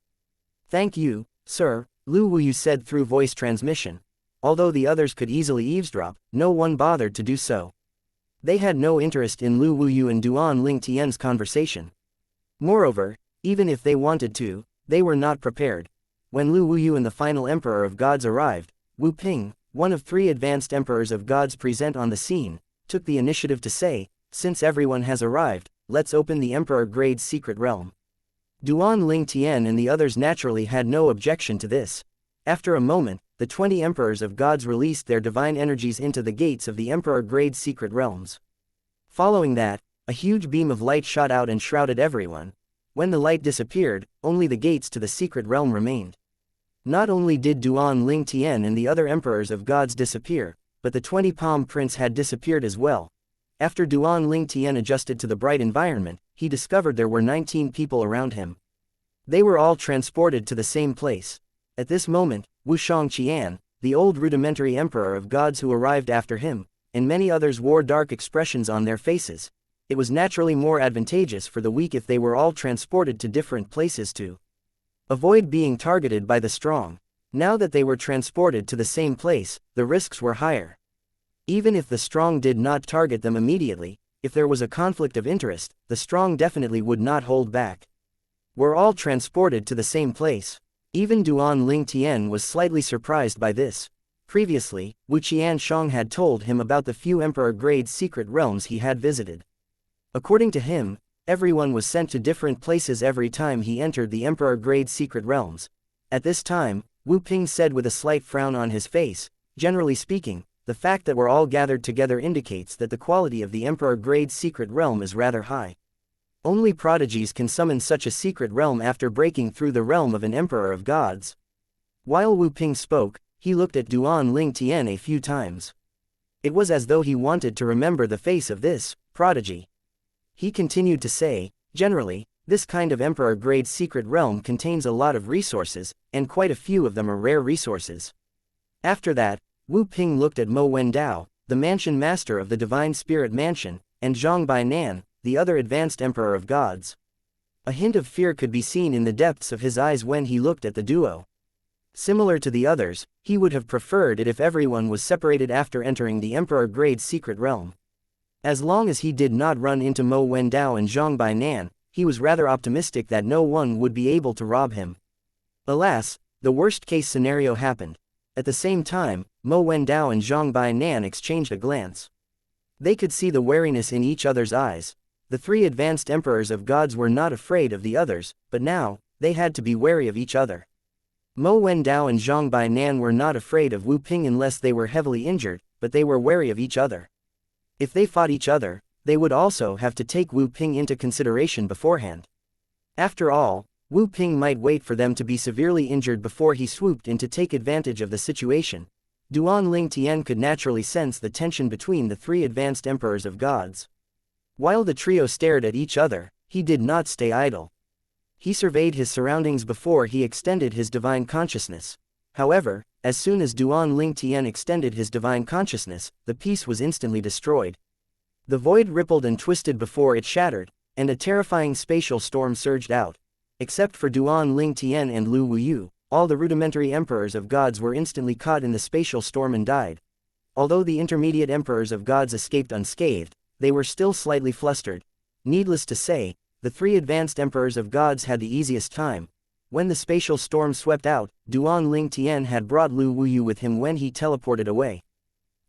Thank you, sir, Lu Wuyu said through voice transmission. Although the others could easily eavesdrop, no one bothered to do so. They had no interest in Lu Wuyu and Duan Ling Tian's conversation. Moreover, even if they wanted to, they were not prepared. When Lu Wuyu and the final emperor of gods arrived, Wu Ping, one of 3 advanced emperors of gods present on the scene, took the initiative to say, since everyone has arrived, let's open the Emperor Grade's secret realm. Duan Ling Tian and the others naturally had no objection to this. After a moment, the 20 Emperors of Gods released their divine energies into the gates of the Emperor Grade's secret realms. Following that, a huge beam of light shot out and shrouded everyone. When the light disappeared, only the gates to the secret realm remained. Not only did Duan Ling Tian and the other Emperors of Gods disappear, but the 20 Palm Prince had disappeared as well. After Duan Ling Tian adjusted to the bright environment, he discovered there were 19 people around him. They were all transported to the same place. At this moment, Xianxia, the old rudimentary Emperor of Gods who arrived after him, and many others wore dark expressions on their faces. It was naturally more advantageous for the weak if they were all transported to different places to avoid being targeted by the strong. Now that they were transported to the same place, the risks were higher. Even if the strong did not target them immediately, if there was a conflict of interest, the strong definitely would not hold back. Were all transported to the same place. Even Duan Ling Tian was slightly surprised by this. Previously, Wu Qianshang had told him about the few Emperor Grade's secret realms he had visited. According to him, everyone was sent to different places every time he entered the Emperor Grade's secret realms. At this time, Wu Ping said with a slight frown on his face, generally speaking, the fact that we're all gathered together indicates that the quality of the Emperor Grade's secret realm is rather high. Only prodigies can summon such a secret realm after breaking through the realm of an Emperor of Gods. While Wu Ping spoke, he looked at Duan Ling Tian a few times. It was as though he wanted to remember the face of this prodigy. He continued to say, generally, this kind of Emperor Grade's secret realm contains a lot of resources, and quite a few of them are rare resources. After that, Wu Ping looked at Mo Wendao, the mansion master of the Divine Spirit Mansion, and Zhang Bainan, the other advanced Emperor of Gods. A hint of fear could be seen in the depths of his eyes when he looked at the duo. Similar to the others, he would have preferred it if everyone was separated after entering the Emperor Grade's secret realm. As long as he did not run into Mo Wendao and Zhang Bainan, he was rather optimistic that no one would be able to rob him. Alas, the worst-case scenario happened. At the same time, Mo Wendao and Zhang Bainan exchanged a glance. They could see the wariness in each other's eyes. The three advanced Emperors of Gods were not afraid of the others, but now, they had to be wary of each other. Mo Wendao and Zhang Bainan were not afraid of Wu Ping unless they were heavily injured, but they were wary of each other. If they fought each other, they would also have to take Wu Ping into consideration beforehand. After all, Wu Ping might wait for them to be severely injured before he swooped in to take advantage of the situation. Duan Ling Tian could naturally sense the tension between the three advanced Emperors of Gods. While the trio stared at each other, he did not stay idle. He surveyed his surroundings before he extended his divine consciousness. However, as soon as Duan Ling Tian extended his divine consciousness, the piece was instantly destroyed. The void rippled and twisted before it shattered, and a terrifying spatial storm surged out. Except for Duan Ling Tian and Lu Wuyu, all the rudimentary Emperors of Gods were instantly caught in the spatial storm and died. Although the intermediate Emperors of Gods escaped unscathed, they were still slightly flustered. Needless to say, the three advanced Emperors of Gods had the easiest time. When the spatial storm swept out, Duan Ling Tian had brought Lu Wuyu with him when he teleported away.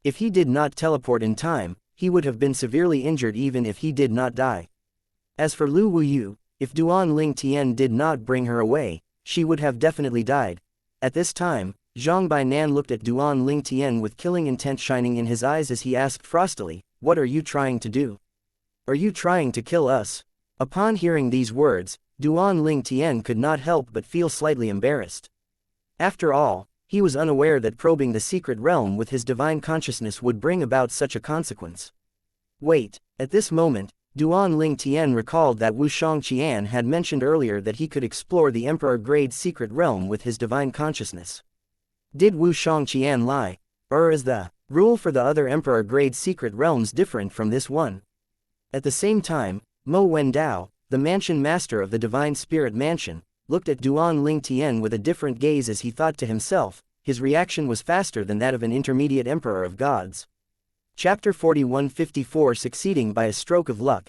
If he did not teleport in time, he would have been severely injured even if he did not die. As for Lu Wuyu, if Duan Ling Tian did not bring her away, she would have definitely died. At this time, Zhang Bainan looked at Duan Ling Tian with killing intent shining in his eyes as he asked frostily, "What are you trying to do? Are you trying to kill us?" Upon hearing these words, Duan Ling Tian could not help but feel slightly embarrassed. After all, he was unaware that probing the secret realm with his divine consciousness would bring about such a consequence. Wait, at this moment, Duan Ling Tian recalled that Xianxia had mentioned earlier that he could explore the Emperor Grade's secret realm with his divine consciousness. Did Xianxia lie? Or is the rule for the other Emperor Grade's secret realms different from this one? At the same time, Mo Wendao, the mansion master of the Divine Spirit Mansion, looked at Duan Ling Tian with a different gaze as he thought to himself. His reaction was faster than that of an intermediate Emperor of Gods. Chapter 4154 Succeeding by a Stroke of Luck.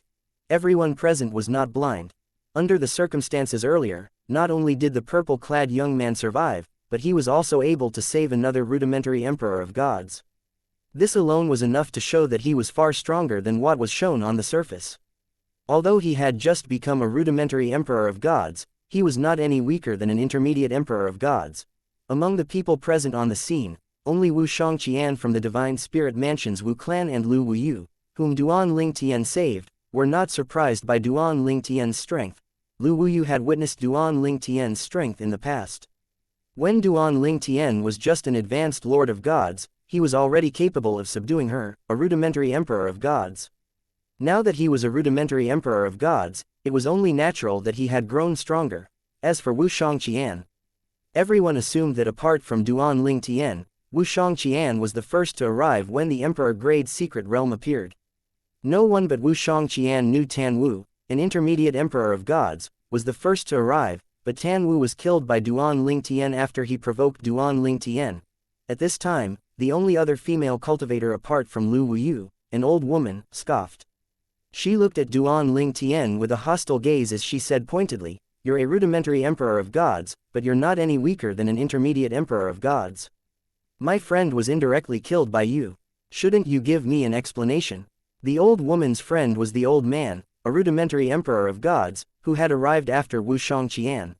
Everyone present was not blind. Under the circumstances earlier, not only did the purple-clad young man survive, but he was also able to save another rudimentary Emperor of Gods. This alone was enough to show that he was far stronger than what was shown on the surface. Although he had just become a rudimentary emperor of gods, he was not any weaker than an intermediate emperor of gods. Among the people present on the scene, only Wu Shangqian from the Divine Spirit Mansion's Wu clan and Lu Wuyu, whom Duan Lingtian saved, were not surprised by Duan Lingtian's strength. Lu Wuyu had witnessed Duan Lingtian's strength in the past. When Duan Lingtian was just an advanced lord of gods, he was already capable of subduing her, a rudimentary emperor of gods. Now that he was a rudimentary emperor of gods, it was only natural that he had grown stronger. As for Wu Shangqian, everyone assumed that apart from Duan Lingtian, Wu Shangqian was the first to arrive when the emperor-grade secret realm appeared. No one but Wu Shangqian knew Tan Wu, an intermediate emperor of gods, was the first to arrive, but Tan Wu was killed by Duan Lingtian after he provoked Duan Lingtian. At this time, the only other female cultivator apart from Lu Wuyu, an old woman, scoffed. She looked at Duan Lingtian with a hostile gaze as she said pointedly, "You're a rudimentary emperor of gods, but you're not any weaker than an intermediate emperor of gods. My friend was indirectly killed by you. Shouldn't you give me an explanation?" The old woman's friend was the old man, a rudimentary emperor of gods, who had arrived after Wu Shangqian.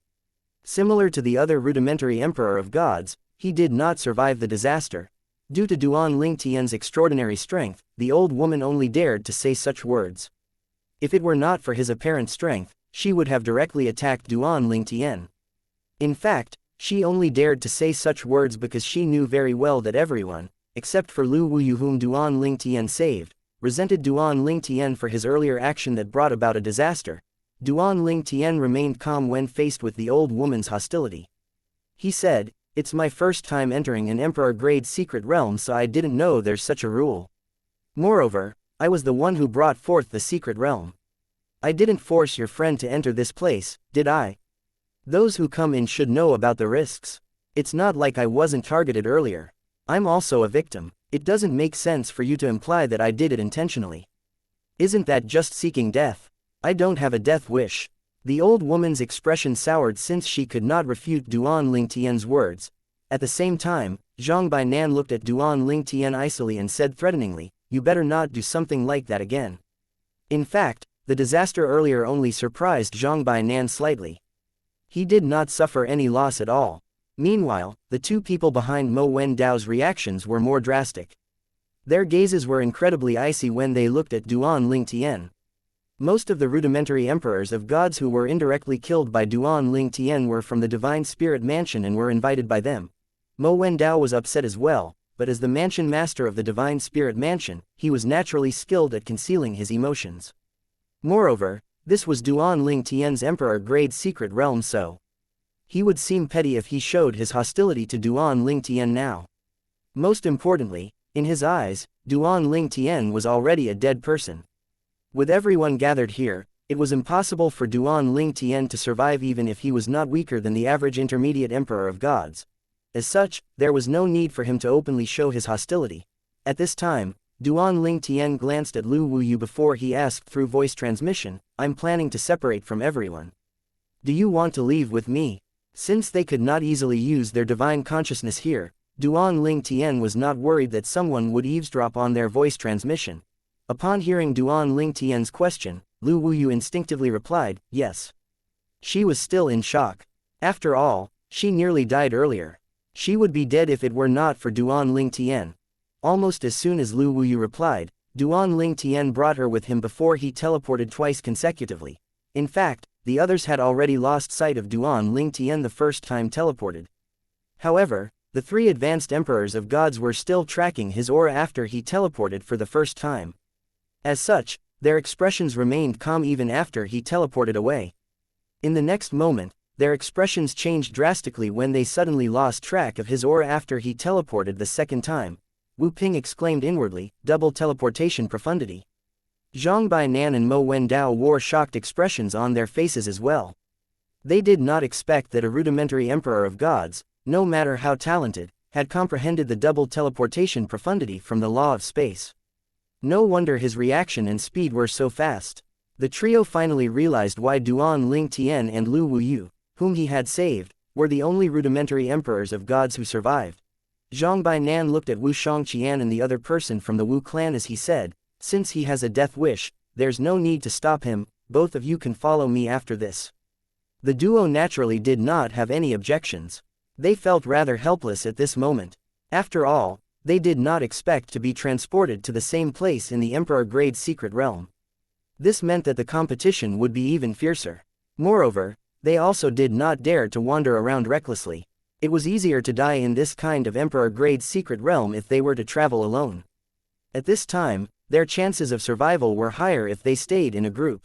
Similar to the other rudimentary emperor of gods, he did not survive the disaster. Due to Duan Lingtian's extraordinary strength, the old woman only dared to say such words. If it were not for his apparent strength, she would have directly attacked Duan Lingtian. In fact, she only dared to say such words because she knew very well that everyone, except for Lu Wuyu whom Duan Lingtian saved, resented Duan Lingtian for his earlier action that brought about a disaster. Duan Lingtian remained calm when faced with the old woman's hostility. He said, "It's my first time entering an emperor-grade secret realm, so I didn't know there's such a rule. Moreover, I was the one who brought forth the secret realm. I didn't force your friend to enter this place, did I? Those who come in should know about the risks. It's not like I wasn't targeted earlier. I'm also a victim. It doesn't make sense for you to imply that I did it intentionally. Isn't that just seeking death? I don't have a death wish." The old woman's expression soured since she could not refute Duan Lingtian's words. At the same time, Zhang Bainan looked at Duan Lingtian icily and said threateningly, "You better not do something like that again." In fact, the disaster earlier only surprised Zhang Bainan slightly. He did not suffer any loss at all. Meanwhile, the two people behind Mo Wendao's reactions were more drastic. Their gazes were incredibly icy when they looked at Duan Lingtian. Most of the rudimentary emperors of gods who were indirectly killed by Duan Lingtian were from the Divine Spirit Mansion and were invited by them. Mo Wendao was upset as well, but as the mansion master of the Divine Spirit Mansion, he was naturally skilled at concealing his emotions. Moreover, this was Duan Lingtian's emperor-grade secret realm, so he would seem petty if he showed his hostility to Duan Lingtian now. Most importantly, in his eyes, Duan Lingtian was already a dead person. With everyone gathered here, it was impossible for Duan Lingtian to survive even if he was not weaker than the average intermediate emperor of gods. As such, there was no need for him to openly show his hostility. At this time, Duan Lingtian glanced at Lu Wuyu before he asked through voice transmission, "I'm planning to separate from everyone. Do you want to leave with me?" Since they could not easily use their divine consciousness here, Duan Lingtian was not worried that someone would eavesdrop on their voice transmission. Upon hearing Duan Lingtian's question, Lu Wuyu instinctively replied, "Yes." She was still in shock. After all, she nearly died earlier. She would be dead if it were not for Duan Lingtian. Almost as soon as Lu Wuyu replied, Duan Lingtian brought her with him before he teleported twice consecutively. In fact, the others had already lost sight of Duan Lingtian the first time teleported. However, the three advanced emperors of gods were still tracking his aura after he teleported for the first time. As such, their expressions remained calm even after he teleported away. In the next moment, their expressions changed drastically when they suddenly lost track of his aura after he teleported the second time. Wu Ping exclaimed inwardly, "Double teleportation profundity." Zhang Bainan and Mo Wendao wore shocked expressions on their faces as well. They did not expect that a rudimentary emperor of gods, no matter how talented, had comprehended the double teleportation profundity from the law of space. No wonder his reaction and speed were so fast. The trio finally realized why Duan Lingtian and Lu Wuyu, whom he had saved, were the only rudimentary emperors of gods who survived. Zhang Bainan looked at Wu Shangqian and the other person from the Wu clan as he said, "Since he has a death wish, there's no need to stop him. both of you can follow me after this. The duo naturally did not have any objections. They felt rather helpless at this moment. After all, they did not expect to be transported to the same place in the Emperor-grade secret realm. This meant that the competition would be even fiercer. Moreover, they also did not dare to wander around recklessly. It was easier to die in this kind of Emperor-grade secret realm if they were to travel alone. At this time, their chances of survival were higher if they stayed in a group.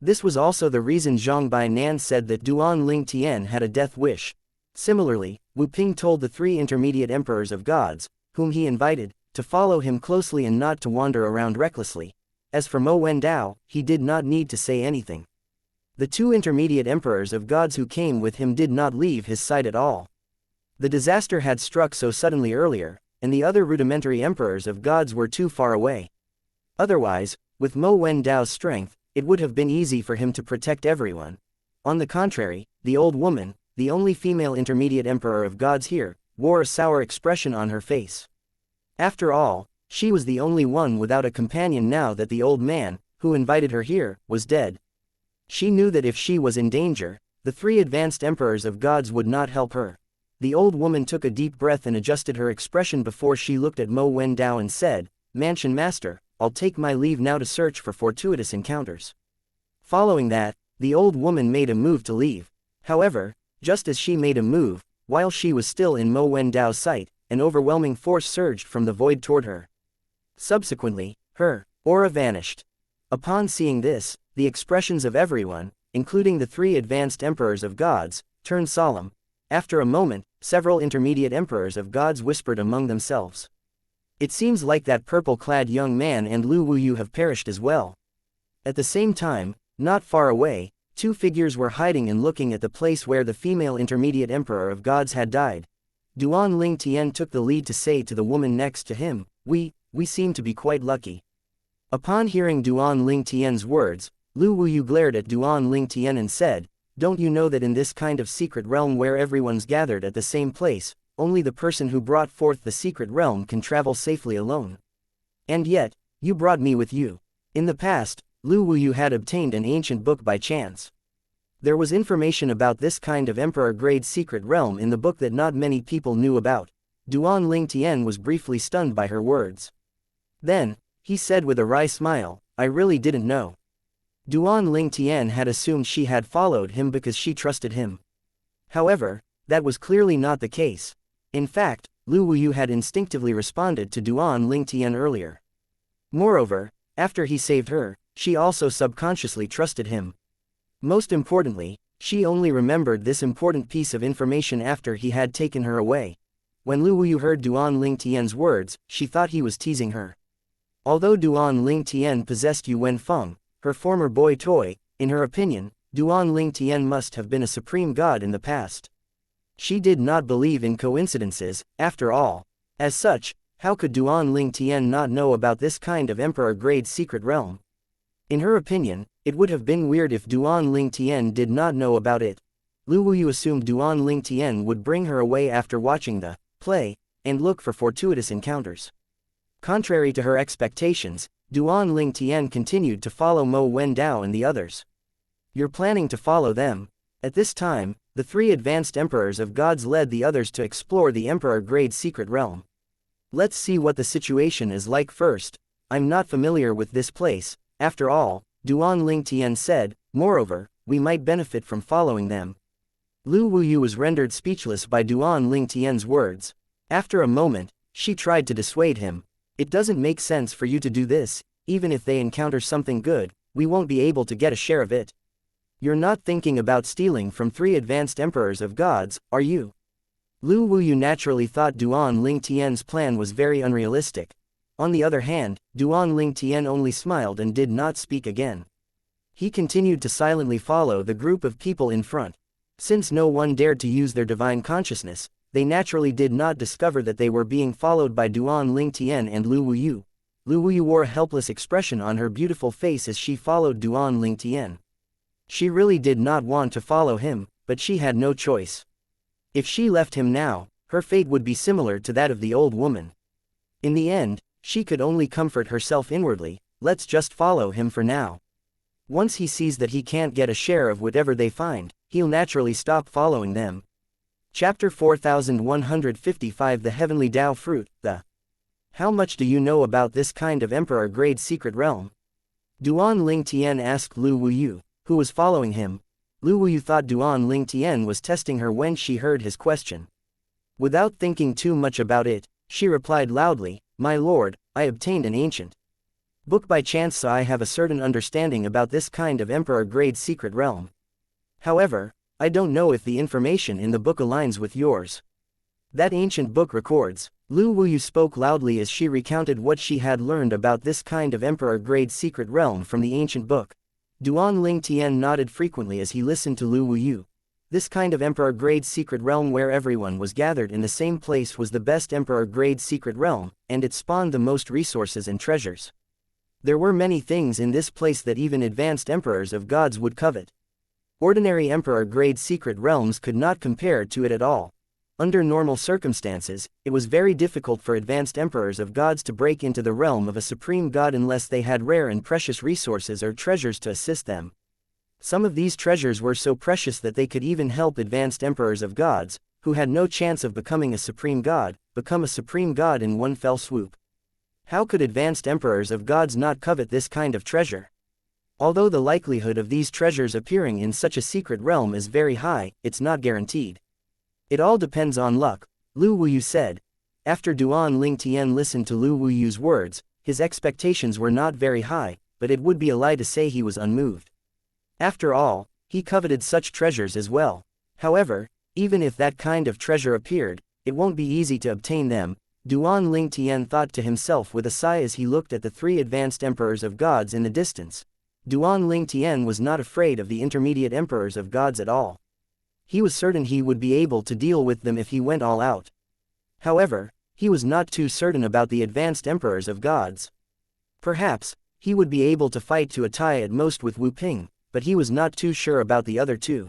This was also the reason Zhang Bainan said that Duan Ling Tian had a death wish. Similarly, Wu Ping told the 3 intermediate emperors of gods, whom he invited, to follow him closely and not to wander around recklessly. As for Mo Wendao, he did not need to say anything. The 2 intermediate emperors of gods who came with him did not leave his sight at all. The disaster had struck so suddenly earlier, and the other rudimentary emperors of gods were too far away. Otherwise, with Mo Wendao's strength, it would have been easy for him to protect everyone. On the contrary, the old woman, the only female intermediate emperor of gods here, wore a sour expression on her face. After all, she was the only one without a companion now that the old man, who invited her here, was dead. She knew that if she was in danger, the 3 advanced emperors of gods would not help her. The old woman took a deep breath and adjusted her expression before she looked at Mo Wendao and said, "Mansion Master, I'll take my leave now to search for fortuitous encounters." Following that, the old woman made a move to leave. However, just as she made a move, while she was still in Mo Wendao's sight, an overwhelming force surged from the void toward her. Subsequently, her aura vanished. Upon seeing this, the expressions of everyone, including the 3 advanced emperors of gods, turned solemn. After a moment, several intermediate emperors of gods whispered among themselves. "It seems like that purple-clad young man and Lu Wuyu have perished as well." At the same time, not far away, 2 figures were hiding and looking at the place where the female intermediate emperor of gods had died. Duan Ling Tian took the lead to say to the woman next to him, We seem to be quite lucky." Upon hearing Duan Ling Tian's words, Lu Wuyu glared at Duan Ling Tian and said, "Don't you know that in this kind of secret realm where everyone's gathered at the same place, only the person who brought forth the secret realm can travel safely alone? And yet, you brought me with you." In the past, Lu Wuyu had obtained an ancient book by chance. There was information about this kind of emperor-grade secret realm in the book that not many people knew about. Duan Ling Tian was briefly stunned by her words. Then, he said with a wry smile, "I really didn't know." Duan Ling Tian had assumed she had followed him because she trusted him. However, that was clearly not the case. In fact, Lu Wuyu had instinctively responded to Duan Ling Tian earlier. Moreover, after he saved her, she also subconsciously trusted him. Most importantly, she only remembered this important piece of information after he had taken her away. When Lu Wuyu heard Duan Ling Tian's words, she thought he was teasing her. Although Duan Ling Tian possessed Yu Wenfeng, her former boy toy, in her opinion, Duan Ling Tian must have been a supreme god in the past. She did not believe in coincidences, after all. As such, how could Duan Ling Tian not know about this kind of emperor-grade secret realm? In her opinion, it would have been weird if Duan Ling Tian did not know about it. Lu Wuyu assumed Duan Ling Tian would bring her away after watching the play, and look for fortuitous encounters. Contrary to her expectations, Duan Ling Tian continued to follow Mo Wendao and the others. "You're planning to follow them?" At this time, the 3 advanced emperors of gods led the others to explore the emperor-grade secret realm. "Let's see what the situation is like first. I'm not familiar with this place, after all," Duan Ling Tian said. "Moreover, we might benefit from following them." Lu Wuyu was rendered speechless by Duan Ling Tian's words. After a moment, she tried to dissuade him. "It doesn't make sense for you to do this. Even if they encounter something good, we won't be able to get a share of it. You're not thinking about stealing from 3 advanced emperors of gods, are you?" Lu Wuyu naturally thought Duan Ling Tian's plan was very unrealistic. On the other hand, Duan Ling Tian only smiled and did not speak again. He continued to silently follow the group of people in front. Since no one dared to use their divine consciousness, they naturally did not discover that they were being followed by Duan Ling Tian and Lu Wuyu. Lu Wuyu wore a helpless expression on her beautiful face as she followed Duan Ling Tian. She really did not want to follow him, but she had no choice. If she left him now, her fate would be similar to that of the old woman. In the end, she could only comfort herself inwardly, "Let's just follow him for now." Once he sees that he can't get a share of whatever they find, he'll naturally stop following them. Chapter 4155 The Heavenly Tao Fruit, the How much do you know about this kind of emperor-grade secret realm? Duan Ling Tian asked Lu Wuyu, who was following him. Lu Wuyu thought Duan Ling Tian was testing her when she heard his question. Without thinking too much about it, she replied loudly, "My lord, I obtained an ancient book by chance, so I have a certain understanding about this kind of emperor-grade secret realm. However, I don't know if the information in the book aligns with yours." That ancient book records. Lu Wuyu spoke loudly as she recounted what she had learned about this kind of emperor-grade secret realm from the ancient book. Duan Ling Tian nodded frequently as he listened to Lu Wuyu. This kind of emperor-grade secret realm where everyone was gathered in the same place was the best emperor-grade secret realm, and it spawned the most resources and treasures. There were many things in this place that even advanced emperors of gods would covet. Ordinary emperor-grade secret realms could not compare to it at all. Under normal circumstances, it was very difficult for advanced emperors of gods to break into the realm of a supreme god unless they had rare and precious resources or treasures to assist them. Some of these treasures were so precious that they could even help advanced emperors of gods, who had no chance of becoming a supreme god, become a supreme god in one fell swoop. How could advanced emperors of gods not covet this kind of treasure? Although the likelihood of these treasures appearing in such a secret realm is very high, it's not guaranteed. It all depends on luck, Lu Wuyu said. After Duan Ling Tian listened to Lu Wuyu's words, his expectations were not very high, but it would be a lie to say he was unmoved. After all, he coveted such treasures as well. However, even if that kind of treasure appeared, it won't be easy to obtain them, Duan Ling Tian thought to himself with a sigh as he looked at the three advanced emperors of gods in the distance. Duan Ling Tian was not afraid of the intermediate emperors of gods at all. He was certain he would be able to deal with them if he went all out. However, he was not too certain about the advanced emperors of gods. Perhaps, he would be able to fight to a tie at most with Wu Ping, but he was not too sure about the other two.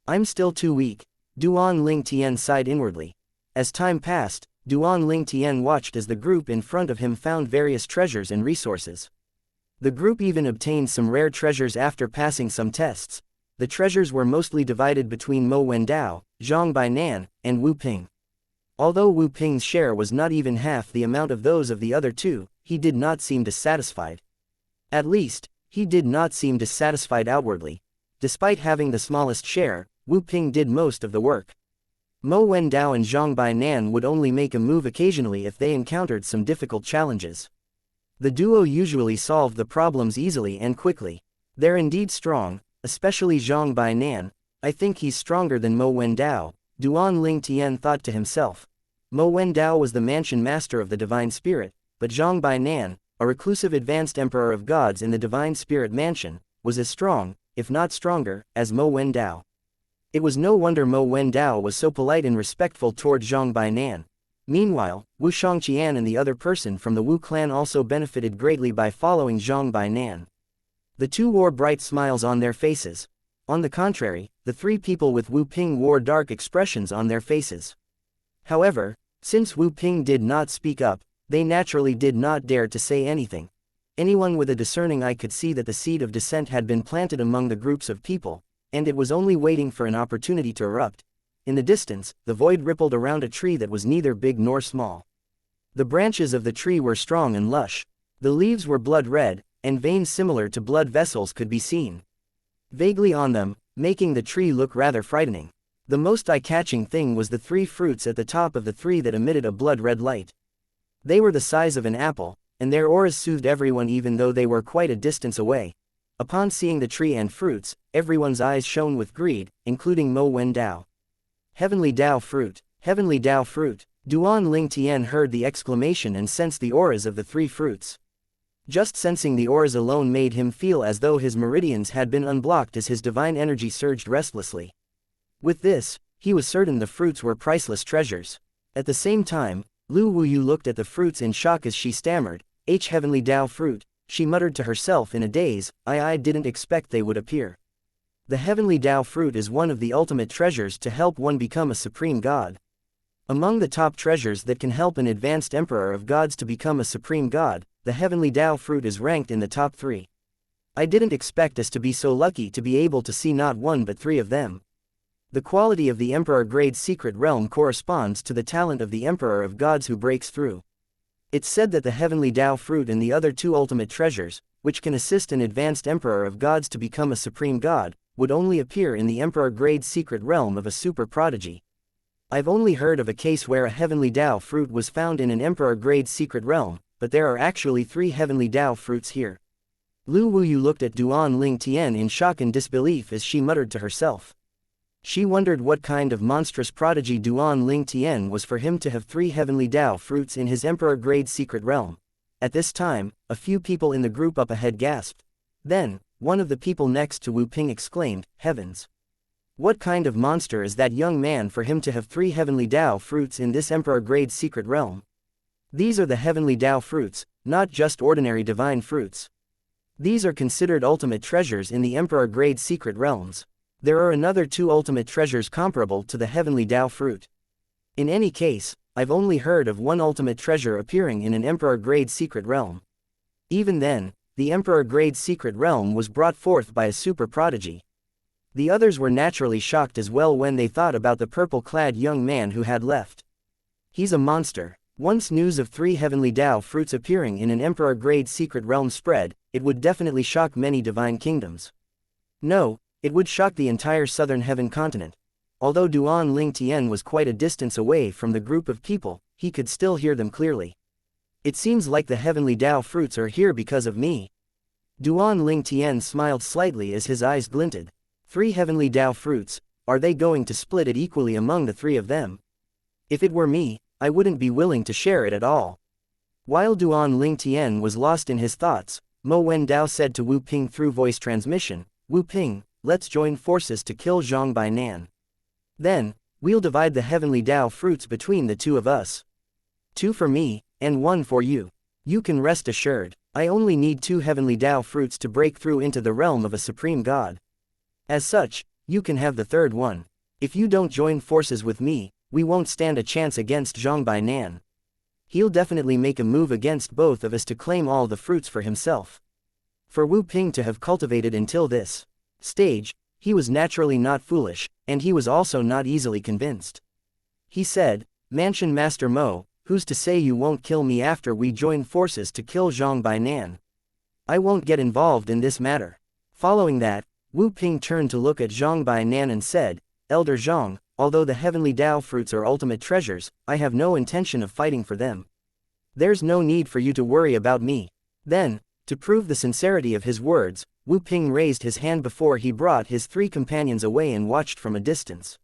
I'm still too weak, Duan Ling Tian sighed inwardly. As time passed, Duan Ling Tian watched as the group in front of him found various treasures and resources. The group even obtained some rare treasures after passing some tests. The treasures were mostly divided between Mo Wendao, Zhang Bainan, and Wu Ping. Although Wu Ping's share was not even half the amount of those of the other two, he did not seem dissatisfied. At least, he did not seem dissatisfied outwardly. Despite having the smallest share, Wu Ping did most of the work. Mo Wendao and Zhang Bainan would only make a move occasionally if they encountered some difficult challenges. The duo usually solved the problems easily and quickly. They're indeed strong, especially Zhang Bainan. I think he's stronger than Mo Wendao, Duan Ling Tian thought to himself. Mo Wendao was the mansion master of the divine spirit, but Zhang Bainan, a reclusive advanced emperor of gods in the divine spirit mansion, was as strong, if not stronger, as Mo Wendao. It was no wonder Mo Wendao was so polite and respectful toward Zhang Bainan. Meanwhile, Wu Xiangqian and the other person from the Wu clan also benefited greatly by following Zhang Bainan. The two wore bright smiles on their faces. On the contrary, the three people with Wu Ping wore dark expressions on their faces. However, since Wu Ping did not speak up, they naturally did not dare to say anything. Anyone with a discerning eye could see that the seed of dissent had been planted among the groups of people, and it was only waiting for an opportunity to erupt. In the distance, the void rippled around a tree that was neither big nor small. The branches of the tree were strong and lush. The leaves were blood red, and veins similar to blood vessels could be seen vaguely on them, making the tree look rather frightening. The most eye-catching thing was the three fruits at the top of the tree that emitted a blood-red light. They were the size of an apple, and their auras soothed everyone even though they were quite a distance away. Upon seeing the tree and fruits, everyone's eyes shone with greed, including Mo Wendao. Heavenly Tao Fruit, Heavenly Tao Fruit. Duan Ling Tian heard the exclamation and sensed the auras of the three fruits. Just sensing the auras alone made him feel as though his meridians had been unblocked as his divine energy surged restlessly. With this, he was certain the fruits were priceless treasures. At the same time, Lu Wuyu looked at the fruits in shock as she stammered, "H Heavenly Tao Fruit," she muttered to herself in a daze, I didn't expect they would appear. The Heavenly Tao Fruit is one of the ultimate treasures to help one become a supreme god. Among the top treasures that can help an advanced emperor of gods to become a supreme god, the Heavenly Tao Fruit is ranked in the top 3. I didn't expect us to be so lucky to be able to see not one but three of them. The quality of the Emperor Grade's secret realm corresponds to the talent of the Emperor of Gods who breaks through. It's said that the heavenly Tao fruit and the other two ultimate treasures, which can assist an advanced Emperor of Gods to become a supreme god, would only appear in the Emperor Grade's secret realm of a super prodigy. I've only heard of a case where a heavenly Tao fruit was found in an Emperor Grade's secret realm, but there are actually 3 heavenly Tao fruits here. Lu Wuyu looked at Duan Ling Tian in shock and disbelief as she muttered to herself. She wondered what kind of monstrous prodigy Duan Ling Tian was for him to have 3 heavenly Tao fruits in his Emperor Grade's secret realm. At this time, a few people in the group up ahead gasped. Then, one of the people next to Wu Ping exclaimed, "Heavens! What kind of monster is that young man for him to have 3 heavenly Tao fruits in this Emperor Grade's secret realm? These are the heavenly Tao fruits, not just ordinary divine fruits. These are considered ultimate treasures in the Emperor Grade's secret realms. There are another 2 ultimate treasures comparable to the heavenly Tao fruit. In any case, I've only heard of 1 ultimate treasure appearing in an Emperor Grade's secret realm. Even then, the Emperor Grade's secret realm was brought forth by a super prodigy." The others were naturally shocked as well when they thought about the purple-clad young man who had left. He's a monster. Once news of 3 heavenly Tao fruits appearing in an Emperor Grade's secret realm spread, it would definitely shock many divine kingdoms. No, it would shock the entire southern heaven continent. Although Duan Ling Tian was quite a distance away from the group of people, he could still hear them clearly. "It seems like the heavenly Tao fruits are here because of me." Duan Ling Tian smiled slightly as his eyes glinted. 3 heavenly Tao fruits, are they going to split it equally among the 3 of them? If it were me, I wouldn't be willing to share it at all. While Duan Ling Tian was lost in his thoughts, Mo Wendao said to Wu Ping through voice transmission, "Wu Ping, let's join forces to kill Zhang Bainan. Then, we'll divide the heavenly Tao fruits between the 2 of us. 2 for me, and 1 for you. You can rest assured, I only need 2 heavenly Tao fruits to break through into the realm of a supreme god. As such, you can have the 3rd one. If you don't join forces with me, we won't stand a chance against Zhang Bainan. He'll definitely make a move against both of us to claim all the fruits for himself." For Wu Ping to have cultivated until this stage, he was naturally not foolish, and he was also not easily convinced. He said, "Mansion Master Mo, who's to say you won't kill me after we join forces to kill Zhang Bainan? I won't get involved in this matter." Following that, Wu Ping turned to look at Zhang Bainan and said, "Elder Zhang, although the heavenly Tao fruits are ultimate treasures, I have no intention of fighting for them. There's no need for you to worry about me." Then, to prove the sincerity of his words, Wu Ping raised his hand before he brought his 3 companions away and watched from a distance.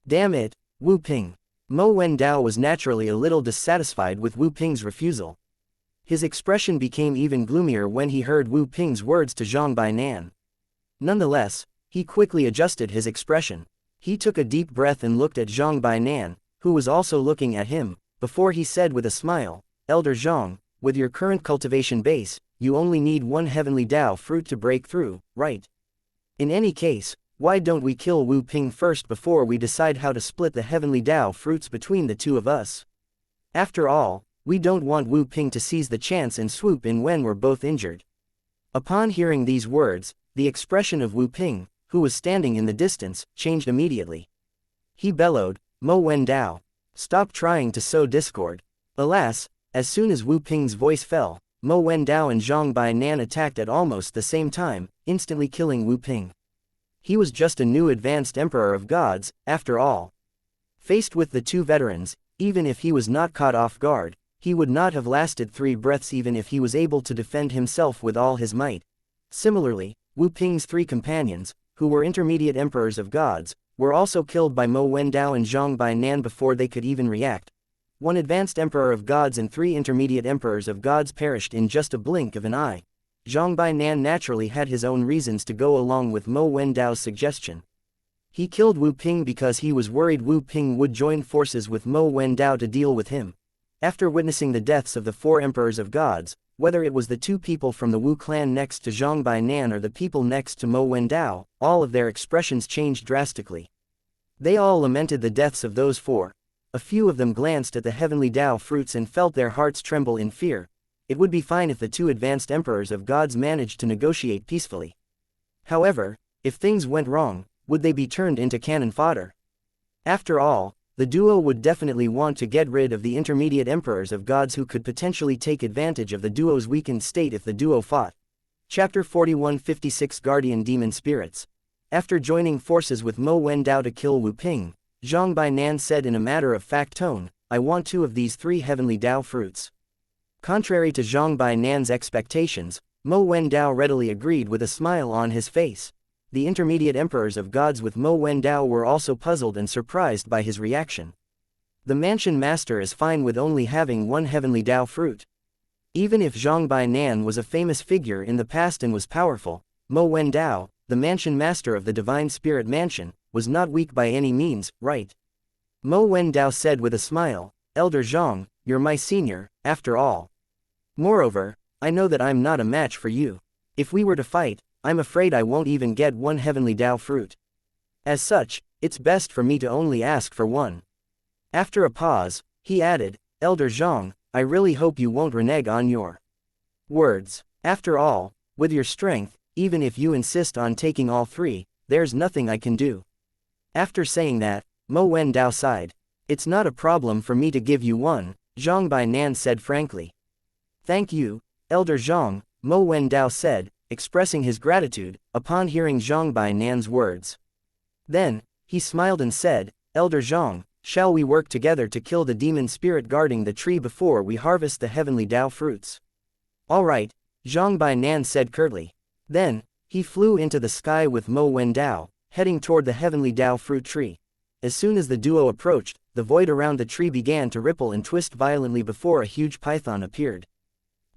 "Damn it, Wu Ping." Mo Wendao was naturally a little dissatisfied with Wu Ping's refusal. His expression became even gloomier when he heard Wu Ping's words to Zhang Bainan. Nonetheless, he quickly adjusted his expression. He took a deep breath and looked at Zhang Bainan, who was also looking at him, before he said with a smile, "Elder Zhang, with your current cultivation base, you only need 1 heavenly Tao fruit to break through, right? In any case, why don't we kill Wu Ping first before we decide how to split the heavenly Tao fruits between the 2 of us? After all, we don't want Wu Ping to seize the chance and swoop in when we're both injured." Upon hearing these words, the expression of Wu Ping, who was standing in the distance, changed immediately. He bellowed, "Mo Wendao, stop trying to sow discord." Alas, as soon as Wu Ping's voice fell, Mo Wendao and Zhang Bainan attacked at almost the same time, instantly killing Wu Ping. He was just a new advanced Emperor of Gods, after all. Faced with the 2 veterans, even if he was not caught off guard, he would not have lasted 3 breaths even if he was able to defend himself with all his might. Similarly, Wu Ping's 3 companions, who were intermediate Emperors of Gods, were also killed by Mo Wendao and Zhang Bainan before they could even react. 1 advanced Emperor of Gods and 3 intermediate Emperors of Gods perished in just a blink of an eye. Zhang Bainan naturally had his own reasons to go along with Mo Wendao's suggestion. He killed Wu Ping because he was worried Wu Ping would join forces with Mo Wendao to deal with him. After witnessing the deaths of the 4 Emperors of Gods, whether it was the 2 people from the Wu clan next to Zhang Bainan or the people next to Mo Wendao, all of their expressions changed drastically. They all lamented the deaths of those 4. A few of them glanced at the heavenly Tao fruits and felt their hearts tremble in fear. it would be fine if the two advanced emperors of gods managed to negotiate peacefully. However, if things went wrong, would they be turned into cannon fodder? After all, the duo would definitely want to get rid of the intermediate emperors of gods who could potentially take advantage of the duo's weakened state if the duo fought. Chapter 4156 Guardian Demon Spirits. After joining forces with Mo Wendao to kill Wu Ping, Zhang Bainan said in a matter-of-fact tone, "I want 2 of these 3 heavenly Dao fruits." Contrary to Zhang Bainan's expectations, Mo Wendao readily agreed with a smile on his face. The intermediate emperors of gods with Mo Wendao were also puzzled and surprised by his reaction. The mansion master is fine with only having 1 heavenly Dao fruit. Even if Zhang Bainan was a famous figure in the past and was powerful, Mo Wendao, the mansion master of the Divine Spirit Mansion, was not weak by any means, right? Mo Wendao said with a smile, "Elder Zhang, you're my senior, after all. Moreover, I know that I'm not a match for you. If we were to fight, I'm afraid I won't even get 1 heavenly Dao fruit. As such, it's best for me to only ask for 1. After a pause, he added, "Elder Zhang, I really hope you won't renege on your words. After all, with your strength, even if you insist on taking all 3, there's nothing I can do." After saying that, Mo Wendao sighed. "It's not a problem for me to give you 1, Zhang Bainan said frankly. "Thank you, Elder Zhang," Mo Wendao said, expressing his gratitude upon hearing Zhang Bainan's words. Then, he smiled and said, "Elder Zhang, shall we work together to kill the demon spirit guarding the tree before we harvest the heavenly Dao fruits?" "All right," Zhang Bainan said curtly. Then, he flew into the sky with Mo Wendao, heading toward the heavenly Dao fruit tree. As soon as the duo approached, the void around the tree began to ripple and twist violently before a huge python appeared.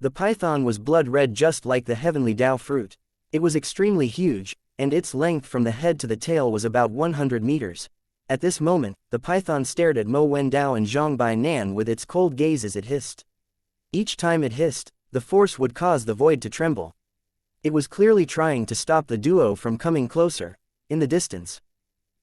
The python was blood-red just like the heavenly Dao fruit. It was extremely huge, and its length from the head to the tail was about 100 meters. At this moment, the python stared at Mo Wendao and Zhang Bainan with its cold gaze as it hissed. Each time it hissed, the force would cause the void to tremble. It was clearly trying to stop the duo from coming closer. In the distance,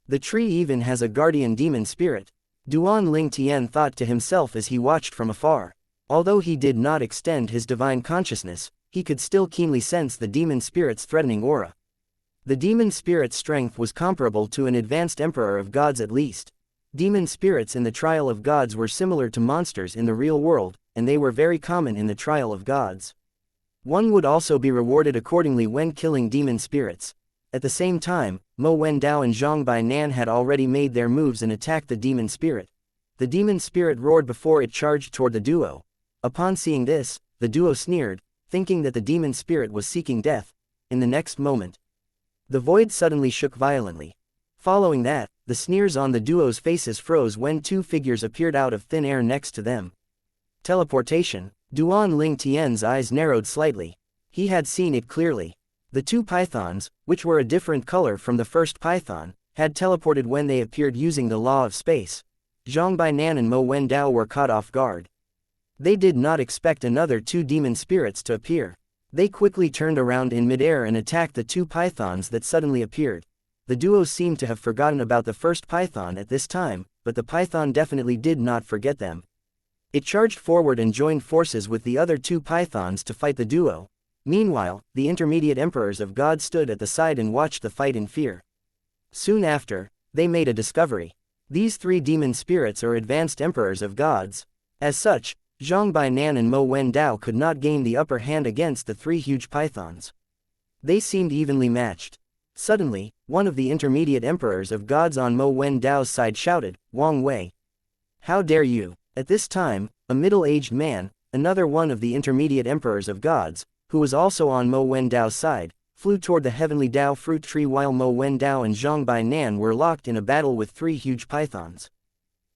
the tree even has a guardian demon spirit. Duan Ling Tian thought to himself as he watched from afar. Although he did not extend his divine consciousness, he could still keenly sense the demon spirit's threatening aura. The demon spirit's strength was comparable to an advanced emperor of gods at least. Demon spirits in the trial of gods were similar to monsters in the real world, and they were very common in the trial of gods. One would also be rewarded accordingly when killing demon spirits. At the same time, Mo Wendao and Zhang Bainan had already made their moves and attacked the demon spirit. The demon spirit roared before it charged toward the duo. Upon seeing this, the duo sneered, thinking that the demon spirit was seeking death. In the next moment, the void suddenly shook violently. Following that, the sneers on the duo's faces froze when 2 figures appeared out of thin air next to them. Teleportation. Duan Ling Tian's eyes narrowed slightly. He had seen it clearly. The 2 pythons, which were a different color from the first python, had teleported when they appeared using the law of space. Zhang Bainan and Mo Wendao were caught off guard. They did not expect another 2 demon spirits to appear. They quickly turned around in midair and attacked the 2 pythons that suddenly appeared. The duo seemed to have forgotten about the first python at this time, but the python definitely did not forget them. It charged forward and joined forces with the other 2 pythons to fight the duo. Meanwhile, the intermediate emperors of God stood at the side and watched the fight in fear. Soon after, they made a discovery. These 3 demon spirits are advanced emperors of gods. As such, Zhang Bainan and Mo Wendao could not gain the upper hand against the 3 huge pythons. They seemed evenly matched. Suddenly, one of the intermediate emperors of gods on Mo Wendao's side shouted, "Wang Wei! How dare you!" At this time, a middle-aged man, another one of the intermediate emperors of gods, who was also on Mo Wendao's side, flew toward the heavenly Dao fruit tree while Mo Wendao and Zhang Bainan were locked in a battle with 3 huge pythons.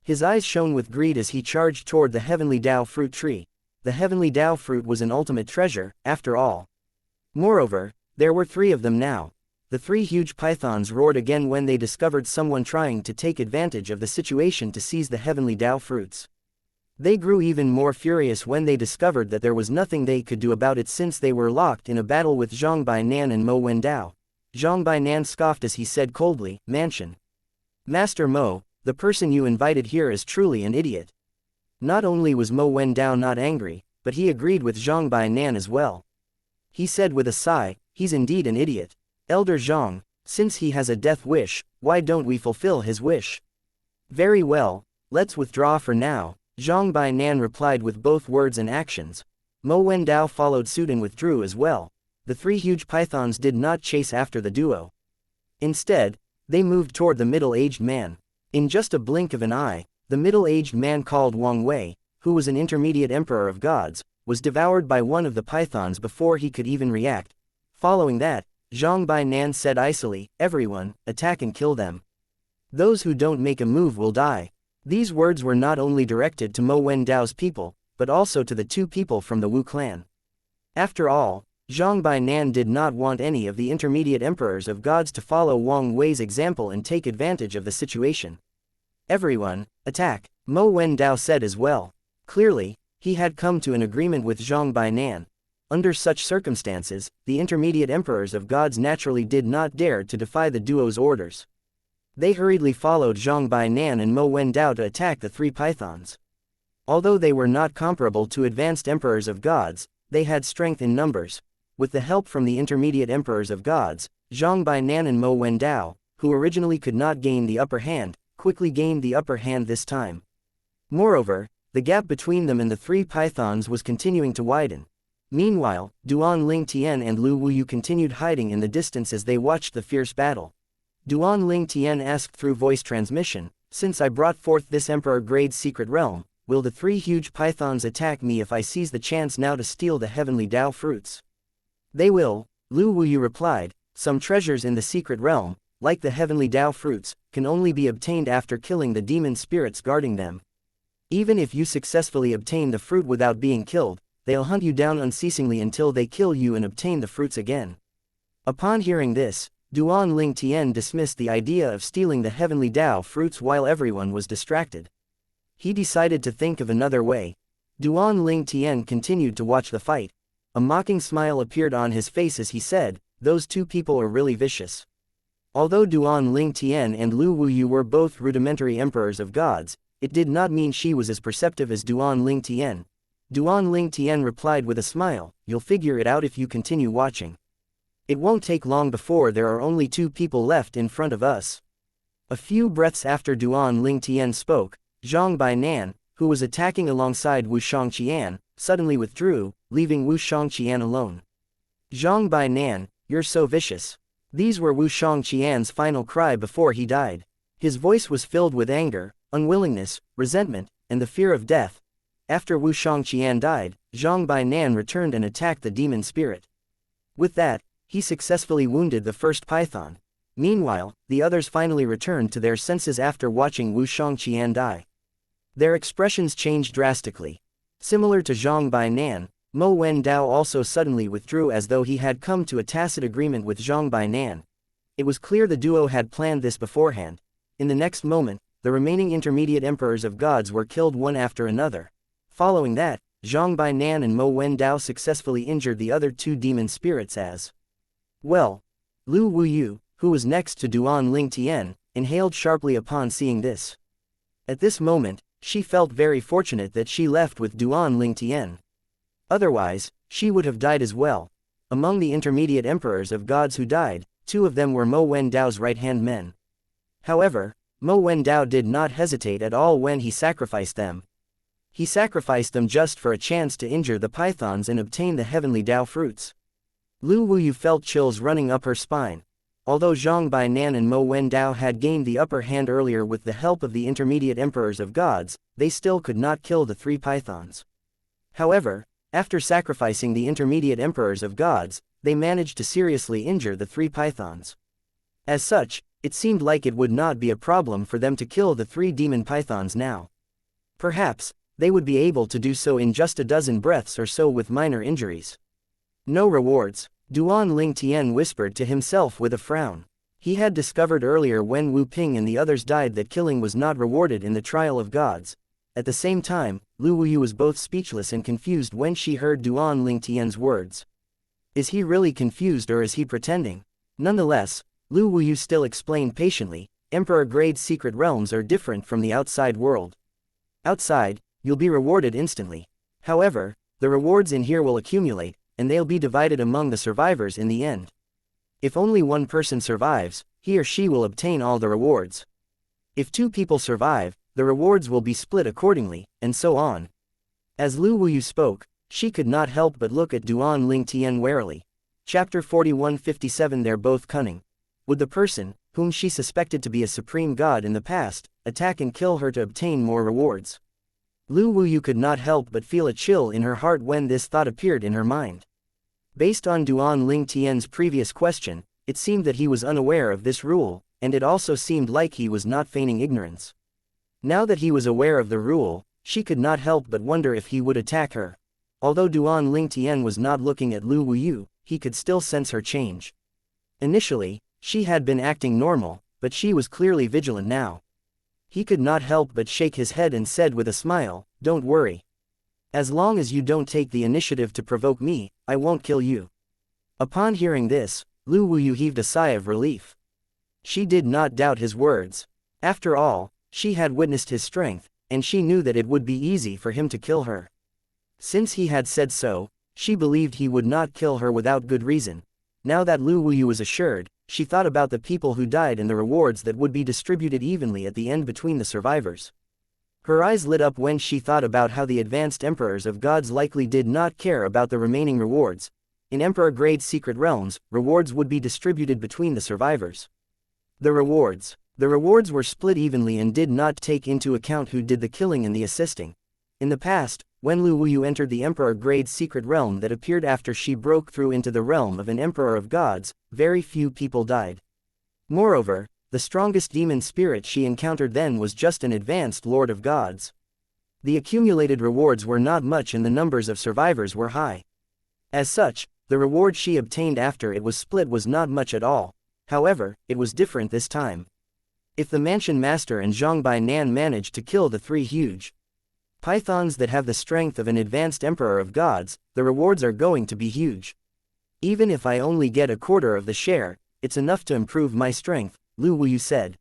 His eyes shone with greed as he charged toward the heavenly Dao fruit tree. The heavenly Dao fruit was an ultimate treasure, after all. Moreover, there were 3 of them now. The 3 huge pythons roared again when they discovered someone trying to take advantage of the situation to seize the heavenly Dao fruits. They grew even more furious when they discovered that there was nothing they could do about it since they were locked in a battle with Zhang Bainan and Mo Wendao. Zhang Bainan scoffed as he said coldly, "Mansion Master Mo, the person you invited here is truly an idiot." Not only was Mo Wendao not angry, but he agreed with Zhang Bainan as well. He said with a sigh, "He's indeed an idiot. Elder Zhang, since he has a death wish, why don't we fulfill his wish?" "Very well, let's withdraw for now," Zhang Bainan replied with both words and actions. Mo Wendao followed suit and withdrew as well. The three huge pythons did not chase after the duo. Instead, they moved toward the middle-aged man. In just a blink of an eye, the middle-aged man called Wang Wei, who was an intermediate emperor of gods, was devoured by one of the pythons before he could even react. Following that, Zhang Bainan said icily, "Everyone, attack and kill them. Those who don't make a move will die." These words were not only directed to Mo Wendao's people, but also to the two people from the Wu clan. After all, Zhang Bainan did not want any of the intermediate emperors of gods to follow Wang Wei's example and take advantage of the situation. "Everyone, attack," Mo Wendao said as well. Clearly, he had come to an agreement with Zhang Bainan. Under such circumstances, the intermediate emperors of gods naturally did not dare to defy the duo's orders. They hurriedly followed Zhang Bainan and Mo Wendao to attack the three pythons. Although they were not comparable to advanced emperors of gods, they had strength in numbers. With the help from the intermediate emperors of gods, Zhang Bainan and Mo Wendao, who originally could not gain the upper hand, quickly gained the upper hand this time. Moreover, the gap between them and the three pythons was continuing to widen. Meanwhile, Duan Ling Tian and Lu Wuyu continued hiding in the distance as they watched the fierce battle. Duan Ling Tian asked through voice transmission, "Since I brought forth this emperor-grade secret realm, will the three huge pythons attack me if I seize the chance now to steal the heavenly Dao fruits?" "They will," Lu Wuyu replied. "Some treasures in the secret realm, like the heavenly Dao fruits, can only be obtained after killing the demon spirits guarding them. Even if you successfully obtain the fruit without being killed, they'll hunt you down unceasingly until they kill you and obtain the fruits again." Upon hearing this, Duan Ling Tian dismissed the idea of stealing the heavenly Dao fruits while everyone was distracted. He decided to think of another way. Duan Ling Tian continued to watch the fight. A mocking smile appeared on his face as he said, "Those two people are really vicious." Although Duan Ling Tian and Lu Wuyu were both rudimentary emperors of gods, it did not mean she was as perceptive as Duan Ling Tian. Duan Ling Tian replied with a smile, "You'll figure it out if you continue watching. It won't take long before there are only two people left in front of us." A few breaths after Duan Ling Tian spoke, Zhang Bainan, who was attacking alongside Wu Xianxia, suddenly withdrew, leaving Wu Xianxia alone. "Zhang Bainan, you're so vicious." These were Wu Xianxia's final cry before he died. His voice was filled with anger, unwillingness, resentment, and the fear of death. After Wu Xianxia died, Zhang Bainan returned and attacked the demon spirit. With that, he successfully wounded the first python. Meanwhile, the others finally returned to their senses after watching Wu Xianxia die. Their expressions changed drastically. Similar to Zhang Bainan, Mo Wendao also suddenly withdrew as though he had come to a tacit agreement with Zhang Bainan. It was clear the duo had planned this beforehand. In the next moment, the remaining intermediate emperors of gods were killed one after another. Following that, Zhang Bainan and Mo Wendao successfully injured the other two demon spirits as well. Lu Wuyu, who was next to Duan Ling Tian, inhaled sharply upon seeing this. At this moment, she felt very fortunate that she left with Duan Ling Tian. Otherwise, she would have died as well. Among the intermediate emperors of gods who died, two of them were Mo Wendao's right-hand men. However, Mo Wendao did not hesitate at all when he sacrificed them. He sacrificed them just for a chance to injure the pythons and obtain the heavenly Dao fruits. Lu Wuyu felt chills running up her spine. Although Zhang Bainan and Mo Wendao had gained the upper hand earlier with the help of the intermediate emperors of gods, they still could not kill the three pythons. However, after sacrificing the intermediate emperors of gods, they managed to seriously injure the three pythons. As such, it seemed like it would not be a problem for them to kill the three demon pythons now. Perhaps, they would be able to do so in just a dozen breaths or so with minor injuries. No rewards, Duan Ling Tian whispered to himself with a frown. He had discovered earlier when Wu Ping and the others died that killing was not rewarded in the trial of gods. At the same time, Lu Wuyu was both speechless and confused when she heard Duan Ling Tian's words. Is he really confused or is he pretending? Nonetheless, Lu Wuyu still explained patiently, Emperor-grade secret realms are different from the outside world. Outside, you'll be rewarded instantly. However, the rewards in here will accumulate, and they'll be divided among the survivors in the end. If only one person survives, he or she will obtain all the rewards. If 2 people survive, the rewards will be split accordingly, and so on. As Lu Wuyu spoke, she could not help but look at Duan Ling Tian warily. Chapter 4157. They're both cunning. Would the person, whom she suspected to be a supreme god in the past, attack and kill her to obtain more rewards? Lu Wuyu could not help but feel a chill in her heart when this thought appeared in her mind. Based on Duan Ling Tian's previous question, it seemed that he was unaware of this rule, and it also seemed like he was not feigning ignorance. Now that he was aware of the rule, she could not help but wonder if he would attack her. Although Duan Ling Tian was not looking at Lu Wuyu, he could still sense her change. Initially, she had been acting normal, but she was clearly vigilant now. He could not help but shake his head and said with a smile, "Don't worry. As long as you don't take the initiative to provoke me, I won't kill you." Upon hearing this, Lu Wuyu heaved a sigh of relief. She did not doubt his words. After all, she had witnessed his strength, and she knew that it would be easy for him to kill her. Since he had said so, she believed he would not kill her without good reason. Now that Lu Wuyu was assured, she thought about the people who died and the rewards that would be distributed evenly at the end between the survivors. Her eyes lit up when she thought about how the advanced emperors of gods likely did not care about the remaining rewards. In emperor-grade secret realms, rewards would be distributed between the survivors. The rewards were split evenly and did not take into account who did the killing and the assisting. In the past, when Lu Wuyu entered the emperor-grade secret realm that appeared after she broke through into the realm of an emperor of gods, very few people died. Moreover, the strongest demon spirit she encountered then was just an advanced lord of gods. The accumulated rewards were not much and the numbers of survivors were high. As such, the reward she obtained after it was split was not much at all. However, it was different this time. If the mansion master and Zhongbai Nan managed to kill the 3 huge pythons that have the strength of an advanced emperor of gods, the rewards are going to be huge. Even if I only get a quarter of the share, it's enough to improve my strength, Lu Wuyu said.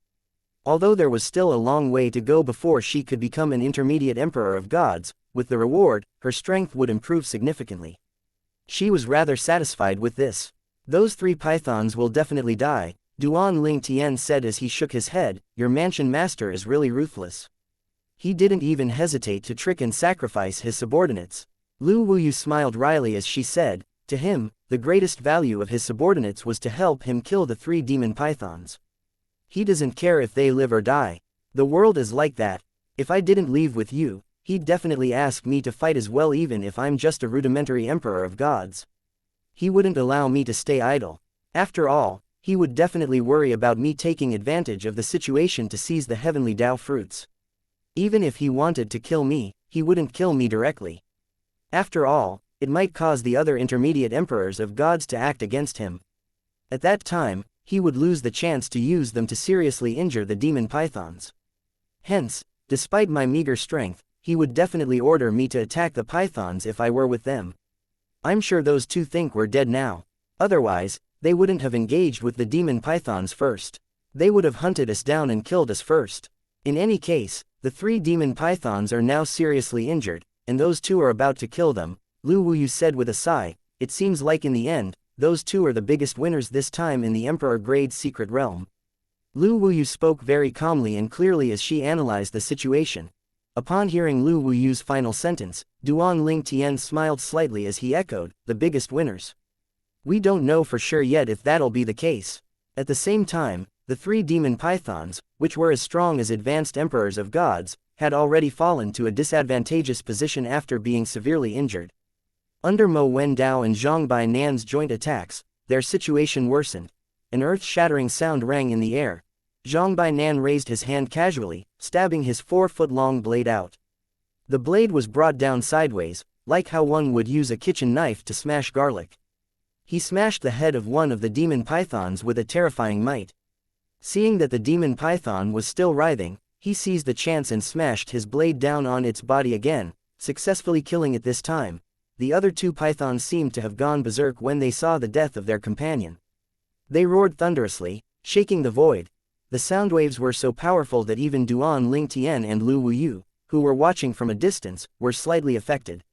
Although there was still a long way to go before she could become an intermediate emperor of gods, with the reward, her strength would improve significantly. She was rather satisfied with this. Those 3 pythons will definitely die, Duan Ling Tian said as he shook his head. Your mansion master is really ruthless. He didn't even hesitate to trick and sacrifice his subordinates. Lu Wuyu smiled wryly as she said, to him, the greatest value of his subordinates was to help him kill the 3 demon pythons. He doesn't care if they live or die. The world is like that. If I didn't leave with you, he'd definitely ask me to fight as well even if I'm just a rudimentary emperor of gods. He wouldn't allow me to stay idle. After all, he would definitely worry about me taking advantage of the situation to seize the heavenly Tao fruits. Even if he wanted to kill me, he wouldn't kill me directly. After all, it might cause the other intermediate emperors of gods to act against him. At that time, he would lose the chance to use them to seriously injure the demon pythons. Hence, despite my meager strength, he would definitely order me to attack the pythons if I were with them. I'm sure those 2 think we're dead now. Otherwise, they wouldn't have engaged with the demon pythons first. They would have hunted us down and killed us first. In any case, the 3 demon pythons are now seriously injured, and those 2 are about to kill them, Lu Wuyu said with a sigh. It seems like in the end, those 2 are the biggest winners this time in the emperor-grade secret realm. Lu Wuyu spoke very calmly and clearly as she analyzed the situation. Upon hearing Lu Wuyu's final sentence, Duan Ling Tian smiled slightly as he echoed, the biggest winners. We don't know for sure yet if that'll be the case. At the same time, the 3 demon pythons, which were as strong as advanced emperors of gods, had already fallen to a disadvantageous position after being severely injured. Under Mo Wen Dao and Zhongbai Nan's joint attacks, their situation worsened. An earth-shattering sound rang in the air. Zhongbai Nan raised his hand casually, stabbing his 4-foot-long blade out. The blade was brought down sideways, like how one would use a kitchen knife to smash garlic. He smashed the head of one of the demon pythons with a terrifying might. Seeing that the demon python was still writhing, he seized the chance and smashed his blade down on its body again, successfully killing it this time. The other 2 pythons seemed to have gone berserk when they saw the death of their companion. They roared thunderously, shaking the void. The sound waves were so powerful that even Duan Ling Tian and Lu Wuyu, who were watching from a distance, were slightly affected.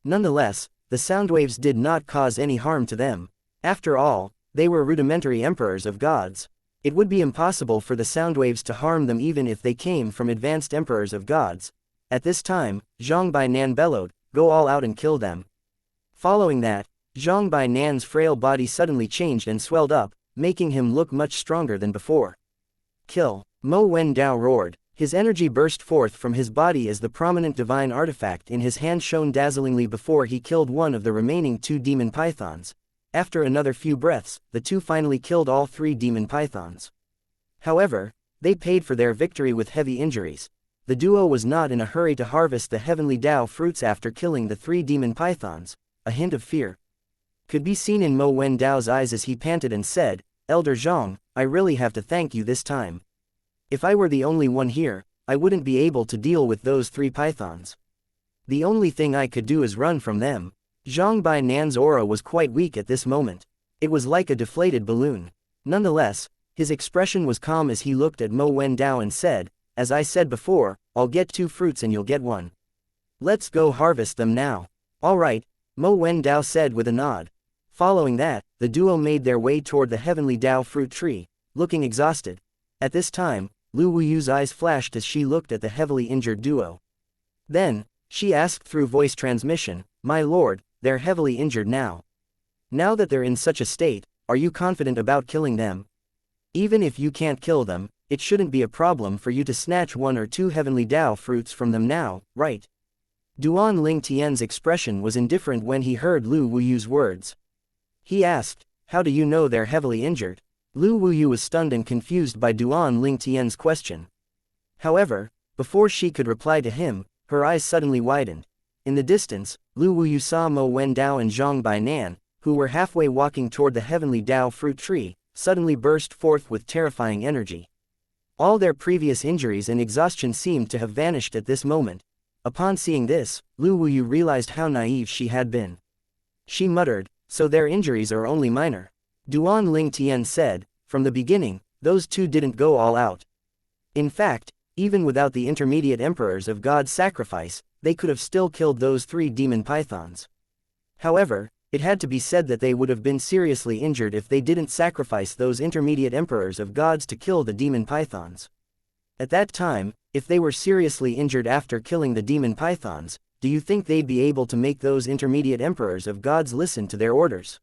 Nonetheless, the sound waves did not cause any harm to them. After all, they were rudimentary emperors of gods. It would be impossible for the sound waves to harm them even if they came from advanced emperors of gods. At this time, Zhang Bainan bellowed, "Go all out and kill them." Following that, Zhang Bainan's frail body suddenly changed and swelled up, making him look much stronger than before. "Kill!" Mo Wendao roared. His energy burst forth from his body as the prominent divine artifact in his hand shone dazzlingly before he killed one of the remaining 2 demon pythons. After another few breaths, the 2 finally killed all 3 demon pythons. However, they paid for their victory with heavy injuries. The duo was not in a hurry to harvest the heavenly Dao fruits after killing the 3 demon pythons. A hint of fear could be seen in Mo Wendao's eyes as he panted and said, "Elder Zhang, I really have to thank you this time. If I were the only one here, I wouldn't be able to deal with those 3 pythons. The only thing I could do is run from them." Zhang Bainan's aura was quite weak at this moment. It was like a deflated balloon. Nonetheless, his expression was calm as he looked at Mo Wendao and said, "As I said before, I'll get 2 fruits and you'll get 1. Let's go harvest them now." "All right," Mo Wendao said with a nod. Following that, the duo made their way toward the heavenly Dao fruit tree, looking exhausted. At this time, Lu Wuyu's eyes flashed as she looked at the heavily injured duo. Then, she asked through voice transmission, "My lord, they're heavily injured now. Now that they're in such a state, are you confident about killing them? Even if you can't kill them, it shouldn't be a problem for you to snatch 1 or 2 heavenly Dao fruits from them now, right?" Duan Ling Tian's expression was indifferent when he heard Lu Wuyu's words. He asked, "How do you know they're heavily injured?" Lu Wuyu was stunned and confused by Duan Ling Tian's question. However, before she could reply to him, her eyes suddenly widened. In the distance, Lu Wuyu saw Mo Wendao and Zhang Bainan, who were halfway walking toward the heavenly Dao fruit tree, suddenly burst forth with terrifying energy. All their previous injuries and exhaustion seemed to have vanished at this moment. Upon seeing this, Lu Wuyu realized how naive she had been. She muttered, "So their injuries are only minor." Duan Ling Tian said, "From the beginning, those 2 didn't go all out. In fact, even without the intermediate emperors of God's sacrifice, they could have still killed those 3 demon pythons. However, it had to be said that they would have been seriously injured if they didn't sacrifice those intermediate emperors of gods to kill the demon pythons. At that time, if they were seriously injured after killing the demon pythons, do you think they'd be able to make those intermediate emperors of gods listen to their orders?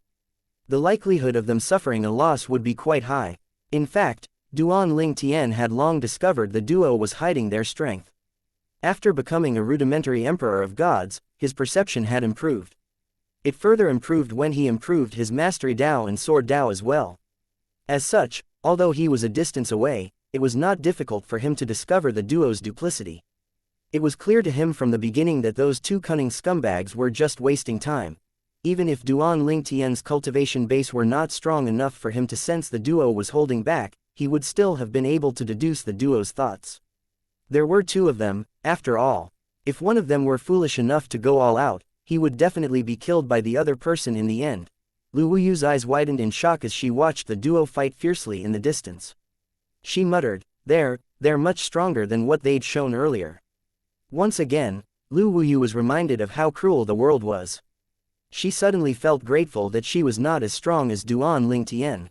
The likelihood of them suffering a loss would be quite high. In fact, Duan Ling Tian had long discovered the duo was hiding their strength. After becoming a rudimentary emperor of gods, his perception had improved. It further improved when he improved his mastery Dao and sword Dao as well. As such, although he was a distance away, it was not difficult for him to discover the duo's duplicity. It was clear to him from the beginning that those 2 cunning scumbags were just wasting time. Even if Duan Ling Tian's cultivation base were not strong enough for him to sense the duo was holding back, he would still have been able to deduce the duo's thoughts. There were 2 of them, after all. If one of them were foolish enough to go all out, he would definitely be killed by the other person in the end. Lu Wuyu's eyes widened in shock as she watched the duo fight fiercely in the distance. She muttered, they're much stronger than what they'd shown earlier." Once again, Lu Wuyu was reminded of how cruel the world was. She suddenly felt grateful that she was not as strong as Duan Ling Tian.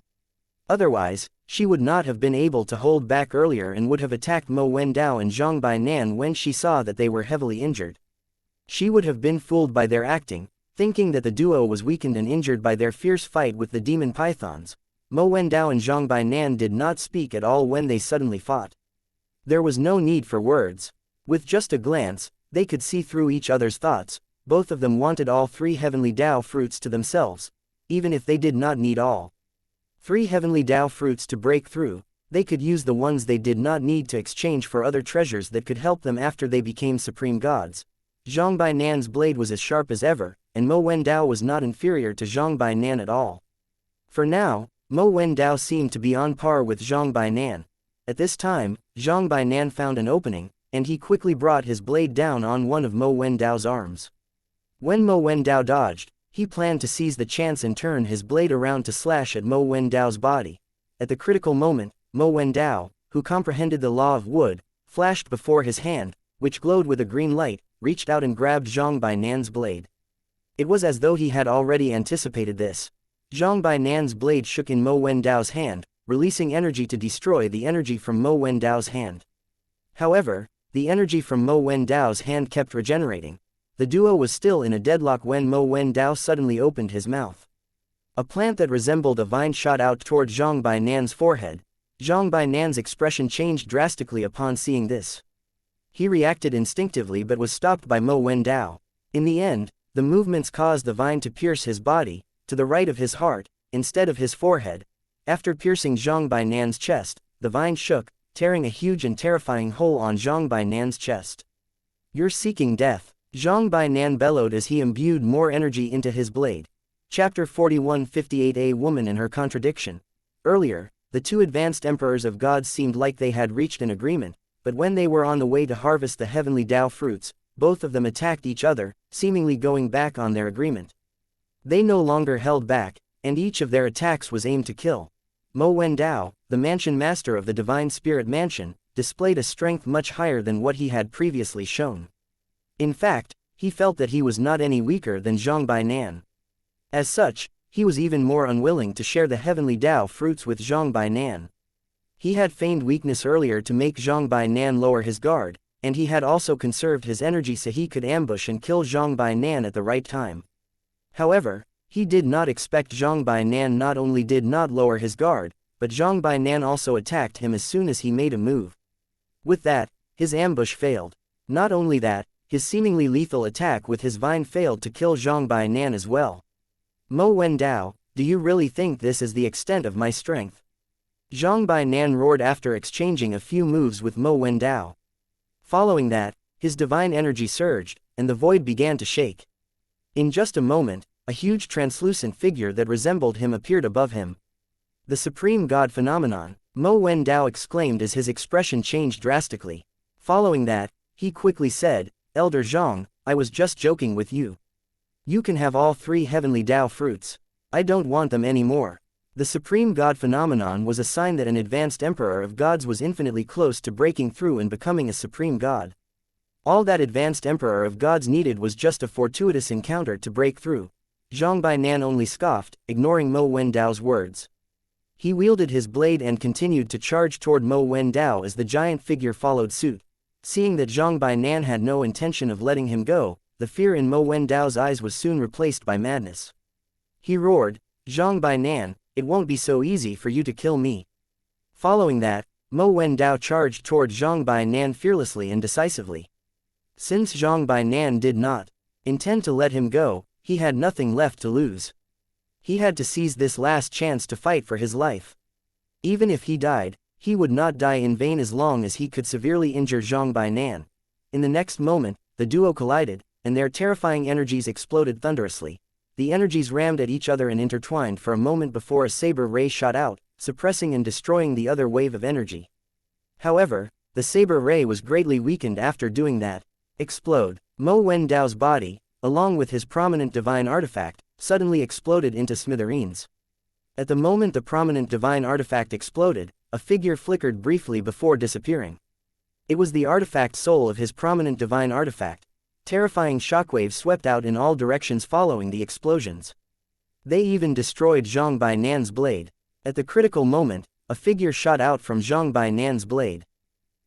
Otherwise, she would not have been able to hold back earlier and would have attacked Mo Wendao and Zhang Bainan when she saw that they were heavily injured. She would have been fooled by their acting, thinking that the duo was weakened and injured by their fierce fight with the demon pythons. Mo Wendao and Zhang Bainan did not speak at all when they suddenly fought. There was no need for words. With just a glance, they could see through each other's thoughts. Both of them wanted all 3 heavenly Dao fruits to themselves, even if they did not need all 3 heavenly Dao fruits to break through. They could use the ones they did not need to exchange for other treasures that could help them after they became supreme gods. Zhang Bainan's blade was as sharp as ever, and Mo Wendao was not inferior to Zhang Bainan at all. For now, Mo Wendao seemed to be on par with Zhang Bainan. At this time, Zhang Bainan found an opening, and he quickly brought his blade down on one of Mo Wendao's arms. When Mo Wendao dodged, he planned to seize the chance and turn his blade around to slash at Mo Wendao's body. At the critical moment, Mo Wendao, who comprehended the law of wood, flashed before his hand, which glowed with a green light, reached out and grabbed Zhang Bainan's blade. It was as though he had already anticipated this. Zhang Bainan's blade shook in Mo Wendao's hand, releasing energy to destroy the energy from Mo Wendao's hand. However, the energy from Mo Wendao's hand kept regenerating. The duo was still in a deadlock when Mo Wendao suddenly opened his mouth. A plant that resembled a vine shot out toward Zhang Bainan's forehead. Zhang Bainan's expression changed drastically upon seeing this. He reacted instinctively but was stopped by Mo Wendao. In the end, the movements caused the vine to pierce his body, to the right of his heart, instead of his forehead. After piercing Zhang Bainan's chest, the vine shook, tearing a huge and terrifying hole on Zhang Bainan's chest. "You're seeking death," Zhang Bainan bellowed as he imbued more energy into his blade. Chapter 4158. A woman and her contradiction. Earlier, the two advanced emperors of gods seemed like they had reached an agreement, but when they were on the way to harvest the heavenly Tao fruits, both of them attacked each other, seemingly going back on their agreement. They no longer held back, and each of their attacks was aimed to kill. Mo Wendao, the mansion master of the Divine Spirit Mansion, displayed a strength much higher than what he had previously shown. In fact, he felt that he was not any weaker than Zhang Bainan. As such, he was even more unwilling to share the heavenly Tao fruits with Zhang Bainan. He had feigned weakness earlier to make Zhang Bainan lower his guard, and he had also conserved his energy so he could ambush and kill Zhang Bainan at the right time. However, he did not expect Zhang Bainan not only did not lower his guard, but Zhang Bainan also attacked him as soon as he made a move. With that, his ambush failed. Not only that, his seemingly lethal attack with his vine failed to kill Zhang Bainan as well. "Mo Wendao, do you really think this is the extent of my strength?" Zhang Bainan roared after exchanging a few moves with Mo Wendao. Following that, his divine energy surged, and the void began to shake. In just a moment, a huge translucent figure that resembled him appeared above him. "The Supreme God Phenomenon," Mo Wendao exclaimed as his expression changed drastically. Following that, he quickly said, "Elder Zhang, I was just joking with you. You can have all three heavenly Tao fruits. I don't want them anymore." The Supreme God Phenomenon was a sign that an advanced Emperor of Gods was infinitely close to breaking through and becoming a Supreme God. All that advanced Emperor of Gods needed was just a fortuitous encounter to break through. Zhang Bainan only scoffed, ignoring Mo Wendao's words. He wielded his blade and continued to charge toward Mo Wendao as the giant figure followed suit. Seeing that Zhang Bainan had no intention of letting him go, the fear in Mo Wendao's eyes was soon replaced by madness. He roared, "Zhang Bainan, it won't be so easy for you to kill me." Following that, Mo Wendao charged toward Zhang Bainan fearlessly and decisively. Since Zhang Bainan did not intend to let him go, he had nothing left to lose. He had to seize this last chance to fight for his life. Even if he died, he would not die in vain as long as he could severely injure Zhang Bainan. In the next moment, the duo collided, and their terrifying energies exploded thunderously. The energies rammed at each other and intertwined for a moment before a saber ray shot out, suppressing and destroying the other wave of energy. However, the saber ray was greatly weakened after doing that. Explode. Mo Wendao's body, along with his prominent divine artifact, suddenly exploded into smithereens. At the moment the prominent divine artifact exploded, a figure flickered briefly before disappearing. It was the artifact soul of his prominent divine artifact. Terrifying shockwaves swept out in all directions following the explosions. They even destroyed Zhang Bainan's blade. At the critical moment, a figure shot out from Zhang Bainan's blade.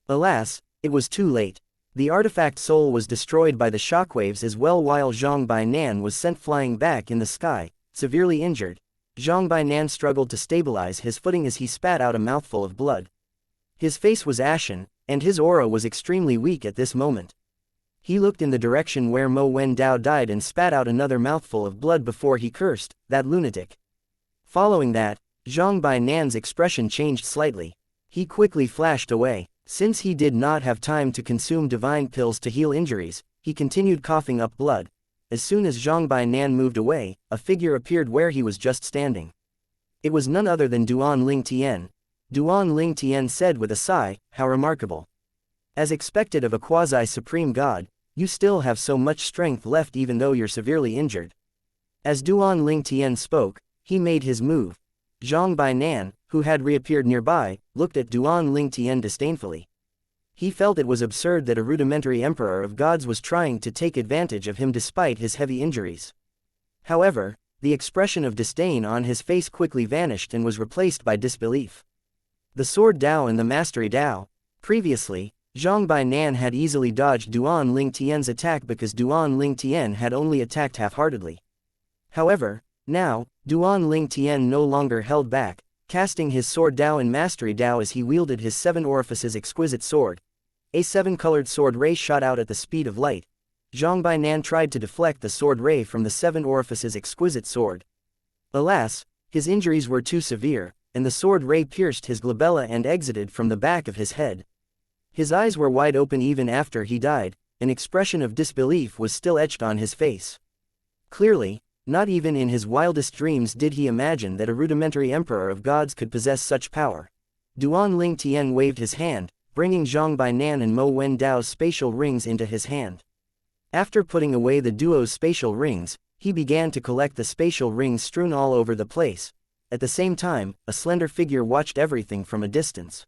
Alas, it was too late. The artifact soul was destroyed by the shockwaves as well while Zhang Bainan was sent flying back in the sky, severely injured. Zhang Bainan struggled to stabilize his footing as he spat out a mouthful of blood. His face was ashen, and his aura was extremely weak at this moment. He looked in the direction where Mo Wendao died and spat out another mouthful of blood before he cursed, "That lunatic." Following that, Zhang Bainan's expression changed slightly. He quickly flashed away. Since he did not have time to consume divine pills to heal injuries, he continued coughing up blood. As soon as Zhang Bainan moved away, a figure appeared where he was just standing. It was none other than Duan Ling Tian. Duan Ling Tian said with a sigh, "How remarkable. As expected of a quasi-supreme god, you still have so much strength left even though you're severely injured." As Duan Ling Tian spoke, he made his move. Zhang Bainan, who had reappeared nearby, looked at Duan Ling Tian disdainfully. He felt it was absurd that a rudimentary emperor of gods was trying to take advantage of him despite his heavy injuries. However, the expression of disdain on his face quickly vanished and was replaced by disbelief. The sword Dao and the mastery Dao. Previously, Zhang Bainan had easily dodged Duan Ling Tian's attack because Duan Ling Tian had only attacked half-heartedly. However, now, Duan Ling Tian no longer held back, casting his sword Dao and mastery Dao as he wielded his 7 orifices exquisite sword. A 7-colored sword ray shot out at the speed of light. Zhang Bainan tried to deflect the sword ray from the 7 orifices exquisite sword. Alas, his injuries were too severe, and the sword ray pierced his glabella and exited from the back of his head. His eyes were wide open even after he died, an expression of disbelief was still etched on his face. Clearly, not even in his wildest dreams did he imagine that a rudimentary emperor of gods could possess such power. Duan Ling Tian waved his hand, bringing Zhang Bainan and Mo Wen Dao's spatial rings into his hand. After putting away the duo's spatial rings, he began to collect the spatial rings strewn all over the place. At the same time, a slender figure watched everything from a distance.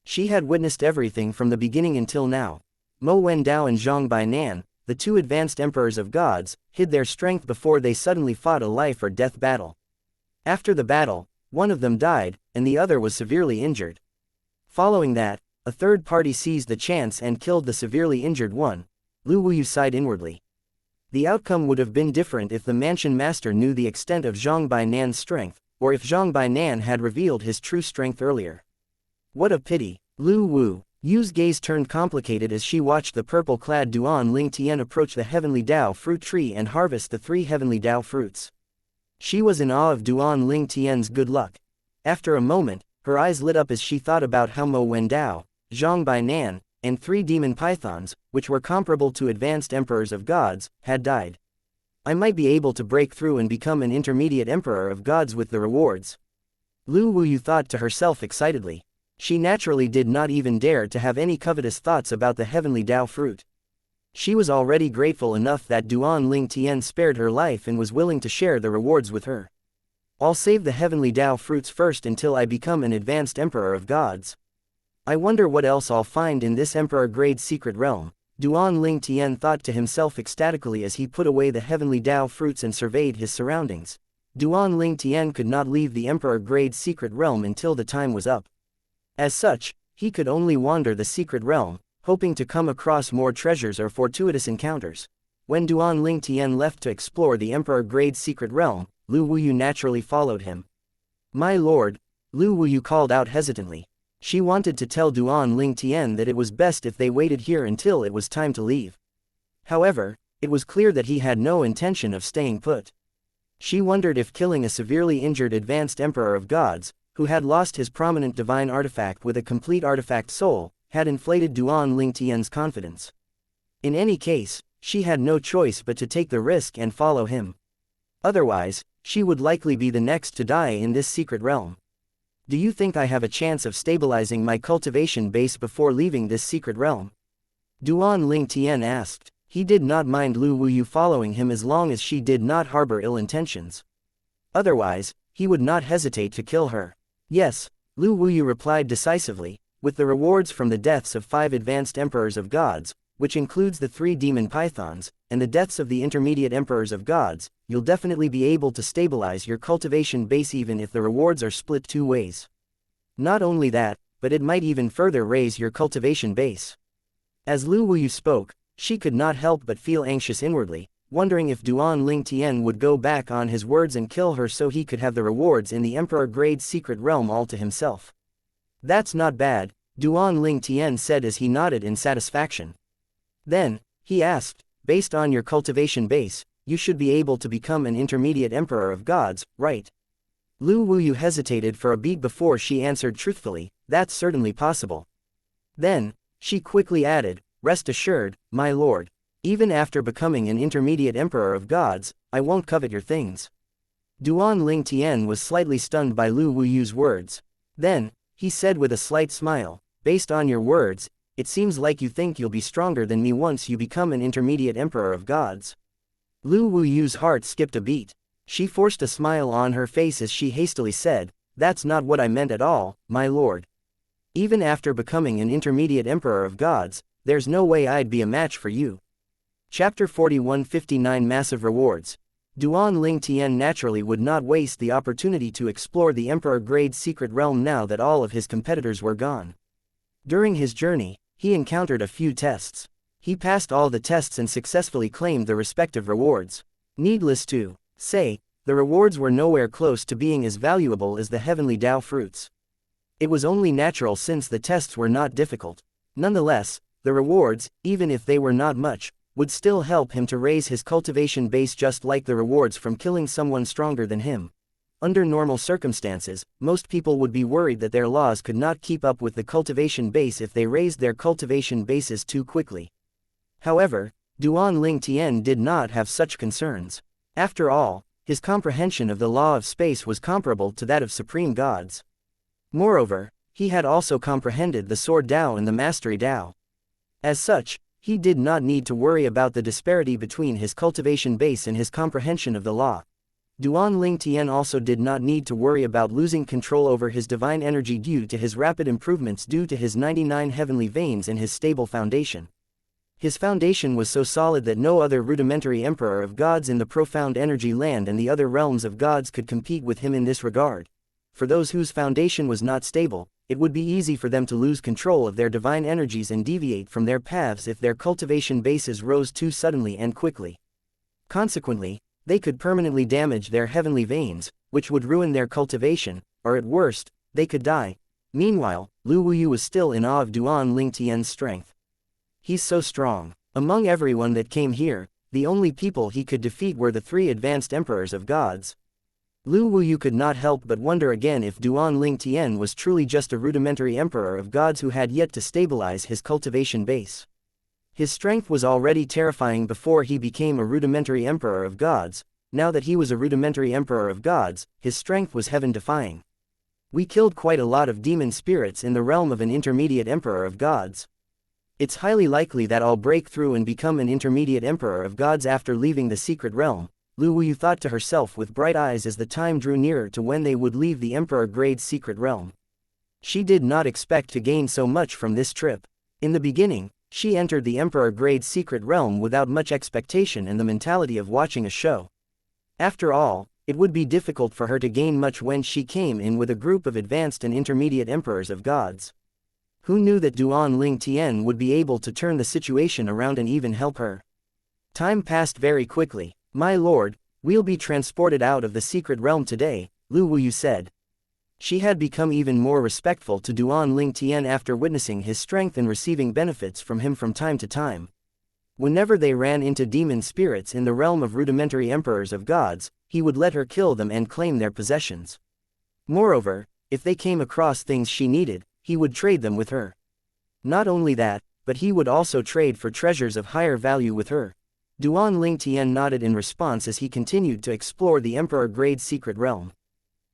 She had witnessed everything from the beginning until now. Mo Wen Dao and Zhang Bainan, the 2 advanced emperors of gods, hid their strength before they suddenly fought a life or death battle. After the battle, one of them died, and the other was severely injured. Following that, a third party seized the chance and killed the severely injured one. Lu Wuyu sighed inwardly. The outcome would have been different if the mansion master knew the extent of Zhang Bainan's strength, or if Zhang Bainan had revealed his true strength earlier. What a pity. Lu Wuyu's gaze turned complicated as she watched the purple-clad Duan Ling Tian approach the heavenly Dao fruit tree and harvest the 3 heavenly Dao fruits. She was in awe of Duan Ling Tian's good luck. After a moment, her eyes lit up as she thought about how Mo Wen Dao, Zhang Bainan, and 3 demon pythons, which were comparable to advanced emperors of gods, had died. I might be able to break through and become an intermediate emperor of gods with the rewards. Lu Wuyu thought to herself excitedly. She naturally did not even dare to have any covetous thoughts about the heavenly Dao fruit. She was already grateful enough that Duan Ling Tian spared her life and was willing to share the rewards with her. I'll save the heavenly Dao fruits first until I become an advanced emperor of gods. I wonder what else I'll find in this emperor-grade secret realm, Duan Ling Tian thought to himself ecstatically as he put away the heavenly Dao fruits and surveyed his surroundings. Duan Ling Tian could not leave the emperor-grade secret realm until the time was up. As such, he could only wander the secret realm, hoping to come across more treasures or fortuitous encounters. When Duan Ling Tian left to explore the emperor-grade secret realm, Lu Wuyu naturally followed him. My lord, Lu Wuyu called out hesitantly. She wanted to tell Duan Ling Tian that it was best if they waited here until it was time to leave. However, it was clear that he had no intention of staying put. She wondered if killing a severely injured advanced emperor of gods, who had lost his prominent divine artifact with a complete artifact soul, had inflated Duan Ling Tian's confidence. In any case, she had no choice but to take the risk and follow him. Otherwise, she would likely be the next to die in this secret realm. Do you think I have a chance of stabilizing my cultivation base before leaving this secret realm? Duan Ling Tian asked. He did not mind Lu Wuyu following him as long as she did not harbor ill intentions. Otherwise, he would not hesitate to kill her. Yes, Lu Wuyu replied decisively, with the rewards from the deaths of 5 advanced emperors of gods, which includes the 3 demon pythons, and the deaths of the intermediate emperors of gods, you'll definitely be able to stabilize your cultivation base even if the rewards are split 2 ways. Not only that, but it might even further raise your cultivation base. As Lu Wuyu spoke, she could not help but feel anxious inwardly, wondering if Duan Ling Tian would go back on his words and kill her so he could have the rewards in the emperor-grade secret realm all to himself. That's not bad, Duan Ling Tian said as he nodded in satisfaction. Then, he asked, based on your cultivation base, you should be able to become an intermediate emperor of gods, right? Lu Wuyu hesitated for a beat before she answered truthfully, that's certainly possible. Then, she quickly added, rest assured, my lord, even after becoming an intermediate emperor of gods, I won't covet your things. Duan Ling Tian was slightly stunned by Lu Wuyu's words. Then, he said with a slight smile, based on your words, it seems like you think you'll be stronger than me once you become an intermediate emperor of gods. Lu Wuyu's heart skipped a beat. She forced a smile on her face as she hastily said, that's not what I meant at all, my lord. Even after becoming an intermediate emperor of gods, there's no way I'd be a match for you. Chapter 41:59 Massive Rewards. Duan Ling Tian naturally would not waste the opportunity to explore the Emperor-grade secret realm now that all of his competitors were gone. During his journey, he encountered a few tests. He passed all the tests and successfully claimed the respective rewards. Needless to say, the rewards were nowhere close to being as valuable as the heavenly Dao fruits. It was only natural since the tests were not difficult. Nonetheless, the rewards, even if they were not much, would still help him to raise his cultivation base just like the rewards from killing someone stronger than him. Under normal circumstances, most people would be worried that their laws could not keep up with the cultivation base if they raised their cultivation bases too quickly. However, Duan Ling Tian did not have such concerns. After all, his comprehension of the law of space was comparable to that of supreme gods. Moreover, he had also comprehended the sword Dao and the mastery Dao. As such, he did not need to worry about the disparity between his cultivation base and his comprehension of the law. Duan Ling Tian also did not need to worry about losing control over his divine energy due to his rapid improvements due to his 99 heavenly veins and his stable foundation. His foundation was so solid that no other rudimentary emperor of gods in the profound energy land and the other realms of gods could compete with him in this regard. For those whose foundation was not stable, it would be easy for them to lose control of their divine energies and deviate from their paths if their cultivation bases rose too suddenly and quickly. Consequently, they could permanently damage their heavenly veins, which would ruin their cultivation, or at worst, they could die. Meanwhile, Lu Wuyu was still in awe of Duan Ling Tian's strength. He's so strong. Among everyone that came here, the only people he could defeat were the 3 advanced emperors of gods. Lu Wuyu could not help but wonder again if Duan Ling Tian was truly just a rudimentary emperor of gods who had yet to stabilize his cultivation base. His strength was already terrifying before he became a rudimentary emperor of gods. Now that he was a rudimentary emperor of gods, his strength was heaven-defying. We killed quite a lot of demon spirits in the realm of an intermediate emperor of gods. It's highly likely that I'll break through and become an intermediate emperor of gods after leaving the secret realm, Lu Wuyu thought to herself with bright eyes as the time drew nearer to when they would leave the emperor-grade secret realm. She did not expect to gain so much from this trip. In the beginning, she entered the emperor-grade secret realm without much expectation and the mentality of watching a show. After all, it would be difficult for her to gain much when she came in with a group of advanced and intermediate emperors of gods. Who knew that Duan Ling Tian would be able to turn the situation around and even help her? Time passed very quickly. My lord, we'll be transported out of the secret realm today, Lu Wuyu said. She had become even more respectful to Duan Ling Tian after witnessing his strength and receiving benefits from him from time to time. Whenever they ran into demon spirits in the realm of rudimentary emperors of gods, he would let her kill them and claim their possessions. Moreover, if they came across things she needed, he would trade them with her. Not only that, but he would also trade for treasures of higher value with her. Duan Ling Tian nodded in response as he continued to explore the emperor-grade secret realm.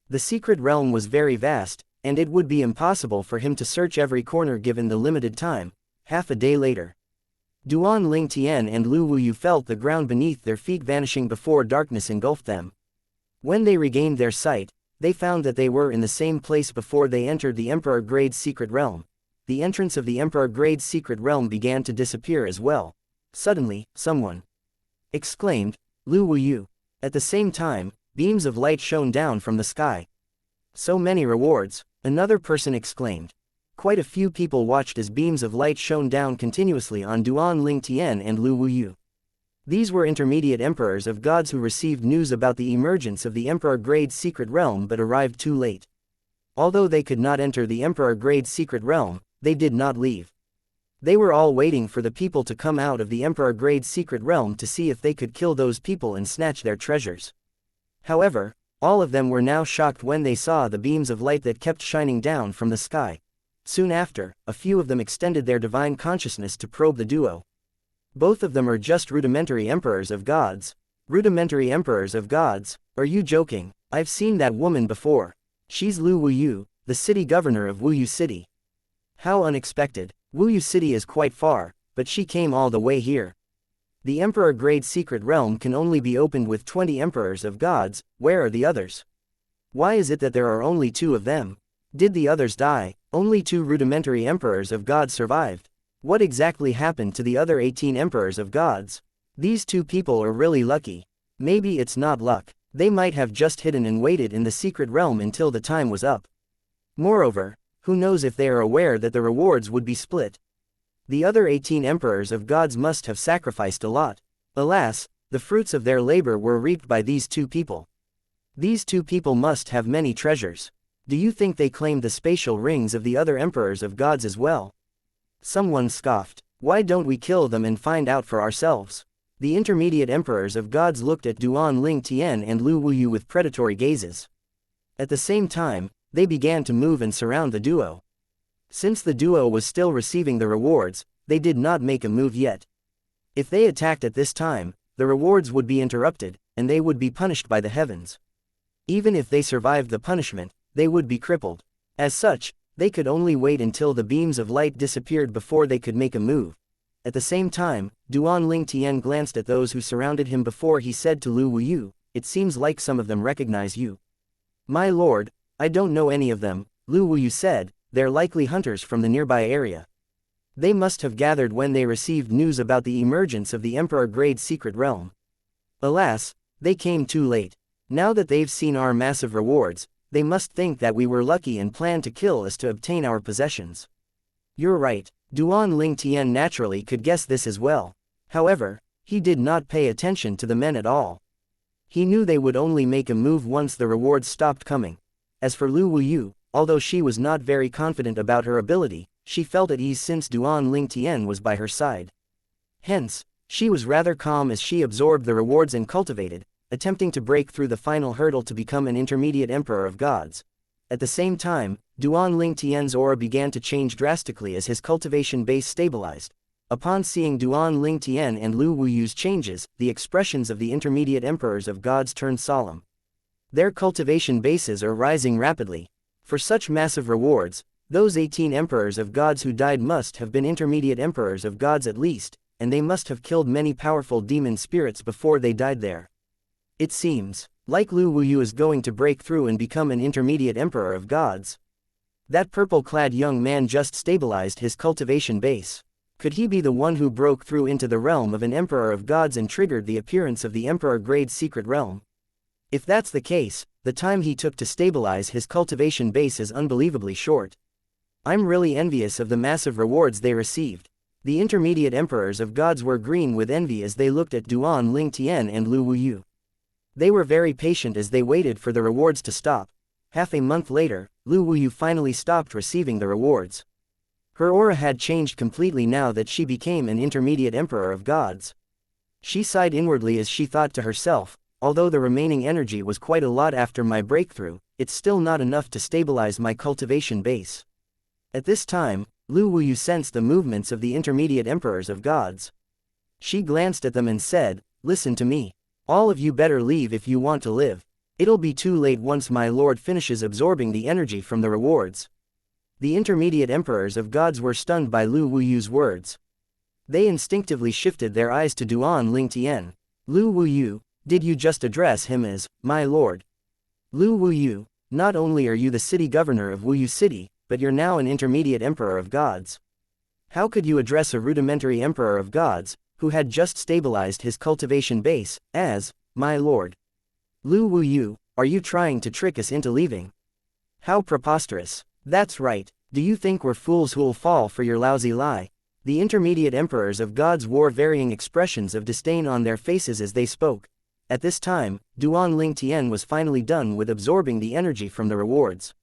The secret realm was very vast, and it would be impossible for him to search every corner given the limited time. Half a day later, Duan Ling Tian and Lu Wuyu felt the ground beneath their feet vanishing before darkness engulfed them. When they regained their sight, they found that they were in the same place before they entered the emperor-grade secret realm. The entrance of the emperor-grade secret realm began to disappear as well. Suddenly, someone exclaimed, Lu Wuyu. At the same time, beams of light shone down from the sky. So many rewards, another person exclaimed. Quite a few people watched as beams of light shone down continuously on Duan Ling Tian and Lu Wuyu. These were intermediate emperors of gods who received news about the emergence of the emperor-grade secret realm but arrived too late. Although they could not enter the emperor-grade secret realm, they did not leave. They were all waiting for the people to come out of the emperor-grade secret realm to see if they could kill those people and snatch their treasures. However, all of them were now shocked when they saw the beams of light that kept shining down from the sky. Soon after, a few of them extended their divine consciousness to probe the duo. Both of them are just rudimentary emperors of gods. Rudimentary emperors of gods? Are you joking? I've seen that woman before. She's Lu Wuyu, the city governor of Wuyu City. How unexpected. Wuyu City is quite far, but she came all the way here. The emperor-grade secret realm can only be opened with 20 emperors of gods. Where are the others? Why is it that there are only 2 of them? Did the others die? Only 2 rudimentary emperors of gods survived. What exactly happened to the other 18 emperors of gods? These 2 people are really lucky. Maybe it's not luck. They might have just hidden and waited in the secret realm until the time was up. Moreover, who knows if they are aware that the rewards would be split. The other 18 emperors of gods must have sacrificed a lot. Alas, the fruits of their labor were reaped by these 2 people. These 2 people must have many treasures. Do you think they claimed the spatial rings of the other emperors of gods as well? Someone scoffed. Why don't we kill them and find out for ourselves? The intermediate emperors of gods looked at Duan Ling Tian and Lu Wuyu with predatory gazes. At the same time, they began to move and surround the duo. Since the duo was still receiving the rewards, they did not make a move yet. If they attacked at this time, the rewards would be interrupted, and they would be punished by the heavens. Even if they survived the punishment, they would be crippled. As such, they could only wait until the beams of light disappeared before they could make a move. At the same time, Duan Ling Tian glanced at those who surrounded him before he said to Lu Wuyu, "It seems like some of them recognize you." "My lord, I don't know any of them," Lu Wuyu said. "They're likely hunters from the nearby area. They must have gathered when they received news about the emergence of the Emperor-grade secret realm. Alas, they came too late. Now that they've seen our massive rewards, they must think that we were lucky and plan to kill us to obtain our possessions." "You're right." Duan Ling Tian naturally could guess this as well. However, he did not pay attention to the men at all. He knew they would only make a move once the rewards stopped coming. As for Lu Wuyu, although she was not very confident about her ability, she felt at ease since Duan Ling Tian was by her side. Hence, she was rather calm as she absorbed the rewards and cultivated, attempting to break through the final hurdle to become an intermediate emperor of gods. At the same time, Duan Ling Tian's aura began to change drastically as his cultivation base stabilized. Upon seeing Duan Ling Tian and Lu Wuyu's changes, the expressions of the intermediate emperors of gods turned solemn. Their cultivation bases are rising rapidly. For such massive rewards, those 18 emperors of gods who died must have been intermediate emperors of gods at least, and they must have killed many powerful demon spirits before they died there. It seems like Lu Wuyu is going to break through and become an intermediate emperor of gods. That purple-clad young man just stabilized his cultivation base. Could he be the one who broke through into the realm of an emperor of gods and triggered the appearance of the emperor-grade secret realm? If that's the case, the time he took to stabilize his cultivation base is unbelievably short. I'm really envious of the massive rewards they received. The intermediate emperors of gods were green with envy as they looked at Duan Ling Tian and Lu Wuyu. They were very patient as they waited for the rewards to stop. Half a month later, Lu Wuyu finally stopped receiving the rewards. Her aura had changed completely now that she became an intermediate emperor of gods. She sighed inwardly as she thought to herself, although the remaining energy was quite a lot after my breakthrough, it's still not enough to stabilize my cultivation base. At this time, Lu Wuyu sensed the movements of the intermediate emperors of gods. She glanced at them and said, "Listen to me. All of you better leave if you want to live. It'll be too late once my lord finishes absorbing the energy from the rewards." The intermediate emperors of gods were stunned by Lu Wuyu's words. They instinctively shifted their eyes to Duan Ling Tian. "Lu Wuyu, did you just address him as, my lord?" "Lu Wuyu, not only are you the city governor of Wuyu City, but you're now an intermediate emperor of gods. How could you address a rudimentary emperor of gods, who had just stabilized his cultivation base, as, my lord? Lu Wuyu, are you trying to trick us into leaving? How preposterous." "That's right. Do you think we're fools who'll fall for your lousy lie?" The intermediate emperors of gods wore varying expressions of disdain on their faces as they spoke. At this time, Duan Ling Tian was finally done with absorbing the energy from the rewards.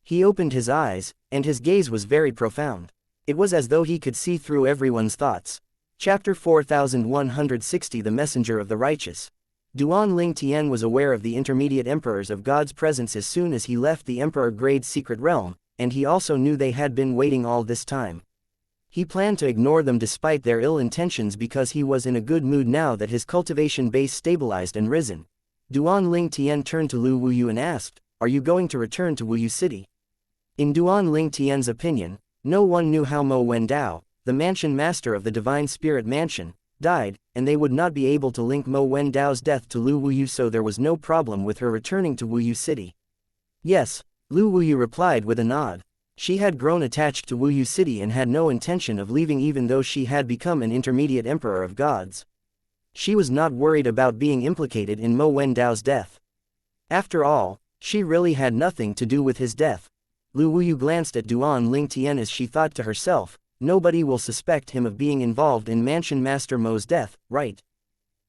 He opened his eyes, and his gaze was very profound. It was as though he could see through everyone's thoughts. Chapter 4160 The Messenger of the Righteous. Duan Ling Tian was aware of the intermediate emperors of God's presence as soon as he left the emperor-grade secret realm, and he also knew they had been waiting all this time. He planned to ignore them despite their ill intentions because he was in a good mood now that his cultivation base stabilized and risen. Duan Ling Tian turned to Lu Wuyu and asked, "Are you going to return to Wuyu City?" In Duan Ling Tian's opinion, no one knew how Mo Wendao, the mansion master of the Divine Spirit Mansion, died, and they would not be able to link Mo Wendao's death to Lu Wuyu, so there was no problem with her returning to Wuyu City. "Yes," Lu Wuyu replied with a nod. She had grown attached to Wuyu City and had no intention of leaving even though she had become an intermediate emperor of gods. She was not worried about being implicated in Mo Wendao's death. After all, she really had nothing to do with his death. Lu Wuyu glanced at Duan Lingtian as she thought to herself, nobody will suspect him of being involved in Mansion Master Mo's death, right?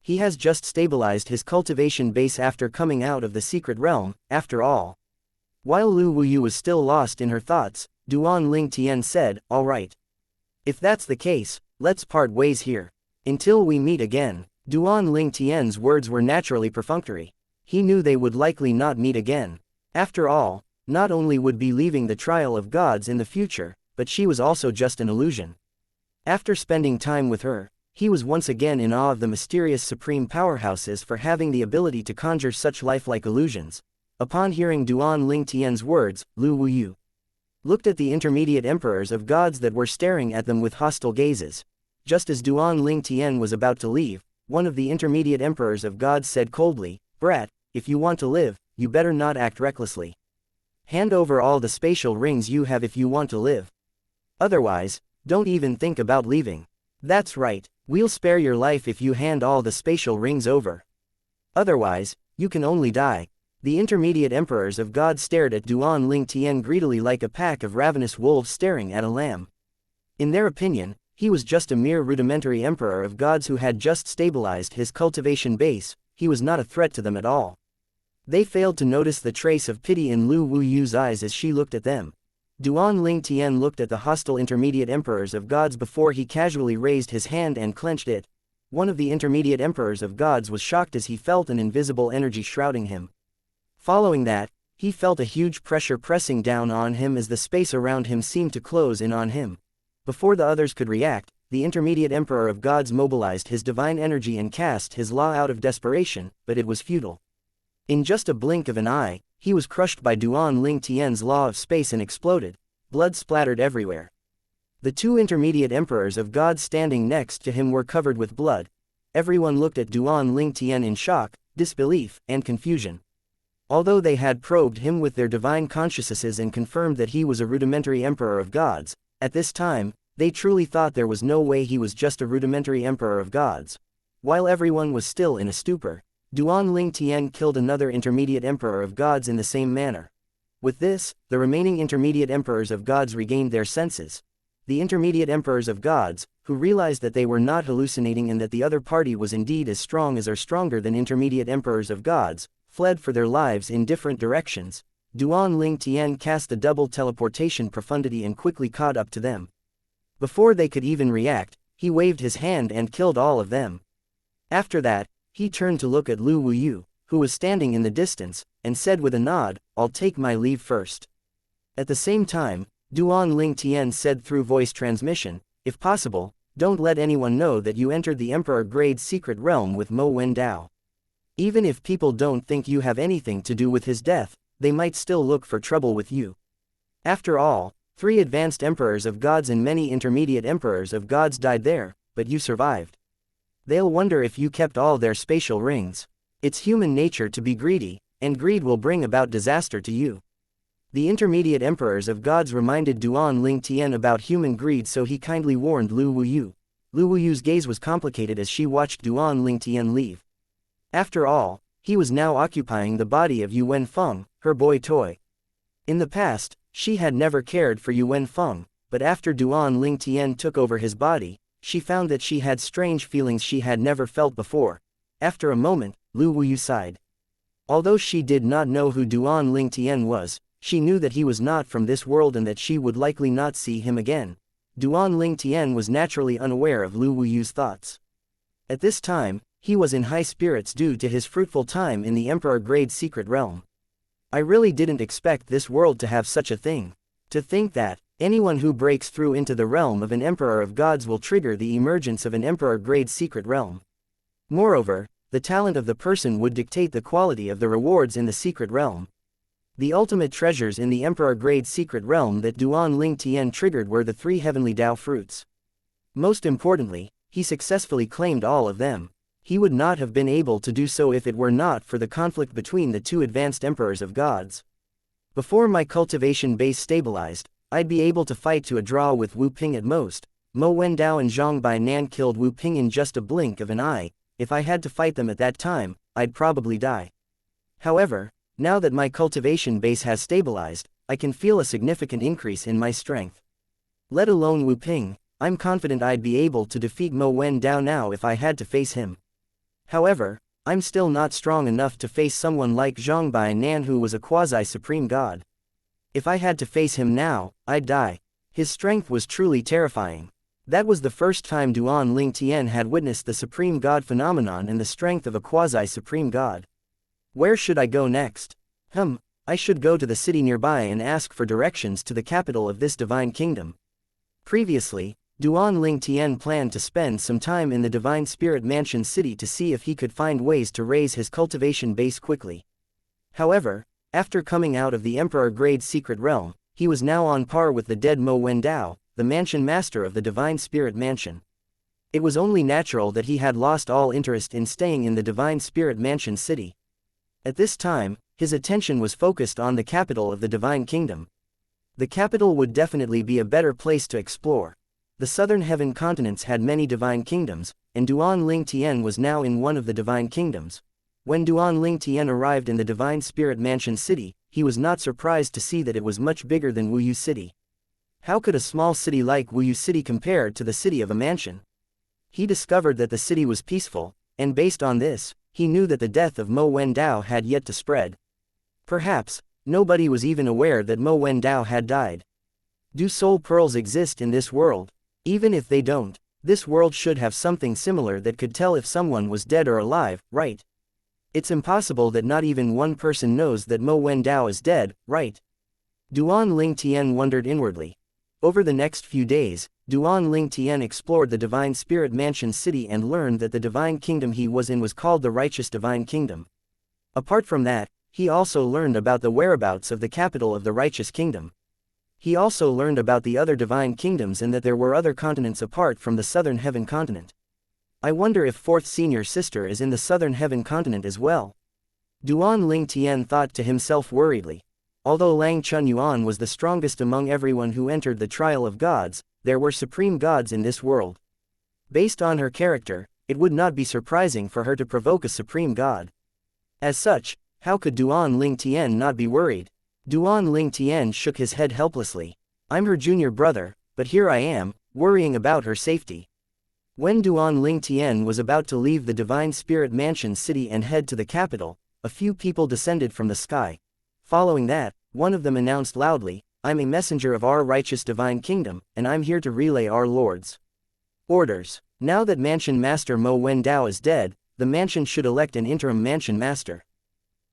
He has just stabilized his cultivation base after coming out of the secret realm, after all. While Lu Wuyu was still lost in her thoughts, Duan Lingtian said, all right. If that's the case, let's part ways here. Until we meet again. Duan Lingtian's words were naturally perfunctory. He knew they would likely not meet again. After all, not only would be leaving the trial of gods in the future, but she was also just an illusion. After spending time with her, he was once again in awe of the mysterious supreme powerhouses for having the ability to conjure such lifelike illusions. Upon hearing Duan Lingtian's words, Lu Wuyu looked at the intermediate emperors of gods that were staring at them with hostile gazes. Just as Duan Lingtian was about to leave, one of the intermediate emperors of gods said coldly, "Brat, if you want to live, you better not act recklessly. Hand over all the spatial rings you have if you want to live. Otherwise, don't even think about leaving. That's right, we'll spare your life if you hand all the spatial rings over. Otherwise, you can only die." The intermediate emperors of gods stared at Duan Lingtian greedily like a pack of ravenous wolves staring at a lamb. In their opinion, he was just a mere rudimentary emperor of gods who had just stabilized his cultivation base. He was not a threat to them at all. They failed to notice the trace of pity in Lu Wuyu's eyes as she looked at them. Duan Lingtian looked at the hostile intermediate emperors of gods before he casually raised his hand and clenched it. One of the intermediate emperors of gods was shocked as he felt an invisible energy shrouding him. Following that, he felt a huge pressure pressing down on him as the space around him seemed to close in on him. Before the others could react, the intermediate emperor of gods mobilized his divine energy and cast his law out of desperation, but it was futile. In just a blink of an eye, he was crushed by Duan Lingtian's law of space and exploded. Blood splattered everywhere. The two intermediate emperors of gods standing next to him were covered with blood. Everyone looked at Duan Lingtian in shock, disbelief, and confusion. Although they had probed him with their divine consciousnesses and confirmed that he was a rudimentary emperor of gods, at this time, they truly thought there was no way he was just a rudimentary emperor of gods. While everyone was still in a stupor, Duan Lingtian killed another intermediate emperor of gods in the same manner. With this, the remaining intermediate emperors of gods regained their senses. The intermediate emperors of gods, who realized that they were not hallucinating and that the other party was indeed as strong as or stronger than intermediate emperors of gods, fled for their lives in different directions. Duan Lingtian cast a double teleportation profundity and quickly caught up to them. Before they could even react, he waved his hand and killed all of them. After that, he turned to look at Lu Wuyu, who was standing in the distance, and said with a nod, "I'll take my leave first." At the same time, Duan Lingtian said through voice transmission, "If possible, don't let anyone know that you entered the Emperor-grade secret realm with Mo Wendao. Even if people don't think you have anything to do with his death, they might still look for trouble with you. After all, 3 advanced emperors of gods and many intermediate emperors of gods died there, but you survived. They'll wonder if you kept all their spatial rings. It's human nature to be greedy, and greed will bring about disaster to you." The intermediate emperors of gods reminded Duan Lingtian about human greed, so he kindly warned Lu Wuyu. Lu Wuyu's gaze was complicated as she watched Duan Lingtian leave. After all, he was now occupying the body of Yu Wenfeng, her boy toy. In the past, she had never cared for Yu Wenfeng, but after Duan Lingtian took over his body, she found that she had strange feelings she had never felt before. After a moment, Lu Wuyu sighed. Although she did not know who Duan Lingtian was, she knew that he was not from this world and that she would likely not see him again. Duan Lingtian was naturally unaware of Lu Wuyu's thoughts. At this time, he was in high spirits due to his fruitful time in the Emperor-grade secret realm. "I really didn't expect this world to have such a thing. To think that anyone who breaks through into the realm of an emperor of gods will trigger the emergence of an emperor-grade secret realm. Moreover, the talent of the person would dictate the quality of the rewards in the secret realm. The ultimate treasures in the emperor-grade secret realm that Duan Lingtian triggered were the 3 heavenly Dao fruits. Most importantly, he successfully claimed all of them. He would not have been able to do so if it were not for the conflict between the 2 advanced emperors of gods. Before my cultivation base stabilized, I'd be able to fight to a draw with Wu Ping at most. Mo Wendao and Zhang Bainan killed Wu Ping in just a blink of an eye, if I had to fight them at that time, I'd probably die. However, now that my cultivation base has stabilized, I can feel a significant increase in my strength. Let alone Wu Ping, I'm confident I'd be able to defeat Mo Wendao now if I had to face him. However, I'm still not strong enough to face someone like Zhang Bainan, who was a quasi-supreme god. If I had to face him now, I'd die. His strength was truly terrifying. That was the first time Duan Ling Tian had witnessed the supreme god phenomenon and the strength of a quasi-supreme god. Where should I go next? I should go to the city nearby and ask for directions to the capital of this divine kingdom. Previously, Duan Ling Tian planned to spend some time in the Divine Spirit Mansion city to see if he could find ways to raise his cultivation base quickly. However, after coming out of the Emperor Grade Secret Realm, he was now on par with the dead Mo Wendao, the mansion master of the Divine Spirit Mansion. It was only natural that he had lost all interest in staying in the Divine Spirit Mansion city. At this time, his attention was focused on the capital of the Divine Kingdom. The capital would definitely be a better place to explore. The Southern Heaven continents had many divine kingdoms, and Duan Ling Tian was now in one of the divine kingdoms. When Duan Ling Tian arrived in the Divine Spirit Mansion city, he was not surprised to see that it was much bigger than Wuyu City. How could a small city like Wuyu City compare to the city of a mansion? He discovered that the city was peaceful, and based on this, he knew that the death of Mo Wendao had yet to spread. Perhaps, nobody was even aware that Mo Wendao had died. Do soul pearls exist in this world? Even if they don't, this world should have something similar that could tell if someone was dead or alive, right? It's impossible that not even one person knows that Mo Wendao is dead, right? Duan Ling Tian wondered inwardly. Over the next few days, Duan Ling Tian explored the Divine Spirit Mansion city and learned that the divine kingdom he was in was called the Righteous Divine Kingdom. Apart from that, he also learned about the whereabouts of the capital of the Righteous Kingdom. He also learned about the other divine kingdoms and that there were other continents apart from the Southern Heaven continent. I wonder if Fourth Senior Sister is in the Southern Heaven continent as well. Duan Ling Tian thought to himself worriedly. Although Lang Chunyuan was the strongest among everyone who entered the trial of gods, there were supreme gods in this world. Based on her character, it would not be surprising for her to provoke a supreme god. As such, how could Duan Ling Tian not be worried? Duan Ling Tian shook his head helplessly. I'm her junior brother, but here I am, worrying about her safety. When Duan Ling Tian was about to leave the Divine Spirit Mansion city and head to the capital, a few people descended from the sky. Following that, one of them announced loudly, I'm a messenger of our righteous divine kingdom, and I'm here to relay our lord's orders. Now that Mansion Master Mo Wendao is dead, the mansion should elect an interim Mansion Master.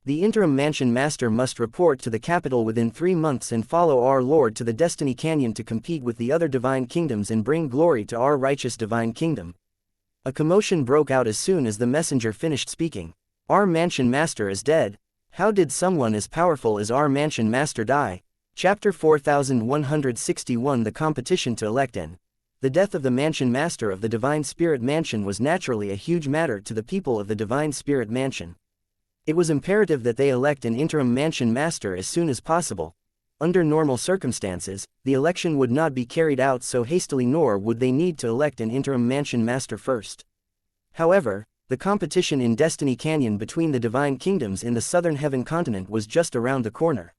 The interim Mansion Master must report to the capital within 3 months and follow our Lord to the Destiny Canyon to compete with the other divine kingdoms and bring glory to our righteous divine kingdom. A commotion broke out as soon as the messenger finished speaking. Our Mansion Master is dead. How did someone as powerful as our Mansion Master die? Chapter 4161 The competition to elect an. The death of the Mansion Master of the Divine Spirit Mansion was naturally a huge matter to the people of the Divine Spirit Mansion. It was imperative that they elect an interim Mansion Master as soon as possible. Under normal circumstances, the election would not be carried out so hastily, nor would they need to elect an interim Mansion Master first. However, the competition in Destiny Canyon between the divine kingdoms in the Southern Heaven continent was just around the corner.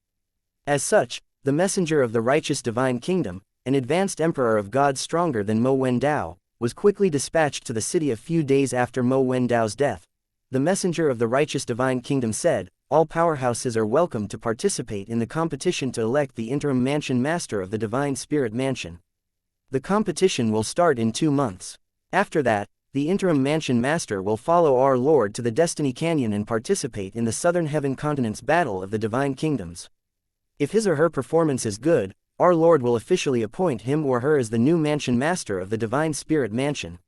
As such, the messenger of the righteous divine kingdom, an advanced emperor of gods stronger than Mo Wendao, was quickly dispatched to the city a few days after Mo Wendao's death. The messenger of the righteous divine kingdom said, all powerhouses are welcome to participate in the competition to elect the interim Mansion Master of the Divine Spirit Mansion. The competition will start in 2 months. After that, the interim Mansion Master will follow our Lord to the Destiny Canyon and participate in the Southern Heaven continent's battle of the divine kingdoms. If his or her performance is good, our Lord will officially appoint him or her as the new Mansion Master of the Divine Spirit Mansion.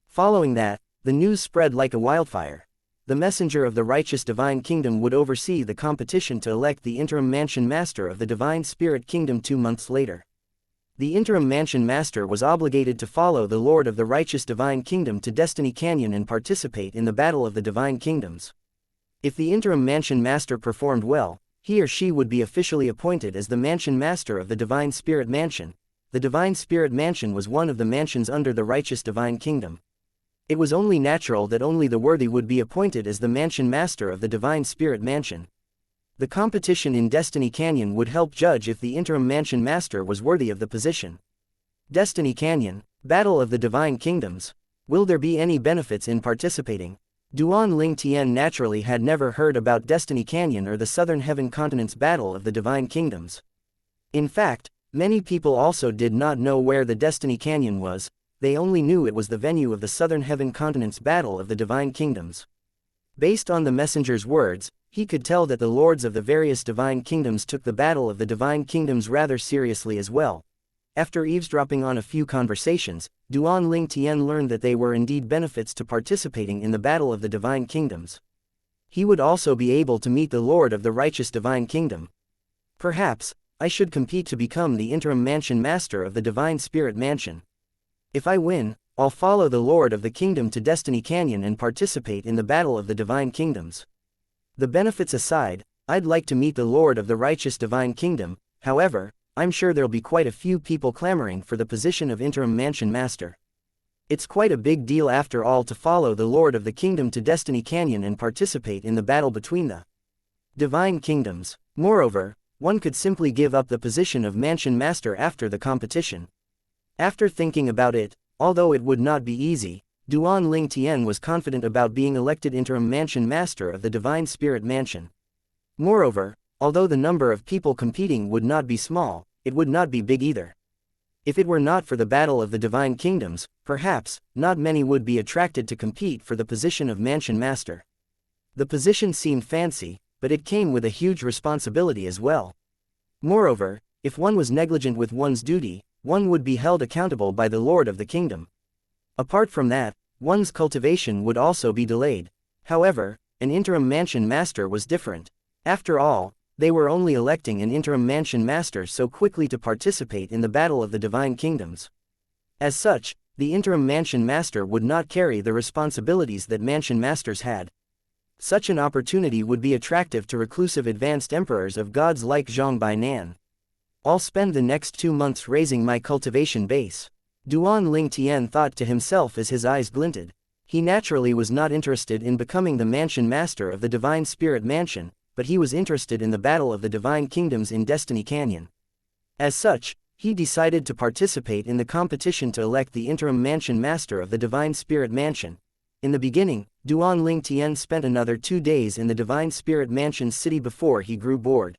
Following that, the news spread like a wildfire. The messenger of the righteous divine kingdom would oversee the competition to elect the interim Mansion Master of the Divine Spirit Kingdom 2 months later. The interim Mansion Master was obligated to follow the Lord of the righteous divine kingdom to Destiny Canyon and participate in the battle of the divine kingdoms. If the interim Mansion Master performed well, he or she would be officially appointed as the Mansion Master of the Divine Spirit Mansion. The Divine Spirit Mansion was one of the mansions under the righteous divine kingdom. It was only natural that only the worthy would be appointed as the mansion master of the Divine Spirit Mansion. The competition in Destiny Canyon would help judge if the interim mansion master was worthy of the position. Destiny Canyon, Battle of the Divine Kingdoms. Will there be any benefits in participating? Duan Ling Tian naturally had never heard about Destiny Canyon or the Southern Heaven Continent's Battle of the Divine Kingdoms. In fact, many people also did not know where the Destiny Canyon was. They only knew it was the venue of the Southern Heaven Continent's Battle of the Divine Kingdoms. Based on the messenger's words, he could tell that the lords of the various divine kingdoms took the Battle of the Divine Kingdoms rather seriously as well. After eavesdropping on a few conversations, Duan Ling Tian learned that they were indeed benefits to participating in the Battle of the Divine Kingdoms. He would also be able to meet the Lord of the Righteous Divine Kingdom. Perhaps, I should compete to become the interim mansion master of the Divine Spirit Mansion. If I win, I'll follow the Lord of the Kingdom to Destiny Canyon and participate in the Battle of the Divine Kingdoms. The benefits aside, I'd like to meet the Lord of the Righteous Divine Kingdom. However, I'm sure there'll be quite a few people clamoring for the position of interim mansion master. It's quite a big deal after all to follow the Lord of the Kingdom to Destiny Canyon and participate in the battle between the Divine Kingdoms. Moreover, one could simply give up the position of mansion master after the competition. After thinking about it, although it would not be easy, Duan Ling Tian was confident about being elected interim mansion master of the Divine Spirit Mansion. Moreover, although the number of people competing would not be small, it would not be big either. If it were not for the Battle of the Divine Kingdoms, perhaps, not many would be attracted to compete for the position of mansion master. The position seemed fancy, but it came with a huge responsibility as well. Moreover, if one was negligent with one's duty, one would be held accountable by the Lord of the Kingdom. Apart from that, one's cultivation would also be delayed. However, an interim mansion master was different. After all, they were only electing an interim mansion master so quickly to participate in the Battle of the Divine Kingdoms. As such, the interim mansion master would not carry the responsibilities that mansion masters had. Such an opportunity would be attractive to reclusive advanced emperors of gods like Zhang Bainan. I'll spend the next 2 months raising my cultivation base. Duan Ling Tian thought to himself as his eyes glinted. He naturally was not interested in becoming the mansion master of the Divine Spirit Mansion, but he was interested in the Battle of the Divine Kingdoms in Destiny Canyon. As such, he decided to participate in the competition to elect the interim mansion master of the Divine Spirit Mansion. In the beginning, Duan Ling Tian spent another 2 days in the Divine Spirit Mansion's city before he grew bored.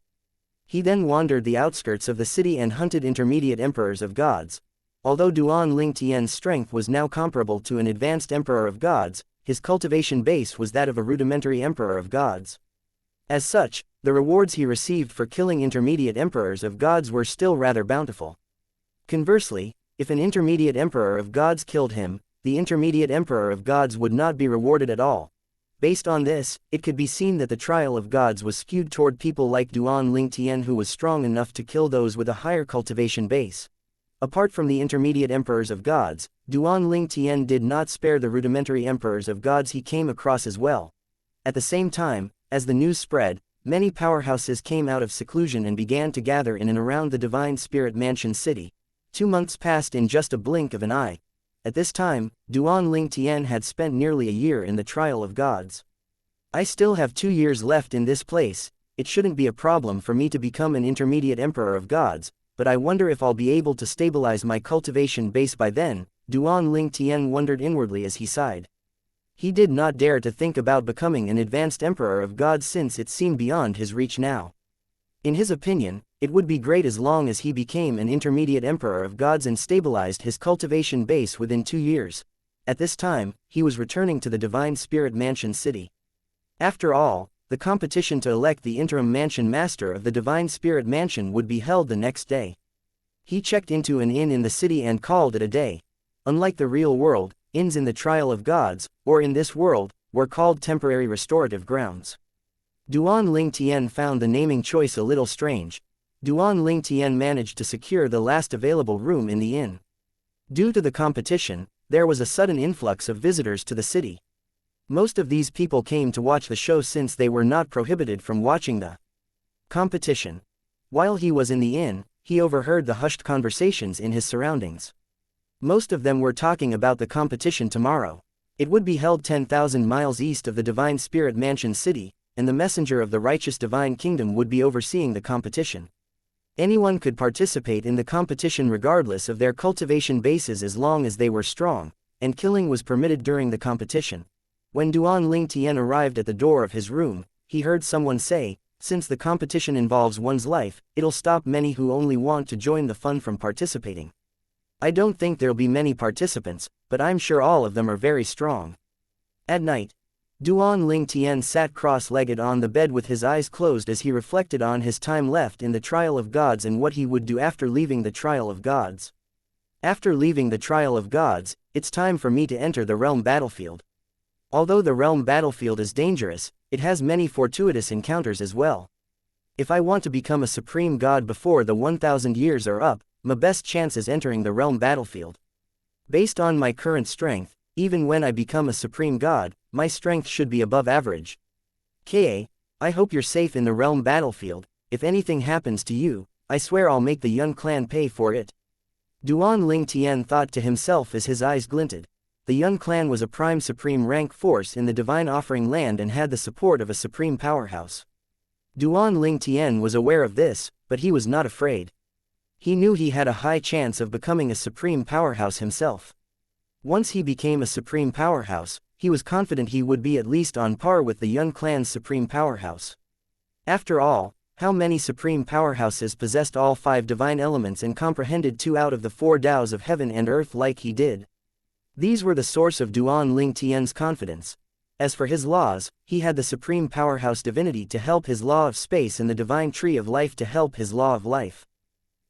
He then wandered the outskirts of the city and hunted intermediate emperors of gods. Although Duan Ling Tian's strength was now comparable to an advanced emperor of gods, his cultivation base was that of a rudimentary emperor of gods. As such, the rewards he received for killing intermediate emperors of gods were still rather bountiful. Conversely, if an intermediate emperor of gods killed him, the intermediate emperor of gods would not be rewarded at all. Based on this, it could be seen that the trial of gods was skewed toward people like Duan Ling Tian, who was strong enough to kill those with a higher cultivation base. Apart from the intermediate emperors of gods, Duan Ling Tian did not spare the rudimentary emperors of gods he came across as well. At the same time, as the news spread, many powerhouses came out of seclusion and began to gather in and around the Divine Spirit Mansion city. 2 months passed in just a blink of an eye. At this time, Duan Ling Tian had spent nearly a year in the trial of gods. I still have 2 years left in this place. It shouldn't be a problem for me to become an intermediate emperor of gods, but I wonder if I'll be able to stabilize my cultivation base by then. Duan Ling Tian wondered inwardly as he sighed. He did not dare to think about becoming an advanced emperor of gods since it seemed beyond his reach now. In his opinion, it would be great as long as he became an intermediate emperor of gods and stabilized his cultivation base within 2 years. At this time, he was returning to the Divine Spirit Mansion city. After all, the competition to elect the interim mansion master of the Divine Spirit Mansion would be held the next day. He checked into an inn in the city and called it a day. Unlike the real world, inns in the trial of gods, or in this world, were called temporary restorative grounds. Duan Ling Tian found the naming choice a little strange. Duan Ling Tian managed to secure the last available room in the inn. Due to the competition, there was a sudden influx of visitors to the city. Most of these people came to watch the show since they were not prohibited from watching the competition. While he was in the inn, he overheard the hushed conversations in his surroundings. Most of them were talking about the competition tomorrow. It would be held 10,000 miles east of the Divine Spirit Mansion City, and the messenger of the righteous Divine Kingdom would be overseeing the competition. Anyone could participate in the competition regardless of their cultivation bases as long as they were strong, and killing was permitted during the competition. When Duan Ling Tian arrived at the door of his room, he heard someone say, "Since the competition involves one's life, it'll stop many who only want to join the fun from participating. I don't think there'll be many participants, but I'm sure all of them are very strong." At night, Duan Ling Tian sat cross-legged on the bed with his eyes closed as he reflected on his time left in the trial of gods and what he would do after leaving the trial of gods. After leaving the trial of gods, it's time for me to enter the realm battlefield. Although the realm battlefield is dangerous, it has many fortuitous encounters as well. If I want to become a supreme god before the 1,000 years are up, my best chance is entering the realm battlefield. Based on my current strength, even when I become a supreme god, my strength should be above average. I hope you're safe in the realm battlefield. If anything happens to you, I swear I'll make the Yun clan pay for it. Duan Ling Tian thought to himself as his eyes glinted. The Yun clan was a prime supreme rank force in the divine offering land and had the support of a supreme powerhouse. Duan Ling Tian was aware of this, but he was not afraid. He knew he had a high chance of becoming a supreme powerhouse himself. Once he became a supreme powerhouse, he was confident he would be at least on par with the Yun clan's supreme powerhouse. After all, how many supreme powerhouses possessed all 5 divine elements and comprehended 2 out of the 4 Taoes of heaven and earth like he did? These were the source of Duan Ling Tian's confidence. As for his laws, he had the supreme powerhouse divinity to help his law of space and the divine tree of life to help his law of life.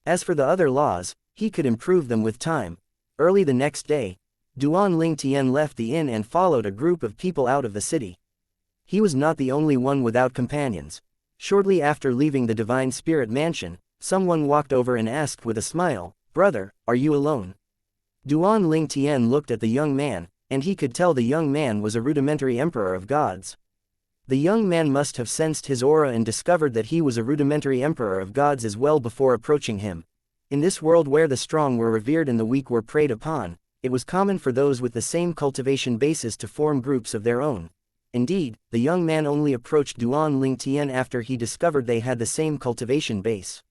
As for the other laws, he could improve them with time. Early the next day, Duan Ling Tian left the inn and followed a group of people out of the city. He was not the only one without companions. Shortly after leaving the Divine Spirit Mansion, someone walked over and asked with a smile, "Brother, are you alone?" Duan Ling Tian looked at the young man, and he could tell the young man was a rudimentary emperor of gods. The young man must have sensed his aura and discovered that he was a rudimentary emperor of gods as well before approaching him. In this world where the strong were revered and the weak were preyed upon, it was common for those with the same cultivation basis to form groups of their own. Indeed, the young man only approached Duan Ling Tian after he discovered they had the same cultivation base.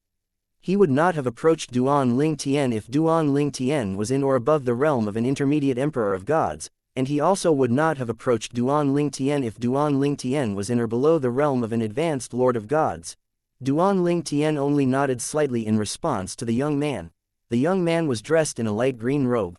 He would not have approached Duan Ling Tian if Duan Ling Tian was in or above the realm of an intermediate emperor of gods, and he also would not have approached Duan Ling Tian if Duan Ling Tian was in or below the realm of an advanced lord of gods. Duan Ling Tian only nodded slightly in response to the young man. The young man was dressed in a light green robe.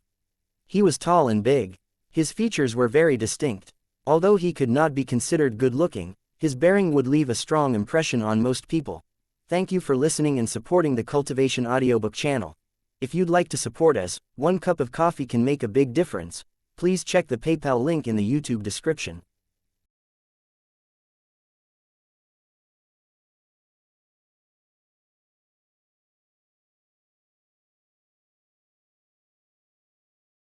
He was tall and big. His features were very distinct. Although he could not be considered good-looking, his bearing would leave a strong impression on most people. Thank you for listening and supporting the Cultivation audiobook channel. If you'd like to support us, 1 cup of coffee can make a big difference. Please check the PayPal link in the YouTube description.